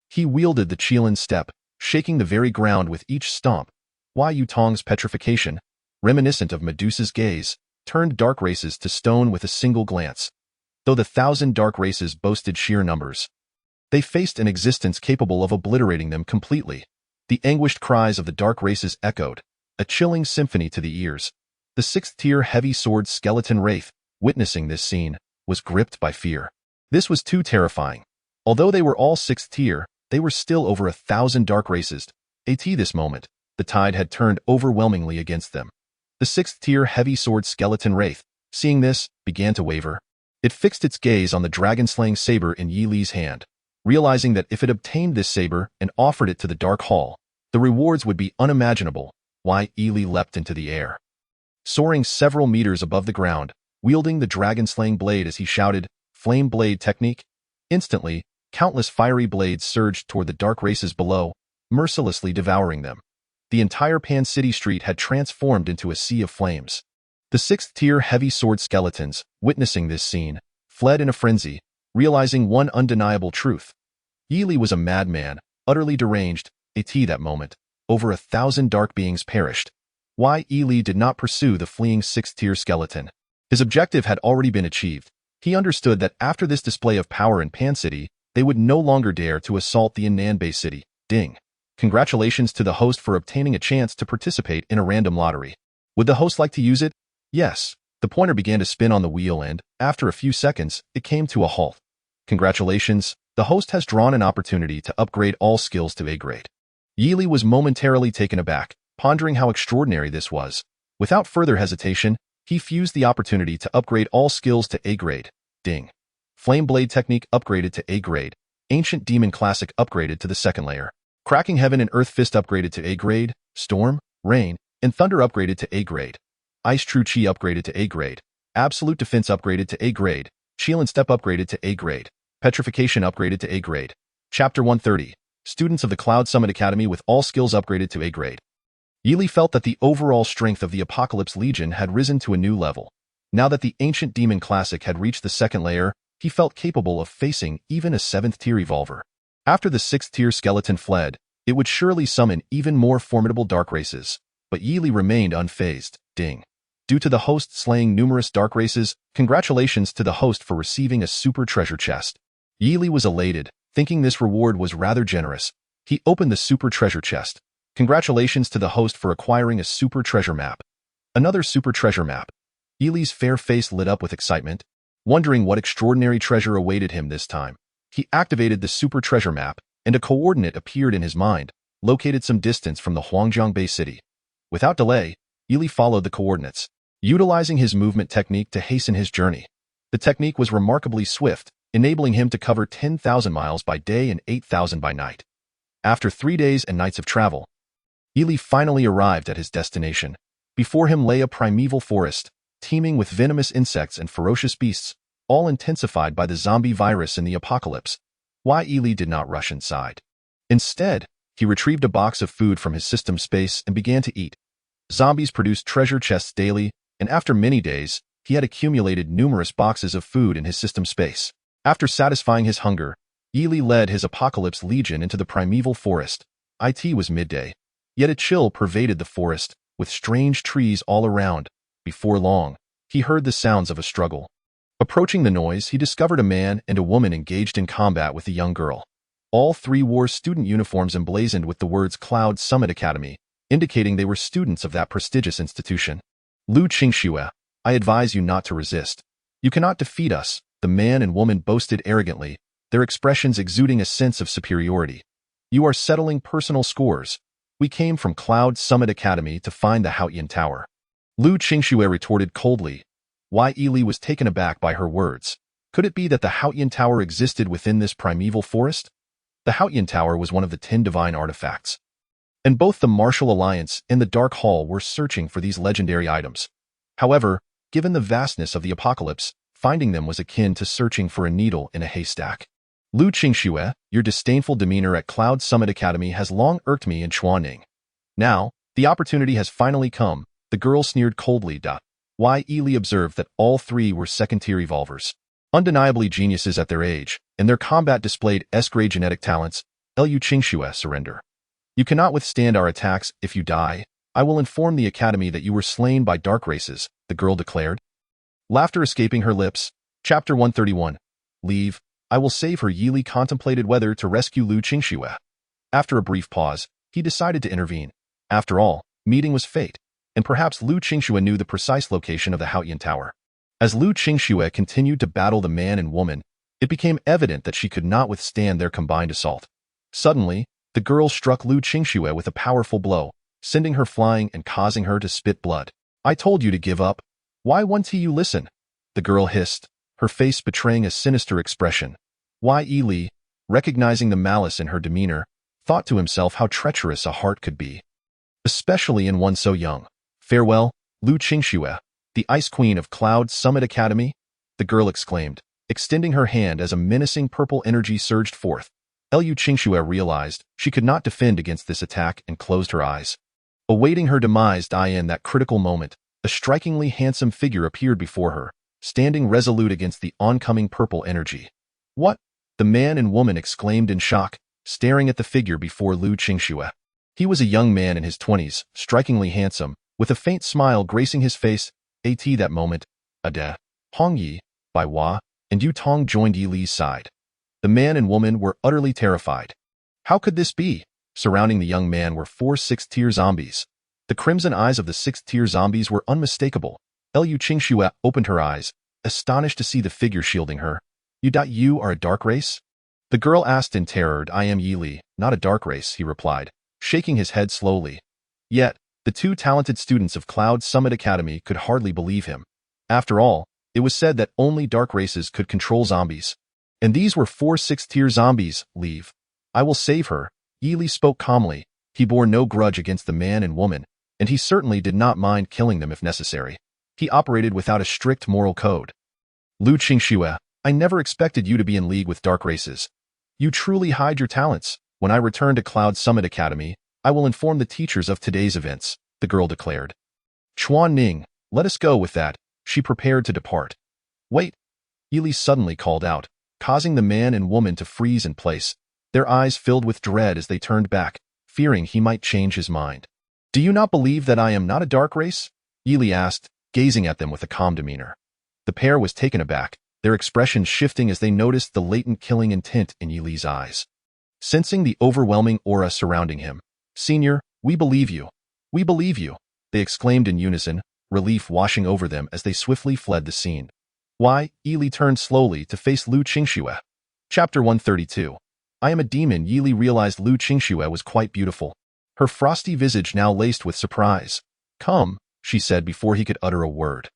he wielded the Qilin step, shaking the very ground with each stomp. Yu Tong's petrification, reminiscent of Medusa's gaze, turned dark races to stone with a single glance. Though the 1,000 dark races boasted sheer numbers, they faced an existence capable of obliterating them completely. The anguished cries of the dark races echoed, a chilling symphony to the ears. The 6th tier heavy sword skeleton wraith, witnessing this scene, was gripped by fear. This was too terrifying. Although they were all 6th tier, they were still over 1,000 dark races. At this moment, the tide had turned overwhelmingly against them. The 6th tier heavy sword skeleton wraith, seeing this, began to waver. It fixed its gaze on the dragon-slaying saber in Ely's hand, realizing that if it obtained this saber and offered it to the Dark Hall, the rewards would be unimaginable. Ely leapt into the air, soaring several meters above the ground, wielding the dragon-slaying blade as he shouted, "Flame blade technique!" Instantly, countless fiery blades surged toward the dark races below, mercilessly devouring them. The entire Pan City street had transformed into a sea of flames. The 6th tier heavy sword skeletons, witnessing this scene, fled in a frenzy, realizing one undeniable truth. Ely was a madman, utterly deranged. At that moment, over 1,000 dark beings perished. Ely did not pursue the fleeing 6th tier skeleton. His objective had already been achieved. He understood that after this display of power in Pan City, they would no longer dare to assault the Anon base city. Ding. Congratulations to the host for obtaining a chance to participate in a random lottery. Would the host like to use it? Yes. The pointer began to spin on the wheel and, after a few seconds, it came to a halt. Congratulations, the host has drawn an opportunity to upgrade all skills to A grade. Ely was momentarily taken aback, pondering how extraordinary this was. Without further hesitation, he fused the opportunity to upgrade all skills to A grade. Ding. Flame Blade Technique upgraded to A grade. Ancient Demon Classic upgraded to the 2nd layer. Cracking Heaven and Earth Fist upgraded to A grade. Storm, Rain, and Thunder upgraded to A grade. Ice True Chi upgraded to A grade. Absolute Defense upgraded to A grade. Qilin Step upgraded to A grade. Petrification upgraded to A grade. Chapter 130. students of the Cloud Summit Academy with all skills upgraded to A grade. Yili felt that the overall strength of the Apocalypse Legion had risen to a new level. Now that the Ancient Demon Classic had reached the second layer, he felt capable of facing even a 7th-tier evolver. After the 6th-tier skeleton fled, it would surely summon even more formidable dark races. But Yili remained unfazed. Ding. Due to the host slaying numerous dark races, congratulations to the host for receiving a super treasure chest. Yili was elated, thinking this reward was rather generous. He opened the super treasure chest. Congratulations to the host for acquiring a super treasure map. Another super treasure map. Yili's fair face lit up with excitement, wondering what extraordinary treasure awaited him this time. He activated the super treasure map, and a coordinate appeared in his mind, located some distance from the Huangjiang Bay City. Without delay, Yili followed the coordinates, utilizing his movement technique to hasten his journey. The technique was remarkably swift, enabling him to cover 10,000 miles by day and 8,000 by night. After 3 days and nights of travel, Yili finally arrived at his destination. Before him lay a primeval forest, teeming with venomous insects and ferocious beasts, all intensified by the zombie virus in the apocalypse. Why Yili did not rush inside. Instead, he retrieved a box of food from his system space and began to eat. Zombies produced treasure chests daily, and after many days, he had accumulated numerous boxes of food in his system space. After satisfying his hunger, Yili led his Apocalypse Legion into the primeval forest. It was midday, yet a chill pervaded the forest, with strange trees all around. Before long, he heard the sounds of a struggle. Approaching the noise, he discovered a man and a woman engaged in combat with a young girl. All three wore student uniforms emblazoned with the words Cloud Summit Academy, indicating they were students of that prestigious institution. Lu Qingxue, I advise you not to resist. You cannot defeat us, the man and woman boasted arrogantly, their expressions exuding a sense of superiority. You are settling personal scores. We came from Cloud Summit Academy to find the Haotian Tower. Lu Qingxue retorted coldly. Why Yili was taken aback by her words. Could it be that the Haotian Tower existed within this primeval forest? The Haotian Tower was one of the 10 divine artifacts, and both the Martial Alliance and the Dark Hall were searching for these legendary items. However, given the vastness of the apocalypse, finding them was akin to searching for a needle in a haystack. Lu Qingxue, your disdainful demeanor at Cloud Summit Academy has long irked me in Chuaning. Now, the opportunity has finally come, the girl sneered coldly. Why Yili observed that all three were second-tier evolvers. Undeniably geniuses at their age, and their combat displayed S-grade genetic talents. Lu Qingxue, surrender. You cannot withstand our attacks. If you die, I will inform the academy that you were slain by dark races, the girl declared. Laughter escaping her lips. Chapter 131. Leave. I will save her. Yili contemplated whether to rescue Lu Qingxue. After a brief pause, he decided to intervene. After all, meeting was fate, and perhaps Lu Qingxue knew the precise location of the Haotian Tower. As Lu Qingxue continued to battle the man and woman, it became evident that she could not withstand their combined assault. Suddenly, the girl struck Lu Qingxue with a powerful blow, sending her flying and causing her to spit blood. I told you to give up. Why won't you listen? The girl hissed, her face betraying a sinister expression. Why Yili, recognizing the malice in her demeanor, thought to himself how treacherous a heart could be, especially in one so young. Farewell, Lu Qingxue, the Ice Queen of Cloud Summit Academy, the girl exclaimed, extending her hand as a menacing purple energy surged forth. Lu Qingxue realized she could not defend against this attack and closed her eyes. Awaiting her demise in that critical moment, a strikingly handsome figure appeared before her, standing resolute against the oncoming purple energy. What? The man and woman exclaimed in shock, staring at the figure before Lu Qingxue. He was a young man in his 20s, strikingly handsome, with a faint smile gracing his face. At that moment, Ade, Hong Yi, Bai Hua, and Yu Tong joined Yili's side. The man and woman were utterly terrified. How could this be? Surrounding the young man were 4 6th-tier zombies. The crimson eyes of the 6th-tier zombies were unmistakable. Lu Qingxue opened her eyes, astonished to see the figure shielding her. You are a dark race? The girl asked in terror. I am Yili, not a dark race, he replied, shaking his head slowly. Yet, the 2 talented students of Cloud Summit Academy could hardly believe him. After all, it was said that only dark races could control zombies. And these were 4 6th-tier zombies. Leave. I will save her. Yili spoke calmly. He bore no grudge against the man and woman, and he certainly did not mind killing them if necessary. He operated without a strict moral code. Lu Qingxue, I never expected you to be in league with dark races. You truly hide your talents. When I return to Cloud Summit Academy, I will inform the teachers of today's events, the girl declared. Chuan Ning, let us go with that. She prepared to depart. Wait, Yili suddenly called out, causing the man and woman to freeze in place, their eyes filled with dread as they turned back, fearing he might change his mind. Do you not believe that I am not a dark race? Yili asked, gazing at them with a calm demeanor. The pair was taken aback, their expressions shifting as they noticed the latent killing intent in Yili's eyes. Sensing the overwhelming aura surrounding him, Senior, we believe you. We believe you, they exclaimed in unison, relief washing over them as they swiftly fled the scene. Why, Yili turned slowly to face Lu Qingxue. Chapter 132. I am a demon. Yili realized Lu Qingxue was quite beautiful, her frosty visage now laced with surprise. Come, she said before he could utter a word.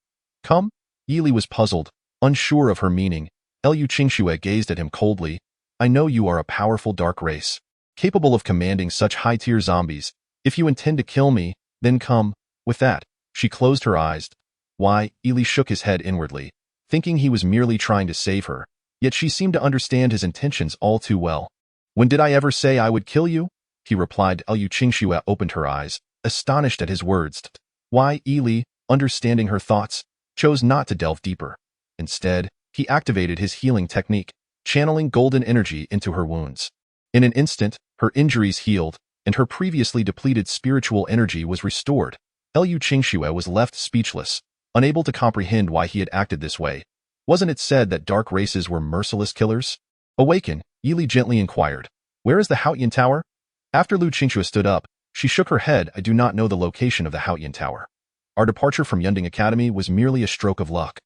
Come? Yili was puzzled, unsure of her meaning. Lu Qingxue gazed at him coldly. I know you are a powerful dark race, capable of commanding such high-tier zombies. If you intend to kill me, then come. With that, she closed her eyes. Why, Yili shook his head inwardly, thinking he was merely trying to save her, yet she seemed to understand his intentions all too well. When did I ever say I would kill you? He replied. Lu Qingxue opened her eyes, astonished at his words. Why, Yili, understanding her thoughts, chose not to delve deeper. Instead, he activated his healing technique, channeling golden energy into her wounds. In an instant, her injuries healed, and her previously depleted spiritual energy was restored. Lu Qingxue was left speechless, unable to comprehend why he had acted this way. Wasn't it said that dark races were merciless killers? Awaken, Yili gently inquired. Where is the Haotian Tower? After Lu Qingxue stood up, she shook her head. I do not know the location of the Haotian Tower. Our departure from Yunding Academy was merely a stroke of luck.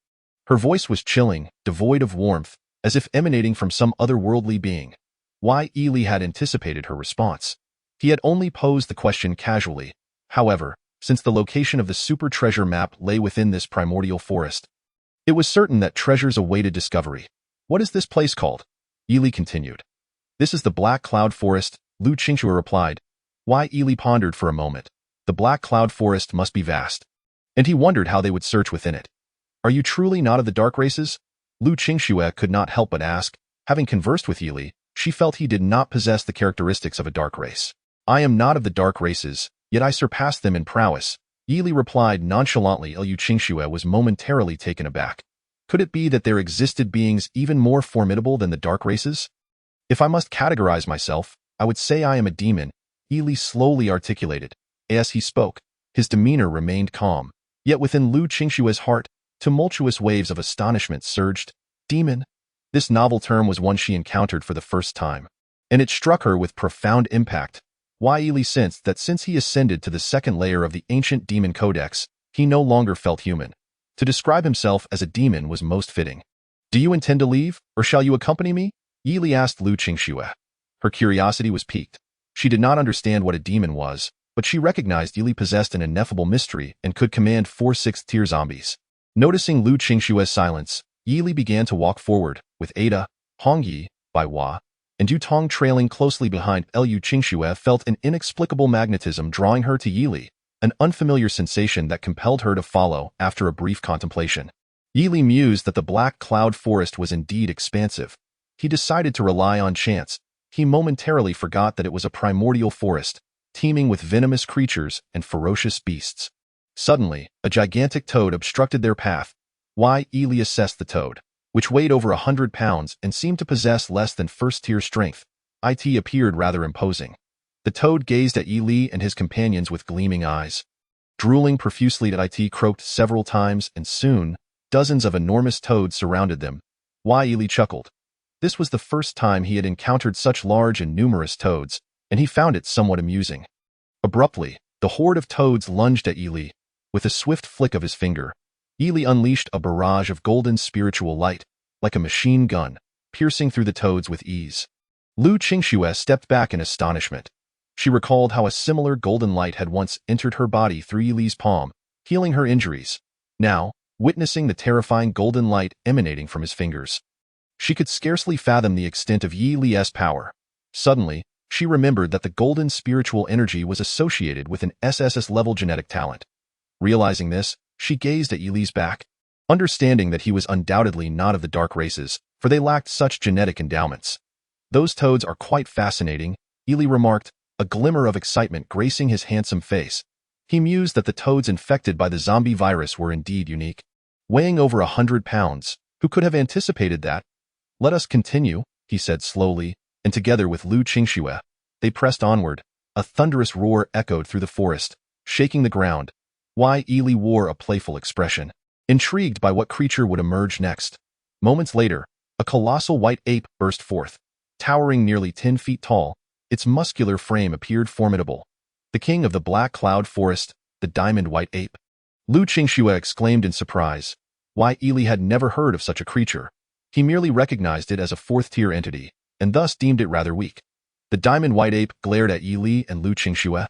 Her voice was chilling, devoid of warmth, as if emanating from some otherworldly being. Why, Yili had anticipated her response. He had only posed the question casually. However, since the location of the super treasure map lay within this primordial forest, it was certain that treasures awaited discovery. What is this place called? Yili continued. This is the Black Cloud Forest, Lu Qingxue replied. Why, Yili pondered for a moment. The Black Cloud Forest must be vast, and he wondered how they would search within it. Are you truly not of the dark races? Lu Qingxue could not help but ask. Having conversed with Yili, she felt he did not possess the characteristics of a dark race. I am not of the dark races, yet I surpass them in prowess, Yili replied nonchalantly. Lu Qingxue was momentarily taken aback. Could it be that there existed beings even more formidable than the dark races? If I must categorize myself, I would say I am a demon, Yili slowly articulated. As he spoke, his demeanor remained calm, yet within Lu Qingxue's heart, tumultuous waves of astonishment surged. Demon? This novel term was one she encountered for the first time, and it struck her with profound impact. Why, Yili sensed that since he ascended to the second layer of the ancient demon codex, he no longer felt human. To describe himself as a demon was most fitting. Do you intend to leave, or shall you accompany me? Yili asked Lu Qingxue. Her curiosity was piqued. She did not understand what a demon was, but she recognized Yili possessed an ineffable mystery and could command 4 6th-tier zombies. Noticing Lu Qingxue's silence, Yili began to walk forward, with Ada, Hongyi, Baiwa, and Yutong trailing closely behind. Lu Qingxue felt an inexplicable magnetism drawing her to Yili, an unfamiliar sensation that compelled her to follow after a brief contemplation. Yili mused that the Black Cloud Forest was indeed expansive. He decided to rely on chance. He momentarily forgot that it was a primordial forest, teeming with venomous creatures and ferocious beasts. Suddenly, a gigantic toad obstructed their path. Why, Yili assessed the toad, which weighed over 100 pounds and seemed to possess less than first-tier strength. It appeared rather imposing. The toad gazed at Yili and his companions with gleaming eyes. Drooling profusely, It croaked several times, and soon, dozens of enormous toads surrounded them. Why, Yili chuckled. This was the first time he had encountered such large and numerous toads, and he found it somewhat amusing. Abruptly, the horde of toads lunged at Yili. With a swift flick of his finger, Yili unleashed a barrage of golden spiritual light, like a machine gun, piercing through the toads with ease. Lu Qingxue stepped back in astonishment. She recalled how a similar golden light had once entered her body through Yili's palm, healing her injuries. Now, witnessing the terrifying golden light emanating from his fingers, she could scarcely fathom the extent of Yili's power. Suddenly, she remembered that the golden spiritual energy was associated with an SS-level genetic talent. Realizing this, she gazed at Yili's back, understanding that he was undoubtedly not of the dark races, for they lacked such genetic endowments. Those toads are quite fascinating, Yili remarked, a glimmer of excitement gracing his handsome face. He mused that the toads infected by the zombie virus were indeed unique. Weighing over 100 pounds, who could have anticipated that? Let us continue, he said slowly, and together with Lu Qingxue, they pressed onward. A thunderous roar echoed through the forest, shaking the ground. Yili wore a playful expression, intrigued by what creature would emerge next. Moments later, a colossal white ape burst forth. Towering nearly 10 feet tall, its muscular frame appeared formidable. The king of the Black Cloud Forest, the diamond white ape. Lu Qingxue exclaimed in surprise. Yili had never heard of such a creature. He merely recognized it as a fourth-tier entity, and thus deemed it rather weak. The diamond white ape glared at Yili and Lu Qingxue,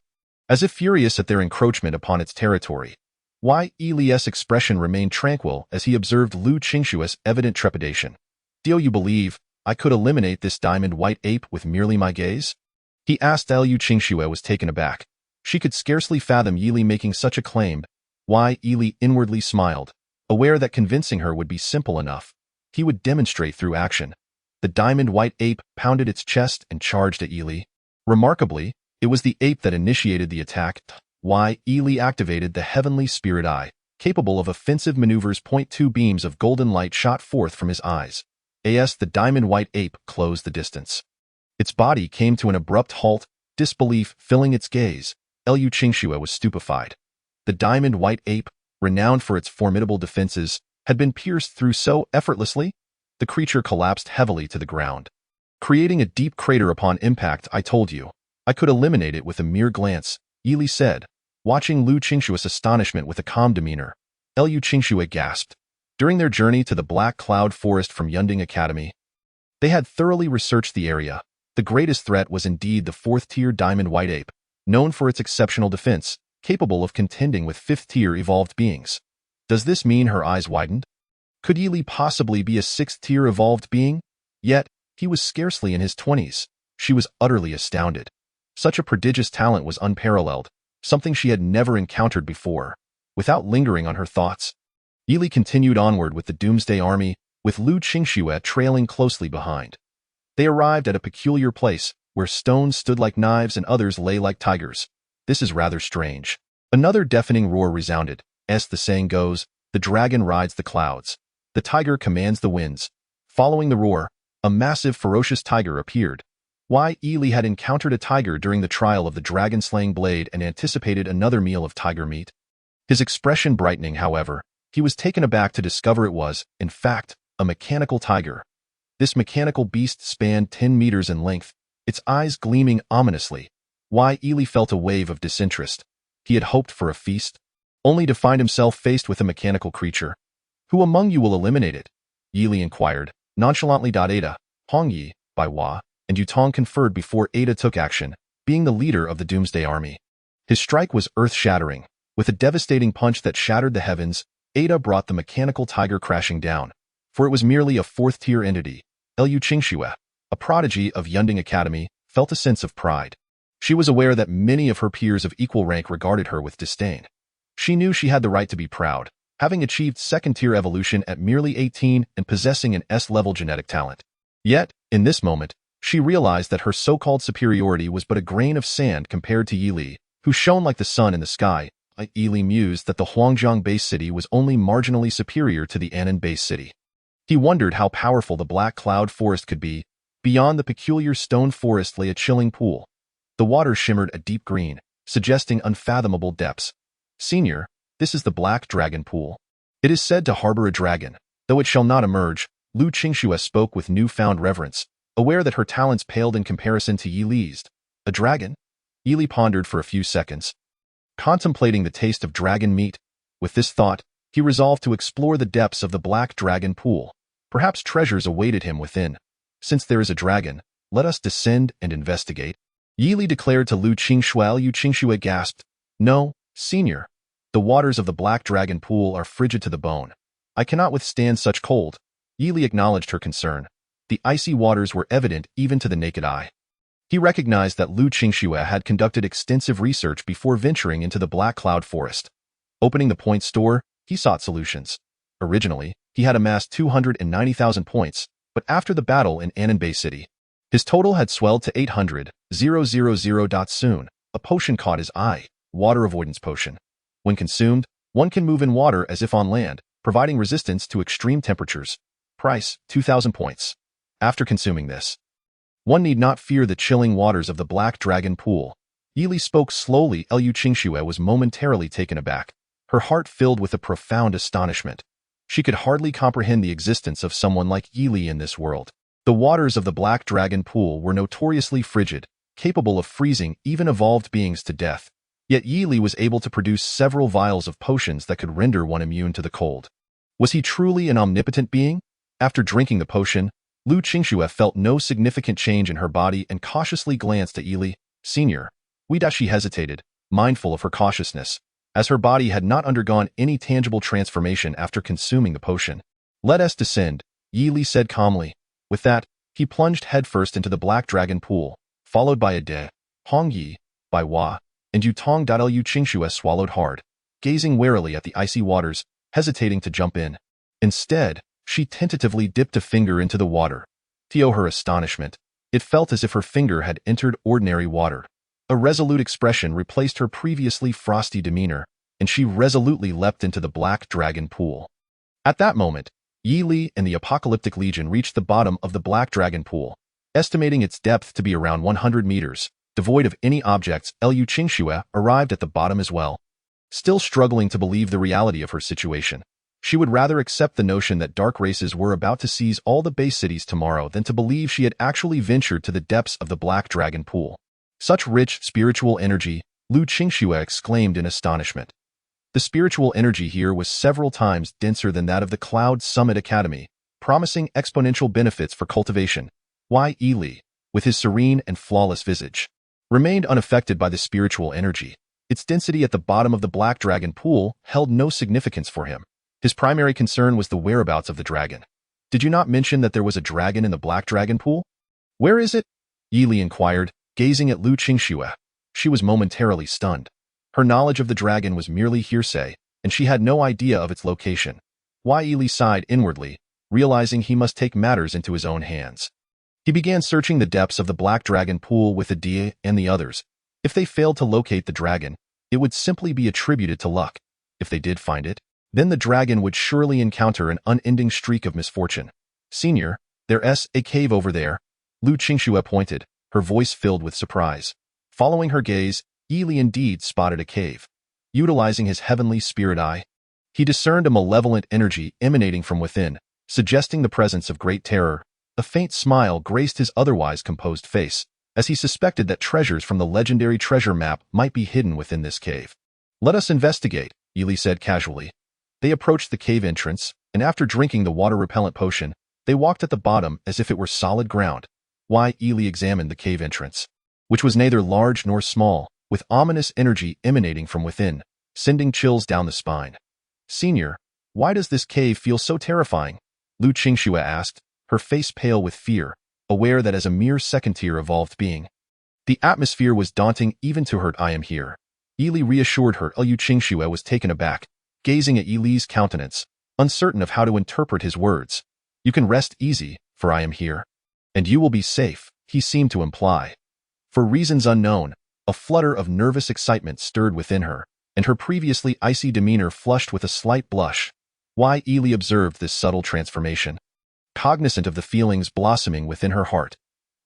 as if furious at their encroachment upon its territory. Yili's expression remained tranquil as he observed Lu Qingxue's evident trepidation. Do you believe I could eliminate this diamond white ape with merely my gaze? He asked. Lu Qingxue was taken aback. She could scarcely fathom Yili making such a claim. Yili inwardly smiled, aware that convincing her would be simple enough. He would demonstrate through action. The diamond white ape pounded its chest and charged at Yili. Remarkably, it was the ape that initiated the attack. Yili activated the heavenly spirit eye, capable of offensive maneuvers. 2 beams of golden light shot forth from his eyes. As the diamond white ape closed the distance, its body came to an abrupt halt, disbelief filling its gaze. Lu Qingxue was stupefied. The diamond white ape, renowned for its formidable defenses, had been pierced through so effortlessly. The creature collapsed heavily to the ground, creating a deep crater upon impact. I told you, I could eliminate it with a mere glance, Yili said, watching Lu Qingxue's astonishment with a calm demeanor. Lu Qingxue gasped. During their journey to the Black Cloud Forest from Yunding Academy, they had thoroughly researched the area. The greatest threat was indeed the fourth-tier diamond white ape, known for its exceptional defense, capable of contending with fifth-tier evolved beings. Does this mean her eyes widened? Could Yili possibly be a sixth-tier evolved being? Yet, he was scarcely in his 20s. She was utterly astounded. Such a prodigious talent was unparalleled, something she had never encountered before. Without lingering on her thoughts, Yili continued onward with the Doomsday Army, with Lu Qingxue trailing closely behind. They arrived at a peculiar place, where stones stood like knives and others lay like tigers. This is rather strange. Another deafening roar resounded. As the saying goes, the dragon rides the clouds. The tiger commands the winds. Following the roar, a massive ferocious tiger appeared. Yili had encountered a tiger during the trial of the dragon-slaying blade and anticipated another meal of tiger meat. His expression brightening, however, he was taken aback to discover it was, in fact, a mechanical tiger. This mechanical beast spanned 10 meters in length, its eyes gleaming ominously. Yili felt a wave of disinterest. He had hoped for a feast, only to find himself faced with a mechanical creature. Who among you will eliminate it? Yili inquired, nonchalantly. Ada, Hongyi, Baiwa, and Yutong conferred before Ada took action, being the leader of the Doomsday Army. His strike was earth-shattering. With a devastating punch that shattered the heavens, Ada brought the mechanical tiger crashing down, for it was merely a fourth-tier entity. Lu Qingxue, a prodigy of Yunding Academy, felt a sense of pride. She was aware that many of her peers of equal rank regarded her with disdain. She knew she had the right to be proud, having achieved second-tier evolution at merely 18 and possessing an S-level genetic talent. Yet, in this moment, she realized that her so-called superiority was but a grain of sand compared to Yili, who shone like the sun in the sky. Yili mused that the Huangjiang base city was only marginally superior to the Annan base city. He wondered how powerful the Black Cloud Forest could be. Beyond the peculiar stone forest lay a chilling pool. The water shimmered a deep green, suggesting unfathomable depths. Senior, this is the Black Dragon Pool. It is said to harbor a dragon, though it shall not emerge. Lu Qingxue spoke with newfound reverence, aware that her talents paled in comparison to Yili's. A dragon? Yili pondered for a few seconds, contemplating the taste of dragon meat. With this thought, he resolved to explore the depths of the Black Dragon Pool. Perhaps treasures awaited him within. Since there is a dragon, let us descend and investigate. Yili declared to Lu Qingxue. Lu Qingxue gasped. No, senior. The waters of the Black Dragon Pool are frigid to the bone. I cannot withstand such cold. Yili acknowledged her concern. The icy waters were evident even to the naked eye. He recognized that Lu Qingxue had conducted extensive research before venturing into the Black Cloud Forest. Opening the point store, he sought solutions. Originally, he had amassed 290,000 points, but after the battle in Annan Bay City, His total had swelled to 800,000. Soon, a potion caught his eye, water avoidance potion. When consumed, one can move in water as if on land, providing resistance to extreme temperatures. Price, 2,000 points. After consuming this, one need not fear the chilling waters of the Black Dragon Pool. Yili spoke slowly. Liu Qingxue was momentarily taken aback, her heart filled with a profound astonishment. She could hardly comprehend the existence of someone like Yili in this world. The waters of the Black Dragon Pool were notoriously frigid, capable of freezing even evolved beings to death. Yet Yili was able to produce several vials of potions that could render one immune to the cold. Was he truly an omnipotent being? After drinking the potion, Liu Qingxue felt no significant change in her body and cautiously glanced at Yili. Senior. She hesitated, mindful of her cautiousness, as her body had not undergone any tangible transformation after consuming the potion. Let us descend, Yili said calmly. With that, he plunged headfirst into the Black Dragon Pool, followed by Ade, Hongyi, Bai Hua, and Yutong. Liu Qingxue swallowed hard, gazing warily at the icy waters, hesitating to jump in. Instead, she tentatively dipped a finger into the water. To her astonishment, it felt as if her finger had entered ordinary water. A resolute expression replaced her previously frosty demeanor, and she resolutely leapt into the Black Dragon Pool. At that moment, Yili and the Apocalyptic Legion reached the bottom of the Black Dragon Pool, estimating its depth to be around 100 meters. Devoid of any objects, Liu Qingxue arrived at the bottom as well. Still struggling to believe the reality of her situation, she would rather accept the notion that dark races were about to seize all the base cities tomorrow than to believe she had actually ventured to the depths of the Black Dragon Pool. Such rich spiritual energy, Liu Qingxue exclaimed in astonishment. The spiritual energy here was several times denser than that of the Cloud Summit Academy, promising exponential benefits for cultivation. Yili, with his serene and flawless visage, remained unaffected by the spiritual energy. Its density at the bottom of the Black Dragon Pool held no significance for him. His primary concern was the whereabouts of the dragon. Did you not mention that there was a dragon in the Black Dragon Pool? Where is it? Yili inquired, gazing at Liu Qingxue. She was momentarily stunned. Her knowledge of the dragon was merely hearsay, and she had no idea of its location. Yili sighed inwardly, realizing he must take matters into his own hands. He began searching the depths of the Black Dragon Pool with Adia and the others. If they failed to locate the dragon, it would simply be attributed to luck. If they did find it, then the dragon would surely encounter an unending streak of misfortune. Senior, there's a cave over there. Liu Qingxue pointed, her voice filled with surprise. Following her gaze, Yili indeed spotted a cave. Utilizing his heavenly spirit eye, he discerned a malevolent energy emanating from within, suggesting the presence of great terror. A faint smile graced his otherwise composed face, as he suspected that treasures from the legendary treasure map might be hidden within this cave. Let us investigate, Yili said casually. They approached the cave entrance, and after drinking the water-repellent potion, they walked at the bottom as if it were solid ground. Yili examined the cave entrance, which was neither large nor small, with ominous energy emanating from within, sending chills down the spine. Senior, why does this cave feel so terrifying? Liu Qingxue asked, her face pale with fear, aware that as a mere second-tier evolved being, the atmosphere was daunting even to her. I am here. Yili reassured her. Liu Qingxue was taken aback, gazing at Yili's countenance, uncertain of how to interpret his words. You can rest easy, for I am here. And you will be safe, he seemed to imply. For reasons unknown, a flutter of nervous excitement stirred within her, and her previously icy demeanor flushed with a slight blush. Yili observed this subtle transformation, cognizant of the feelings blossoming within her heart.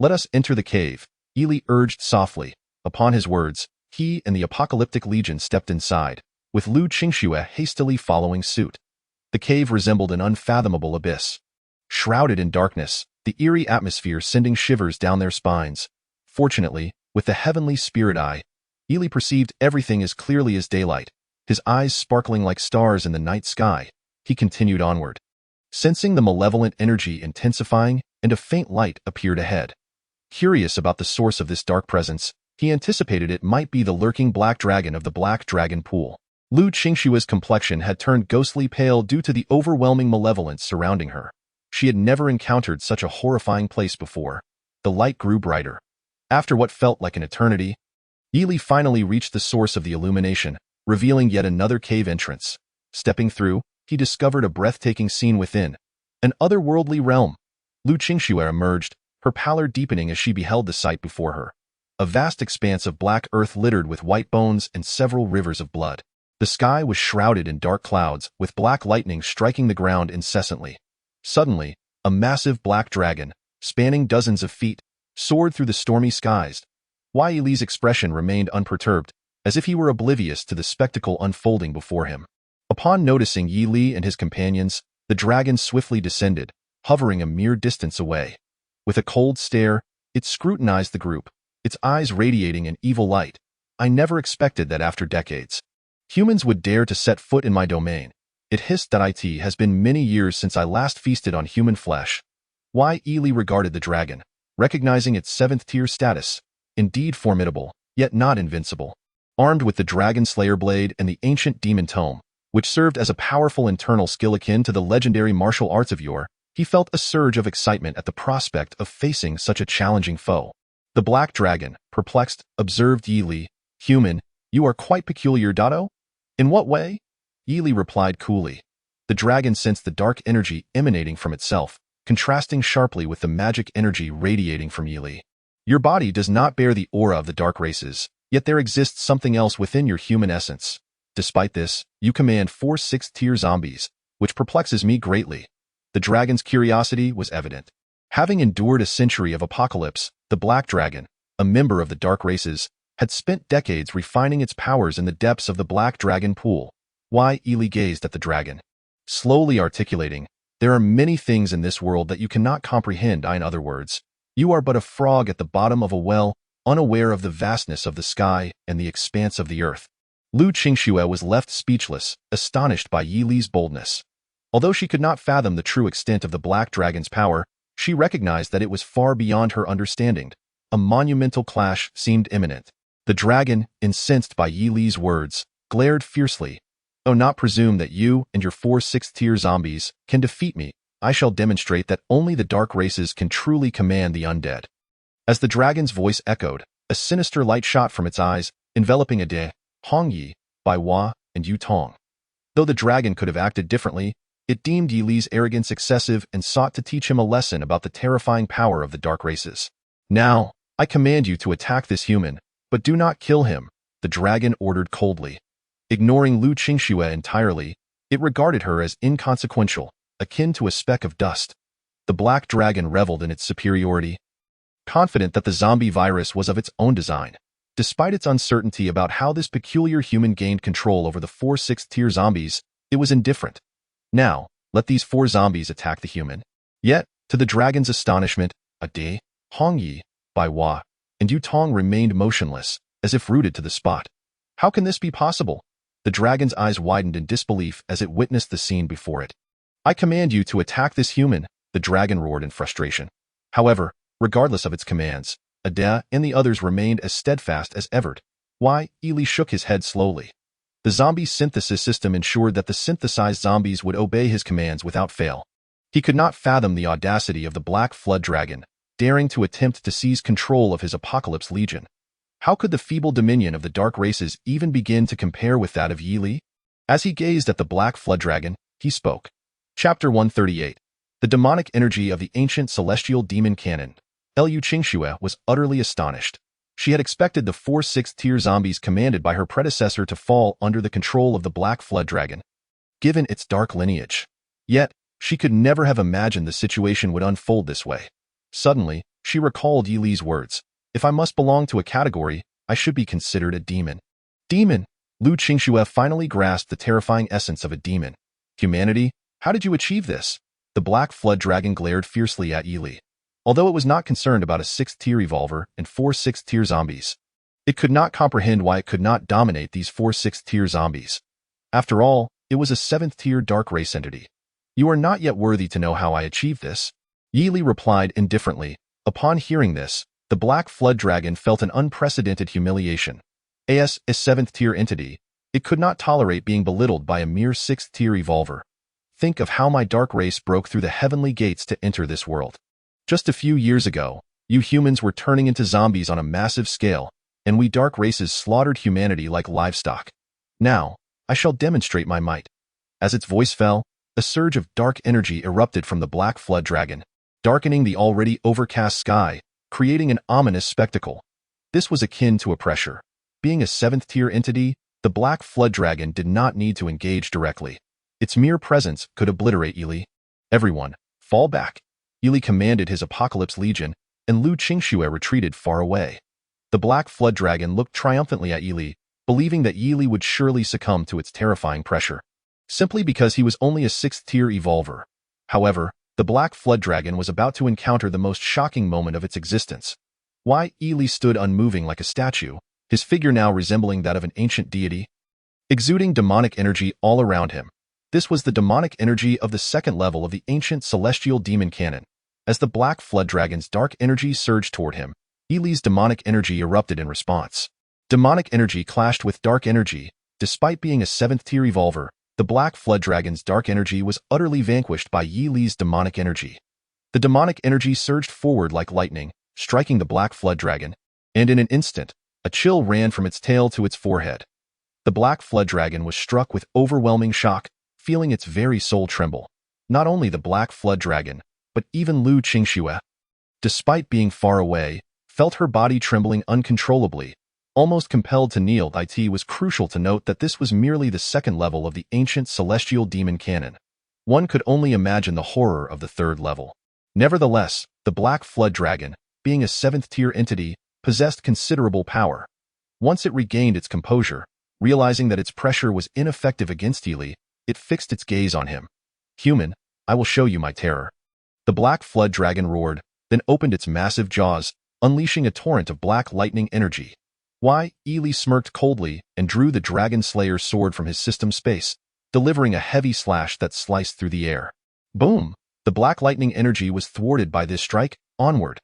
Let us enter the cave, Yili urged softly. Upon his words, he and the Apocalyptic Legion stepped inside, with Liu Qingxue hastily following suit. The cave resembled an unfathomable abyss, shrouded in darkness, the eerie atmosphere sending shivers down their spines. Fortunately, with the heavenly spirit eye, Yili perceived everything as clearly as daylight, his eyes sparkling like stars in the night sky. He continued onward, sensing the malevolent energy intensifying, and a faint light appeared ahead. Curious about the source of this dark presence, he anticipated it might be the lurking black dragon of the Black Dragon Pool. Liu Qingxue's complexion had turned ghostly pale due to the overwhelming malevolence surrounding her. She had never encountered such a horrifying place before. The light grew brighter. After what felt like an eternity, Yili finally reached the source of the illumination, revealing yet another cave entrance. Stepping through, he discovered a breathtaking scene within, an otherworldly realm. Liu Qingxue emerged, her pallor deepening as she beheld the sight before her. A vast expanse of black earth littered with white bones and several rivers of blood. The sky was shrouded in dark clouds, with black lightning striking the ground incessantly. Suddenly, a massive black dragon, spanning dozens of feet, soared through the stormy skies. Yi Li's expression remained unperturbed, as if he were oblivious to the spectacle unfolding before him. Upon noticing Yi Li and his companions, the dragon swiftly descended, hovering a mere distance away. With a cold stare, it scrutinized the group, its eyes radiating an evil light. I never expected that after decades, humans would dare to set foot in my domain. It hissed that it has been many years since I last feasted on human flesh. Yi Li regarded the dragon, recognizing its 7th-tier status. Indeed formidable, yet not invincible. Armed with the Dragon Slayer Blade and the ancient Demon Tome, which served as a powerful internal skill akin to the legendary martial arts of yore, he felt a surge of excitement at the prospect of facing such a challenging foe. The Black Dragon, perplexed, observed Yi Li. "Human, you are quite peculiar, Dotto." "In what way?" Yi Li replied coolly. The dragon sensed the dark energy emanating from itself, contrasting sharply with the magic energy radiating from Yi Li. "Your body does not bear the aura of the dark races, yet there exists something else within your human essence. Despite this, you command 4 6th-tier zombies, which perplexes me greatly." The dragon's curiosity was evident. Having endured a century of apocalypse, the Black Dragon, a member of the dark races, had spent decades refining its powers in the depths of the Black Dragon pool. Yi Li gazed at the dragon, slowly articulating, "There are many things in this world that you cannot comprehend. In other words, you are but a frog at the bottom of a well, unaware of the vastness of the sky and the expanse of the earth." Lu Qingxue was left speechless, astonished by Yi Li's boldness. Although she could not fathom the true extent of the Black Dragon's power, she recognized that it was far beyond her understanding. A monumental clash seemed imminent. The dragon, incensed by Yi Li's words, glared fiercely. "Oh, not presume that you and your 4 6th-tier zombies can defeat me. I shall demonstrate that only the dark races can truly command the undead." As the dragon's voice echoed, a sinister light shot from its eyes, enveloping Ade, Hongyi, Baiwa, and Yu Tong. Though the dragon could have acted differently, it deemed Yi Li's arrogance excessive and sought to teach him a lesson about the terrifying power of the dark races. "Now, I command you to attack this human, but do not kill him," the dragon ordered coldly. Ignoring Lu Qingxue entirely, it regarded her as inconsequential, akin to a speck of dust. The Black Dragon reveled in its superiority, confident that the zombie virus was of its own design. Despite its uncertainty about how this peculiar human gained control over the 4 6th-tier zombies, it was indifferent. "Now, let these 4 zombies attack the human." Yet, to the dragon's astonishment, Ade, Hongyi, Baiwa, and Yu Tong remained motionless, as if rooted to the spot. How can this be possible? The dragon's eyes widened in disbelief as it witnessed the scene before it. "I command you to attack this human," the dragon roared in frustration. However, regardless of its commands, Ade and the others remained as steadfast as ever. Yi Li shook his head slowly. The zombie synthesis system ensured that the synthesized zombies would obey his commands without fail. He could not fathom the audacity of the Black Flood Dragon, daring to attempt to seize control of his Apocalypse Legion. How could the feeble dominion of the dark races even begin to compare with that of Yi Li? As he gazed at the Black Flood Dragon, he spoke. Chapter 138. The demonic energy of the ancient celestial demon canon. Lu Qingxue was utterly astonished. She had expected the 4 6th-tier zombies commanded by her predecessor to fall under the control of the Black Flood Dragon, given its dark lineage. Yet, she could never have imagined the situation would unfold this way. Suddenly, she recalled Yi Li's words. "If I must belong to a category, I should be considered a demon." Demon! Lu Qingxue finally grasped the terrifying essence of a demon. "Humanity, how did you achieve this?" The Black Flood Dragon glared fiercely at Yi Li. Although it was not concerned about a 6th-tier evolver and 4 6th-tier zombies, it could not comprehend why it could not dominate these 4 6th-tier zombies. After all, it was a 7th-tier dark race entity. "You are not yet worthy to know how I achieved this," Yi Li replied indifferently. Upon hearing this, the Black Flood Dragon felt an unprecedented humiliation. As a 7th-tier entity, it could not tolerate being belittled by a mere 6th-tier evolver. "Think of how my dark race broke through the heavenly gates to enter this world. Just a few years ago, you humans were turning into zombies on a massive scale, and we dark races slaughtered humanity like livestock. Now, I shall demonstrate my might." As its voice fell, a surge of dark energy erupted from the Black Flood Dragon. darkening the already overcast sky, creating an ominous spectacle. This was akin to a pressure. Being a 7th-tier entity, the Black Flood Dragon did not need to engage directly. Its mere presence could obliterate Yili. Everyone, fall back. Yili commanded his Apocalypse Legion, and Lu Qingxue retreated far away. The Black Flood Dragon looked triumphantly at Yili, believing that Yili would surely succumb to its terrifying pressure, simply because he was only a 6th-tier evolver. However, the Black Flood Dragon was about to encounter the most shocking moment of its existence. Why Yili stood unmoving like a statue, his figure now resembling that of an ancient deity, exuding demonic energy all around him. This was the demonic energy of the 2nd level of the ancient celestial demon canon. As the Black Flood Dragon's dark energy surged toward him, Yili's demonic energy erupted in response. Demonic energy clashed with dark energy. Despite being a 7th-tier evolver, the Black Flood Dragon's dark energy was utterly vanquished by Yili's demonic energy. The demonic energy surged forward like lightning, striking the Black Flood Dragon, and in an instant, a chill ran from its tail to its forehead. The Black Flood Dragon was struck with overwhelming shock, feeling its very soul tremble. Not only the Black Flood Dragon, but even Lu Qingxue, despite being far away, felt her body trembling uncontrollably. Almost compelled to kneel, it was crucial to note that this was merely the 2nd level of the ancient celestial demon canon. One could only imagine the horror of the 3rd level. Nevertheless, the Black Flood Dragon, being a 7th-tier entity, possessed considerable power. Once it regained its composure, realizing that its pressure was ineffective against Yili, it fixed its gaze on him. "Human, I will show you my terror." The Black Flood Dragon roared, then opened its massive jaws, unleashing a torrent of black lightning energy. Why, Yili smirked coldly and drew the Dragon Slayer's sword from his system space, delivering a heavy slash that sliced through the air. Boom! The black lightning energy was thwarted by this strike. Onward!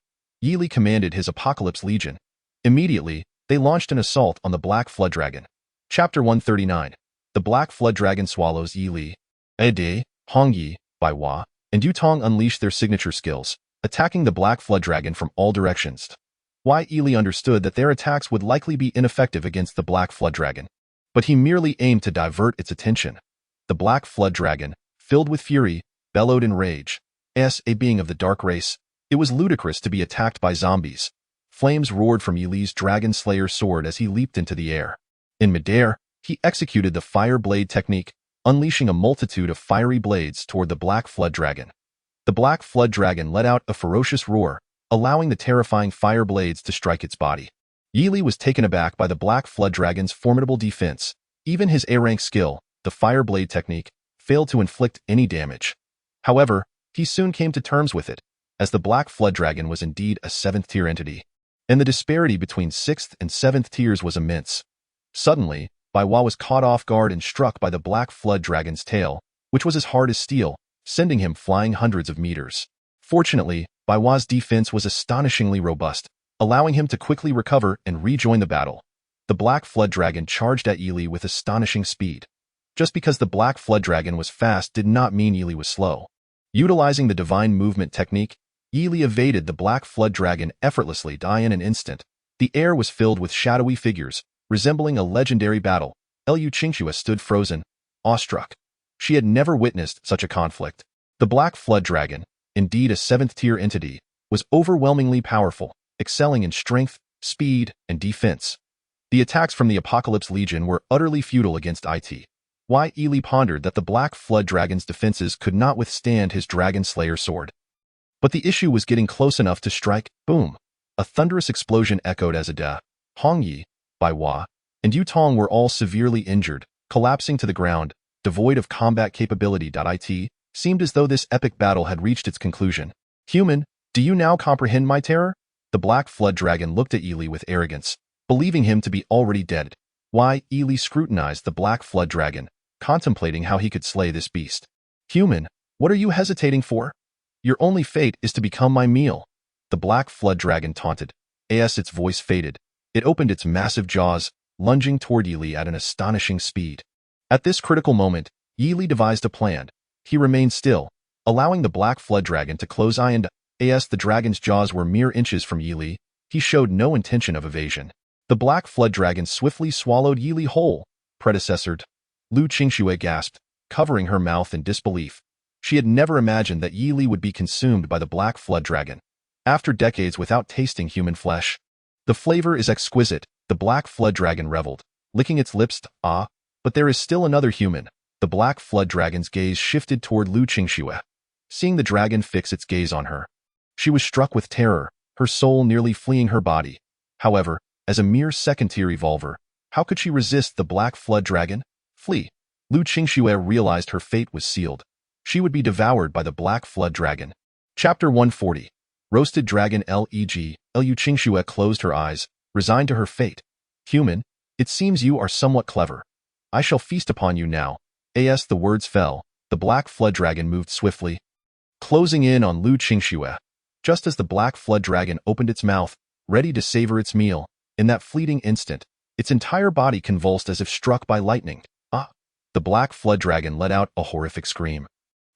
Yili commanded his Apocalypse Legion. Immediately, they launched an assault on the Black Flood Dragon. Chapter 139. The Black Flood Dragon swallows Yili. Ede, Hongyi, Baiwa, and Yutong unleashed their signature skills, attacking the Black Flood Dragon from all directions. Why Yili understood that their attacks would likely be ineffective against the Black Flood Dragon, but he merely aimed to divert its attention. The Black Flood Dragon, filled with fury, bellowed in rage. As a being of the dark race, it was ludicrous to be attacked by zombies. Flames roared from Yili's Dragon Slayer sword as he leaped into the air. In midair, he executed the Fire Blade technique, unleashing a multitude of fiery blades toward the Black Flood Dragon. The Black Flood Dragon let out a ferocious roar, allowing the terrifying fire blades to strike its body. Yili was taken aback by the Black Flood Dragon's formidable defense. Even his A-rank skill, the Fire Blade technique, failed to inflict any damage. However, he soon came to terms with it, as the Black Flood Dragon was indeed a 7th-tier entity, and the disparity between 6th and 7th tiers was immense. Suddenly, Baiwa was caught off guard and struck by the Black Flood Dragon's tail, which was as hard as steel, sending him flying hundreds of meters. Fortunately, Baiwa's defense was astonishingly robust, allowing him to quickly recover and rejoin the battle. The Black Flood Dragon charged at Yili with astonishing speed. Just because the Black Flood Dragon was fast did not mean Yili was slow. Utilizing the Divine Movement technique, Yili evaded the Black Flood Dragon effortlessly. In an instant, the air was filled with shadowy figures, resembling a legendary battle. Lu Qingxue stood frozen, awestruck. She had never witnessed such a conflict. The Black Flood Dragon, indeed a 7th-tier entity, was overwhelmingly powerful, excelling in strength, speed, and defense. The attacks from the Apocalypse Legion were utterly futile against it. Why Yili pondered that the Black Flood Dragon's defenses could not withstand his Dragon Slayer sword. But the issue was getting close enough to strike. Boom! A thunderous explosion echoed as Ede, Hongyi, Baiwa, and Yutong were all severely injured, collapsing to the ground, devoid of combat capability. It seemed as though this epic battle had reached its conclusion. "Human, do you now comprehend my terror?" The Black Flood Dragon looked at Yili with arrogance, believing him to be already dead. Why Yili scrutinized the Black Flood Dragon, contemplating how he could slay this beast. "Human, what are you hesitating for? Your only fate is to become my meal." The Black Flood Dragon taunted. As its voice faded, it opened its massive jaws, lunging toward Yili at an astonishing speed. At this critical moment, Yili devised a plan. He remained still, allowing the Black Flood Dragon to close eye, and as the dragon's jaws were mere inches from Yili, he showed no intention of evasion. The Black Flood Dragon swiftly swallowed Yili whole. Predecessor. Lu Qingxue gasped, covering her mouth in disbelief. She had never imagined that Yi Li would be consumed by the black flood dragon. After decades without tasting human flesh, the flavor is exquisite, the black flood dragon reveled, licking its lips. But there is still another human. The black flood dragon's gaze shifted toward Lu Qingxue. Seeing the dragon fix its gaze on her, she was struck with terror, her soul nearly fleeing her body. However, as a mere second-tier evolver, how could she resist the black flood dragon? Flee. Lu Qingxue realized her fate was sealed. She would be devoured by the black flood dragon. Chapter 140. Roasted Dragon Leg. Lu Qingxue closed her eyes, resigned to her fate. Human, it seems you are somewhat clever. I shall feast upon you now. As the words fell, the black flood dragon moved swiftly, closing in on Lu Qingxue. Just as the black flood dragon opened its mouth, ready to savor its meal, in that fleeting instant, its entire body convulsed as if struck by lightning. The black flood dragon let out a horrific scream,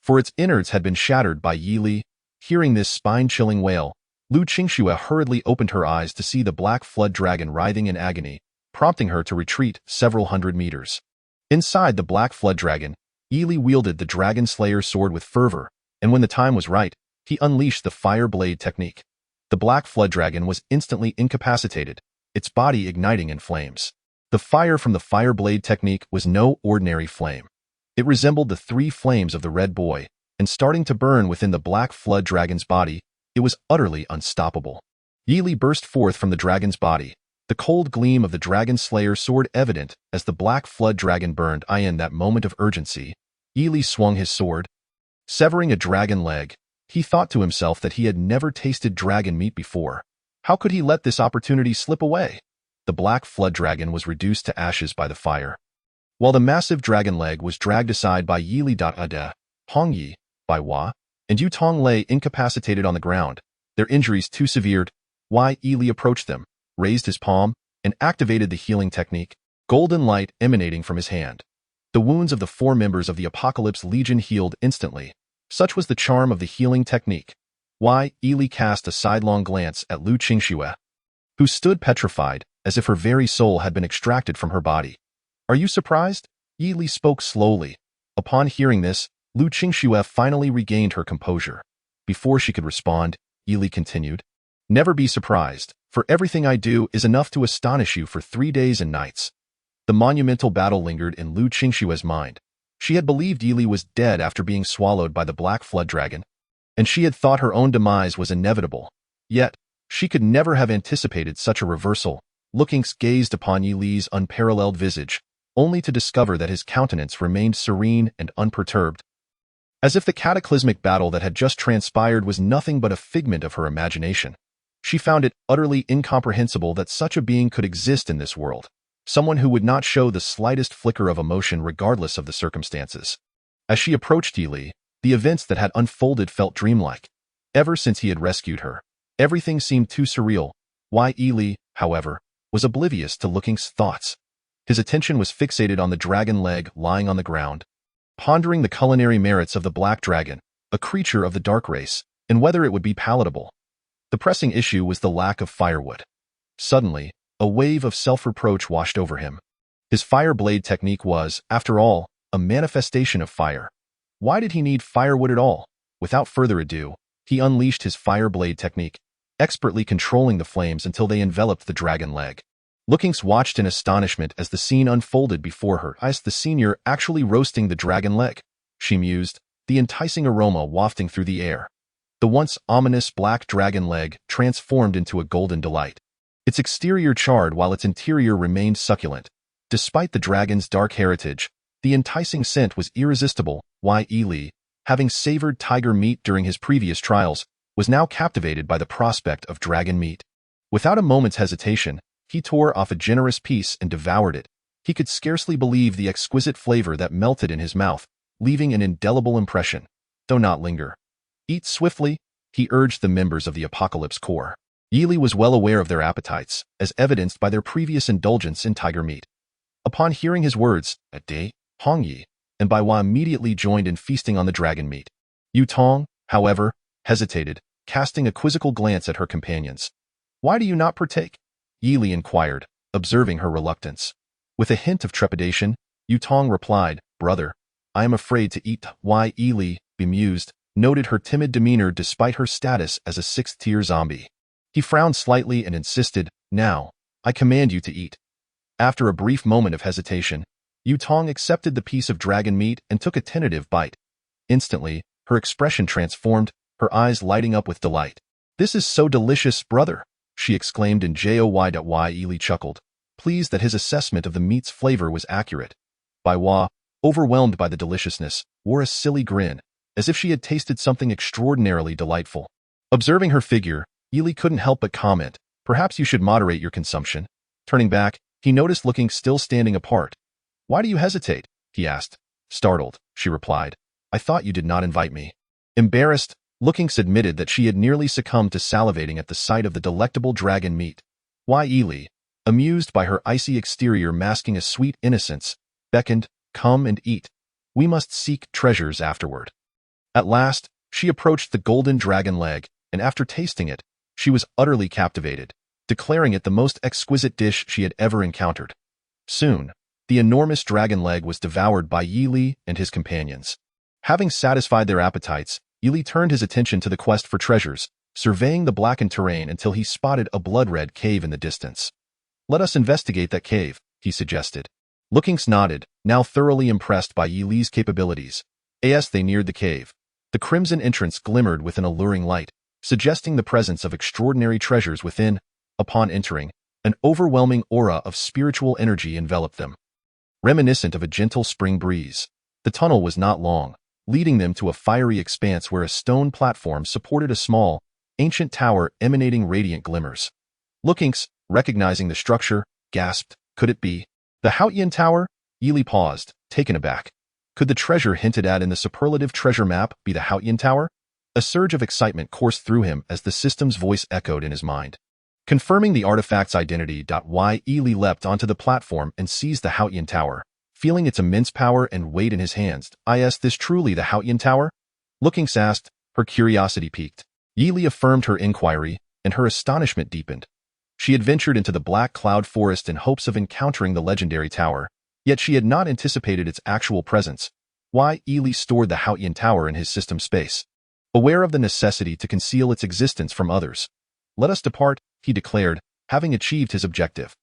for its innards had been shattered by Yi Li. Hearing this spine-chilling wail, Lu Qingxue hurriedly opened her eyes to see the black flood dragon writhing in agony, prompting her to retreat several hundred meters. Inside the black flood dragon, Yi Li wielded the dragon slayer sword with fervor, and when the time was right, he unleashed the fire blade technique. The black flood dragon was instantly incapacitated, its body igniting in flames. The fire from the fire blade technique was no ordinary flame. It resembled the three flames of the Red Boy, and starting to burn within the black flood dragon's body, it was utterly unstoppable. Yi Li burst forth from the dragon's body, the cold gleam of the dragon slayer sword evident as the black flood dragon burned. In that moment of urgency, Yi Li swung his sword, severing a dragon leg. He thought to himself that he had never tasted dragon meat before. How could he let this opportunity slip away? The black flood dragon was reduced to ashes by the fire, while the massive dragon leg was dragged aside by Yi Li. Hong Yi, Bai Hua, and Yu Tong lay incapacitated on the ground, their injuries too severe. Yi Li approached them, raised his palm, and activated the healing technique, golden light emanating from his hand. The wounds of the 4 members of the Apocalypse Legion healed instantly. Such was the charm of the healing technique. Yi Li cast a sidelong glance at Lu Qingxue, who stood petrified, as if her very soul had been extracted from her body. Are you surprised? Yi Li spoke slowly. Upon hearing this, Lu Qingxue finally regained her composure. Before she could respond, Yi Li continued, Never be surprised, for everything I do is enough to astonish you for 3 days and nights. The monumental battle lingered in Lu Qingxue's mind. She had believed Yi Li was dead after being swallowed by the black flood dragon, and she had thought her own demise was inevitable. Yet, she could never have anticipated such a reversal. Looking gazed upon Yi Li's unparalleled visage, only to discover that his countenance remained serene and unperturbed, as if the cataclysmic battle that had just transpired was nothing but a figment of her imagination. She found it utterly incomprehensible that such a being could exist in this world, someone who would not show the slightest flicker of emotion regardless of the circumstances. As she approached Yi Li, the events that had unfolded felt dreamlike. Ever since he had rescued her, everything seemed too surreal. Yi Li, however, was oblivious to Looking's thoughts. His attention was fixated on the dragon leg lying on the ground, pondering the culinary merits of the black dragon, a creature of the dark race, and whether it would be palatable. The pressing issue was the lack of firewood. Suddenly, a wave of self-reproach washed over him. His fire blade technique was, after all, a manifestation of fire. Why did he need firewood at all? Without further ado, he unleashed his fire blade technique, expertly controlling the flames until they enveloped the dragon leg. Lookings watched in astonishment as the scene unfolded before her. As the senior actually roasting the dragon leg, she mused, the enticing aroma wafting through the air. The once ominous black dragon leg transformed into a golden delight. Its exterior charred while its interior remained succulent. Despite the dragon's dark heritage, the enticing scent was irresistible. Yi Li, having savored tiger meat during his previous trials, was now captivated by the prospect of dragon meat. Without a moment's hesitation, he tore off a generous piece and devoured it. He could scarcely believe the exquisite flavor that melted in his mouth, leaving an indelible impression. Though not linger. Eat swiftly, he urged the members of the Apocalypse Corps. Yi Li was well aware of their appetites, as evidenced by their previous indulgence in tiger meat. Upon hearing his words, Hong Yi and Bai Hua immediately joined in feasting on the dragon meat. Yu Tong, however, hesitated, casting a quizzical glance at her companions. Why do you not partake? Yi Li inquired, observing her reluctance. With a hint of trepidation, Yu Tong replied, Brother, I am afraid to eat. Yi Li, bemused, noted her timid demeanor despite her status as a 6th-tier zombie. He frowned slightly and insisted, "Now, I command you to eat." After a brief moment of hesitation, Yutong accepted the piece of dragon meat and took a tentative bite. Instantly, her expression transformed, her eyes lighting up with delight. "This is so delicious, brother," she exclaimed in joy. Ely chuckled, pleased that his assessment of the meat's flavor was accurate. Bai Hua, overwhelmed by the deliciousness, wore a silly grin, as if she had tasted something extraordinarily delightful. Observing her figure, Ely couldn't help but comment, "Perhaps you should moderate your consumption." Turning back, he noticed Looking still standing apart. "Why do you hesitate?" he asked. Startled, she replied, "I thought you did not invite me." Embarrassed, Lookings admitted that she had nearly succumbed to salivating at the sight of the delectable dragon meat. Why Ely, amused by her icy exterior masking a sweet innocence, beckoned, "Come and eat. We must seek treasures afterward." At last, she approached the golden dragon leg, and after tasting it, she was utterly captivated, declaring it the most exquisite dish she had ever encountered. Soon, the enormous dragon leg was devoured by Ely and his companions. Having satisfied their appetites, Ely turned his attention to the quest for treasures, surveying the blackened terrain until he spotted a blood-red cave in the distance. "Let us investigate that cave," he suggested. Lookings nodded, now thoroughly impressed by Ely's capabilities. As they neared the cave, the crimson entrance glimmered with an alluring light, suggesting the presence of extraordinary treasures within. Upon entering, an overwhelming aura of spiritual energy enveloped them. Reminiscent of a gentle spring breeze, the tunnel was not long, leading them to a fiery expanse where a stone platform supported a small, ancient tower emanating radiant glimmers. Lookings, recognizing the structure, gasped, "Could it be the Haotian Tower?" Ely paused, taken aback. Could the treasure hinted at in the superlative treasure map be the Haotian Tower? A surge of excitement coursed through him as the system's voice echoed in his mind. Confirming the artifact's identity. Ely leapt onto the platform and seized the Haotian Tower, feeling its immense power and weight in his hands. "Is this truly the Haotian Tower?" Lookings asked, her curiosity piqued. Ely affirmed her inquiry, and her astonishment deepened. She had ventured into the black cloud forest in hopes of encountering the legendary tower, yet she had not anticipated its actual presence. Why Ely stored the Haotian Tower in his system space, aware of the necessity to conceal its existence from others. "Let us depart," he declared, having achieved his objective.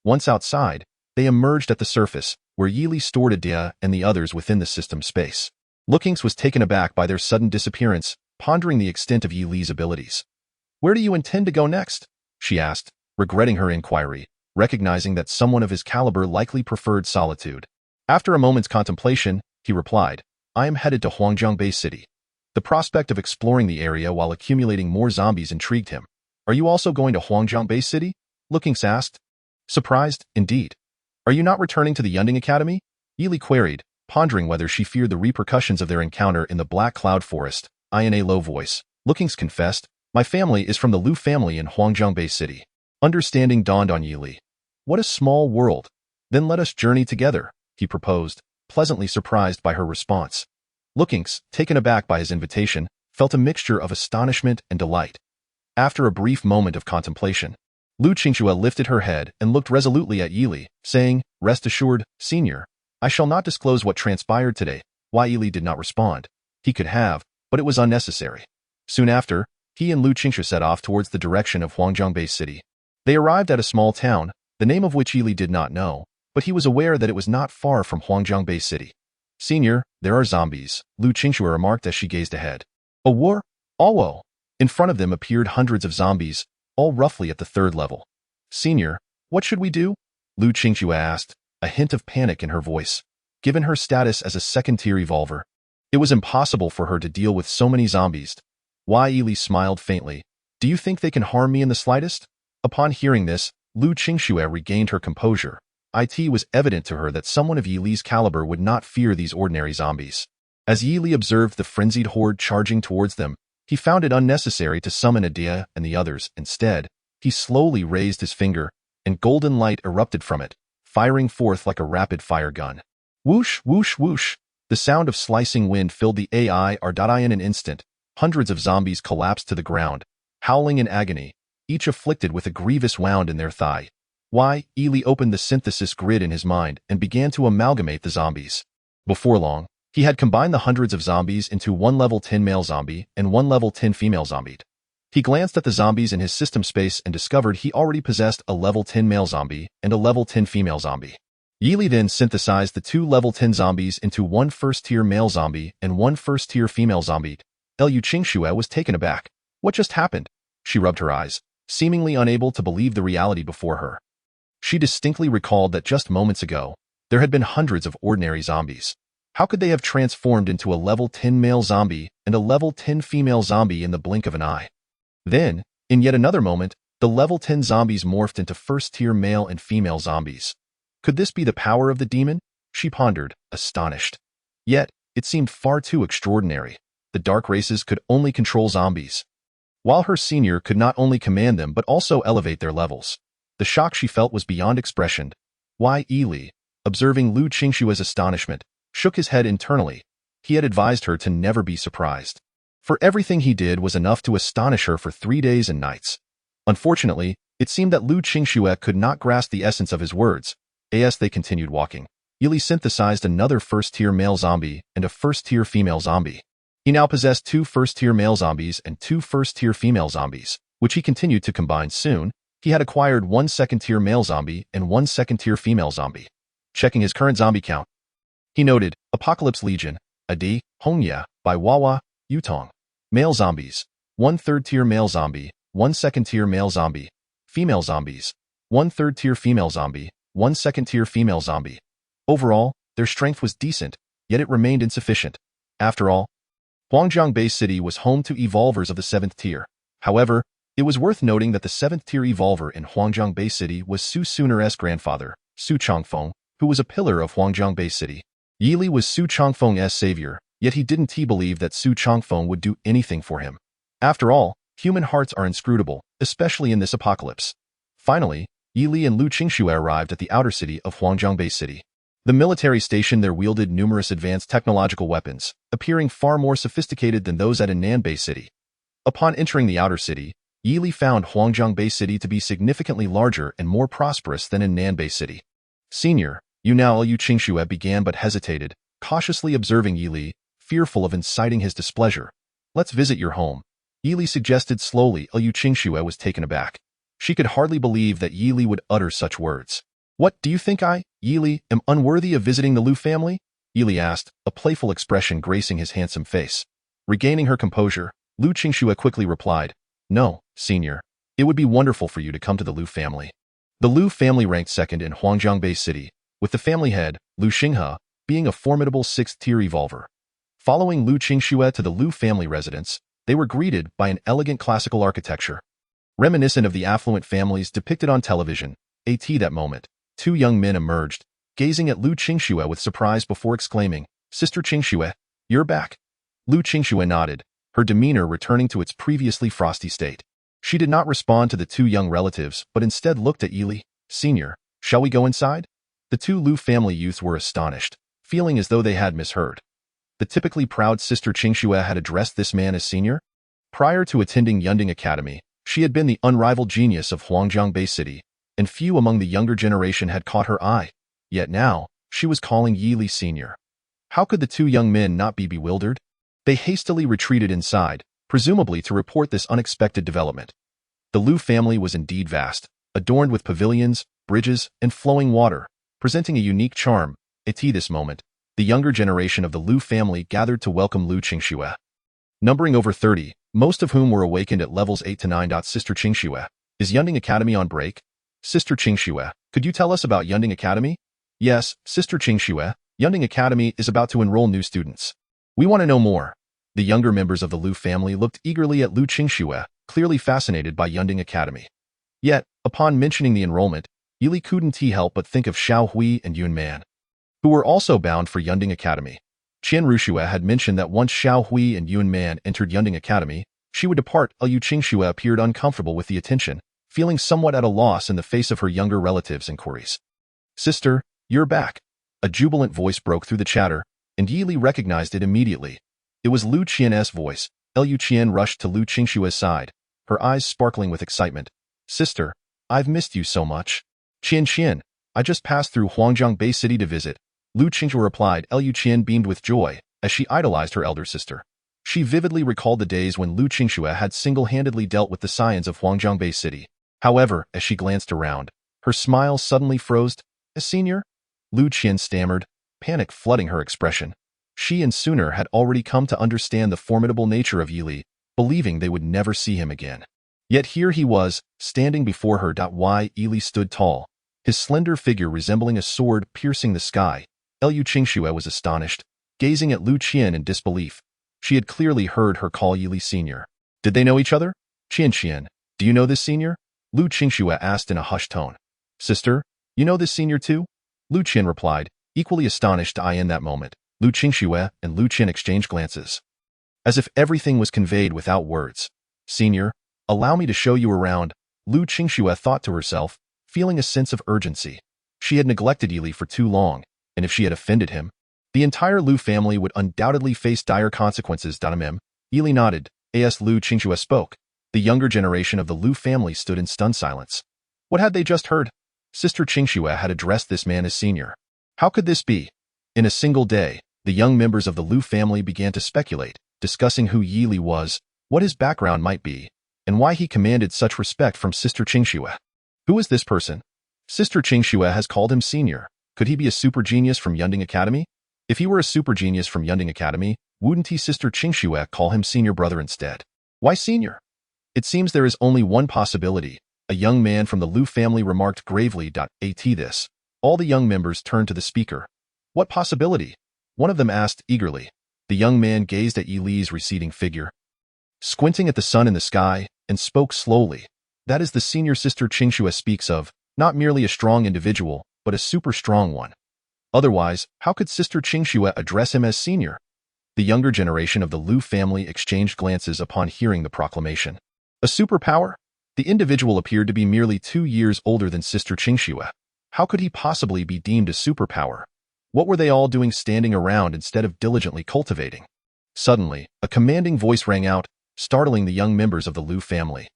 Once outside, they emerged at the surface, where Ely stored Adia and the others within the system space. Lookings was taken aback by their sudden disappearance, pondering the extent of Ely's abilities. "Where do you intend to go next?" she asked, regretting her inquiry, recognizing that someone of his caliber likely preferred solitude. After a moment's contemplation, he replied, "I am headed to Huangjiang Bay City." The prospect of exploring the area while accumulating more zombies intrigued him. "Are you also going to Huangjiang Bay City?" Lookings asked. Surprised, indeed. "Are you not returning to the Yunding Academy?" Ely queried, pondering whether she feared the repercussions of their encounter in the Black Cloud Forest. In a low voice, Lookings confessed, "My family is from the Liu family in Huangjiang Bay City." Understanding dawned on Ely. "What a small world. Then let us journey together," he proposed, pleasantly surprised by her response. Lookings, taken aback by his invitation, felt a mixture of astonishment and delight. After a brief moment of contemplation, Lu Qingxue lifted her head and looked resolutely at Ely, saying, "Rest assured, Senior, I shall not disclose what transpired today." Why Ely did not respond. He could have, but it was unnecessary. Soon after, he and Lu Qingxue set off towards the direction of Huangjiang Bay City. They arrived at a small town, the name of which Ely did not know, but he was aware that it was not far from Huangjiang Bay City. "Senior, there are zombies," Lu Qingxue remarked as she gazed ahead. "A war? Alwo!" In front of them appeared hundreds of zombies, all roughly at the 3rd level. "Senior, what should we do?" Lu Qingxue asked, a hint of panic in her voice. Given her status as a 2nd-tier evolver, it was impossible for her to deal with so many zombies. Why Ely smiled faintly. "Do you think they can harm me in the slightest?" Upon hearing this, Lu Qingxue regained her composure. It was evident to her that someone of Ely's caliber would not fear these ordinary zombies. As Ely observed the frenzied horde charging towards them, he found it unnecessary to summon Adia and the others. Instead, he slowly raised his finger, and golden light erupted from it, firing forth like a rapid-fire gun. Whoosh, whoosh, whoosh. The sound of slicing wind filled the air. In an instant, hundreds of zombies collapsed to the ground, howling in agony, each afflicted with a grievous wound in their thigh. Why, Ely opened the synthesis grid in his mind and began to amalgamate the zombies. Before long, He had combined the hundreds of zombies into one level 10 male zombie and one level 10 female zombie. He glanced at the zombies in his system space and discovered he already possessed a level 10 male zombie and a level 10 female zombie. Yili then synthesized the two level 10 zombies into one first-tier male zombie and one first-tier female zombie. Liu Qingxue was taken aback. What just happened? She rubbed her eyes, seemingly unable to believe the reality before her. She distinctly recalled that just moments ago, there had been hundreds of ordinary zombies. How could they have transformed into a level 10 male zombie and a level 10 female zombie in the blink of an eye? Then, in yet another moment, the level 10 zombies morphed into first-tier male and female zombies. Could this be the power of the demon? She pondered, astonished. Yet, it seemed far too extraordinary. The dark races could only control zombies, while her senior could not only command them but also elevate their levels. The shock she felt was beyond expression. Why, Yili, observing Liu Qingshue's astonishment, shook his head internally. He had advised her to never be surprised. For everything he did was enough to astonish her for 3 days and nights. Unfortunately, it seemed that Liu Qingxue could not grasp the essence of his words. As they continued walking, Yili synthesized another first-tier male zombie and a first-tier female zombie. He now possessed two first-tier male zombies and two first-tier female zombies, which he continued to combine soon. He had acquired one second-tier male zombie and one second-tier female zombie. Checking his current zombie count, he noted, Apocalypse Legion, Adi, Hongya, by Wawa, Yutong. Male zombies, one third-tier male zombie, one second-tier male zombie. Female zombies, one third-tier female zombie, one second-tier female zombie. Overall, their strength was decent, yet it remained insufficient. After all, Huangjiang Bay City was home to evolvers of the 7th tier. However, it was worth noting that the 7th tier evolver in Huangjiang Bay City was Su Suner's grandfather, Su Changfeng, who was a pillar of Huangjiang Bay City. Yili was Su Changfeng's savior, yet he didn't believe that Su Changfeng would do anything for him. After all, human hearts are inscrutable, especially in this apocalypse. Finally, Yili and Liu Qingxue arrived at the outer city of Huangjiang Bay City. The military station there wielded numerous advanced technological weapons, appearing far more sophisticated than those at Henan Bay City. Upon entering the outer city, Yili found Huangjiang Bay City to be significantly larger and more prosperous than Henan Bay City. Senior, Liu Qingxue began but hesitated, cautiously observing Yili, fearful of inciting his displeasure. Let's visit your home, Yili suggested slowly. Liu Qingxue was taken aback. She could hardly believe that Yili would utter such words. What, do you think I, Yili, am unworthy of visiting the Liu family? Yili asked, a playful expression gracing his handsome face. Regaining her composure, Liu Qingxue quickly replied, No, senior. It would be wonderful for you to come to the Liu family. The Liu family ranked second in Huangjiang Bay City, with the family head, Liu Xinghe, being a formidable 6th-tier evolver. Following Liu Qingxue to the Liu family residence, they were greeted by an elegant classical architecture, reminiscent of the affluent families depicted on television. At that moment, two young men emerged, gazing at Liu Qingxue with surprise before exclaiming, Sister Qingxue, you're back. Liu Qingxue nodded, her demeanor returning to its previously frosty state. She did not respond to the two young relatives, but instead looked at Yili. Senior, shall we go inside? The two Liu family youths were astonished, feeling as though they had misheard. The typically proud Sister Qingxue had addressed this man as senior. Prior to attending Yunding Academy, she had been the unrivaled genius of Huangjiang Bay City, and few among the younger generation had caught her eye. Yet now, she was calling Yili senior. How could the two young men not be bewildered? They hastily retreated inside, presumably to report this unexpected development. The Liu family was indeed vast, adorned with pavilions, bridges, and flowing water, presenting a unique charm. At this moment, the younger generation of the Liu family gathered to welcome Liu Qingxue. Numbering over 30, most of whom were awakened at levels 8 to 9. Sister Qingxue, is Yunding Academy on break? Sister Qingxue, could you tell us about Yunding Academy? Yes, Sister Qingxue, Yunding Academy is about to enroll new students. We want to know more. The younger members of the Liu family looked eagerly at Liu Qingxue, clearly fascinated by Yunding Academy. Yet, upon mentioning the enrollment, Yili couldn't help but think of Xiao Hui and Yun Man, who were also bound for Yunding Academy. Qian Rushue had mentioned that once Xiao Hui and Yun Man entered Yunding Academy, she would depart. Liu Qingxue appeared uncomfortable with the attention, feeling somewhat at a loss in the face of her younger relatives' inquiries. Sister, you're back. A jubilant voice broke through the chatter, and Yili recognized it immediately. It was Liu Qian's voice. Liu Qian rushed to Liu Qingxue's side, her eyes sparkling with excitement. Sister, I've missed you so much. Qian, I just passed through Huangjiang Bay City to visit. Liu Qingxue replied. Liu Qian beamed with joy, as she idolized her elder sister. She vividly recalled the days when Lu Qingxue had single-handedly dealt with the scions of Huangjiangbei City. However, as she glanced around, her smile suddenly froze. "A senior?" Lu Qian stammered, panic flooding her expression. She and Sooner had already come to understand the formidable nature of Yili, believing they would never see him again. Yet here he was, standing before her. Yili stood tall, his slender figure resembling a sword piercing the sky. Lu Qingxue was astonished, gazing at Lu Qian in disbelief. She had clearly heard her call Yili senior. Did they know each other? Qian, do you know this senior? Lu Qingxue asked in a hushed tone. Sister, you know this senior too? Lu Qian replied, equally astonished. In that moment, Lu Qingxue and Lu Qian exchanged glances, as if everything was conveyed without words. Senior, allow me to show you around, Lu Qingxue thought to herself, feeling a sense of urgency. She had neglected Yili for too long, and if she had offended him, the entire Lu family would undoubtedly face dire consequences. Yili nodded, as Lu Qingxue spoke. The younger generation of the Lu family stood in stunned silence. What had they just heard? Sister Qingxue had addressed this man as senior. How could this be? In a single day, the young members of the Lu family began to speculate, discussing who Yili was, what his background might be, and why he commanded such respect from Sister Qingxue. Who is this person? Sister Qingxue has called him senior. Could he be a super genius from Yunding Academy? If he were a super genius from Yunding Academy, wouldn't he Sister Qingxue call him senior brother instead? Why senior? It seems there is only one possibility, a young man from the Lu family remarked gravely. At this, all the young members turned to the speaker. What possibility? One of them asked eagerly. The young man gazed at Yili's receding figure, squinting at the sun in the sky, and spoke slowly. That is the senior Sister Qingxue speaks of, not merely a strong individual, but a super strong one. Otherwise, how could Sister Qingxue address him as senior? The younger generation of the Lu family exchanged glances upon hearing the proclamation. A superpower? The individual appeared to be merely 2 years older than Sister Qingxue. How could he possibly be deemed a superpower? What were they all doing standing around instead of diligently cultivating? Suddenly, a commanding voice rang out, startling the young members of the Lu family.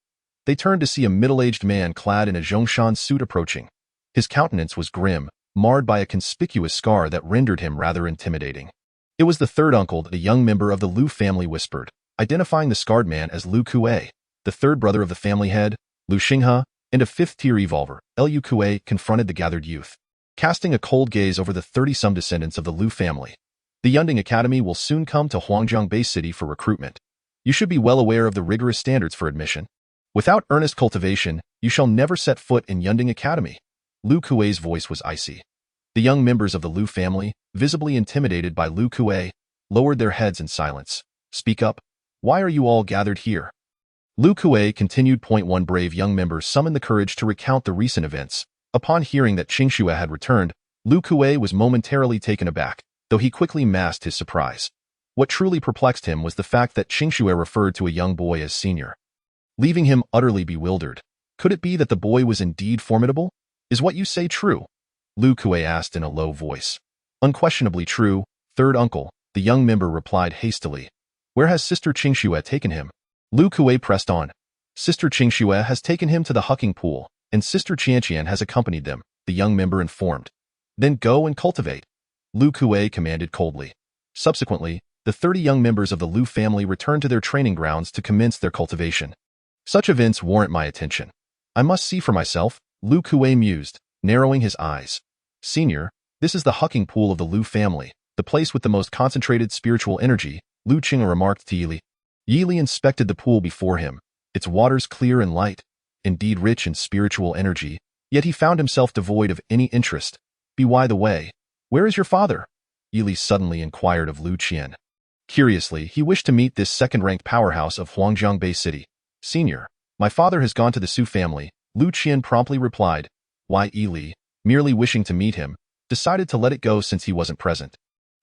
They turned to see a middle-aged man clad in a Zhongshan suit approaching. His countenance was grim, marred by a conspicuous scar that rendered him rather intimidating. It was the third uncle, the young member of the Lu family whispered, identifying the scarred man as Lu Kuei, the third brother of the family head, Lu Xinghe, and a fifth-tier evolver. Lu Kuei confronted the gathered youth, casting a cold gaze over the 30-some descendants of the Lu family. The Yunding Academy will soon come to Huangjiangbei City for recruitment. You should be well aware of the rigorous standards for admission. Without earnest cultivation, you shall never set foot in Yunding Academy. Lu Kuei's voice was icy. The young members of the Lu family, visibly intimidated by Lu Kuei, lowered their heads in silence. Speak up. Why are you all gathered here? Lu Kuei continued. One brave young member summoned the courage to recount the recent events. Upon hearing that Qingxue had returned, Lu Kuei was momentarily taken aback, though he quickly masked his surprise. What truly perplexed him was the fact that Qingxue referred to a young boy as senior, leaving him utterly bewildered. Could it be that the boy was indeed formidable? Is what you say true? Lu Kuei asked in a low voice. Unquestionably true, third uncle, the young member replied hastily. Where has Sister Qingxue taken him? Lu Kuei pressed on. Sister Qingxue has taken him to the hucking pool, and Sister Qianqian has accompanied them, the young member informed. Then go and cultivate, Lu Kuei commanded coldly. Subsequently, the 30 young members of the Lu family returned to their training grounds to commence their cultivation. Such events warrant my attention. I must see for myself, Lu Kuei mused, narrowing his eyes. Senior, this is the hucking pool of the Lu family, the place with the most concentrated spiritual energy, Lu Qinghe remarked to Yili. Yili inspected the pool before him, its waters clear and light, indeed rich in spiritual energy, yet he found himself devoid of any interest. By the way, where is your father? Yili suddenly inquired of Lu Qian. Curiously, he wished to meet this second-ranked powerhouse of Huangjiangbei City. Senior, my father has gone to the Su family, Lu Qian promptly replied. Why Yili, merely wishing to meet him, decided to let it go since he wasn't present.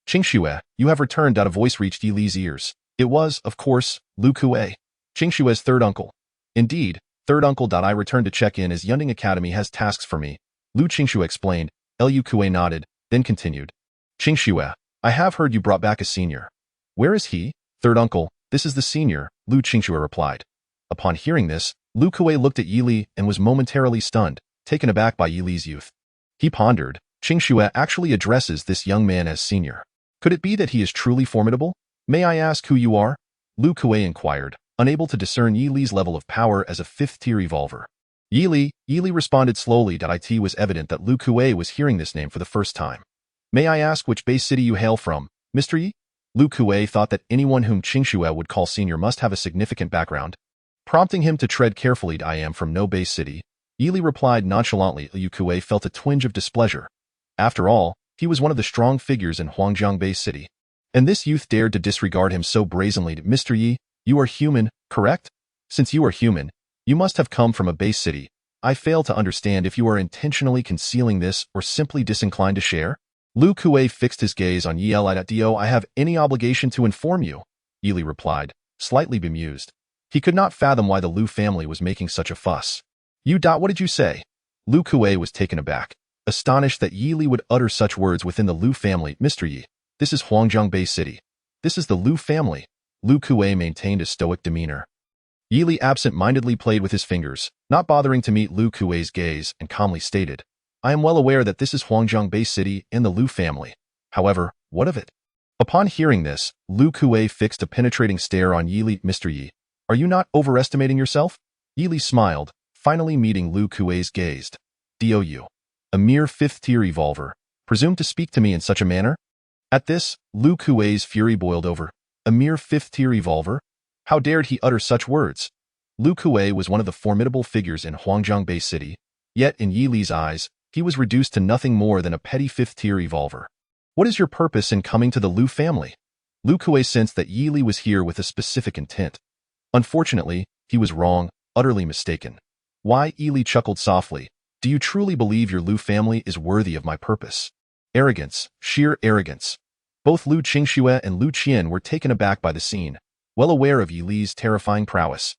Qingxue, you have returned. A voice reached Yili's ears. It was, of course, Lu Kuei, Qingxue's third uncle. Indeed, third uncle. I returned to check in as Yunding Academy has tasks for me, Lu Qingxue explained. Lu Kuei nodded, then continued. Qingxue, I have heard you brought back a senior. Where is he? Third uncle, this is the senior, Lu Qingxue replied. Upon hearing this, Lu Kuei looked at Yili and was momentarily stunned, taken aback by Yili's youth. He pondered, Qingxue actually addresses this young man as senior. Could it be that he is truly formidable? May I ask who you are? Lu Kuei inquired, unable to discern Yi Li's level of power as a fifth-tier evolver. Yi Li responded slowly. It was evident that Lu Kuei was hearing this name for the first time. May I ask which base city you hail from, Mr. Yi? Lu Kuei thought that anyone whom Qingxue would call senior must have a significant background, prompting him to tread carefully. I am from no base city. Yi Li replied nonchalantly. Lu Kuei felt a twinge of displeasure. After all, he was one of the strong figures in Huangjiang Base City. And this youth dared to disregard him so brazenly. Mr. Yi, you are human, correct? Since you are human, you must have come from a base city. I fail to understand if you are intentionally concealing this or simply disinclined to share. Lu Kuei fixed his gaze on Yi Li. Do I have any obligation to inform you? Yi Li replied, slightly bemused. He could not fathom why the Lu family was making such a fuss. What did you say? Lu Kuei was taken aback, astonished that Yi Li would utter such words within the Lu family. Mr. Yi, this is Huangjiang Base City. This is the Lu family. Lu Kuei maintained a stoic demeanor. Yi Li absent-mindedly played with his fingers, not bothering to meet Lu Kuei's gaze, and calmly stated, I am well aware that this is Huangjiang Base City and the Lu family. However, what of it? Upon hearing this, Lu Kuei fixed a penetrating stare on Yi Li. Mr. Yi, are you not overestimating yourself? Yi Li smiled, finally meeting Lu Kuei's gaze. You, a mere fifth-tier evolver, presume to speak to me in such a manner? At this, Lu Kuei's fury boiled over. A mere fifth-tier evolver? How dared he utter such words? Lu Kuei was one of the formidable figures in Huangjiang Base City, yet in Yi Li's eyes, he was reduced to nothing more than a petty fifth-tier evolver. What is your purpose in coming to the Lu family? Lu Kuei sensed that Yi Li was here with a specific intent. Unfortunately, he was wrong, utterly mistaken. Why? Yi Li chuckled softly. Do you truly believe your Lu family is worthy of my purpose? Arrogance, sheer arrogance. Both Lu Qingxue and Lu Qian were taken aback by the scene, well aware of Yi Li's terrifying prowess.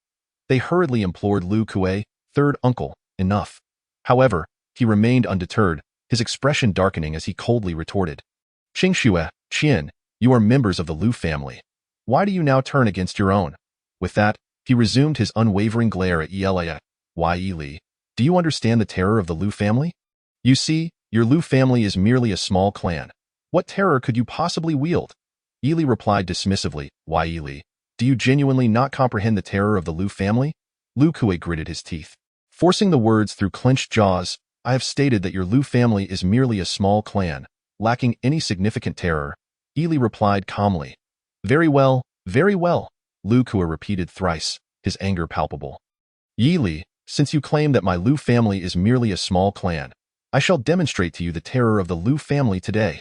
They hurriedly implored Lu Kuei, third uncle, enough. However, he remained undeterred, his expression darkening as he coldly retorted. Qingxue, Qian, you are members of the Lu family. Why do you now turn against your own? With that, he resumed his unwavering glare at Yi Li. Why, Yi Li, do you understand the terror of the Lu family? You see, your Lu family is merely a small clan. What terror could you possibly wield? Yi Li replied dismissively. Why, Yi Li, do you genuinely not comprehend the terror of the Lu family? Lu Kuei gritted his teeth, forcing the words through clenched jaws. I have stated that your Lu family is merely a small clan, lacking any significant terror. Yi Li replied calmly. Very well, Lu Kuei repeated thrice, his anger palpable. Yi Li, since you claim that my Lu family is merely a small clan, I shall demonstrate to you the terror of the Lu family today.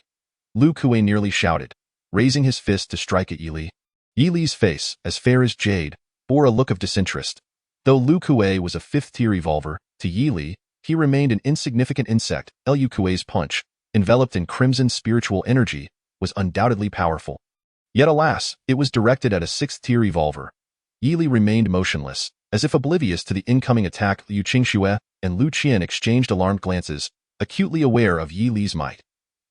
Lu Kuei nearly shouted, raising his fist to strike at Yi Li. Yi Li's face, as fair as jade, bore a look of disinterest. Though Lu Kuei was a fifth-tier evolver, to Yi Li, he remained an insignificant insect. Lu Kuei's punch, enveloped in crimson spiritual energy, was undoubtedly powerful. Yet alas, it was directed at a sixth-tier evolver. Yi Li remained motionless, as if oblivious to the incoming attack. Lu Qingxue and Lu Qian exchanged alarmed glances, acutely aware of Yi Li's might.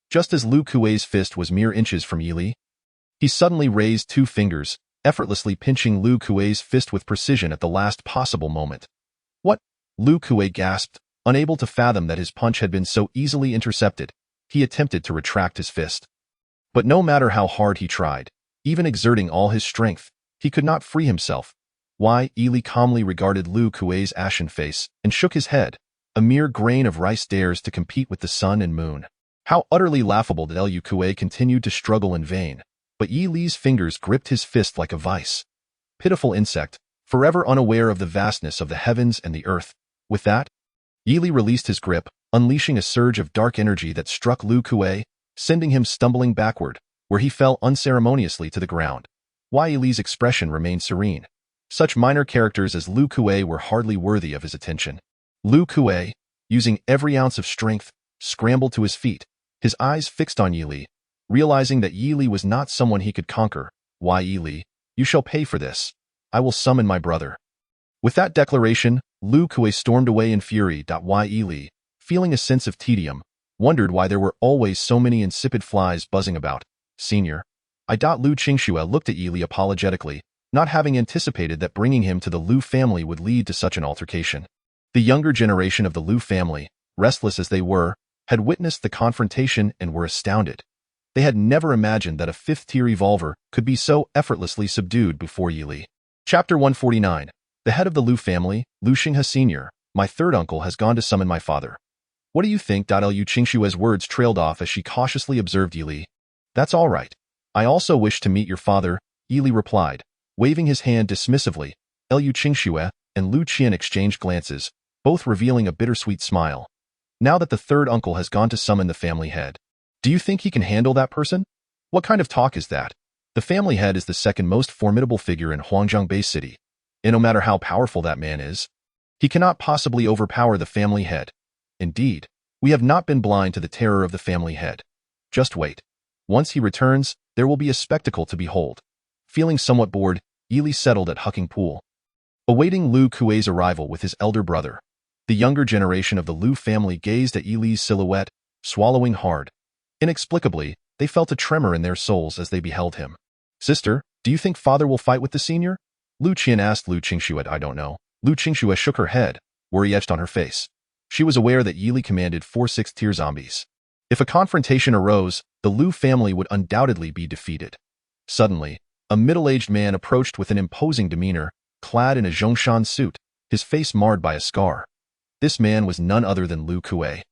Just as Lu Kuei's fist was mere inches from Yi Li, he suddenly raised two fingers, effortlessly pinching Lu Kuei's fist with precision at the last possible moment. What? Lu Kuei gasped, unable to fathom that his punch had been so easily intercepted. He attempted to retract his fist. But no matter how hard he tried, even exerting all his strength, he could not free himself. Why? Yi Li calmly regarded Lu Kuei's ashen face and shook his head. A mere grain of rice dares to compete with the sun and moon. How utterly laughable that Lu Kuei continued to struggle in vain. But Yi Li's fingers gripped his fist like a vice. Pitiful insect, forever unaware of the vastness of the heavens and the earth. With that, Yi Li released his grip, unleashing a surge of dark energy that struck Lu Kuei, sending him stumbling backward, where he fell unceremoniously to the ground. Why? Yi Li's expression remained serene. Such minor characters as Lu Kuei were hardly worthy of his attention. Lu Kuei, using every ounce of strength, scrambled to his feet, his eyes fixed on Yi Li, realizing that Yi Li was not someone he could conquer. Why, Yi Li, you shall pay for this. I will summon my brother. With that declaration, Lu Kuei stormed away in fury. Why? Yi Li, feeling a sense of tedium, wondered why there were always so many insipid flies buzzing about. Senior. Lu Qingxue looked at Yi Li apologetically, not having anticipated that bringing him to the Lu family would lead to such an altercation. The younger generation of the Lu family, restless as they were, had witnessed the confrontation and were astounded. They had never imagined that a fifth-tier evolver could be so effortlessly subdued before Yi Li. Chapter 149. The head of the Lu family, Lu Xinghe Sr., my third uncle, has gone to summon my father. What do you think? Liu Qingshue's words trailed off as she cautiously observed Yi Li. That's all right. I also wish to meet your father, Yi Li replied, waving his hand dismissively. Liu Qingshue and Lu Qian exchanged glances, both revealing a bittersweet smile. Now that the third uncle has gone to summon the family head, do you think he can handle that person? What kind of talk is that? The family head is the second most formidable figure in Huangjiang Bay City, and no matter how powerful that man is, he cannot possibly overpower the family head. Indeed, we have not been blind to the terror of the family head. Just wait. Once he returns, there will be a spectacle to behold. Feeling somewhat bored, Yi Li settled at Hucking Pool, awaiting Lu Kuei's arrival with his elder brother. The younger generation of the Lu family gazed at Yi Li's silhouette, swallowing hard. Inexplicably, they felt a tremor in their souls as they beheld him. Sister, do you think father will fight with the senior? Lu Qian asked Lu Qingshue. I don't know. Lu Qingshue shook her head, worry etched on her face. She was aware that Yi Li commanded 4 sixth-tier zombies. If a confrontation arose, the Lu family would undoubtedly be defeated. Suddenly, a middle-aged man approached with an imposing demeanor, clad in a Zhongshan suit, his face marred by a scar. This man was none other than Lu Kuei.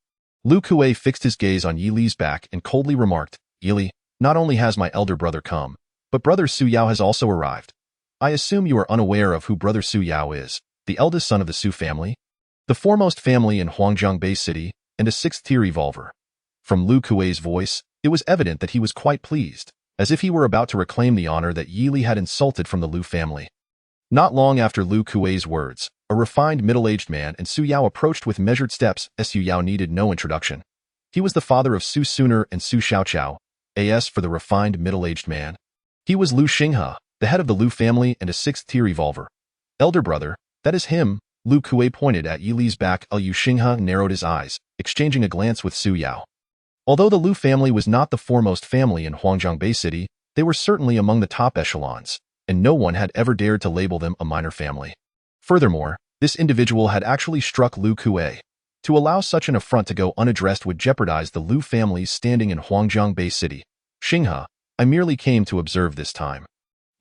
Lu Kuei fixed his gaze on Yi Li's back and coldly remarked, Yi Li, not only has my elder brother come, but brother Su Yao has also arrived. I assume you are unaware of who brother Su Yao is, the eldest son of the Su family, the foremost family in Huangjiang Bay City, and a sixth-tier evolver. From Lu Kuei's voice, it was evident that he was quite pleased, as if he were about to reclaim the honor that Yi Li had insulted from the Lu family. Not long after Lu Kuei's words, a refined middle-aged man and Su Yao approached with measured steps. Su Yao needed no introduction. He was the father of Su Suner and Su Xiaoqiao, as for the refined middle-aged man. He was Lu Xinghe, the head of the Lu family and a sixth-tier evolver. Elder brother, that is him. Lu Kuei pointed at Yi Li's back. Liu Xinghe narrowed his eyes, exchanging a glance with Su Yao. Although the Lu family was not the foremost family in Huangjiang Bay City, they were certainly among the top echelons, and no one had ever dared to label them a minor family. Furthermore, this individual had actually struck Lu Kuei. To allow such an affront to go unaddressed would jeopardize the Lu family's standing in Huangjiang Bay City. Xinghe, I merely came to observe this time.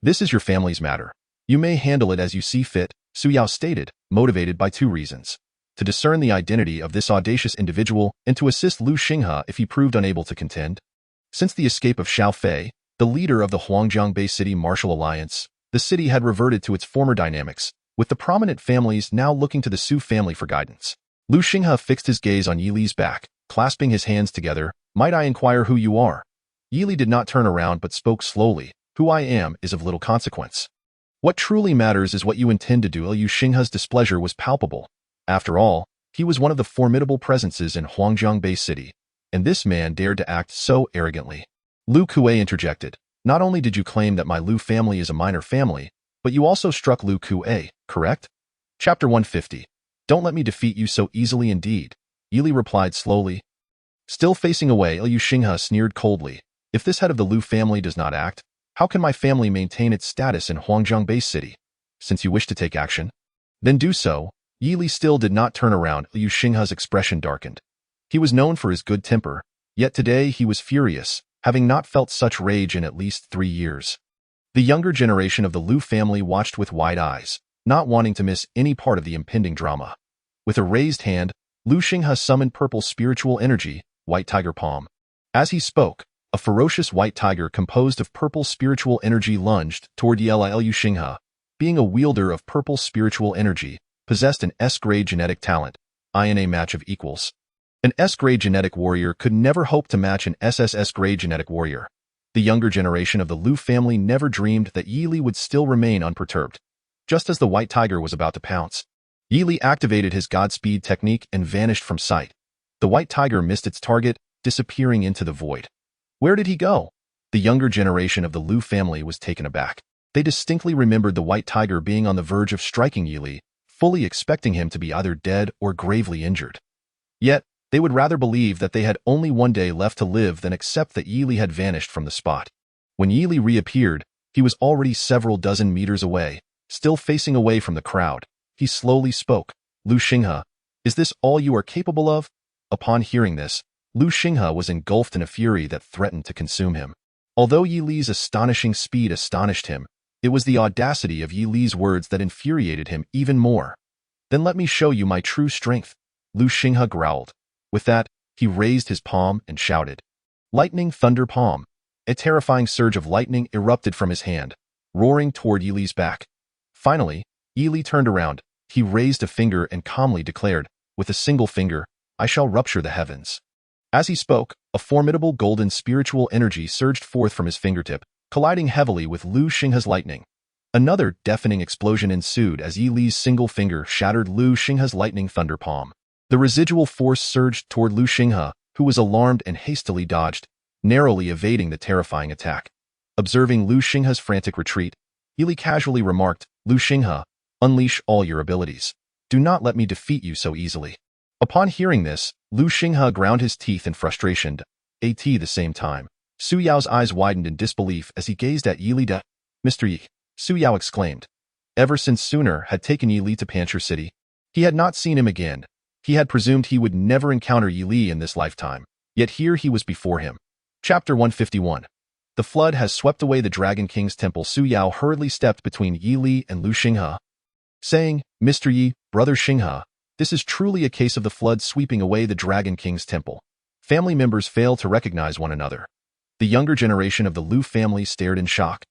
This is your family's matter. You may handle it as you see fit, Su Yao stated, motivated by 2 reasons. To discern the identity of this audacious individual and to assist Lu Xinghe if he proved unable to contend. Since the escape of Xiao Fei, the leader of the Huangjiang Bay City Martial Alliance, the city had reverted to its former dynamics, with the prominent families now looking to the Su family for guidance. Lu Xinghe fixed his gaze on Yi Li's back, clasping his hands together. Might I inquire who you are? Yi Li did not turn around but spoke slowly. Who I am is of little consequence. What truly matters is what you intend to do. Liu Xinghe's displeasure was palpable. After all, he was one of the formidable presences in Huangjiang Bay City, and this man dared to act so arrogantly. Lu Kuei interjected. Not only did you claim that my Lu family is a minor family, but you also struck Lu Kuei, correct? Chapter 150. Don't let me defeat you so easily indeed, Yi Li replied slowly. Still facing away, Liu Xinghe sneered coldly. If this head of the Lu family does not act, how can my family maintain its status in Huangjiang Bay City? Since you wish to take action, then do so. Yi Li still did not turn around. Liu Xinghe's expression darkened. He was known for his good temper, yet today he was furious, having not felt such rage in at least 3 years. The younger generation of the Lu family watched with wide eyes, not wanting to miss any part of the impending drama. With a raised hand, Lu Xinghe summoned purple spiritual energy, white tiger palm. As he spoke, a ferocious white tiger composed of purple spiritual energy lunged toward Liu Xinghe. Being a wielder of purple spiritual energy, possessed an S-grade genetic talent, in a match of equals. An S-grade genetic warrior could never hope to match an SSS-grade genetic warrior. The younger generation of the Lu family never dreamed that Yi Li would still remain unperturbed. Just as the white tiger was about to pounce, Yi Li activated his Godspeed technique and vanished from sight. The white tiger missed its target, disappearing into the void. Where did he go? The younger generation of the Lu family was taken aback. They distinctly remembered the white tiger being on the verge of striking Yi Li, fully expecting him to be either dead or gravely injured. Yet, they would rather believe that they had only 1 day left to live than accept that Yi Li had vanished from the spot. When Yi Li reappeared, he was already several dozen meters away, still facing away from the crowd. He slowly spoke. Lu Xinghe, is this all you are capable of? Upon hearing this, Lu Xinghe was engulfed in a fury that threatened to consume him. Although Yi Li's astonishing speed astonished him, it was the audacity of Yi Li's words that infuriated him even more. "Then let me show you my true strength," Lu Xinghe growled. With that, he raised his palm and shouted, "Lightning Thunder Palm." A terrifying surge of lightning erupted from his hand, roaring toward Yi Li's back. Finally, Yi Li turned around. He raised a finger and calmly declared, "With a single finger, I shall rupture the heavens." As he spoke, a formidable golden spiritual energy surged forth from his fingertip, colliding heavily with Lu Xinghe's lightning. Another deafening explosion ensued as Yi Li's single finger shattered Lu Xinghe's lightning thunder palm. The residual force surged toward Lu Xinghe, who was alarmed and hastily dodged, narrowly evading the terrifying attack. Observing Lu Xinghe's frantic retreat, Yi Li casually remarked, "Lu Xinghe, unleash all your abilities. Do not let me defeat you so easily." Upon hearing this, Lu Xinghe ground his teeth in frustration. At the same time, Su Yao's eyes widened in disbelief as he gazed at Yi Li. "Mr. Yi," Su Yao exclaimed. Ever since Sooner had taken Yi Li to Pancher City, he had not seen him again. He had presumed he would never encounter Yi Li in this lifetime, yet here he was before him. Chapter 151. The flood has swept away the Dragon King's temple. Su Yao hurriedly stepped between Yi Li and Lu Xinghe, saying, "Mr. Yi, brother Xinghe, this is truly a case of the flood sweeping away the Dragon King's temple." Family members failed to recognize one another. The younger generation of the Lu family stared in shock.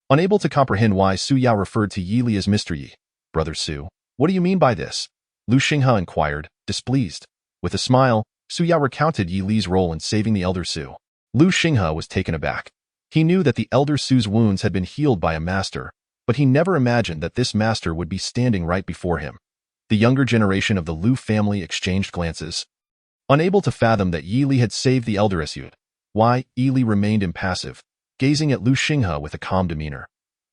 Unable to comprehend why Su Yao referred to Yi Li as Mr. Yi, "Brother Su, what do you mean by this?" Lu Xinghe inquired, displeased. With a smile, Su Yao recounted Yi Li's role in saving the elder Su. Lu Xinghe was taken aback. He knew that the elder Su's wounds had been healed by a master, but he never imagined that this master would be standing right before him. The younger generation of the Lu family exchanged glances. Unable to fathom that Yi Li had saved the elder Su, Yi Li remained impassive, gazing at Lu Xinghe with a calm demeanor.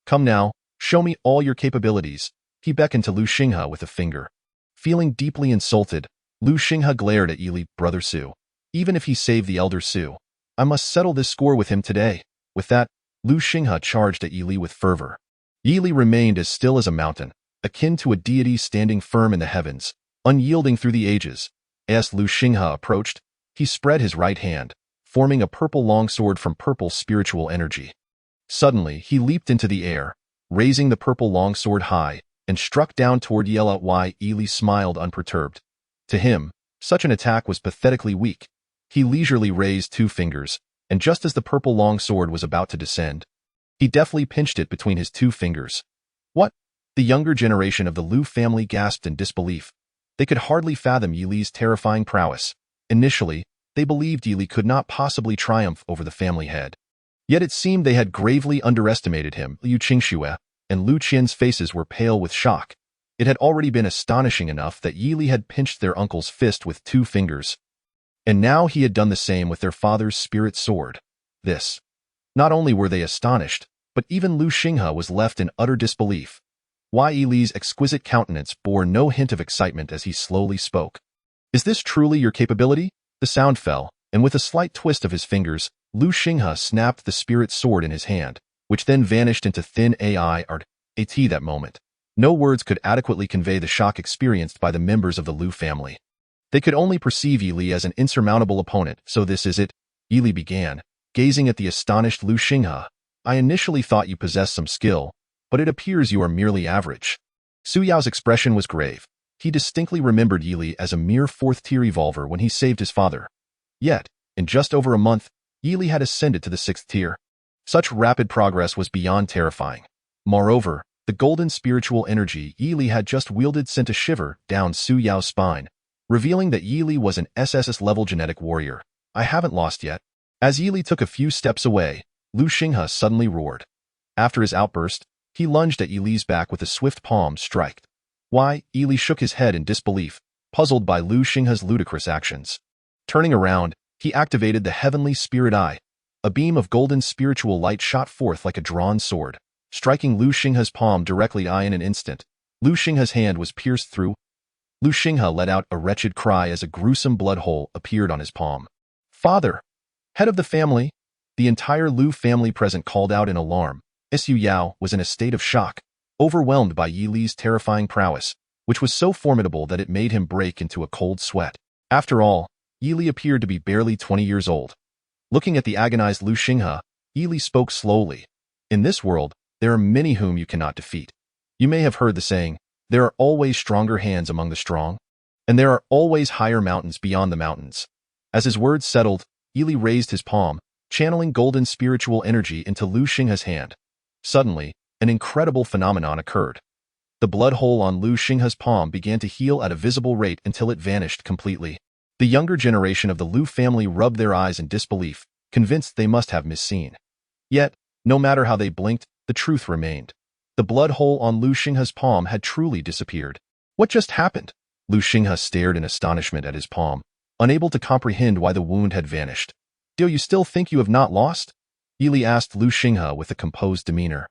"Come now, show me all your capabilities," he beckoned to Lu Xinghe with a finger. Feeling deeply insulted, Lu Xinghe glared at Yi Li. "Brother Su, even if he saved the elder Su, I must settle this score with him today." With that, Lu Xinghe charged at Yi Li with fervor. Yi Li remained as still as a mountain, akin to a deity standing firm in the heavens, unyielding through the ages. As Lu Xinghe approached, he spread his right hand, forming a purple longsword from purple spiritual energy. Suddenly, he leaped into the air, raising the purple longsword high, and struck down toward Yi Li. Yi Li smiled unperturbed. To him, such an attack was pathetically weak. He leisurely raised two fingers, and just as the purple longsword was about to descend, he deftly pinched it between his two fingers. "What?" The younger generation of the Lu family gasped in disbelief. They could hardly fathom Yi Li's terrifying prowess. Initially, they believed Yi Li could not possibly triumph over the family head. Yet it seemed they had gravely underestimated him. Liu Qingxue and Lu Qian's faces were pale with shock. It had already been astonishing enough that Yi Li had pinched their uncle's fist with two fingers, and now he had done the same with their father's spirit sword. This. Not only were they astonished, but even Lu Xinghe was left in utter disbelief. Yi Li's exquisite countenance bore no hint of excitement as he slowly spoke. "Is this truly your capability?" The sound fell, and with a slight twist of his fingers, Lu Xinghe snapped the spirit sword in his hand, which then vanished into thin air. At that moment, no words could adequately convey the shock experienced by the members of the Lu family. They could only perceive Yi Li as an insurmountable opponent. "So this is it?" Yi Li began, gazing at the astonished Lu Xinghe. "I initially thought you possessed some skill, but it appears you are merely average." Su Yao's expression was grave. He distinctly remembered Yi Li as a mere fourth-tier evolver when he saved his father. Yet, in just over a month, Yi Li had ascended to the sixth tier. Such rapid progress was beyond terrifying. Moreover, the golden spiritual energy Yi Li had just wielded sent a shiver down Su Yao's spine, revealing that Yi Li was an SSS-level genetic warrior. "I haven't lost yet." As Yi Li took a few steps away, Lu Xinghe suddenly roared. After his outburst, he lunged at Yi Li's back with a swift palm strike. Yi Li shook his head in disbelief, puzzled by Lu Xinghe's ludicrous actions. Turning around, he activated the heavenly spirit eye. A beam of golden spiritual light shot forth like a drawn sword, striking Lu Xinghe's palm directly in an instant. Lu Xinghe's hand was pierced through. Lu Xinghe let out a wretched cry as a gruesome blood hole appeared on his palm. "Father! Head of the family!" The entire Lu family present called out in alarm. Su Yao was in a state of shock, overwhelmed by Yi Li's terrifying prowess, which was so formidable that it made him break into a cold sweat. After all, Yili appeared to be barely 20 years old. Looking at the agonized Lu Xinghe, Yili spoke slowly. In this world, there are many whom you cannot defeat. You may have heard the saying, there are always stronger hands among the strong, and there are always higher mountains beyond the mountains. As his words settled, Yili raised his palm, channeling golden spiritual energy into Lu Xinghe's hand. Suddenly, an incredible phenomenon occurred. The blood hole on Lu Xinghe's palm began to heal at a visible rate until it vanished completely. The younger generation of the Lu family rubbed their eyes in disbelief, convinced they must have misseen. Yet, no matter how they blinked, the truth remained. The blood hole on Lu Xinghe's palm had truly disappeared. What just happened? Lu Xinghe stared in astonishment at his palm, unable to comprehend why the wound had vanished. Do you still think you have not lost? Yili asked Lu Xinghe with a composed demeanor.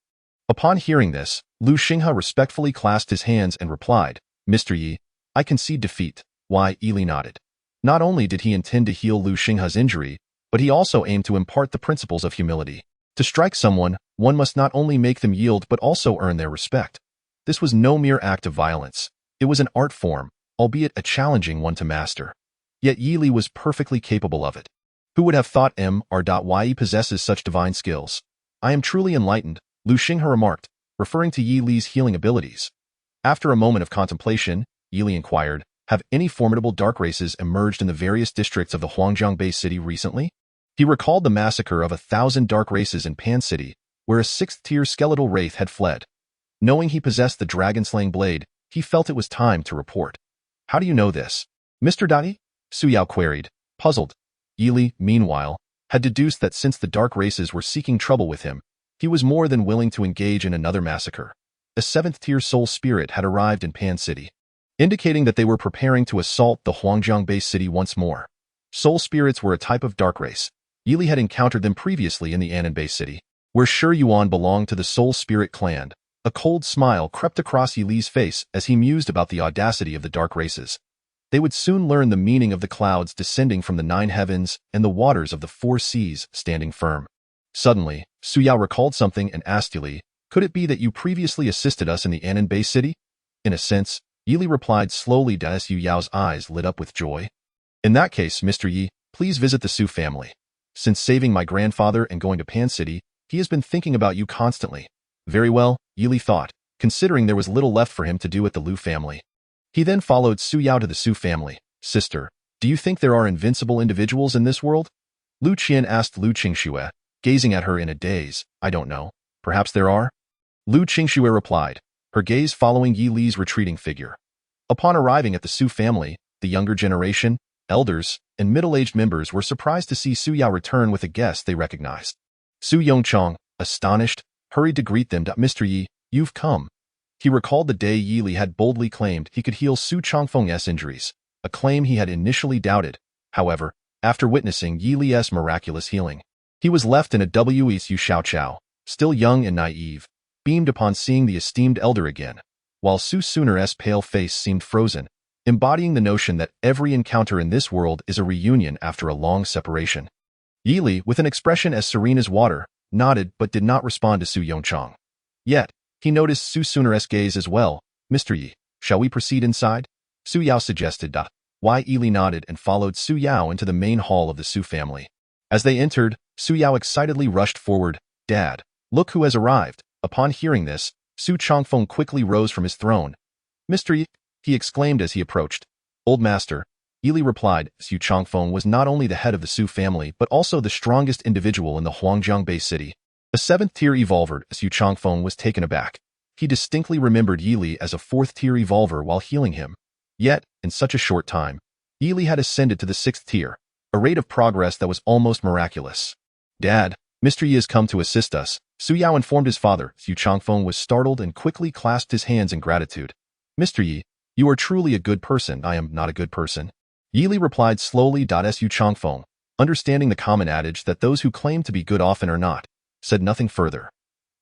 Upon hearing this, Lu Xinghe respectfully clasped his hands and replied, Mr. Yi, I concede defeat. Why? Yili nodded. Not only did he intend to heal Lu Xinghe's injury, but he also aimed to impart the principles of humility. To strike someone, one must not only make them yield but also earn their respect. This was no mere act of violence. It was an art form, albeit a challenging one to master. Yet Yili was perfectly capable of it. Who would have thought Yi possesses such divine skills? I am truly enlightened, Lu Xinghe remarked, referring to Yili's healing abilities. After a moment of contemplation, Yili inquired, have any formidable dark races emerged in the various districts of the Huangjiang-based city recently? He recalled the massacre of 1,000 dark races in Pan City, where a 6th-tier skeletal wraith had fled. Knowing he possessed the dragon-slaying blade, he felt it was time to report. How do you know this? Mr. Dai? Su Yao queried, puzzled. Yili, meanwhile, had deduced that since the dark races were seeking trouble with him, he was more than willing to engage in another massacre. A 7th-tier soul spirit had arrived in Pan City, indicating that they were preparing to assault the Huangjiang-based city once more. Soul spirits were a type of dark race. Yili had encountered them previously in the Anan-based city, where Shi Yuan belonged to the soul spirit clan. A cold smile crept across Yili's face as he mused about the audacity of the dark races. They would soon learn the meaning of the clouds descending from the 9 heavens and the waters of the 4 seas standing firm. Suddenly, Su Yao recalled something and asked Yili, could it be that you previously assisted us in the Anan-based city? In a sense, Yili replied slowly as Su Yao's eyes lit up with joy. In that case, Mr. Yi, please visit the Su family. Since saving my grandfather and going to Pan City, he has been thinking about you constantly. Very well, Yili thought, considering there was little left for him to do at the Lu family. He then followed Su Yao to the Su family. Sister, do you think there are invincible individuals in this world? Lu Qian asked Lu Qingxue, gazing at her in a daze. I don't know. Perhaps there are? Lu Qingxue replied, her gaze following Yili's retreating figure. Upon arriving at the Su family, the younger generation, elders, and middle-aged members were surprised to see Su Yao return with a guest they recognized. Su Yongchong, astonished, hurried to greet them. Mr. Yi, you've come. He recalled the day Yili had boldly claimed he could heal Su Changfeng's injuries, a claim he had initially doubted. However, after witnessing Yili's miraculous healing, he was left in a Wu Xiao Chao, still young and naive, beamed upon seeing the esteemed elder again, while Su Suner's pale face seemed frozen, embodying the notion that every encounter in this world is a reunion after a long separation. Yili, with an expression as serene as water, nodded but did not respond to Su Yongchong. Yet, he noticed Su Suner's gaze as well. Mr. Yi, shall we proceed inside? Su Yao suggested. Why? Yili nodded and followed Su Yao into the main hall of the Su family. As they entered, Su Yao excitedly rushed forward. Dad, look who has arrived. Upon hearing this, Su Changfeng quickly rose from his throne. Mr. Yi, he exclaimed as he approached. Old master, Yili replied. Su Changfeng was not only the head of the Su family but also the strongest individual in the Huangjiang-based city. A 7th-tier evolver, Su Changfeng was taken aback. He distinctly remembered Yili as a 4th-tier evolver while healing him. Yet, in such a short time, Yili had ascended to the 6th tier, a rate of progress that was almost miraculous. Dad, Mr. Yi has come to assist us, Su Yao informed his father. Su Changfeng was startled and quickly clasped his hands in gratitude. Mr. Yi, you are truly a good person. I am not a good person. Yili replied slowly. Su Changfeng, understanding the common adage that those who claim to be good often are not, said nothing further.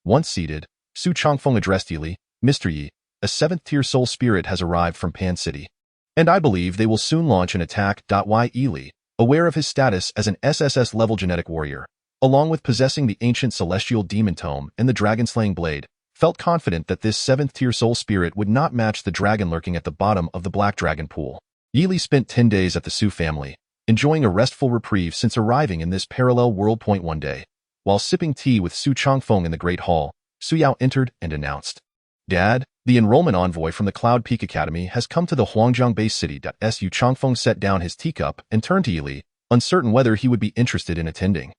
Once seated, Su Changfeng addressed Yili. Mr. Yi, a 7th-tier soul spirit has arrived from Pan City, and I believe they will soon launch an attack. Yili, aware of his status as an SSS-level genetic warrior, along with possessing the ancient celestial demon tome and the dragon-slaying blade, felt confident that this 7th-tier soul spirit would not match the dragon lurking at the bottom of the black dragon pool. Yili spent 10 days at the Su family, enjoying a restful reprieve since arriving in this parallel world. One day, while sipping tea with Su Changfeng in the Great Hall, Su Yao entered and announced, "Dad, the enrollment envoy from the Cloud Peak Academy has come to the Huangjiang base city." Su Changfeng set down his teacup and turned to Yili, uncertain whether he would be interested in attending.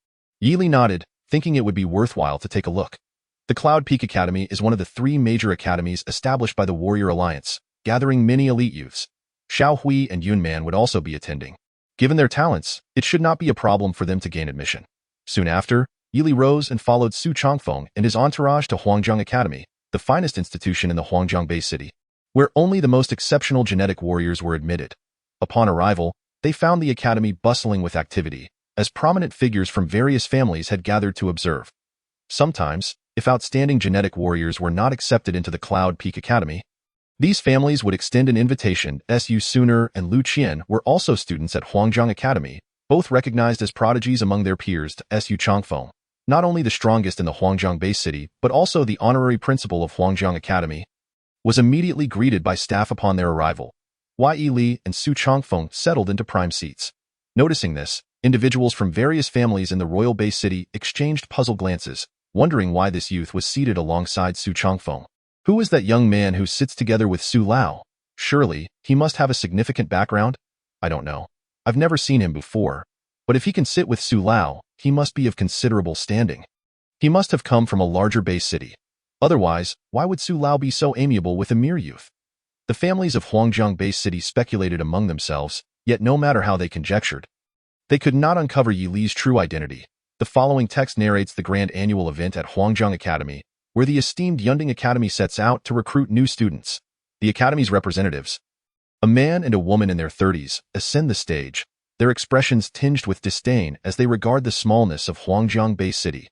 Yili nodded, thinking it would be worthwhile to take a look. The Cloud Peak Academy is one of the 3 major academies established by the Warrior Alliance, gathering many elite youths. Xiao Hui and Yun Man would also be attending. Given their talents, it should not be a problem for them to gain admission. Soon after, Yili rose and followed Su Changfeng and his entourage to Huangjiang Academy, the finest institution in the Huangjiang Bay City, where only the most exceptional genetic warriors were admitted. Upon arrival, they found the academy bustling with activity, as prominent figures from various families had gathered to observe. Sometimes, if outstanding genetic warriors were not accepted into the Cloud Peak Academy, these families would extend an invitation. Su Suner and Lu Qian were also students at Huangjiang Academy, both recognized as prodigies among their peers. Su Changfeng, not only the strongest in the Huangjiang Bay City, but also the honorary principal of Huangjiang Academy, was immediately greeted by staff upon their arrival. Yi Li and Su Changfeng settled into prime seats. Noticing this, individuals from various families in the Royal Bay City exchanged puzzled glances, wondering why this youth was seated alongside Su Changfeng. Who is that young man who sits together with Su Lao? Surely, he must have a significant background? I don't know. I've never seen him before. But if he can sit with Su Lao, he must be of considerable standing. He must have come from a larger Bay City. Otherwise, why would Su Lao be so amiable with a mere youth? The families of Huangjiang Bay City speculated among themselves, yet no matter how they conjectured, they could not uncover Yi Li's true identity. The following text narrates the grand annual event at Huangjiang Academy, where the esteemed Yunding Academy sets out to recruit new students. The Academy's representatives, a man and a woman in their 30s, ascend the stage, their expressions tinged with disdain as they regard the smallness of Huangjiang Bay City.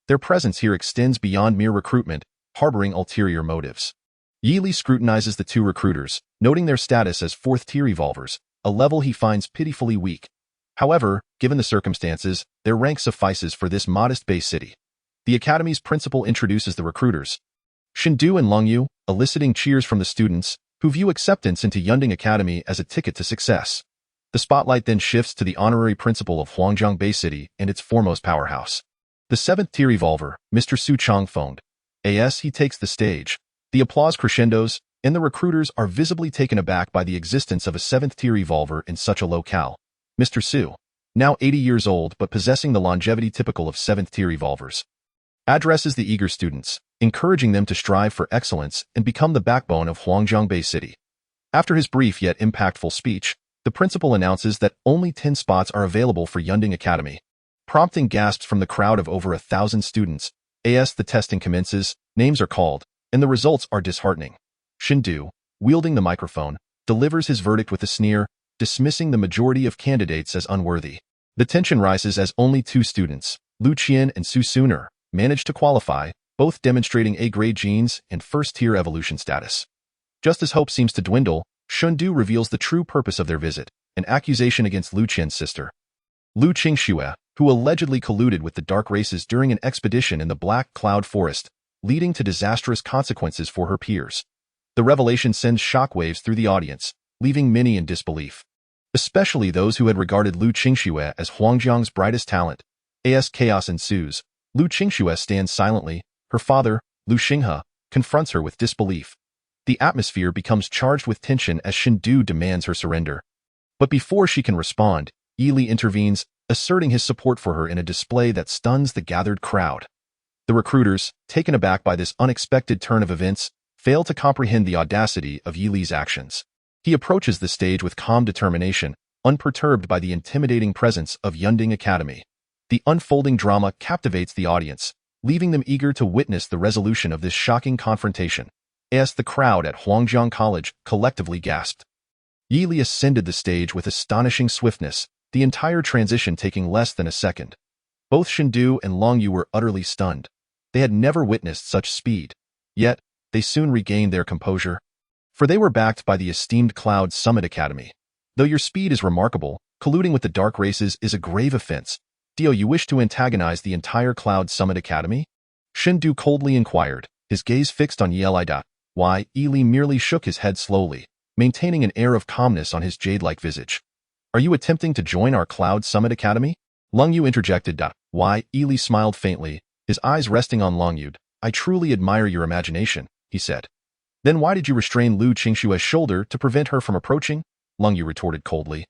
Their presence here extends beyond mere recruitment, harboring ulterior motives. Yi Li scrutinizes the 2 recruiters, noting their status as 4th-tier evolvers, a level he finds pitifully weak. However, given the circumstances, their rank suffices for this modest Bay City. The Academy's principal introduces the recruiters, Shindu and Longyu, eliciting cheers from the students, who view acceptance into Yunding Academy as a ticket to success. The spotlight then shifts to the honorary principal of Huangjiang Bay City and its foremost powerhouse, the 7th-tier evolver, Mr. Su Changfeng. As he takes the stage, the applause crescendos, and the recruiters are visibly taken aback by the existence of a 7th-tier evolver in such a locale. Mr. Su, now 80 years old but possessing the longevity typical of 7th-tier evolvers, addresses the eager students, encouraging them to strive for excellence and become the backbone of Huangjiang Bay City. After his brief yet impactful speech, the principal announces that only 10 spots are available for Yunding Academy, prompting gasps from the crowd of over 1,000 students. As the testing commences, names are called, and the results are disheartening. Shindu, wielding the microphone, delivers his verdict with a sneer, dismissing the majority of candidates as unworthy. The tension rises as only 2 students, Lu Qian and Su Suner, manage to qualify, both demonstrating A-grade genes and 1st-tier evolution status. Just as hope seems to dwindle, Shindu reveals the true purpose of their visit, an accusation against Lu Qian's sister, Lu Qingxue, who allegedly colluded with the dark races during an expedition in the Black Cloud Forest, leading to disastrous consequences for her peers. The revelation sends shockwaves through the audience, leaving many in disbelief, especially those who had regarded Lu Qingxue as Huangjiang's brightest talent. As chaos ensues, Lu Qingxue stands silently. Her father, Lu Xinghe, confronts her with disbelief. The atmosphere becomes charged with tension as Shindu demands her surrender. But before she can respond, Yi Li intervenes, asserting his support for her in a display that stuns the gathered crowd. The recruiters, taken aback by this unexpected turn of events, fail to comprehend the audacity of Yi Li's actions. He approaches the stage with calm determination, unperturbed by the intimidating presence of Yunding Academy. The unfolding drama captivates the audience, leaving them eager to witness the resolution of this shocking confrontation. As the crowd at Huangjiang College collectively gasped, Yi Li ascended the stage with astonishing swiftness, the entire transition taking less than a second. Both Shindu and Longyu were utterly stunned. They had never witnessed such speed. Yet, they soon regained their composure, for they were backed by the esteemed Cloud Summit Academy. Though your speed is remarkable, colluding with the dark races is a grave offense. Do you wish to antagonize the entire Cloud Summit Academy? Shindu coldly inquired, his gaze fixed on Yi Li merely shook his head slowly, maintaining an air of calmness on his jade-like visage. Are you attempting to join our Cloud Summit Academy? Long Yu interjected. Why? Ili smiled faintly, his eyes resting on Long Yu. I truly admire your imagination, he said. Then why did you restrain Lu Qingshua's shoulder to prevent her from approaching? Long Yu retorted coldly.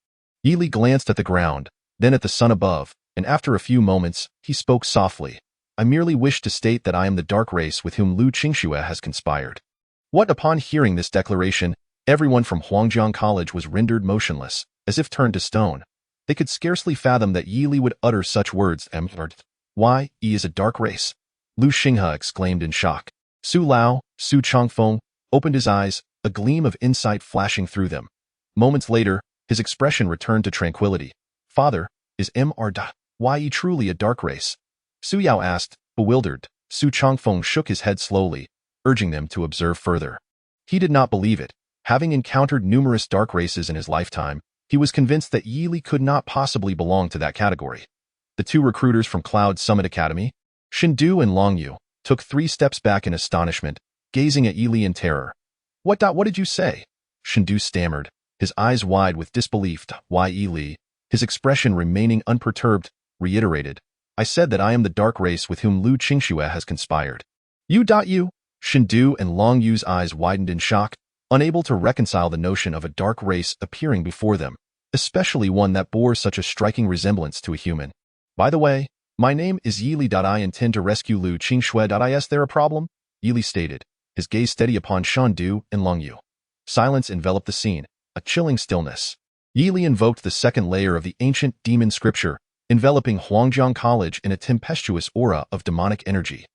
Ili glanced at the ground, then at the sun above, and after a few moments, he spoke softly. I merely wish to state that I am the dark race with whom Lu Qingxue has conspired. What? Upon hearing this declaration, everyone from Huangjiang College was rendered motionless, as if turned to stone. They could scarcely fathom that Yi Li would utter such words. Why, he is a dark race? Lu Xinghe exclaimed in shock. Su Lao, Su Changfeng, opened his eyes, a gleam of insight flashing through them. Moments later, his expression returned to tranquility. Father, is Yi truly a dark race? Su Yao asked, bewildered. Su Changfeng shook his head slowly, urging them to observe further. He did not believe it. Having encountered numerous dark races in his lifetime, he was convinced that Yi Li could not possibly belong to that category. The two recruiters from Cloud Summit Academy, Shindu and Long Yu, took 3 steps back in astonishment, gazing at Yi Li in terror. What did you say? Shindu stammered, his eyes wide with disbelief. Why Yi Li, his expression remaining unperturbed, reiterated. I said that I am the dark race with whom Lu Qingxue has conspired. You? Shindu and Long Yu's eyes widened in shock, unable to reconcile the notion of a dark race appearing before them, especially one that bore such a striking resemblance to a human. By the way, my name is Yi Li. I intend to rescue Lu Qingxue. Is there a problem? Yi Li stated, his gaze steady upon Shindu and Long Yu. Silence enveloped the scene, a chilling stillness. Yi Li invoked the second layer of the ancient demon scripture, enveloping Huangjiang College in a tempestuous aura of demonic energy.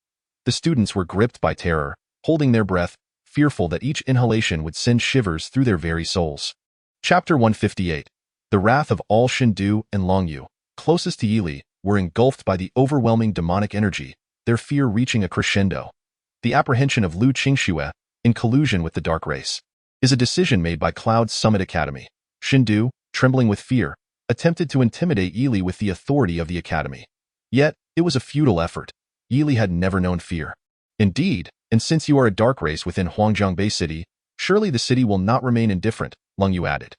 The students were gripped by terror, holding their breath, fearful that each inhalation would send shivers through their very souls. Chapter 158. The wrath of all Shindu and Long Yu, closest to Yi Li, were engulfed by the overwhelming demonic energy, their fear reaching a crescendo. The apprehension of Lu Qingxue, in collusion with the dark race, is a decision made by Cloud Summit Academy. Shindu, trembling with fear, attempted to intimidate Yi Li with the authority of the academy. Yet, it was a futile effort. Yi Li had never known fear. Indeed, and since you are a dark race within Huangjiang Bay City, surely the city will not remain indifferent, Long Yu added.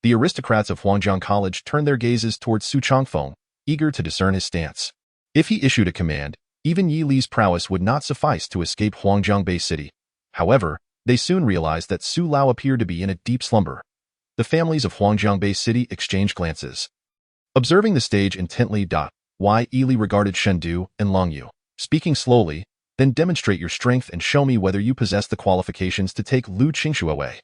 The aristocrats of Huangjiang College turned their gazes towards Su Changfeng, eager to discern his stance. If he issued a command, even Yi Li's prowess would not suffice to escape Huangjiang Bay City. However, they soon realized that Su Lao appeared to be in a deep slumber. The families of Huangjiang Bay City exchanged glances. Observing the stage intently. Yi Li regarded Shindu and Long Yu, speaking slowly, then demonstrate your strength and show me whether you possess the qualifications to take Lu Qingxue away.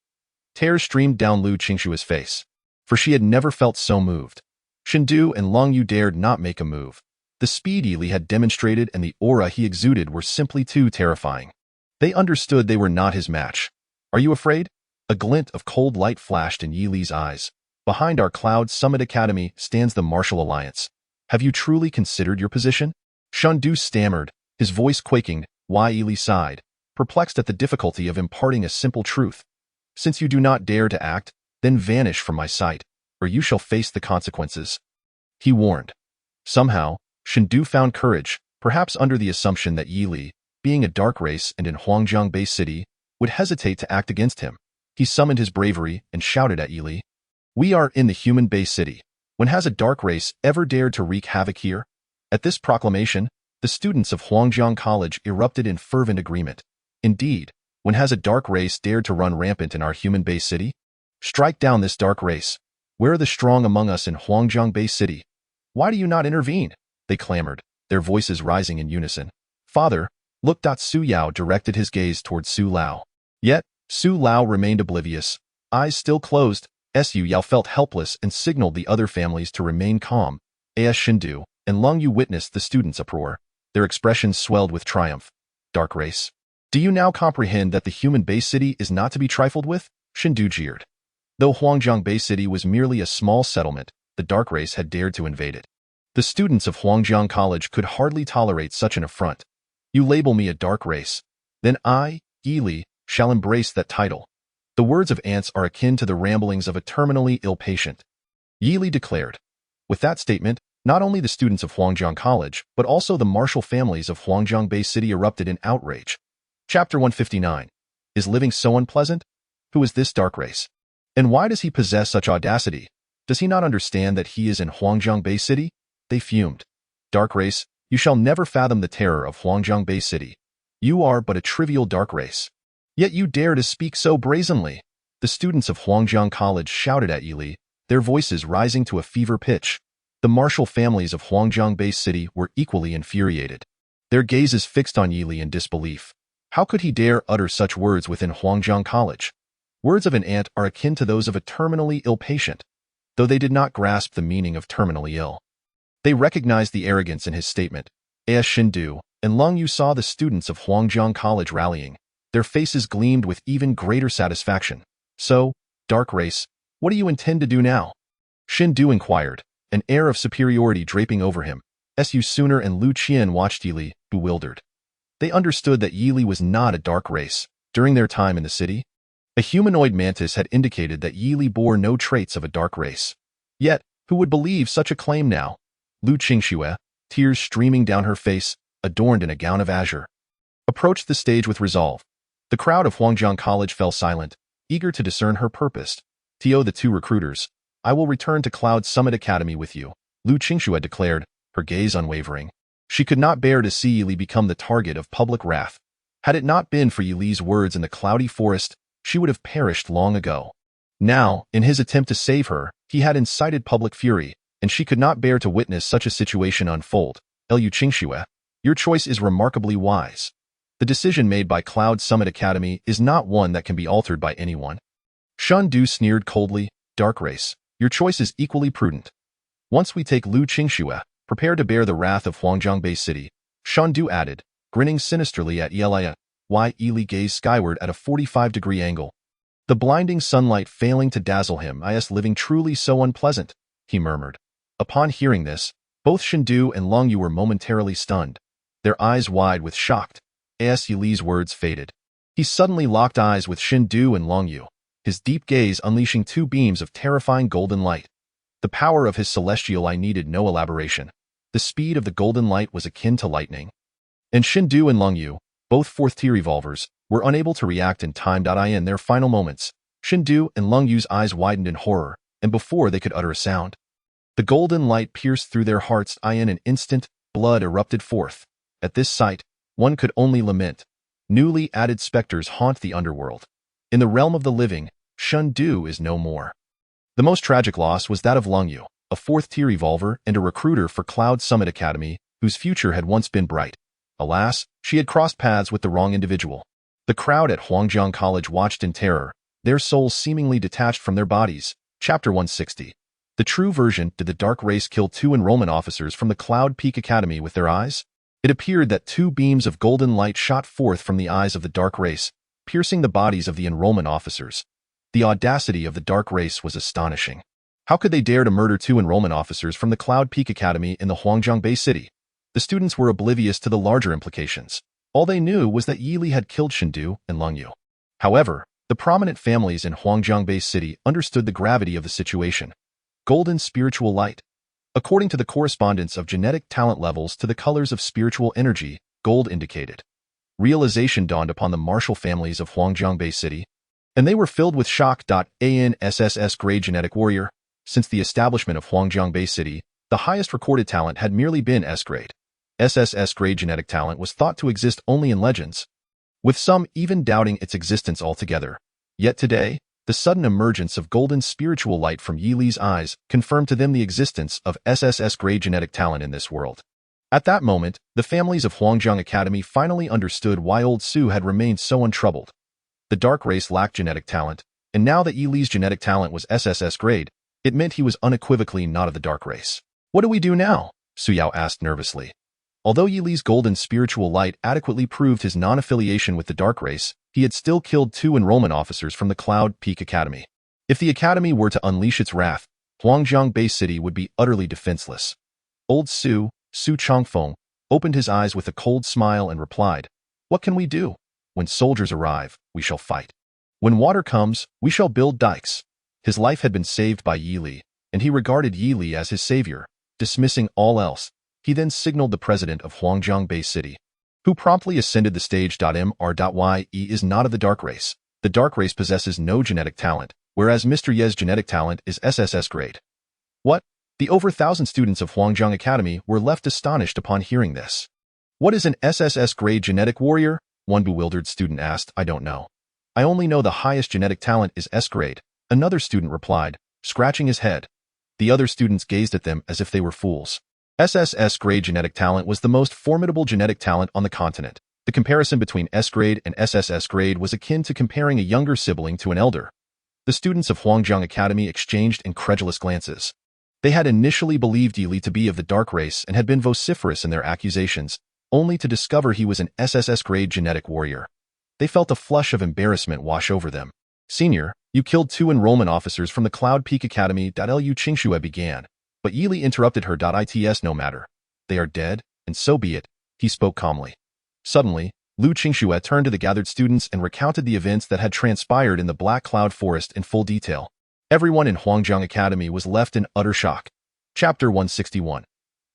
Tears streamed down Lu Qingshue's face, for she had never felt so moved. Shindu and Long Yu dared not make a move. The speed Yi Li had demonstrated and the aura he exuded were simply too terrifying. They understood they were not his match. Are you afraid? A glint of cold light flashed in Yi Li's eyes. Behind our Cloud Summit Academy stands the Martial Alliance. Have you truly considered your position? Shindu stammered, his voice quaking. Yi Li sighed, perplexed at the difficulty of imparting a simple truth. Since you do not dare to act, then vanish from my sight, or you shall face the consequences. He warned. Somehow, Shindu found courage, perhaps under the assumption that Yi Li, being a dark race and in Huangjiang Bay City, would hesitate to act against him. He summoned his bravery and shouted at Yi Li. We are in the human Bay City. When has a dark race ever dared to wreak havoc here? At this proclamation, the students of Huangjiang College erupted in fervent agreement. Indeed, when has a dark race dared to run rampant in our human Bay City? Strike down this dark race. Where are the strong among us in Huangjiang Bay City? Why do you not intervene? They clamored, their voices rising in unison. Father, look. Su Yao directed his gaze toward Su Lao. Yet, Su Lao remained oblivious, eyes still closed. Su Yao felt helpless and signaled the other families to remain calm. As Shindu and Long Yu witnessed the students' uproar, their expressions swelled with triumph. Dark race. Do you now comprehend that the human Bay City is not to be trifled with? Shindu jeered. Though Huangjiang Bay City was merely a small settlement, the dark race had dared to invade it. The students of Huangjiang College could hardly tolerate such an affront. You label me a dark race. Then I, Yi Li, shall embrace that title. The words of ants are akin to the ramblings of a terminally ill patient. Yi Li declared. With that statement, not only the students of Huangjiang College, but also the martial families of Huangjiang Bay City erupted in outrage. Chapter 159. Is living so unpleasant? Who is this dark race? And why does he possess such audacity? Does he not understand that he is in Huangjiang Bay City? They fumed. Dark race, you shall never fathom the terror of Huangjiang Bay City. You are but a trivial dark race. Yet you dare to speak so brazenly. The students of Huangjiang College shouted at Yili, their voices rising to a fever pitch. The martial families of Huangjiang Bay City were equally infuriated. Their gazes fixed on Yili in disbelief. How could he dare utter such words within Huangjiang College? Words of an ant are akin to those of a terminally ill patient, though they did not grasp the meaning of terminally ill. They recognized the arrogance in his statement. As Shindu and Lung Yu saw the students of Huangjiang College rallying, their faces gleamed with even greater satisfaction. So, dark race, what do you intend to do now? Shindu inquired, an air of superiority draping over him. Su Suner and Lu Qian watched Yili, bewildered. They understood that Yili was not a dark race. During their time in the city, a humanoid mantis had indicated that Yili bore no traits of a dark race. Yet, who would believe such a claim now? Lu Qingxue, tears streaming down her face, adorned in a gown of azure, approached the stage with resolve. The crowd of Huangjiang College fell silent, eager to discern her purpose. Tio the two recruiters, I will return to Cloud Summit Academy with you, Lu Qingxue declared, her gaze unwavering. She could not bear to see Yili become the target of public wrath. Had it not been for Yili's words in the cloudy forest, she would have perished long ago. Now, in his attempt to save her, he had incited public fury, and she could not bear to witness such a situation unfold. Lu Qingxue, your choice is remarkably wise. The decision made by Cloud Summit Academy is not one that can be altered by anyone. Shun Du sneered coldly, dark race, your choice is equally prudent. Once we take Lu Qingxue, prepare to bear the wrath of Huangjiang Bay City, Shun Du added, grinning sinisterly at Yelia. Yili gazed skyward at a 45-degree angle. The blinding sunlight failing to dazzle him, living truly so unpleasant, he murmured. Upon hearing this, both Shindu and Lung Yu were momentarily stunned, their eyes wide with shock. Yili's words faded. He suddenly locked eyes with Shindu and Lung Yu, his deep gaze unleashing two beams of terrifying golden light. The power of his celestial eye needed no elaboration. The speed of the golden light was akin to lightning. And Shindu and Lung Yu, both fourth-tier revolvers, were unable to react in time. In their final moments, Shindu and Lung Yu's eyes widened in horror, and before they could utter a sound, the golden light pierced through their hearts. In an instant, blood erupted forth. At this sight, one could only lament. Newly added specters haunt the underworld. In the realm of the living, Shindu is no more. The most tragic loss was that of Lung Yu, a fourth-tier revolver and a recruiter for Cloud Summit Academy, whose future had once been bright. Alas, she had crossed paths with the wrong individual. The crowd at Huangjiang College watched in terror, their souls seemingly detached from their bodies. Chapter 160. The true version. Did the dark race kill two enrollment officers from the Cloud Peak Academy with their eyes? It appeared that two beams of golden light shot forth from the eyes of the dark race, piercing the bodies of the enrollment officers. The audacity of the dark race was astonishing. How could they dare to murder two enrollment officers from the Cloud Peak Academy in the Huangjiang Bay City? The students were oblivious to the larger implications. All they knew was that Yili had killed Shindu and Lung Yu. However, the prominent families in Huangjiang Bay City understood the gravity of the situation. Golden spiritual light. According to the correspondence of genetic talent levels to the colors of spiritual energy, gold indicated. Realization dawned upon the martial families of Huangjiang Bay City, and they were filled with shock. An SSS grade genetic warrior. Since the establishment of Huangjiang Bay City, the highest recorded talent had merely been S grade. SSS grade genetic talent was thought to exist only in legends, with some even doubting its existence altogether. Yet today, the sudden emergence of golden spiritual light from Yili's eyes confirmed to them the existence of SSS grade genetic talent in this world. At that moment, the families of Huangjiang Academy finally understood why old Su had remained so untroubled. The dark race lacked genetic talent, and now that Yili's genetic talent was SSS grade, it meant he was unequivocally not of the dark race. What do we do now? Su Yao asked nervously. Although Yili's golden spiritual light adequately proved his non-affiliation with the dark race, he had still killed two enrollment officers from the Cloud Peak Academy. If the academy were to unleash its wrath, Huangjiang Bay City would be utterly defenseless. Old Su Changfeng, opened his eyes with a cold smile and replied, "What can we do? When soldiers arrive, we shall fight. When water comes, we shall build dikes." His life had been saved by Yili, and he regarded Yili as his savior. Dismissing all else, he then signaled the president of Huangjiang Bay City, who promptly ascended the stage. Mr. Ye is not of the dark race. The dark race possesses no genetic talent, whereas Mr. Ye's genetic talent is SSS grade. What? The over 1,000 students of Huangjiang Academy were left astonished upon hearing this. What is an SSS grade genetic warrior? One bewildered student asked. I don't know. I only know the highest genetic talent is S grade, another student replied, scratching his head. The other students gazed at them as if they were fools. SSS grade genetic talent was the most formidable genetic talent on the continent. The comparison between S grade and SSS grade was akin to comparing a younger sibling to an elder. The students of Huangjiang Academy exchanged incredulous glances. They had initially believed Yi Li to be of the dark race and had been vociferous in their accusations, only to discover he was an SSS grade genetic warrior. They felt a flush of embarrassment wash over them. Senior, you killed 2 enrollment officers from the Cloud Peak Academy. Lu Qingxue began, but Yi Li interrupted her. Its no matter. They are dead, and so be it, he spoke calmly. Suddenly, Lu Qingxue turned to the gathered students and recounted the events that had transpired in the Black Cloud Forest in full detail. Everyone in Huangjiang Academy was left in utter shock. Chapter 161.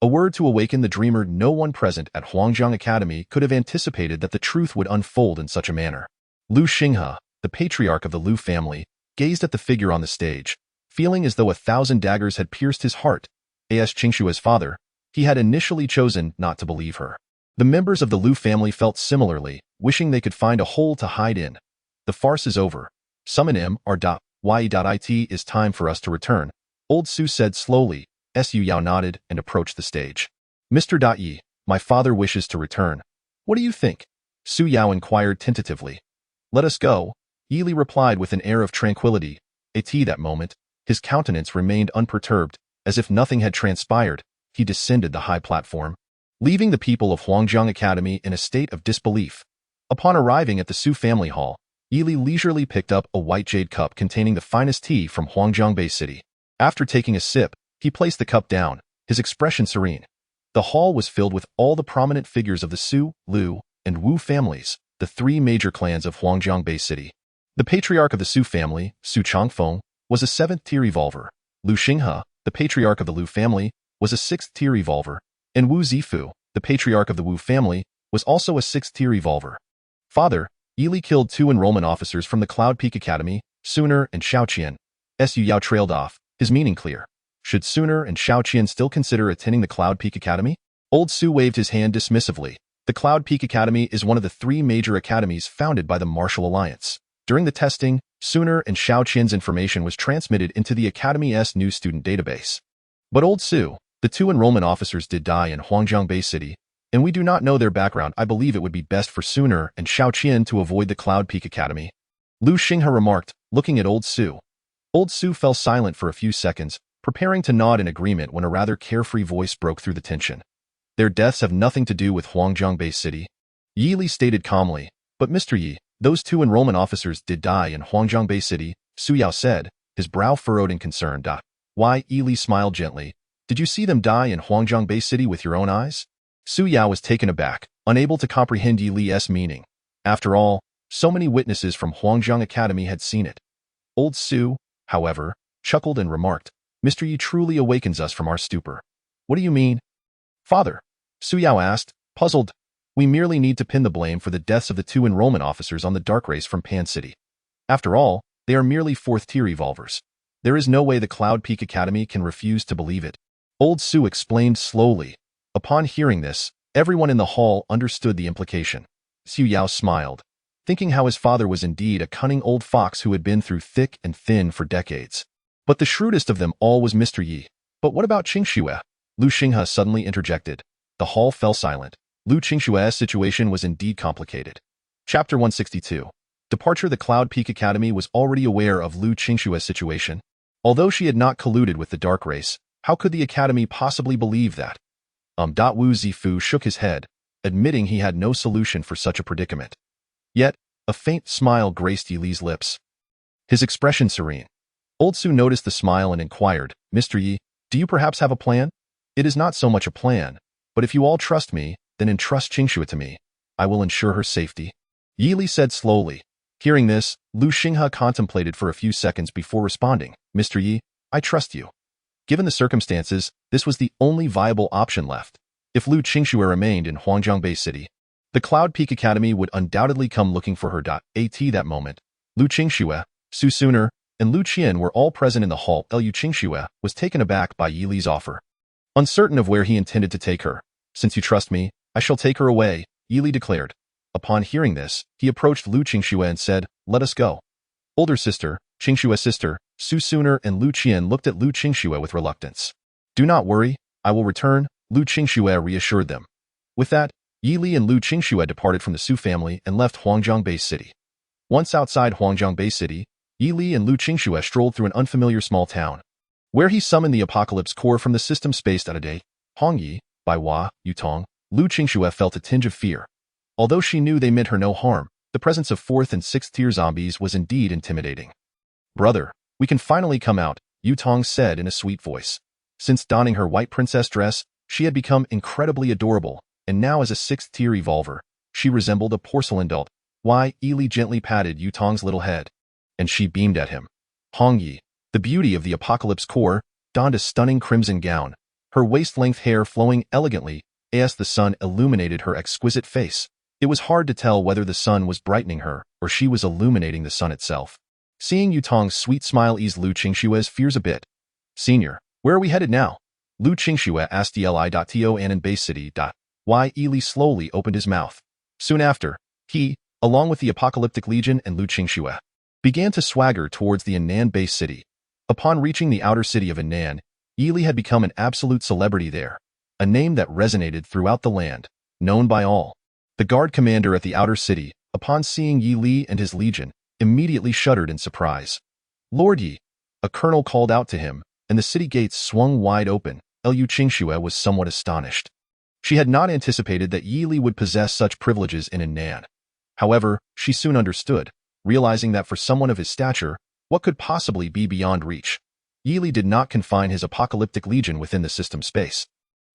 A word to awaken the dreamer. No one present at Huangjiang Academy could have anticipated that the truth would unfold in such a manner. Lu Xinghe, the patriarch of the Lu family, gazed at the figure on the stage, feeling as though 1,000 daggers had pierced his heart. As Qingxue's father, he had initially chosen not to believe her. The members of the Lu family felt similarly, wishing they could find a hole to hide in. The farce is over. Summon it is time for us to return, Old Su said slowly. Su Yao nodded and approached the stage. Mr. Yi, my father wishes to return. What do you think? Su Yao inquired tentatively. Let us go, Yi Li replied with an air of tranquility. At that moment, his countenance remained unperturbed, as if nothing had transpired. He descended the high platform, leaving the people of Huangjiang Academy in a state of disbelief. Upon arriving at the Su family hall, Yi Li leisurely picked up a white jade cup containing the finest tea from Huangjiang Bay City. After taking a sip, he placed the cup down, his expression serene. The hall was filled with all the prominent figures of the Su, Lu, and Wu families, the 3 major clans of Huangjiang Bay City. The patriarch of the Su family, Su Changfeng, was a 7th-tier evolver. Lu Xinghe, the patriarch of the Lu family, was a 6th-tier evolver, and Wu Zifu, the patriarch of the Wu family, was also a 6th-tier evolver. Father, Yi Li killed 2 enrollment officers from the Cloud Peak Academy, Suner and Xiaoqian. Su Yao trailed off, his meaning clear. Should Suner and Xiaoqian still consider attending the Cloud Peak Academy? Old Su waved his hand dismissively. The Cloud Peak Academy is one of the 3 major academies founded by the Martial Alliance. During the testing, Suner and Xiaoqian's information was transmitted into the Academy's new student database. But Old Su, the 2 enrollment officers did die in Huangjiang Bay City, and we do not know their background. I believe it would be best for Suner and Xiaoqian to avoid the Cloud Peak Academy. Lu Xinghe remarked, looking at Old Su. Old Su fell silent for a few seconds, preparing to nod in agreement when a rather carefree voice broke through the tension. Their deaths have nothing to do with Huangjiang Bay City. Yi Li stated calmly, but Mr. Yi, those 2 enrollment officers did die in Huangjiang Bay City, Su Yao said, his brow furrowed in concern. Why? Yi Li smiled gently. Did you see them die in Huangjiang Bay City with your own eyes? Su Yao was taken aback, unable to comprehend Yi Li's meaning. After all, so many witnesses from Huangjiang Academy had seen it. Old Su, however, chuckled and remarked, Mr. Yi truly awakens us from our stupor. What do you mean? Father, Su Yao asked, puzzled. We merely need to pin the blame for the deaths of the 2 enrollment officers on the dark race from Pan City. After all, they are merely 4th-tier evolvers. There is no way the Cloud Peak Academy can refuse to believe it. Old Su explained slowly. Upon hearing this, everyone in the hall understood the implication. Su Yao smiled, thinking how his father was indeed a cunning old fox who had been through thick and thin for decades. But the shrewdest of them all was Mr. Yi. But what about Qingxue? Lu Xinghe suddenly interjected. The hall fell silent. Lu Qingxue's situation was indeed complicated. Chapter 162. Departure. The Cloud Peak Academy was already aware of Lu Qingxue's situation. Although she had not colluded with the dark race, how could the Academy possibly believe that? Wu Zifu shook his head, admitting he had no solution for such a predicament. Yet, a faint smile graced Yi Li's lips. His expression serene. Old Su noticed the smile and inquired, Mr. Yi, do you perhaps have a plan? It is not so much a plan, but if you all trust me, then entrust Qingxue to me. I will ensure her safety. Yi Li said slowly. Hearing this, Lu Xinghe contemplated for a few seconds before responding, Mr. Yi, I trust you. Given the circumstances, this was the only viable option left. If Lu Qingxue remained in Huangjiang Bay City, the Cloud Peak Academy would undoubtedly come looking for her. At that moment, Lu Qingxue, Su Suner, and Lu Qian were all present in the hall. Liu Qingxue was taken aback by Yi Li's offer. Uncertain of where he intended to take her, "Since you trust me, I shall take her away," Yi Li declared. Upon hearing this, he approached Lu Qingxue and said, "Let us go." Older sister, Qingshue's sister, Su Suner and Lu Qian looked at Lu Qingxue with reluctance. "Do not worry, I will return," Lu Qingxue reassured them. With that, Yi Li and Lu Qingxue departed from the Su family and left Huangjiang Bay City. Once outside Huangjiang Bay City, Yi Li and Lu Qingxue strolled through an unfamiliar small town, where he summoned the Apocalypse Core from the system spaced at a day. Hongyi, by Hua, Yutong, Lu Qingxue felt a tinge of fear. Although she knew they meant her no harm, the presence of 4th and 6th tier zombies was indeed intimidating. "Brother, we can finally come out," Yutong said in a sweet voice. Since donning her white princess dress, she had become incredibly adorable, and now as a 6th tier evolver, she resembled a porcelain doll. Why, Yi Li gently patted Yutong's little head, and she beamed at him. Hongyi, the beauty of the Apocalypse Core, donned a stunning crimson gown, her waist-length hair flowing elegantly as the sun illuminated her exquisite face. It was hard to tell whether the sun was brightening her or she was illuminating the sun itself. Seeing Yutong's sweet smile eased Lu Qingshue's fears a bit. "Senior, where are we headed now?" Lu Qingxue asked Li.Ton in Bay City. Why, Yi Li slowly opened his mouth. Soon after, he, along with the Apocalyptic Legion and Lu Qingxue, began to swagger towards the Annan Bay City. Upon reaching the outer city of Annan, Yi Li had become an absolute celebrity there, a name that resonated throughout the land, known by all. The guard commander at the outer city, upon seeing Yi Li and his legion, immediately shuddered in surprise. "Lord Yi," a colonel called out to him, and the city gates swung wide open. Liu Qingxue was somewhat astonished. She had not anticipated that Yi Li would possess such privileges in Annan. However, she soon understood, realizing that for someone of his stature, what could possibly be beyond reach? Yi Li did not confine his Apocalyptic Legion within the system space.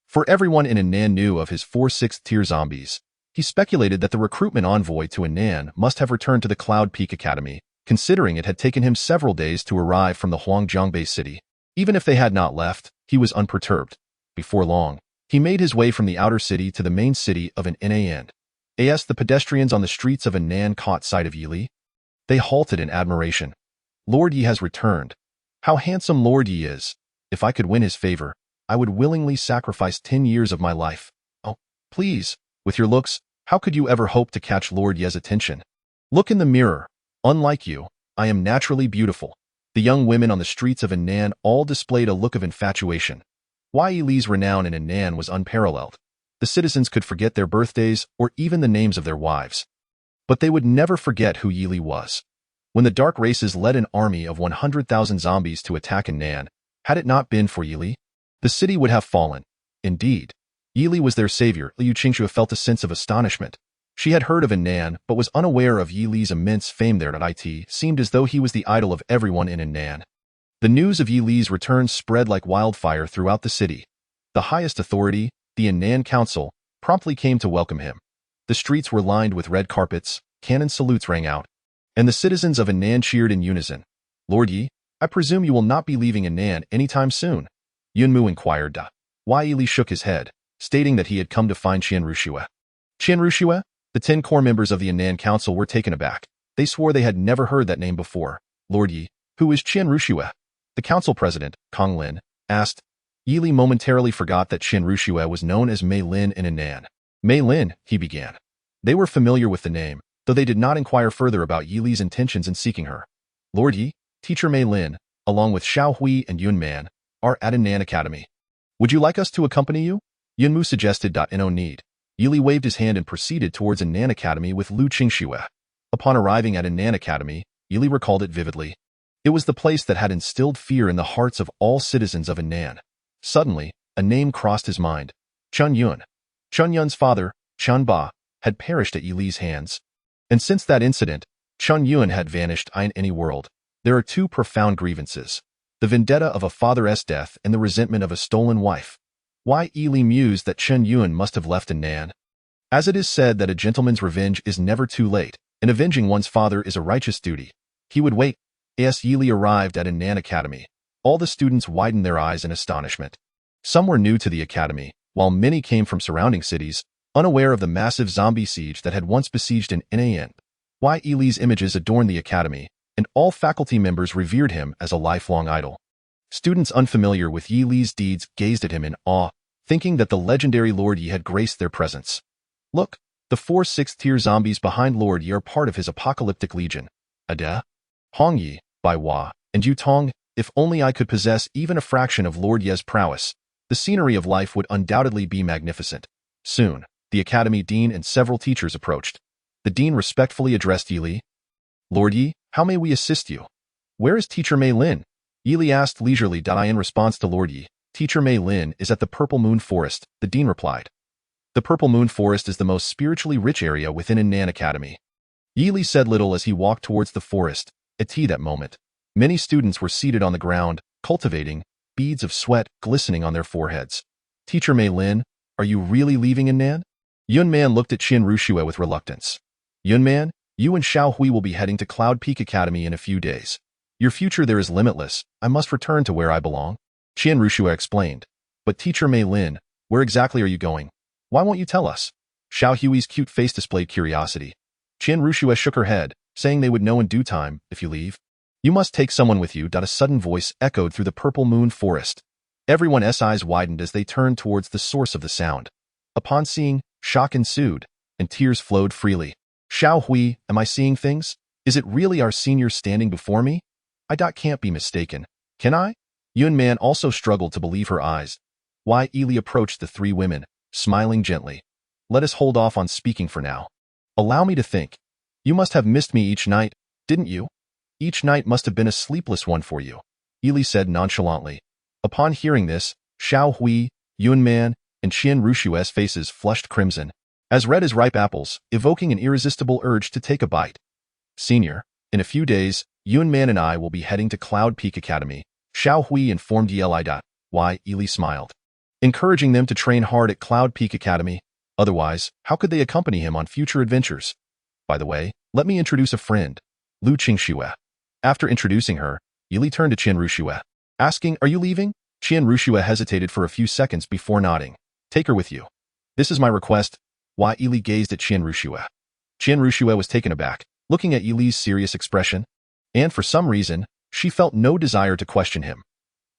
For everyone in Annan knew of his 4 6th tier zombies. He speculated that the recruitment envoy to Annan must have returned to the Cloud Peak Academy, considering it had taken him several days to arrive from the Huangjiang Bay City. Even if they had not left, he was unperturbed. Before long, he made his way from the outer city to the main city of Annan. As the pedestrians on the streets of Annan caught sight of Yi Li, they halted in admiration. "Lord Yi has returned. How handsome Lord Yi is. If I could win his favor, I would willingly sacrifice 10 years of my life. Oh, please, with your looks, how could you ever hope to catch Lord Yi's attention? Look in the mirror. Unlike you, I am naturally beautiful." The young women on the streets of Annan all displayed a look of infatuation. Yi Li's renown in Annan was unparalleled. The citizens could forget their birthdays or even the names of their wives. But they would never forget who Yi Li was. When the Dark Races led an army of 100,000 zombies to attack Annan, had it not been for Yi Li, the city would have fallen. Indeed, Yi Li was their savior. Liu Qingxue felt a sense of astonishment. She had heard of Annan, but was unaware of Yi Li's immense fame there. It seemed as though he was the idol of everyone in Annan. The news of Yi Li's return spread like wildfire throughout the city. The highest authority, the Annan Council, promptly came to welcome him. The streets were lined with red carpets, cannon salutes rang out, and the citizens of Annan cheered in unison. "Lord Yi, I presume you will not be leaving Annan anytime soon?" Yunmu inquired. Yi Li shook his head, stating that he had come to find Qianruxue. Qianruxue? The 10 core members of the Annan Council were taken aback. They swore they had never heard that name before. "Lord Yi, who is Qianruxue?" The council president, Kong Lin, asked. Yi Li momentarily forgot that Qianruxue was known as Mei Lin in Annan. "Mei Lin," he began. They were familiar with the name, though they did not inquire further about Yi Li's intentions in seeking her. "Lord Yi, teacher Mei Lin, along with Xiao Hui and Yun Man, are at Annan Academy. Would you like us to accompany you?" Yunmu suggested. No need. Yi Li waved his hand and proceeded towards Annan Academy with Lu Qingxue. Upon arriving at Annan Academy, Yi Li recalled it vividly. It was the place that had instilled fear in the hearts of all citizens of Annan. Suddenly, a name crossed his mind. Chun Yun. Chun Yun's father, Chun Ba, had perished at Yi Li's hands. And since that incident, Chun Yun had vanished in any world. There are 2 profound grievances: the vendetta of a father's death and the resentment of a stolen wife. Yi Li mused that Chun Yun must have left Annan. As it is said that a gentleman's revenge is never too late, and avenging one's father is a righteous duty. He would wait. As Yi Li arrived at Annan Academy, all the students widened their eyes in astonishment. Some were new to the academy, while many came from surrounding cities, unaware of the massive zombie siege that had once besieged Annan. Yi Li's images adorned the academy, and all faculty members revered him as a lifelong idol. Students unfamiliar with Yi Li's deeds gazed at him in awe, thinking that the legendary Lord Yi had graced their presence. Look, the 4 6th-tier zombies behind Lord Yi are part of his apocalyptic legion. Ada, Hong Yi, Bai Hua, and Yu Tong. If only I could possess even a fraction of Lord Ye's prowess, the scenery of life would undoubtedly be magnificent. Soon, the academy dean and several teachers approached. The dean respectfully addressed Yi Li. Lord Yi, how may we assist you? Where is Teacher Mei Lin? Yi Li asked leisurely. In response to Lord Yi, Teacher Mei Lin is at the Purple Moon Forest, the dean replied. The Purple Moon Forest is the most spiritually rich area within Nan Academy. Yi Li said little as he walked towards the forest. At that moment, many students were seated on the ground, cultivating, beads of sweat glistening on their foreheads. Teacher Mei Lin, are you really leaving Nan? Yun Man looked at Qian Ruxue with reluctance. Yun Man, you and Xiao Hui will be heading to Cloud Peak Academy in a few days. Your future there is limitless. I must return to where I belong. Qian Ruxue explained. But Teacher Mei Lin, where exactly are you going? Why won't you tell us? Xiao Hui's cute face displayed curiosity. Qian Ruxue shook her head, saying they would know in due time if you leave. You must take someone with you. A sudden voice echoed through the Purple Moon Forest. Everyone's eyes widened as they turned towards the source of the sound. Upon seeing, shock ensued, and tears flowed freely. Xiao Hui, am I seeing things? Is it really our senior standing before me? I can't be mistaken. Can I? Yun Man also struggled to believe her eyes. Why Yi Li approached the 3 women, smiling gently. Let us hold off on speaking for now. Allow me to think. You must have missed me each night, didn't you? Each night must have been a sleepless one for you, Yi Li said nonchalantly. Upon hearing this, Xiao Hui, Yun Man, and Qian Ruxue's faces flushed crimson, as red as ripe apples, evoking an irresistible urge to take a bite. Senior, in a few days, Yun Man and I will be heading to Cloud Peak Academy, Xiao Hui informed Yi Li. Why, Yi Li smiled, encouraging them to train hard at Cloud Peak Academy. Otherwise, how could they accompany him on future adventures? By the way, let me introduce a friend, Lu Qingxue. After introducing her, Yi Li turned to Qian Ruxue, asking, are you leaving? Qian Ruxue hesitated for a few seconds before nodding. Take her with you. This is my request. Why Yi Li gazed at Qian Ruxue. Qian Ruxue was taken aback, looking at Yi Li's serious expression, and for some reason, she felt no desire to question him.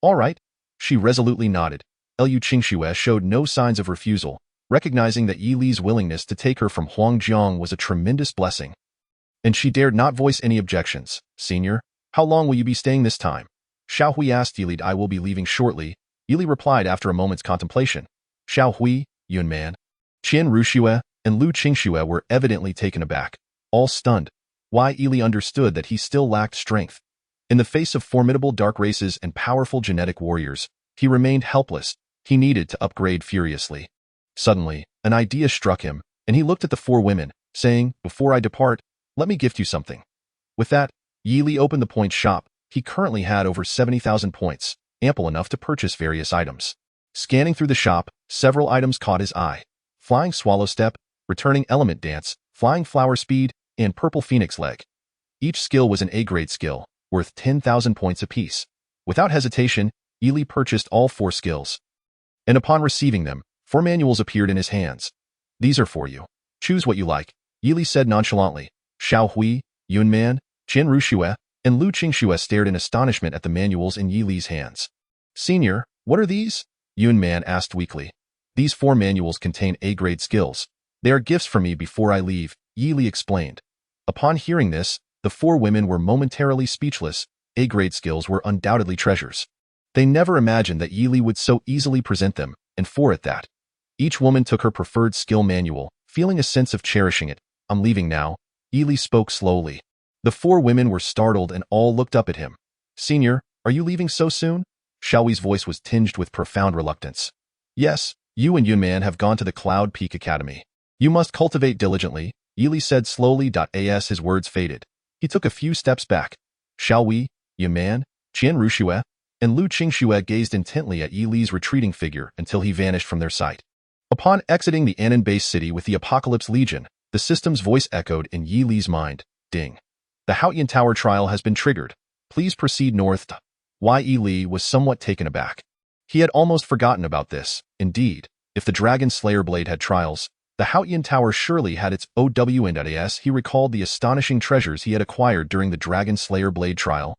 All right. She resolutely nodded. Lu Qingxue showed no signs of refusal, recognizing that Yi Li's willingness to take her from Huangjiang was a tremendous blessing. And she dared not voice any objections. Senior, how long will you be staying this time? Xiao Hui asked Yi Li. I will be leaving shortly, Yi Li replied after a moment's contemplation. Xiao Hui, Yun Man, Qian Ruxue, and Lu Qingxue were evidently taken aback, all stunned. Why Yi Li understood that he still lacked strength. In the face of formidable dark races and powerful genetic warriors, he remained helpless. He needed to upgrade furiously. Suddenly, an idea struck him, and he looked at the 4 women, saying, before I depart, let me gift you something. With that, Yi Li opened the point shop. He currently had over 70,000 points, ample enough to purchase various items. Scanning through the shop, several items caught his eye. Flying Swallow Step, Returning Element Dance, Flying Flower Speed, and Purple Phoenix Leg. Each skill was an A-grade skill, worth 10,000 points apiece. Without hesitation, Yi Li purchased all 4 skills. And upon receiving them, 4 manuals appeared in his hands. These are for you. Choose what you like, Yi Li said nonchalantly. Xiao Hui, Yun Man, Qian Ruxue, and Lu Qingxue stared in astonishment at the manuals in Yi Li's hands. Senior, what are these? Yun Man asked weakly. These 4 manuals contain A-grade skills. They are gifts for me before I leave, Yi Li explained. Upon hearing this, the 4 women were momentarily speechless. A-grade skills were undoubtedly treasures. They never imagined that Yi Li would so easily present them, and for it that. Each woman took her preferred skill manual, feeling a sense of cherishing it. I'm leaving now, Yi Li spoke slowly. The 4 women were startled and all looked up at him. Senior, are you leaving so soon? Xiao Hui's voice was tinged with profound reluctance. Yes, you and Yun Man have gone to the Cloud Peak Academy. You must cultivate diligently, Yi Li said slowly. As his words faded, he took a few steps back. Xiao Hui, Yun Man, Qian Ruxue, and Lu Qingxue gazed intently at Yi Li's retreating figure until he vanished from their sight. Upon exiting the Anan-based city with the Apocalypse Legion, the system's voice echoed in Yi Li's mind. Ding. The Haotian Tower trial has been triggered. Please proceed north. Yi Li was somewhat taken aback. He had almost forgotten about this. Indeed, if the Dragon Slayer Blade had trials, The Haotian Tower surely had its OWNS. He recalled the astonishing treasures he had acquired during the Dragon Slayer Blade trial.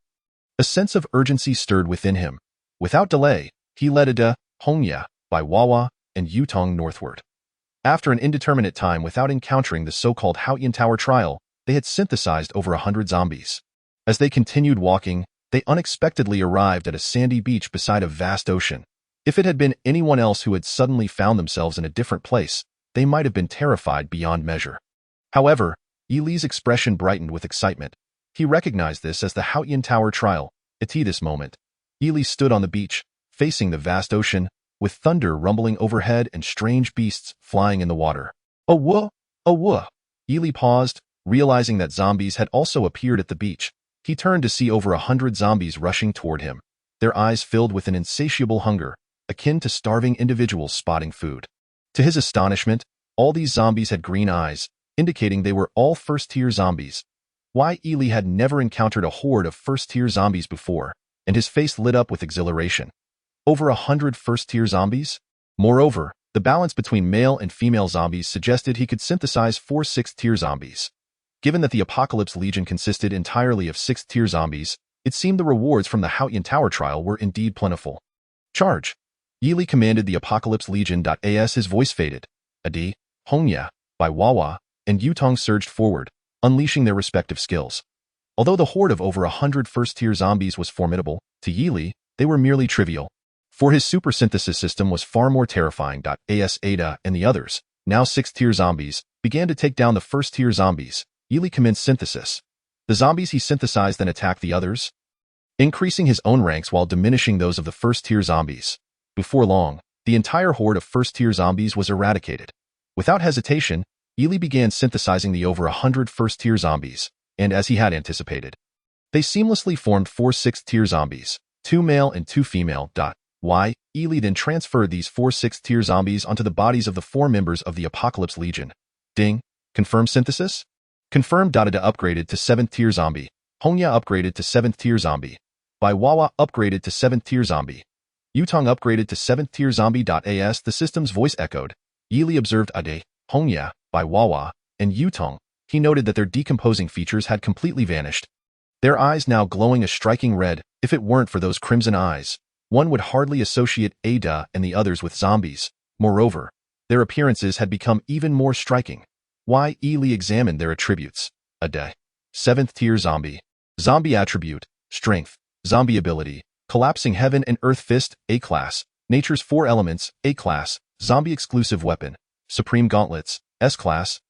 A sense of urgency stirred within him. Without delay, he led Ada, Hongya, by Wawa, and Yutong northward. After an indeterminate time without encountering the so-called Haotian Tower trial, they had synthesized over 100 zombies. As they continued walking, they unexpectedly arrived at a sandy beach beside a vast ocean. If it had been anyone else who had suddenly found themselves in a different place, they might have been terrified beyond measure. However, Yili's expression brightened with excitement. He recognized this as the Haotian Tower trial. At this moment, Yili stood on the beach, facing the vast ocean, with thunder rumbling overhead and strange beasts flying in the water. Oh whoa! Oh whoa! Yili paused, realizing that zombies had also appeared at the beach. He turned to see over 100 zombies rushing toward him, their eyes filled with an insatiable hunger, akin to starving individuals spotting food. To his astonishment, all these zombies had green eyes, indicating they were all first-tier zombies. Why Yili had never encountered a horde of first-tier zombies before, and his face lit up with exhilaration. Over 100 first-tier zombies? Moreover, the balance between male and female zombies suggested he could synthesize 4 sixth-tier zombies. Given that the Apocalypse Legion consisted entirely of sixth-tier zombies, it seemed the rewards from the Haotian Tower trial were indeed plentiful. Charge! Yili commanded the Apocalypse Legion. As his voice faded, Adi, Hongya, by Wawa, and Yutong surged forward, unleashing their respective skills. Although the horde of over 100 first-tier zombies was formidable, to Yili, they were merely trivial. For his super synthesis system was far more terrifying. As Ada and the others, now sixth-tier zombies, began to take down the first-tier zombies, Yili commenced synthesis. The zombies he synthesized then attacked the others, increasing his own ranks while diminishing those of the first-tier zombies. Before long, the entire horde of first-tier zombies was eradicated. Without hesitation, Yili began synthesizing the over 100 first-tier zombies, and as he had anticipated, they seamlessly formed 4 sixth-tier zombies, 2 male and 2 female. Yili then transferred these 4 sixth-tier zombies onto the bodies of the 4 members of the Apocalypse Legion. Ding. Confirm synthesis? Confirmed. Ada upgraded to 7th-tier zombie. Hongya upgraded to 7th-tier zombie. By Wawa upgraded to 7th-tier zombie. Yutong upgraded to 7th-tier zombie. As the system's voice echoed, Yili observed Ade, Hongya, by Wawa, and Yutong. He noted that their decomposing features had completely vanished. Their eyes now glowing a striking red. If it weren't for those crimson eyes, one would hardly associate Ada and the others with zombies. Moreover, their appearances had become even more striking. Yili examined their attributes. Ada, 7th-tier zombie. Zombie attribute, strength, zombie ability, collapsing heaven and earth fist, A class, nature's 4 elements, A class, zombie exclusive weapon, supreme gauntlets, S class.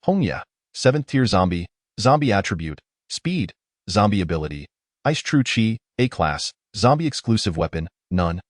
Hongya, 7th-tier zombie, zombie attribute, speed, zombie ability, ice true chi, A class, zombie exclusive weapon, none.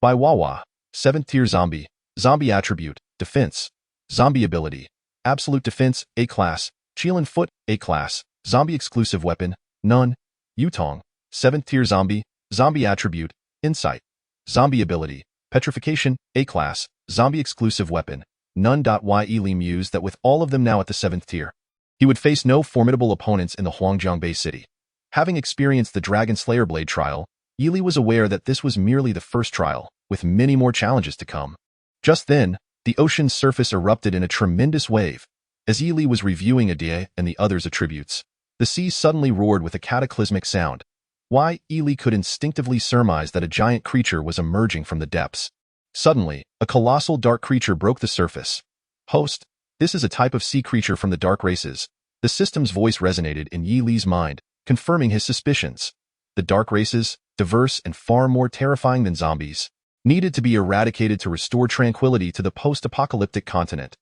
By Wawa, 7th-tier zombie, zombie attribute, defense, zombie ability, absolute defense, A class, Qilin foot, A class, zombie exclusive weapon, none. Yutong, 7th-tier zombie, zombie attribute, insight, zombie ability, petrification, A class, zombie exclusive weapon, none. Yili mused that with all of them now at the 7th tier, he would face no formidable opponents in the Huangjiang Bay city. Having experienced the Dragon Slayer Blade trial, Yili was aware that this was merely the first trial, with many more challenges to come. Just then, the ocean's surface erupted in a tremendous wave. As Yili was reviewing Ade and the others' attributes, the sea suddenly roared with a cataclysmic sound. Yili could instinctively surmise that a giant creature was emerging from the depths. Suddenly, a colossal dark creature broke the surface. Host, this is a type of sea creature from the dark races. The system's voice resonated in Yili's mind, confirming his suspicions. The dark races, diverse and far more terrifying than zombies, needed to be eradicated to restore tranquility to the post-apocalyptic continent.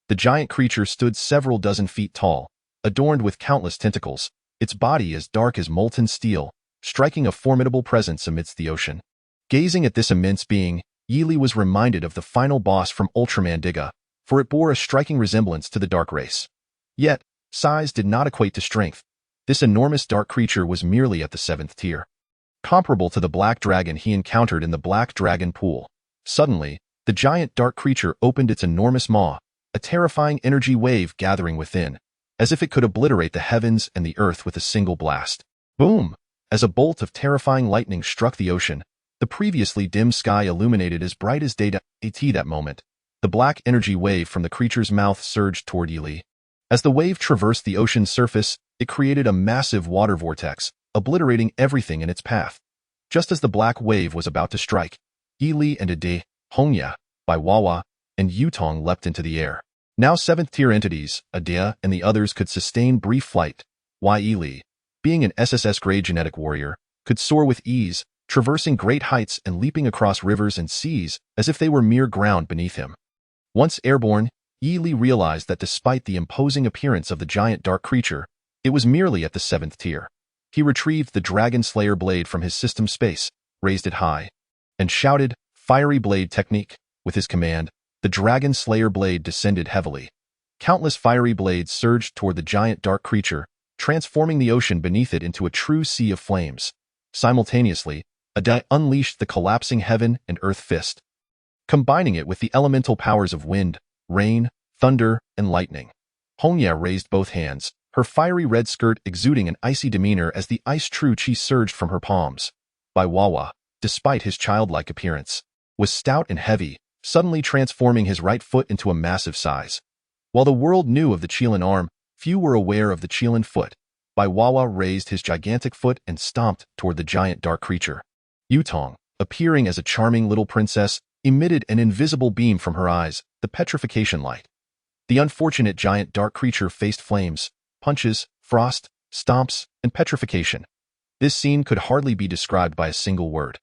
The giant creature stood several dozen feet tall, adorned with countless tentacles, its body as dark as molten steel, striking a formidable presence amidst the ocean. Gazing at this immense being, Yili was reminded of the final boss from Ultraman Digga, for it bore a striking resemblance to the dark race. Yet, size did not equate to strength. This enormous dark creature was merely at the 7th tier, comparable to the black dragon he encountered in the Black Dragon Pool. Suddenly, the giant dark creature opened its enormous maw, a terrifying energy wave gathering within, as if it could obliterate the heavens and the earth with a single blast. Boom! As a bolt of terrifying lightning struck the ocean, the previously dim sky illuminated as bright as day. At that moment, The black energy wave from the creature's mouth surged toward Yi Li. As the wave traversed the ocean's surface, it created a massive water vortex, obliterating everything in its path. Just as the black wave was about to strike, Yi Li and Ade, Hongya, Bai Wawa, and Yutong leapt into the air. Now 7th-tier entities, Ade and the others could sustain brief flight, while Yi Li, being an SSS-grade genetic warrior, could soar with ease, traversing great heights and leaping across rivers and seas as if they were mere ground beneath him. Once airborne, Yi Li realized that despite the imposing appearance of the giant dark creature, it was merely at the 7th tier. He retrieved the Dragon Slayer blade from his system space, raised it high, and shouted, "Fiery blade technique." With his command, the Dragon Slayer blade descended heavily. Countless fiery blades surged toward the giant dark creature, transforming the ocean beneath it into a true sea of flames. Simultaneously, Ade unleashed the collapsing heaven and earth fist, combining it with the elemental powers of wind, rain, thunder, and lightning. Hongya raised both hands, her fiery red skirt exuding an icy demeanor as the ice true chi surged from her palms. Bai Wawa, despite his childlike appearance, was stout and heavy, suddenly transforming his right foot into a massive size. While the world knew of the Qilin arm, few were aware of the Qilin foot. Bai Wawa raised his gigantic foot and stomped toward the giant dark creature. Yutong, appearing as a charming little princess, emitted an invisible beam from her eyes, the petrification light. The unfortunate giant dark creature faced flames, punches, frost, stomps, and petrification. This scene could hardly be described by a single word.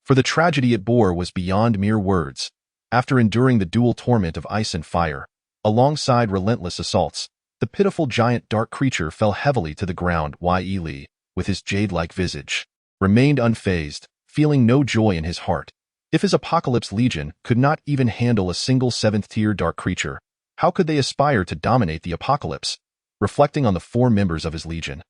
For the tragedy it bore was beyond mere words. After enduring the dual torment of ice and fire, alongside relentless assaults, the pitiful giant dark creature fell heavily to the ground while Yi Li, with his jade-like visage, remained unfazed, feeling no joy in his heart. If his Apocalypse Legion could not even handle a single 7th-tier dark creature, how could they aspire to dominate the Apocalypse? Reflecting on the 4 members of his legion,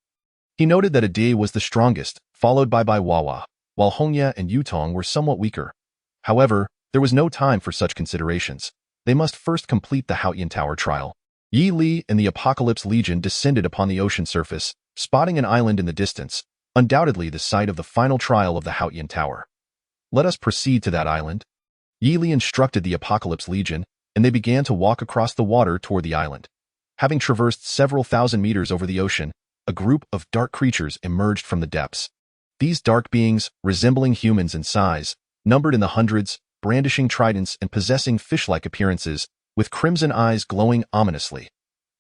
he noted that Ade was the strongest, followed by Bai Wawa, while Hongya and Yutong were somewhat weaker. However, there was no time for such considerations. They must first complete the Haotian Tower trial. Yi Li and the Apocalypse Legion descended upon the ocean surface, spotting an island in the distance, undoubtedly the site of the final trial of the Haotian Tower. "Let us proceed to that island." Yi Li instructed the Apocalypse Legion, and they began to walk across the water toward the island. Having traversed several thousand meters over the ocean, a group of dark creatures emerged from the depths. These dark beings, resembling humans in size, numbered in the hundreds, brandishing tridents and possessing fish-like appearances, with crimson eyes glowing ominously.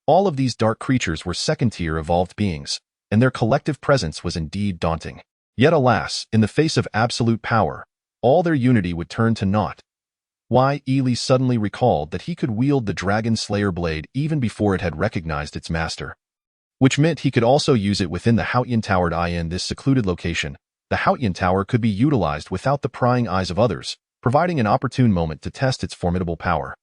All of these dark creatures were 2nd-tier evolved beings, and their collective presence was indeed daunting. Yet alas, in the face of absolute power, all their unity would turn to naught. Yi Li suddenly recalled that he could wield the Dragon Slayer blade even before it had recognized its master, which meant he could also use it within the Haotian Tower. In this secluded location, the Haotian Tower could be utilized without the prying eyes of others, providing an opportune moment to test its formidable power.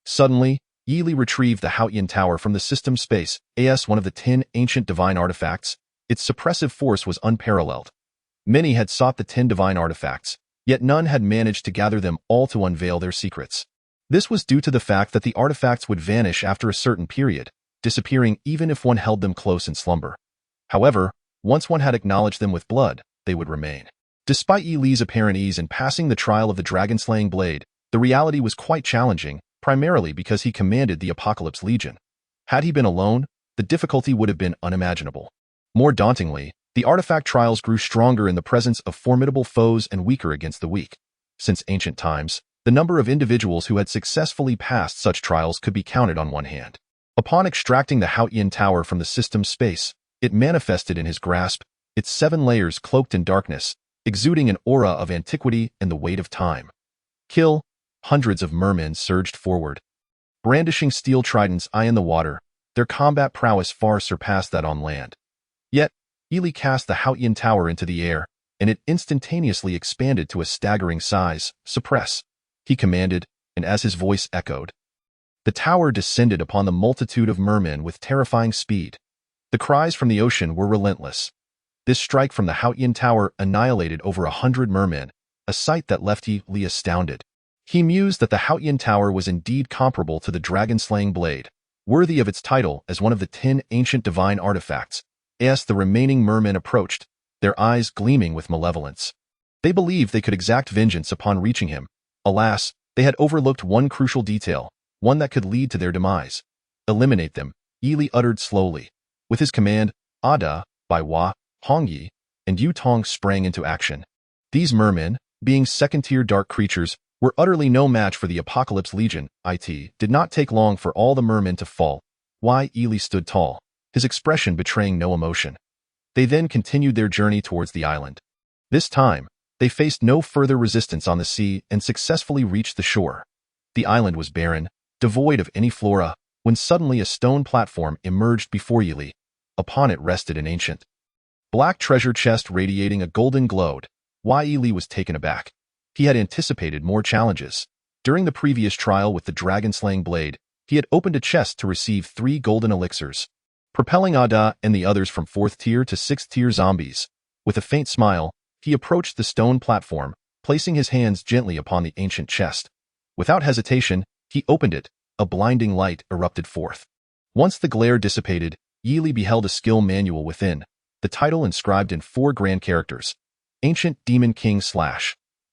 Suddenly, Yi Li retrieved the Haotian Tower from the system space, as one of the 10 ancient divine artifacts. Its suppressive force was unparalleled. Many had sought the 10 divine artifacts, yet none had managed to gather them all to unveil their secrets. This was due to the fact that the artifacts would vanish after a certain period, disappearing even if one held them close in slumber. However, once one had acknowledged them with blood, they would remain. Despite Yi Li's apparent ease in passing the trial of the dragon-slaying blade, the reality was quite challenging, primarily because he commanded the Apocalypse Legion. Had he been alone, the difficulty would have been unimaginable. More dauntingly, the artifact trials grew stronger in the presence of formidable foes and weaker against the weak. Since ancient times, the number of individuals who had successfully passed such trials could be counted on one hand. Upon extracting the Haotian Tower from the system space, it manifested in his grasp, its 7 layers cloaked in darkness, exuding an aura of antiquity and the weight of time. Kill! Hundreds of mermen surged forward, brandishing steel tridents high in the water. Their combat prowess far surpassed that on land. Yet, Yi Li cast the Haotian Tower into the air, and it instantaneously expanded to a staggering size. "Suppress," he commanded, and as his voice echoed, the tower descended upon the multitude of mermen with terrifying speed. The cries from the ocean were relentless. This strike from the Haotian Tower annihilated over 100 mermen, a sight that left Yi Li astounded. He mused that the Haotian Tower was indeed comparable to the dragon-slaying blade, worthy of its title as one of the 10 ancient divine artifacts. As the remaining mermen approached, their eyes gleaming with malevolence, they believed they could exact vengeance upon reaching him. Alas, They had overlooked one crucial detail, one that could lead to their demise. Eliminate them, Yili uttered slowly. With his command, Ada, Baiwa, Hongyi, and Yu Tong sprang into action. These mermen, being second-tier dark creatures, were utterly no match for the Apocalypse Legion. It did not take long for all the mermen to fall. Yili stood tall, his expression betraying no emotion. They then continued their journey towards the island. This time, they faced no further resistance on the sea and successfully reached the shore. The island was barren, devoid of any flora, when suddenly a stone platform emerged before Yili. Upon it rested an ancient black treasure chest radiating a golden glow. Yili was taken aback. He had anticipated more challenges. During the previous trial with the dragon-slaying blade, he had opened a chest to receive 3 golden elixirs, propelling Ada and the others from 4th tier to 6th tier zombies. With a faint smile, he approached the stone platform, placing his hands gently upon the ancient chest. Without hesitation, he opened it. A blinding light erupted forth. Once the glare dissipated, Yili beheld a skill manual within, the title inscribed in 4 grand characters. Ancient Demon King /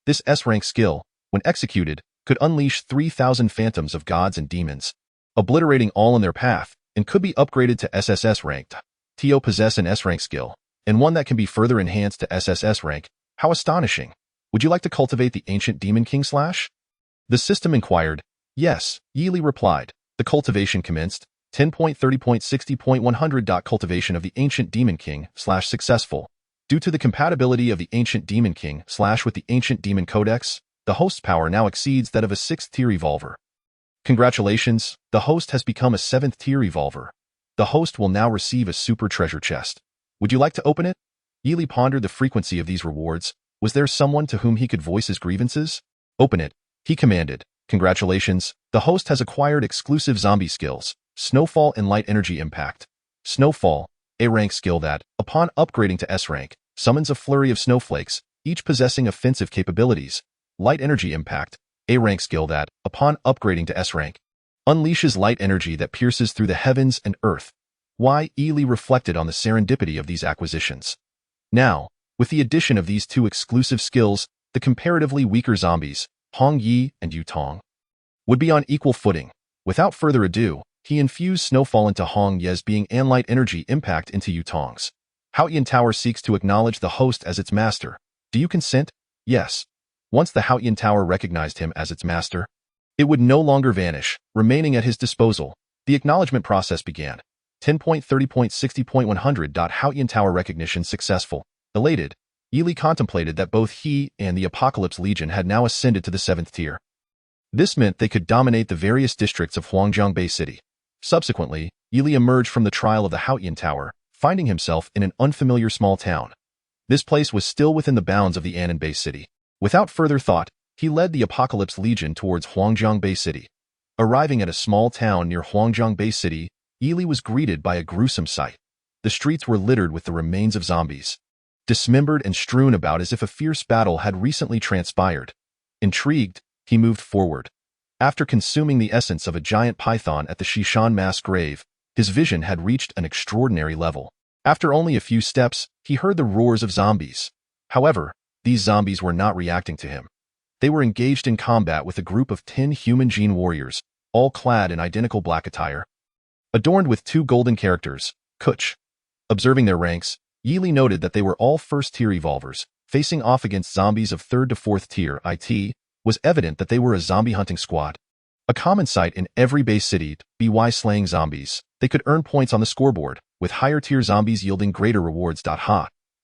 This S-rank skill, when executed, could unleash 3,000 phantoms of gods and demons, obliterating all in their path, and could be upgraded to SSS ranked. To possess an S-rank skill, and one that can be further enhanced to SSS rank. How astonishing! Would you like to cultivate the Ancient Demon King / The system inquired. Yes, Yili replied. The cultivation commenced. 10.30.60.100. Cultivation of the Ancient Demon King / successful. Due to the compatibility of the Ancient Demon King / with the Ancient Demon Codex, the host's power now exceeds that of a 6th tier evolver. Congratulations, the host has become a 7th tier evolver. The host will now receive a super treasure chest. Would you like to open it? Yili pondered the frequency of these rewards. Was there someone to whom he could voice his grievances? Open it, he commanded. Congratulations, the host has acquired exclusive zombie skills, Snowfall and Light Energy Impact. Snowfall, a rank skill that, upon upgrading to S rank, summons a flurry of snowflakes, each possessing offensive capabilities. Light Energy Impact, a rank skill that, upon upgrading to S rank, unleashes light energy that pierces through the heavens and earth. Yili reflected on the serendipity of these acquisitions. Now, with the addition of these 2 exclusive skills, the comparatively weaker zombies, Hong Yi and Yu Tong, would be on equal footing. Without further ado, he infused Snowfall into Hong Ye's being and Light Energy Impact into Yu Tong's. Haotian Tower seeks to acknowledge the host as its master. Do you consent? Yes. Once the Haotian Tower recognized him as its master, it would no longer vanish, remaining at his disposal. The acknowledgement process began. 10.30.60.100. Haotian Tower recognition successful. Elated, Yili contemplated that both he and the Apocalypse Legion had now ascended to the 7th tier. This meant they could dominate the various districts of Huangjiang Bay City. Subsequently, Yili emerged from the trial of the Haotian Tower, finding himself in an unfamiliar small town. This place was still within the bounds of the Annan Bay City. Without further thought, he led the Apocalypse Legion towards Huangjiang Bay City. Arriving at a small town near Huangjiang Bay City, Yili was greeted by a gruesome sight. The streets were littered with the remains of zombies, dismembered and strewn about as if a fierce battle had recently transpired. Intrigued, he moved forward. After consuming the essence of a giant python at the Shishan mass grave, his vision had reached an extraordinary level. After only a few steps, he heard the roars of zombies. However, these zombies were not reacting to him. They were engaged in combat with a group of 10 human gene warriors, all clad in identical black attire, adorned with 2 golden characters, Kuch. Observing their ranks, Yili noted that they were all 1st tier evolvers, facing off against zombies of 3rd to 4th tier. It was evident that they were a zombie hunting squad. A common sight in every base city, by slaying zombies, they could earn points on the scoreboard, with higher tier zombies yielding greater rewards.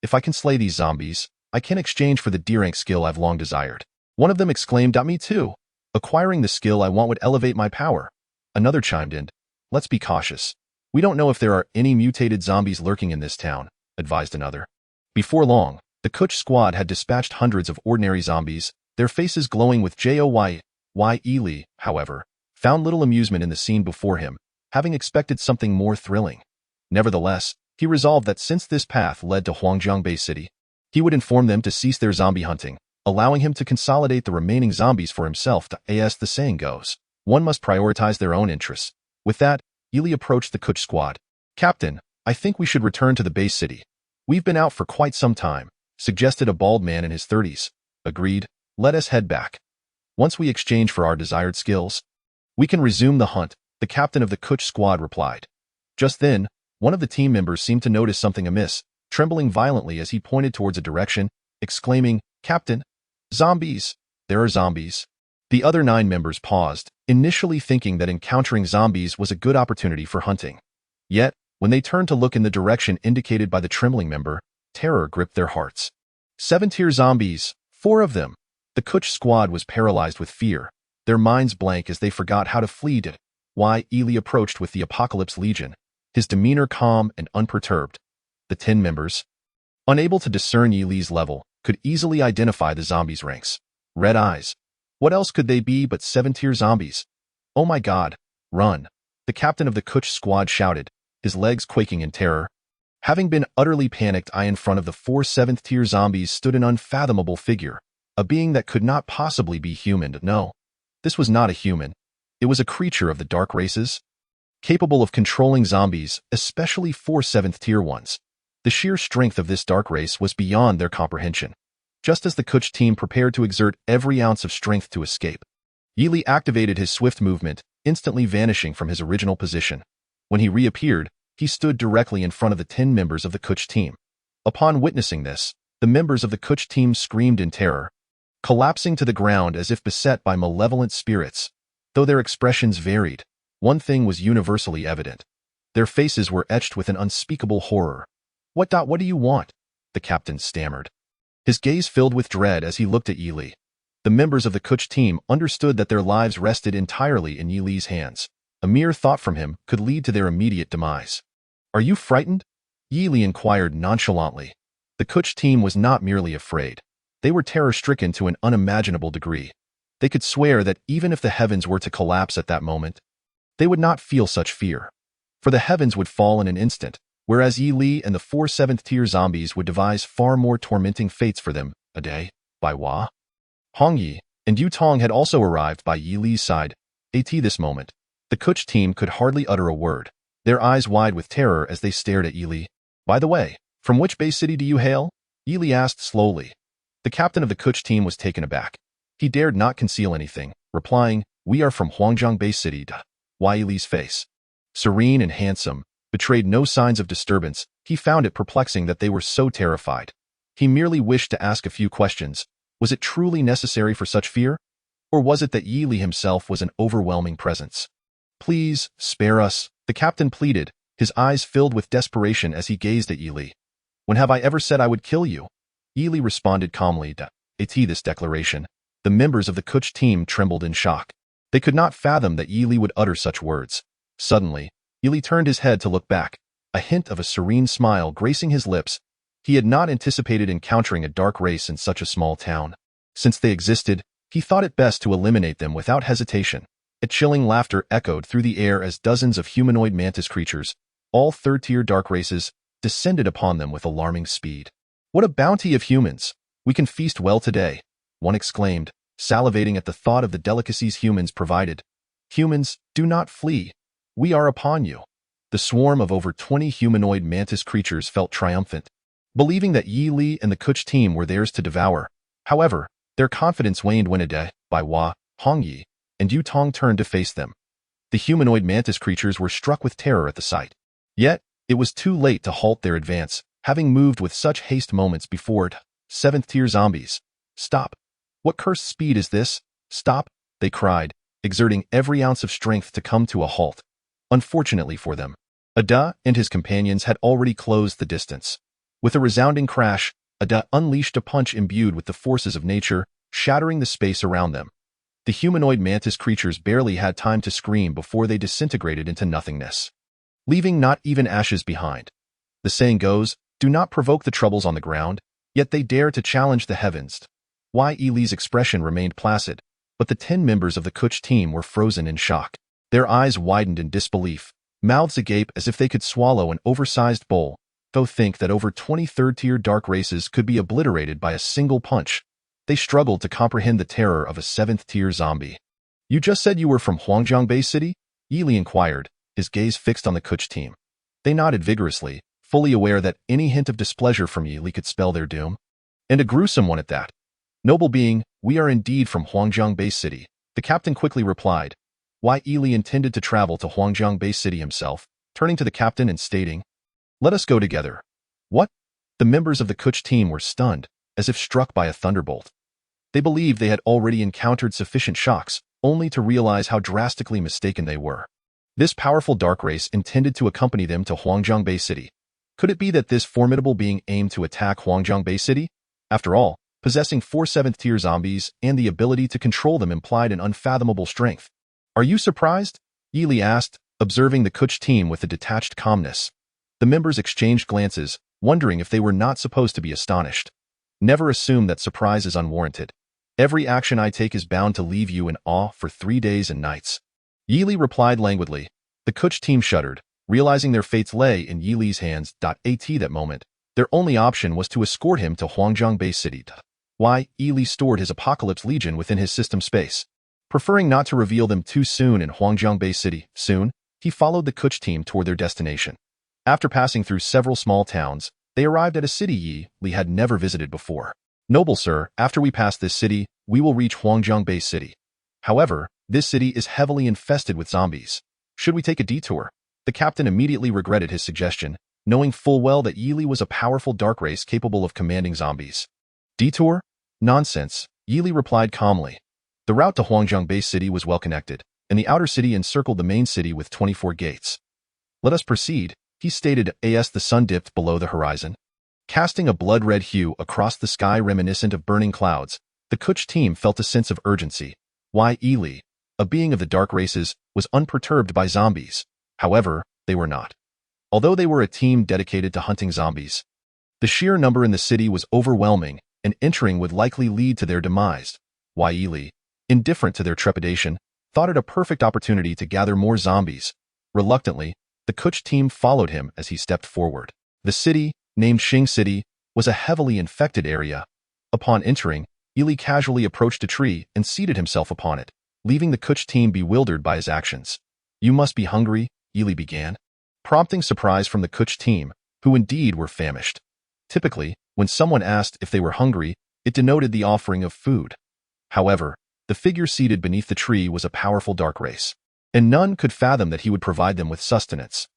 If I can slay these zombies, I can exchange for the D-rank skill I've long desired. One of them exclaimed. Me too. Acquiring the skill I want would elevate my power. Another chimed in. Let's be cautious. We don't know if there are any mutated zombies lurking in this town, advised another. Before long, the Kuch squad had dispatched hundreds of ordinary zombies, their faces glowing with joy. Yili, however, found little amusement in the scene before him, having expected something more thrilling. Nevertheless, he resolved that since this path led to Huangjiang Bay City, he would inform them to cease their zombie hunting, allowing him to consolidate the remaining zombies for himself. As the saying goes, one must prioritize their own interests. With that, Yili approached the Kuch squad. Captain, I think we should return to the base city. We've been out for quite some time, suggested a bald man in his 30s. Agreed, let us head back. Once we exchange for our desired skills, we can resume the hunt, the captain of the Kuch squad replied. Just then, one of the team members seemed to notice something amiss, trembling violently as he pointed towards a direction, exclaiming, "Captain, zombies! There are zombies." The other 9 members paused, initially thinking that encountering zombies was a good opportunity for hunting. Yet, when they turned to look in the direction indicated by the trembling member, terror gripped their hearts. 7-tier zombies, 4 of them. The Kuch squad was paralyzed with fear, their minds blank as they forgot how to flee. Why Ely approached with the Apocalypse Legion, his demeanor calm and unperturbed. The 10 members, unable to discern Ely's level, could easily identify the zombies' ranks. Red eyes. What else could they be but 7-tier zombies? Oh my god, run! The captain of the Kuch squad shouted, his legs quaking in terror. Having been utterly panicked, in front of the 4 7th-tier zombies stood an unfathomable figure, a being that could not possibly be human. No, this was not a human. It was a creature of the dark races, capable of controlling zombies, especially 4 7th-tier ones. The sheer strength of this dark race was beyond their comprehension. Just as the Kuch team prepared to exert every ounce of strength to escape, Ely activated his swift movement, instantly vanishing from his original position. When he reappeared, he stood directly in front of the 10 members of the Kuch team. Upon witnessing this, the members of the Kuch team screamed in terror, collapsing to the ground as if beset by malevolent spirits. Though their expressions varied, one thing was universally evident. Their faces were etched with an unspeakable horror. What do you want?" the captain stammered. His gaze filled with dread as he looked at Ely. The members of the Kuch team understood that their lives rested entirely in Ely's hands. A mere thought from him could lead to their immediate demise. "Are you frightened?" Ely inquired nonchalantly. The Kuch team was not merely afraid. They were terror-stricken to an unimaginable degree. They could swear that even if the heavens were to collapse at that moment, they would not feel such fear. For the heavens would fall in an instant, whereas Ely and the 4 7th-tier zombies would devise far more tormenting fates for them. A day, by Hua, Hongyi, and Yutong had also arrived by Ely's side. At this moment, the Kuch team could hardly utter a word, their eyes wide with terror as they stared at Ely. "By the way, from which Bay City do you hail?" Ely asked slowly. The captain of the Kuch team was taken aback. He dared not conceal anything, replying, "We are from Huangjiang Bay City." Ely's face, serene and handsome, betrayed no signs of disturbance. He found it perplexing that they were so terrified. He merely wished to ask a few questions. Was it truly necessary for such fear? Or was it that Ely himself was an overwhelming presence? "Please, spare us," the captain pleaded, his eyes filled with desperation as he gazed at Ely. "When have I ever said I would kill you?" Ely responded calmly. At this declaration, the members of the Kuch team trembled in shock. They could not fathom that Ely would utter such words. Suddenly, Ely turned his head to look back, a hint of a serene smile gracing his lips. He had not anticipated encountering a dark race in such a small town. Since they existed, he thought it best to eliminate them without hesitation. A chilling laughter echoed through the air as dozens of humanoid mantis creatures, all 3rd-tier dark races, descended upon them with alarming speed. "What a bounty of humans! We can feast well today," one exclaimed, salivating at the thought of the delicacies humans provided. "Humans, do not flee. We are upon you." The swarm of over 20 humanoid mantis creatures felt triumphant, believing that Ely and the Kuch team were theirs to devour. However, their confidence waned when Ade, by Hua, Hongyi, and Yutong turned to face them. The humanoid mantis creatures were struck with terror at the sight. Yet, it was too late to halt their advance, having moved with such haste moments before. 7th-tier zombies. "Stop! What cursed speed is this? Stop!" they cried, exerting every ounce of strength to come to a halt. Unfortunately for them, Ada and his companions had already closed the distance. With a resounding crash, Ada unleashed a punch imbued with the forces of nature, shattering the space around them. The humanoid mantis creatures barely had time to scream before they disintegrated into nothingness, leaving not even ashes behind. The saying goes, "Do not provoke the troubles on the ground," yet they dare to challenge the heavens. Ely's expression remained placid, but the 10 members of the Kuch team were frozen in shock. Their eyes widened in disbelief, mouths agape as if they could swallow an oversized bowl. Though think that over 20 3rd-tier dark races could be obliterated by a single punch, they struggled to comprehend the terror of a 7th-tier zombie. "You just said you were from Huangjiang Bay City?" Ely inquired, his gaze fixed on the Kuch team. They nodded vigorously, fully aware that any hint of displeasure from Ely could spell their doom. "And a gruesome one at that." Noble being, we are indeed from Huangjiang Base City, the captain quickly replied. Why Ely intended to travel to Huangjiang Base City himself, turning to the captain and stating, "Let us go together." What? The members of the Kuch team were stunned, as if struck by a thunderbolt. They believed they had already encountered sufficient shocks, only to realize how drastically mistaken they were. This powerful dark race intended to accompany them to Huangjiang Bay City. Could it be that this formidable being aimed to attack Huangjiang Bay City? After all, possessing 4 7th-tier zombies and the ability to control them implied an unfathomable strength. Are you surprised? Ely asked, observing the Kuch team with a detached calmness. The members exchanged glances, wondering if they were not supposed to be astonished. Never assume that surprise is unwarranted. Every action I take is bound to leave you in awe for 3 days and nights. Ely replied languidly. The Kuch team shuddered, realizing their fates lay in Ely's hands. At that moment, their only option was to escort him to Huangjiang Bay City. Why, Ely stored his Apocalypse Legion within his system space. Preferring not to reveal them too soon in Huangjiang Bay City, he followed the Kuch team toward their destination. After passing through several small towns, they arrived at a city Ely had never visited before. Noble sir, after we pass this city, we will reach Huangjiang Bay City. However, this city is heavily infested with zombies. Should we take a detour? The captain immediately regretted his suggestion, knowing full well that Ely was a powerful dark race capable of commanding zombies. Detour? Nonsense, Ely replied calmly. The route to Huangjiang Bay City was well connected, and the outer city encircled the main city with 24 gates. Let us proceed, he stated as the sun dipped below the horizon. Casting a blood-red hue across the sky reminiscent of burning clouds, the Kuch team felt a sense of urgency. Why Ely, a being of the dark races, was unperturbed by zombies. However, they were not. Although they were a team dedicated to hunting zombies, the sheer number in the city was overwhelming, and entering would likely lead to their demise. Why Ely, indifferent to their trepidation, thought it a perfect opportunity to gather more zombies. Reluctantly, the Kuch team followed him as he stepped forward. The city, named Xing City, was a heavily infected area. Upon entering, Ely casually approached a tree and seated himself upon it, leaving the Kuch team bewildered by his actions. You must be hungry, Ely began, prompting surprise from the Kuch team, who indeed were famished. Typically, when someone asked if they were hungry, it denoted the offering of food. However, the figure seated beneath the tree was a powerful dark race, and none could fathom that he would provide them with sustenance.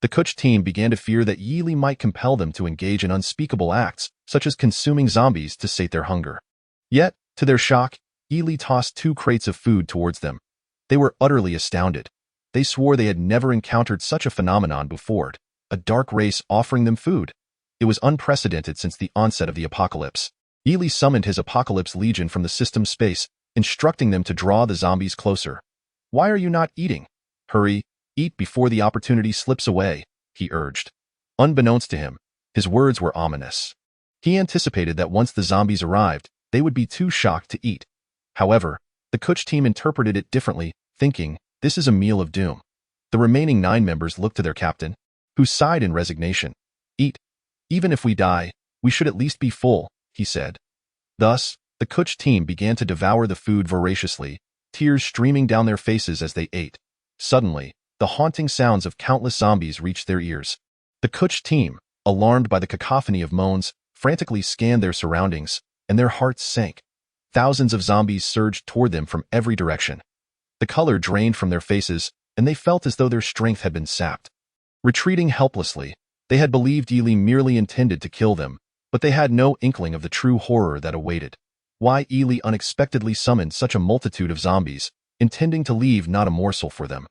The Kuch team began to fear that Ely might compel them to engage in unspeakable acts, such as consuming zombies to sate their hunger. Yet, to their shock, Ely tossed 2 crates of food towards them. They were utterly astounded. They swore they had never encountered such a phenomenon before, a dark race offering them food. It was unprecedented since the onset of the apocalypse. Ely summoned his Apocalypse Legion from the system space, instructing them to draw the zombies closer. Why are you not eating? Hurry, eat before the opportunity slips away, he urged. Unbeknownst to him, his words were ominous. He anticipated that once the zombies arrived, they would be too shocked to eat. However, the Kuch team interpreted it differently, thinking, this is a meal of doom. The remaining 9 members looked to their captain, who sighed in resignation. Eat. Even if we die, we should at least be full, he said. Thus, the Kuch team began to devour the food voraciously, tears streaming down their faces as they ate. Suddenly, the haunting sounds of countless zombies reached their ears. The Kuch team, alarmed by the cacophony of moans, frantically scanned their surroundings, and their hearts sank. Thousands of zombies surged toward them from every direction. The color drained from their faces, and they felt as though their strength had been sapped. Retreating helplessly, they had believed Ely merely intended to kill them, but they had no inkling of the true horror that awaited. Why Ely unexpectedly summoned such a multitude of zombies, intending to leave not a morsel for them.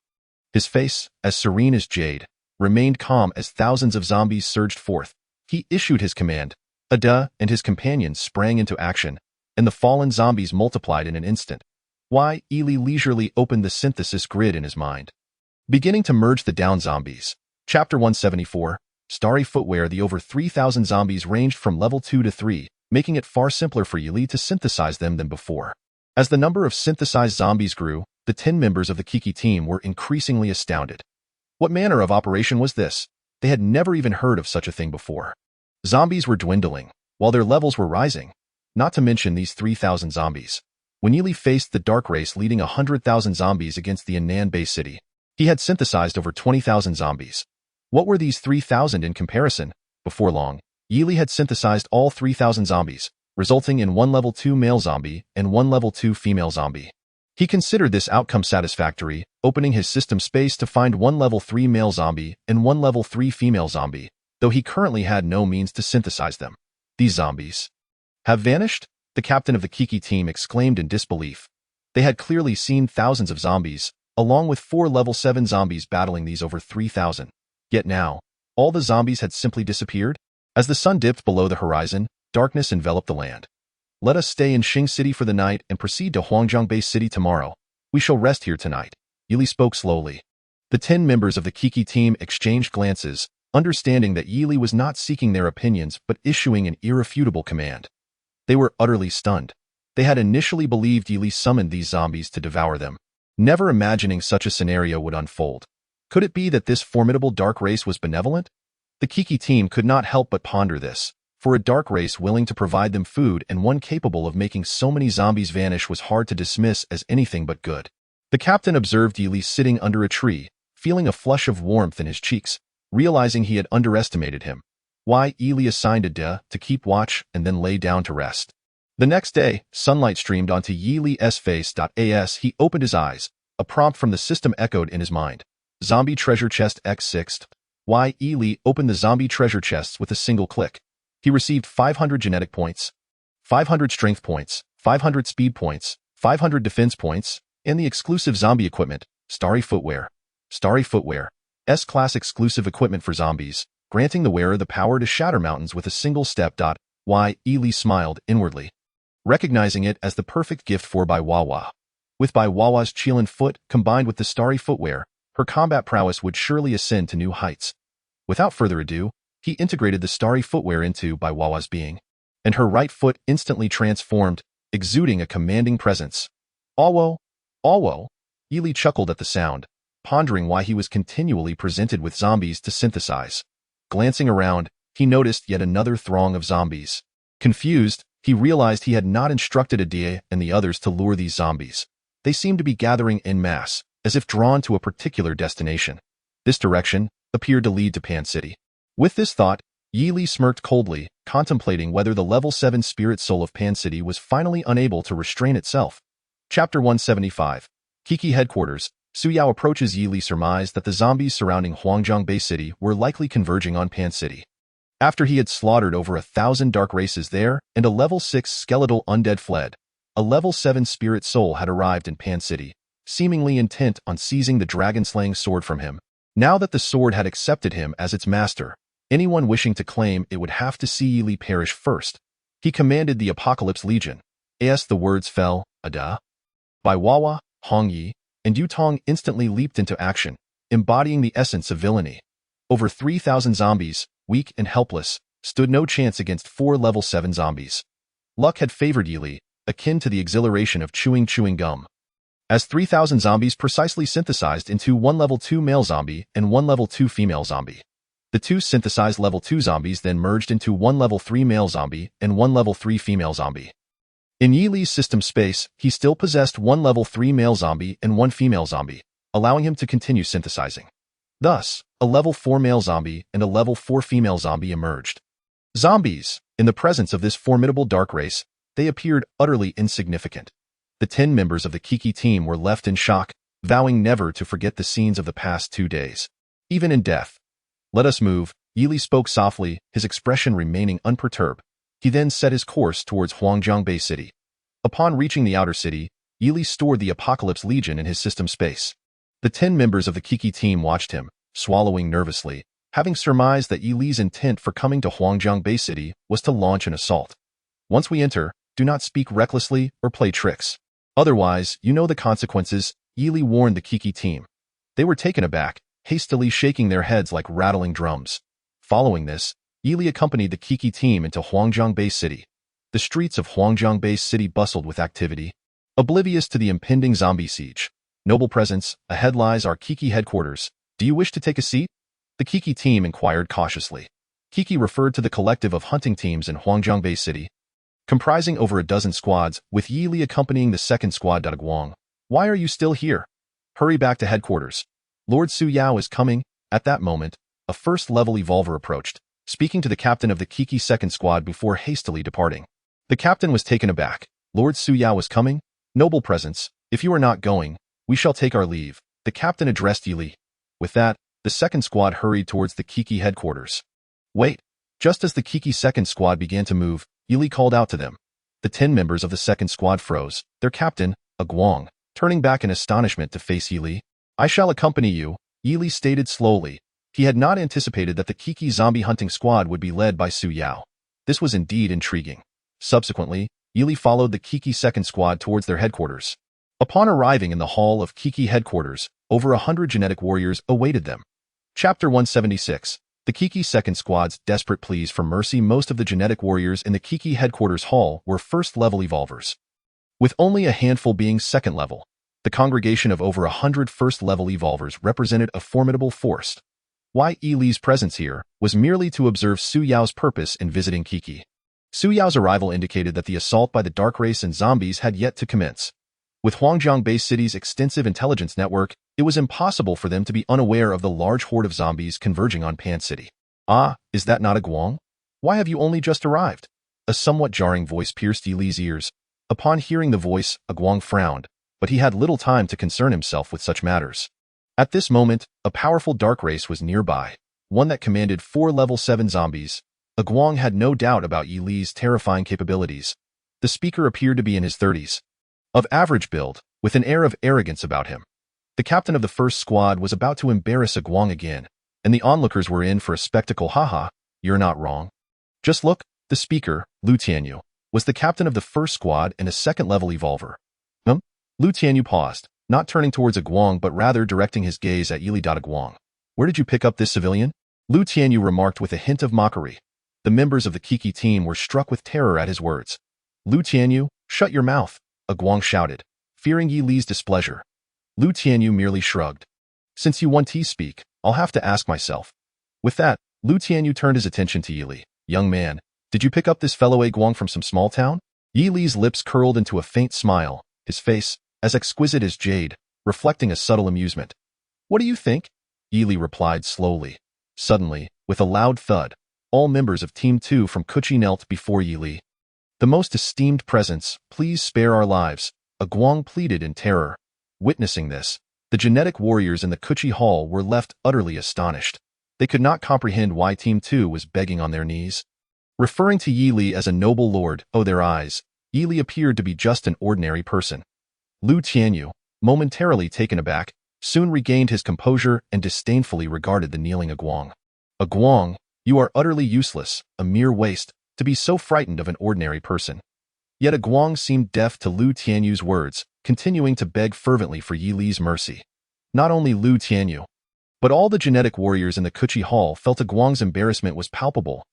His face, as serene as jade, remained calm as thousands of zombies surged forth. He issued his command. Ada and his companions sprang into action, and the fallen zombies multiplied in an instant. Why Ely leisurely opened the synthesis grid in his mind, beginning to merge the down zombies. Chapter 174, Starry Footwear. The over 3,000 zombies ranged from level 2 to 3, making it far simpler for Ely to synthesize them than before. As the number of synthesized zombies grew, the 10 members of the Kiki team were increasingly astounded. What manner of operation was this? They had never even heard of such a thing before. Zombies were dwindling, while their levels were rising. Not to mention these 3,000 zombies. When Ely faced the dark race leading 100,000 zombies against the Anan Bay City, he had synthesized over 20,000 zombies. What were these 3,000 in comparison? Before long, Ely had synthesized all 3,000 zombies, resulting in one level 2 male zombie and one level 2 female zombie. He considered this outcome satisfactory, opening his system space to find one level 3 male zombie and one level 3 female zombie, though he currently had no means to synthesize them. These zombies have vanished? The captain of the Kiki team exclaimed in disbelief. They had clearly seen thousands of zombies, along with 4 level 7 zombies battling these over 3,000. Yet now, all the zombies had simply disappeared? As the sun dipped below the horizon, darkness enveloped the land. Let us stay in Xing City for the night and proceed to Huangjiang City tomorrow. We shall rest here tonight. Yili spoke slowly. The 10 members of the Kiki team exchanged glances, understanding that Yili was not seeking their opinions but issuing an irrefutable command. They were utterly stunned. They had initially believed Yili summoned these zombies to devour them, never imagining such a scenario would unfold. Could it be that this formidable dark race was benevolent? The Kiki team could not help but ponder this. For a dark race willing to provide them food and one capable of making so many zombies vanish was hard to dismiss as anything but good. The captain observed Yili sitting under a tree, feeling a flush of warmth in his cheeks, realizing he had underestimated him. Why, Yili assigned a day to keep watch and then lay down to rest. The next day, sunlight streamed onto Yili's face. As he opened his eyes, a prompt from the system echoed in his mind. Zombie treasure chest X6. Why, Yili opened the zombie treasure chests with a single click. He received 500 genetic points, 500 strength points, 500 speed points, 500 defense points, and the exclusive zombie equipment, Starry Footwear. Starry Footwear, S-class exclusive equipment for zombies, granting the wearer the power to shatter mountains with a single step. Why, Yili smiled inwardly, recognizing it as the perfect gift for Bai Wawa. With Bai Wawa's Qilin foot combined with the Starry Footwear, her combat prowess would surely ascend to new heights. Without further ado, he integrated the Starry Footwear into Bai Wawa's being, and her right foot instantly transformed, exuding a commanding presence. Awo! Awo! Yili chuckled at the sound, pondering why he was continually presented with zombies to synthesize. Glancing around, he noticed yet another throng of zombies. Confused, he realized he had not instructed Adia and the others to lure these zombies. They seemed to be gathering en masse, as if drawn to a particular destination. This direction appeared to lead to Pan City. With this thought, Yili smirked coldly, contemplating whether the level 7 spirit soul of Pan City was finally unable to restrain itself. Chapter 175. Kiki Headquarters. Suyao approaches. Yili surmised that the zombies surrounding Huangjiang City were likely converging on Pan City. After he had slaughtered over 1,000 dark races there and a level 6 skeletal undead fled, a level 7 spirit soul had arrived in Pan City, seemingly intent on seizing the dragon-slaying sword from him. Now that the sword had accepted him as its master, anyone wishing to claim it would have to see Yili perish first. He commanded the Apocalypse Legion. As the words fell, Ada, Bai Wawa, Hong Yi, and Yutong instantly leaped into action, embodying the essence of villainy. Over 3,000 zombies, weak and helpless, stood no chance against 4 level 7 zombies. Luck had favored Yili, akin to the exhilaration of chewing gum. As 3,000 zombies precisely synthesized into one level 2 male zombie and one level 2 female zombie. The two synthesized level 2 zombies then merged into one level 3 male zombie and one level 3 female zombie. In Yili's system space, he still possessed one level 3 male zombie and one female zombie, allowing him to continue synthesizing. Thus, a level 4 male zombie and a level 4 female zombie emerged. Zombies! In the presence of this formidable dark race, they appeared utterly insignificant. The 10 members of the Kiki team were left in shock, vowing never to forget the scenes of the past 2 days. Even in death. Let us move, Yili spoke softly, his expression remaining unperturbed. He then set his course towards Huangjiang City. Upon reaching the outer city, Yili stored the Apocalypse Legion in his system space. The 10 members of the Kiki team watched him, swallowing nervously, having surmised that Yili's intent for coming to Huangjiang City was to launch an assault. Once we enter, do not speak recklessly or play tricks. Otherwise, you know the consequences, Yili warned the Kiki team. They were taken aback, hastily shaking their heads like rattling drums. Following this, Yili accompanied the Kiki team into Huangjiang City. The streets of Huangjiang City bustled with activity, oblivious to the impending zombie siege. Noble presence, ahead lies our Kiki headquarters. Do you wish to take a seat? The Kiki team inquired cautiously. Kiki referred to the collective of hunting teams in Huangjiang City, comprising over a dozen squads, with Yili accompanying the second squad. Guang, why are you still here? Hurry back to headquarters. Lord Su Yao is coming. At that moment, a first-level evolver approached, speaking to the captain of the Kiki second squad before hastily departing. The captain was taken aback. Lord Su Yao was coming? Noble presence, if you are not going, we shall take our leave. The captain addressed Yi Li. With that, the second squad hurried towards the Kiki headquarters. Wait! Just as the Kiki second squad began to move, Yi Li called out to them. The 10 members of the second squad froze, their captain, a Guang, turning back in astonishment to face Yi Li. I shall accompany you, Yi Li stated slowly. He had not anticipated that the Kiki zombie hunting squad would be led by Su Yao. This was indeed intriguing. Subsequently, Yi Li followed the Kiki second squad towards their headquarters. Upon arriving in the hall of Kiki headquarters, over 100 genetic warriors awaited them. Chapter 176. The Kiki second squad's desperate pleas for mercy. Most of the genetic warriors in the Kiki headquarters hall were first-level evolvers, with only a handful being second-level. The congregation of over 100 first-level evolvers represented a formidable force. Why Yi Li's presence here was merely to observe Su Yao's purpose in visiting Kiki. Su Yao's arrival indicated that the assault by the dark race and zombies had yet to commence. With Huangjiang-based city's extensive intelligence network, it was impossible for them to be unaware of the large horde of zombies converging on Pan City. Ah, is that not a Guang? Why have you only just arrived? A somewhat jarring voice pierced Yi Li's ears. Upon hearing the voice, a Guang frowned, but he had little time to concern himself with such matters. At this moment, a powerful dark race was nearby, one that commanded 4 level 7 zombies. A Guang had no doubt about Yi Li's terrifying capabilities. The speaker appeared to be in his 30s. Of average build, with an air of arrogance about him. The captain of the first squad was about to embarrass a Guang again, and the onlookers were in for a spectacle. Haha, you're not wrong. Just look, the speaker, Lu Tianyu, was the captain of the first squad and a second-level evolver. Lu Tianyu paused, not turning towards a Guang but rather directing his gaze at Yi Li. A Guang. Where did you pick up this civilian? Lu Tianyu remarked with a hint of mockery. The members of the Kiki team were struck with terror at his words. Lu Tianyu, shut your mouth, a Guang shouted, fearing Yi Li's displeasure. Lu Tianyu merely shrugged. Since you want to speak, I'll have to ask myself. With that, Lu Tianyu turned his attention to Yi Li. Young man, did you pick up this fellow a Guang from some small town? Yi Li's lips curled into a faint smile, his face, as exquisite as jade, reflecting a subtle amusement. What do you think? Yi Li replied slowly. Suddenly, with a loud thud, all members of Team 2 from Kuchi knelt before Yi Li. The most esteemed presence, please spare our lives, a Guang pleaded in terror. Witnessing this, the genetic warriors in the Kuchi hall were left utterly astonished. They could not comprehend why Team 2 was begging on their knees. Referring to Yi Li as a noble lord, their eyes, Yi Li appeared to be just an ordinary person. Lu Tianyu, momentarily taken aback, soon regained his composure and disdainfully regarded the kneeling Guang. A Guang, you are utterly useless, a mere waste, to be so frightened of an ordinary person. Yet a Guang seemed deaf to Lu Tianyu's words, continuing to beg fervently for Yi Li's mercy. Not only Lu Tianyu, but all the genetic warriors in the Kuchi hall felt a Guang's embarrassment was palpable.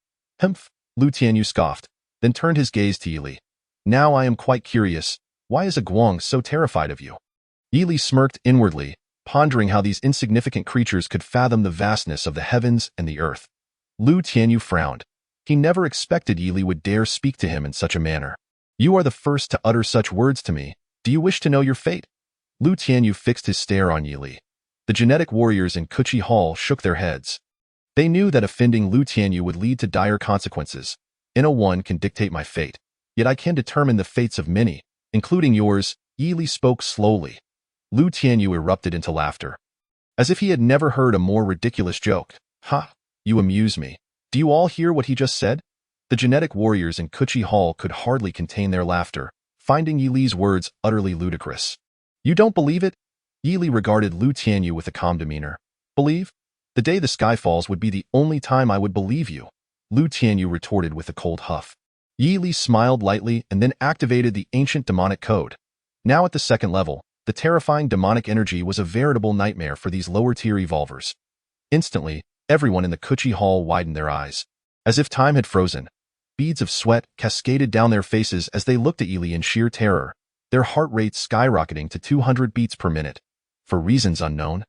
Humph, Lu Tianyu scoffed, then turned his gaze to Yi Li. Now I am quite curious, why is a Guang so terrified of you? Yi Li smirked inwardly, pondering how these insignificant creatures could fathom the vastness of the heavens and the earth. Lu Tianyu frowned. He never expected Yi Li would dare speak to him in such a manner. You are the first to utter such words to me. Do you wish to know your fate? Lu Tianyu fixed his stare on Yi Li. The genetic warriors in Kuchi hall shook their heads. They knew that offending Lu Tianyu would lead to dire consequences. No one can dictate my fate, yet I can determine the fates of many, including yours. Yi Li spoke slowly. Lu Tianyu erupted into laughter, as if he had never heard a more ridiculous joke. Ha! You amuse me. Do you all hear what he just said? The genetic warriors in Kuchi hall could hardly contain their laughter, finding Yi Li's words utterly ludicrous. You don't believe it? Yi Li regarded Lu Tianyu with a calm demeanor. Believe? The day the sky falls would be the only time I would believe you. Lu Tianyu retorted with a cold huff. Yi Li smiled lightly and then activated the ancient demonic code. Now at the second level, the terrifying demonic energy was a veritable nightmare for these lower-tier evolvers. Instantly, everyone in the Kuchi hall widened their eyes. As if time had frozen, beads of sweat cascaded down their faces as they looked at Yi Li in sheer terror, their heart rates skyrocketing to 200 beats per minute. For reasons unknown,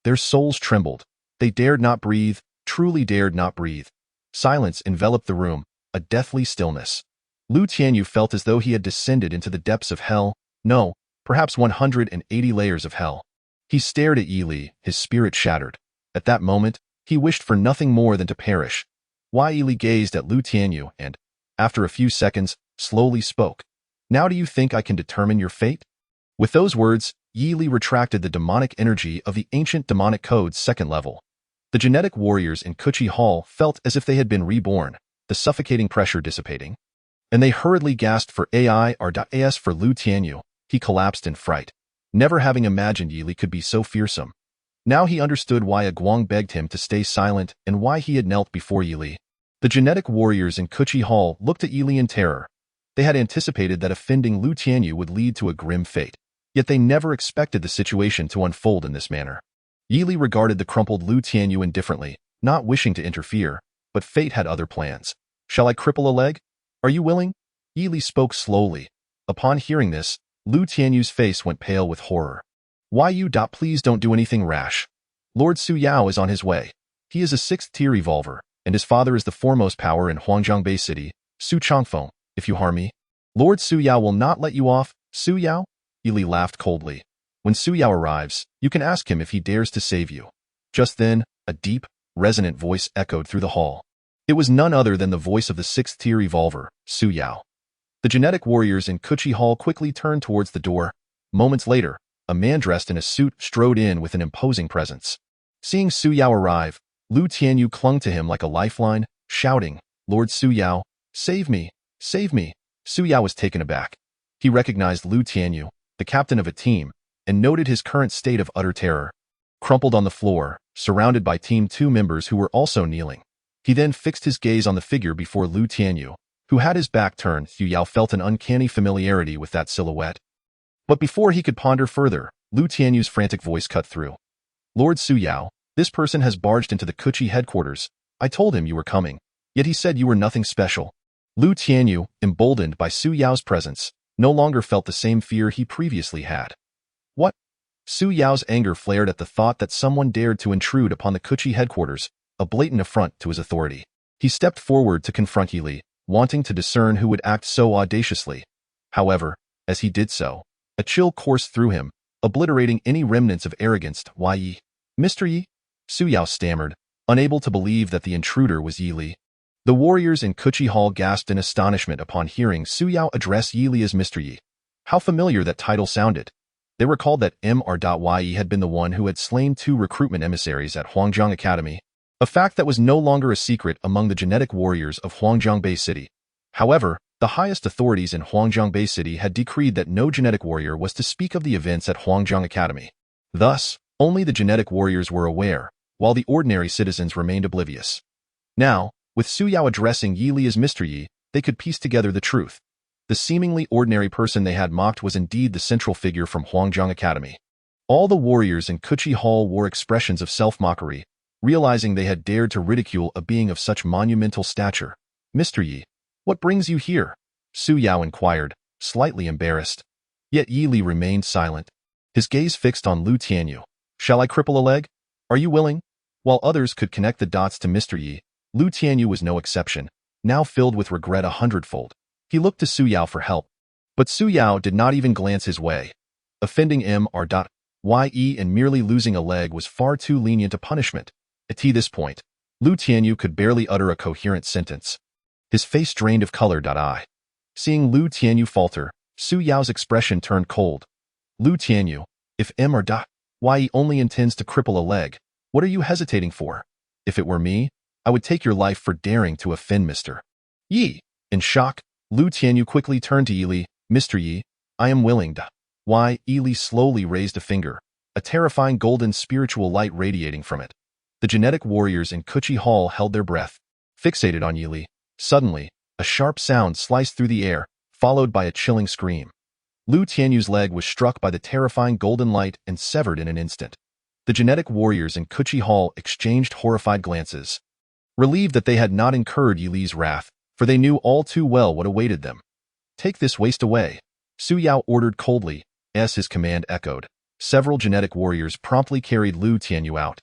their souls trembled. They dared not breathe, truly dared not breathe. Silence enveloped the room, a deathly stillness. Lu Tianyu felt as though he had descended into the depths of hell, no, perhaps 180 layers of hell. He stared at Yi Li, his spirit shattered. At that moment, he wished for nothing more than to perish. Yi Li gazed at Lu Tianyu and, after a few seconds, slowly spoke. Now do you think I can determine your fate? With those words, Yi Li retracted the demonic energy of the ancient demonic code's second level. The genetic warriors in Kuchi Hall felt as if they had been reborn, the suffocating pressure dissipating. And they hurriedly gasped for AIR.AS for Lu Tianyu. He collapsed in fright, never having imagined Yi Li could be so fearsome. Now he understood why a Guang begged him to stay silent and why he had knelt before Yi Li. The genetic warriors in Kuchi Hall looked at Yi Li in terror. They had anticipated that offending Lu Tianyu would lead to a grim fate, yet they never expected the situation to unfold in this manner. Yi Li regarded the crumpled Lu Tianyu indifferently, not wishing to interfere, but fate had other plans. Shall I cripple a leg? Are you willing? Yi Li spoke slowly. Upon hearing this, Lu Tianyu's face went pale with horror. Why you? Please don't do anything rash. Lord Su Yao is on his way. He is a 6th-tier evolver, and his father is the foremost power in Huangjiangbei City, Su Changfeng. If you harm me, Lord Su Yao will not let you off. Su Yao? Yi Li laughed coldly. When Su Yao arrives, you can ask him if he dares to save you. Just then, a deep, resonant voice echoed through the hall. It was none other than the voice of the 6th-tier evolver, Su Yao. The genetic warriors in Kuchi Hall quickly turned towards the door. Moments later, a man dressed in a suit strode in with an imposing presence. Seeing Su Yao arrive, Lu Tianyu clung to him like a lifeline, shouting, Lord Su Yao, save me, save me. Su Yao was taken aback. He recognized Lu Tianyu, the captain of a team, and noted his current state of utter terror. Crumpled on the floor, surrounded by Team 2 members who were also kneeling. He then fixed his gaze on the figure before Lu Tianyu, who had his back turned. Su Yao felt an uncanny familiarity with that silhouette. But before he could ponder further, Lu Tianyu's frantic voice cut through. Lord Su Yao, this person has barged into the Kuchi headquarters. I told him you were coming, yet he said you were nothing special. Lu Tianyu, emboldened by Su Yao's presence, no longer felt the same fear he previously had. What? Su Yao's anger flared at the thought that someone dared to intrude upon the Kuchi headquarters, a blatant affront to his authority. He stepped forward to confront Yi Li, wanting to discern who would act so audaciously. However, as he did so, a chill coursed through him, obliterating any remnants of arrogance. Why Yi? Mr. Yi? Su Yao stammered, unable to believe that the intruder was Yi Li. The warriors in Kuchi Hall gasped in astonishment upon hearing Su Yao address Yi Li as Mr. Yi. How familiar that title sounded. They recalled that Mr. Yi had been the one who had slain 2 recruitment emissaries at Huangjiang Academy, a fact that was no longer a secret among the genetic warriors of Huangjiangbei City. However, the highest authorities in Huangjiangbei City had decreed that no genetic warrior was to speak of the events at Huangjiang Academy. Thus, only the genetic warriors were aware, while the ordinary citizens remained oblivious. Now, with Su Yao addressing Yi Li as Mr. Yi, they could piece together the truth. The seemingly ordinary person they had mocked was indeed the central figure from Huangjiang Academy. All the warriors in Kuchi Hall wore expressions of self-mockery, realizing they had dared to ridicule a being of such monumental stature. Mr. Yi, what brings you here? Su Yao inquired, slightly embarrassed. Yet Yi Li remained silent, his gaze fixed on Lu Tianyu. Shall I cripple a leg? Are you willing? While others could connect the dots to Mr. Yi, Lu Tianyu was no exception, now filled with regret 100-fold. He looked to Su Yao for help, but Su Yao did not even glance his way. Offending Mr. and merely losing a leg was far too lenient a punishment. At this point, Lu Tianyu could barely utter a coherent sentence. His face drained of color. Seeing Lu Tianyu falter, Su Yao's expression turned cold. Lu Tianyu, if Mr. only intends to cripple a leg, what are you hesitating for? If it were me, I would take your life for daring to offend Mr. Yi. In shock, Lu Tianyu quickly turned to Yi Li. Mr. Yi, I am willing. Yi Li slowly raised a finger, a terrifying golden spiritual light radiating from it. The genetic warriors in Kuchi Hall held their breath, fixated on Yi Li. Suddenly, a sharp sound sliced through the air, followed by a chilling scream. Lu Tianyu's leg was struck by the terrifying golden light and severed in an instant. The genetic warriors in Kuchi Hall exchanged horrified glances, relieved that they had not incurred Yi Li's wrath, for they knew all too well what awaited them. Take this waste away, Su Yao ordered coldly, as his command echoed. Several genetic warriors promptly carried Lu Tianyu out.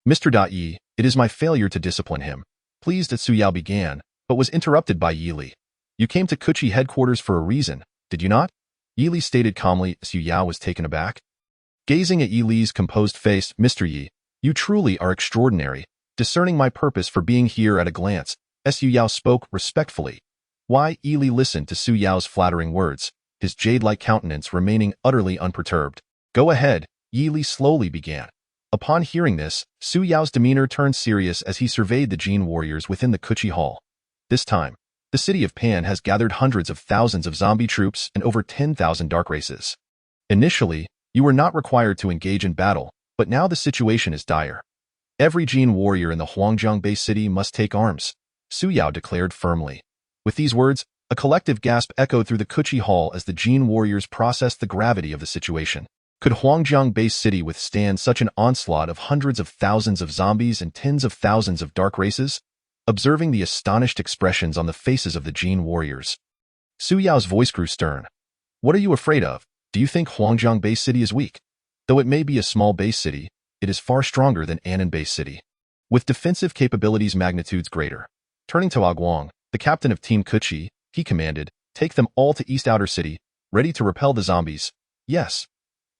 Mr. Yi, it is my failure to discipline him. Pleased that Su Yao began, but was interrupted by Yi Li. You came to Kuchi headquarters for a reason, did you not? Yi Li stated calmly. Su Yao was taken aback. Gazing at Yi Li's composed face, Mr. Yi, you truly are extraordinary, discerning my purpose for being here at a glance. Su Yao spoke respectfully. Why Yi listened to Su Yao's flattering words, his jade-like countenance remaining utterly unperturbed. Go ahead, Yi slowly began. Upon hearing this, Su Yao's demeanor turned serious as he surveyed the Jin warriors within the Kuchi Hall. This time, the city of Pan has gathered hundreds of thousands of zombie troops and over 10,000 dark races. Initially, you were not required to engage in battle, but now the situation is dire. Every Jin warrior in the Huangjiang Bay City must take arms, Su Yao declared firmly. With these words, a collective gasp echoed through the Kuchi Hall as the Jin warriors processed the gravity of the situation. Could Huangjiang Bay City withstand such an onslaught of hundreds of thousands of zombies and tens of thousands of dark races? Observing the astonished expressions on the faces of the Jin warriors, Su Yao's voice grew stern. What are you afraid of? Do you think Huangjiang Bay City is weak? Though it may be a small base city, it is far stronger than Annan Bay City, with defensive capabilities magnitudes greater. Turning to Aguang, the captain of Team Kuchi, he commanded, take them all to East Outer City, ready to repel the zombies. Yes.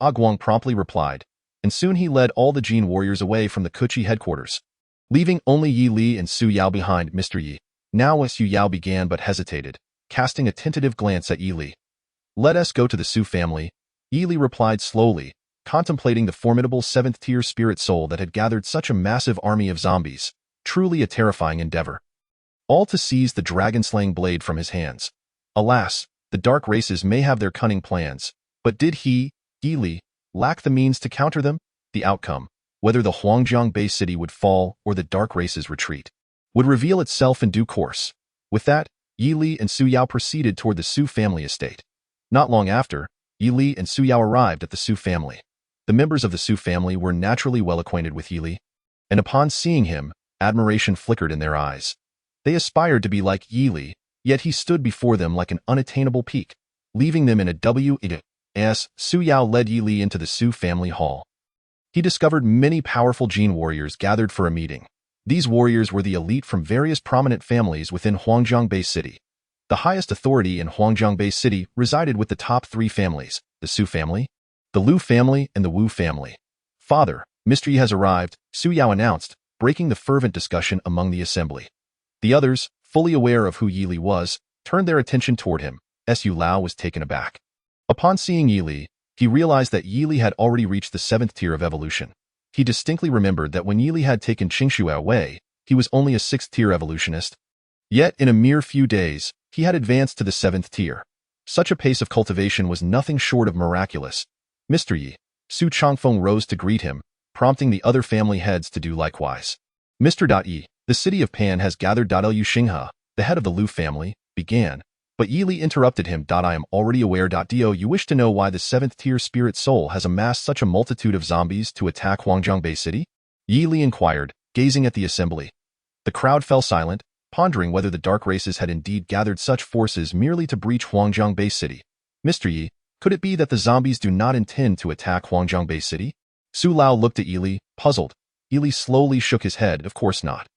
Aguang promptly replied, and soon he led all the Jin warriors away from the Kuchi headquarters, leaving only Yi and Su Yao behind. Mr. Yi. Now Su Yao began but hesitated, casting a tentative glance at Yi. Let us go to the Su family, Yi replied slowly, contemplating the formidable seventh-tier spirit soul that had gathered such a massive army of zombies, truly a terrifying endeavor. All to seize the dragon-slaying blade from his hands. Alas, the dark races may have their cunning plans, but did he, Yi, lack the means to counter them? The outcome, whether the Huangjiang Bay City would fall or the dark races retreat, would reveal itself in due course. With that, Yi and Su Yao proceeded toward the Su family estate. Not long after, Yi and Su Yao arrived at the Su family. The members of the Su family were naturally well acquainted with Yi, and upon seeing him, admiration flickered in their eyes. They aspired to be like Yi, yet he stood before them like an unattainable peak, leaving them in a w.s. Su Yao led Yi into the Su family hall. He discovered many powerful Jin warriors gathered for a meeting. These warriors were the elite from various prominent families within Huangjiang Bay City. The highest authority in Huangjiang Bay City resided with the top three families, the Su family, the Lu family, and the Wu family. Father, Mr. Yi has arrived, Su Yao announced, breaking the fervent discussion among the assembly. The others, fully aware of who Yi was, turned their attention toward him. Su Lao was taken aback. Upon seeing Yi, he realized that Yi had already reached the seventh tier of evolution. He distinctly remembered that when Yi had taken Qingshui away, he was only a sixth-tier evolutionist. Yet, in a mere few days, he had advanced to the seventh tier. Such a pace of cultivation was nothing short of miraculous. Mr. Yi, Su Changfeng rose to greet him, prompting the other family heads to do likewise. Mr. Yi, the city of Pan has gathered. Liu Xinghe, the head of the Lu family, began, but Yi interrupted him. I am already aware. Do you wish to know why the seventh-tier spirit soul has amassed such a multitude of zombies to attack Huangjiang Bay City? Yi inquired, gazing at the assembly. The crowd fell silent, pondering whether the dark races had indeed gathered such forces merely to breach Huangjiang Bay City. Mr. Yi, could it be that the zombies do not intend to attack Huangjiang Bay City? Su Lao looked at Yi, puzzled. Yi slowly shook his head. Of course not.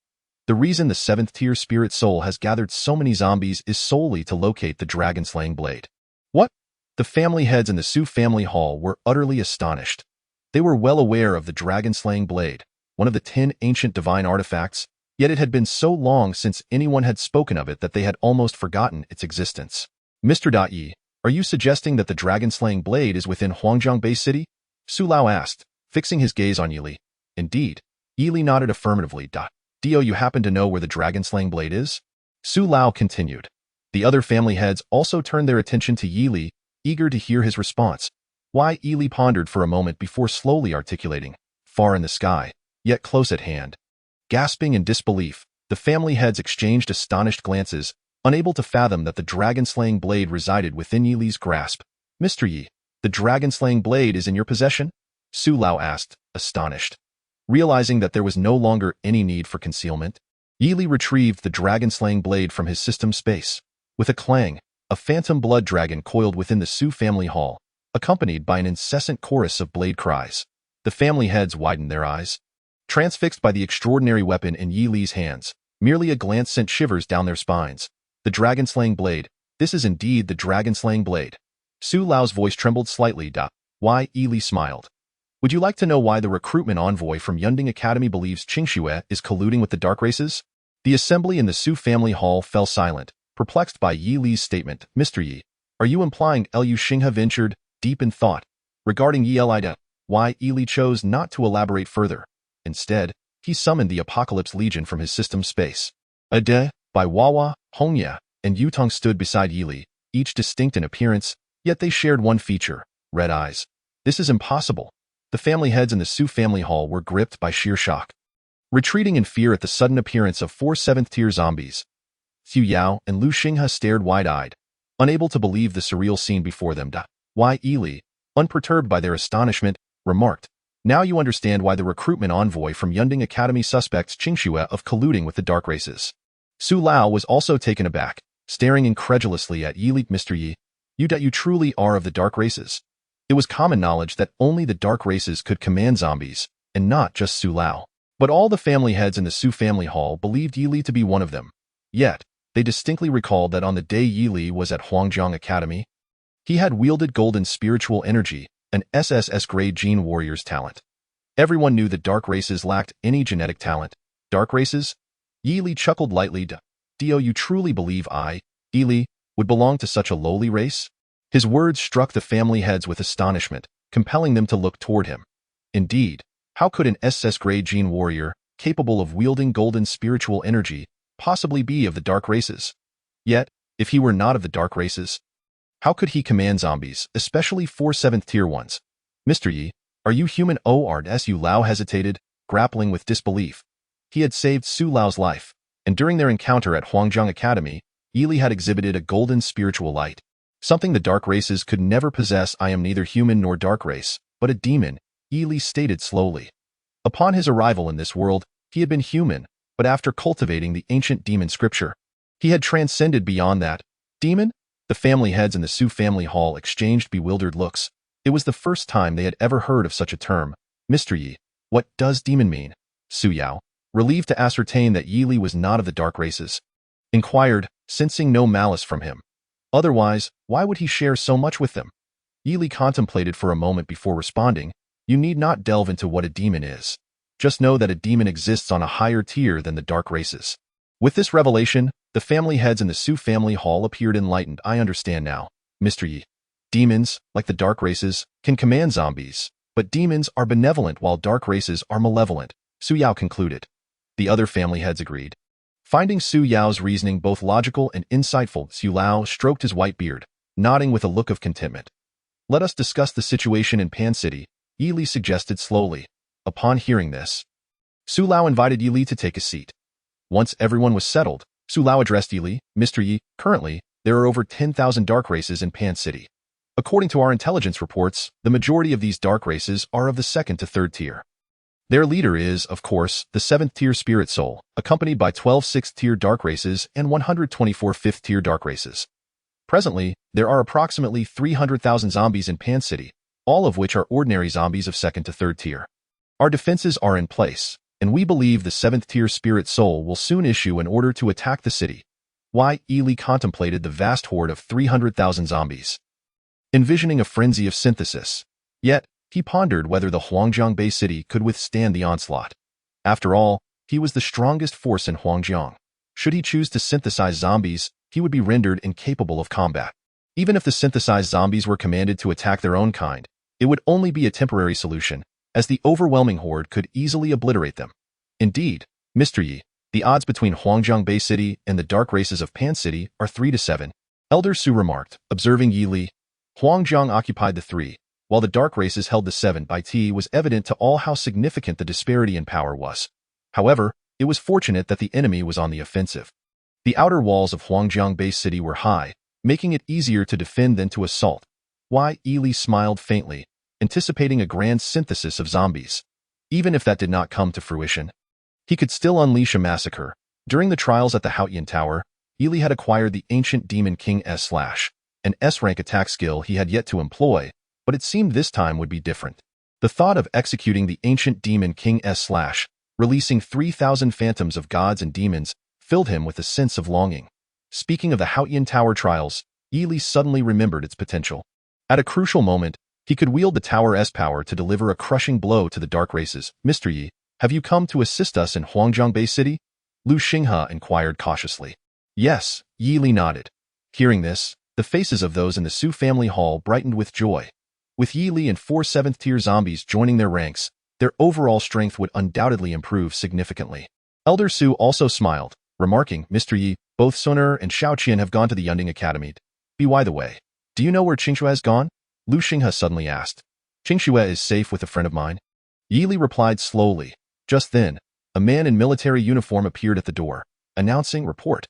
The reason the seventh-tier spirit soul has gathered so many zombies is solely to locate the dragon-slaying blade. What? The family heads in the Su family hall were utterly astonished. They were well aware of the dragon-slaying blade, one of the 10 ancient divine artifacts, yet it had been so long since anyone had spoken of it that they had almost forgotten its existence. Mr. Yi, are you suggesting that the dragon-slaying blade is within Huangjiang Bay City? Su Lao asked, fixing his gaze on Yi. Indeed. Yi nodded affirmatively. Do you happen to know where the dragon-slaying blade is? Su Lao continued. The other family heads also turned their attention to Yi, eager to hear his response. Why? Yi pondered for a moment before slowly articulating, far in the sky, yet close at hand. Gasping in disbelief, the family heads exchanged astonished glances, unable to fathom that the dragon-slaying blade resided within Yi's grasp. Mr. Yi, the dragon-slaying blade is in your possession? Su Lao asked, astonished. Realizing that there was no longer any need for concealment, Yi retrieved the dragon-slaying blade from his system space. With a clang, a phantom blood dragon coiled within the Su family hall, accompanied by an incessant chorus of blade cries. The family heads widened their eyes. Transfixed by the extraordinary weapon in Yi's hands, merely a glance sent shivers down their spines. The dragon-slaying blade. This is indeed the dragon-slaying blade. Su Lao's voice trembled slightly. Why? Yi smiled. Would you like to know why the recruitment envoy from Yunding Academy believes Qingshui is colluding with the dark races? The assembly in the Su family hall fell silent, Perplexed by Yi Li's statement, Mr. Yi, are you implying Lu Xinghe ventured deep in thought regarding Yi Li? Why Yi Li chose not to elaborate further. Instead, he summoned the Apocalypse Legion from his system space. Ade, by Wawa, Hongya, and Yutong stood beside Yi Li, each distinct in appearance, yet they shared one feature: red eyes. This is impossible. The family heads in the Su family hall were gripped by sheer shock. Retreating in fear at the sudden appearance of 4 7th-tier zombies, Xu Yao and Lu Xinghe stared wide-eyed, unable to believe the surreal scene before them. Why Yi Li, unperturbed by their astonishment, remarked, now you understand why the recruitment envoy from Yunding Academy suspects Qingxue of colluding with the dark races. Su Lao was also taken aback, staring incredulously at Yi Li. Mr. Yi, you truly are of the dark races. It was common knowledge that only the dark races could command zombies, and not just Su Lao. But all the family heads in the Su family hall believed Yi Li to be one of them. Yet, they distinctly recalled that on the day Yi Li was at Huangjiang Academy, he had wielded golden spiritual energy, an SSS-grade gene warrior's talent. Everyone knew the dark races lacked any genetic talent. Dark races? Yi Li chuckled lightly. Do you truly believe Yi Li, would belong to such a lowly race? His words struck the family heads with astonishment, compelling them to look toward him. Indeed, how could an SS-grade gene warrior, capable of wielding golden spiritual energy, possibly be of the dark races? Yet, if he were not of the dark races, how could he command zombies, especially 4 7th-tier ones? Mr. Yi, are you human? Su Lao hesitated, grappling with disbelief. He had saved Su Lao's life, and during their encounter at Huangjiang Academy, Yi Li had exhibited a golden spiritual light, something the dark races could never possess. I am neither human nor dark race, but a demon, Yi Li stated slowly. Upon his arrival in this world, he had been human, but after cultivating the ancient demon scripture, he had transcended beyond that. Demon? The family heads in the Su family hall exchanged bewildered looks. It was the first time they had ever heard of such a term. Mr. Yi, what does demon mean? Su Yao, relieved to ascertain that Yi Li was not of the dark races, inquired, sensing no malice from him. Otherwise, why would he share so much with them? Yi Li contemplated for a moment before responding, you need not delve into what a demon is. Just know that a demon exists on a higher tier than the dark races. With this revelation, the family heads in the Su family hall appeared enlightened. I understand now, Mr. Yi. Demons, like the dark races, can command zombies, but demons are benevolent while dark races are malevolent, Su Yao concluded. The other family heads agreed. Finding Su Yao's reasoning both logical and insightful, Su Lao stroked his white beard, nodding with a look of contentment. Let us discuss the situation in Pan City, Yi Li suggested slowly. Upon hearing this, Su Lao invited Yi Li to take a seat. Once everyone was settled, Su Lao addressed Yi Li, Mr. Yi, currently, there are over 10,000 dark races in Pan City. According to our intelligence reports, the majority of these dark races are of the 2nd to 3rd tier. Their leader is, of course, the 7th-tier Spirit Soul, accompanied by 12 6th-tier dark races and 124 5th-tier dark races. Presently, there are approximately 300,000 zombies in Pan City, all of which are ordinary zombies of 2nd to 3rd tier. Our defenses are in place, and we believe the 7th-tier Spirit Soul will soon issue an order to attack the city. Yi Li contemplated the vast horde of 300,000 zombies, envisioning a frenzy of synthesis. Yet, he pondered whether the Huangjiang Bay City could withstand the onslaught. After all, he was the strongest force in Huangjiang. Should he choose to synthesize zombies, he would be rendered incapable of combat. Even if the synthesized zombies were commanded to attack their own kind, it would only be a temporary solution, as the overwhelming horde could easily obliterate them. Indeed, Mr. Yi, the odds between Huangjiang Bay City and the dark races of Pan City are 3 to 7. Elder Su remarked, observing Yi Li. Huangjiang occupied the 3, while the dark races held the 7. By T was evident to all how significant the disparity in power was. However, it was fortunate that the enemy was on the offensive. The outer walls of Huangjiang Bay City were high, making it easier to defend than to assault. Yi Li smiled faintly, anticipating a grand synthesis of zombies. Even if that did not come to fruition, he could still unleash a massacre. During the trials at the Haotian Tower, Yi Li had acquired the ancient Demon King S/, an S-rank attack skill he had yet to employ, but it seemed this time would be different. The thought of executing the ancient Demon King S/, releasing 3,000 phantoms of gods and demons, filled him with a sense of longing. Speaking of the Haotian Tower trials, Yi Li suddenly remembered its potential. At a crucial moment, he could wield the Tower's power to deliver a crushing blow to the dark races. Mr. Yi, have you come to assist us in Huangjiang Bay City? Lu Xinghe inquired cautiously. Yes, Yi Li nodded. Hearing this, the faces of those in the Su family hall brightened with joy. With Yi Li and 4 7th-tier zombies joining their ranks, their overall strength would undoubtedly improve significantly. Elder Su also smiled, remarking, Mr. Yi, both Soner and Xiao Qian have gone to the Yunding Academy. By the way, do you know where Qingxue has gone? Lu Xinghe suddenly asked. Qingxue is safe with a friend of mine. Yi Li replied slowly. Just then, a man in military uniform appeared at the door, announcing report.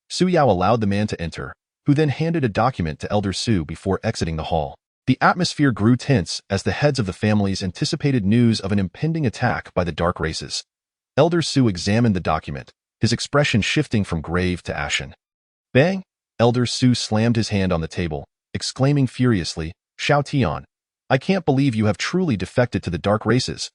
Su Yao allowed the man to enter, who then handed a document to Elder Su before exiting the hall. The atmosphere grew tense as the heads of the families anticipated news of an impending attack by the dark races. Elder Su examined the document, his expression shifting from grave to ashen. Bang! Elder Su slammed his hand on the table, exclaiming furiously, Xiao Tian, I can't believe you have truly defected to the dark races.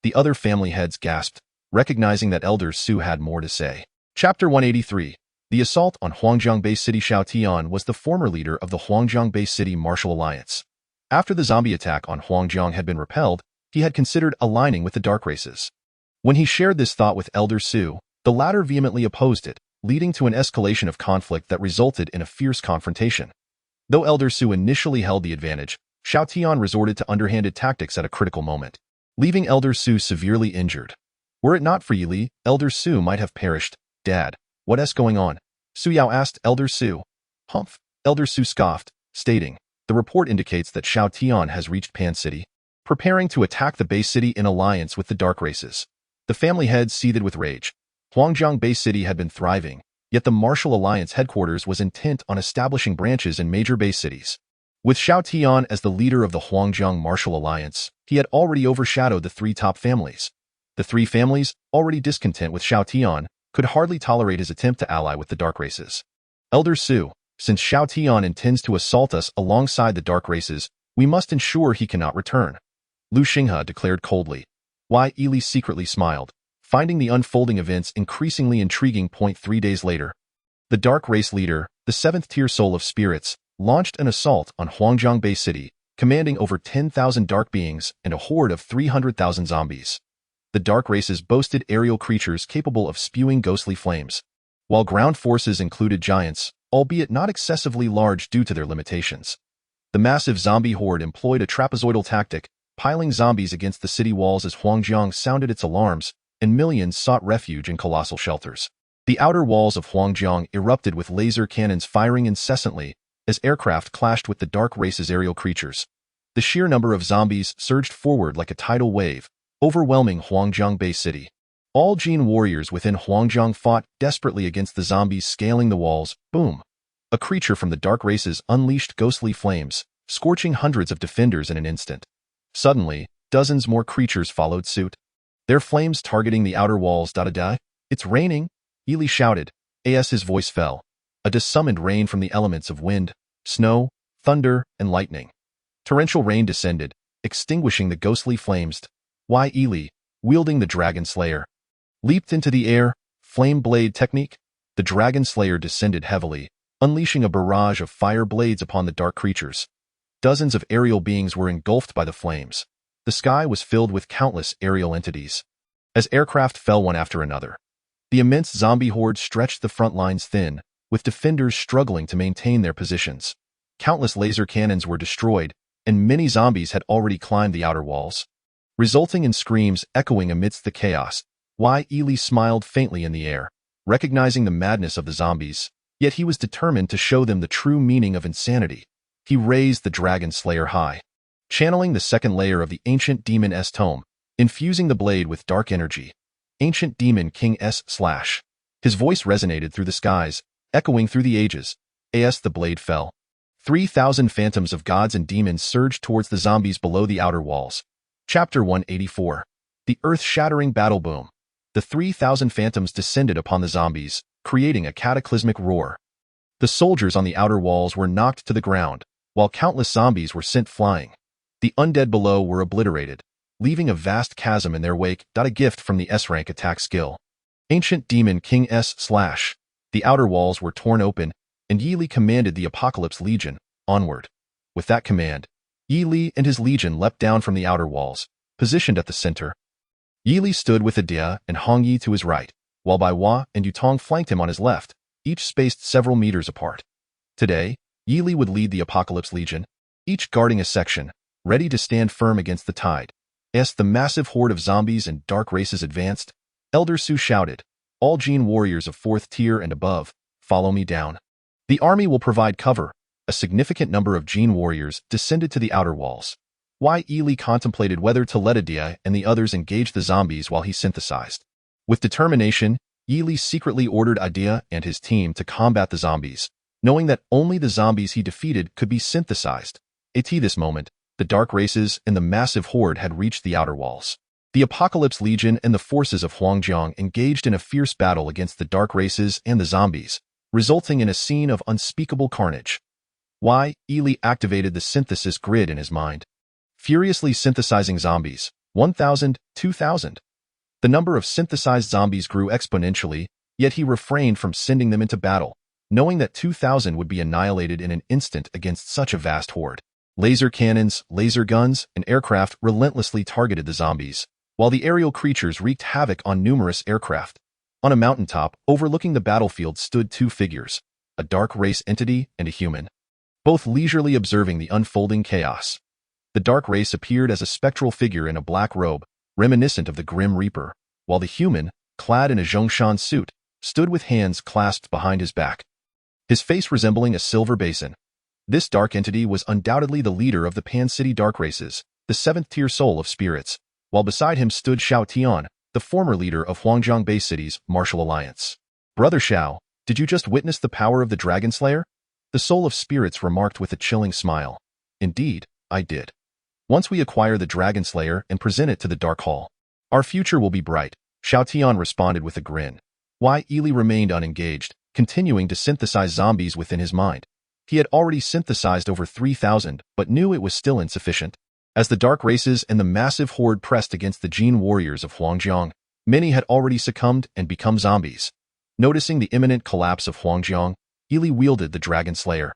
The other family heads gasped, recognizing that Elder Su had more to say. Chapter 183. The assault on Huangjiang Bay City. Xiao Tian was the former leader of the Huangjiang Bay City Martial Alliance. After the zombie attack on Huangjiang had been repelled, he had considered aligning with the dark races. When he shared this thought with Elder Su, the latter vehemently opposed it, leading to an escalation of conflict that resulted in a fierce confrontation. Though Elder Su initially held the advantage, Xiao Tian resorted to underhanded tactics at a critical moment, leaving Elder Su severely injured. Were it not for Yi Li, Elder Su might have perished. Dad, what's going on? Su Yao asked Elder Su. Humph. Elder Su scoffed, stating, the report indicates that Xiao Tian has reached Pan City, preparing to attack the Bay City in alliance with the dark races. The family heads seethed with rage. Huangjiang Bay City had been thriving, yet the Martial Alliance headquarters was intent on establishing branches in major Bay cities. With Xiao Tian as the leader of the Huangjiang Martial Alliance, he had already overshadowed the 3 top families. The 3 families, already discontent with Xiao Tian, could hardly tolerate his attempt to ally with the dark races. Elder Su, since Xiao Tian intends to assault us alongside the dark races, we must ensure he cannot return. Lu Xinghe declared coldly. Yi Li secretly smiled, finding the unfolding events increasingly intriguing. 3 days later, the dark race leader, the 7th-tier soul of spirits, launched an assault on Huangjiang Bay City, commanding over 10,000 dark beings and a horde of 300,000 zombies. The dark races boasted aerial creatures capable of spewing ghostly flames, while ground forces included giants, albeit not excessively large due to their limitations. The massive zombie horde employed a trapezoidal tactic, piling zombies against the city walls as Huangjiang sounded its alarms, and millions sought refuge in colossal shelters. The outer walls of Huangjiang erupted with laser cannons firing incessantly as aircraft clashed with the dark race's aerial creatures. The sheer number of zombies surged forward like a tidal wave, overwhelming Huangjiang Bay City. All Jin warriors within Huangjiang fought desperately against the zombies scaling the walls. Boom! A creature from the dark races unleashed ghostly flames, scorching hundreds of defenders in an instant. Suddenly, dozens more creatures followed suit, their flames targeting the outer walls. It's raining! Yi Li shouted, as his voice fell. A dissummoned rain from the elements of wind, snow, thunder, and lightning. Torrential rain descended, extinguishing the ghostly flames. Yi Li, wielding the Dragon Slayer, leaped into the air. Flame blade technique. The Dragon Slayer descended heavily, unleashing a barrage of fire blades upon the dark creatures. Dozens of aerial beings were engulfed by the flames. The sky was filled with countless aerial entities. As aircraft fell one after another, the immense zombie horde stretched the front lines thin, with defenders struggling to maintain their positions. Countless laser cannons were destroyed, and many zombies had already climbed the outer walls, resulting in screams echoing amidst the chaos. Yi Li smiled faintly in the air, recognizing the madness of the zombies, yet he was determined to show them the true meaning of insanity. He raised the Dragon Slayer high, channeling the second layer of the Ancient Demon's Tome, infusing the blade with dark energy. Ancient Demon King S/. His voice resonated through the skies, echoing through the ages. As the blade fell, 3,000 phantoms of gods and demons surged towards the zombies below the outer walls. Chapter 184. The Earth-Shattering Battle Boom. The 3,000 phantoms descended upon the zombies, creating a cataclysmic roar. The soldiers on the outer walls were knocked to the ground, while countless zombies were sent flying. The undead below were obliterated, leaving a vast chasm in their wake. A gift from the S-rank attack skill. Ancient Demon King S/. The outer walls were torn open, and Yi Li commanded the Apocalypse Legion, onward. With that command, Yi Li and his legion leapt down from the outer walls, positioned at the center. Yi Li stood with Adia and Hong Yi to his right, while Bai Hua and Yutong flanked him on his left, each spaced several meters apart. Today, Yi would lead the Apocalypse Legion, each guarding a section, ready to stand firm against the tide. As the massive horde of zombies and dark races advanced, Elder Su shouted, "All Gene warriors of 4th tier and above, follow me down." The army will provide cover. A significant number of Gene warriors descended to the outer walls. Yi contemplated whether to let Adia and the others engage the zombies while he synthesized. With determination, Yi secretly ordered Adia and his team to combat the zombies, knowing that only the zombies he defeated could be synthesized. At this moment, the dark races and the massive horde had reached the outer walls. The Apocalypse Legion and the forces of Huangjiang engaged in a fierce battle against the dark races and the zombies, resulting in a scene of unspeakable carnage. Yi activated the synthesis grid in his mind, furiously synthesizing zombies. 1,000, 2,000. The number of synthesized zombies grew exponentially, yet he refrained from sending them into battle, knowing that 2,000 would be annihilated in an instant against such a vast horde. Laser cannons, laser guns, and aircraft relentlessly targeted the zombies, while the aerial creatures wreaked havoc on numerous aircraft. On a mountaintop overlooking the battlefield stood two figures, a dark race entity and a human, both leisurely observing the unfolding chaos. The dark race appeared as a spectral figure in a black robe, reminiscent of the Grim Reaper, while the human, clad in a Zhongshan suit, stood with hands clasped behind his back, his face resembling a silver basin. This dark entity was undoubtedly the leader of the Pan-City Dark Races, the 7th-tier soul of spirits, while beside him stood Xiao Tian, the former leader of Huangjiang Bay City's Martial Alliance. "Brother Xiao, did you just witness the power of the Dragon Slayer?" The soul of spirits remarked with a chilling smile. "Indeed, I did. Once we acquire the Dragon Slayer and present it to the Dark Hall, our future will be bright," Xiao Tian responded with a grin. Yi remained unengaged, continuing to synthesize zombies within his mind. He had already synthesized over 3,000, but knew it was still insufficient. As the dark races and the massive horde pressed against the Gene warriors of Huangjiang, many had already succumbed and become zombies. Noticing the imminent collapse of Huangjiang, Yi wielded the Dragon Slayer,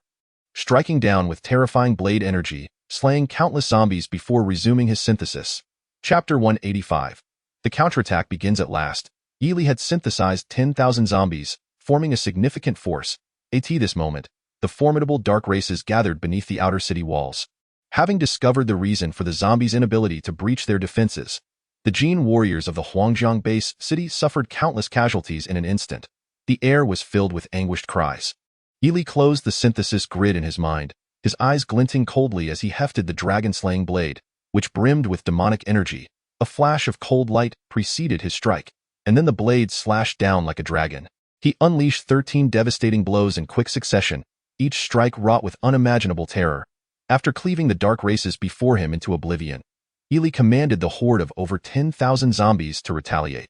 striking down with terrifying blade energy, slaying countless zombies before resuming his synthesis. Chapter 185. The counterattack begins at last. Yi had synthesized 10,000 zombies, forming a significant force. At this moment, the formidable dark races gathered beneath the outer city walls. Having discovered the reason for the zombies' inability to breach their defenses, the Gene warriors of the Huangjiang base city suffered countless casualties in an instant. The air was filled with anguished cries. Yi closed the synthesis grid in his mind, his eyes glinting coldly as he hefted the dragon-slaying blade, which brimmed with demonic energy. A flash of cold light preceded his strike, and then the blade slashed down like a dragon. He unleashed 13 devastating blows in quick succession, each strike wrought with unimaginable terror. After cleaving the dark races before him into oblivion, Yi commanded the horde of over 10,000 zombies to retaliate.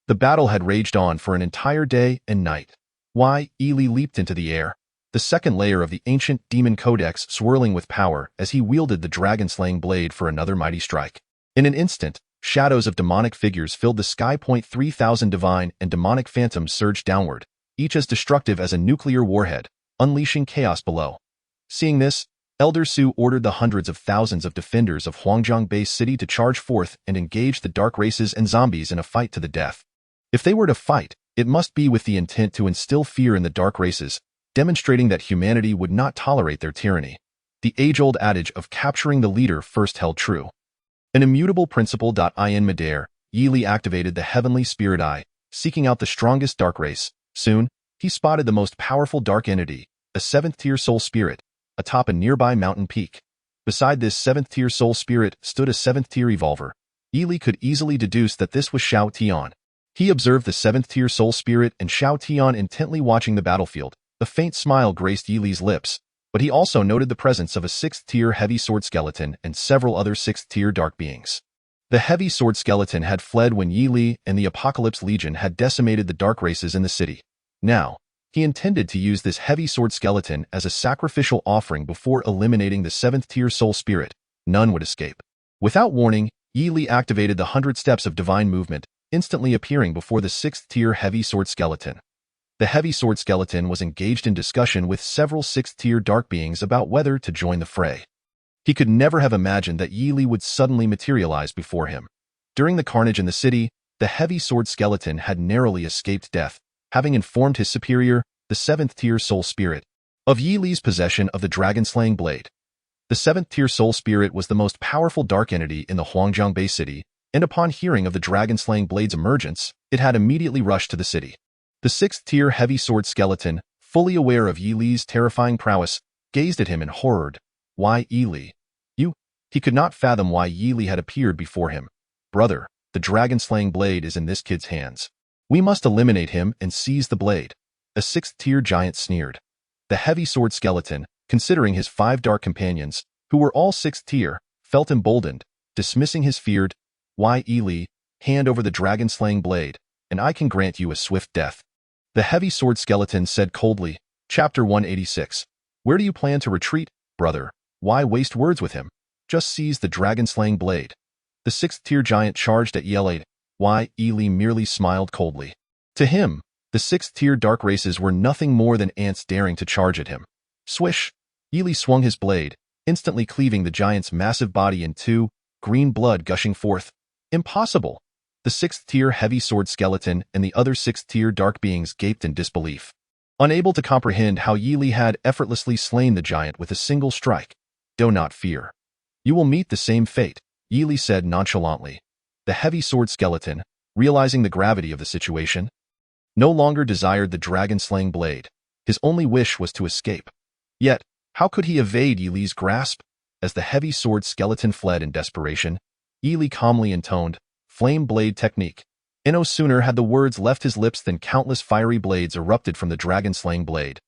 The battle had raged on for an entire day and night. Yi leaped into the air, the second layer of the ancient demon codex swirling with power as he wielded the dragon-slaying blade for another mighty strike. In an instant, shadows of demonic figures filled the sky. 3,000 divine and demonic phantoms surged downward, each as destructive as a nuclear warhead, unleashing chaos below. Seeing this, Elder Su ordered the hundreds of thousands of defenders of Huangjiang Bay City to charge forth and engage the dark races and zombies in a fight to the death. If they were to fight, it must be with the intent to instill fear in the dark races, demonstrating that humanity would not tolerate their tyranny. The age-old adage of capturing the leader first held true. An immutable principle. In midair, Yi activated the heavenly spirit eye, seeking out the strongest dark race. Soon, he spotted the most powerful dark entity, a 7th-tier soul spirit, atop a nearby mountain peak. Beside this 7th-tier soul spirit stood a 7th-tier evolver. Yi could easily deduce that this was Xiao Tian. He observed the 7th-tier soul spirit and Xiao Tian intently watching the battlefield. A faint smile graced Yi's lips, but he also noted the presence of a 6th-tier heavy sword skeleton and several other 6th-tier dark beings. The heavy sword skeleton had fled when Yi and the Apocalypse Legion had decimated the dark races in the city. Now, he intended to use this heavy sword skeleton as a sacrificial offering before eliminating the 7th-tier soul spirit. None would escape. Without warning, Yi activated the 100 steps of divine movement, instantly appearing before the 6th-tier heavy sword skeleton. The heavy sword skeleton was engaged in discussion with several 6th-tier dark beings about whether to join the fray. He could never have imagined that Yi would suddenly materialize before him. During the carnage in the city, the heavy sword skeleton had narrowly escaped death, having informed his superior, the 7th-tier soul spirit of Yi Li's possession of the dragon-slaying blade. The 7th-tier soul spirit was the most powerful dark entity in the Huangjiang Bay city, and upon hearing of the dragon-slaying blade's emergence, it had immediately rushed to the city. The 6th-tier heavy sword skeleton, fully aware of Yi Li's terrifying prowess, gazed at him in horror. Why Yi Li? You? He could not fathom why Yi Li had appeared before him. Brother, the dragon-slaying blade is in this kid's hands. We must eliminate him and seize the blade. A 6th-tier giant sneered. The heavy sword skeleton, considering his 5 dark companions, who were all 6th tier, felt emboldened, dismissing his feared, "Why Yi Li, hand over the dragon-slaying blade, and I can grant you a swift death." The heavy sword skeleton said coldly, Chapter 186. Where do you plan to retreat, brother? Why waste words with him? Just seize the dragon-slaying blade. The 6th-tier giant charged at Yi Li. Why Yi Li merely smiled coldly. To him, the 6th-tier dark races were nothing more than ants daring to charge at him. Swish! Yi Li swung his blade, instantly cleaving the giant's massive body in two, green blood gushing forth. Impossible! The 6th-tier heavy sword skeleton and the other 6th-tier dark beings gaped in disbelief, unable to comprehend how Yi Li had effortlessly slain the giant with a single strike. Do not fear. You will meet the same fate, Yi Li said nonchalantly. The heavy sword skeleton, realizing the gravity of the situation, no longer desired the dragon-slaying blade. His only wish was to escape. Yet, how could he evade Yi Li's grasp? As the heavy sword skeleton fled in desperation, Yi Li calmly intoned, "Flame blade technique." And no sooner had the words left his lips than countless fiery blades erupted from the dragon-slaying blade,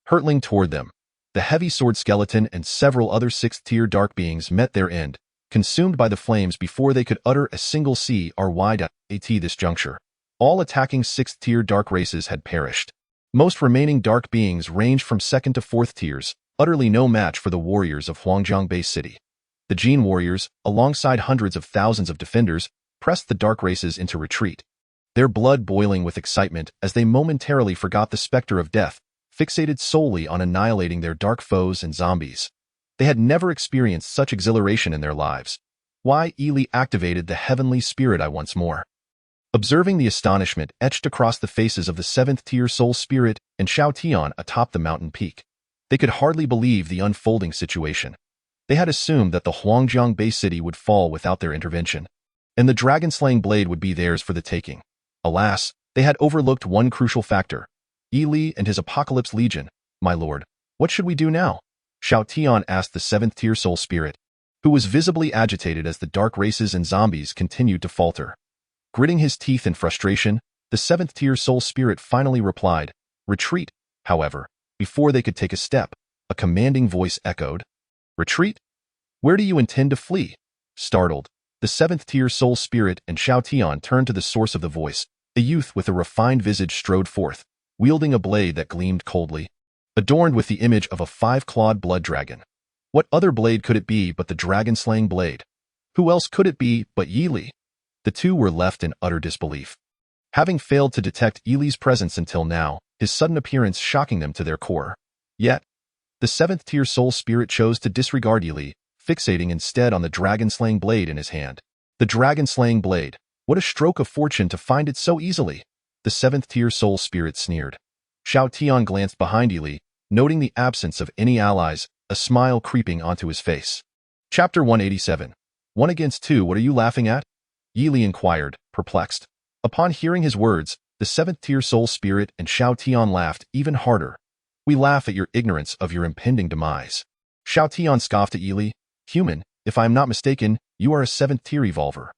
hurtling toward them. The heavy sword skeleton and several other 6th-tier dark beings met their end, consumed by the flames before they could utter a single CRY. At this juncture, all attacking 6th-tier dark races had perished. Most remaining dark beings ranged from 2nd to 4th tiers, utterly no match for the warriors of Huangjiang Bay City. The Jin warriors, alongside hundreds of thousands of defenders, pressed the dark races into retreat, their blood boiling with excitement as they momentarily forgot the specter of death, fixated solely on annihilating their dark foes and zombies. They had never experienced such exhilaration in their lives. Why Yi Li activated the heavenly spirit eye once more. Observing the astonishment etched across the faces of the 7th-tier soul spirit and Xiao Tian atop the mountain peak, they could hardly believe the unfolding situation. They had assumed that the Huangjiang Bay City would fall without their intervention, and the dragon-slaying blade would be theirs for the taking. Alas, they had overlooked one crucial factor. Yi Li and his Apocalypse Legion. My lord, what should we do now? Xiao Tian asked the 7th-tier soul spirit, who was visibly agitated as the dark races and zombies continued to falter. Gritting his teeth in frustration, the 7th-tier soul spirit finally replied, "Retreat." However, before they could take a step, a commanding voice echoed, "Retreat? Where do you intend to flee?" Startled, the 7th-tier soul spirit and Xiao Tian turned to the source of the voice. A youth with a refined visage strode forth, wielding a blade that gleamed coldly, adorned with the image of a 5-clawed blood dragon. What other blade could it be but the dragon-slaying blade? Who else could it be but Yi Li? The two were left in utter disbelief, having failed to detect Yi Li's presence until now, his sudden appearance shocking them to their core. Yet, the 7th-tier soul spirit chose to disregard Yi Li, fixating instead on the dragon-slaying blade in his hand. The dragon-slaying blade. What a stroke of fortune to find it so easily! The 7th-tier soul spirit sneered. Xiao Tian glanced behind Yi Li, noting the absence of any allies, a smile creeping onto his face. Chapter 187. 1 against 2, what are you laughing at? Yi Li inquired, perplexed. Upon hearing his words, the 7th-tier soul spirit and Xiao Tian laughed even harder. We laugh at your ignorance of your impending demise. Xiao Tian scoffed at Yi Li. Human, if I am not mistaken, you are a 7th-tier evolver.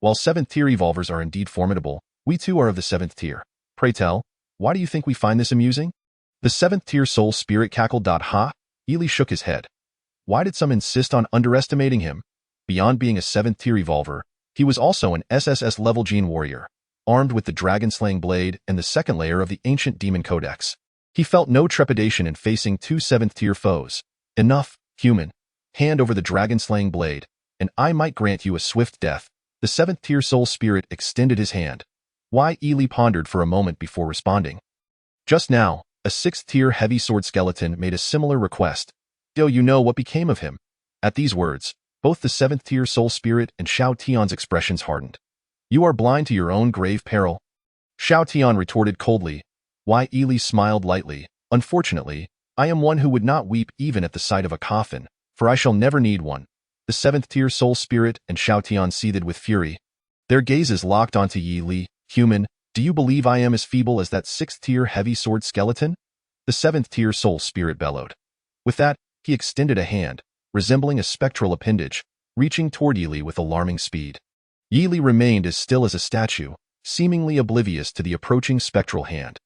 While 7th-tier evolvers are indeed formidable, we too are of the 7th tier. Pray tell, why do you think we find this amusing? The 7th-tier soul spirit cackled. Ha? Yi Li shook his head. Why did some insist on underestimating him? Beyond being a 7th-tier evolver, he was also an SSS-level Jin warrior, armed with the dragon-slaying blade and the second layer of the ancient demon codex. He felt no trepidation in facing 2 7th-tier foes. Enough, human. Hand over the dragon-slaying blade, and I might grant you a swift death. The 7th-tier soul spirit extended his hand. Why Yi Li pondered for a moment before responding. Just now, a 6th-tier heavy sword skeleton made a similar request. Do you know what became of him? At these words, both the 7th-tier soul spirit and Xiao Tian's expressions hardened. You are blind to your own grave peril. Xiao Tian retorted coldly. Why Ely smiled lightly. Unfortunately, I am one who would not weep even at the sight of a coffin, for I shall never need one. The seventh-tier soul spirit and Shao Tian seethed with fury. Their gazes locked onto Yi Li. Human, do you believe I am as feeble as that sixth-tier heavy sword skeleton? The seventh-tier soul spirit bellowed. With that, he extended a hand, resembling a spectral appendage, reaching toward Yi Li with alarming speed. Yi Li remained as still as a statue, seemingly oblivious to the approaching spectral hand.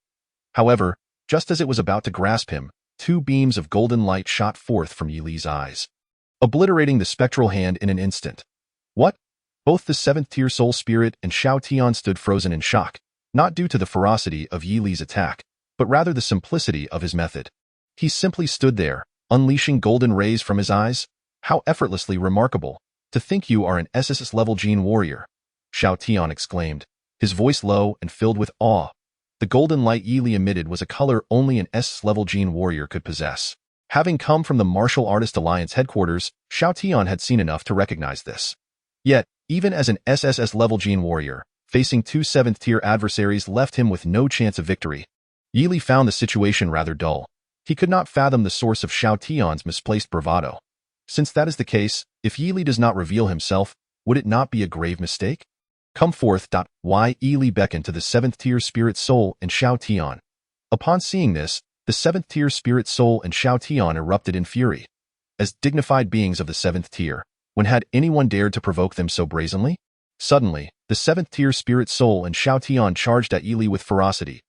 However, just as it was about to grasp him, two beams of golden light shot forth from Yi Li's eyes, obliterating the spectral hand in an instant. What? Both the seventh-tier soul spirit and Shao Tian stood frozen in shock, not due to the ferocity of Yi Li's attack, but rather the simplicity of his method. He simply stood there, unleashing golden rays from his eyes. How effortlessly remarkable! To think you are an SS-level gene warrior, Shao Tian exclaimed, his voice low and filled with awe. The golden light Yi Li emitted was a color only an SS-level gene warrior could possess. Having come from the Martial Artist Alliance headquarters, Shao Tian had seen enough to recognize this. Yet, even as an SSS-level gene warrior, facing two seventh-tier adversaries left him with no chance of victory. Yi Li found the situation rather dull. He could not fathom the source of Shao Tian's misplaced bravado. Since that is the case, if Yi Li does not reveal himself, would it not be a grave mistake? Come forth. Why Yi Li beckoned to the seventh-tier spirit soul and Shao Tian. Upon seeing this, the seventh-tier spirit soul and Shao Tian erupted in fury. As dignified beings of the seventh tier, when had anyone dared to provoke them so brazenly? Suddenly, the seventh-tier spirit soul and Shao Tian charged at Yi Li with ferocity.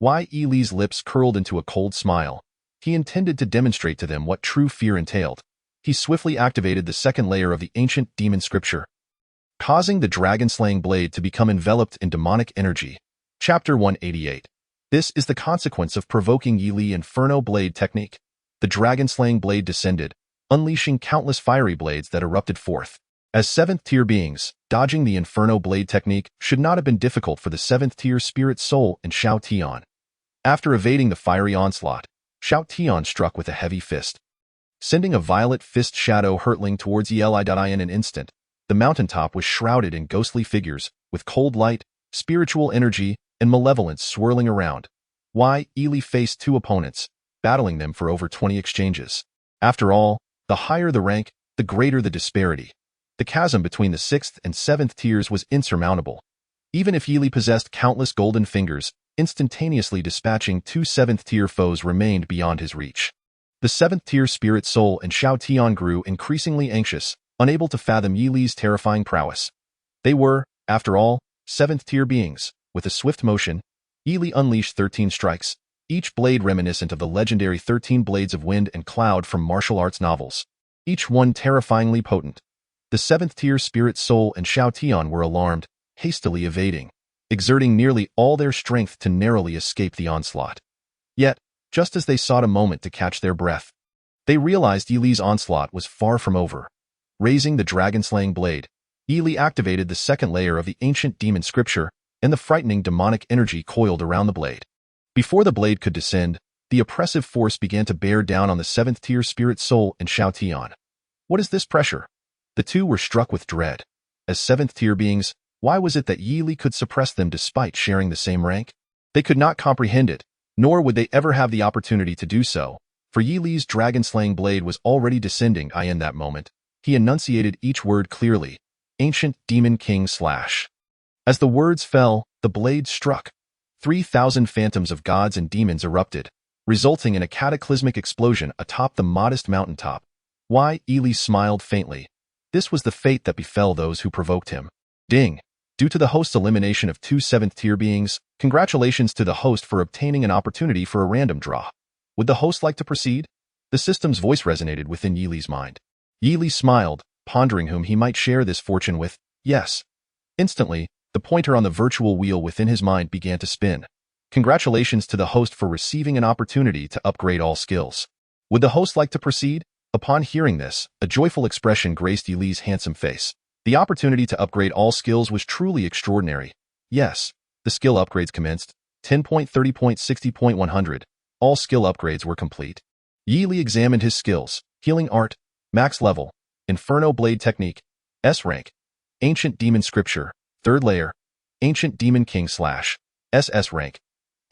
Why Yi Li's lips curled into a cold smile. He intended to demonstrate to them what true fear entailed. He swiftly activated the second layer of the ancient demon scripture, causing the dragon-slaying blade to become enveloped in demonic energy. Chapter 188. This is the consequence of provoking Yi Li Inferno Blade technique. The dragon-slaying blade descended, unleashing countless fiery blades that erupted forth. As seventh-tier beings, dodging the Inferno Blade technique should not have been difficult for the seventh-tier spirit soul and Shao Tian. After evading the fiery onslaught, Shao Tian struck with a heavy fist, sending a violet fist shadow hurtling towards Eli. In an instant, the mountaintop was shrouded in ghostly figures, with cold light, spiritual energy, and malevolence swirling around. Why Eli faced two opponents, battling them for over 20 exchanges. After all, the higher the rank, the greater the disparity. The chasm between the sixth and seventh tiers was insurmountable. Even if Yi Li possessed countless golden fingers, instantaneously dispatching two seventh-tier foes remained beyond his reach. The seventh-tier spirit soul and Shao Tian grew increasingly anxious, unable to fathom Yi Li's terrifying prowess. They were, after all, seventh-tier beings. With a swift motion, Yi Li unleashed 13 strikes, each blade reminiscent of the legendary 13 Blades of Wind and Cloud from martial arts novels, each one terrifyingly potent. The seventh-tier spirit soul and Shao Tian were alarmed, hastily evading, exerting nearly all their strength to narrowly escape the onslaught. Yet, just as they sought a moment to catch their breath, they realized Yi Li's onslaught was far from over. Raising the dragon-slaying blade, Yi Li activated the second layer of the ancient demon scripture, and the frightening demonic energy coiled around the blade. Before the blade could descend, the oppressive force began to bear down on the seventh-tier spirit soul and Shao Tian. What is this pressure? The two were struck with dread. As seventh-tier beings, why was it that Yi Li could suppress them despite sharing the same rank? They could not comprehend it, nor would they ever have the opportunity to do so, for Yi Li's dragon-slaying blade was already descending. In that moment, he enunciated each word clearly. Ancient Demon King / As the words fell, the blade struck. 3,000 phantoms of gods and demons erupted, resulting in a cataclysmic explosion atop the modest mountaintop. Why Li smiled faintly. This was the fate that befell those who provoked him. Ding! Due to the host's elimination of two seventh-tier beings, congratulations to the host for obtaining an opportunity for a random draw. Would the host like to proceed? The system's voice resonated within Yi Li's mind. Yi Li smiled, pondering whom he might share this fortune with. Yes. Instantly, the pointer on the virtual wheel within his mind began to spin. Congratulations to the host for receiving an opportunity to upgrade all skills. Would the host like to proceed? Upon hearing this, a joyful expression graced Yi Li's handsome face. The opportunity to upgrade all skills was truly extraordinary. Yes, the skill upgrades commenced. 10.30.60.100. All skill upgrades were complete. Yi Li examined his skills. Healing Art, Max Level, Inferno Blade Technique, S Rank, Ancient Demon Scripture, 3rd Layer, Ancient Demon King / SS Rank,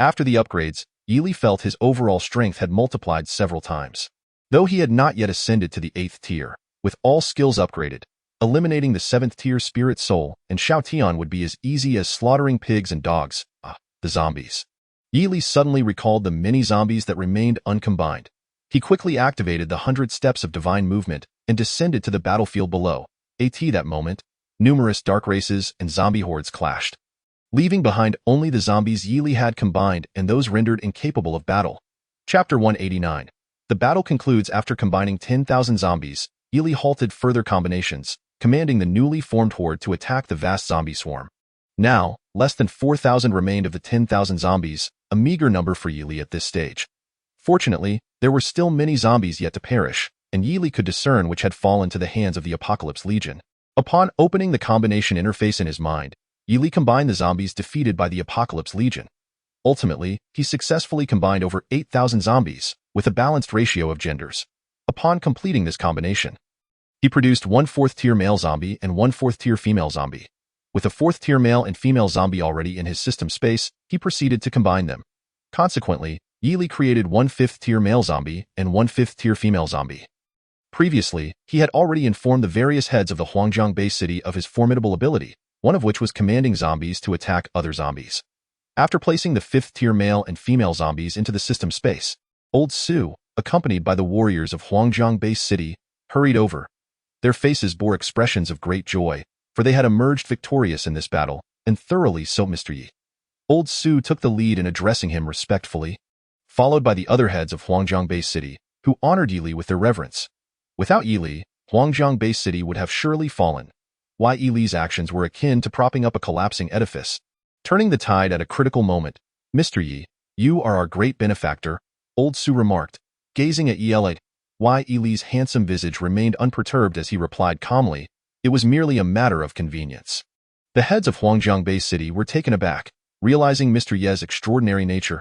After the upgrades, Yili felt his overall strength had multiplied several times. Though he had not yet ascended to the 8th tier, with all skills upgraded, eliminating the 7th tier Spirit Soul and Shao Tian would be as easy as slaughtering pigs and dogs, the zombies. Yili suddenly recalled the many zombies that remained uncombined. He quickly activated the 100 steps of divine movement and descended to the battlefield below. At that moment, numerous dark races and zombie hordes clashed, leaving behind only the zombies Yili had combined and those rendered incapable of battle. Chapter 189. The battle concludes after combining 10,000 zombies. Yili halted further combinations, commanding the newly formed horde to attack the vast zombie swarm. Now, less than 4,000 remained of the 10,000 zombies, a meager number for Yili at this stage. Fortunately, there were still many zombies yet to perish, and Yili could discern which had fallen to the hands of the Apocalypse Legion. Upon opening the combination interface in his mind, Yili combined the zombies defeated by the Apocalypse Legion. Ultimately, he successfully combined over 8,000 zombies, with a balanced ratio of genders. Upon completing this combination, he produced one 4th tier male zombie and one 4th tier female zombie. With a 4th tier male and female zombie already in his system space, he proceeded to combine them. Consequently, Yili created one 5th tier male zombie and one 5th tier female zombie. Previously, he had already informed the various heads of the Huangjiang base city of his formidable ability, one of which was commanding zombies to attack other zombies. After placing the 5th tier male and female zombies into the system space, Old Su, accompanied by the warriors of Huangjiang base city, hurried over. Their faces bore expressions of great joy, for they had emerged victorious in this battle, and thoroughly so Mr. Yi. Old Su took the lead in addressing him respectfully, followed by the other heads of Huangjiang base city, who honored Yili with their reverence. Without Yili, Huangjiang base city would have surely fallen. Yili's actions were akin to propping up a collapsing edifice, turning the tide at a critical moment. Mr. Yi, you are our great benefactor, Old Su remarked, gazing at Yili. Yili's handsome visage remained unperturbed as he replied calmly, it was merely a matter of convenience. The heads of Huangjiang base city were taken aback, realizing Mr. Ye's extraordinary nature.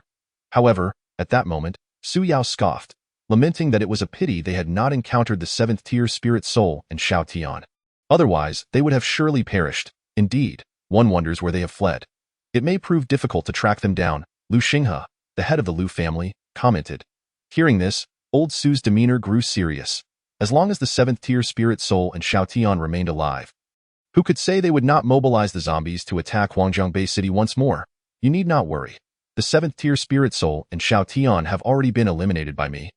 However, at that moment, Su Yao scoffed, lamenting that it was a pity they had not encountered the 7th tier Spirit Soul and Shao Tian. Otherwise, they would have surely perished. Indeed, one wonders where they have fled. It may prove difficult to track them down, Lu Xinghe, the head of the Lu family, commented. Hearing this, Old Su's demeanor grew serious. As long as the 7th tier Spirit Soul and Shao Tian remained alive, who could say they would not mobilize the zombies to attack Huangjiang base city once more? You need not worry. The 7th tier Spirit Soul and Shao Tian have already been eliminated by me.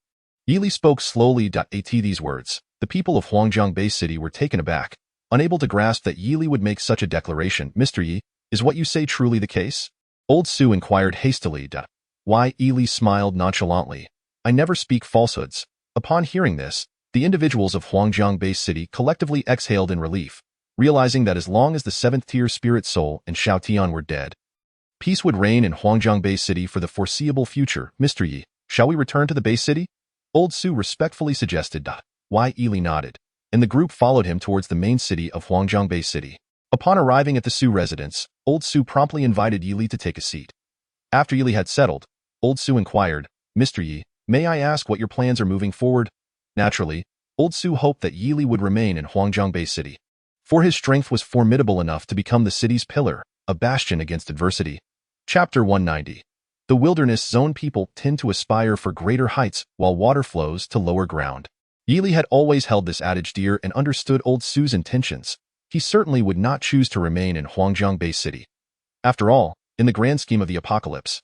Yili spoke slowly. At these words, the people of Huangjiang base city were taken aback, unable to grasp that Yili would make such a declaration. Mr. Yi, is what you say truly the case? Old Su inquired hastily. Yili smiled nonchalantly. I never speak falsehoods. Upon hearing this, the individuals of Huangjiang base city collectively exhaled in relief, realizing that as long as the 7th tier Spirit Soul and Shao Tian were dead, peace would reign in Huangjiang base city for the foreseeable future. Mr. Yi, shall we return to the base city? Old Su respectfully suggested. Yili nodded, and the group followed him towards the main city of Huangjiang base city. Upon arriving at the Su residence, Old Su promptly invited Yili to take a seat. After Yili had settled, Old Su inquired, Mr. Yi, may I ask what your plans are moving forward? Naturally, Old Su hoped that Yili would remain in Huangjiang base city, for his strength was formidable enough to become the city's pillar, a bastion against adversity. Chapter 190. The wilderness zone people tend to aspire for greater heights while water flows to lower ground. Yili had always held this adage dear and understood Old Su's intentions. He certainly would not choose to remain in Huangjiang base city. After all, in the grand scheme of the apocalypse,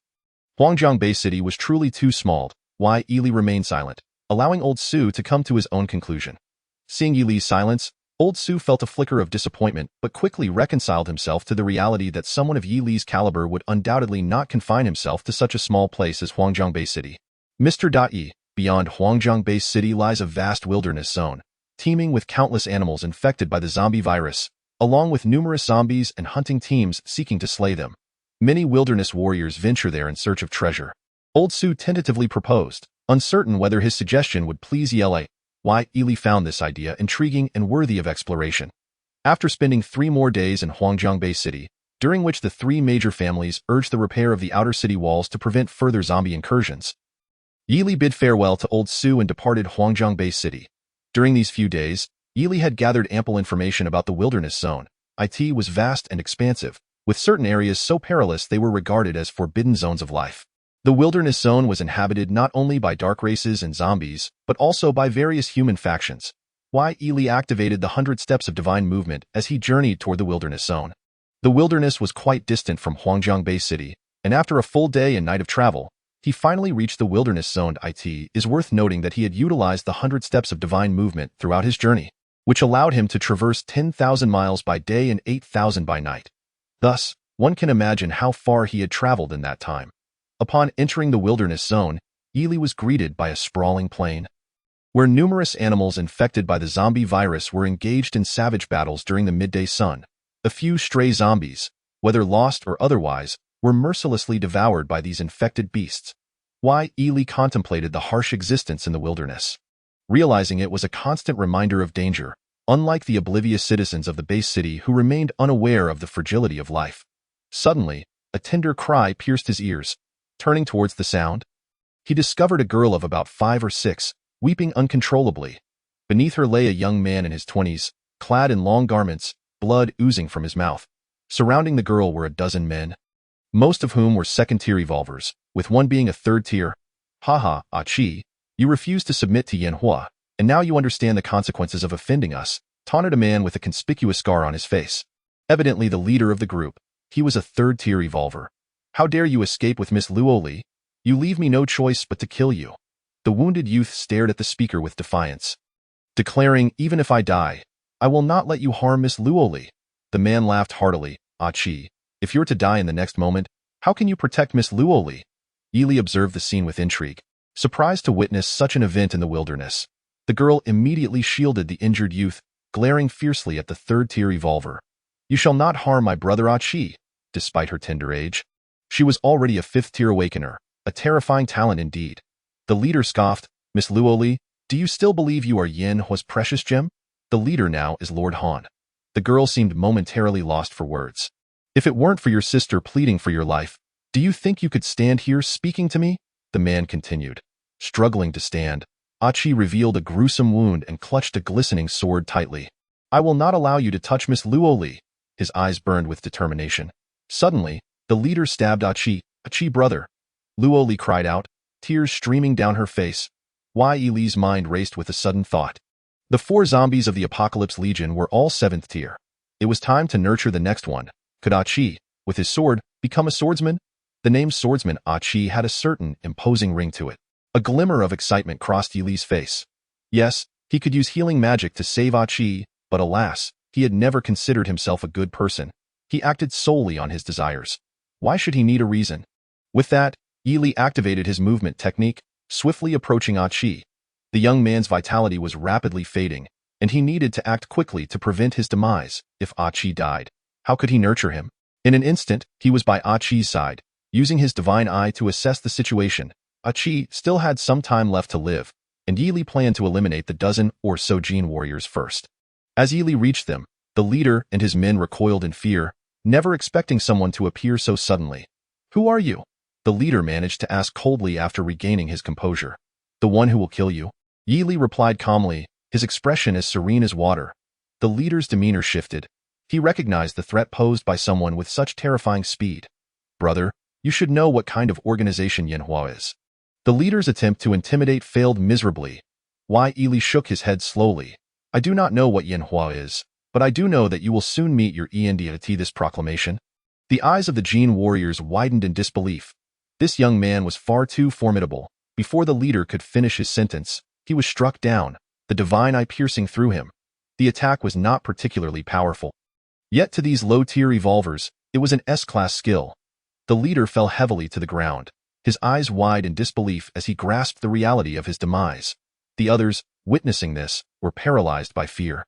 Huangjiang base city was truly too small. Yili remained silent, allowing Old Su to come to his own conclusion. Seeing Yili's silence, Old Su felt a flicker of disappointment but quickly reconciled himself to the reality that someone of Yili's caliber would undoubtedly not confine himself to such a small place as Huangjiang base city. Mr. Yi, beyond Huangjiang base city lies a vast wilderness zone, teeming with countless animals infected by the zombie virus, along with numerous zombies and hunting teams seeking to slay them. Many wilderness warriors venture there in search of treasure. Old Su tentatively proposed, uncertain whether his suggestion would please Yili. Yili found this idea intriguing and worthy of exploration. After spending 3 more days in Huangjiang base city, during which the 3 major families urged the repair of the outer city walls to prevent further zombie incursions, Yili bid farewell to Old Su and departed Huangjiang base city. During these few days, Yili had gathered ample information about the wilderness zone. It was vast and expansive, with certain areas so perilous they were regarded as forbidden zones of life. The wilderness zone was inhabited not only by dark races and zombies, but also by various human factions. Why Ely activated the 100 Steps of Divine Movement as he journeyed toward the wilderness zone. The wilderness was quite distant from Huangjiang Bay City, and after a full day and night of travel, he finally reached the wilderness zone. It is worth noting that he had utilized the 100 Steps of Divine Movement throughout his journey, which allowed him to traverse 10,000 miles by day and 8,000 by night. Thus, one can imagine how far he had traveled in that time. Upon entering the wilderness zone, Ely was greeted by a sprawling plain, where numerous animals infected by the zombie virus were engaged in savage battles during the midday sun. A few stray zombies, whether lost or otherwise, were mercilessly devoured by these infected beasts. Why Ely contemplated the harsh existence in the wilderness, realizing it was a constant reminder of danger, unlike the oblivious citizens of the base city who remained unaware of the fragility of life. Suddenly, a tender cry pierced his ears. Turning towards the sound, he discovered a girl of about 5 or 6, weeping uncontrollably. Beneath her lay a young man in his 20s, clad in long garments, blood oozing from his mouth. Surrounding the girl were a dozen men, most of whom were second-tier evolvers, with one being a third-tier. Haha, Achi, you refused to submit to Yanhua, and now you understand the consequences of offending us, taunted a man with a conspicuous scar on his face. Evidently the leader of the group, he was a third-tier evolver. How dare you escape with Miss Luoli? You leave me no choice but to kill you. The wounded youth stared at the speaker with defiance, declaring, even if I die, I will not let you harm Miss Luoli. The man laughed heartily. Achi, if you're to die in the next moment, how can you protect Miss Luoli? Ely observed the scene with intrigue, surprised to witness such an event in the wilderness. The girl immediately shielded the injured youth, glaring fiercely at the third-tier evolver. You shall not harm my brother Achi, despite her tender age. She was already a 5th-tier awakener, a terrifying talent indeed. The leader scoffed, Miss Luoli, do you still believe you are Yanhua's precious gem? The leader now is Lord Han. The girl seemed momentarily lost for words. If it weren't for your sister pleading for your life, do you think you could stand here speaking to me? The man continued. Struggling to stand, Achi revealed a gruesome wound and clutched a glistening sword tightly. I will not allow you to touch Miss Luoli. His eyes burned with determination. Suddenly, the leader stabbed Achi, brother. Luoli cried out, tears streaming down her face. Why Ely's mind raced with a sudden thought. The 4 zombies of the Apocalypse Legion were all 7th tier. It was time to nurture the next one. Could Achi, with his sword, become a swordsman? The name swordsman Achi had a certain imposing ring to it. A glimmer of excitement crossed Ely's face. Yes, he could use healing magic to save Achi, but alas, he had never considered himself a good person. He acted solely on his desires. Why should he need a reason? With that, Ely activated his movement technique, swiftly approaching Achi. The young man's vitality was rapidly fading, and he needed to act quickly to prevent his demise. If Achi died, how could he nurture him? In an instant, he was by Achi's side, using his divine eye to assess the situation. Achi still had some time left to live, and Ely planned to eliminate the dozen or so Gene warriors first. As Ely reached them, the leader and his men recoiled in fear, never expecting someone to appear so suddenly. Who are you? The leader managed to ask coldly after regaining his composure. The one who will kill you. Ely replied calmly, his expression as serene as water. The leader's demeanor shifted. He recognized the threat posed by someone with such terrifying speed. Brother, you should know what kind of organization Yanhua is. The leader's attempt to intimidate failed miserably. Why Ely shook his head slowly. I do not know what Yanhua is, but I do know that you will soon meet your end at this proclamation. The eyes of the Gene warriors widened in disbelief. This young man was far too formidable. Before the leader could finish his sentence, he was struck down, the divine eye piercing through him. The attack was not particularly powerful. Yet to these low-tier evolvers, it was an S-class skill. The leader fell heavily to the ground, his eyes wide in disbelief as he grasped the reality of his demise. The others, witnessing this, were paralyzed by fear.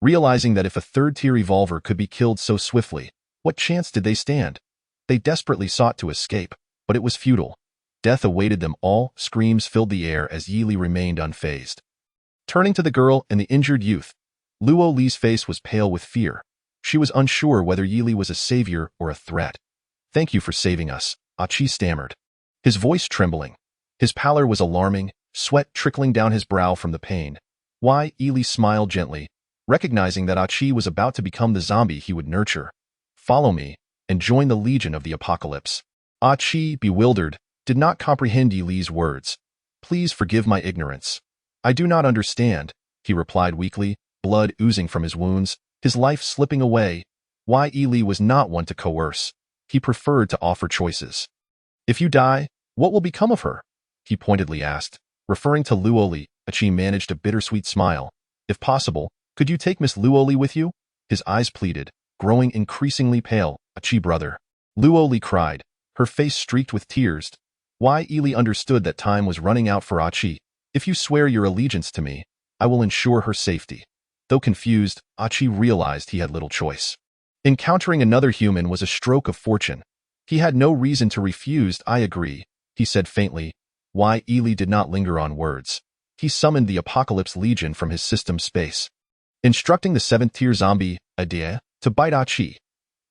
Realizing that if a third-tier evolver could be killed so swiftly, what chance did they stand? They desperately sought to escape, but it was futile. Death awaited them all. Screams filled the air as Ely remained unfazed. Turning to the girl and the injured youth, Luo Li's face was pale with fear. She was unsure whether Ely was a savior or a threat. Thank you for saving us, Achi stammered, his voice trembling. His pallor was alarming, sweat trickling down his brow from the pain. Why? Ely smiled gently, recognizing that Achi was about to become the zombie he would nurture. Follow me. and join the Legion of the Apocalypse. Ah Chi, bewildered, did not comprehend Yi Li's words. Please forgive my ignorance. I do not understand, he replied weakly, blood oozing from his wounds, his life slipping away. Why Yi Li was not one to coerce. He preferred to offer choices. If you die, what will become of her? He pointedly asked. Referring to Luoli, Achi managed a bittersweet smile. If possible, could you take Miss Luoli with you? His eyes pleaded, growing increasingly pale. Achi brother. Luoli cried, her face streaked with tears. Why Ili understood that time was running out for Achi. If you swear your allegiance to me, I will ensure her safety. Though confused, Achi realized he had little choice. Encountering another human was a stroke of fortune. He had no reason to refuse. I agree, he said faintly. Why Ili did not linger on words. He summoned the Apocalypse Legion from his system space, instructing the 7th-tier zombie, Adea, to bite Achi.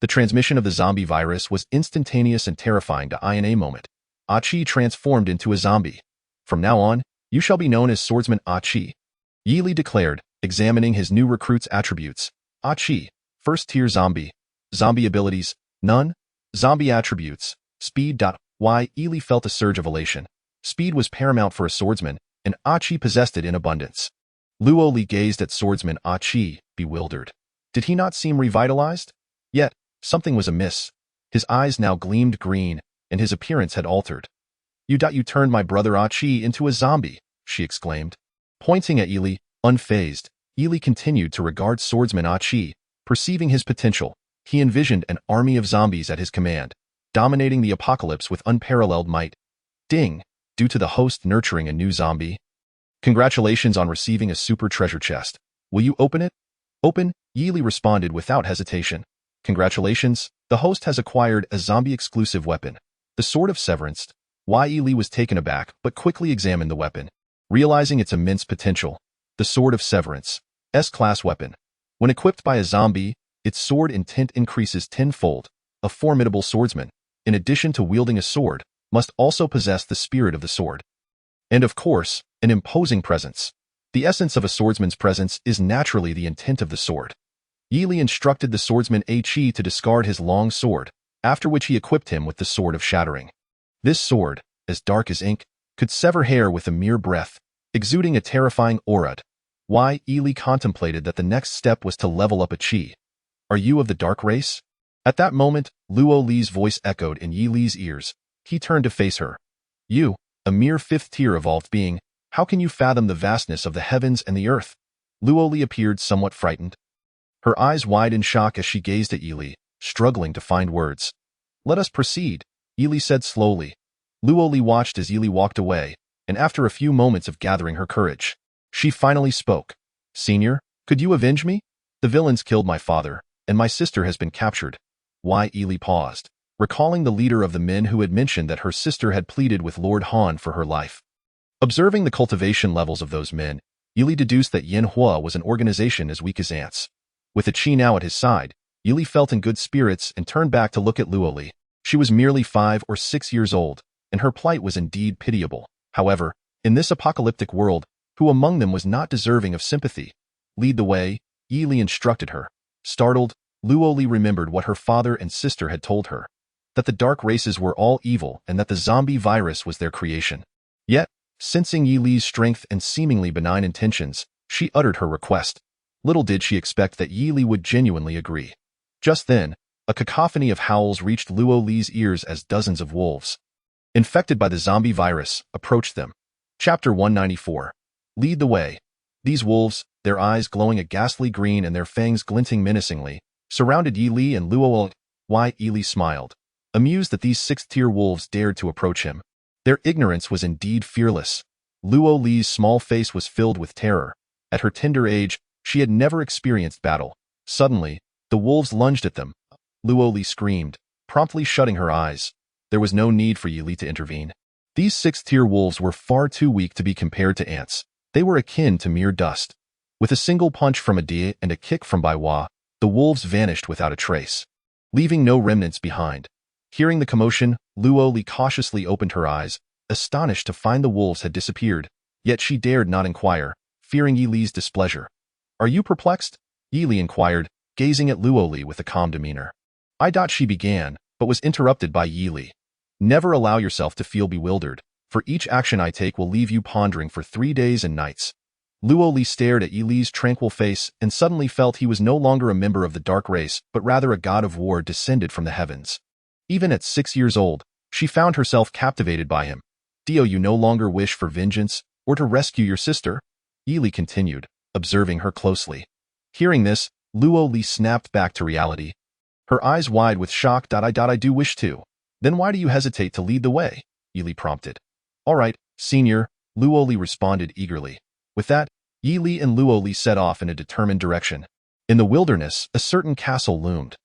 The transmission of the zombie virus was instantaneous and terrifying to in a moment. Achi transformed into a zombie. From now on, you shall be known as Swordsman Achi, Yili declared, examining his new recruit's attributes. Achi, 1st-tier zombie. Zombie abilities, none. Zombie attributes, speed. Why Ili felt a surge of elation. Speed was paramount for a swordsman, and Achi possessed it in abundance. Luoli gazed at swordsman Achi, bewildered. Did he not seem revitalized? Yet, something was amiss. His eyes now gleamed green, and his appearance had altered. You turned my brother Achi into a zombie, she exclaimed. Pointing at Ili, unfazed, Ili continued to regard swordsman Achi. Perceiving his potential, he envisioned an army of zombies at his command, dominating the apocalypse with unparalleled might. Ding! Due to the host nurturing a new zombie. Congratulations on receiving a super treasure chest. Will you open it? Open, Yili responded without hesitation. Congratulations, the host has acquired a zombie-exclusive weapon, the Sword of Severance. Yili was taken aback but quickly examined the weapon, realizing its immense potential. The Sword of Severance, S-class weapon. When equipped by a zombie, its sword intent increases tenfold. A formidable swordsman, in addition to wielding a sword, must also possess the spirit of the sword. And of course, an imposing presence. The essence of a swordsman's presence is naturally the intent of the sword. Yili instructed the swordsman Achi to discard his long sword, after which he equipped him with the Sword of Shattering. This sword, as dark as ink, could sever hair with a mere breath, exuding a terrifying aura. Yili contemplated that the next step was to level up Achi. Are you of the dark race? At that moment, Luo Li's voice echoed in Yi Li's ears. He turned to face her. You, a mere 5th-tier evolved being, how can you fathom the vastness of the heavens and the earth? Luo Li appeared somewhat frightened. Her eyes wide in shock as she gazed at Yi Li, struggling to find words. Let us proceed, Yi Li said slowly. Luo Li watched as Yi Li walked away, and after a few moments of gathering her courage, she finally spoke. Senior, could you avenge me? The villains killed my father, and my sister has been captured. Why Ili paused, recalling the leader of the men who had mentioned that her sister had pleaded with Lord Han for her life. Observing the cultivation levels of those men, Ili deduced that Yin Hua was an organization as weak as ants. With the Qi now at his side, Ili felt in good spirits and turned back to look at Luo Li. She was merely 5 or 6 years old, and her plight was indeed pitiable. However, in this apocalyptic world, who among them was not deserving of sympathy? Lead the way, Ili instructed her. Startled, Luo Li remembered what her father and sister had told her, that the dark races were all evil and that the zombie virus was their creation. Yet, sensing Yi Li's strength and seemingly benign intentions, she uttered her request. Little did she expect that Yi Li would genuinely agree. Just then, a cacophony of howls reached Luo Li's ears as dozens of wolves, infected by the zombie virus, approached them. Chapter 194. Lead the way. These wolves, their eyes glowing a ghastly green and their fangs glinting menacingly, surrounded Yi Li and Luo Li. Why Ili smiled, amused that these 6th-tier wolves dared to approach him. Their ignorance was indeed fearless. Luo Li's small face was filled with terror. At her tender age, she had never experienced battle. Suddenly, the wolves lunged at them. Luo Li screamed, promptly shutting her eyes. There was no need for Yi Li to intervene. These 6th-tier wolves were far too weak to be compared to ants. They were akin to mere dust. With a single punch from Adea and a kick from Baiwa, the wolves vanished without a trace, leaving no remnants behind. Hearing the commotion, Luo Li cautiously opened her eyes, astonished to find the wolves had disappeared. Yet she dared not inquire, fearing Yi Li's displeasure. Are you perplexed? Yi Li inquired, gazing at Luo Li with a calm demeanor. She began, but was interrupted by Yi Li. Never allow yourself to feel bewildered, for each action I take will leave you pondering for 3 days and nights. Luo Li stared at Yi Li's tranquil face and suddenly felt he was no longer a member of the dark race, but rather a god of war descended from the heavens. Even at 6 years old, she found herself captivated by him. "Do you no longer wish for vengeance, or to rescue your sister?" Yi Li continued, observing her closely. Hearing this, Luo Li snapped back to reality. Her eyes wide with shock. I do wish to. Then why do you hesitate to lead the way? Yi Li prompted. All right, senior, Luo Li responded eagerly. With that, Yi Li and Luo Li set off in a determined direction. In the wilderness, a certain castle loomed.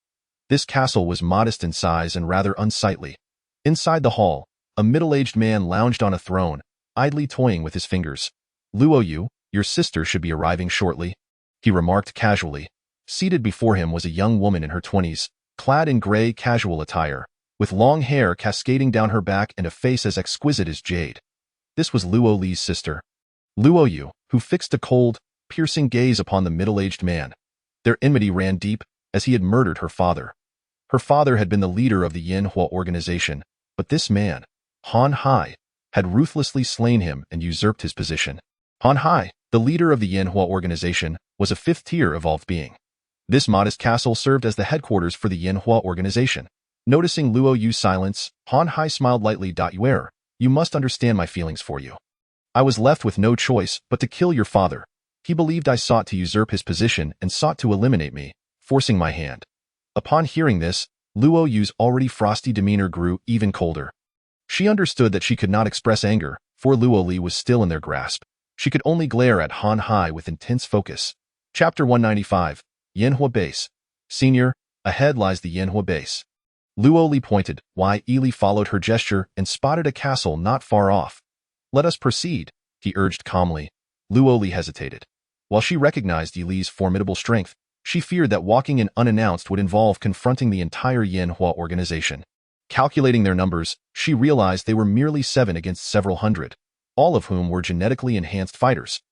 This castle was modest in size and rather unsightly. Inside the hall, a middle-aged man lounged on a throne, idly toying with his fingers. "Luo Yu, your sister should be arriving shortly," he remarked casually. Seated before him was a young woman in her 20s, clad in gray casual attire, with long hair cascading down her back and a face as exquisite as jade. This was Luo Li's sister, Luo Yu, who fixed a cold, piercing gaze upon the middle-aged man. Their enmity ran deep, as he had murdered her father. Her father had been the leader of the Yanhua organization, but this man, Han Hai, had ruthlessly slain him and usurped his position. Han Hai, the leader of the Yanhua organization, was a 5th-tier evolved being. This modest castle served as the headquarters for the Yanhua organization. Noticing Luo Yu's silence, Han Hai smiled lightly. You must understand my feelings for you. I was left with no choice but to kill your father. He believed I sought to usurp his position and sought to eliminate me, forcing my hand. Upon hearing this, Luo Yu's already frosty demeanor grew even colder. She understood that she could not express anger, for Luo Li was still in their grasp. She could only glare at Han Hai with intense focus. Chapter 195, Yanhua Base. Senior, ahead lies the Yanhua Base. Luo Li pointed. Yi Li followed her gesture and spotted a castle not far off. Let us proceed, he urged calmly. Luo Li hesitated. While she recognized Yi Li's formidable strength, she feared that walking in unannounced would involve confronting the entire Yanhua organization. Calculating their numbers, she realized they were merely 7 against several hundred, all of whom were genetically enhanced fighters.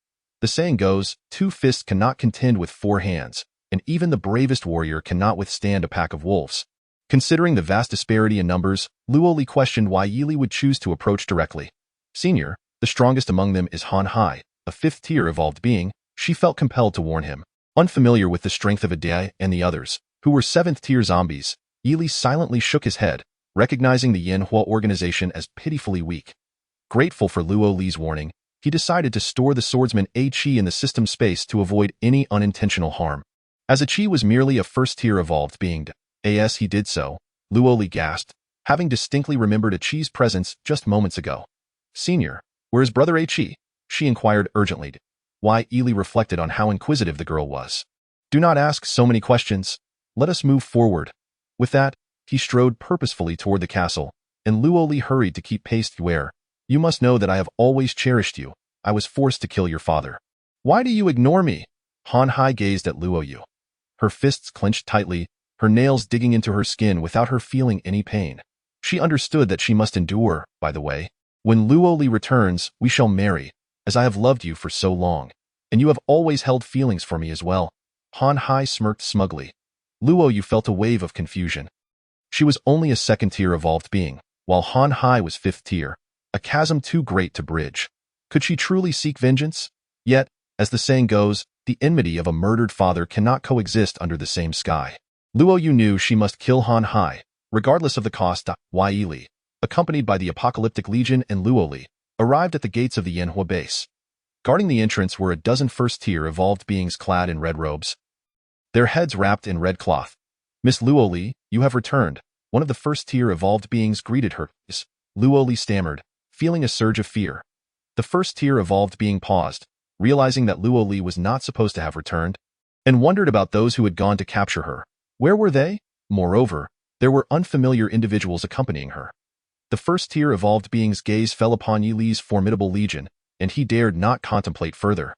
The saying goes, 2 fists cannot contend with 4 hands, and even the bravest warrior cannot withstand a pack of wolves. Considering the vast disparity in numbers, Luo Li questioned why Yi Li would choose to approach directly. Senior, the strongest among them is Han Hai, a 5th-tier evolved being. She felt compelled to warn him. Unfamiliar with the strength of Adai and the others, who were 7th-tier zombies, Yi Li silently shook his head, recognizing the Yanhua organization as pitifully weak. Grateful for Luo Li's warning, he decided to store the swordsman Qi in the system space to avoid any unintentional harm. As Qi was merely a 1st-tier evolved being, as he did so, Luo Li gasped, having distinctly remembered Qi's presence just moments ago. Senior, where is brother Qi? She inquired urgently. Yi Li reflected on how inquisitive the girl was. Do not ask so many questions. Let us move forward. With that, he strode purposefully toward the castle, and Luo Li hurried to keep pace. You must know that I have always cherished you. I was forced to kill your father. Why do you ignore me? Han Hai gazed at Luo Yu. Her fists clenched tightly, her nails digging into her skin without her feeling any pain. She understood that she must endure, by the way. When Luo Li returns, we shall marry, as I have loved you for so long, and you have always held feelings for me as well. Han Hai smirked smugly. Luo Yu felt a wave of confusion. She was only a 2nd-tier evolved being, while Han Hai was 5th-tier, a chasm too great to bridge. Could she truly seek vengeance? Yet, as the saying goes, the enmity of a murdered father cannot coexist under the same sky. Luo Yu knew she must kill Han Hai, regardless of the cost. Yi Li, accompanied by the Apocalyptic Legion and Luo Li, arrived at the gates of the Yanhua base. Guarding the entrance were a dozen 1st-tier evolved beings clad in red robes, their heads wrapped in red cloth. Miss Luo Li, you have returned, one of the 1st-tier evolved beings greeted her. Luo Li stammered, feeling a surge of fear. The 1st-tier evolved being paused, realizing that Luo Li was not supposed to have returned, and wondered about those who had gone to capture her. Where were they? Moreover, there were unfamiliar individuals accompanying her. The 1st-tier evolved being's gaze fell upon Yi Li's formidable legion, and he dared not contemplate further.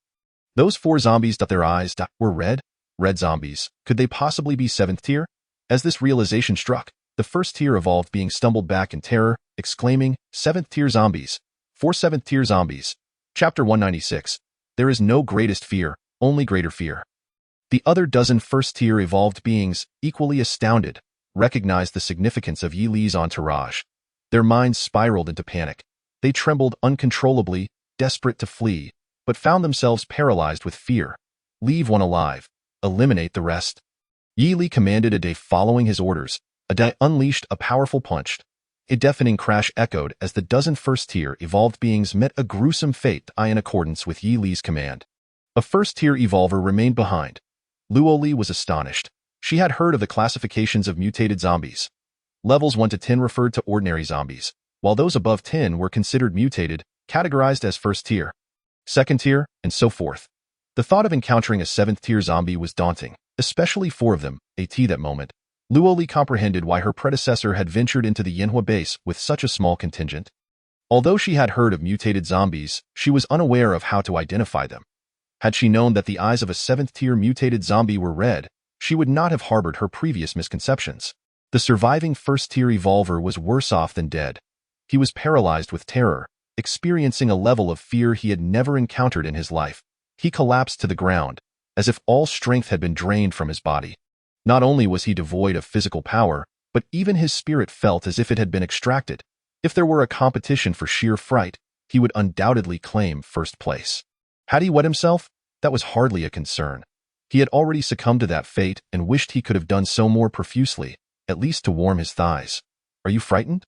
Those 4 zombies. Their eyes were red? Red zombies. Could they possibly be 7th-tier? As this realization struck, the 1st-tier evolved being stumbled back in terror, exclaiming, 7th-tier zombies. 4 7th-tier zombies. Chapter 196. There is no greatest fear, only greater fear. The other dozen 1st-tier evolved beings, equally astounded, recognized the significance of Yi Li's entourage. Their minds spiraled into panic. They trembled uncontrollably, desperate to flee, but found themselves paralyzed with fear. Leave one alive. Eliminate the rest. Yi Li commanded a day following his orders. A day unleashed a powerful punch. A deafening crash echoed as the dozen first-tier evolved beings met a gruesome fate in accordance with Yi Li's command. A first-tier evolver remained behind. Luo Li was astonished. She had heard of the classifications of mutated zombies. Levels 1 to 10 referred to ordinary zombies, while those above 10 were considered mutated, categorized as first tier, second tier, and so forth. The thought of encountering a seventh-tier zombie was daunting, especially 4 of them. At that moment, Luo Li comprehended why her predecessor had ventured into the Yanhua base with such a small contingent. Although she had heard of mutated zombies, she was unaware of how to identify them. Had she known that the eyes of a 7th-tier mutated zombie were red, she would not have harbored her previous misconceptions. The surviving first-tier evolver was worse off than dead. He was paralyzed with terror, experiencing a level of fear he had never encountered in his life. He collapsed to the ground, as if all strength had been drained from his body. Not only was he devoid of physical power, but even his spirit felt as if it had been extracted. If there were a competition for sheer fright, he would undoubtedly claim first place. Had he wet himself? That was hardly a concern. He had already succumbed to that fate and wished he could have done so more profusely, at least to warm his thighs. Are you frightened?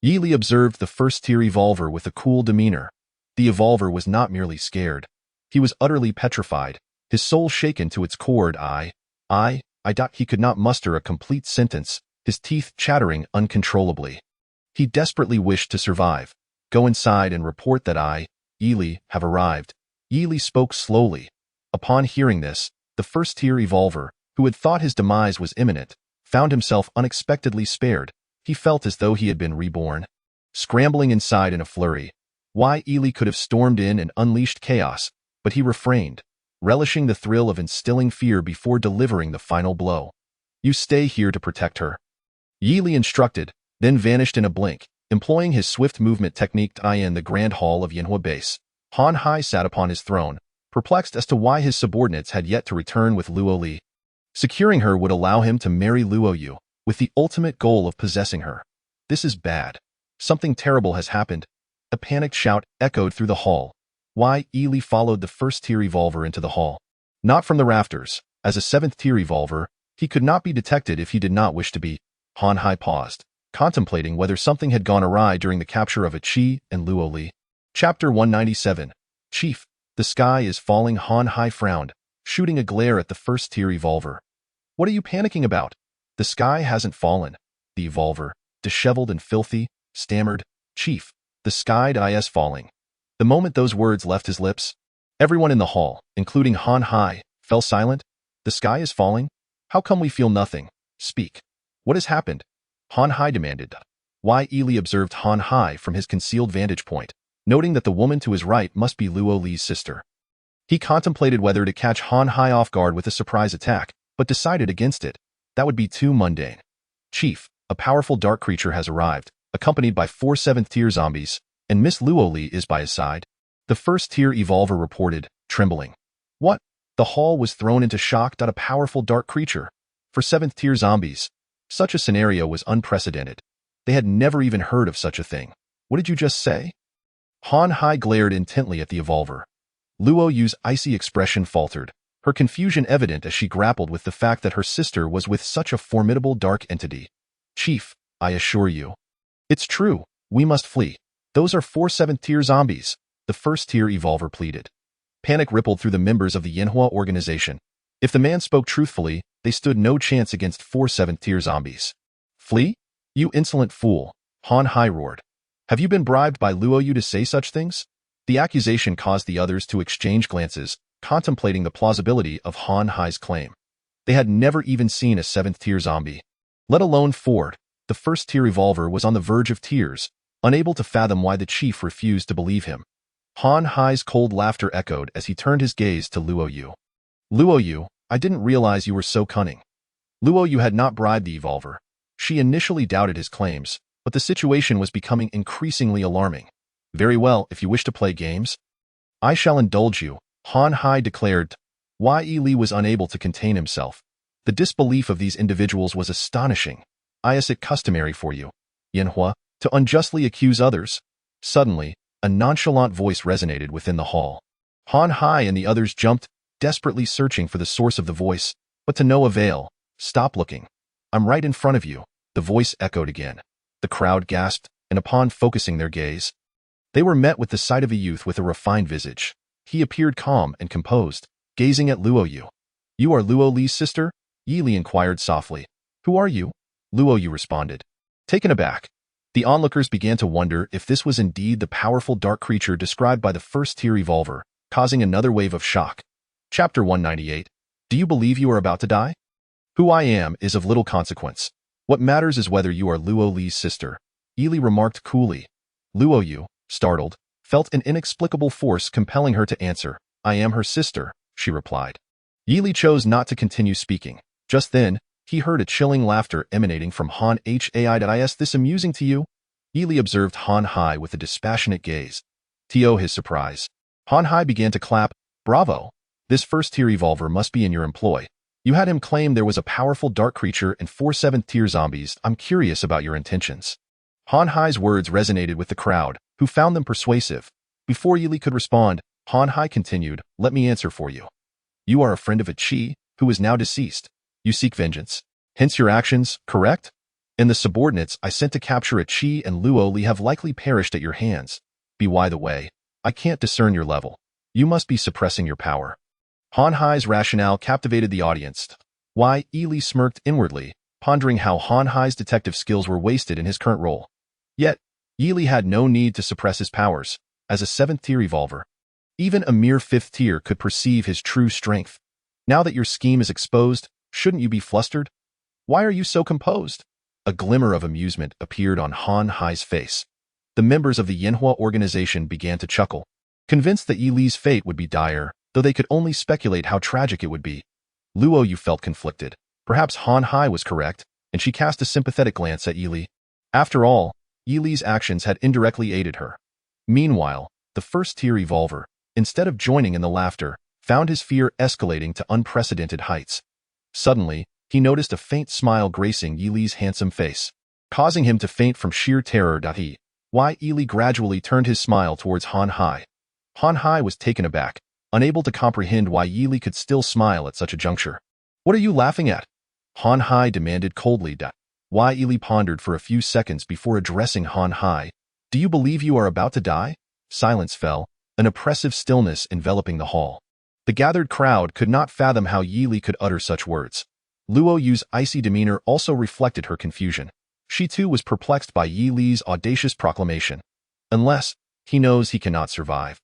Yi Li observed the first-tier evolver with a cool demeanor. The evolver was not merely scared. He was utterly petrified, his soul shaken to its core. He could not muster a complete sentence, his teeth chattering uncontrollably. He desperately wished to survive. Go inside and report that Yi Li, have arrived. Yi Li spoke slowly. Upon hearing this, the first-tier evolver, who had thought his demise was imminent, found himself unexpectedly spared. He felt as though he had been reborn. Scrambling inside in a flurry, Yi Li could have stormed in and unleashed chaos, but he refrained, relishing the thrill of instilling fear before delivering the final blow. You stay here to protect her. Yi Li instructed, then vanished in a blink, employing his swift movement technique in the Grand Hall of Yanhua Base. Han Hai sat upon his throne, perplexed as to why his subordinates had yet to return with Luo Li. Securing her would allow him to marry Luo Yu, with the ultimate goal of possessing her. This is bad. Something terrible has happened. A panicked shout echoed through the hall. Yi Li followed the first-tier evolver into the hall. Not from the rafters. As a 7th-tier evolver, he could not be detected if he did not wish to be. Han Hai paused, contemplating whether something had gone awry during the capture of Qi and Luo Li. Chapter 197. Chief, the sky is falling. Han Hai frowned, shooting a glare at the first-tier evolver. What are you panicking about? The sky hasn't fallen. The evolver, disheveled and filthy, stammered, Chief, the sky is falling. The moment those words left his lips, everyone in the hall, including Han Hai, fell silent. The sky is falling? How come we feel nothing? Speak. What has happened? Han Hai demanded. Yi Li observed Han Hai from his concealed vantage point, noting that the woman to his right must be Luo Li's sister. He contemplated whether to catch Han Hai off guard with a surprise attack, but decided against it. That would be too mundane. Chief, a powerful dark creature has arrived, accompanied by 4 7th-tier zombies, and Miss Luo Li is by his side. The first-tier evolver reported, trembling. What? The hall was thrown into shock. A powerful dark creature. For 7th-tier zombies, such a scenario was unprecedented. They had never even heard of such a thing. What did you just say? Han Hai glared intently at the evolver. Luo Yu's icy expression faltered, her confusion evident as she grappled with the fact that her sister was with such a formidable dark entity. Chief, I assure you. It's true, we must flee. Those are 4 7th-tier zombies, the first-tier evolver pleaded. Panic rippled through the members of the Yanhua organization. If the man spoke truthfully, they stood no chance against 4 7th-tier zombies. Flee? You insolent fool, Han Hai roared. Have you been bribed by Luo Yu to say such things? The accusation caused the others to exchange glances, contemplating the plausibility of Han Hai's claim. They had never even seen a 7th-tier zombie, let alone 4. The first-tier evolver was on the verge of tears, unable to fathom why the chief refused to believe him. Han Hai's cold laughter echoed as he turned his gaze to Luo Yu. Luo Yu, I didn't realize you were so cunning. Luo Yu had not bribed the evolver. She initially doubted his claims, but the situation was becoming increasingly alarming. Very well, if you wish to play games, I shall indulge you, Han Hai declared. Yi Li was unable to contain himself. The disbelief of these individuals was astonishing. Is it customary for you, Yanhua, to unjustly accuse others? Suddenly, a nonchalant voice resonated within the hall. Han Hai and the others jumped, desperately searching for the source of the voice, but to no avail. Stop looking. I'm right in front of you, the voice echoed again. The crowd gasped, and upon focusing their gaze, they were met with the sight of a youth with a refined visage. He appeared calm and composed, gazing at Luo Yu. You are Luo Li's sister? Yi Li inquired softly. Who are you? Luo Yu responded. Taken aback, the onlookers began to wonder if this was indeed the powerful dark creature described by the first-tier evolver, causing another wave of shock. Chapter 198. Do you believe you are about to die? Who I am is of little consequence. What matters is whether you are Luo Li's sister, Yi Li remarked coolly. Luo Yu, startled, felt an inexplicable force compelling her to answer. I am her sister, she replied. Yi Li chose not to continue speaking. Just then, he heard a chilling laughter emanating from Han Hai. Is this amusing to you? Yi Li observed Han Hai with a dispassionate gaze. To his surprise, Han Hai began to clap. Bravo! This first-tier evolver must be in your employ. You had him claim there was a powerful dark creature and 4 7th-tier zombies. I'm curious about your intentions. Han Hai's words resonated with the crowd, who found them persuasive. Before Yi Li could respond, Han Hai continued, let me answer for you. You are a friend of a Qi, who is now deceased. You seek vengeance. Hence your actions, correct? And the subordinates I sent to capture a Qi and Luo Li have likely perished at your hands. By the way, I can't discern your level. You must be suppressing your power. Han Hai's rationale captivated the audience. Yi Li smirked inwardly, pondering how Han Hai's detective skills were wasted in his current role. Yet, Yi Li had no need to suppress his powers. As a 7th-tier evolver, even a mere 5th tier could perceive his true strength. Now that your scheme is exposed, shouldn't you be flustered? Why are you so composed? A glimmer of amusement appeared on Han Hai's face. The members of the Yanhua organization began to chuckle, convinced that Yi Li's fate would be dire, though they could only speculate how tragic it would be. Luo Yu felt conflicted. Perhaps Han Hai was correct, and she cast a sympathetic glance at Yi Li. After all, Yi Li's actions had indirectly aided her. Meanwhile, the first-tier evolver, instead of joining in the laughter, found his fear escalating to unprecedented heights. Suddenly, he noticed a faint smile gracing Yi Li's handsome face, causing him to faint from sheer terror. Yi Li gradually turned his smile towards Han Hai. Han Hai was taken aback, unable to comprehend why Yi Li could still smile at such a juncture. What are you laughing at? Han Hai demanded coldly. Yi Li pondered for a few seconds before addressing Han Hai. Do you believe you are about to die? Silence fell, an oppressive stillness enveloping the hall. The gathered crowd could not fathom how Yi Li could utter such words. Luo Yu's icy demeanor also reflected her confusion. She too was perplexed by Yi Li's audacious proclamation. Unless, he knows he cannot survive.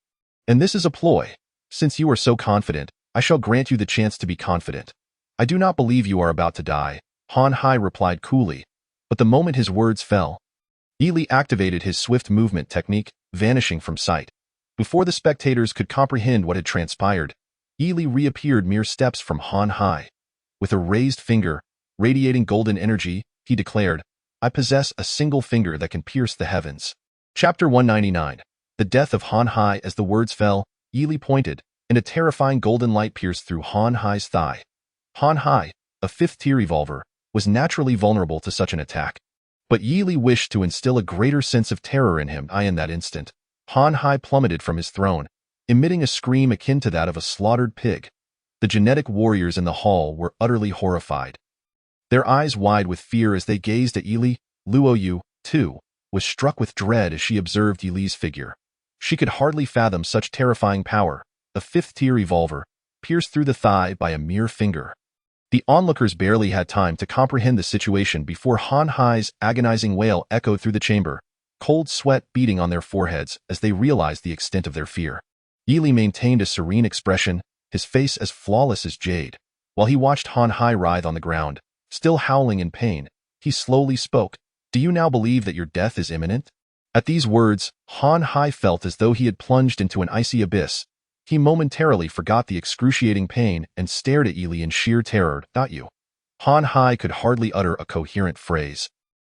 And this is a ploy. Since you are so confident, I shall grant you the chance to be confident. I do not believe you are about to die, Han Hai replied coolly. But the moment his words fell, Yi Li activated his swift movement technique, vanishing from sight. Before the spectators could comprehend what had transpired, Yi Li reappeared mere steps from Han Hai. With a raised finger, radiating golden energy, he declared, I possess a single finger that can pierce the heavens. Chapter 199. The death of Han Hai. As the words fell, Yi Li pointed, and a terrifying golden light pierced through Han Hai's thigh. Han Hai, a 5th-tier evolver, was naturally vulnerable to such an attack. But Yi Li wished to instill a greater sense of terror in him. In that instant, Han Hai plummeted from his throne, emitting a scream akin to that of a slaughtered pig. The genetic warriors in the hall were utterly horrified. Their eyes wide with fear as they gazed at Yi Li. Luo Yu, too, was struck with dread as she observed Yi Li's figure. She could hardly fathom such terrifying power, a 5th-tier evolver, pierced through the thigh by a mere finger. The onlookers barely had time to comprehend the situation before Han Hai's agonizing wail echoed through the chamber, cold sweat beating on their foreheads as they realized the extent of their fear. Yi Li maintained a serene expression, his face as flawless as jade. While he watched Han Hai writhe on the ground, still howling in pain, he slowly spoke, Do you now believe that your death is imminent? At these words, Han Hai felt as though he had plunged into an icy abyss. He momentarily forgot the excruciating pain and stared at Yi Li in sheer terror. You. Han Hai could hardly utter a coherent phrase.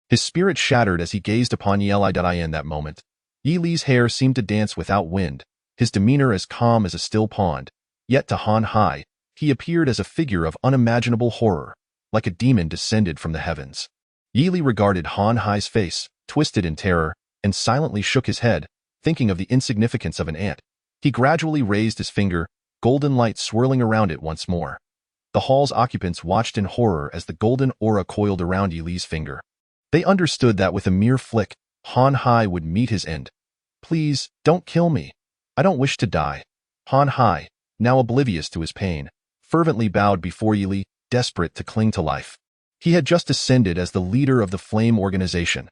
His spirit shattered as he gazed upon Yi Li. In that moment, Yi Li's hair seemed to dance without wind, his demeanor as calm as a still pond. Yet to Han Hai, he appeared as a figure of unimaginable horror, like a demon descended from the heavens. Yi regarded Han Hai's face, twisted in terror, and silently shook his head, thinking of the insignificance of an ant. He gradually raised his finger, golden light swirling around it once more. The hall's occupants watched in horror as the golden aura coiled around Yi's finger. They understood that with a mere flick, Han Hai would meet his end. "Please, don't kill me. I don't wish to die." Han Hai, now oblivious to his pain, fervently bowed before Yi, desperate to cling to life. He had just ascended as the leader of the Flame Organization.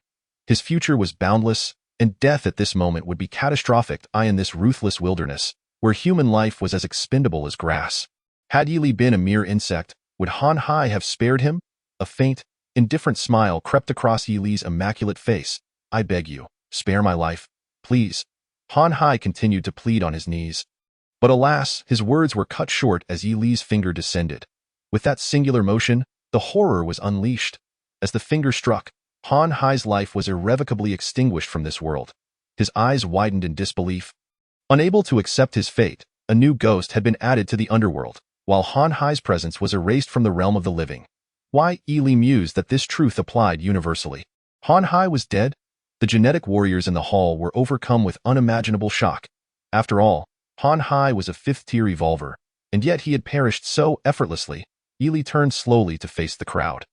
His future was boundless, and death at this moment would be catastrophic in this ruthless wilderness, where human life was as expendable as grass. Had Yi been a mere insect, would Han Hai have spared him? A faint, indifferent smile crept across Yi's immaculate face. "I beg you, spare my life, please." Han Hai continued to plead on his knees. But alas, his words were cut short as Yi's finger descended. With that singular motion, the horror was unleashed. As the finger struck, Han Hai's life was irrevocably extinguished from this world. His eyes widened in disbelief. Unable to accept his fate, a new ghost had been added to the underworld, while Han Hai's presence was erased from the realm of the living. Why, Yi mused that this truth applied universally. Han Hai was dead? The genetic warriors in the hall were overcome with unimaginable shock. After all, Han Hai was a fifth-tier evolver, and yet he had perished so effortlessly. Yi turned slowly to face the crowd.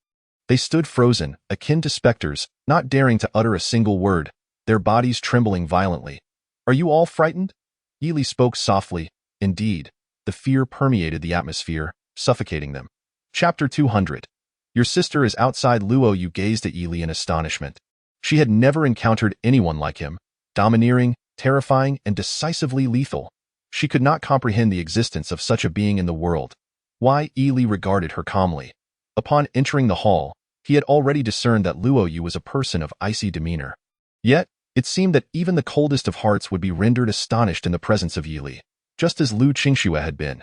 They stood frozen, akin to specters, not daring to utter a single word, their bodies trembling violently. "Are you all frightened?" Yi spoke softly. Indeed, the fear permeated the atmosphere, suffocating them. Chapter 200. Your sister is outside. Luo Yu gazed at Yi in astonishment. She had never encountered anyone like him, domineering, terrifying, and decisively lethal. She could not comprehend the existence of such a being in the world. Why? Yi regarded her calmly. Upon entering the hall, he had already discerned that Luo Yu was a person of icy demeanor. Yet, it seemed that even the coldest of hearts would be rendered astonished in the presence of Yi, just as Lu Qingxue had been.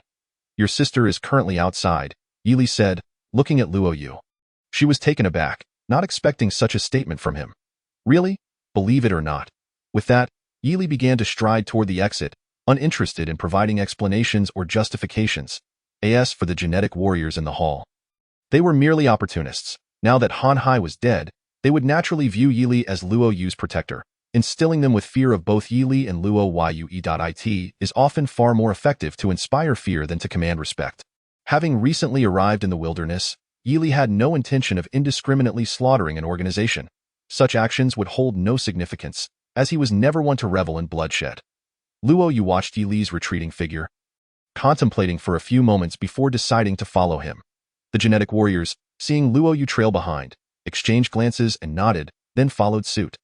"Your sister is currently outside," Yi said, looking at Luo Yu. She was taken aback, not expecting such a statement from him. "Really? Believe it or not." With that, Yi began to stride toward the exit, uninterested in providing explanations or justifications. As for the genetic warriors in the hall, they were merely opportunists. Now that Han Hai was dead, they would naturally view Yi as Luo Yu's protector. Instilling them with fear of both Yi and Luo Yue.it is often far more effective to inspire fear than to command respect. Having recently arrived in the wilderness, Yi had no intention of indiscriminately slaughtering an organization. Such actions would hold no significance, as he was never one to revel in bloodshed. Luo Yu watched Yi's retreating figure, contemplating for a few moments before deciding to follow him. The genetic warriors, seeing Luo Yu trail behind, exchanged glances and nodded, then followed suit.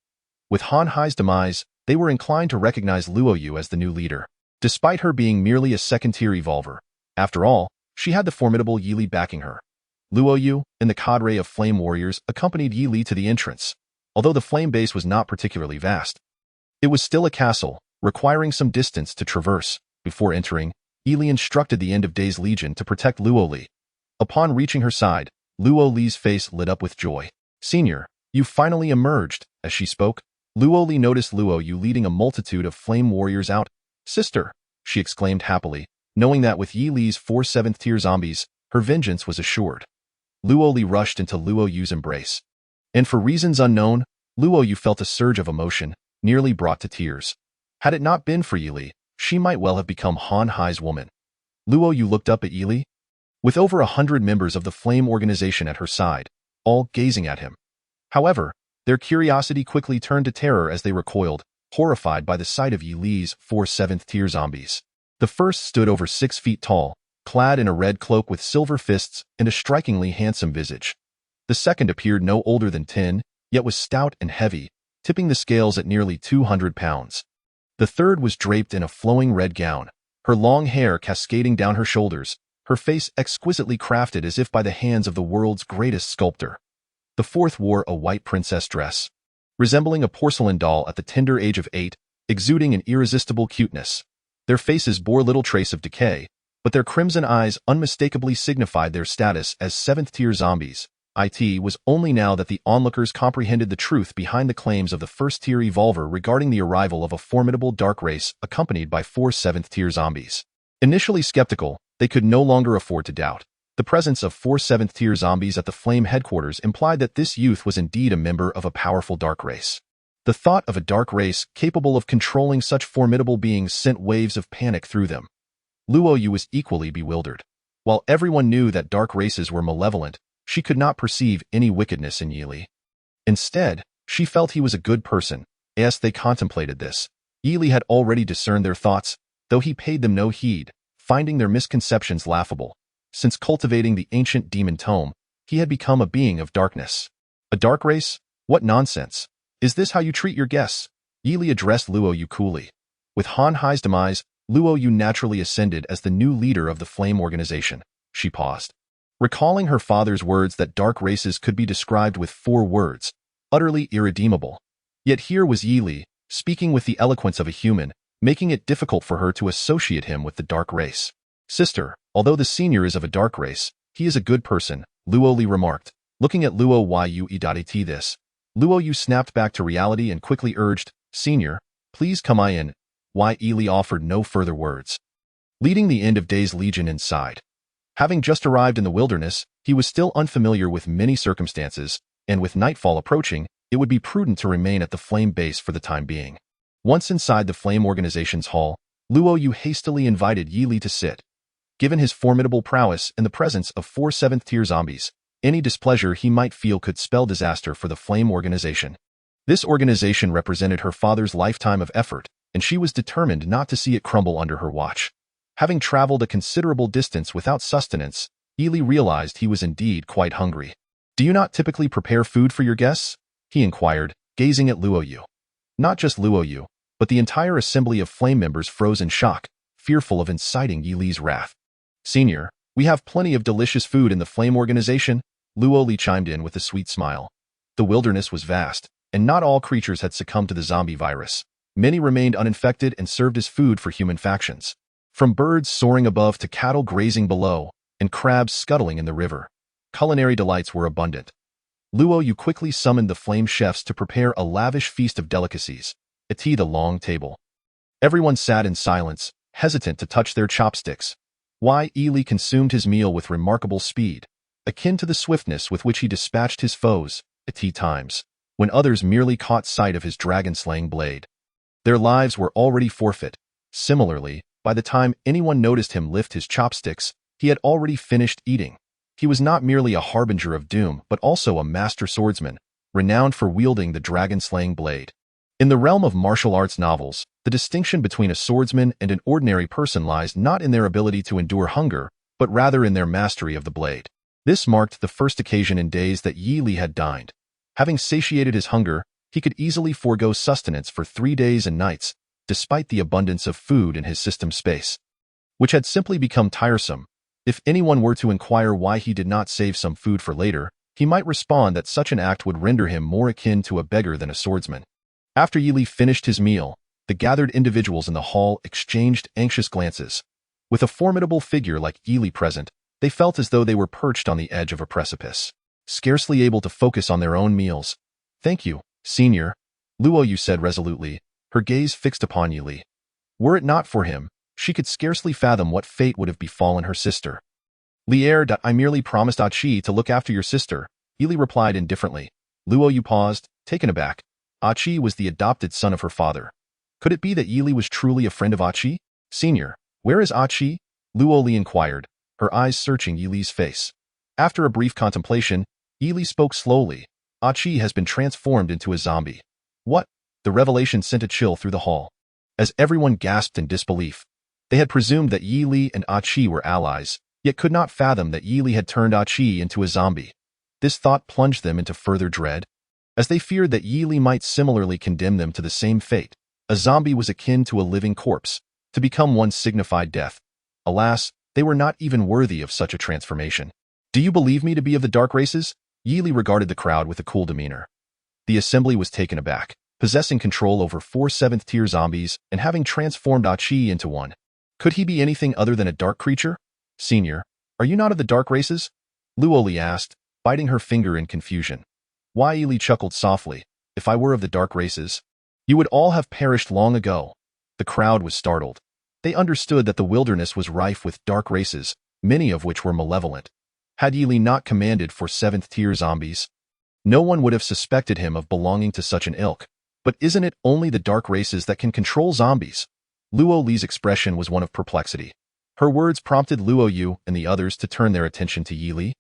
With Han Hai's demise, they were inclined to recognize Luo Yu as the new leader, despite her being merely a second-tier evolver. After all, she had the formidable Yi backing her. Luo Yu and the cadre of flame warriors accompanied Yi to the entrance. Although the flame base was not particularly vast, it was still a castle, requiring some distance to traverse. Before entering, Yi instructed the End of Days Legion to protect Luo Li. Upon reaching her side, Luo Li's face lit up with joy. "Senior, you finally emerged." As she spoke, Luo Li noticed Luo Yu leading a multitude of flame warriors out. "Sister," she exclaimed happily, knowing that with Yi's 4 7th-tier zombies, her vengeance was assured. Luo Li rushed into Luo Yu's embrace. And for reasons unknown, Luo Yu felt a surge of emotion, nearly brought to tears. Had it not been for Yi, she might well have become Han Hai's woman. Luo Yu looked up at Yi, with over 100 members of the Flame Organization at her side, all gazing at him. However, their curiosity quickly turned to terror as they recoiled, horrified by the sight of Yi's 4 7th-tier zombies. The first stood over 6 feet tall, clad in a red cloak with silver fists and a strikingly handsome visage. The second appeared no older than 10, yet was stout and heavy, tipping the scales at nearly 200 pounds. The third was draped in a flowing red gown, her long hair cascading down her shoulders, her face exquisitely crafted as if by the hands of the world's greatest sculptor. The fourth wore a white princess dress, resembling a porcelain doll at the tender age of 8, exuding an irresistible cuteness. Their faces bore little trace of decay, but their crimson eyes unmistakably signified their status as 7th-tier zombies. It was only now that the onlookers comprehended the truth behind the claims of the first-tier evolver regarding the arrival of a formidable dark race accompanied by 4 7th-tier zombies. Initially skeptical, they could no longer afford to doubt. The presence of 4 7th-tier zombies at the Flame headquarters implied that this youth was indeed a member of a powerful dark race. The thought of a dark race capable of controlling such formidable beings sent waves of panic through them. Luo Yu was equally bewildered. While everyone knew that dark races were malevolent, she could not perceive any wickedness in Yili. Instead, she felt he was a good person. As they contemplated this, Yili had already discerned their thoughts, though he paid them no heed, finding their misconceptions laughable. Since cultivating the ancient demon tome, he had become a being of darkness. A dark race? What nonsense! Is this how you treat your guests? Yili addressed Luo Yu coolly. With Han Hai's demise, Luo Yu naturally ascended as the new leader of the Flame organization. She paused. Recalling her father's words that dark races could be described with 4 words, utterly irredeemable. Yet here was Yili, speaking with the eloquence of a human, making it difficult for her to associate him with the dark race. Sister, although the senior is of a dark race, he is a good person, Luo Li remarked. Looking at Luo Yu this. Luo Yu snapped back to reality and quickly urged, Senior, please come in. Yili offered no further words. Leading the End of Days Legion inside. Having just arrived in the wilderness, he was still unfamiliar with many circumstances, and with nightfall approaching, it would be prudent to remain at the Flame base for the time being. Once inside the Flame organization's hall, Luo Yu hastily invited Yili to sit. Given his formidable prowess and the presence of 4 7th-tier zombies, any displeasure he might feel could spell disaster for the Flame organization. This organization represented her father's lifetime of effort, and she was determined not to see it crumble under her watch. Having traveled a considerable distance without sustenance, Yili realized he was indeed quite hungry. Do you not typically prepare food for your guests? He inquired, gazing at Luo Yu. Not just Luo Yu, but the entire assembly of Flame members froze in shock, fearful of inciting Yili's wrath. Senior, we have plenty of delicious food in the Flame organization, Luo Li chimed in with a sweet smile. The wilderness was vast, and not all creatures had succumbed to the zombie virus. Many remained uninfected and served as food for human factions. From birds soaring above to cattle grazing below, and crabs scuttling in the river, culinary delights were abundant. Luo Yu quickly summoned the Flame chefs to prepare a lavish feast of delicacies, at the long table. Everyone sat in silence, hesitant to touch their chopsticks. Yili consumed his meal with remarkable speed, akin to the swiftness with which he dispatched his foes, at times, when others merely caught sight of his dragon-slaying blade. Their lives were already forfeit. Similarly, by the time anyone noticed him lift his chopsticks, he had already finished eating. He was not merely a harbinger of doom, but also a master swordsman, renowned for wielding the dragon-slaying blade. In the realm of martial arts novels, the distinction between a swordsman and an ordinary person lies not in their ability to endure hunger, but rather in their mastery of the blade. This marked the first occasion in days that Yili had dined. Having satiated his hunger, he could easily forego sustenance for 3 days and nights, despite the abundance of food in his system space, which had simply become tiresome. If anyone were to inquire why he did not save some food for later, he might respond that such an act would render him more akin to a beggar than a swordsman. After Yili finished his meal, the gathered individuals in the hall exchanged anxious glances. With a formidable figure like Yili present, they felt as though they were perched on the edge of a precipice, scarcely able to focus on their own meals. Thank you, Senior, Luo Yu said resolutely, her gaze fixed upon Yili. Were it not for him, she could scarcely fathom what fate would have befallen her sister. I merely promised Achi to look after your sister, Yili replied indifferently. Luo Yu paused, taken aback. Achi was the adopted son of her father. Could it be that Yili was truly a friend of Achi? Senior, where is Achi? Luo Li inquired, her eyes searching Yili's face. After a brief contemplation, Yili spoke slowly. Achi has been transformed into a zombie. What? The revelation sent a chill through the hall. As everyone gasped in disbelief, they had presumed that Yili and Achi were allies, yet could not fathom that Yili had turned Achi into a zombie. This thought plunged them into further dread, as they feared that Yili might similarly condemn them to the same fate. A zombie was akin to a living corpse. To become one signified death. Alas, they were not even worthy of such a transformation. Do you believe me to be of the dark races? Yili regarded the crowd with a cool demeanor. The assembly was taken aback, possessing control over 4 7th-tier zombies and having transformed Achi into one. Could he be anything other than a dark creature? Senior, are you not of the dark races? Luo Li asked, biting her finger in confusion. Yili chuckled softly. If I were of the dark races, you would all have perished long ago. The crowd was startled. They understood that the wilderness was rife with dark races, many of which were malevolent. Had Yili not commanded for 7th-tier zombies, no one would have suspected him of belonging to such an ilk. But isn't it only the dark races that can control zombies? Luo Li's expression was one of perplexity. Her words prompted Luo Yu and the others to turn their attention to Yi Li.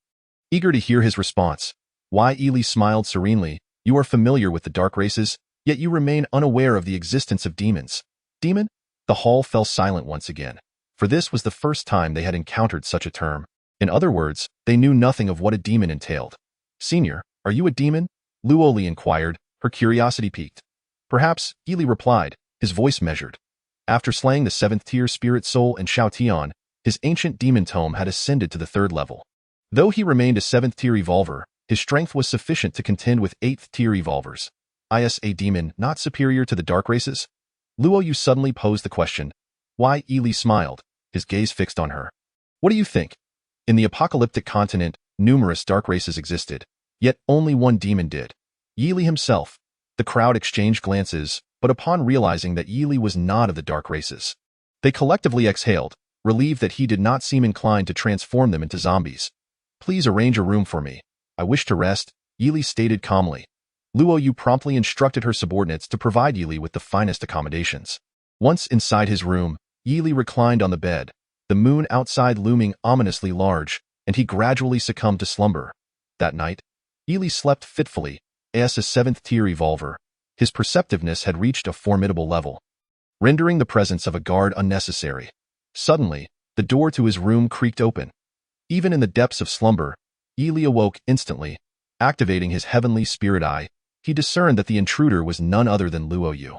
Eager to hear his response, Yi Li smiled serenely. You are familiar with the dark races, yet you remain unaware of the existence of demons. Demon? The hall fell silent once again, for this was the first time they had encountered such a term. In other words, they knew nothing of what a demon entailed. Senior, are you a demon? Luo Li inquired, her curiosity piqued. Perhaps, Yi Li replied, his voice measured. After slaying the 7th-tier spirit soul and Xiao Tian, his ancient demon tome had ascended to the 3rd level. Though he remained a 7th-tier evolver, his strength was sufficient to contend with 8th-tier evolvers. Is a demon not superior to the dark races? Luo Yu suddenly posed the question. Yi Li smiled, his gaze fixed on her. What do you think? In the apocalyptic continent, numerous dark races existed, yet only one demon did. Yi Li himself. The crowd exchanged glances, but upon realizing that Yi Li was not of the dark races, they collectively exhaled, relieved that he did not seem inclined to transform them into zombies. Please arrange a room for me. I wish to rest, Yi Li stated calmly. Luo Yu promptly instructed her subordinates to provide Yi Li with the finest accommodations. Once inside his room, Yi Li reclined on the bed, the moon outside looming ominously large, and he gradually succumbed to slumber. That night, Yi Li slept fitfully, as a 7th-tier evolver. His perceptiveness had reached a formidable level, rendering the presence of a guard unnecessary. Suddenly, the door to his room creaked open. Even in the depths of slumber, Yi Li awoke instantly. Activating his heavenly spirit eye, he discerned that the intruder was none other than Luo Yu.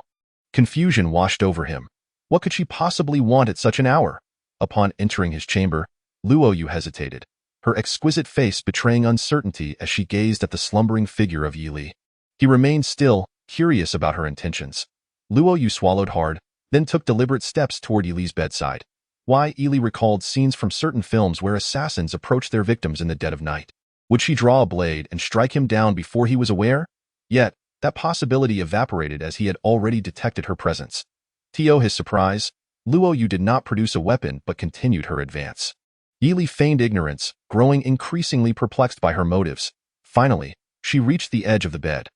Confusion washed over him. What could she possibly want at such an hour? Upon entering his chamber, Luo Yu hesitated, her exquisite face betraying uncertainty as she gazed at the slumbering figure of Yi Li. He remained still, curious about her intentions. Luo Yu swallowed hard, then took deliberate steps toward Yi Li's bedside. Yi Li recalled scenes from certain films where assassins approached their victims in the dead of night. Would she draw a blade and strike him down before he was aware? Yet, that possibility evaporated as he had already detected her presence. To his surprise, Luo Yu did not produce a weapon but continued her advance. Yi Li feigned ignorance, growing increasingly perplexed by her motives. Finally, she reached the edge of the bed.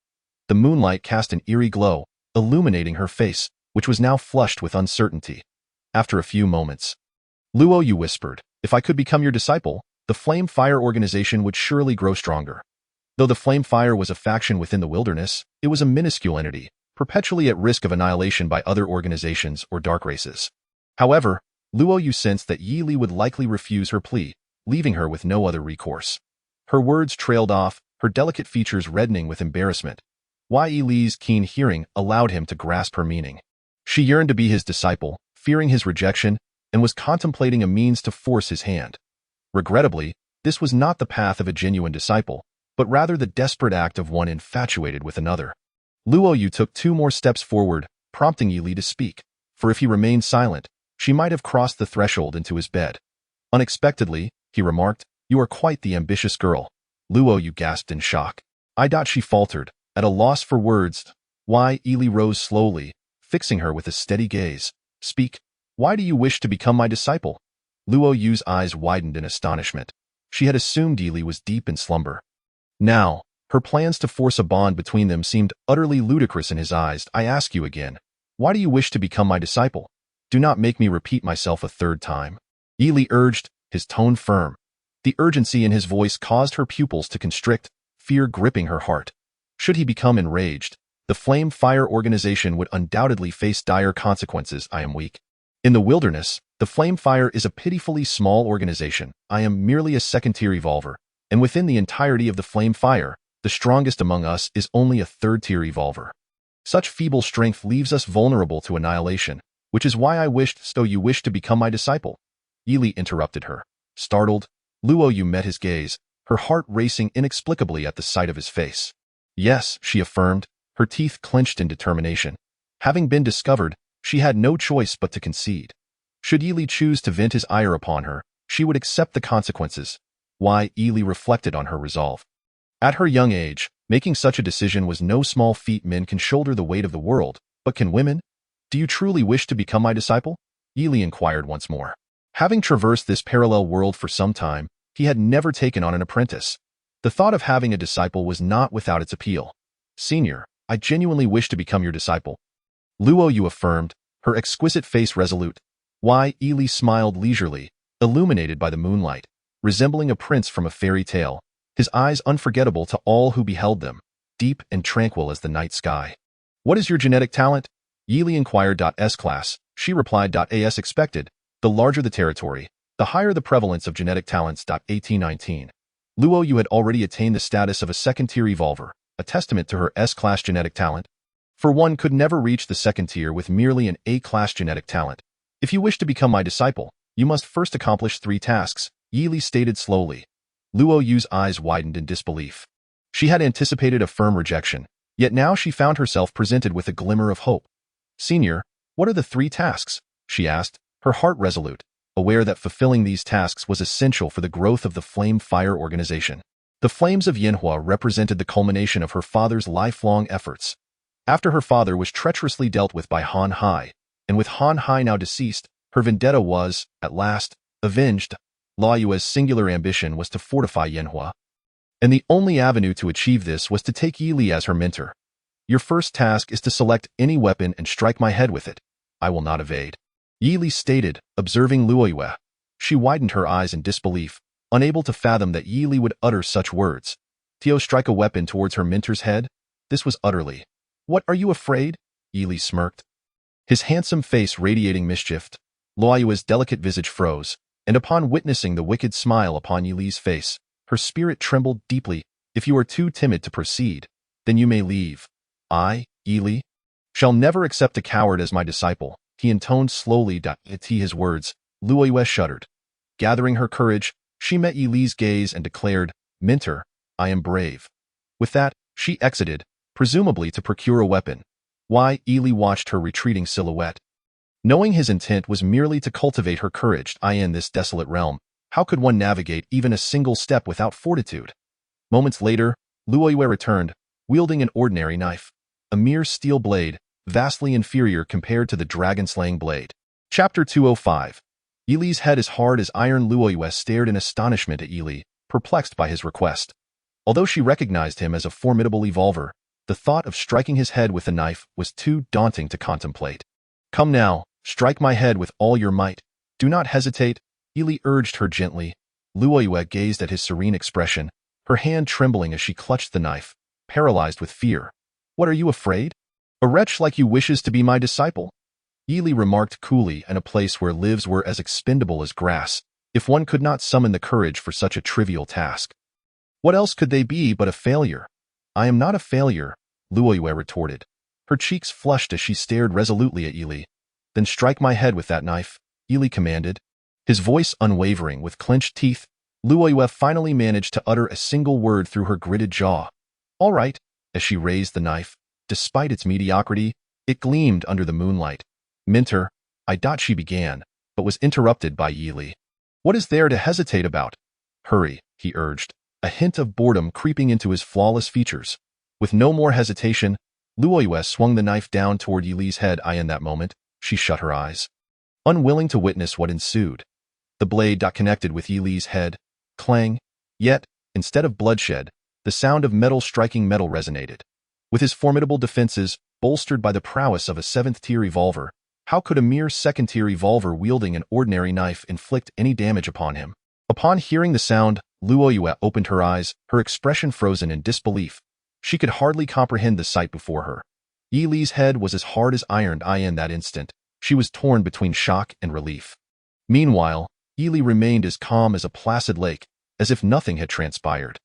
The moonlight cast an eerie glow, illuminating her face, which was now flushed with uncertainty. After a few moments, Luo Yu whispered, if I could become your disciple, the Flame Fire organization would surely grow stronger. Though the Flame Fire was a faction within the wilderness, it was a minuscule entity, perpetually at risk of annihilation by other organizations or dark races. However, Luo Yu sensed that Yi Li would likely refuse her plea, leaving her with no other recourse. Her words trailed off, her delicate features reddening with embarrassment. Yi Li's keen hearing allowed him to grasp her meaning. She yearned to be his disciple, fearing his rejection, and was contemplating a means to force his hand. Regrettably, this was not the path of a genuine disciple, but rather the desperate act of one infatuated with another. Luo Yu took 2 more steps forward, prompting Yi Li to speak, for if he remained silent, she might have crossed the threshold into his bed. Unexpectedly, he remarked, you are quite the ambitious girl. Luo Yu gasped in shock. She faltered, at a loss for words. Yi Li rose slowly, fixing her with a steady gaze. Speak. Why do you wish to become my disciple? Luo Yu's eyes widened in astonishment. She had assumed Yi Li was deep in slumber. Now, her plans to force a bond between them seemed utterly ludicrous in his eyes. I ask you again, why do you wish to become my disciple? Do not make me repeat myself a 3rd time. Yi Li urged, his tone firm. The urgency in his voice caused her pupils to constrict, fear gripping her heart. Should he become enraged, the Flame Fire organization would undoubtedly face dire consequences. I am weak. In the wilderness, the Flame Fire is a pitifully small organization. I am merely a 2nd-tier evolver, and within the entirety of the Flame Fire, the strongest among us is only a 3rd-tier evolver. Such feeble strength leaves us vulnerable to annihilation, which is why I wished. So you wish to become my disciple? Yi Li interrupted her. Startled, Luo Yu met his gaze, her heart racing inexplicably at the sight of his face. Yes, she affirmed, her teeth clenched in determination. Having been discovered, she had no choice but to concede. Should Yi Li choose to vent his ire upon her, she would accept the consequences. Yi Li reflected on her resolve. At her young age, making such a decision was no small feat. Men can shoulder the weight of the world, but can women? Do you truly wish to become my disciple? Yi Li inquired once more. Having traversed this parallel world for some time, He had never taken on an apprentice. The thought of having a disciple was not without its appeal. "Senior, I genuinely wish to become your disciple," Luo Yu affirmed, her exquisite face resolute. Why, Yi smiled leisurely, illuminated by the moonlight, resembling a prince from a fairy tale, his eyes unforgettable to all who beheld them, deep and tranquil as the night sky. "What is your genetic talent?" Yi inquired. S-class, she replied. As expected, the larger the territory, the higher the prevalence of genetic talents. 1819. Luo Yu had already attained the status of a second-tier evolver, a testament to her S-class genetic talent. For one could never reach the second tier with merely an A-class genetic talent. "If you wish to become my disciple, you must first accomplish 3 tasks, Yi stated slowly. Luo Yu's eyes widened in disbelief. She had anticipated a firm rejection, yet now she found herself presented with a glimmer of hope. "Senior, what are the 3 tasks?" she asked, her heart resolute, aware that fulfilling these tasks was essential for the growth of the Flame Fire organization. The flames of Yanhua represented the culmination of her father's lifelong efforts. After her father was treacherously dealt with by Han Hai, and with Han Hai now deceased, her vendetta was, at last, avenged. Luo Yu's singular ambition was to fortify Yanhua, and the only avenue to achieve this was to take Yi as her mentor. "Your first task is to select any weapon and strike my head with it. I will not evade," Yi stated, observing Luo Yu. She widened her eyes in disbelief, unable to fathom that Yi would utter such words. Tio strike a weapon towards her mentor's head? This was utterly. "What, are you afraid?" Yi smirked, his handsome face radiating mischief. Luo Yu's delicate visage froze, and upon witnessing the wicked smile upon Yi's face, her spirit trembled deeply. "If you are too timid to proceed, then you may leave. I, Yi, shall never accept a coward as my disciple," he intoned slowly. To his words, Luo Yu shuddered. Gathering her courage, she met Yi's gaze and declared, "Mentor, I am brave." With that, she exited, presumably to procure a weapon. Why, Yi watched her retreating silhouette. Knowing his intent was merely to cultivate her courage in this desolate realm, how could one navigate even a single step without fortitude? Moments later, Luo Yu returned, wielding an ordinary knife, a mere steel blade, vastly inferior compared to the dragon-slaying blade. Chapter 205. Yi's head as hard as iron. Luo Yu stared in astonishment at Yi, perplexed by his request. Although she recognized him as a formidable evolver, the thought of striking his head with a knife was too daunting to contemplate. "Come now, strike my head with all your might. Do not hesitate," Yi urged her gently. Luo Yu gazed at his serene expression, her hand trembling as she clutched the knife, paralyzed with fear. "What, are you afraid? A wretch like you wishes to be my disciple?" Yi remarked coolly, in a place where lives were as expendable as grass, if one could not summon the courage for such a trivial task. "What else could they be but a failure?" "I am not a failure," Luo Yu retorted. Her cheeks flushed as she stared resolutely at Yi. "Then strike my head with that knife," Yi commanded. His voice unwavering, with clenched teeth, Luo Yu finally managed to utter a single word through her gritted jaw. "All right," as she raised the knife. Despite its mediocrity, it gleamed under the moonlight. "Mentor, she began, but was interrupted by Yi. "What is there to hesitate about?" "Hurry," he urged, a hint of boredom creeping into his flawless features. With no more hesitation, Luo Yu swung the knife down toward Yi's head. In that moment, she shut her eyes, unwilling to witness what ensued. The blade connected with Yi's head. Clang. Yet, instead of bloodshed, the sound of metal striking metal resonated. With his formidable defenses, bolstered by the prowess of a 7th-tier evolver, how could a mere 2nd-tier evolver wielding an ordinary knife inflict any damage upon him? Upon hearing the sound, Luo Yu opened her eyes, her expression frozen in disbelief. She could hardly comprehend the sight before her. Yi's head was as hard as iron. In that instant, she was torn between shock and relief. Meanwhile, Yi remained as calm as a placid lake, as if nothing had transpired.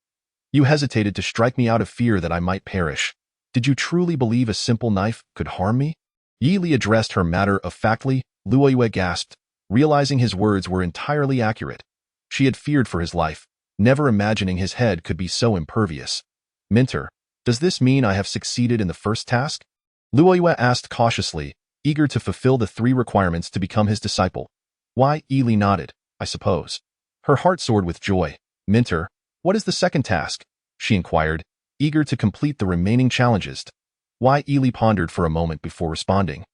"You hesitated to strike me out of fear that I might perish. Did you truly believe a simple knife could harm me?" Yi addressed her matter-of-factly. Luo Yu gasped, realizing his words were entirely accurate. She had feared for his life, never imagining his head could be so impervious. "Mentor, does this mean I have succeeded in the first task?" Luo Yu asked cautiously, eager to fulfill the 3 requirements to become his disciple. Why, Yi nodded. "I suppose." Her heart soared with joy. "Mentor, what is the second task?" she inquired, eager to complete the remaining challenges. Why, Yi pondered for a moment before responding.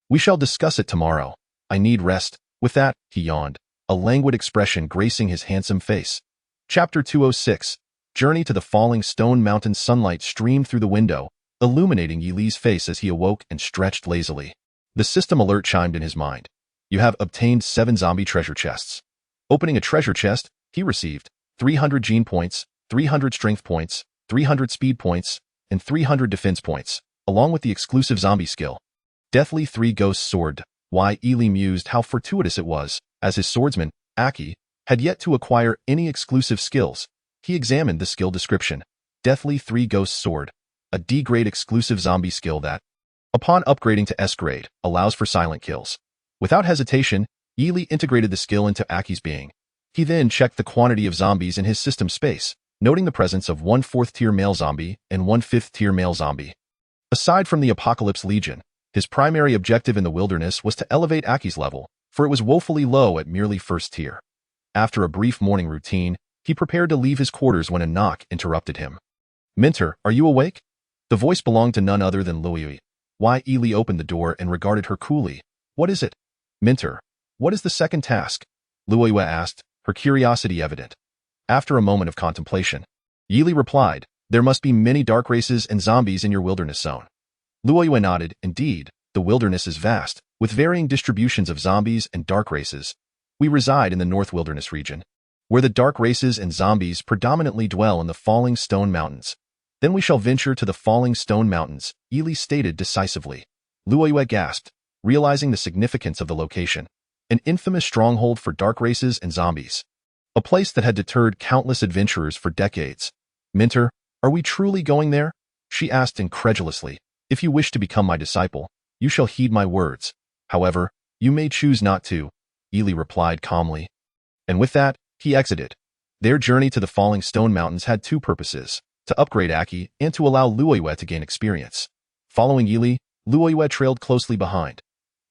"We shall discuss it tomorrow. I need rest." With that, he yawned, a languid expression gracing his handsome face. Chapter 206. Journey to the Falling Stone Mountain. Sunlight streamed through the window, illuminating Yi Li's face as he awoke and stretched lazily. The system alert chimed in his mind. You have obtained 7 zombie treasure chests. Opening a treasure chest, he received 300 gene points, 300 strength points, 300 speed points, and 300 defense points, along with the exclusive zombie skill. Deathly 3 Ghost Sword. Yi Li mused how fortuitous it was, as his swordsman, Aki, had yet to acquire any exclusive skills. He examined the skill description. Deathly 3 Ghost Sword, a D-grade exclusive zombie skill that, upon upgrading to S-grade, allows for silent kills. Without hesitation, Yi Li integrated the skill into Aki's being. He then checked the quantity of zombies in his system space, noting the presence of 1 4th-tier male zombie and 1 5th-tier male zombie. Aside from the Apocalypse Legion, his primary objective in the wilderness was to elevate Aki's level, for it was woefully low at merely 1st tier. After a brief morning routine, he prepared to leave his quarters when a knock interrupted him. Minter, are you awake? The voice belonged to none other than Luoyue. Yi Li opened the door and regarded her coolly. What is it? Minter, what is the second task? Luoyue asked, her curiosity evident. After a moment of contemplation, Yi Li replied, there must be many dark races and zombies in your wilderness zone. Luoyue nodded. Indeed, the wilderness is vast, with varying distributions of zombies and dark races. We reside in the North Wilderness region, where the dark races and zombies predominantly dwell in the Falling Stone Mountains. Then we shall venture to the Falling Stone Mountains, Yi Li stated decisively. Luoyue gasped, realizing the significance of the location. An infamous stronghold for dark races and zombies. A place that had deterred countless adventurers for decades. Minter, are we truly going there? She asked incredulously. If you wish to become my disciple, you shall heed my words. However, you may choose not to, Yi Li replied calmly. And with that, he exited. Their journey to the Falling Stone Mountains had 2 purposes, to upgrade Aki and to allow Luoyue to gain experience. Following Yi Li, Luoyue trailed closely behind.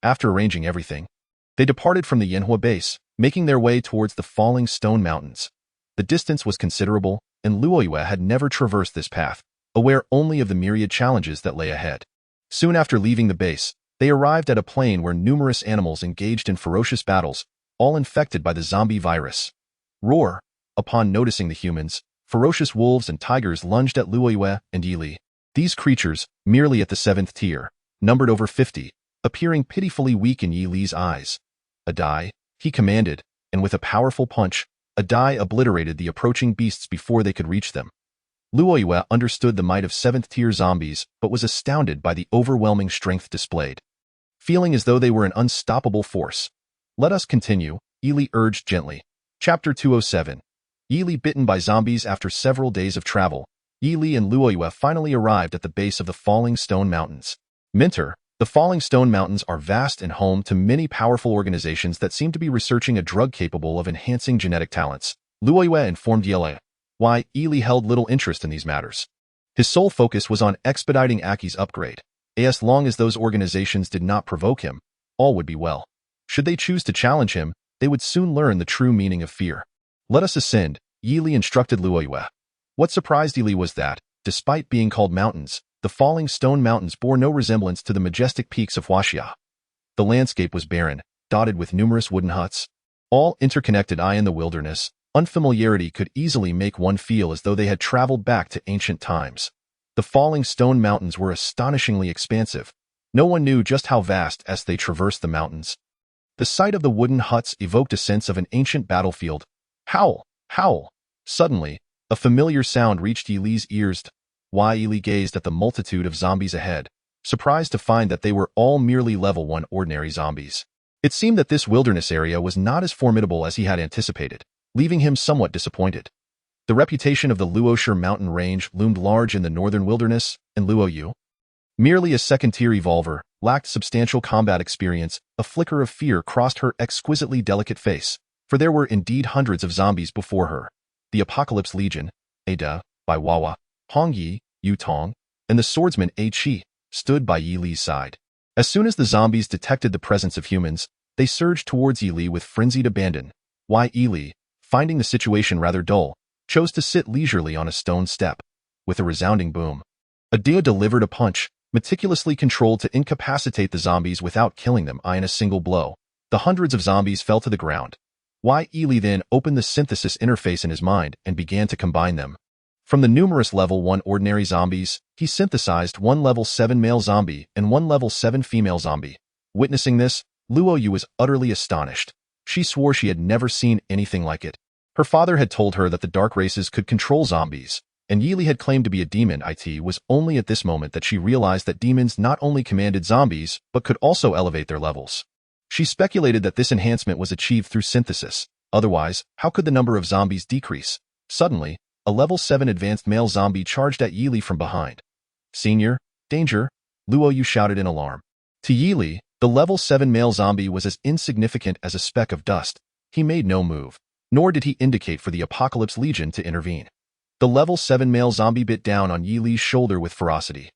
After arranging everything, they departed from the Yanhua base, making their way towards the Falling Stone Mountains. The distance was considerable, and Luoyue had never traversed this path, aware only of the myriad challenges that lay ahead. Soon after leaving the base, they arrived at a plain where numerous animals engaged in ferocious battles, all infected by the zombie virus. Roar! Upon noticing the humans, ferocious wolves and tigers lunged at Luoyue and Yi Li. These creatures, merely at the 7th tier, numbered over 50, appearing pitifully weak in Yi Li's eyes. A die, he commanded, and with a powerful punch, a die obliterated the approaching beasts before they could reach them. Luoyue understood the might of 7th-tier zombies, but was astounded by the overwhelming strength displayed. Feeling as though they were an unstoppable force. Let us continue, Yi Li urged gently. Chapter 207. Yi Li bitten by zombies. After several days of travel, Yi Li and Luoyue finally arrived at the base of the Falling Stone Mountains. Minter, the Falling Stone Mountains are vast and home to many powerful organizations that seem to be researching a drug capable of enhancing genetic talents, Luoyue informed Yi Li. Yi Li held little interest in these matters. His sole focus was on expediting Aki's upgrade. As long as those organizations did not provoke him, all would be well. Should they choose to challenge him, they would soon learn the true meaning of fear. Let us ascend, Yi Li instructed Luoyue. What surprised Yi Li was that, despite being called mountains, the Falling Stone Mountains bore no resemblance to the majestic peaks of Huaxia. The landscape was barren, dotted with numerous wooden huts, all interconnected. In the wilderness, unfamiliarity could easily make one feel as though they had traveled back to ancient times. The Falling Stone Mountains were astonishingly expansive. No one knew just how vast as they traversed the mountains. The sight of the wooden huts evoked a sense of an ancient battlefield. Howl! Howl! Suddenly, a familiar sound reached Yi Li's ears. Yi Li gazed at the multitude of zombies ahead, surprised to find that they were all merely level 1 ordinary zombies. It seemed that this wilderness area was not as formidable as he had anticipated, leaving him somewhat disappointed. The reputation of the Luoshi mountain range loomed large in the northern wilderness, and Luoyue, merely a 2nd-tier evolver, lacked substantial combat experience. A flicker of fear crossed her exquisitely delicate face, for there were indeed hundreds of zombies before her. The Apocalypse Legion, Ada, by Wawa, Hong Yi, Yu Tong, and the swordsman A Chi, stood by Yi Li's side. As soon as the zombies detected the presence of humans, they surged towards Yi Li with frenzied abandon. Yi Li, finding the situation rather dull, chose to sit leisurely on a stone step. With a resounding boom, Ada delivered a punch, meticulously controlled to incapacitate the zombies without killing them in a single blow. The hundreds of zombies fell to the ground. Yi then opened the synthesis interface in his mind and began to combine them. From the numerous level 1 ordinary zombies, he synthesized one level 7 male zombie and one level 7 female zombie. Witnessing this, Luo Yu was utterly astonished. She swore she had never seen anything like it. Her father had told her that the dark races could control zombies, and Yi Li had claimed to be a demon. It was only at this moment that she realized that demons not only commanded zombies, but could also elevate their levels. She speculated that this enhancement was achieved through synthesis. Otherwise, how could the number of zombies decrease? Suddenly, a level 7 advanced male zombie charged at Yi Li from behind. "Senior, danger!" Luo Yu shouted in alarm. To Yi Li, the level 7 male zombie was as insignificant as a speck of dust. He made no move, nor did he indicate for the Apocalypse Legion to intervene. The level 7 male zombie bit down on Yi Li's shoulder with ferocity.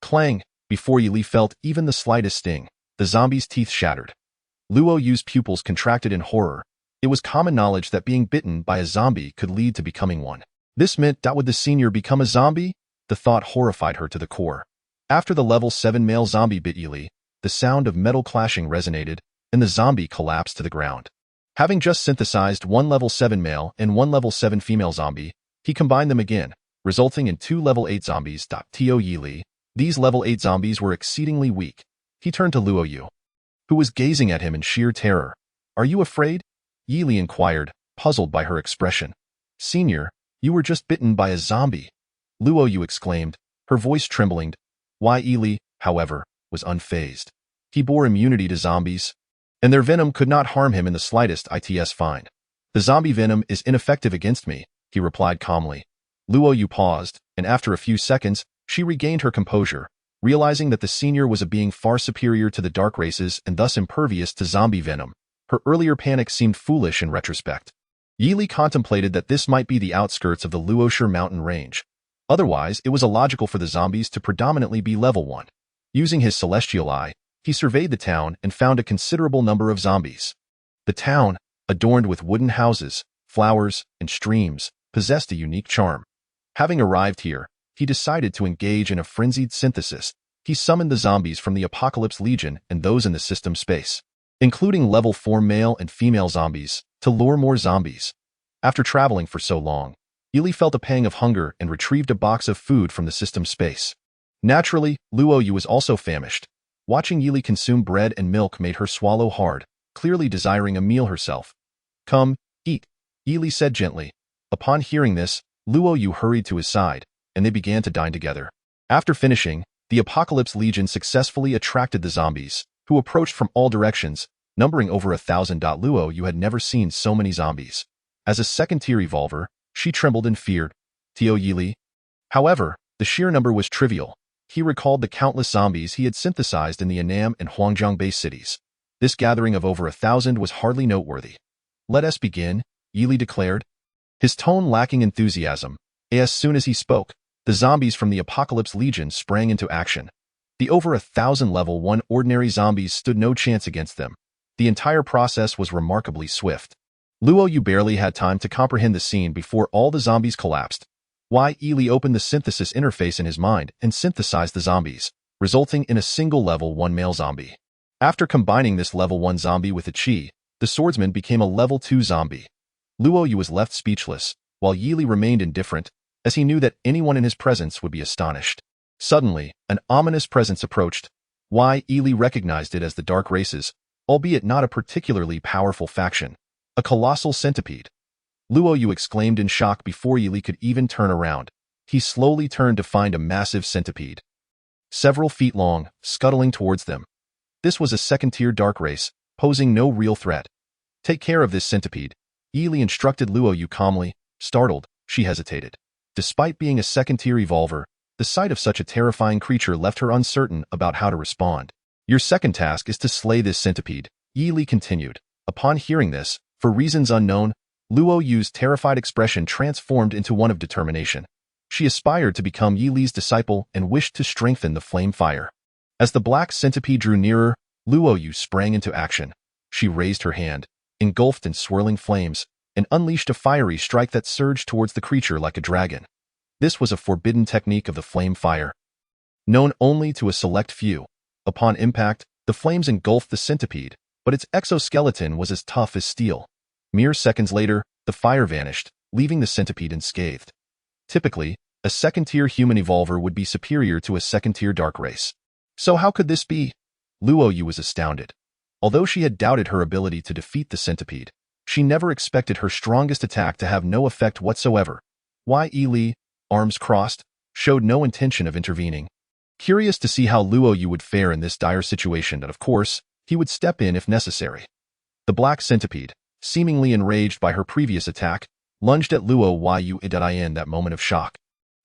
Clang! Before Yi Li felt even the slightest sting, the zombie's teeth shattered. Luo Yu's pupils contracted in horror. It was common knowledge that being bitten by a zombie could lead to becoming one. This meant that would the senior become a zombie? The thought horrified her to the core. After the level 7 male zombie bit Yi Li, the sound of metal clashing resonated, and the zombie collapsed to the ground. Having just synthesized one level 7 male and one level 7 female zombie, he combined them again, resulting in two level 8 zombies. To Yi Li, these level 8 zombies were exceedingly weak. He turned to Luo Yu, who was gazing at him in sheer terror. "Are you afraid?" Yi Li inquired, puzzled by her expression. "Senior, you were just bitten by a zombie," Luo Yu exclaimed, her voice trembling. Yi Li, however, was unfazed. He bore immunity to zombies, and their venom could not harm him in the slightest. It's fine. "The zombie venom is ineffective against me," he replied calmly. Luo Yu paused, and after a few seconds, she regained her composure, realizing that the senior was a being far superior to the dark races and thus impervious to zombie venom. Her earlier panic seemed foolish in retrospect. Yi Li contemplated that this might be the outskirts of the Luoshi mountain range. Otherwise, it was illogical for the zombies to predominantly be level 1. Using his celestial eye, he surveyed the town and found a considerable number of zombies. The town, adorned with wooden houses, flowers, and streams, possessed a unique charm. Having arrived here, he decided to engage in a frenzied synthesis. He summoned the zombies from the Apocalypse Legion and those in the system space, including level 4 male and female zombies, to lure more zombies. After traveling for so long, Yi Li felt a pang of hunger and retrieved a box of food from the system space. Naturally, Luo Yu was also famished. Watching Yi Li consume bread and milk made her swallow hard, clearly desiring a meal herself. "Come, eat," Yi Li said gently. Upon hearing this, Luo Yu hurried to his side, and they began to dine together. After finishing, the Apocalypse Legion successfully attracted the zombies, who approached from all directions, numbering over 1,000. Luo Yu had never seen so many zombies. As a second-tier evolver, she trembled and feared Yi Li. However, the sheer number was trivial. He recalled the countless zombies he had synthesized in the Annam and Huangjiang base cities. This gathering of over 1,000 was hardly noteworthy. "Let us begin," Yi Li declared, his tone lacking enthusiasm. As soon as he spoke, the zombies from the Apocalypse Legion sprang into action. The over 1,000 level 1 ordinary zombies stood no chance against them. The entire process was remarkably swift. Luo Yu barely had time to comprehend the scene before all the zombies collapsed. Yi Li opened the synthesis interface in his mind and synthesized the zombies, resulting in a single level 1 male zombie. After combining this level 1 zombie with a chi, the swordsman became a level 2 zombie. Luo Yu was left speechless, while Yi Li remained indifferent, as he knew that anyone in his presence would be astonished. Suddenly, an ominous presence approached. Yi Li recognized it as the Dark Races, albeit not a particularly powerful faction. A colossal centipede. Luo Yu exclaimed in shock before Yi Li could even turn around. He slowly turned to find a massive centipede, several feet long, scuttling towards them. This was a second-tier dark race, posing no real threat. "Take care of this centipede," Yi Li instructed Luo Yu calmly. Startled, she hesitated. Despite being a second-tier evolver, the sight of such a terrifying creature left her uncertain about how to respond. "Your second task is to slay this centipede," Yi Li continued. Upon hearing this, for reasons unknown, Luo Yu's terrified expression transformed into one of determination. She aspired to become Yi Li's disciple and wished to strengthen the flame fire. As the black centipede drew nearer, Luo Yu sprang into action. She raised her hand, engulfed in swirling flames, and unleashed a fiery strike that surged towards the creature like a dragon. This was a forbidden technique of the flame fire, known only to a select few. Upon impact, the flames engulfed the centipede, but its exoskeleton was as tough as steel. Mere seconds later, the fire vanished, leaving the centipede unscathed. Typically, a second-tier human evolver would be superior to a second-tier dark race. So how could this be? Luo Yu was astounded. Although she had doubted her ability to defeat the centipede, she never expected her strongest attack to have no effect whatsoever. Yi Li, arms crossed, showed no intention of intervening. Curious to see how Luo Yu would fare in this dire situation, and of course, he would step in if necessary. The black centipede, seemingly enraged by her previous attack, lunged at Luo Yu in that moment of shock.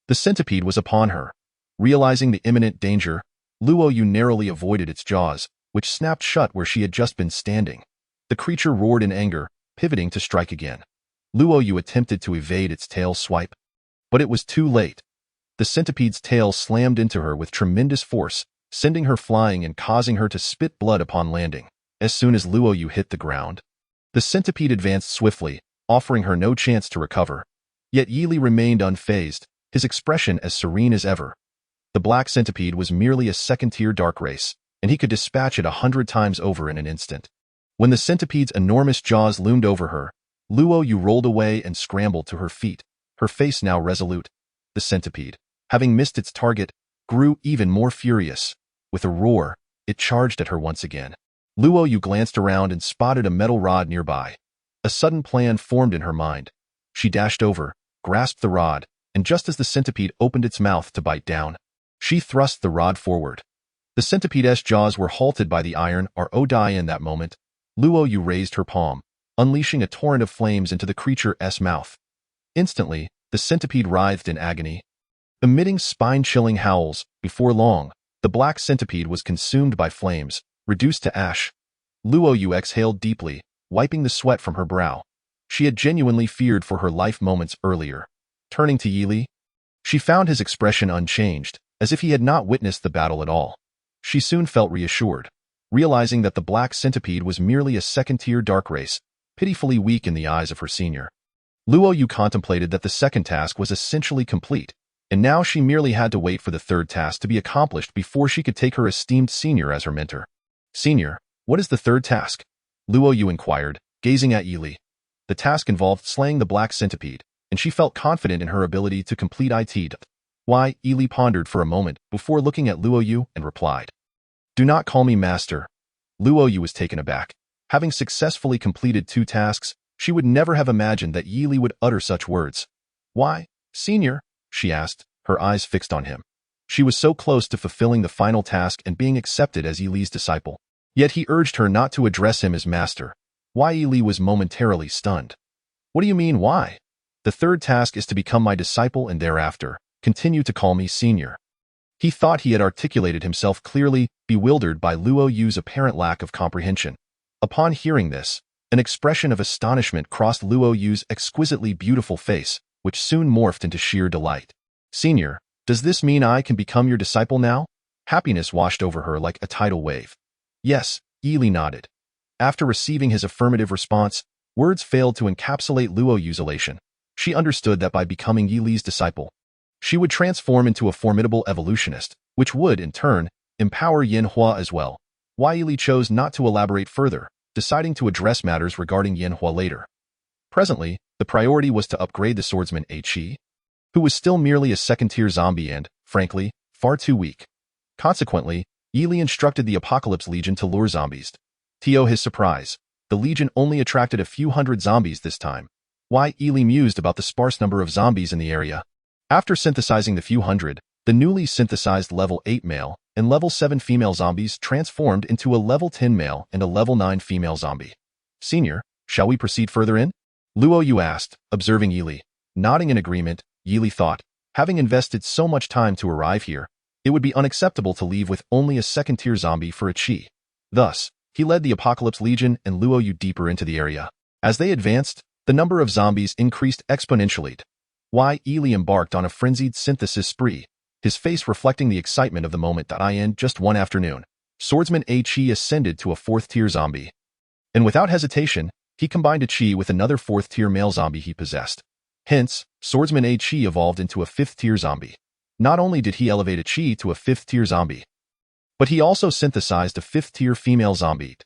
The centipede was upon her. Realizing the imminent danger, Luo Yu narrowly avoided its jaws, which snapped shut where she had just been standing. The creature roared in anger, pivoting to strike again. Luo Yu attempted to evade its tail swipe. But it was too late. The centipede's tail slammed into her with tremendous force, sending her flying and causing her to spit blood upon landing. As soon as Luo Yu hit the ground, the centipede advanced swiftly, offering her no chance to recover. Yet Yi Li remained unfazed, his expression as serene as ever. The black centipede was merely a second-tier dark race, and he could dispatch it 100 times over in an instant. When the centipede's enormous jaws loomed over her, Luo Yu rolled away and scrambled to her feet, her face now resolute. The centipede, having missed its target, grew even more furious. With a roar, it charged at her once again. Luo Yu glanced around and spotted a metal rod nearby. A sudden plan formed in her mind. She dashed over, grasped the rod, and just as the centipede opened its mouth to bite down, she thrust the rod forward. The centipede's jaws were halted by the iron rod in that moment. Luo Yu raised her palm, unleashing a torrent of flames into the creature's mouth. Instantly, the centipede writhed in agony, emitting spine-chilling howls. Before long, the black centipede was consumed by flames, reduced to ash. Luo Yu exhaled deeply, wiping the sweat from her brow. She had genuinely feared for her life moments earlier. Turning to Yi Li, she found his expression unchanged, as if he had not witnessed the battle at all. She soon felt reassured, realizing that the black centipede was merely a second-tier dark race, pitifully weak in the eyes of her senior. Luo Yu contemplated that the second task was essentially complete, and now she merely had to wait for the third task to be accomplished before she could take her esteemed senior as her mentor. Senior, what is the third task? Luo Yu inquired, gazing at Yi Li. The task involved slaying the black centipede, and she felt confident in her ability to complete it. Yi Li pondered for a moment before looking at Luo Yu and replied, "Do not call me master." Luo Yu was taken aback. Having successfully completed 2 tasks, she would never have imagined that Yi Li would utter such words. "Why, senior?" she asked, her eyes fixed on him. She was so close to fulfilling the final task and being accepted as Yi Li's disciple. Yet he urged her not to address him as master. Yi Li was momentarily stunned. "What do you mean, why?" "The third task is to become my disciple and thereafter continue to call me senior." He thought he had articulated himself clearly, bewildered by Luo Yu's apparent lack of comprehension. Upon hearing this, an expression of astonishment crossed Luo Yu's exquisitely beautiful face, which soon morphed into sheer delight. "Senior, does this mean I can become your disciple now?" Happiness washed over her like a tidal wave. "Yes," Yi Li nodded. After receiving his affirmative response, words failed to encapsulate Luo Yu's elation. She understood that by becoming Yi Li's disciple, she would transform into a formidable evolutionist, which would, in turn, empower Yin Hua as well. Yi Li chose not to elaborate further, deciding to address matters regarding Yin Hua later. Presently, the priority was to upgrade the swordsman Qi, who was still merely a second-tier zombie and, frankly, far too weak. Consequently, Yi Li instructed the Apocalypse Legion to lure zombies. To his surprise, the Legion only attracted a few hundred zombies this time. Yi Li mused about the sparse number of zombies in the area. After synthesizing the few hundred, the newly synthesized level 8 male and level 7 female zombies transformed into a level 10 male and a level 9 female zombie. "Senior, shall we proceed further in?" Luo Yu asked, observing Yi Li. Nodding in agreement, Yi Li thought, having invested so much time to arrive here, it would be unacceptable to leave with only a second-tier zombie for a Qi. Thus, he led the Apocalypse Legion and Luo Yu deeper into the area. As they advanced, the number of zombies increased exponentially. Yi Li embarked on a frenzied synthesis spree, his face reflecting the excitement of the moment. In just one afternoon, Swordsman Qi ascended to a 4th-tier zombie. And without hesitation, he combined a Qi with another 4th-tier male zombie he possessed. Hence, Swordsman Qi evolved into a 5th-tier zombie. Not only did he elevate a Qi to a 5th-tier zombie, but he also synthesized a 5th-tier female zombie.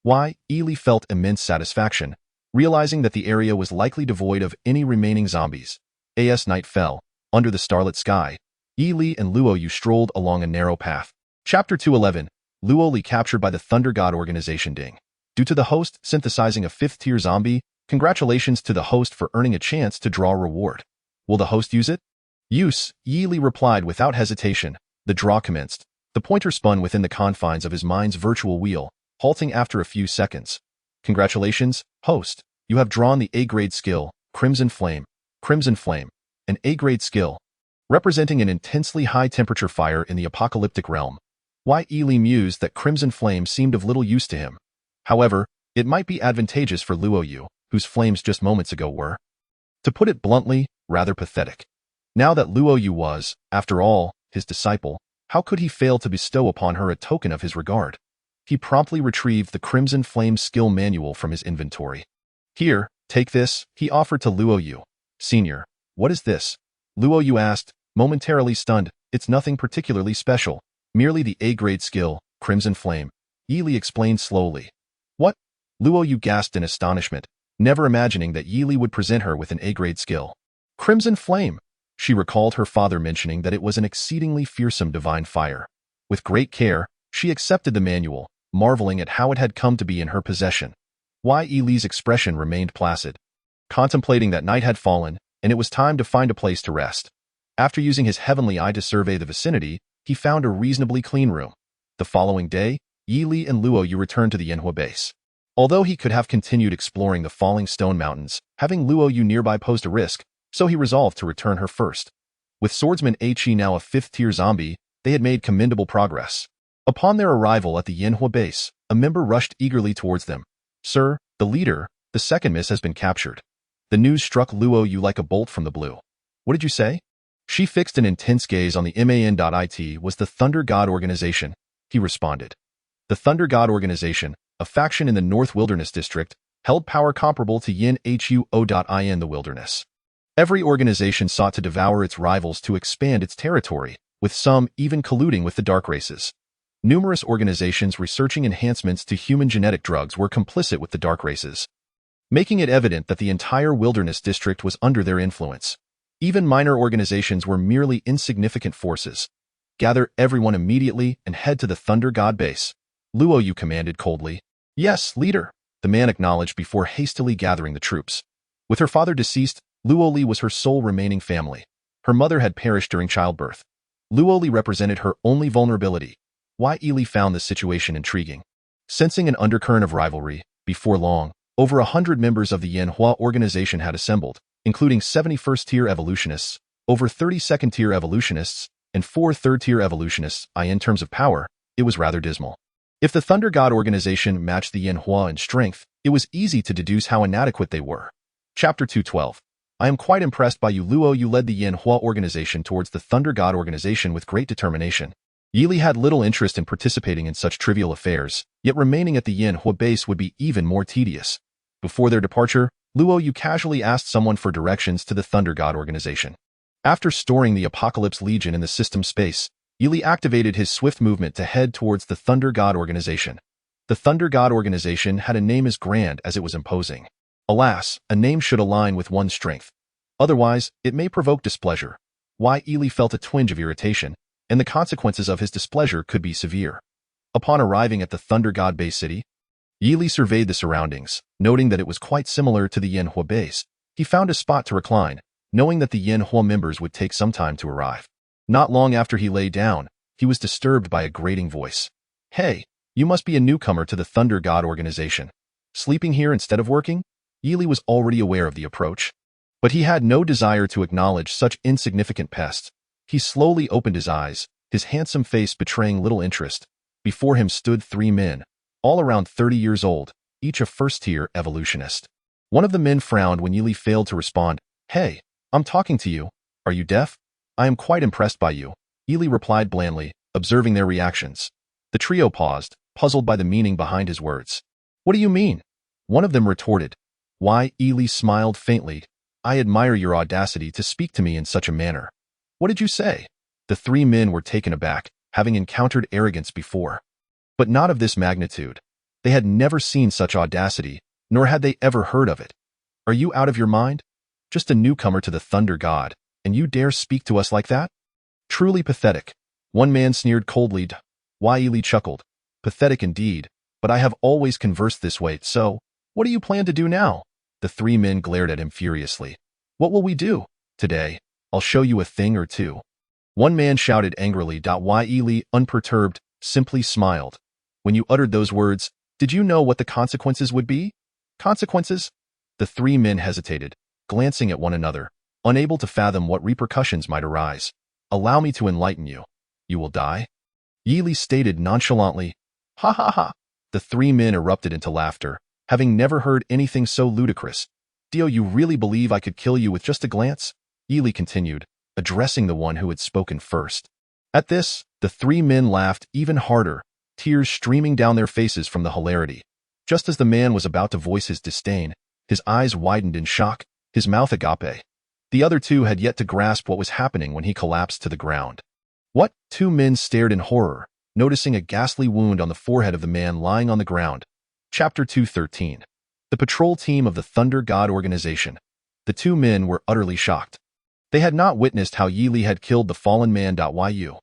Yi Li felt immense satisfaction. Realizing that the area was likely devoid of any remaining zombies, as night fell, under the starlit sky, Yi Li and Luo Yu strolled along a narrow path. Chapter 211, Luo Li captured by the Thunder God organization. Ding. Due to the host synthesizing a 5th-tier zombie, congratulations to the host for earning a chance to draw a reward. Will the host use it? Use, Yi Li replied without hesitation. The draw commenced. The pointer spun within the confines of his mind's virtual wheel, halting after a few seconds. Congratulations, host. You have drawn the A-grade skill, Crimson Flame. Crimson Flame, an A-grade skill, representing an intensely high-temperature fire in the apocalyptic realm. Yi Li mused that Crimson Flame seemed of little use to him. However, it might be advantageous for Luo Yu, whose flames just moments ago were, to put it bluntly, rather pathetic. Now that Luo Yu was, after all, his disciple, how could he fail to bestow upon her a token of his regard? He promptly retrieved the Crimson Flame skill manual from his inventory. Here, take this, he offered to Luo Yu. Senior, what is this? Luo Yu asked, momentarily stunned. It's nothing particularly special, merely the A-grade skill, Crimson Flame. Yi Li explained slowly. What? Luo Yu gasped in astonishment, never imagining that Yi Li would present her with an A-grade skill. Crimson Flame. She recalled her father mentioning that it was an exceedingly fearsome divine fire. With great care, she accepted the manual, marveling at how it had come to be in her possession. Yi Li's expression remained placid, contemplating that night had fallen, and it was time to find a place to rest. After using his heavenly eye to survey the vicinity, he found a reasonably clean room. The following day, Yi Li and Luo Yu returned to the Yanhua base. Although he could have continued exploring the falling stone mountains, having Luo Yu nearby posed a risk, so he resolved to return her first. With swordsman Chi now a 5th-tier zombie, they had made commendable progress. Upon their arrival at the Yanhua base, a member rushed eagerly towards them. Sir, the leader, the second miss has been captured. The news struck Luo Yu like a bolt from the blue. What did you say? She fixed an intense gaze on the man.it was the Thunder God Organization, he responded. The Thunder God Organization, a faction in the North Wilderness District, held power comparable to Yin Huo.in the Wilderness. Every organization sought to devour its rivals to expand its territory, with some even colluding with the dark races. Numerous organizations researching enhancements to human genetic drugs were complicit with the dark races, making it evident that the entire Wilderness District was under their influence. Even minor organizations were merely insignificant forces. Gather everyone immediately and head to the Thunder God base. Luo Yu commanded coldly. Yes, leader, the man acknowledged before hastily gathering the troops. With her father deceased, Luo Li was her sole remaining family. Her mother had perished during childbirth. Luo Li represented her only vulnerability. Yi Li found this situation intriguing. Sensing an undercurrent of rivalry, before long, over 100 members of the Yanhua organization had assembled, including 71st-tier evolutionists, over 32nd-tier evolutionists, and 4 third-tier evolutionists. In terms of power, it was rather dismal. If the Thunder God organization matched the Yanhua in strength, it was easy to deduce how inadequate they were. Chapter 212. I am quite impressed by you. Luo Yu led the Yanhua organization towards the Thunder God organization with great determination. Yi Li had little interest in participating in such trivial affairs, yet remaining at the Yanhua base would be even more tedious. Before their departure, Luo Yu casually asked someone for directions to the Thunder God organization. After storing the Apocalypse Legion in the system space, Yi Li activated his swift movement to head towards the Thunder God organization. The Thunder God organization had a name as grand as it was imposing. Alas, a name should align with one's strength. Otherwise, it may provoke displeasure. Yi Li felt a twinge of irritation, and the consequences of his displeasure could be severe. Upon arriving at the Thunder God base city, Yi Li surveyed the surroundings, noting that it was quite similar to the Yanhua base. He found a spot to recline, knowing that the Yanhua members would take some time to arrive. Not long after he lay down, he was disturbed by a grating voice. Hey, you must be a newcomer to the Thunder God organization. Sleeping here instead of working? Yi Li was already aware of the approach, but he had no desire to acknowledge such insignificant pests. He slowly opened his eyes, his handsome face betraying little interest. Before him stood 3 men, all around 30 years old, each a first-tier evolutionist. One of the men frowned when Yi Li failed to respond. Hey, I'm talking to you. Are you deaf? I am quite impressed by you, Yi Li replied blandly, observing their reactions. The trio paused, puzzled by the meaning behind his words. What do you mean? One of them retorted. Yi Li smiled faintly. I admire your audacity to speak to me in such a manner. What did you say? The 3 men were taken aback, having encountered arrogance before. But not of this magnitude. They had never seen such audacity, nor had they ever heard of it. Are you out of your mind? Just a newcomer to the Thunder God, and you dare speak to us like that? Truly pathetic. One man sneered coldly. Wiley chuckled. Pathetic indeed, but I have always conversed this way, so what do you plan to do now? The three men glared at him furiously. What will we do? Today, I'll show you a thing or two. One man shouted angrily. Wiley, unperturbed, simply smiled. When you uttered those words, did you know what the consequences would be? Consequences? The three men hesitated, glancing at one another, unable to fathom what repercussions might arise. Allow me to enlighten you. You will die? Yeely stated nonchalantly. Ha ha ha. The three men erupted into laughter, having never heard anything so ludicrous. Dio, you really believe I could kill you with just a glance? Yeely continued, addressing the one who had spoken first. At this, the three men laughed even harder, tears streaming down their faces from the hilarity. Just as the man was about to voice his disdain, his eyes widened in shock, his mouth agape. The other two had yet to grasp what was happening when he collapsed to the ground. What? Two men stared in horror, noticing a ghastly wound on the forehead of the man lying on the ground. Chapter 213. The patrol team of the Thunder God Organization. The two men were utterly shocked. They had not witnessed how Yeely had killed the fallen man. Yu.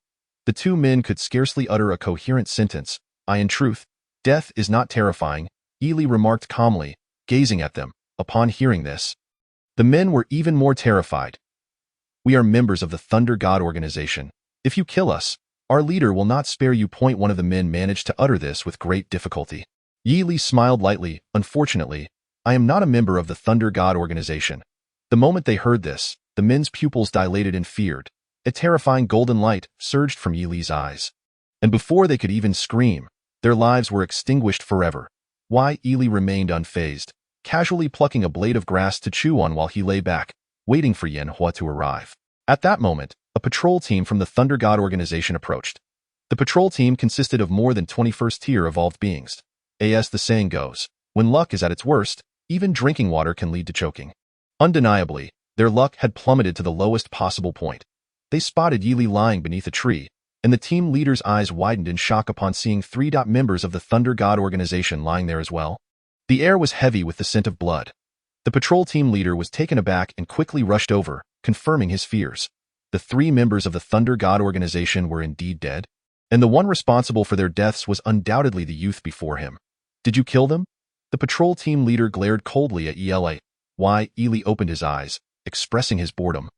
The two men could scarcely utter a coherent sentence. In truth, death is not terrifying, Yeely remarked calmly, gazing at them. Upon hearing this, the men were even more terrified. We are members of the Thunder God Organization. If you kill us, our leader will not spare you. One of the men managed to utter this with great difficulty. Yeely smiled lightly. Unfortunately, I am not a member of the Thunder God Organization. The moment they heard this, the men's pupils dilated and feared. A terrifying golden light surged from Yeely's eyes. And before they could even scream, their lives were extinguished forever. Yeely remained unfazed, casually plucking a blade of grass to chew on while he lay back, waiting for Yanhua to arrive. At that moment, a patrol team from the Thunder God Organization approached. The patrol team consisted of more than 21st-tier evolved beings. As the saying goes, when luck is at its worst, even drinking water can lead to choking. Undeniably, their luck had plummeted to the lowest possible point. They spotted Yeely lying beneath a tree, and the team leader's eyes widened in shock upon seeing three members of the Thunder God Organization lying there as well. The air was heavy with the scent of blood. The patrol team leader was taken aback and quickly rushed over, confirming his fears. The three members of the Thunder God Organization were indeed dead, and the one responsible for their deaths was undoubtedly the youth before him. Did you kill them? The patrol team leader glared coldly at Ela. Yeely opened his eyes, expressing his boredom.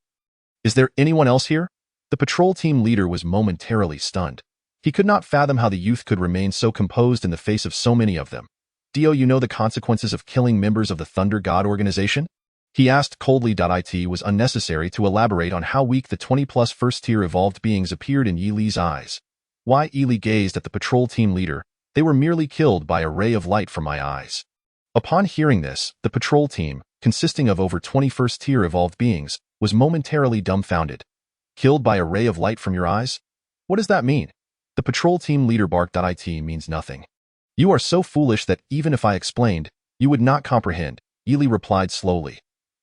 Is there anyone else here? The patrol team leader was momentarily stunned. He could not fathom how the youth could remain so composed in the face of so many of them. Dio, you know the consequences of killing members of the Thunder God Organization? He asked coldly. It was unnecessary to elaborate on how weak the 20-plus first-tier evolved beings appeared in Yeely's eyes. Yeely gazed at the patrol team leader. They were merely killed by a ray of light from my eyes. Upon hearing this, the patrol team, consisting of over 21st-tier evolved beings, was momentarily dumbfounded. Killed by a ray of light from your eyes? What does that mean? The patrol team leader barked. It means nothing. You are so foolish that even if I explained, you would not comprehend, Yeely replied slowly.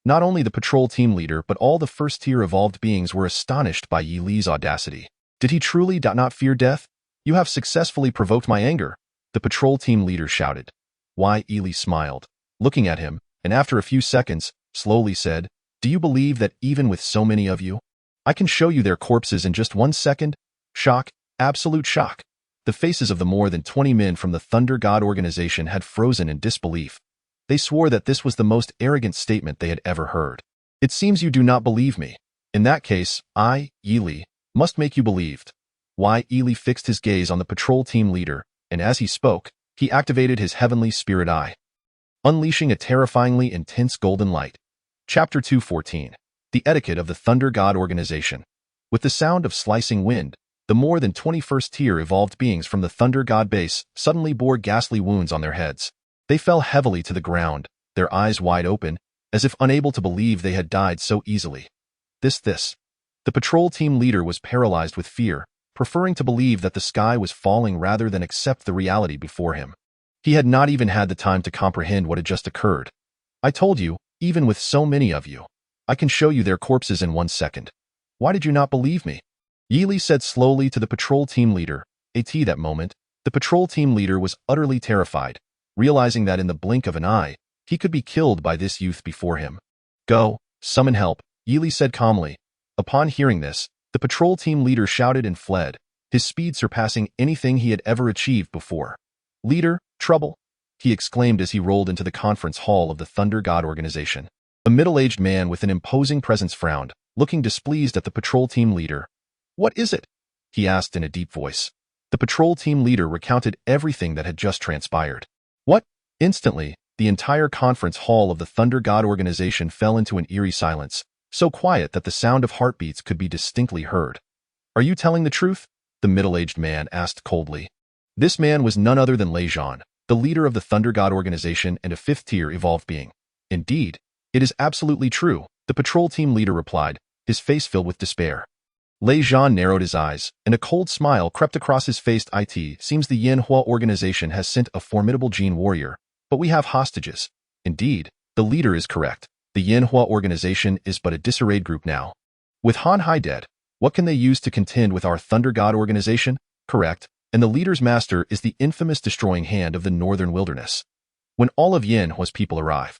Not only the patrol team leader but all the first-tier evolved beings were astonished by Yeely's audacity. Did he truly not fear death? You have successfully provoked my anger, the patrol team leader shouted. Yeely smiled, looking at him, and after a few seconds, slowly said, Do you believe that even with so many of you, I can show you their corpses in just 1 second? Shock, absolute shock. The faces of the more than 20 men from the Thunder God Organization had frozen in disbelief. They swore that this was the most arrogant statement they had ever heard. It seems you do not believe me. In that case, I, Yeely, must make you believed. Yeely fixed his gaze on the patrol team leader, and as he spoke, he activated his heavenly spirit eye, unleashing a terrifyingly intense golden light. Chapter 214. The Etiquette of the Thunder God Organization. With the sound of slicing wind, the more than 21st-tier evolved beings from the Thunder God base suddenly bore ghastly wounds on their heads. They fell heavily to the ground, their eyes wide open, as if unable to believe they had died so easily. This. The patrol team leader was paralyzed with fear, preferring to believe that the sky was falling rather than accept the reality before him. He had not even had the time to comprehend what had just occurred. I told you, even with so many of you, I can show you their corpses in 1 second. Why did you not believe me? Yeely said slowly to the patrol team leader. At that moment, the patrol team leader was utterly terrified, realizing that in the blink of an eye, He could be killed by this youth before him. Go, summon help, Yili said calmly. Upon hearing this, the patrol team leader shouted and fled, his speed surpassing anything he had ever achieved before. Leader, trouble, he exclaimed as he rolled into the conference hall of the Thunder God organization. A middle-aged man with an imposing presence frowned, looking displeased at the patrol team leader. What is it? He asked in a deep voice. The patrol team leader recounted everything that had just transpired. What? Instantly, the entire conference hall of the Thunder God organization fell into an eerie silence, so quiet that the sound of heartbeats could be distinctly heard. Are you telling the truth? The middle-aged man asked coldly. This man was none other than Lei Zhan, the leader of the Thunder God organization and a fifth-tier evolved being. Indeed, it is absolutely true, the patrol team leader replied, his face filled with despair. Lei Zhan narrowed his eyes, and a cold smile crept across his face. It seems the Yanhua organization has sent a formidable gene warrior, but we have hostages. Indeed, the leader is correct. The Yanhua organization is but a disarrayed group now. With Han Hai dead, what can they use to contend with our Thunder God organization? Correct, and the leader's master is the infamous destroying hand of the northern wilderness. When all of Yanhua's people arrive,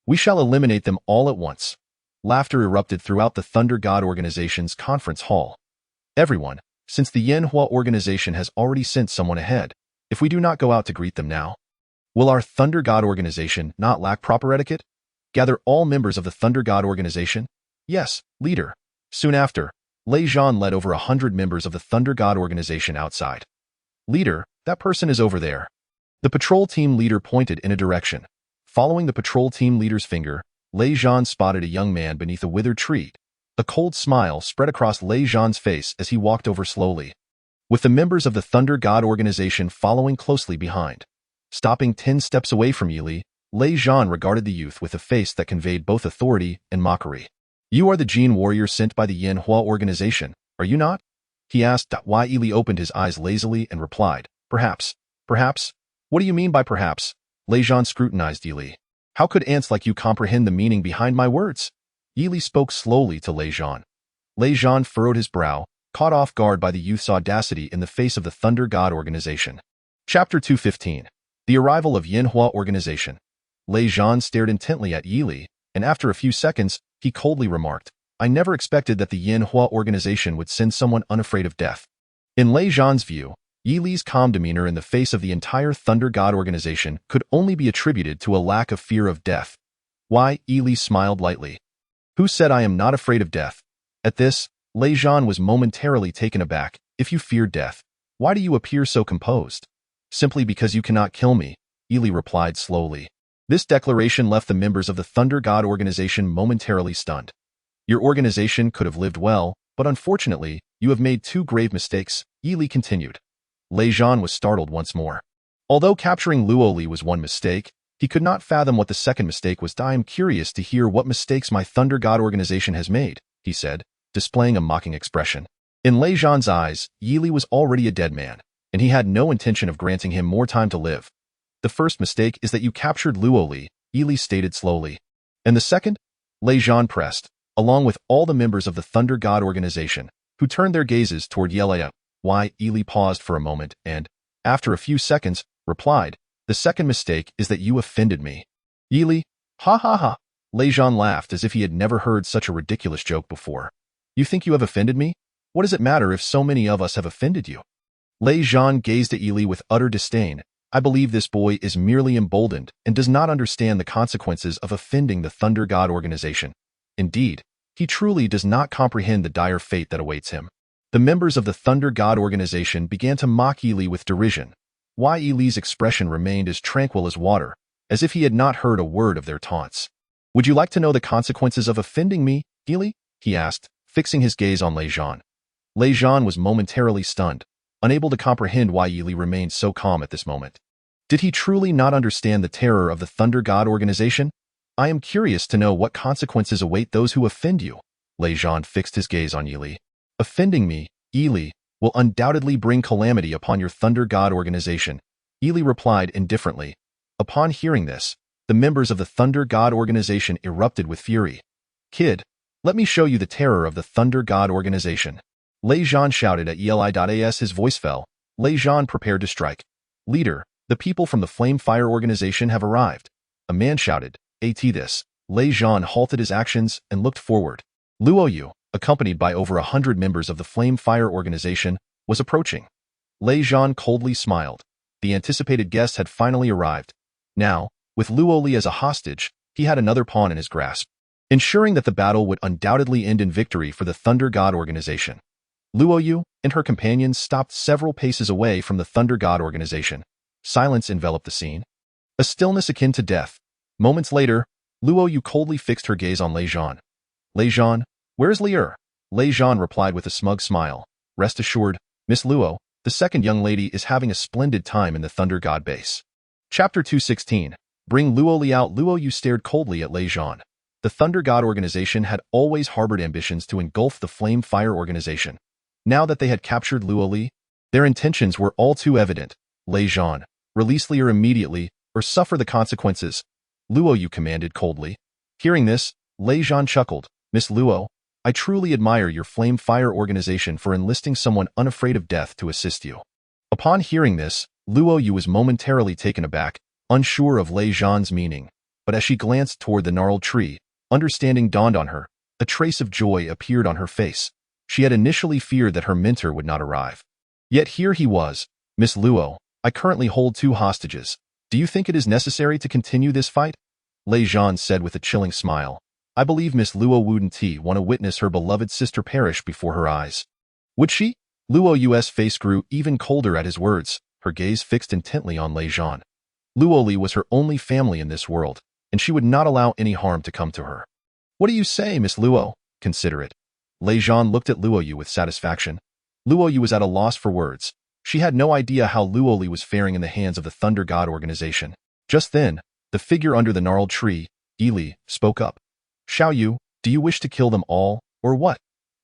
we shall eliminate them all at once. Laughter erupted throughout the Thunder God organization's conference hall. Everyone, since the Yanhua organization has already sent someone ahead, if we do not go out to greet them now, will our Thunder God organization not lack proper etiquette? Gather all members of the Thunder God organization? Yes, leader. Soon after, Lei Zhan led over 100 members of the Thunder God organization outside. Leader, that person is over there. The patrol team leader pointed in a direction. Following the patrol team leader's finger, Lei Zhan spotted a young man beneath a withered tree. A cold smile spread across Lei Zhan's face as he walked over slowly, with the members of the Thunder God organization following closely behind. Stopping 10 steps away from Yili, Lei Zhan regarded the youth with a face that conveyed both authority and mockery. You are the gene warrior sent by the Yanhua organization, are you not? He asked. Why Yili opened his eyes lazily and replied, Perhaps. Perhaps? What do you mean by perhaps? Lei Zhan scrutinized Yili. How could ants like you comprehend the meaning behind my words? Yili spoke slowly to Lei Zhan. Lei Zhan furrowed his brow, caught off guard by the youth's audacity in the face of the Thunder God organization. Chapter 215. The Arrival of Yanhua Organization. Lei Zhan stared intently at Yili, and after a few seconds, he coldly remarked, I never expected that the Yanhua organization would send someone unafraid of death. In Lei Zhan's view, Yili's calm demeanor in the face of the entire Thunder God organization could only be attributed to a lack of fear of death. Why? Yili smiled lightly. Who said I am not afraid of death? At this, Lei Zhan was momentarily taken aback. If you fear death, why do you appear so composed? Simply because you cannot kill me, Yili replied slowly. This declaration left the members of the Thunder God organization momentarily stunned. Your organization could have lived well, but unfortunately, you have made two grave mistakes, Yili continued. Lei Zhan was startled once more. Although capturing Luoli was one mistake, he could not fathom what the second mistake was. I am curious to hear what mistakes my Thunder God organization has made, he said, displaying a mocking expression. In Lei Zhan's eyes, Yili was already a dead man, and he had no intention of granting him more time to live. The first mistake is that you captured Luoli, Yili stated slowly. And the second? Lei Zhan pressed, along with all the members of the Thunder God organization, who turned their gazes toward Yelaya. Why? Yili paused for a moment and, after a few seconds, replied, The second mistake is that you offended me. Yili, ha ha ha. Lei Zhan laughed as if he had never heard such a ridiculous joke before. You think you have offended me? What does it matter if so many of us have offended you? Lei Zhan gazed at Yili with utter disdain. I believe this boy is merely emboldened and does not understand the consequences of offending the Thunder God organization. Indeed, he truly does not comprehend the dire fate that awaits him. The members of the Thunder God organization began to mock Yili with derision. Why? Yili's expression remained as tranquil as water, as if he had not heard a word of their taunts. Would you like to know the consequences of offending me, Yili? He asked, fixing his gaze on Lei Zhan. Lei Zhan was momentarily stunned, unable to comprehend why Yili remained so calm at this moment. Did he truly not understand the terror of the Thunder God organization? I am curious to know what consequences await those who offend you. Lei Zhan fixed his gaze on Yili. Offending me, Yili, will undoubtedly bring calamity upon your Thunder God organization, Yili replied indifferently. Upon hearing this, the members of the Thunder God organization erupted with fury. Kid, let me show you the terror of the Thunder God organization. Lei Zhan shouted at Eli.as. His voice fell. Lei Zhan prepared to strike. Leader, the people from the Flame Fire organization have arrived. A man shouted, "At this." Lei Zhan halted his actions and looked forward. Luo Yu, accompanied by over 100 members of the Flame Fire organization, was approaching. Lei Zhan coldly smiled. The anticipated guest had finally arrived. Now, with Luo Li as a hostage, he had another pawn in his grasp, ensuring that the battle would undoubtedly end in victory for the Thunder God organization. Luo Yu and her companions stopped several paces away from the Thunder God organization. Silence enveloped the scene. A stillness akin to death. Moments later, Luo Yu coldly fixed her gaze on Lei Zhan. "Lei Zhan, where is Li'er?" Lei Zhan replied with a smug smile. "Rest assured, Miss Luo, the second young lady is having a splendid time in the Thunder God base." Chapter 216. Bring Luo Li out. Luo Yu stared coldly at Lei Zhan. The Thunder God organization had always harbored ambitions to engulf the Flame Fire organization. Now that they had captured Luo Li, their intentions were all too evident. "Lei Zhan, release Li'er immediately, or suffer the consequences," Luo Yu commanded coldly. Hearing this, Lei Zhan chuckled. "Miss Luo, I truly admire your Flame Fire organization for enlisting someone unafraid of death to assist you." Upon hearing this, Luo Yu was momentarily taken aback, unsure of Lei Zhan's meaning. But as she glanced toward the gnarled tree, understanding dawned on her. A trace of joy appeared on her face. She had initially feared that her mentor would not arrive. Yet here he was. "Miss Luo, I currently hold 2 hostages. Do you think it is necessary to continue this fight?" Lei Zhan said with a chilling smile. "I believe Miss Luo wouldn't want to witness her beloved sister perish before her eyes. Would she?" Luo Yu's face grew even colder at his words, her gaze fixed intently on Lei Zhan. Luo Li was her only family in this world, and she would not allow any harm to come to her. "What do you say, Miss Luo? Consider it." Lei Zhan looked at Luo Yu with satisfaction. Luo Yu was at a loss for words. She had no idea how Luo Li was faring in the hands of the Thunder God organization. Just then, the figure under the gnarled tree, Yili, spoke up. "Xiao Yu, do you wish to kill them all, or what?"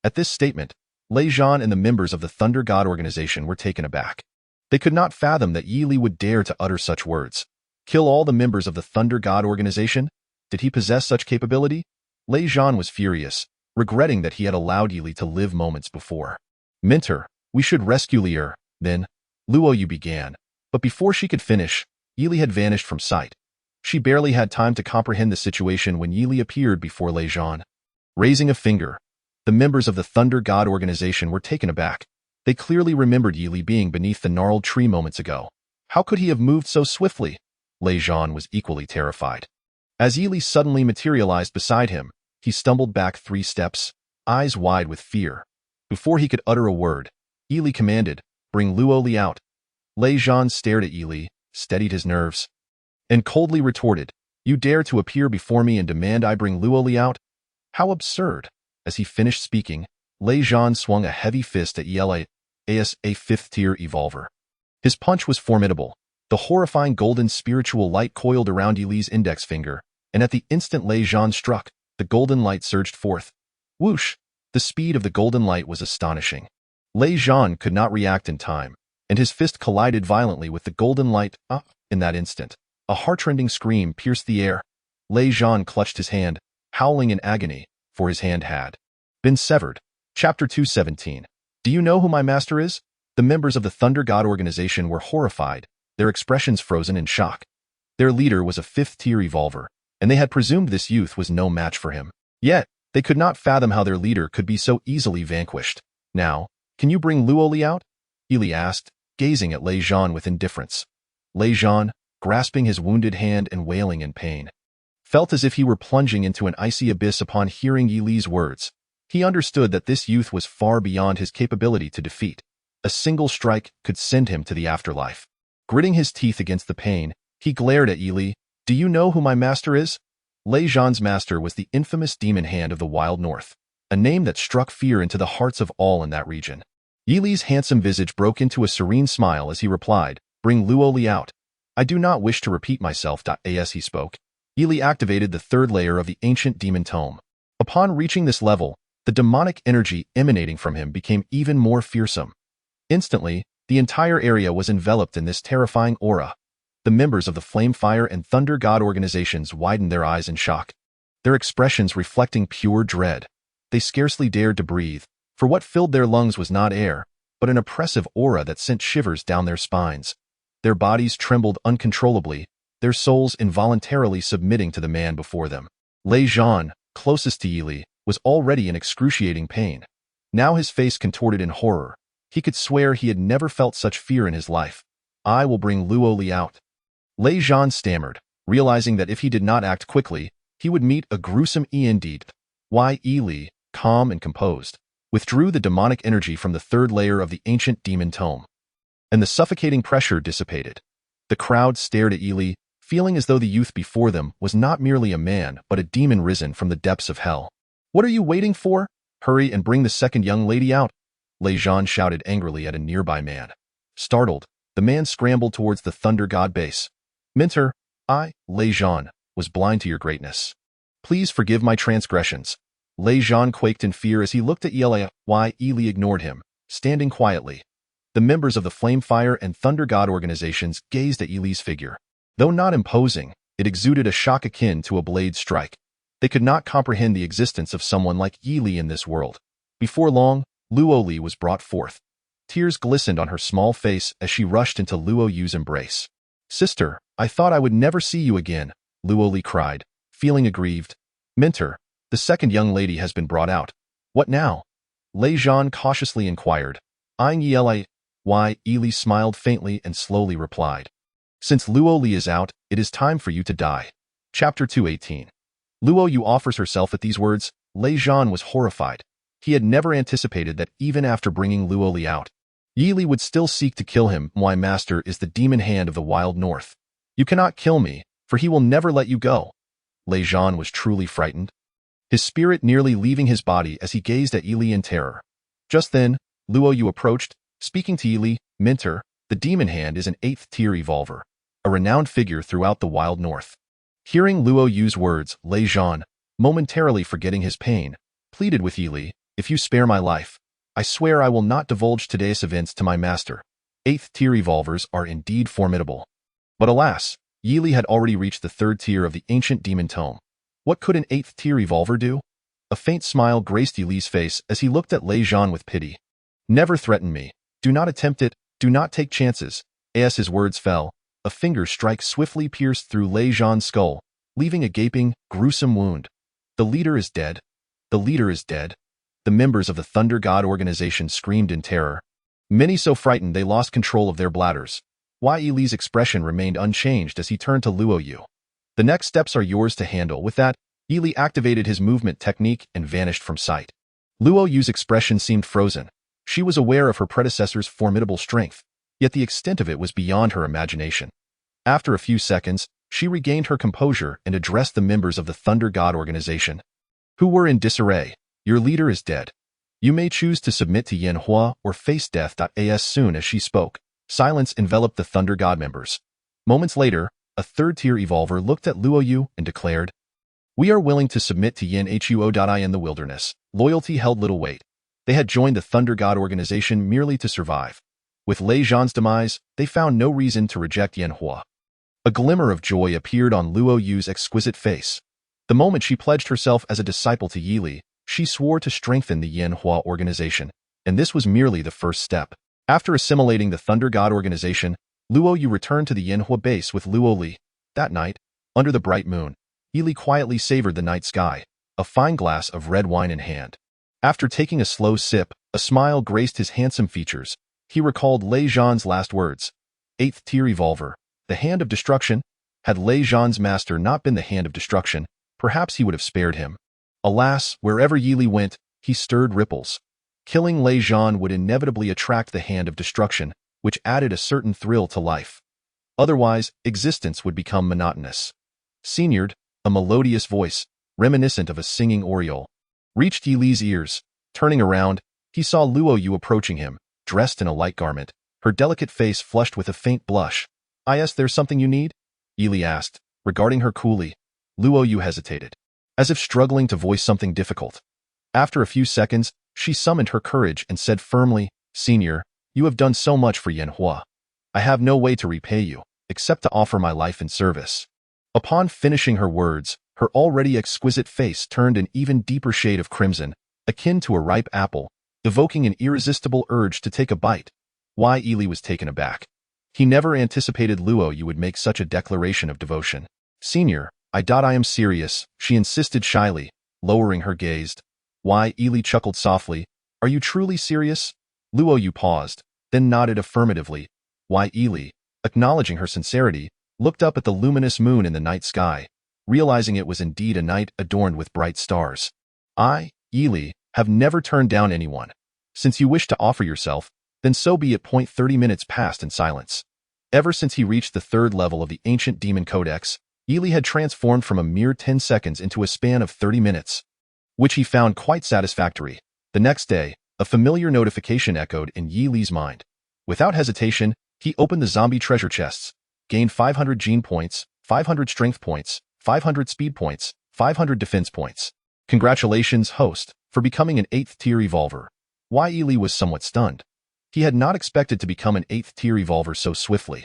At this statement, Lei Zhan and the members of the Thunder God organization were taken aback. They could not fathom that Yili would dare to utter such words. Kill all the members of the Thunder God organization? Did he possess such capability? Lei Zhan was furious, regretting that he had allowed Yili to live moments before. "Mentor, we should rescue Li'er." Then, Luo Yu began. But before she could finish, Yili had vanished from sight. She barely had time to comprehend the situation when Yili appeared before Lei Zhan. Raising a finger, the members of the Thunder God organization were taken aback. They clearly remembered Yili being beneath the gnarled tree moments ago. How could he have moved so swiftly? Lei Zhan was equally terrified. As Yili suddenly materialized beside him, he stumbled back 3 steps, eyes wide with fear. Before he could utter a word, Yili commanded, "Bring Luo Li out." Lei Zhan stared at Yili, steadied his nerves, and coldly retorted, "You dare to appear before me and demand I bring Luo Li out? How absurd." As he finished speaking, Lei Zhan swung a heavy fist at Yili, as a 5th-tier evolver. His punch was formidable. The horrifying golden spiritual light coiled around Yili's index finger, and at the instant Lei Zhan struck, the golden light surged forth. Whoosh! The speed of the golden light was astonishing. Lei Zhan could not react in time, and his fist collided violently with the golden light. In that instant, a heartrending scream pierced the air. Lei Zhan clutched his hand, howling in agony, for his hand had been severed. Chapter 217. Do you know who my master is? The members of the Thunder God organization were horrified, their expressions frozen in shock. Their leader was a 5th-tier evolver, and they had presumed this youth was no match for him. Yet, they could not fathom how their leader could be so easily vanquished. "Now, can you bring Luo Li out?" Yili asked, gazing at Lei Zhan with indifference. Lei Zhan, grasping his wounded hand and wailing in pain, felt as if he were plunging into an icy abyss upon hearing Yili's words. He understood that this youth was far beyond his capability to defeat. A single strike could send him to the afterlife. Gritting his teeth against the pain, he glared at Yili. "Do you know who my master is?" Lei Zhan's master was the infamous Demon Hand of the Wild North, a name that struck fear into the hearts of all in that region. Yili's handsome visage broke into a serene smile as he replied, "Bring Luo Li out." "I do not wish to repeat myself." As he spoke, Yili activated the 3rd layer of the ancient demon tome. Upon reaching this level, the demonic energy emanating from him became even more fearsome. Instantly, the entire area was enveloped in this terrifying aura. The members of the Flame Fire and Thunder God organizations widened their eyes in shock, their expressions reflecting pure dread. They scarcely dared to breathe, for what filled their lungs was not air, but an oppressive aura that sent shivers down their spines. Their bodies trembled uncontrollably, their souls involuntarily submitting to the man before them. Lei Zhan, closest to Yili, was already in excruciating pain. Now his face contorted in horror. He could swear he had never felt such fear in his life. I will bring Luo Li out. Lei Zhan stammered, realizing that if he did not act quickly, he would meet a gruesome end. Yili, calm and composed, withdrew the demonic energy from the third layer of the ancient demon tome, and the suffocating pressure dissipated. The crowd stared at Yili, feeling as though the youth before them was not merely a man but a demon risen from the depths of hell. What are you waiting for? Hurry and bring the second young lady out, Lei Zhan shouted angrily at a nearby man. Startled, the man scrambled towards the Thunder God base. Mentor, I, Lei Zhan, was blind to your greatness. Please forgive my transgressions. Lei Zhan quaked in fear as he looked at Yili. Yili ignored him, standing quietly. The members of the Flamefire and Thunder God organizations gazed at Yili's figure. Though not imposing, it exuded a shock akin to a blade strike. They could not comprehend the existence of someone like Yili in this world. Before long, Luo Li was brought forth. Tears glistened on her small face as she rushed into Luo Yu's embrace. Sister, I thought I would never see you again, Luo Li cried, feeling aggrieved. Mentor, the second young lady has been brought out. What now? Lei Zhan cautiously inquired. Eyeing Yili. Yili smiled faintly and slowly replied. Since Luo Li is out, it is time for you to die. Chapter 218. Luo Yu offers herself at these words. Lei Zhan was horrified. He had never anticipated that even after bringing Luo Li out, Yili would still seek to kill him. My master is the demon hand of the wild north. You cannot kill me, for he will never let you go. Lei Zhan was truly frightened, his spirit nearly leaving his body as he gazed at Yili in terror. Just then, Luo Yu approached, speaking to Yili. Mentor, the demon hand is an 8th-tier evolver, a renowned figure throughout the wild north. Hearing Luo Yu's words, Lei Zhan, momentarily forgetting his pain, pleaded with Yili, if you spare my life, I swear I will not divulge today's events to my master. 8th-tier evolvers are indeed formidable. But alas, Yili had already reached the 3rd tier of the ancient demon tome. What could an 8th-tier evolver do? A faint smile graced Yili's face as he looked at Lei Zhan with pity. Never threaten me. Do not attempt it. Do not take chances. As his words fell, a finger strike swiftly pierced through Lei Zhan's skull, leaving a gaping, gruesome wound. The leader is dead. The leader is dead. The members of the Thunder God organization screamed in terror. Many so frightened they lost control of their bladders. Yili's expression remained unchanged as he turned to Luo Yu. The next steps are yours to handle. With that, Yili activated his movement technique and vanished from sight. Luo Yu's expression seemed frozen. She was aware of her predecessor's formidable strength, yet the extent of it was beyond her imagination. After a few seconds, she regained her composure and addressed the members of the Thunder God organization, who were in disarray. Your leader is dead. You may choose to submit to Yanhua or face death. As soon as she spoke, silence enveloped the Thunder God members. Moments later, a 3rd-tier evolver looked at Luo Yu and declared, We are willing to submit to Yanhuo. In the wilderness, loyalty held little weight. They had joined the Thunder God organization merely to survive. With Lei Zhan's demise, they found no reason to reject Yanhua. A glimmer of joy appeared on Luo Yu's exquisite face. The moment she pledged herself as a disciple to Yili, she swore to strengthen the Yanhua organization, and this was merely the first step. After assimilating the Thunder God organization, Luo Yu returned to the Yanhua base with Luo Li. That night, under the bright moon, Yili quietly savored the night sky, a fine glass of red wine in hand. After taking a slow sip, a smile graced his handsome features. He recalled Lei Zhan's last words. 8th-tier evolver, the hand of destruction. Had Lei Zhan's master not been the hand of destruction, perhaps he would have spared him. Alas, wherever Yili went, he stirred ripples. Killing Lei Zhan would inevitably attract the hand of destruction, which added a certain thrill to life. Otherwise, existence would become monotonous. Senior, a melodious voice, reminiscent of a singing oriole, reached Yili's ears. Turning around, he saw Luo Yu approaching him, dressed in a light garment, her delicate face flushed with a faint blush. There's something you need? Yili asked, regarding her coolly. Luo Yu hesitated, as if struggling to voice something difficult. After a few seconds, she summoned her courage and said firmly, Senior, you have done so much for Yanhua. I have no way to repay you, except to offer my life in service. Upon finishing her words, her already exquisite face turned an even deeper shade of crimson, akin to a ripe apple, evoking an irresistible urge to take a bite. Yili was taken aback. He never anticipated Luo Yu would make such a declaration of devotion. Senior, I am serious, she insisted shyly, lowering her gaze. Why, Ely chuckled softly. Are you truly serious? Luo Yu paused, then nodded affirmatively. Why, Ely, acknowledging her sincerity, looked up at the luminous moon in the night sky, realizing it was indeed a night adorned with bright stars. I, Ely, have never turned down anyone. Since you wish to offer yourself, then so be it. 30 minutes passed in silence. Ever since he reached the third level of the ancient demon codex, Ely had transformed from a mere 10 seconds into a span of 30 minutes, which he found quite satisfactory. The next day, a familiar notification echoed in Yi Li's mind. Without hesitation, he opened the zombie treasure chests, gained 500 gene points, 500 strength points, 500 speed points, 500 defense points. Congratulations, host, for becoming an 8th tier evolver. Yi Li was somewhat stunned. He had not expected to become an 8th tier evolver so swiftly.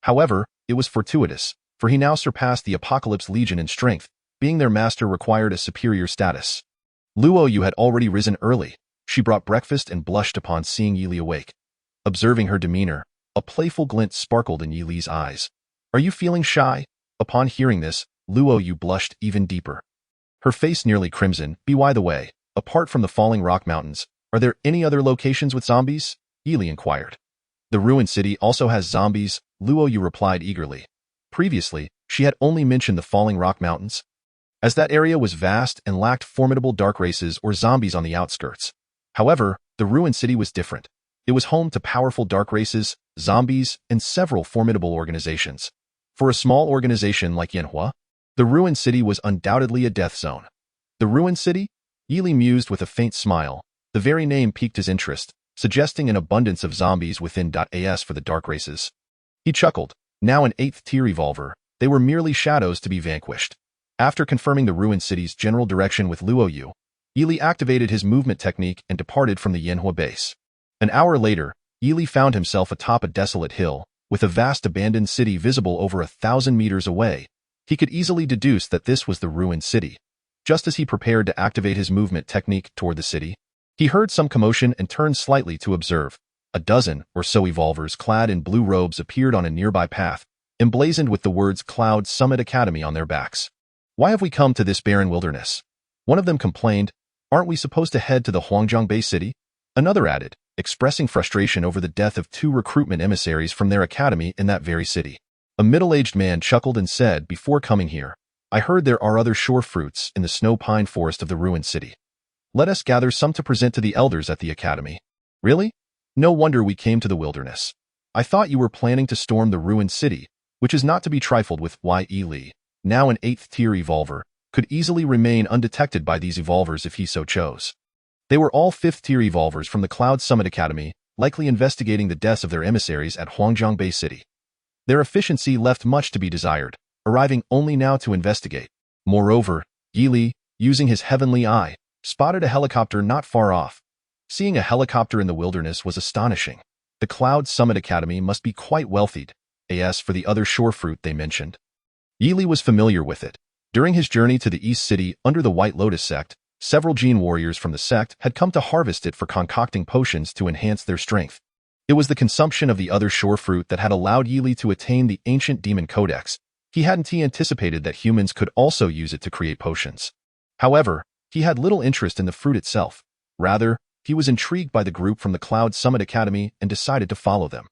However, it was fortuitous, for he now surpassed the Apocalypse Legion in strength. Being their master required a superior status. Luo Yu had already risen early. She brought breakfast and blushed upon seeing Yi Li awake. Observing her demeanor, a playful glint sparkled in Yi Li's eyes. Are you feeling shy? Upon hearing this, Luo Yu blushed even deeper. Her face nearly crimson. By the way, apart from the falling rock mountains, are there any other locations with zombies? Yi Li inquired. The ruined city also has zombies, Luo Yu replied eagerly. Previously, she had only mentioned the falling rock mountains, as that area was vast and lacked formidable dark races or zombies on the outskirts. However, the ruined city was different. It was home to powerful dark races, zombies, and several formidable organizations. For a small organization like Yanhua, the ruined city was undoubtedly a death zone. The ruined city? Yi Li mused with a faint smile. The very name piqued his interest, suggesting an abundance of zombies within .as for the dark races. He chuckled. Now an 8th tier evolver, they were merely shadows to be vanquished. After confirming the ruined city's general direction with Luo Yu, Yi Li activated his movement technique and departed from the Yanhua base. An hour later, Yi Li found himself atop a desolate hill, with a vast abandoned city visible over 1,000 meters away. He could easily deduce that this was the ruined city. Just as he prepared to activate his movement technique toward the city, he heard some commotion and turned slightly to observe. A dozen or so evolvers clad in blue robes appeared on a nearby path, emblazoned with the words Cloud Summit Academy on their backs. Why have we come to this barren wilderness? One of them complained. Aren't we supposed to head to the Huangjang Bay city? Another added, expressing frustration over the death of 2 recruitment emissaries from their academy in that very city. A middle-aged man chuckled and said, before coming here, I heard there are other shore fruits in the snow pine forest of the ruined city. Let us gather some to present to the elders at the academy. Really? No wonder we came to the wilderness. I thought you were planning to storm the ruined city, which is not to be trifled with. Yi Li, now an 8th tier evolver, could easily remain undetected by these evolvers if he so chose. They were all 5th tier evolvers from the Cloud Summit Academy, likely investigating the deaths of their emissaries at Huangjang Bay City. Their efficiency left much to be desired, arriving only now to investigate. Moreover, Yi Li, using his heavenly eye, spotted a helicopter not far off. Seeing a helicopter in the wilderness was astonishing. The Cloud Summit Academy must be quite wealthy, as for the other shore fruit they mentioned. Yi Li was familiar with it. During his journey to the East City under the White Lotus sect, several gene warriors from the sect had come to harvest it for concocting potions to enhance their strength. It was the consumption of the other shore fruit that had allowed Yi Li to attain the ancient demon codex. He hadn't anticipated that humans could also use it to create potions. However, he had little interest in the fruit itself. Rather, he was intrigued by the group from the Cloud Summit Academy and decided to follow them.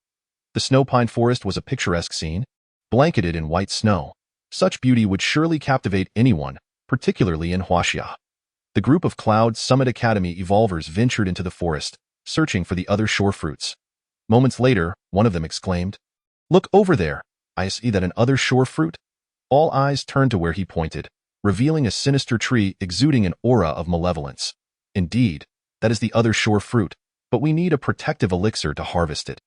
The snow pine forest was a picturesque scene, blanketed in white snow. Such beauty would surely captivate anyone, particularly in Huaxia. The group of Cloud Summit Academy evolvers ventured into the forest, searching for the other shore fruits. Moments later, one of them exclaimed, "Look over there! I see that another shore fruit." All eyes turned to where he pointed, revealing a sinister tree exuding an aura of malevolence. Indeed, that is the other shore fruit, but we need a protective elixir to harvest it.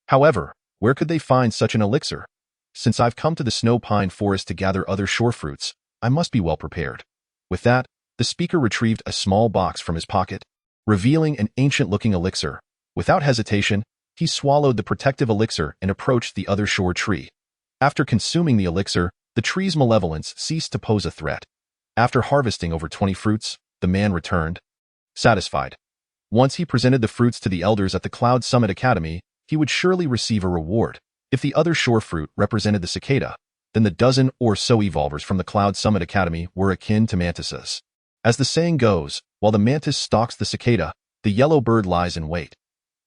However, where could they find such an elixir? Since I've come to the snow pine forest to gather other shore fruits, I must be well prepared. With that, the speaker retrieved a small box from his pocket, revealing an ancient-looking elixir. Without hesitation, he swallowed the protective elixir and approached the other shore tree. After consuming the elixir, the tree's malevolence ceased to pose a threat. After harvesting over 20 fruits, the man returned, satisfied. Once he presented the fruits to the elders at the Cloud Summit Academy, he would surely receive a reward. If the other shore fruit represented the cicada, then the dozen or so evolvers from the Cloud Summit Academy were akin to mantises. As the saying goes, while the mantis stalks the cicada, the yellow bird lies in wait.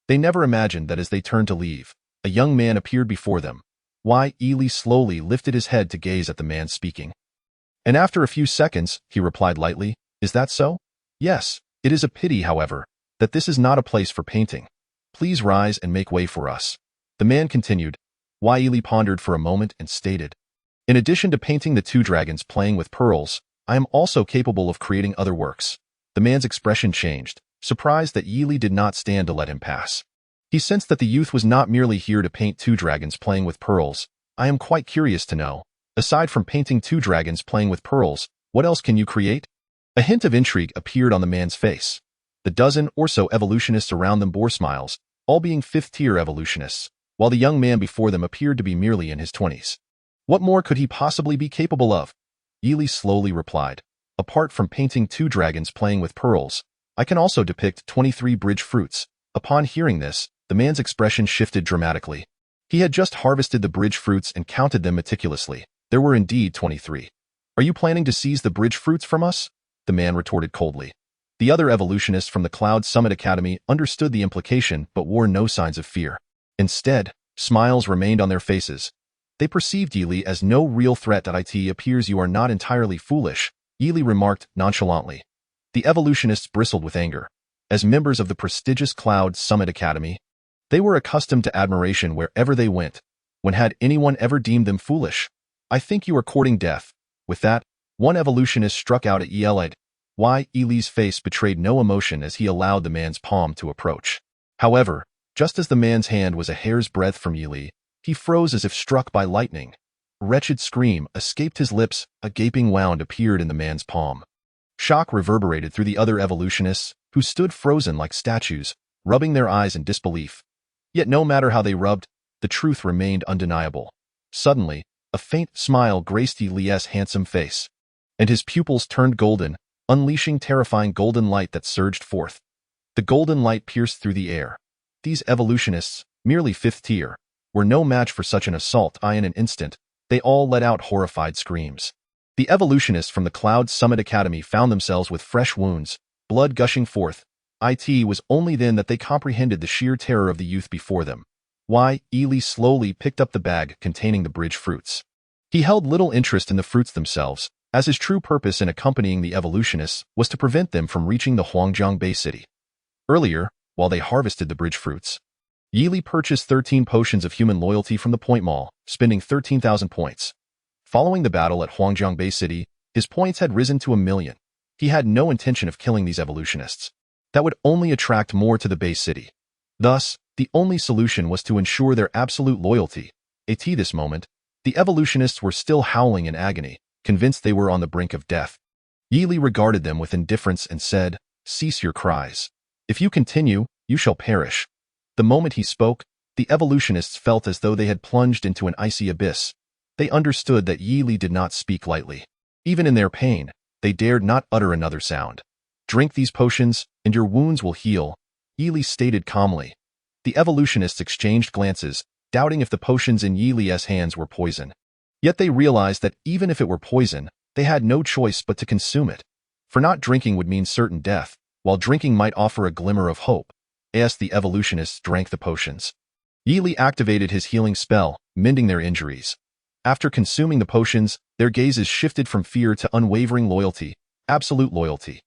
They never imagined that as they turned to leave, a young man appeared before them. Ely slowly lifted his head to gaze at the man speaking. And after a few seconds, he replied lightly, "Is that so? Yes. It is a pity, however, that this is not a place for painting. Please rise and make way for us." The man continued. Ely pondered for a moment and stated, "In addition to painting the two dragons playing with pearls, I am also capable of creating other works." The man's expression changed, surprised that Ely did not stand to let him pass. He sensed that the youth was not merely here to paint two dragons playing with pearls. "I am quite curious to know, aside from painting two dragons playing with pearls, what else can you create?" A hint of intrigue appeared on the man's face. The dozen or so evolutionists around them bore smiles, all being fifth-tier evolutionists, while the young man before them appeared to be merely in his 20s. What more could he possibly be capable of? Ely slowly replied, "Apart from painting two dragons playing with pearls, I can also depict 23 bridge fruits." Upon hearing this, the man's expression shifted dramatically. He had just harvested the bridge fruits and counted them meticulously. There were indeed 23. "Are you planning to seize the bridge fruits from us?" the man retorted coldly. The other evolutionists from the Cloud Summit Academy understood the implication but wore no signs of fear. Instead, smiles remained on their faces. They perceived Ely as no real threat. "It appears you are not entirely foolish," Ely remarked nonchalantly. The evolutionists bristled with anger. As members of the prestigious Cloud Summit Academy, they were accustomed to admiration wherever they went. When had anyone ever deemed them foolish? "I think you are courting death." With that, one evolutionist struck out at Ely. Ely's face betrayed no emotion as he allowed the man's palm to approach. However, just as the man's hand was a hair's breadth from Ely, he froze as if struck by lightning. A wretched scream escaped his lips, a gaping wound appeared in the man's palm. Shock reverberated through the other evolutionists, who stood frozen like statues, rubbing their eyes in disbelief. Yet no matter how they rubbed, the truth remained undeniable. Suddenly, a faint smile graced Ely's handsome face, and his pupils turned golden, unleashing terrifying golden light that surged forth. The golden light pierced through the air. These evolutionists, merely fifth tier, were no match for such an assault. In an instant, they all let out horrified screams. The evolutionists from the Cloud Summit Academy found themselves with fresh wounds, blood gushing forth. It was only then that they comprehended the sheer terror of the youth before them. Ely slowly picked up the bag containing the bridge fruits. He held little interest in the fruits themselves, as his true purpose in accompanying the evolutionists was to prevent them from reaching the Huangjiang Bay City. Earlier, while they harvested the bridge fruits, Ely purchased 13 potions of human loyalty from the Point Mall, spending 13,000 points. Following the battle at Huangjiang Bay City, his points had risen to 1,000,000. He had no intention of killing these evolutionists. That would only attract more to the Bay City. Thus, the only solution was to ensure their absolute loyalty. At this moment, the evolutionists were still howling in agony, convinced they were on the brink of death. Ely regarded them with indifference and said, "Cease your cries. If you continue, you shall perish." The moment he spoke, the evolutionists felt as though they had plunged into an icy abyss. They understood that Ely did not speak lightly. Even in their pain, they dared not utter another sound. "Drink these potions, and your wounds will heal," Ely stated calmly. The evolutionists exchanged glances, doubting if the potions in Ely's hands were poison. Yet they realized that even if it were poison, they had no choice but to consume it. For not drinking would mean certain death, while drinking might offer a glimmer of hope. As the evolutionists drank the potions, Ely activated his healing spell, mending their injuries. After consuming the potions, their gazes shifted from fear to unwavering loyalty, absolute loyalty.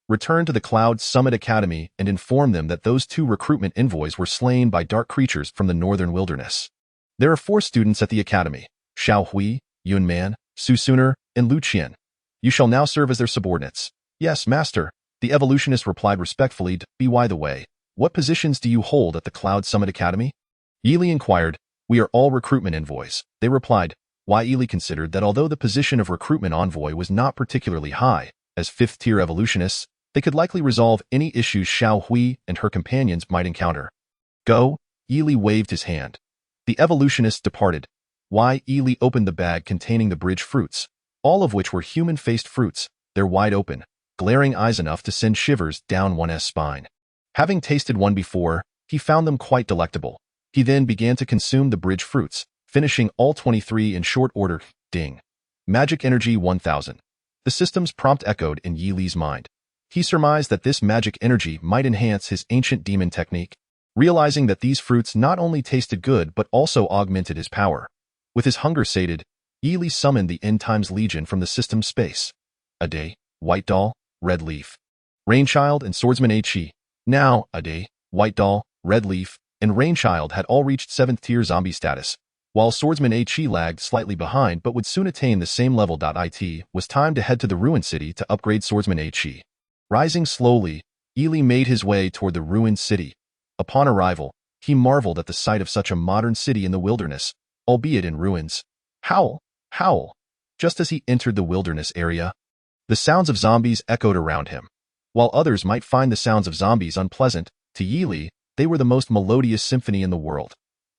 Return to the Cloud Summit Academy and inform them that those 2 recruitment envoys were slain by dark creatures from the northern wilderness. There are 4 students at the academy: Xiao Hui, Yun Man, Su Suner, and Lu Qian. You shall now serve as their subordinates. "Yes, master," the evolutionist replied respectfully. "By the way, what positions do you hold at the Cloud Summit Academy?" Ely inquired. "We are all recruitment envoys," they replied. Ely considered that although the position of recruitment envoy was not particularly high, as fifth-tier evolutionists, they could likely resolve any issues Xiao Hui and her companions might encounter. "Go," Ely waved his hand. The evolutionists departed. Ely opened the bag containing the bridge fruits, all of which were human-faced fruits, their wide open, glaring eyes enough to send shivers down one's spine. Having tasted one before, he found them quite delectable. He then began to consume the bridge fruits, finishing all 23 in short order. Ding. Magic Energy 1000. The system's prompt echoed in Yi Li's mind. He surmised that this magic energy might enhance his ancient demon technique, realizing that these fruits not only tasted good but also augmented his power. With his hunger sated, Yi Li summoned the End Times Legion from the system's space. A day, White Doll, Red Leaf, Rainchild, and Swordsman H.E. Now, a day, White Doll, Red Leaf, and Rainchild had all reached 7th tier zombie status, while Swordsman H.E. lagged slightly behind but would soon attain the same level. It was time to head to the ruined city to upgrade Swordsman H.E. Rising slowly, Yi Li made his way toward the ruined city. Upon arrival, he marveled at the sight of such a modern city in the wilderness, albeit in ruins. Howl! Howl! Just as he entered the wilderness area, the sounds of zombies echoed around him. While others might find the sounds of zombies unpleasant, to Yi Li, they were the most melodious symphony in the world.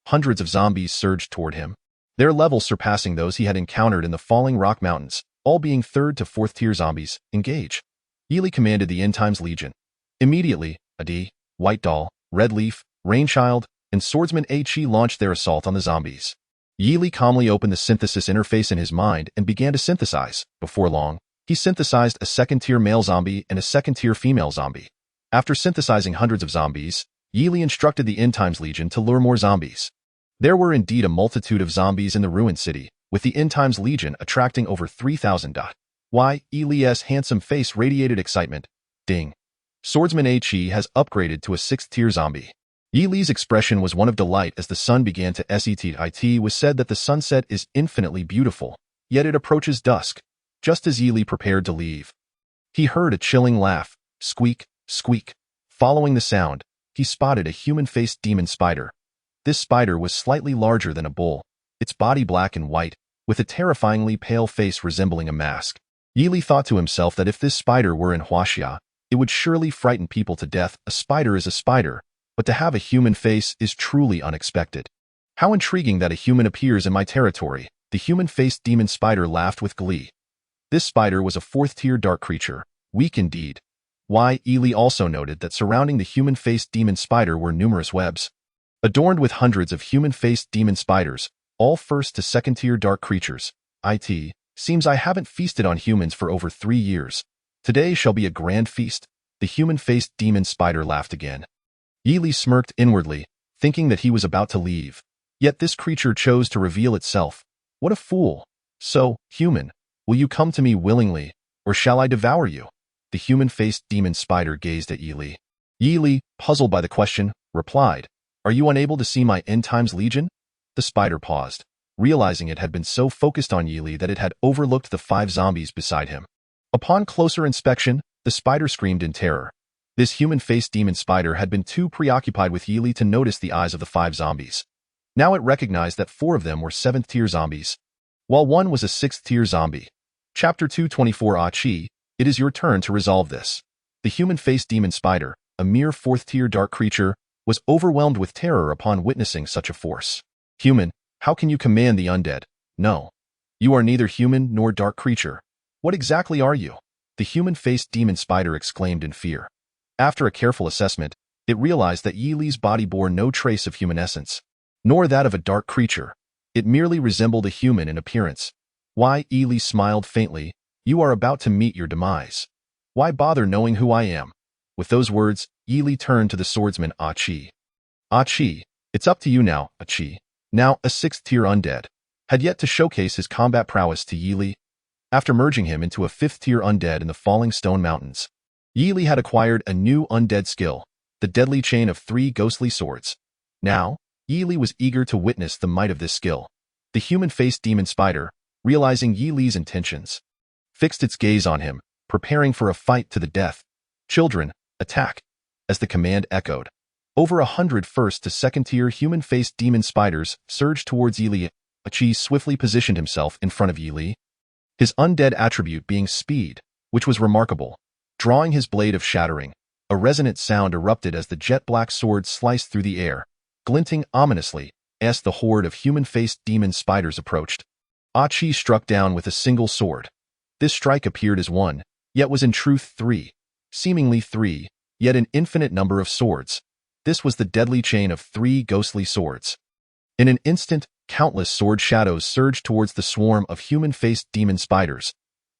Hundreds of zombies surged toward him, their levels surpassing those he had encountered in the Falling Rock Mountains, all being 3rd to 4th tier zombies. Engage. Yi Li commanded the End Times Legion. Immediately, Adi, White Doll, Red Leaf, Rainchild, and Swordsman H.E. launched their assault on the zombies. Yi Li calmly opened the synthesis interface in his mind and began to synthesize. Before long, he synthesized a 2nd-tier male zombie and a 2nd-tier female zombie. After synthesizing hundreds of zombies, Yi Li instructed the End Times Legion to lure more zombies. There were indeed a multitude of zombies in the ruined city, with the End Times Legion attracting over 3,000. Why, Yi Li's handsome face radiated excitement. Ding. Swordsman H.E. has upgraded to a 6th-tier zombie. Yi Li's expression was one of delight as the sun began to set. It was said that the sunset is infinitely beautiful, yet it approaches dusk. Just as Yi Li prepared to leave, he heard a chilling laugh, squeak, squeak. Following the sound, he spotted a human-faced demon spider. This spider was slightly larger than a bull, its body black and white, with a terrifyingly pale face resembling a mask. Yi Li thought to himself that if this spider were in Huaxia, it would surely frighten people to death. A spider is a spider, but to have a human face is truly unexpected. How intriguing that a human appears in my territory. The human-faced demon spider laughed with glee. This spider was a 4th-tier dark creature, weak indeed. Why, Yi Li also noted that surrounding the human-faced demon spider were numerous webs, adorned with hundreds of human-faced demon spiders, all 1st to 2nd-tier dark creatures. Seems I haven't feasted on humans for over 3 years. Today shall be a grand feast. The human-faced demon spider laughed again. Yi Li smirked inwardly, thinking that he was about to leave. Yet this creature chose to reveal itself. What a fool! So, human, will you come to me willingly, or shall I devour you? The human-faced demon spider gazed at Yi Li. Yi Li, puzzled by the question, replied, Are you unable to see my End Times Legion? The spider paused, realizing it had been so focused on Yi Li that it had overlooked the 5 zombies beside him. Upon closer inspection, the spider screamed in terror. This human-faced demon spider had been too preoccupied with Yi Li to notice the eyes of the 5 zombies. Now it recognized that 4 of them were 7th-tier zombies, while 1 was a 6th-tier zombie. Chapter 224 Achi, it is your turn to resolve this. The human-faced demon spider, a mere 4th-tier dark creature, was overwhelmed with terror upon witnessing such a force. Human, how can you command the undead? No. You are neither human nor dark creature. What exactly are you? The human-faced demon spider exclaimed in fear. After a careful assessment, it realized that Yi Li's body bore no trace of human essence, nor that of a dark creature. It merely resembled a human in appearance. Why, Yi Li smiled faintly, you are about to meet your demise. Why bother knowing who I am? With those words, Yi Li turned to the swordsman Achi. Achi, it's up to you now, Achi. Now, a 6th-tier undead had yet to showcase his combat prowess to Yi Li. After merging him into a 5th-tier undead in the Falling Stone Mountains, Yi Li had acquired a new undead skill, the deadly chain of 3 ghostly swords. Now, Yi Li was eager to witness the might of this skill. The human-faced demon spider, realizing Yi Li's intentions, fixed its gaze on him, preparing for a fight to the death. Children, attack! As the command echoed, over 100 1st to 2nd-tier human-faced demon spiders surged towards Yi Li. Achi swiftly positioned himself in front of Yi Li, his undead attribute being speed, which was remarkable. Drawing his blade of shattering, a resonant sound erupted as the jet-black sword sliced through the air, glinting ominously as the horde of human-faced demon spiders approached. Achi struck down with a single sword. This strike appeared as 1, yet was in truth 3, seemingly 3, yet an infinite number of swords. This was the deadly chain of 3 ghostly swords. In an instant, countless sword shadows surged towards the swarm of human-faced demon spiders.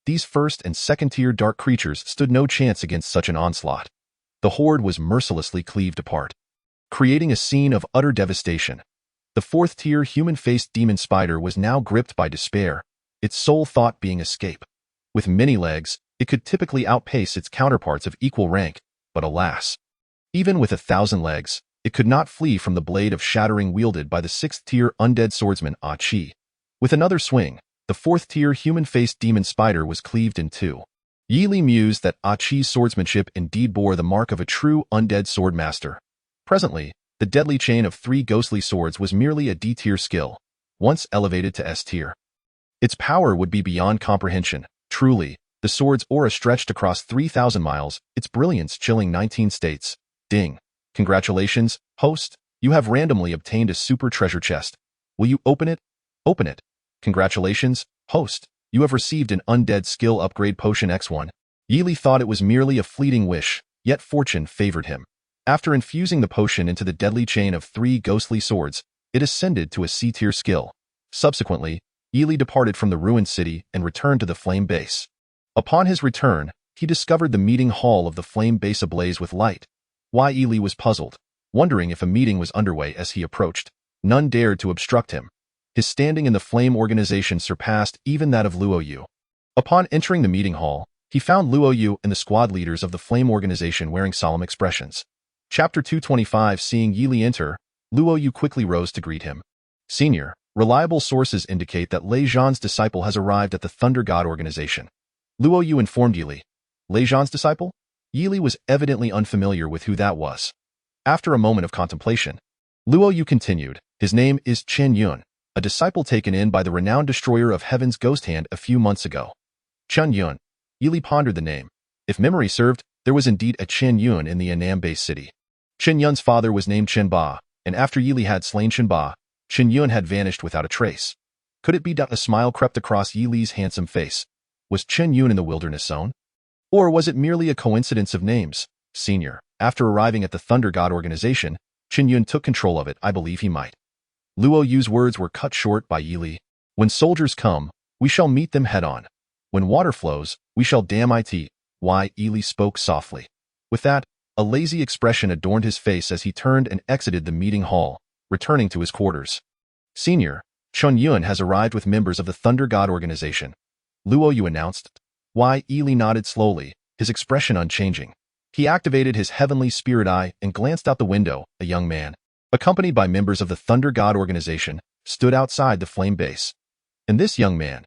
These first- and second-tier dark creatures stood no chance against such an onslaught. The horde was mercilessly cleaved apart, creating a scene of utter devastation. The 4th-tier human-faced demon spider was now gripped by despair, its sole thought being escape. With many legs, it could typically outpace its counterparts of equal rank, but alas. Even with 1,000 legs, it could not flee from the blade of shattering wielded by the 6th-tier undead swordsman Ah Chi. With another swing, the 4th-tier human-faced demon spider was cleaved in 2. Yi Li mused that Ah Chi's swordsmanship indeed bore the mark of a true undead sword master. Presently, the deadly chain of 3 ghostly swords was merely a D-tier skill, once elevated to S-tier. Its power would be beyond comprehension. Truly, the sword's aura stretched across 3,000 miles, its brilliance chilling 19 states. Ding. Congratulations, host. You have randomly obtained a super treasure chest. Will you open it? Open it. Congratulations, host. You have received an undead skill upgrade potion X1. Yi Li thought it was merely a fleeting wish, yet fortune favored him. After infusing the potion into the deadly chain of 3 ghostly swords, it ascended to a C-tier skill. Subsequently, Yi Li departed from the ruined city and returned to the flame base. Upon his return, he discovered the meeting hall of the flame base ablaze with light. Yi Li was puzzled, wondering if a meeting was underway as he approached. None dared to obstruct him. His standing in the flame organization surpassed even that of Luo Yu. Upon entering the meeting hall, he found Luo Yu and the squad leaders of the flame organization wearing solemn expressions. Chapter 225. Seeing Yi Li enter, Luo Yu quickly rose to greet him. Senior, reliable sources indicate that Lei Zhan's disciple has arrived at the Thunder God organization. Luo Yu informed Yi Li. Lei Zhan's disciple? Yi Li was evidently unfamiliar with who that was. After a moment of contemplation, Luo Yu continued, his name is Chen Yun, a disciple taken in by the renowned destroyer of Heaven's Ghost Hand a few months ago. Chen Yun. Yi Li pondered the name. If memory served, there was indeed a Chen Yun in the Annam-based city. Chen Yun's father was named Chen Ba, and after Yi Li had slain Chen Ba, Chen Yun had vanished without a trace. Could it be that a smile crept across Yi Li's handsome face? Was Chen Yun in the wilderness zone? Or was it merely a coincidence of names? Senior, after arriving at the Thunder God organization, Chen Yun took control of it. I believe he might. Luo Yu's words were cut short by Yi Li. When soldiers come, we shall meet them head-on. When water flows, we shall dam it. Yi Li spoke softly. With that, a lazy expression adorned his face as he turned and exited the meeting hall, returning to his quarters. Senior, Chen Yun has arrived with members of the Thunder God organization. Luo Yu announced. Yi Li nodded slowly, his expression unchanging. He activated his heavenly spirit eye and glanced out the window. A young man, accompanied by members of the Thunder God organization, stood outside the flame base. And this young man?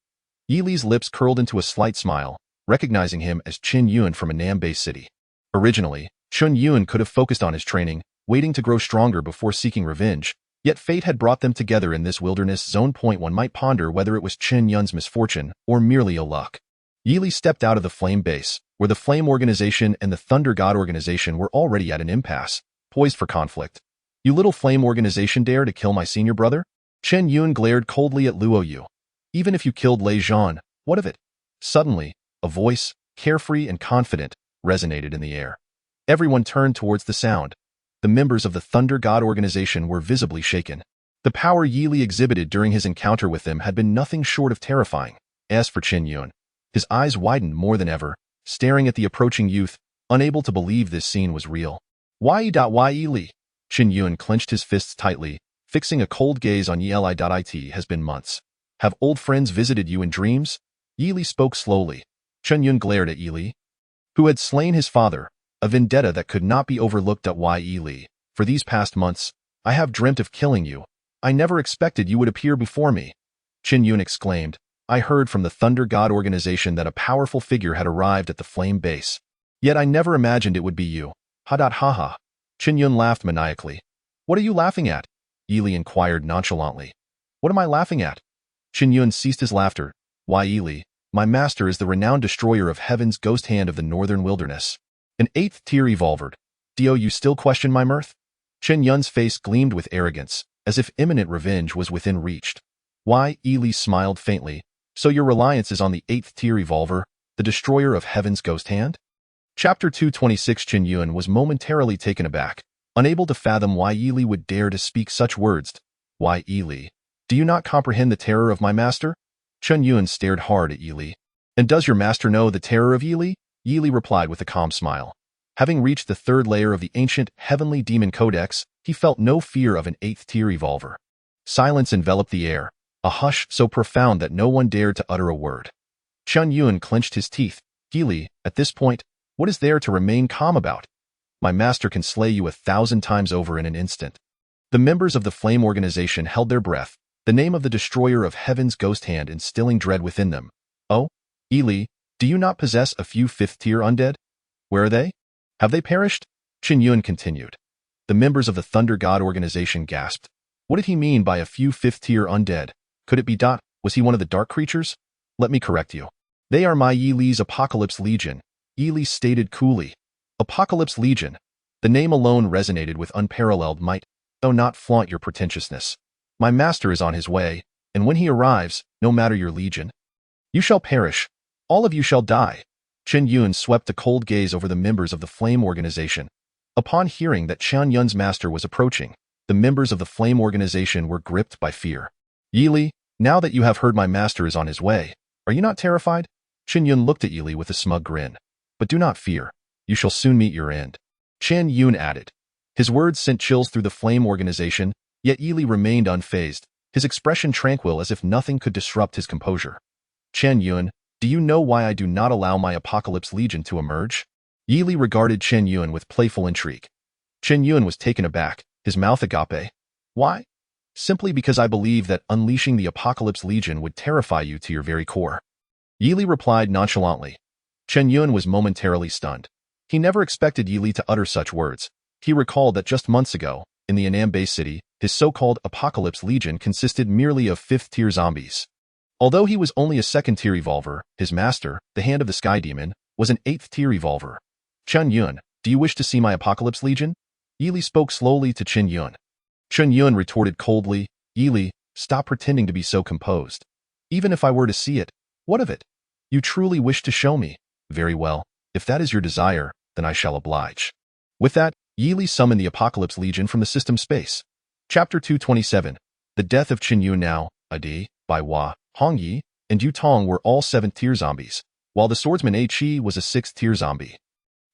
Yi Li's lips curled into a slight smile, recognizing him as Chen Yun from Annam-based city. Originally, Chen Yun could have focused on his training, waiting to grow stronger before seeking revenge, yet fate had brought them together in this wilderness zone. One might ponder whether it was Chen Yun's misfortune or merely ill luck. Yi Li stepped out of the flame base, where the flame organization and the Thunder God organization were already at an impasse, poised for conflict. You little flame organization dare to kill my senior brother? Chen Yun glared coldly at Luo Yu. Even if you killed Lei Zhan, what of it? Suddenly, a voice, carefree and confident, resonated in the air. Everyone turned towards the sound. The members of the Thunder God organization were visibly shaken. The power Yi Li exhibited during his encounter with them had been nothing short of terrifying. As for Chen Yun, his eyes widened more than ever, staring at the approaching youth, unable to believe this scene was real. Yi Li. Chen Yun clenched his fists tightly, fixing a cold gaze on Yi Li. It has been months. Have old friends visited you in dreams? Yi Li spoke slowly. Chen Yun glared at Yi Li, who had slain his father, a vendetta that could not be overlooked at Yi Li. For these past months, I have dreamt of killing you. I never expected you would appear before me. Chen Yun exclaimed. I heard from the Thunder God organization that a powerful figure had arrived at the flame base. Yet I never imagined it would be you. Ha. Chen Yun laughed maniacally. What are you laughing at? Yi Li inquired nonchalantly. What am I laughing at? Chen Yun ceased his laughter. Yi Li, my master is the renowned destroyer of Heaven's Ghost Hand of the Northern Wilderness. An 8th tier evolver. Do you still question my mirth? Chen Yun's face gleamed with arrogance, as if imminent revenge was within reach. Yi Li smiled faintly. So your reliance is on the 8th tier evolver, the destroyer of Heaven's Ghost Hand? Chapter 226. Chen Yun was momentarily taken aback. unable to fathom why Yili would dare to speak such words. Why, Yili? Do you not comprehend the terror of my master? Chen Yuan stared hard at Yili. And does your master know the terror of Yili? Yili replied with a calm smile. Having reached the third layer of the ancient heavenly demon codex, he felt no fear of an eighth-tier evolver. Silence enveloped the air, a hush so profound that no one dared to utter a word. Chen Yuan clenched his teeth. Yili, at this point, what is there to remain calm about? My master can slay you 1,000 times over in an instant. The members of the Flame Organization held their breath, the name of the destroyer of heaven's ghost hand instilling dread within them. Oh, Yili, do you not possess a few fifth-tier undead? Where are they? Have they perished? Chen Yuan continued. The members of the Thunder God Organization gasped. What did he mean by a few fifth-tier undead? Could it be Dot? Was he one of the dark creatures? Let me correct you. They are my Yili's Apocalypse Legion, Yili stated coolly. Apocalypse Legion. The name alone resonated with unparalleled might. Oh, not flaunt your pretentiousness. My master is on his way, and when he arrives, no matter your legion, you shall perish. All of you shall die. Chen Yuan swept a cold gaze over the members of the Flame Organization. Upon hearing that Chen Yun's master was approaching, the members of the Flame Organization were gripped by fear. Yili, now that you have heard my master is on his way, are you not terrified? Chen Yun looked at Yili with a smug grin. But do not fear. You shall soon meet your end. Chen Yun added. His words sent chills through the Flame Organization, yet Yili remained unfazed, his expression tranquil as if nothing could disrupt his composure. Chen Yun, do you know why I do not allow my Apocalypse Legion to emerge? Yili regarded Chen Yun with playful intrigue. Chen Yun was taken aback, his mouth agape. Why? Simply because I believe that unleashing the Apocalypse Legion would terrify you to your very core. Yili replied nonchalantly. Chen Yun was momentarily stunned. He never expected Yili to utter such words. He recalled that just months ago, in the Anam Bay City, his so-called Apocalypse Legion consisted merely of fifth-tier zombies. Although he was only a second-tier evolver, his master, the Hand of the Sky Demon, was an eighth-tier evolver. Chen Yun, do you wish to see my Apocalypse Legion? Yili spoke slowly to Chen Yun. Chen Yun retorted coldly, Yili, stop pretending to be so composed. Even if I were to see it, what of it? You truly wish to show me? Very well. If that is your desire, then I shall oblige. With that, Yili summoned the Apocalypse Legion from the system space. Chapter 227. The death of Chen Yun. Now, Adi, Bai Hua, Hong Yi, and Yu Tong were all 7th-tier zombies, while the swordsman A Chi was a 6th-tier zombie.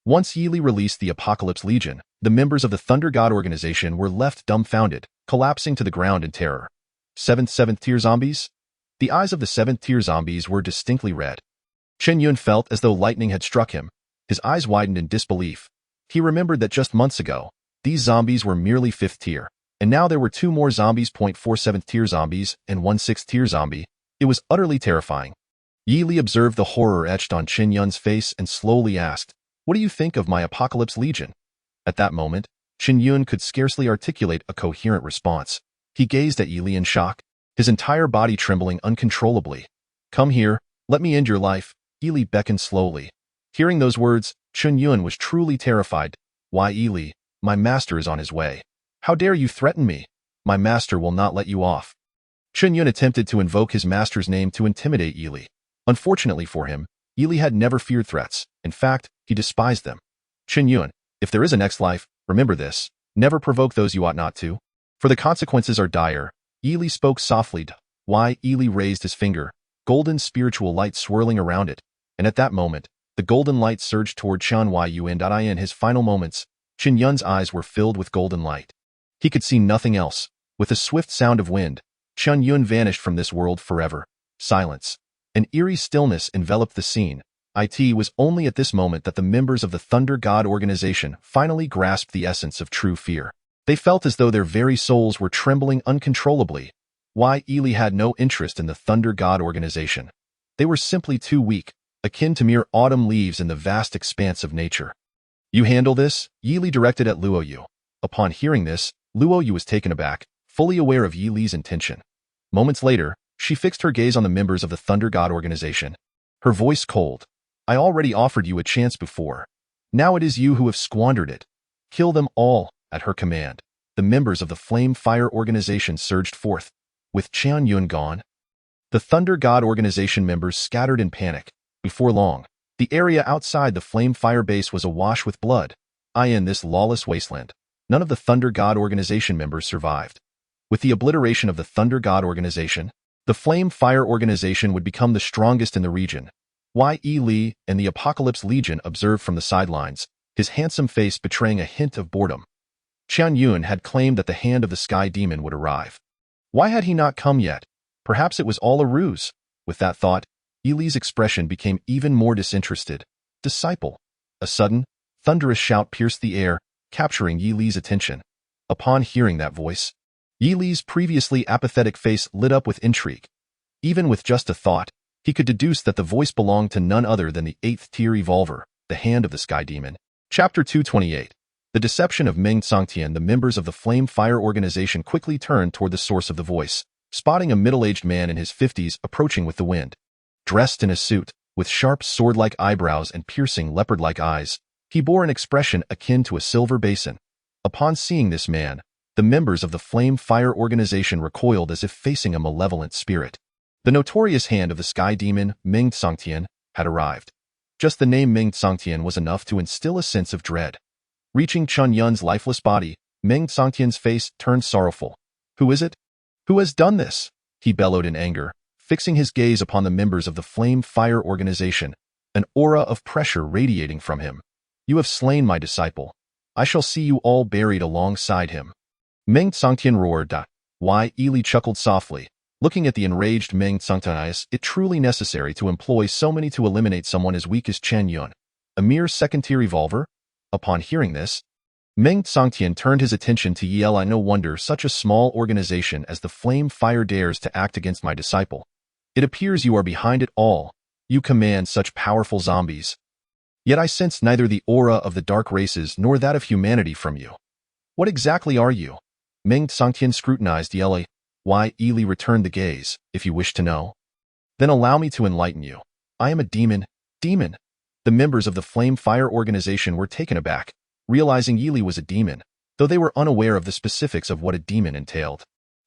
Once Yili released the Apocalypse Legion, the members of the Thunder God Organization were left dumbfounded, collapsing to the ground in terror. 7th-tier zombies? The eyes of the 7th-tier zombies were distinctly red. Chen Yun felt as though lightning had struck him. His eyes widened in disbelief. He remembered that just months ago, these zombies were merely 5th tier, and now there were 2 more zombies, 4 7th-tier zombies, and 1 6th-tier zombie. It was utterly terrifying. Yili observed the horror etched on Chen Yun's face and slowly asked, What do you think of my Apocalypse Legion? At that moment, Chen Yun could scarcely articulate a coherent response. He gazed at Yili in shock, his entire body trembling uncontrollably. Come here, let me end your life. Yili beckoned slowly. Hearing those words, Chen Yun was truly terrified. Why, Yili, my master is on his way. How dare you threaten me? My master will not let you off. Chen Yun attempted to invoke his master's name to intimidate Yili. Unfortunately for him, Yili had never feared threats. In fact, he despised them. Chen Yun, if there is a next life, remember this. Never provoke those you ought not to. For the consequences are dire. Yili spoke softly. Why, Yili raised his finger, golden spiritual light swirling around it. And at that moment, the golden light surged toward Chen Yun. In his final moments, Chen Yun's eyes were filled with golden light. He could see nothing else. With a swift sound of wind, Chen Yun vanished from this world forever. Silence. An eerie stillness enveloped the scene. It was only at this moment that the members of the Thunder God Organization finally grasped the essence of true fear. They felt as though their very souls were trembling uncontrollably. Why, Yili had no interest in the Thunder God Organization. They were simply too weak, akin to mere autumn leaves in the vast expanse of nature. You handle this? Yili directed at Luo Yu. Upon hearing this, Luo Yu was taken aback, fully aware of Yili's intention. Moments later, she fixed her gaze on the members of the Thunder God Organization. Her voice cold. I already offered you a chance before. Now it is you who have squandered it. Kill them all, at her command. The members of the Flame Fire Organization surged forth. With Chen Yun gone, the Thunder God Organization members scattered in panic. Before long, the area outside the Flame Fire base was awash with blood. In this lawless wasteland, none of the Thunder God Organization members survived. With the obliteration of the Thunder God Organization, the Flame Fire Organization would become the strongest in the region. Yi Li and the Apocalypse Legion observed from the sidelines, his handsome face betraying a hint of boredom. Qian Yun had claimed that the hand of the Sky Demon would arrive. Why had he not come yet? Perhaps it was all a ruse. With that thought, Yi Li's expression became even more disinterested. Disciple. A sudden, thunderous shout pierced the air, capturing Yi Li's attention. Upon hearing that voice, Yi Li's previously apathetic face lit up with intrigue. Even with just a thought, he could deduce that the voice belonged to none other than the 8th-tier evolver, the hand of the Sky Demon. Chapter 228. The deception of Meng Songtian. The members of the Flame Fire Organization quickly turned toward the source of the voice, spotting a middle-aged man in his 50s approaching with the wind. Dressed in a suit, with sharp sword-like eyebrows and piercing leopard-like eyes, he bore an expression akin to a silver basin. Upon seeing this man, the members of the Flame Fire Organization recoiled as if facing a malevolent spirit. The notorious hand of the Sky Demon, Meng Songtian, had arrived. Just the name Meng Songtian was enough to instill a sense of dread. Reaching Chun Yun's lifeless body, Meng Songtian's face turned sorrowful. Who is it? Who has done this? He bellowed in anger, fixing his gaze upon the members of the Flame Fire Organization, an aura of pressure radiating from him. You have slain my disciple. I shall see you all buried alongside him. Meng Songtian roared. Yi Li chuckled softly, looking at the enraged Meng Songtian. Is it truly necessary to employ so many to eliminate someone as weak as Chen Yun, a mere second-tier evolver? Upon hearing this, Meng Songtian turned his attention to Yi Li. No wonder such a small organization as the Flame Fire dares to act against my disciple. It appears you are behind it all. You command such powerful zombies. Yet I sense neither the aura of the dark races nor that of humanity from you. What exactly are you? Meng Songtian scrutinized Yi Li. Yi Li returned the gaze. If you wish to know, then allow me to enlighten you. I am a demon. Demon. The members of the Flame Fire Organization were taken aback, realizing Yi Li was a demon, though they were unaware of the specifics of what a demon entailed.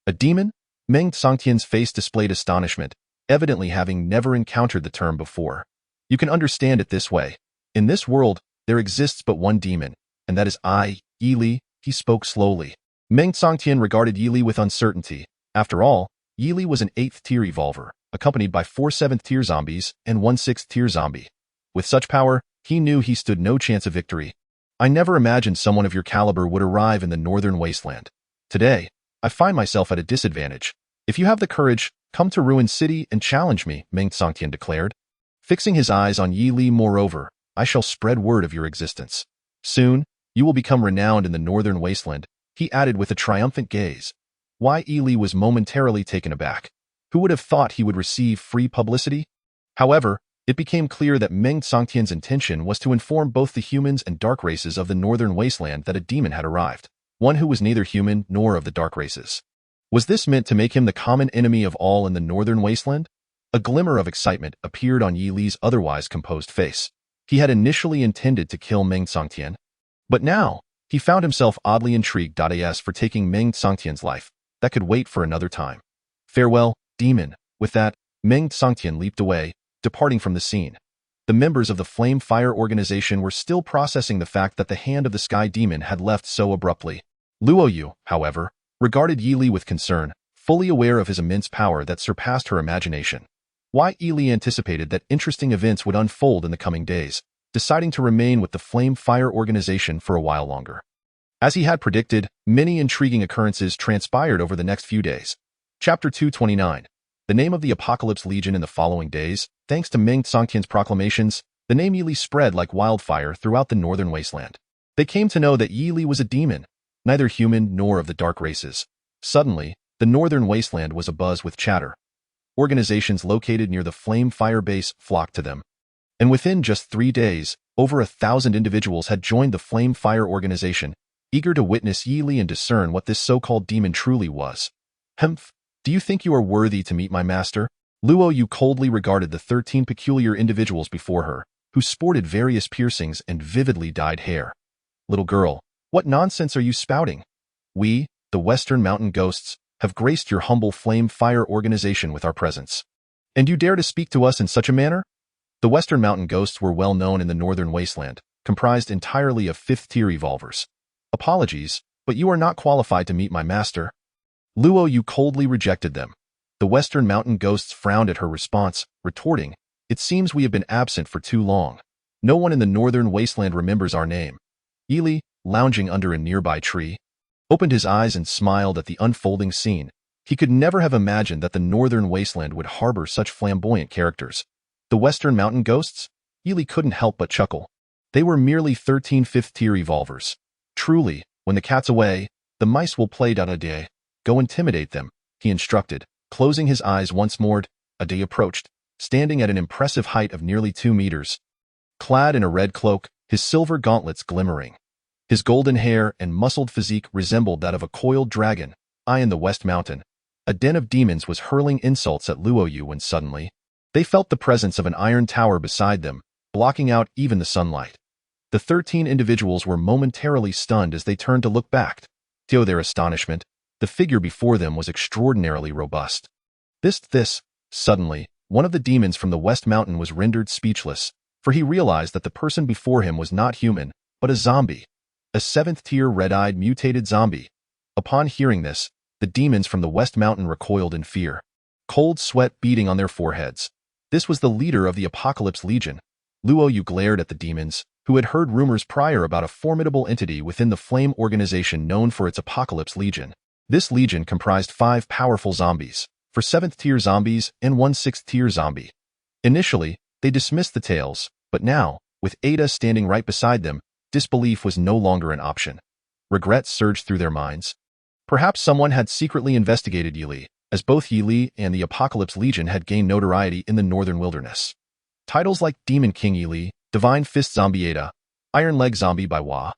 A demon? Meng Songtian's face displayed astonishment, evidently having never encountered the term before. You can understand it this way. In this world, there exists but one demon, and that is I, Yi Li. He spoke slowly. Meng Songtian regarded Yi Li with uncertainty. After all, Yi Li was an 8th-tier evolver, accompanied by 4 7th-tier zombies and 1 6th-tier zombie. With such power, he knew he stood no chance of victory. I never imagined someone of your caliber would arrive in the northern wasteland. Today, I find myself at a disadvantage. If you have the courage, come to Ruin City and challenge me, Meng Songtian declared. Fixing his eyes on Yi Li, moreover, I shall spread word of your existence. Soon, you will become renowned in the northern wasteland, he added with a triumphant gaze. Yi Li was momentarily taken aback. Who would have thought he would receive free publicity? However, it became clear that Meng Songtian's intention was to inform both the humans and dark races of the northern wasteland that a demon had arrived, one who was neither human nor of the dark races. Was this meant to make him the common enemy of all in the northern wasteland? A glimmer of excitement appeared on Yi Li's otherwise composed face. He had initially intended to kill Meng Songtian, but now, he found himself oddly intrigued. As for taking Meng Songtian's life, that could wait for another time. Farewell, demon. With that, Meng Songtian leaped away, departing from the scene. The members of the Flame Fire Organization were still processing the fact that the hand of the Sky Demon had left so abruptly. Luo Yu, however, regarded Yi Li with concern, fully aware of his immense power that surpassed her imagination. Yi Li anticipated that interesting events would unfold in the coming days, deciding to remain with the Flame Fire Organization for a while longer. As he had predicted, many intriguing occurrences transpired over the next few days. Chapter 229. The name of the Apocalypse Legion. In the following days, thanks to Meng Songtian's proclamations, the name Yi Li spread like wildfire throughout the northern wasteland. They came to know that Yi Li was a demon, neither human nor of the dark races. Suddenly, the northern wasteland was abuzz with chatter. Organizations located near the Flame Fire base flocked to them. And within just 3 days, over 1,000 individuals had joined the Flame Fire Organization, eager to witness Yi Li and discern what this so-called demon truly was. Humph, do you think you are worthy to meet my master? Luo Yu coldly regarded the 13 peculiar individuals before her, who sported various piercings and vividly dyed hair. Little girl, what nonsense are you spouting? We, the Western Mountain Ghosts, have graced your humble Flame Fire Organization with our presence. And you dare to speak to us in such a manner? The Western Mountain Ghosts were well known in the northern wasteland, comprised entirely of 5th-tier evolvers. Apologies, but you are not qualified to meet my master. Luo Yu coldly rejected them. The Western Mountain Ghosts frowned at her response, retorting, "It seems we have been absent for too long. No one in the northern wasteland remembers our name." Yili, lounging under a nearby tree, opened his eyes and smiled at the unfolding scene. He could never have imagined that the northern wasteland would harbor such flamboyant characters. The Western Mountain Ghosts? Yili couldn't help but chuckle. They were merely 13 fifth-tier evolvers. Truly, when the cat's away, the mice will play da-da-day. Go intimidate them, he instructed. Closing his eyes once more, Ade approached, standing at an impressive height of nearly 2 meters. Clad in a red cloak, his silver gauntlets glimmering. His golden hair and muscled physique resembled that of a coiled dragon. In the West Mountain, a den of demons was hurling insults at Luo Yu when suddenly, they felt the presence of an iron tower beside them, blocking out even the sunlight. The 13 individuals were momentarily stunned as they turned to look back. To their astonishment, the figure before them was extraordinarily robust. Suddenly, one of the demons from the West Mountain was rendered speechless, for he realized that the person before him was not human, but a zombie. A 7th-tier red-eyed mutated zombie. Upon hearing this, the demons from the West Mountain recoiled in fear, cold sweat beading on their foreheads. This was the leader of the Apocalypse Legion. Luo Yu glared at the demons, who had heard rumors prior about a formidable entity within the Flame organization known for its Apocalypse Legion. This legion comprised 5 powerful zombies, 4 7th-tier zombies and 1 6th-tier zombie. Initially, they dismissed the tales, but now, with Ada standing right beside them, disbelief was no longer an option. Regret surged through their minds. Perhaps someone had secretly investigated Yili, as both Yili and the Apocalypse Legion had gained notoriety in the northern wilderness. Titles like Demon King Yili, Divine Fist Zombie Ada, Iron Leg Zombie by Hua,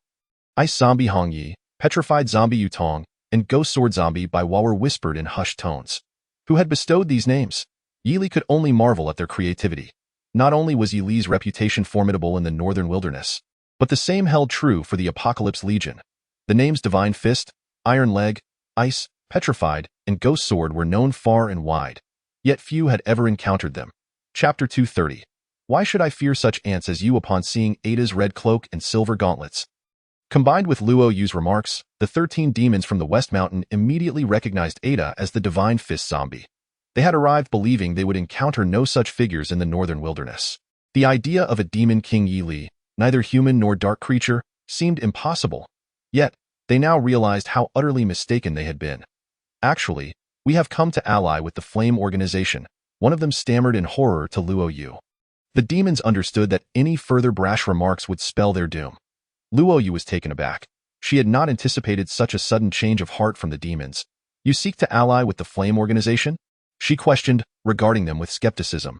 Ice Zombie Hong Yi, Petrified Zombie Yutong, and Ghost Sword Zombie by Hua were whispered in hushed tones. Who had bestowed these names? Yili could only marvel at their creativity. Not only was Yili's reputation formidable in the northern wilderness, but the same held true for the Apocalypse Legion. The names Divine Fist, Iron Leg, Ice, Petrified, and Ghost Sword were known far and wide, yet few had ever encountered them. Chapter 230. Why should I fear such ants as you upon seeing Ada's red cloak and silver gauntlets? Combined with Luo Yu's remarks, the 13 demons from the West Mountain immediately recognized Ada as the Divine Fist zombie. They had arrived believing they would encounter no such figures in the northern wilderness. The idea of a demon king Yili, neither human nor dark creature, seemed impossible. Yet, they now realized how utterly mistaken they had been. Actually, we have come to ally with the Flame organization, one of them stammered in horror to Luo Yu. The demons understood that any further brash remarks would spell their doom. Luo Yu was taken aback. She had not anticipated such a sudden change of heart from the demons. You seek to ally with the Flame organization? She questioned, regarding them with skepticism.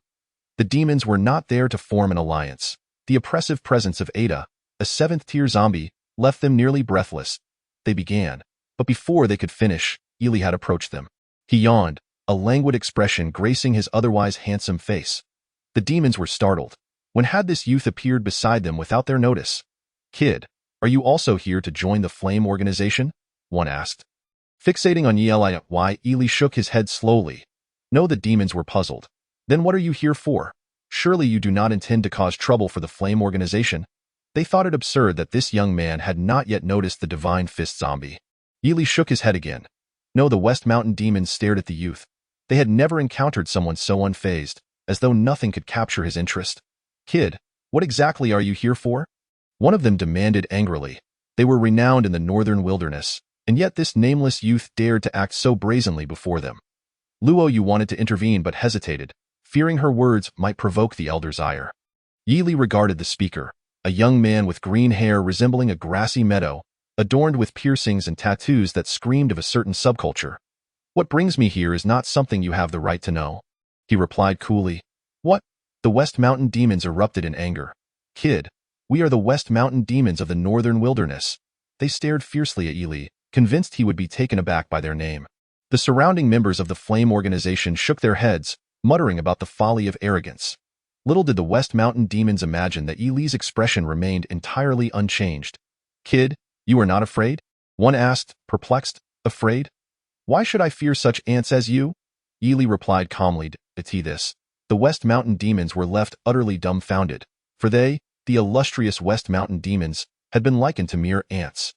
The demons were not there to form an alliance. The oppressive presence of Ada, a 7th-tier zombie, left them nearly breathless. They began, but before they could finish, Yili had approached them. He yawned, a languid expression gracing his otherwise handsome face. The demons were startled. When had this youth appeared beside them without their notice? Kid, are you also here to join the Flame organization? One asked. Fixating on Yili, Yili shook his head slowly. No, the demons were puzzled. Then what are you here for? Surely you do not intend to cause trouble for the Flame organization? They thought it absurd that this young man had not yet noticed the Divine Fist zombie. Yili shook his head again. No, the West Mountain demons stared at the youth. They had never encountered someone so unfazed, as though nothing could capture his interest. Kid, what exactly are you here for? One of them demanded angrily. They were renowned in the northern wilderness, and yet this nameless youth dared to act so brazenly before them. Luo Yu wanted to intervene but hesitated, fearing her words might provoke the elder's ire. Yili regarded the speaker, a young man with green hair resembling a grassy meadow, adorned with piercings and tattoos that screamed of a certain subculture. What brings me here is not something you have the right to know, he replied coolly. What? The West Mountain demons erupted in anger. Kid, we are the West Mountain demons of the northern wilderness. They stared fiercely at Yili, convinced he would be taken aback by their name. The surrounding members of the Flame organization shook their heads, muttering about the folly of arrogance. Little did the West Mountain demons imagine that Yili's expression remained entirely unchanged. Kid, you are not afraid? One asked, perplexed. Afraid? Why should I fear such ants as you? Yili replied calmly, to this. The West Mountain demons were left utterly dumbfounded, for they, the illustrious West Mountain demons, had been likened to mere ants.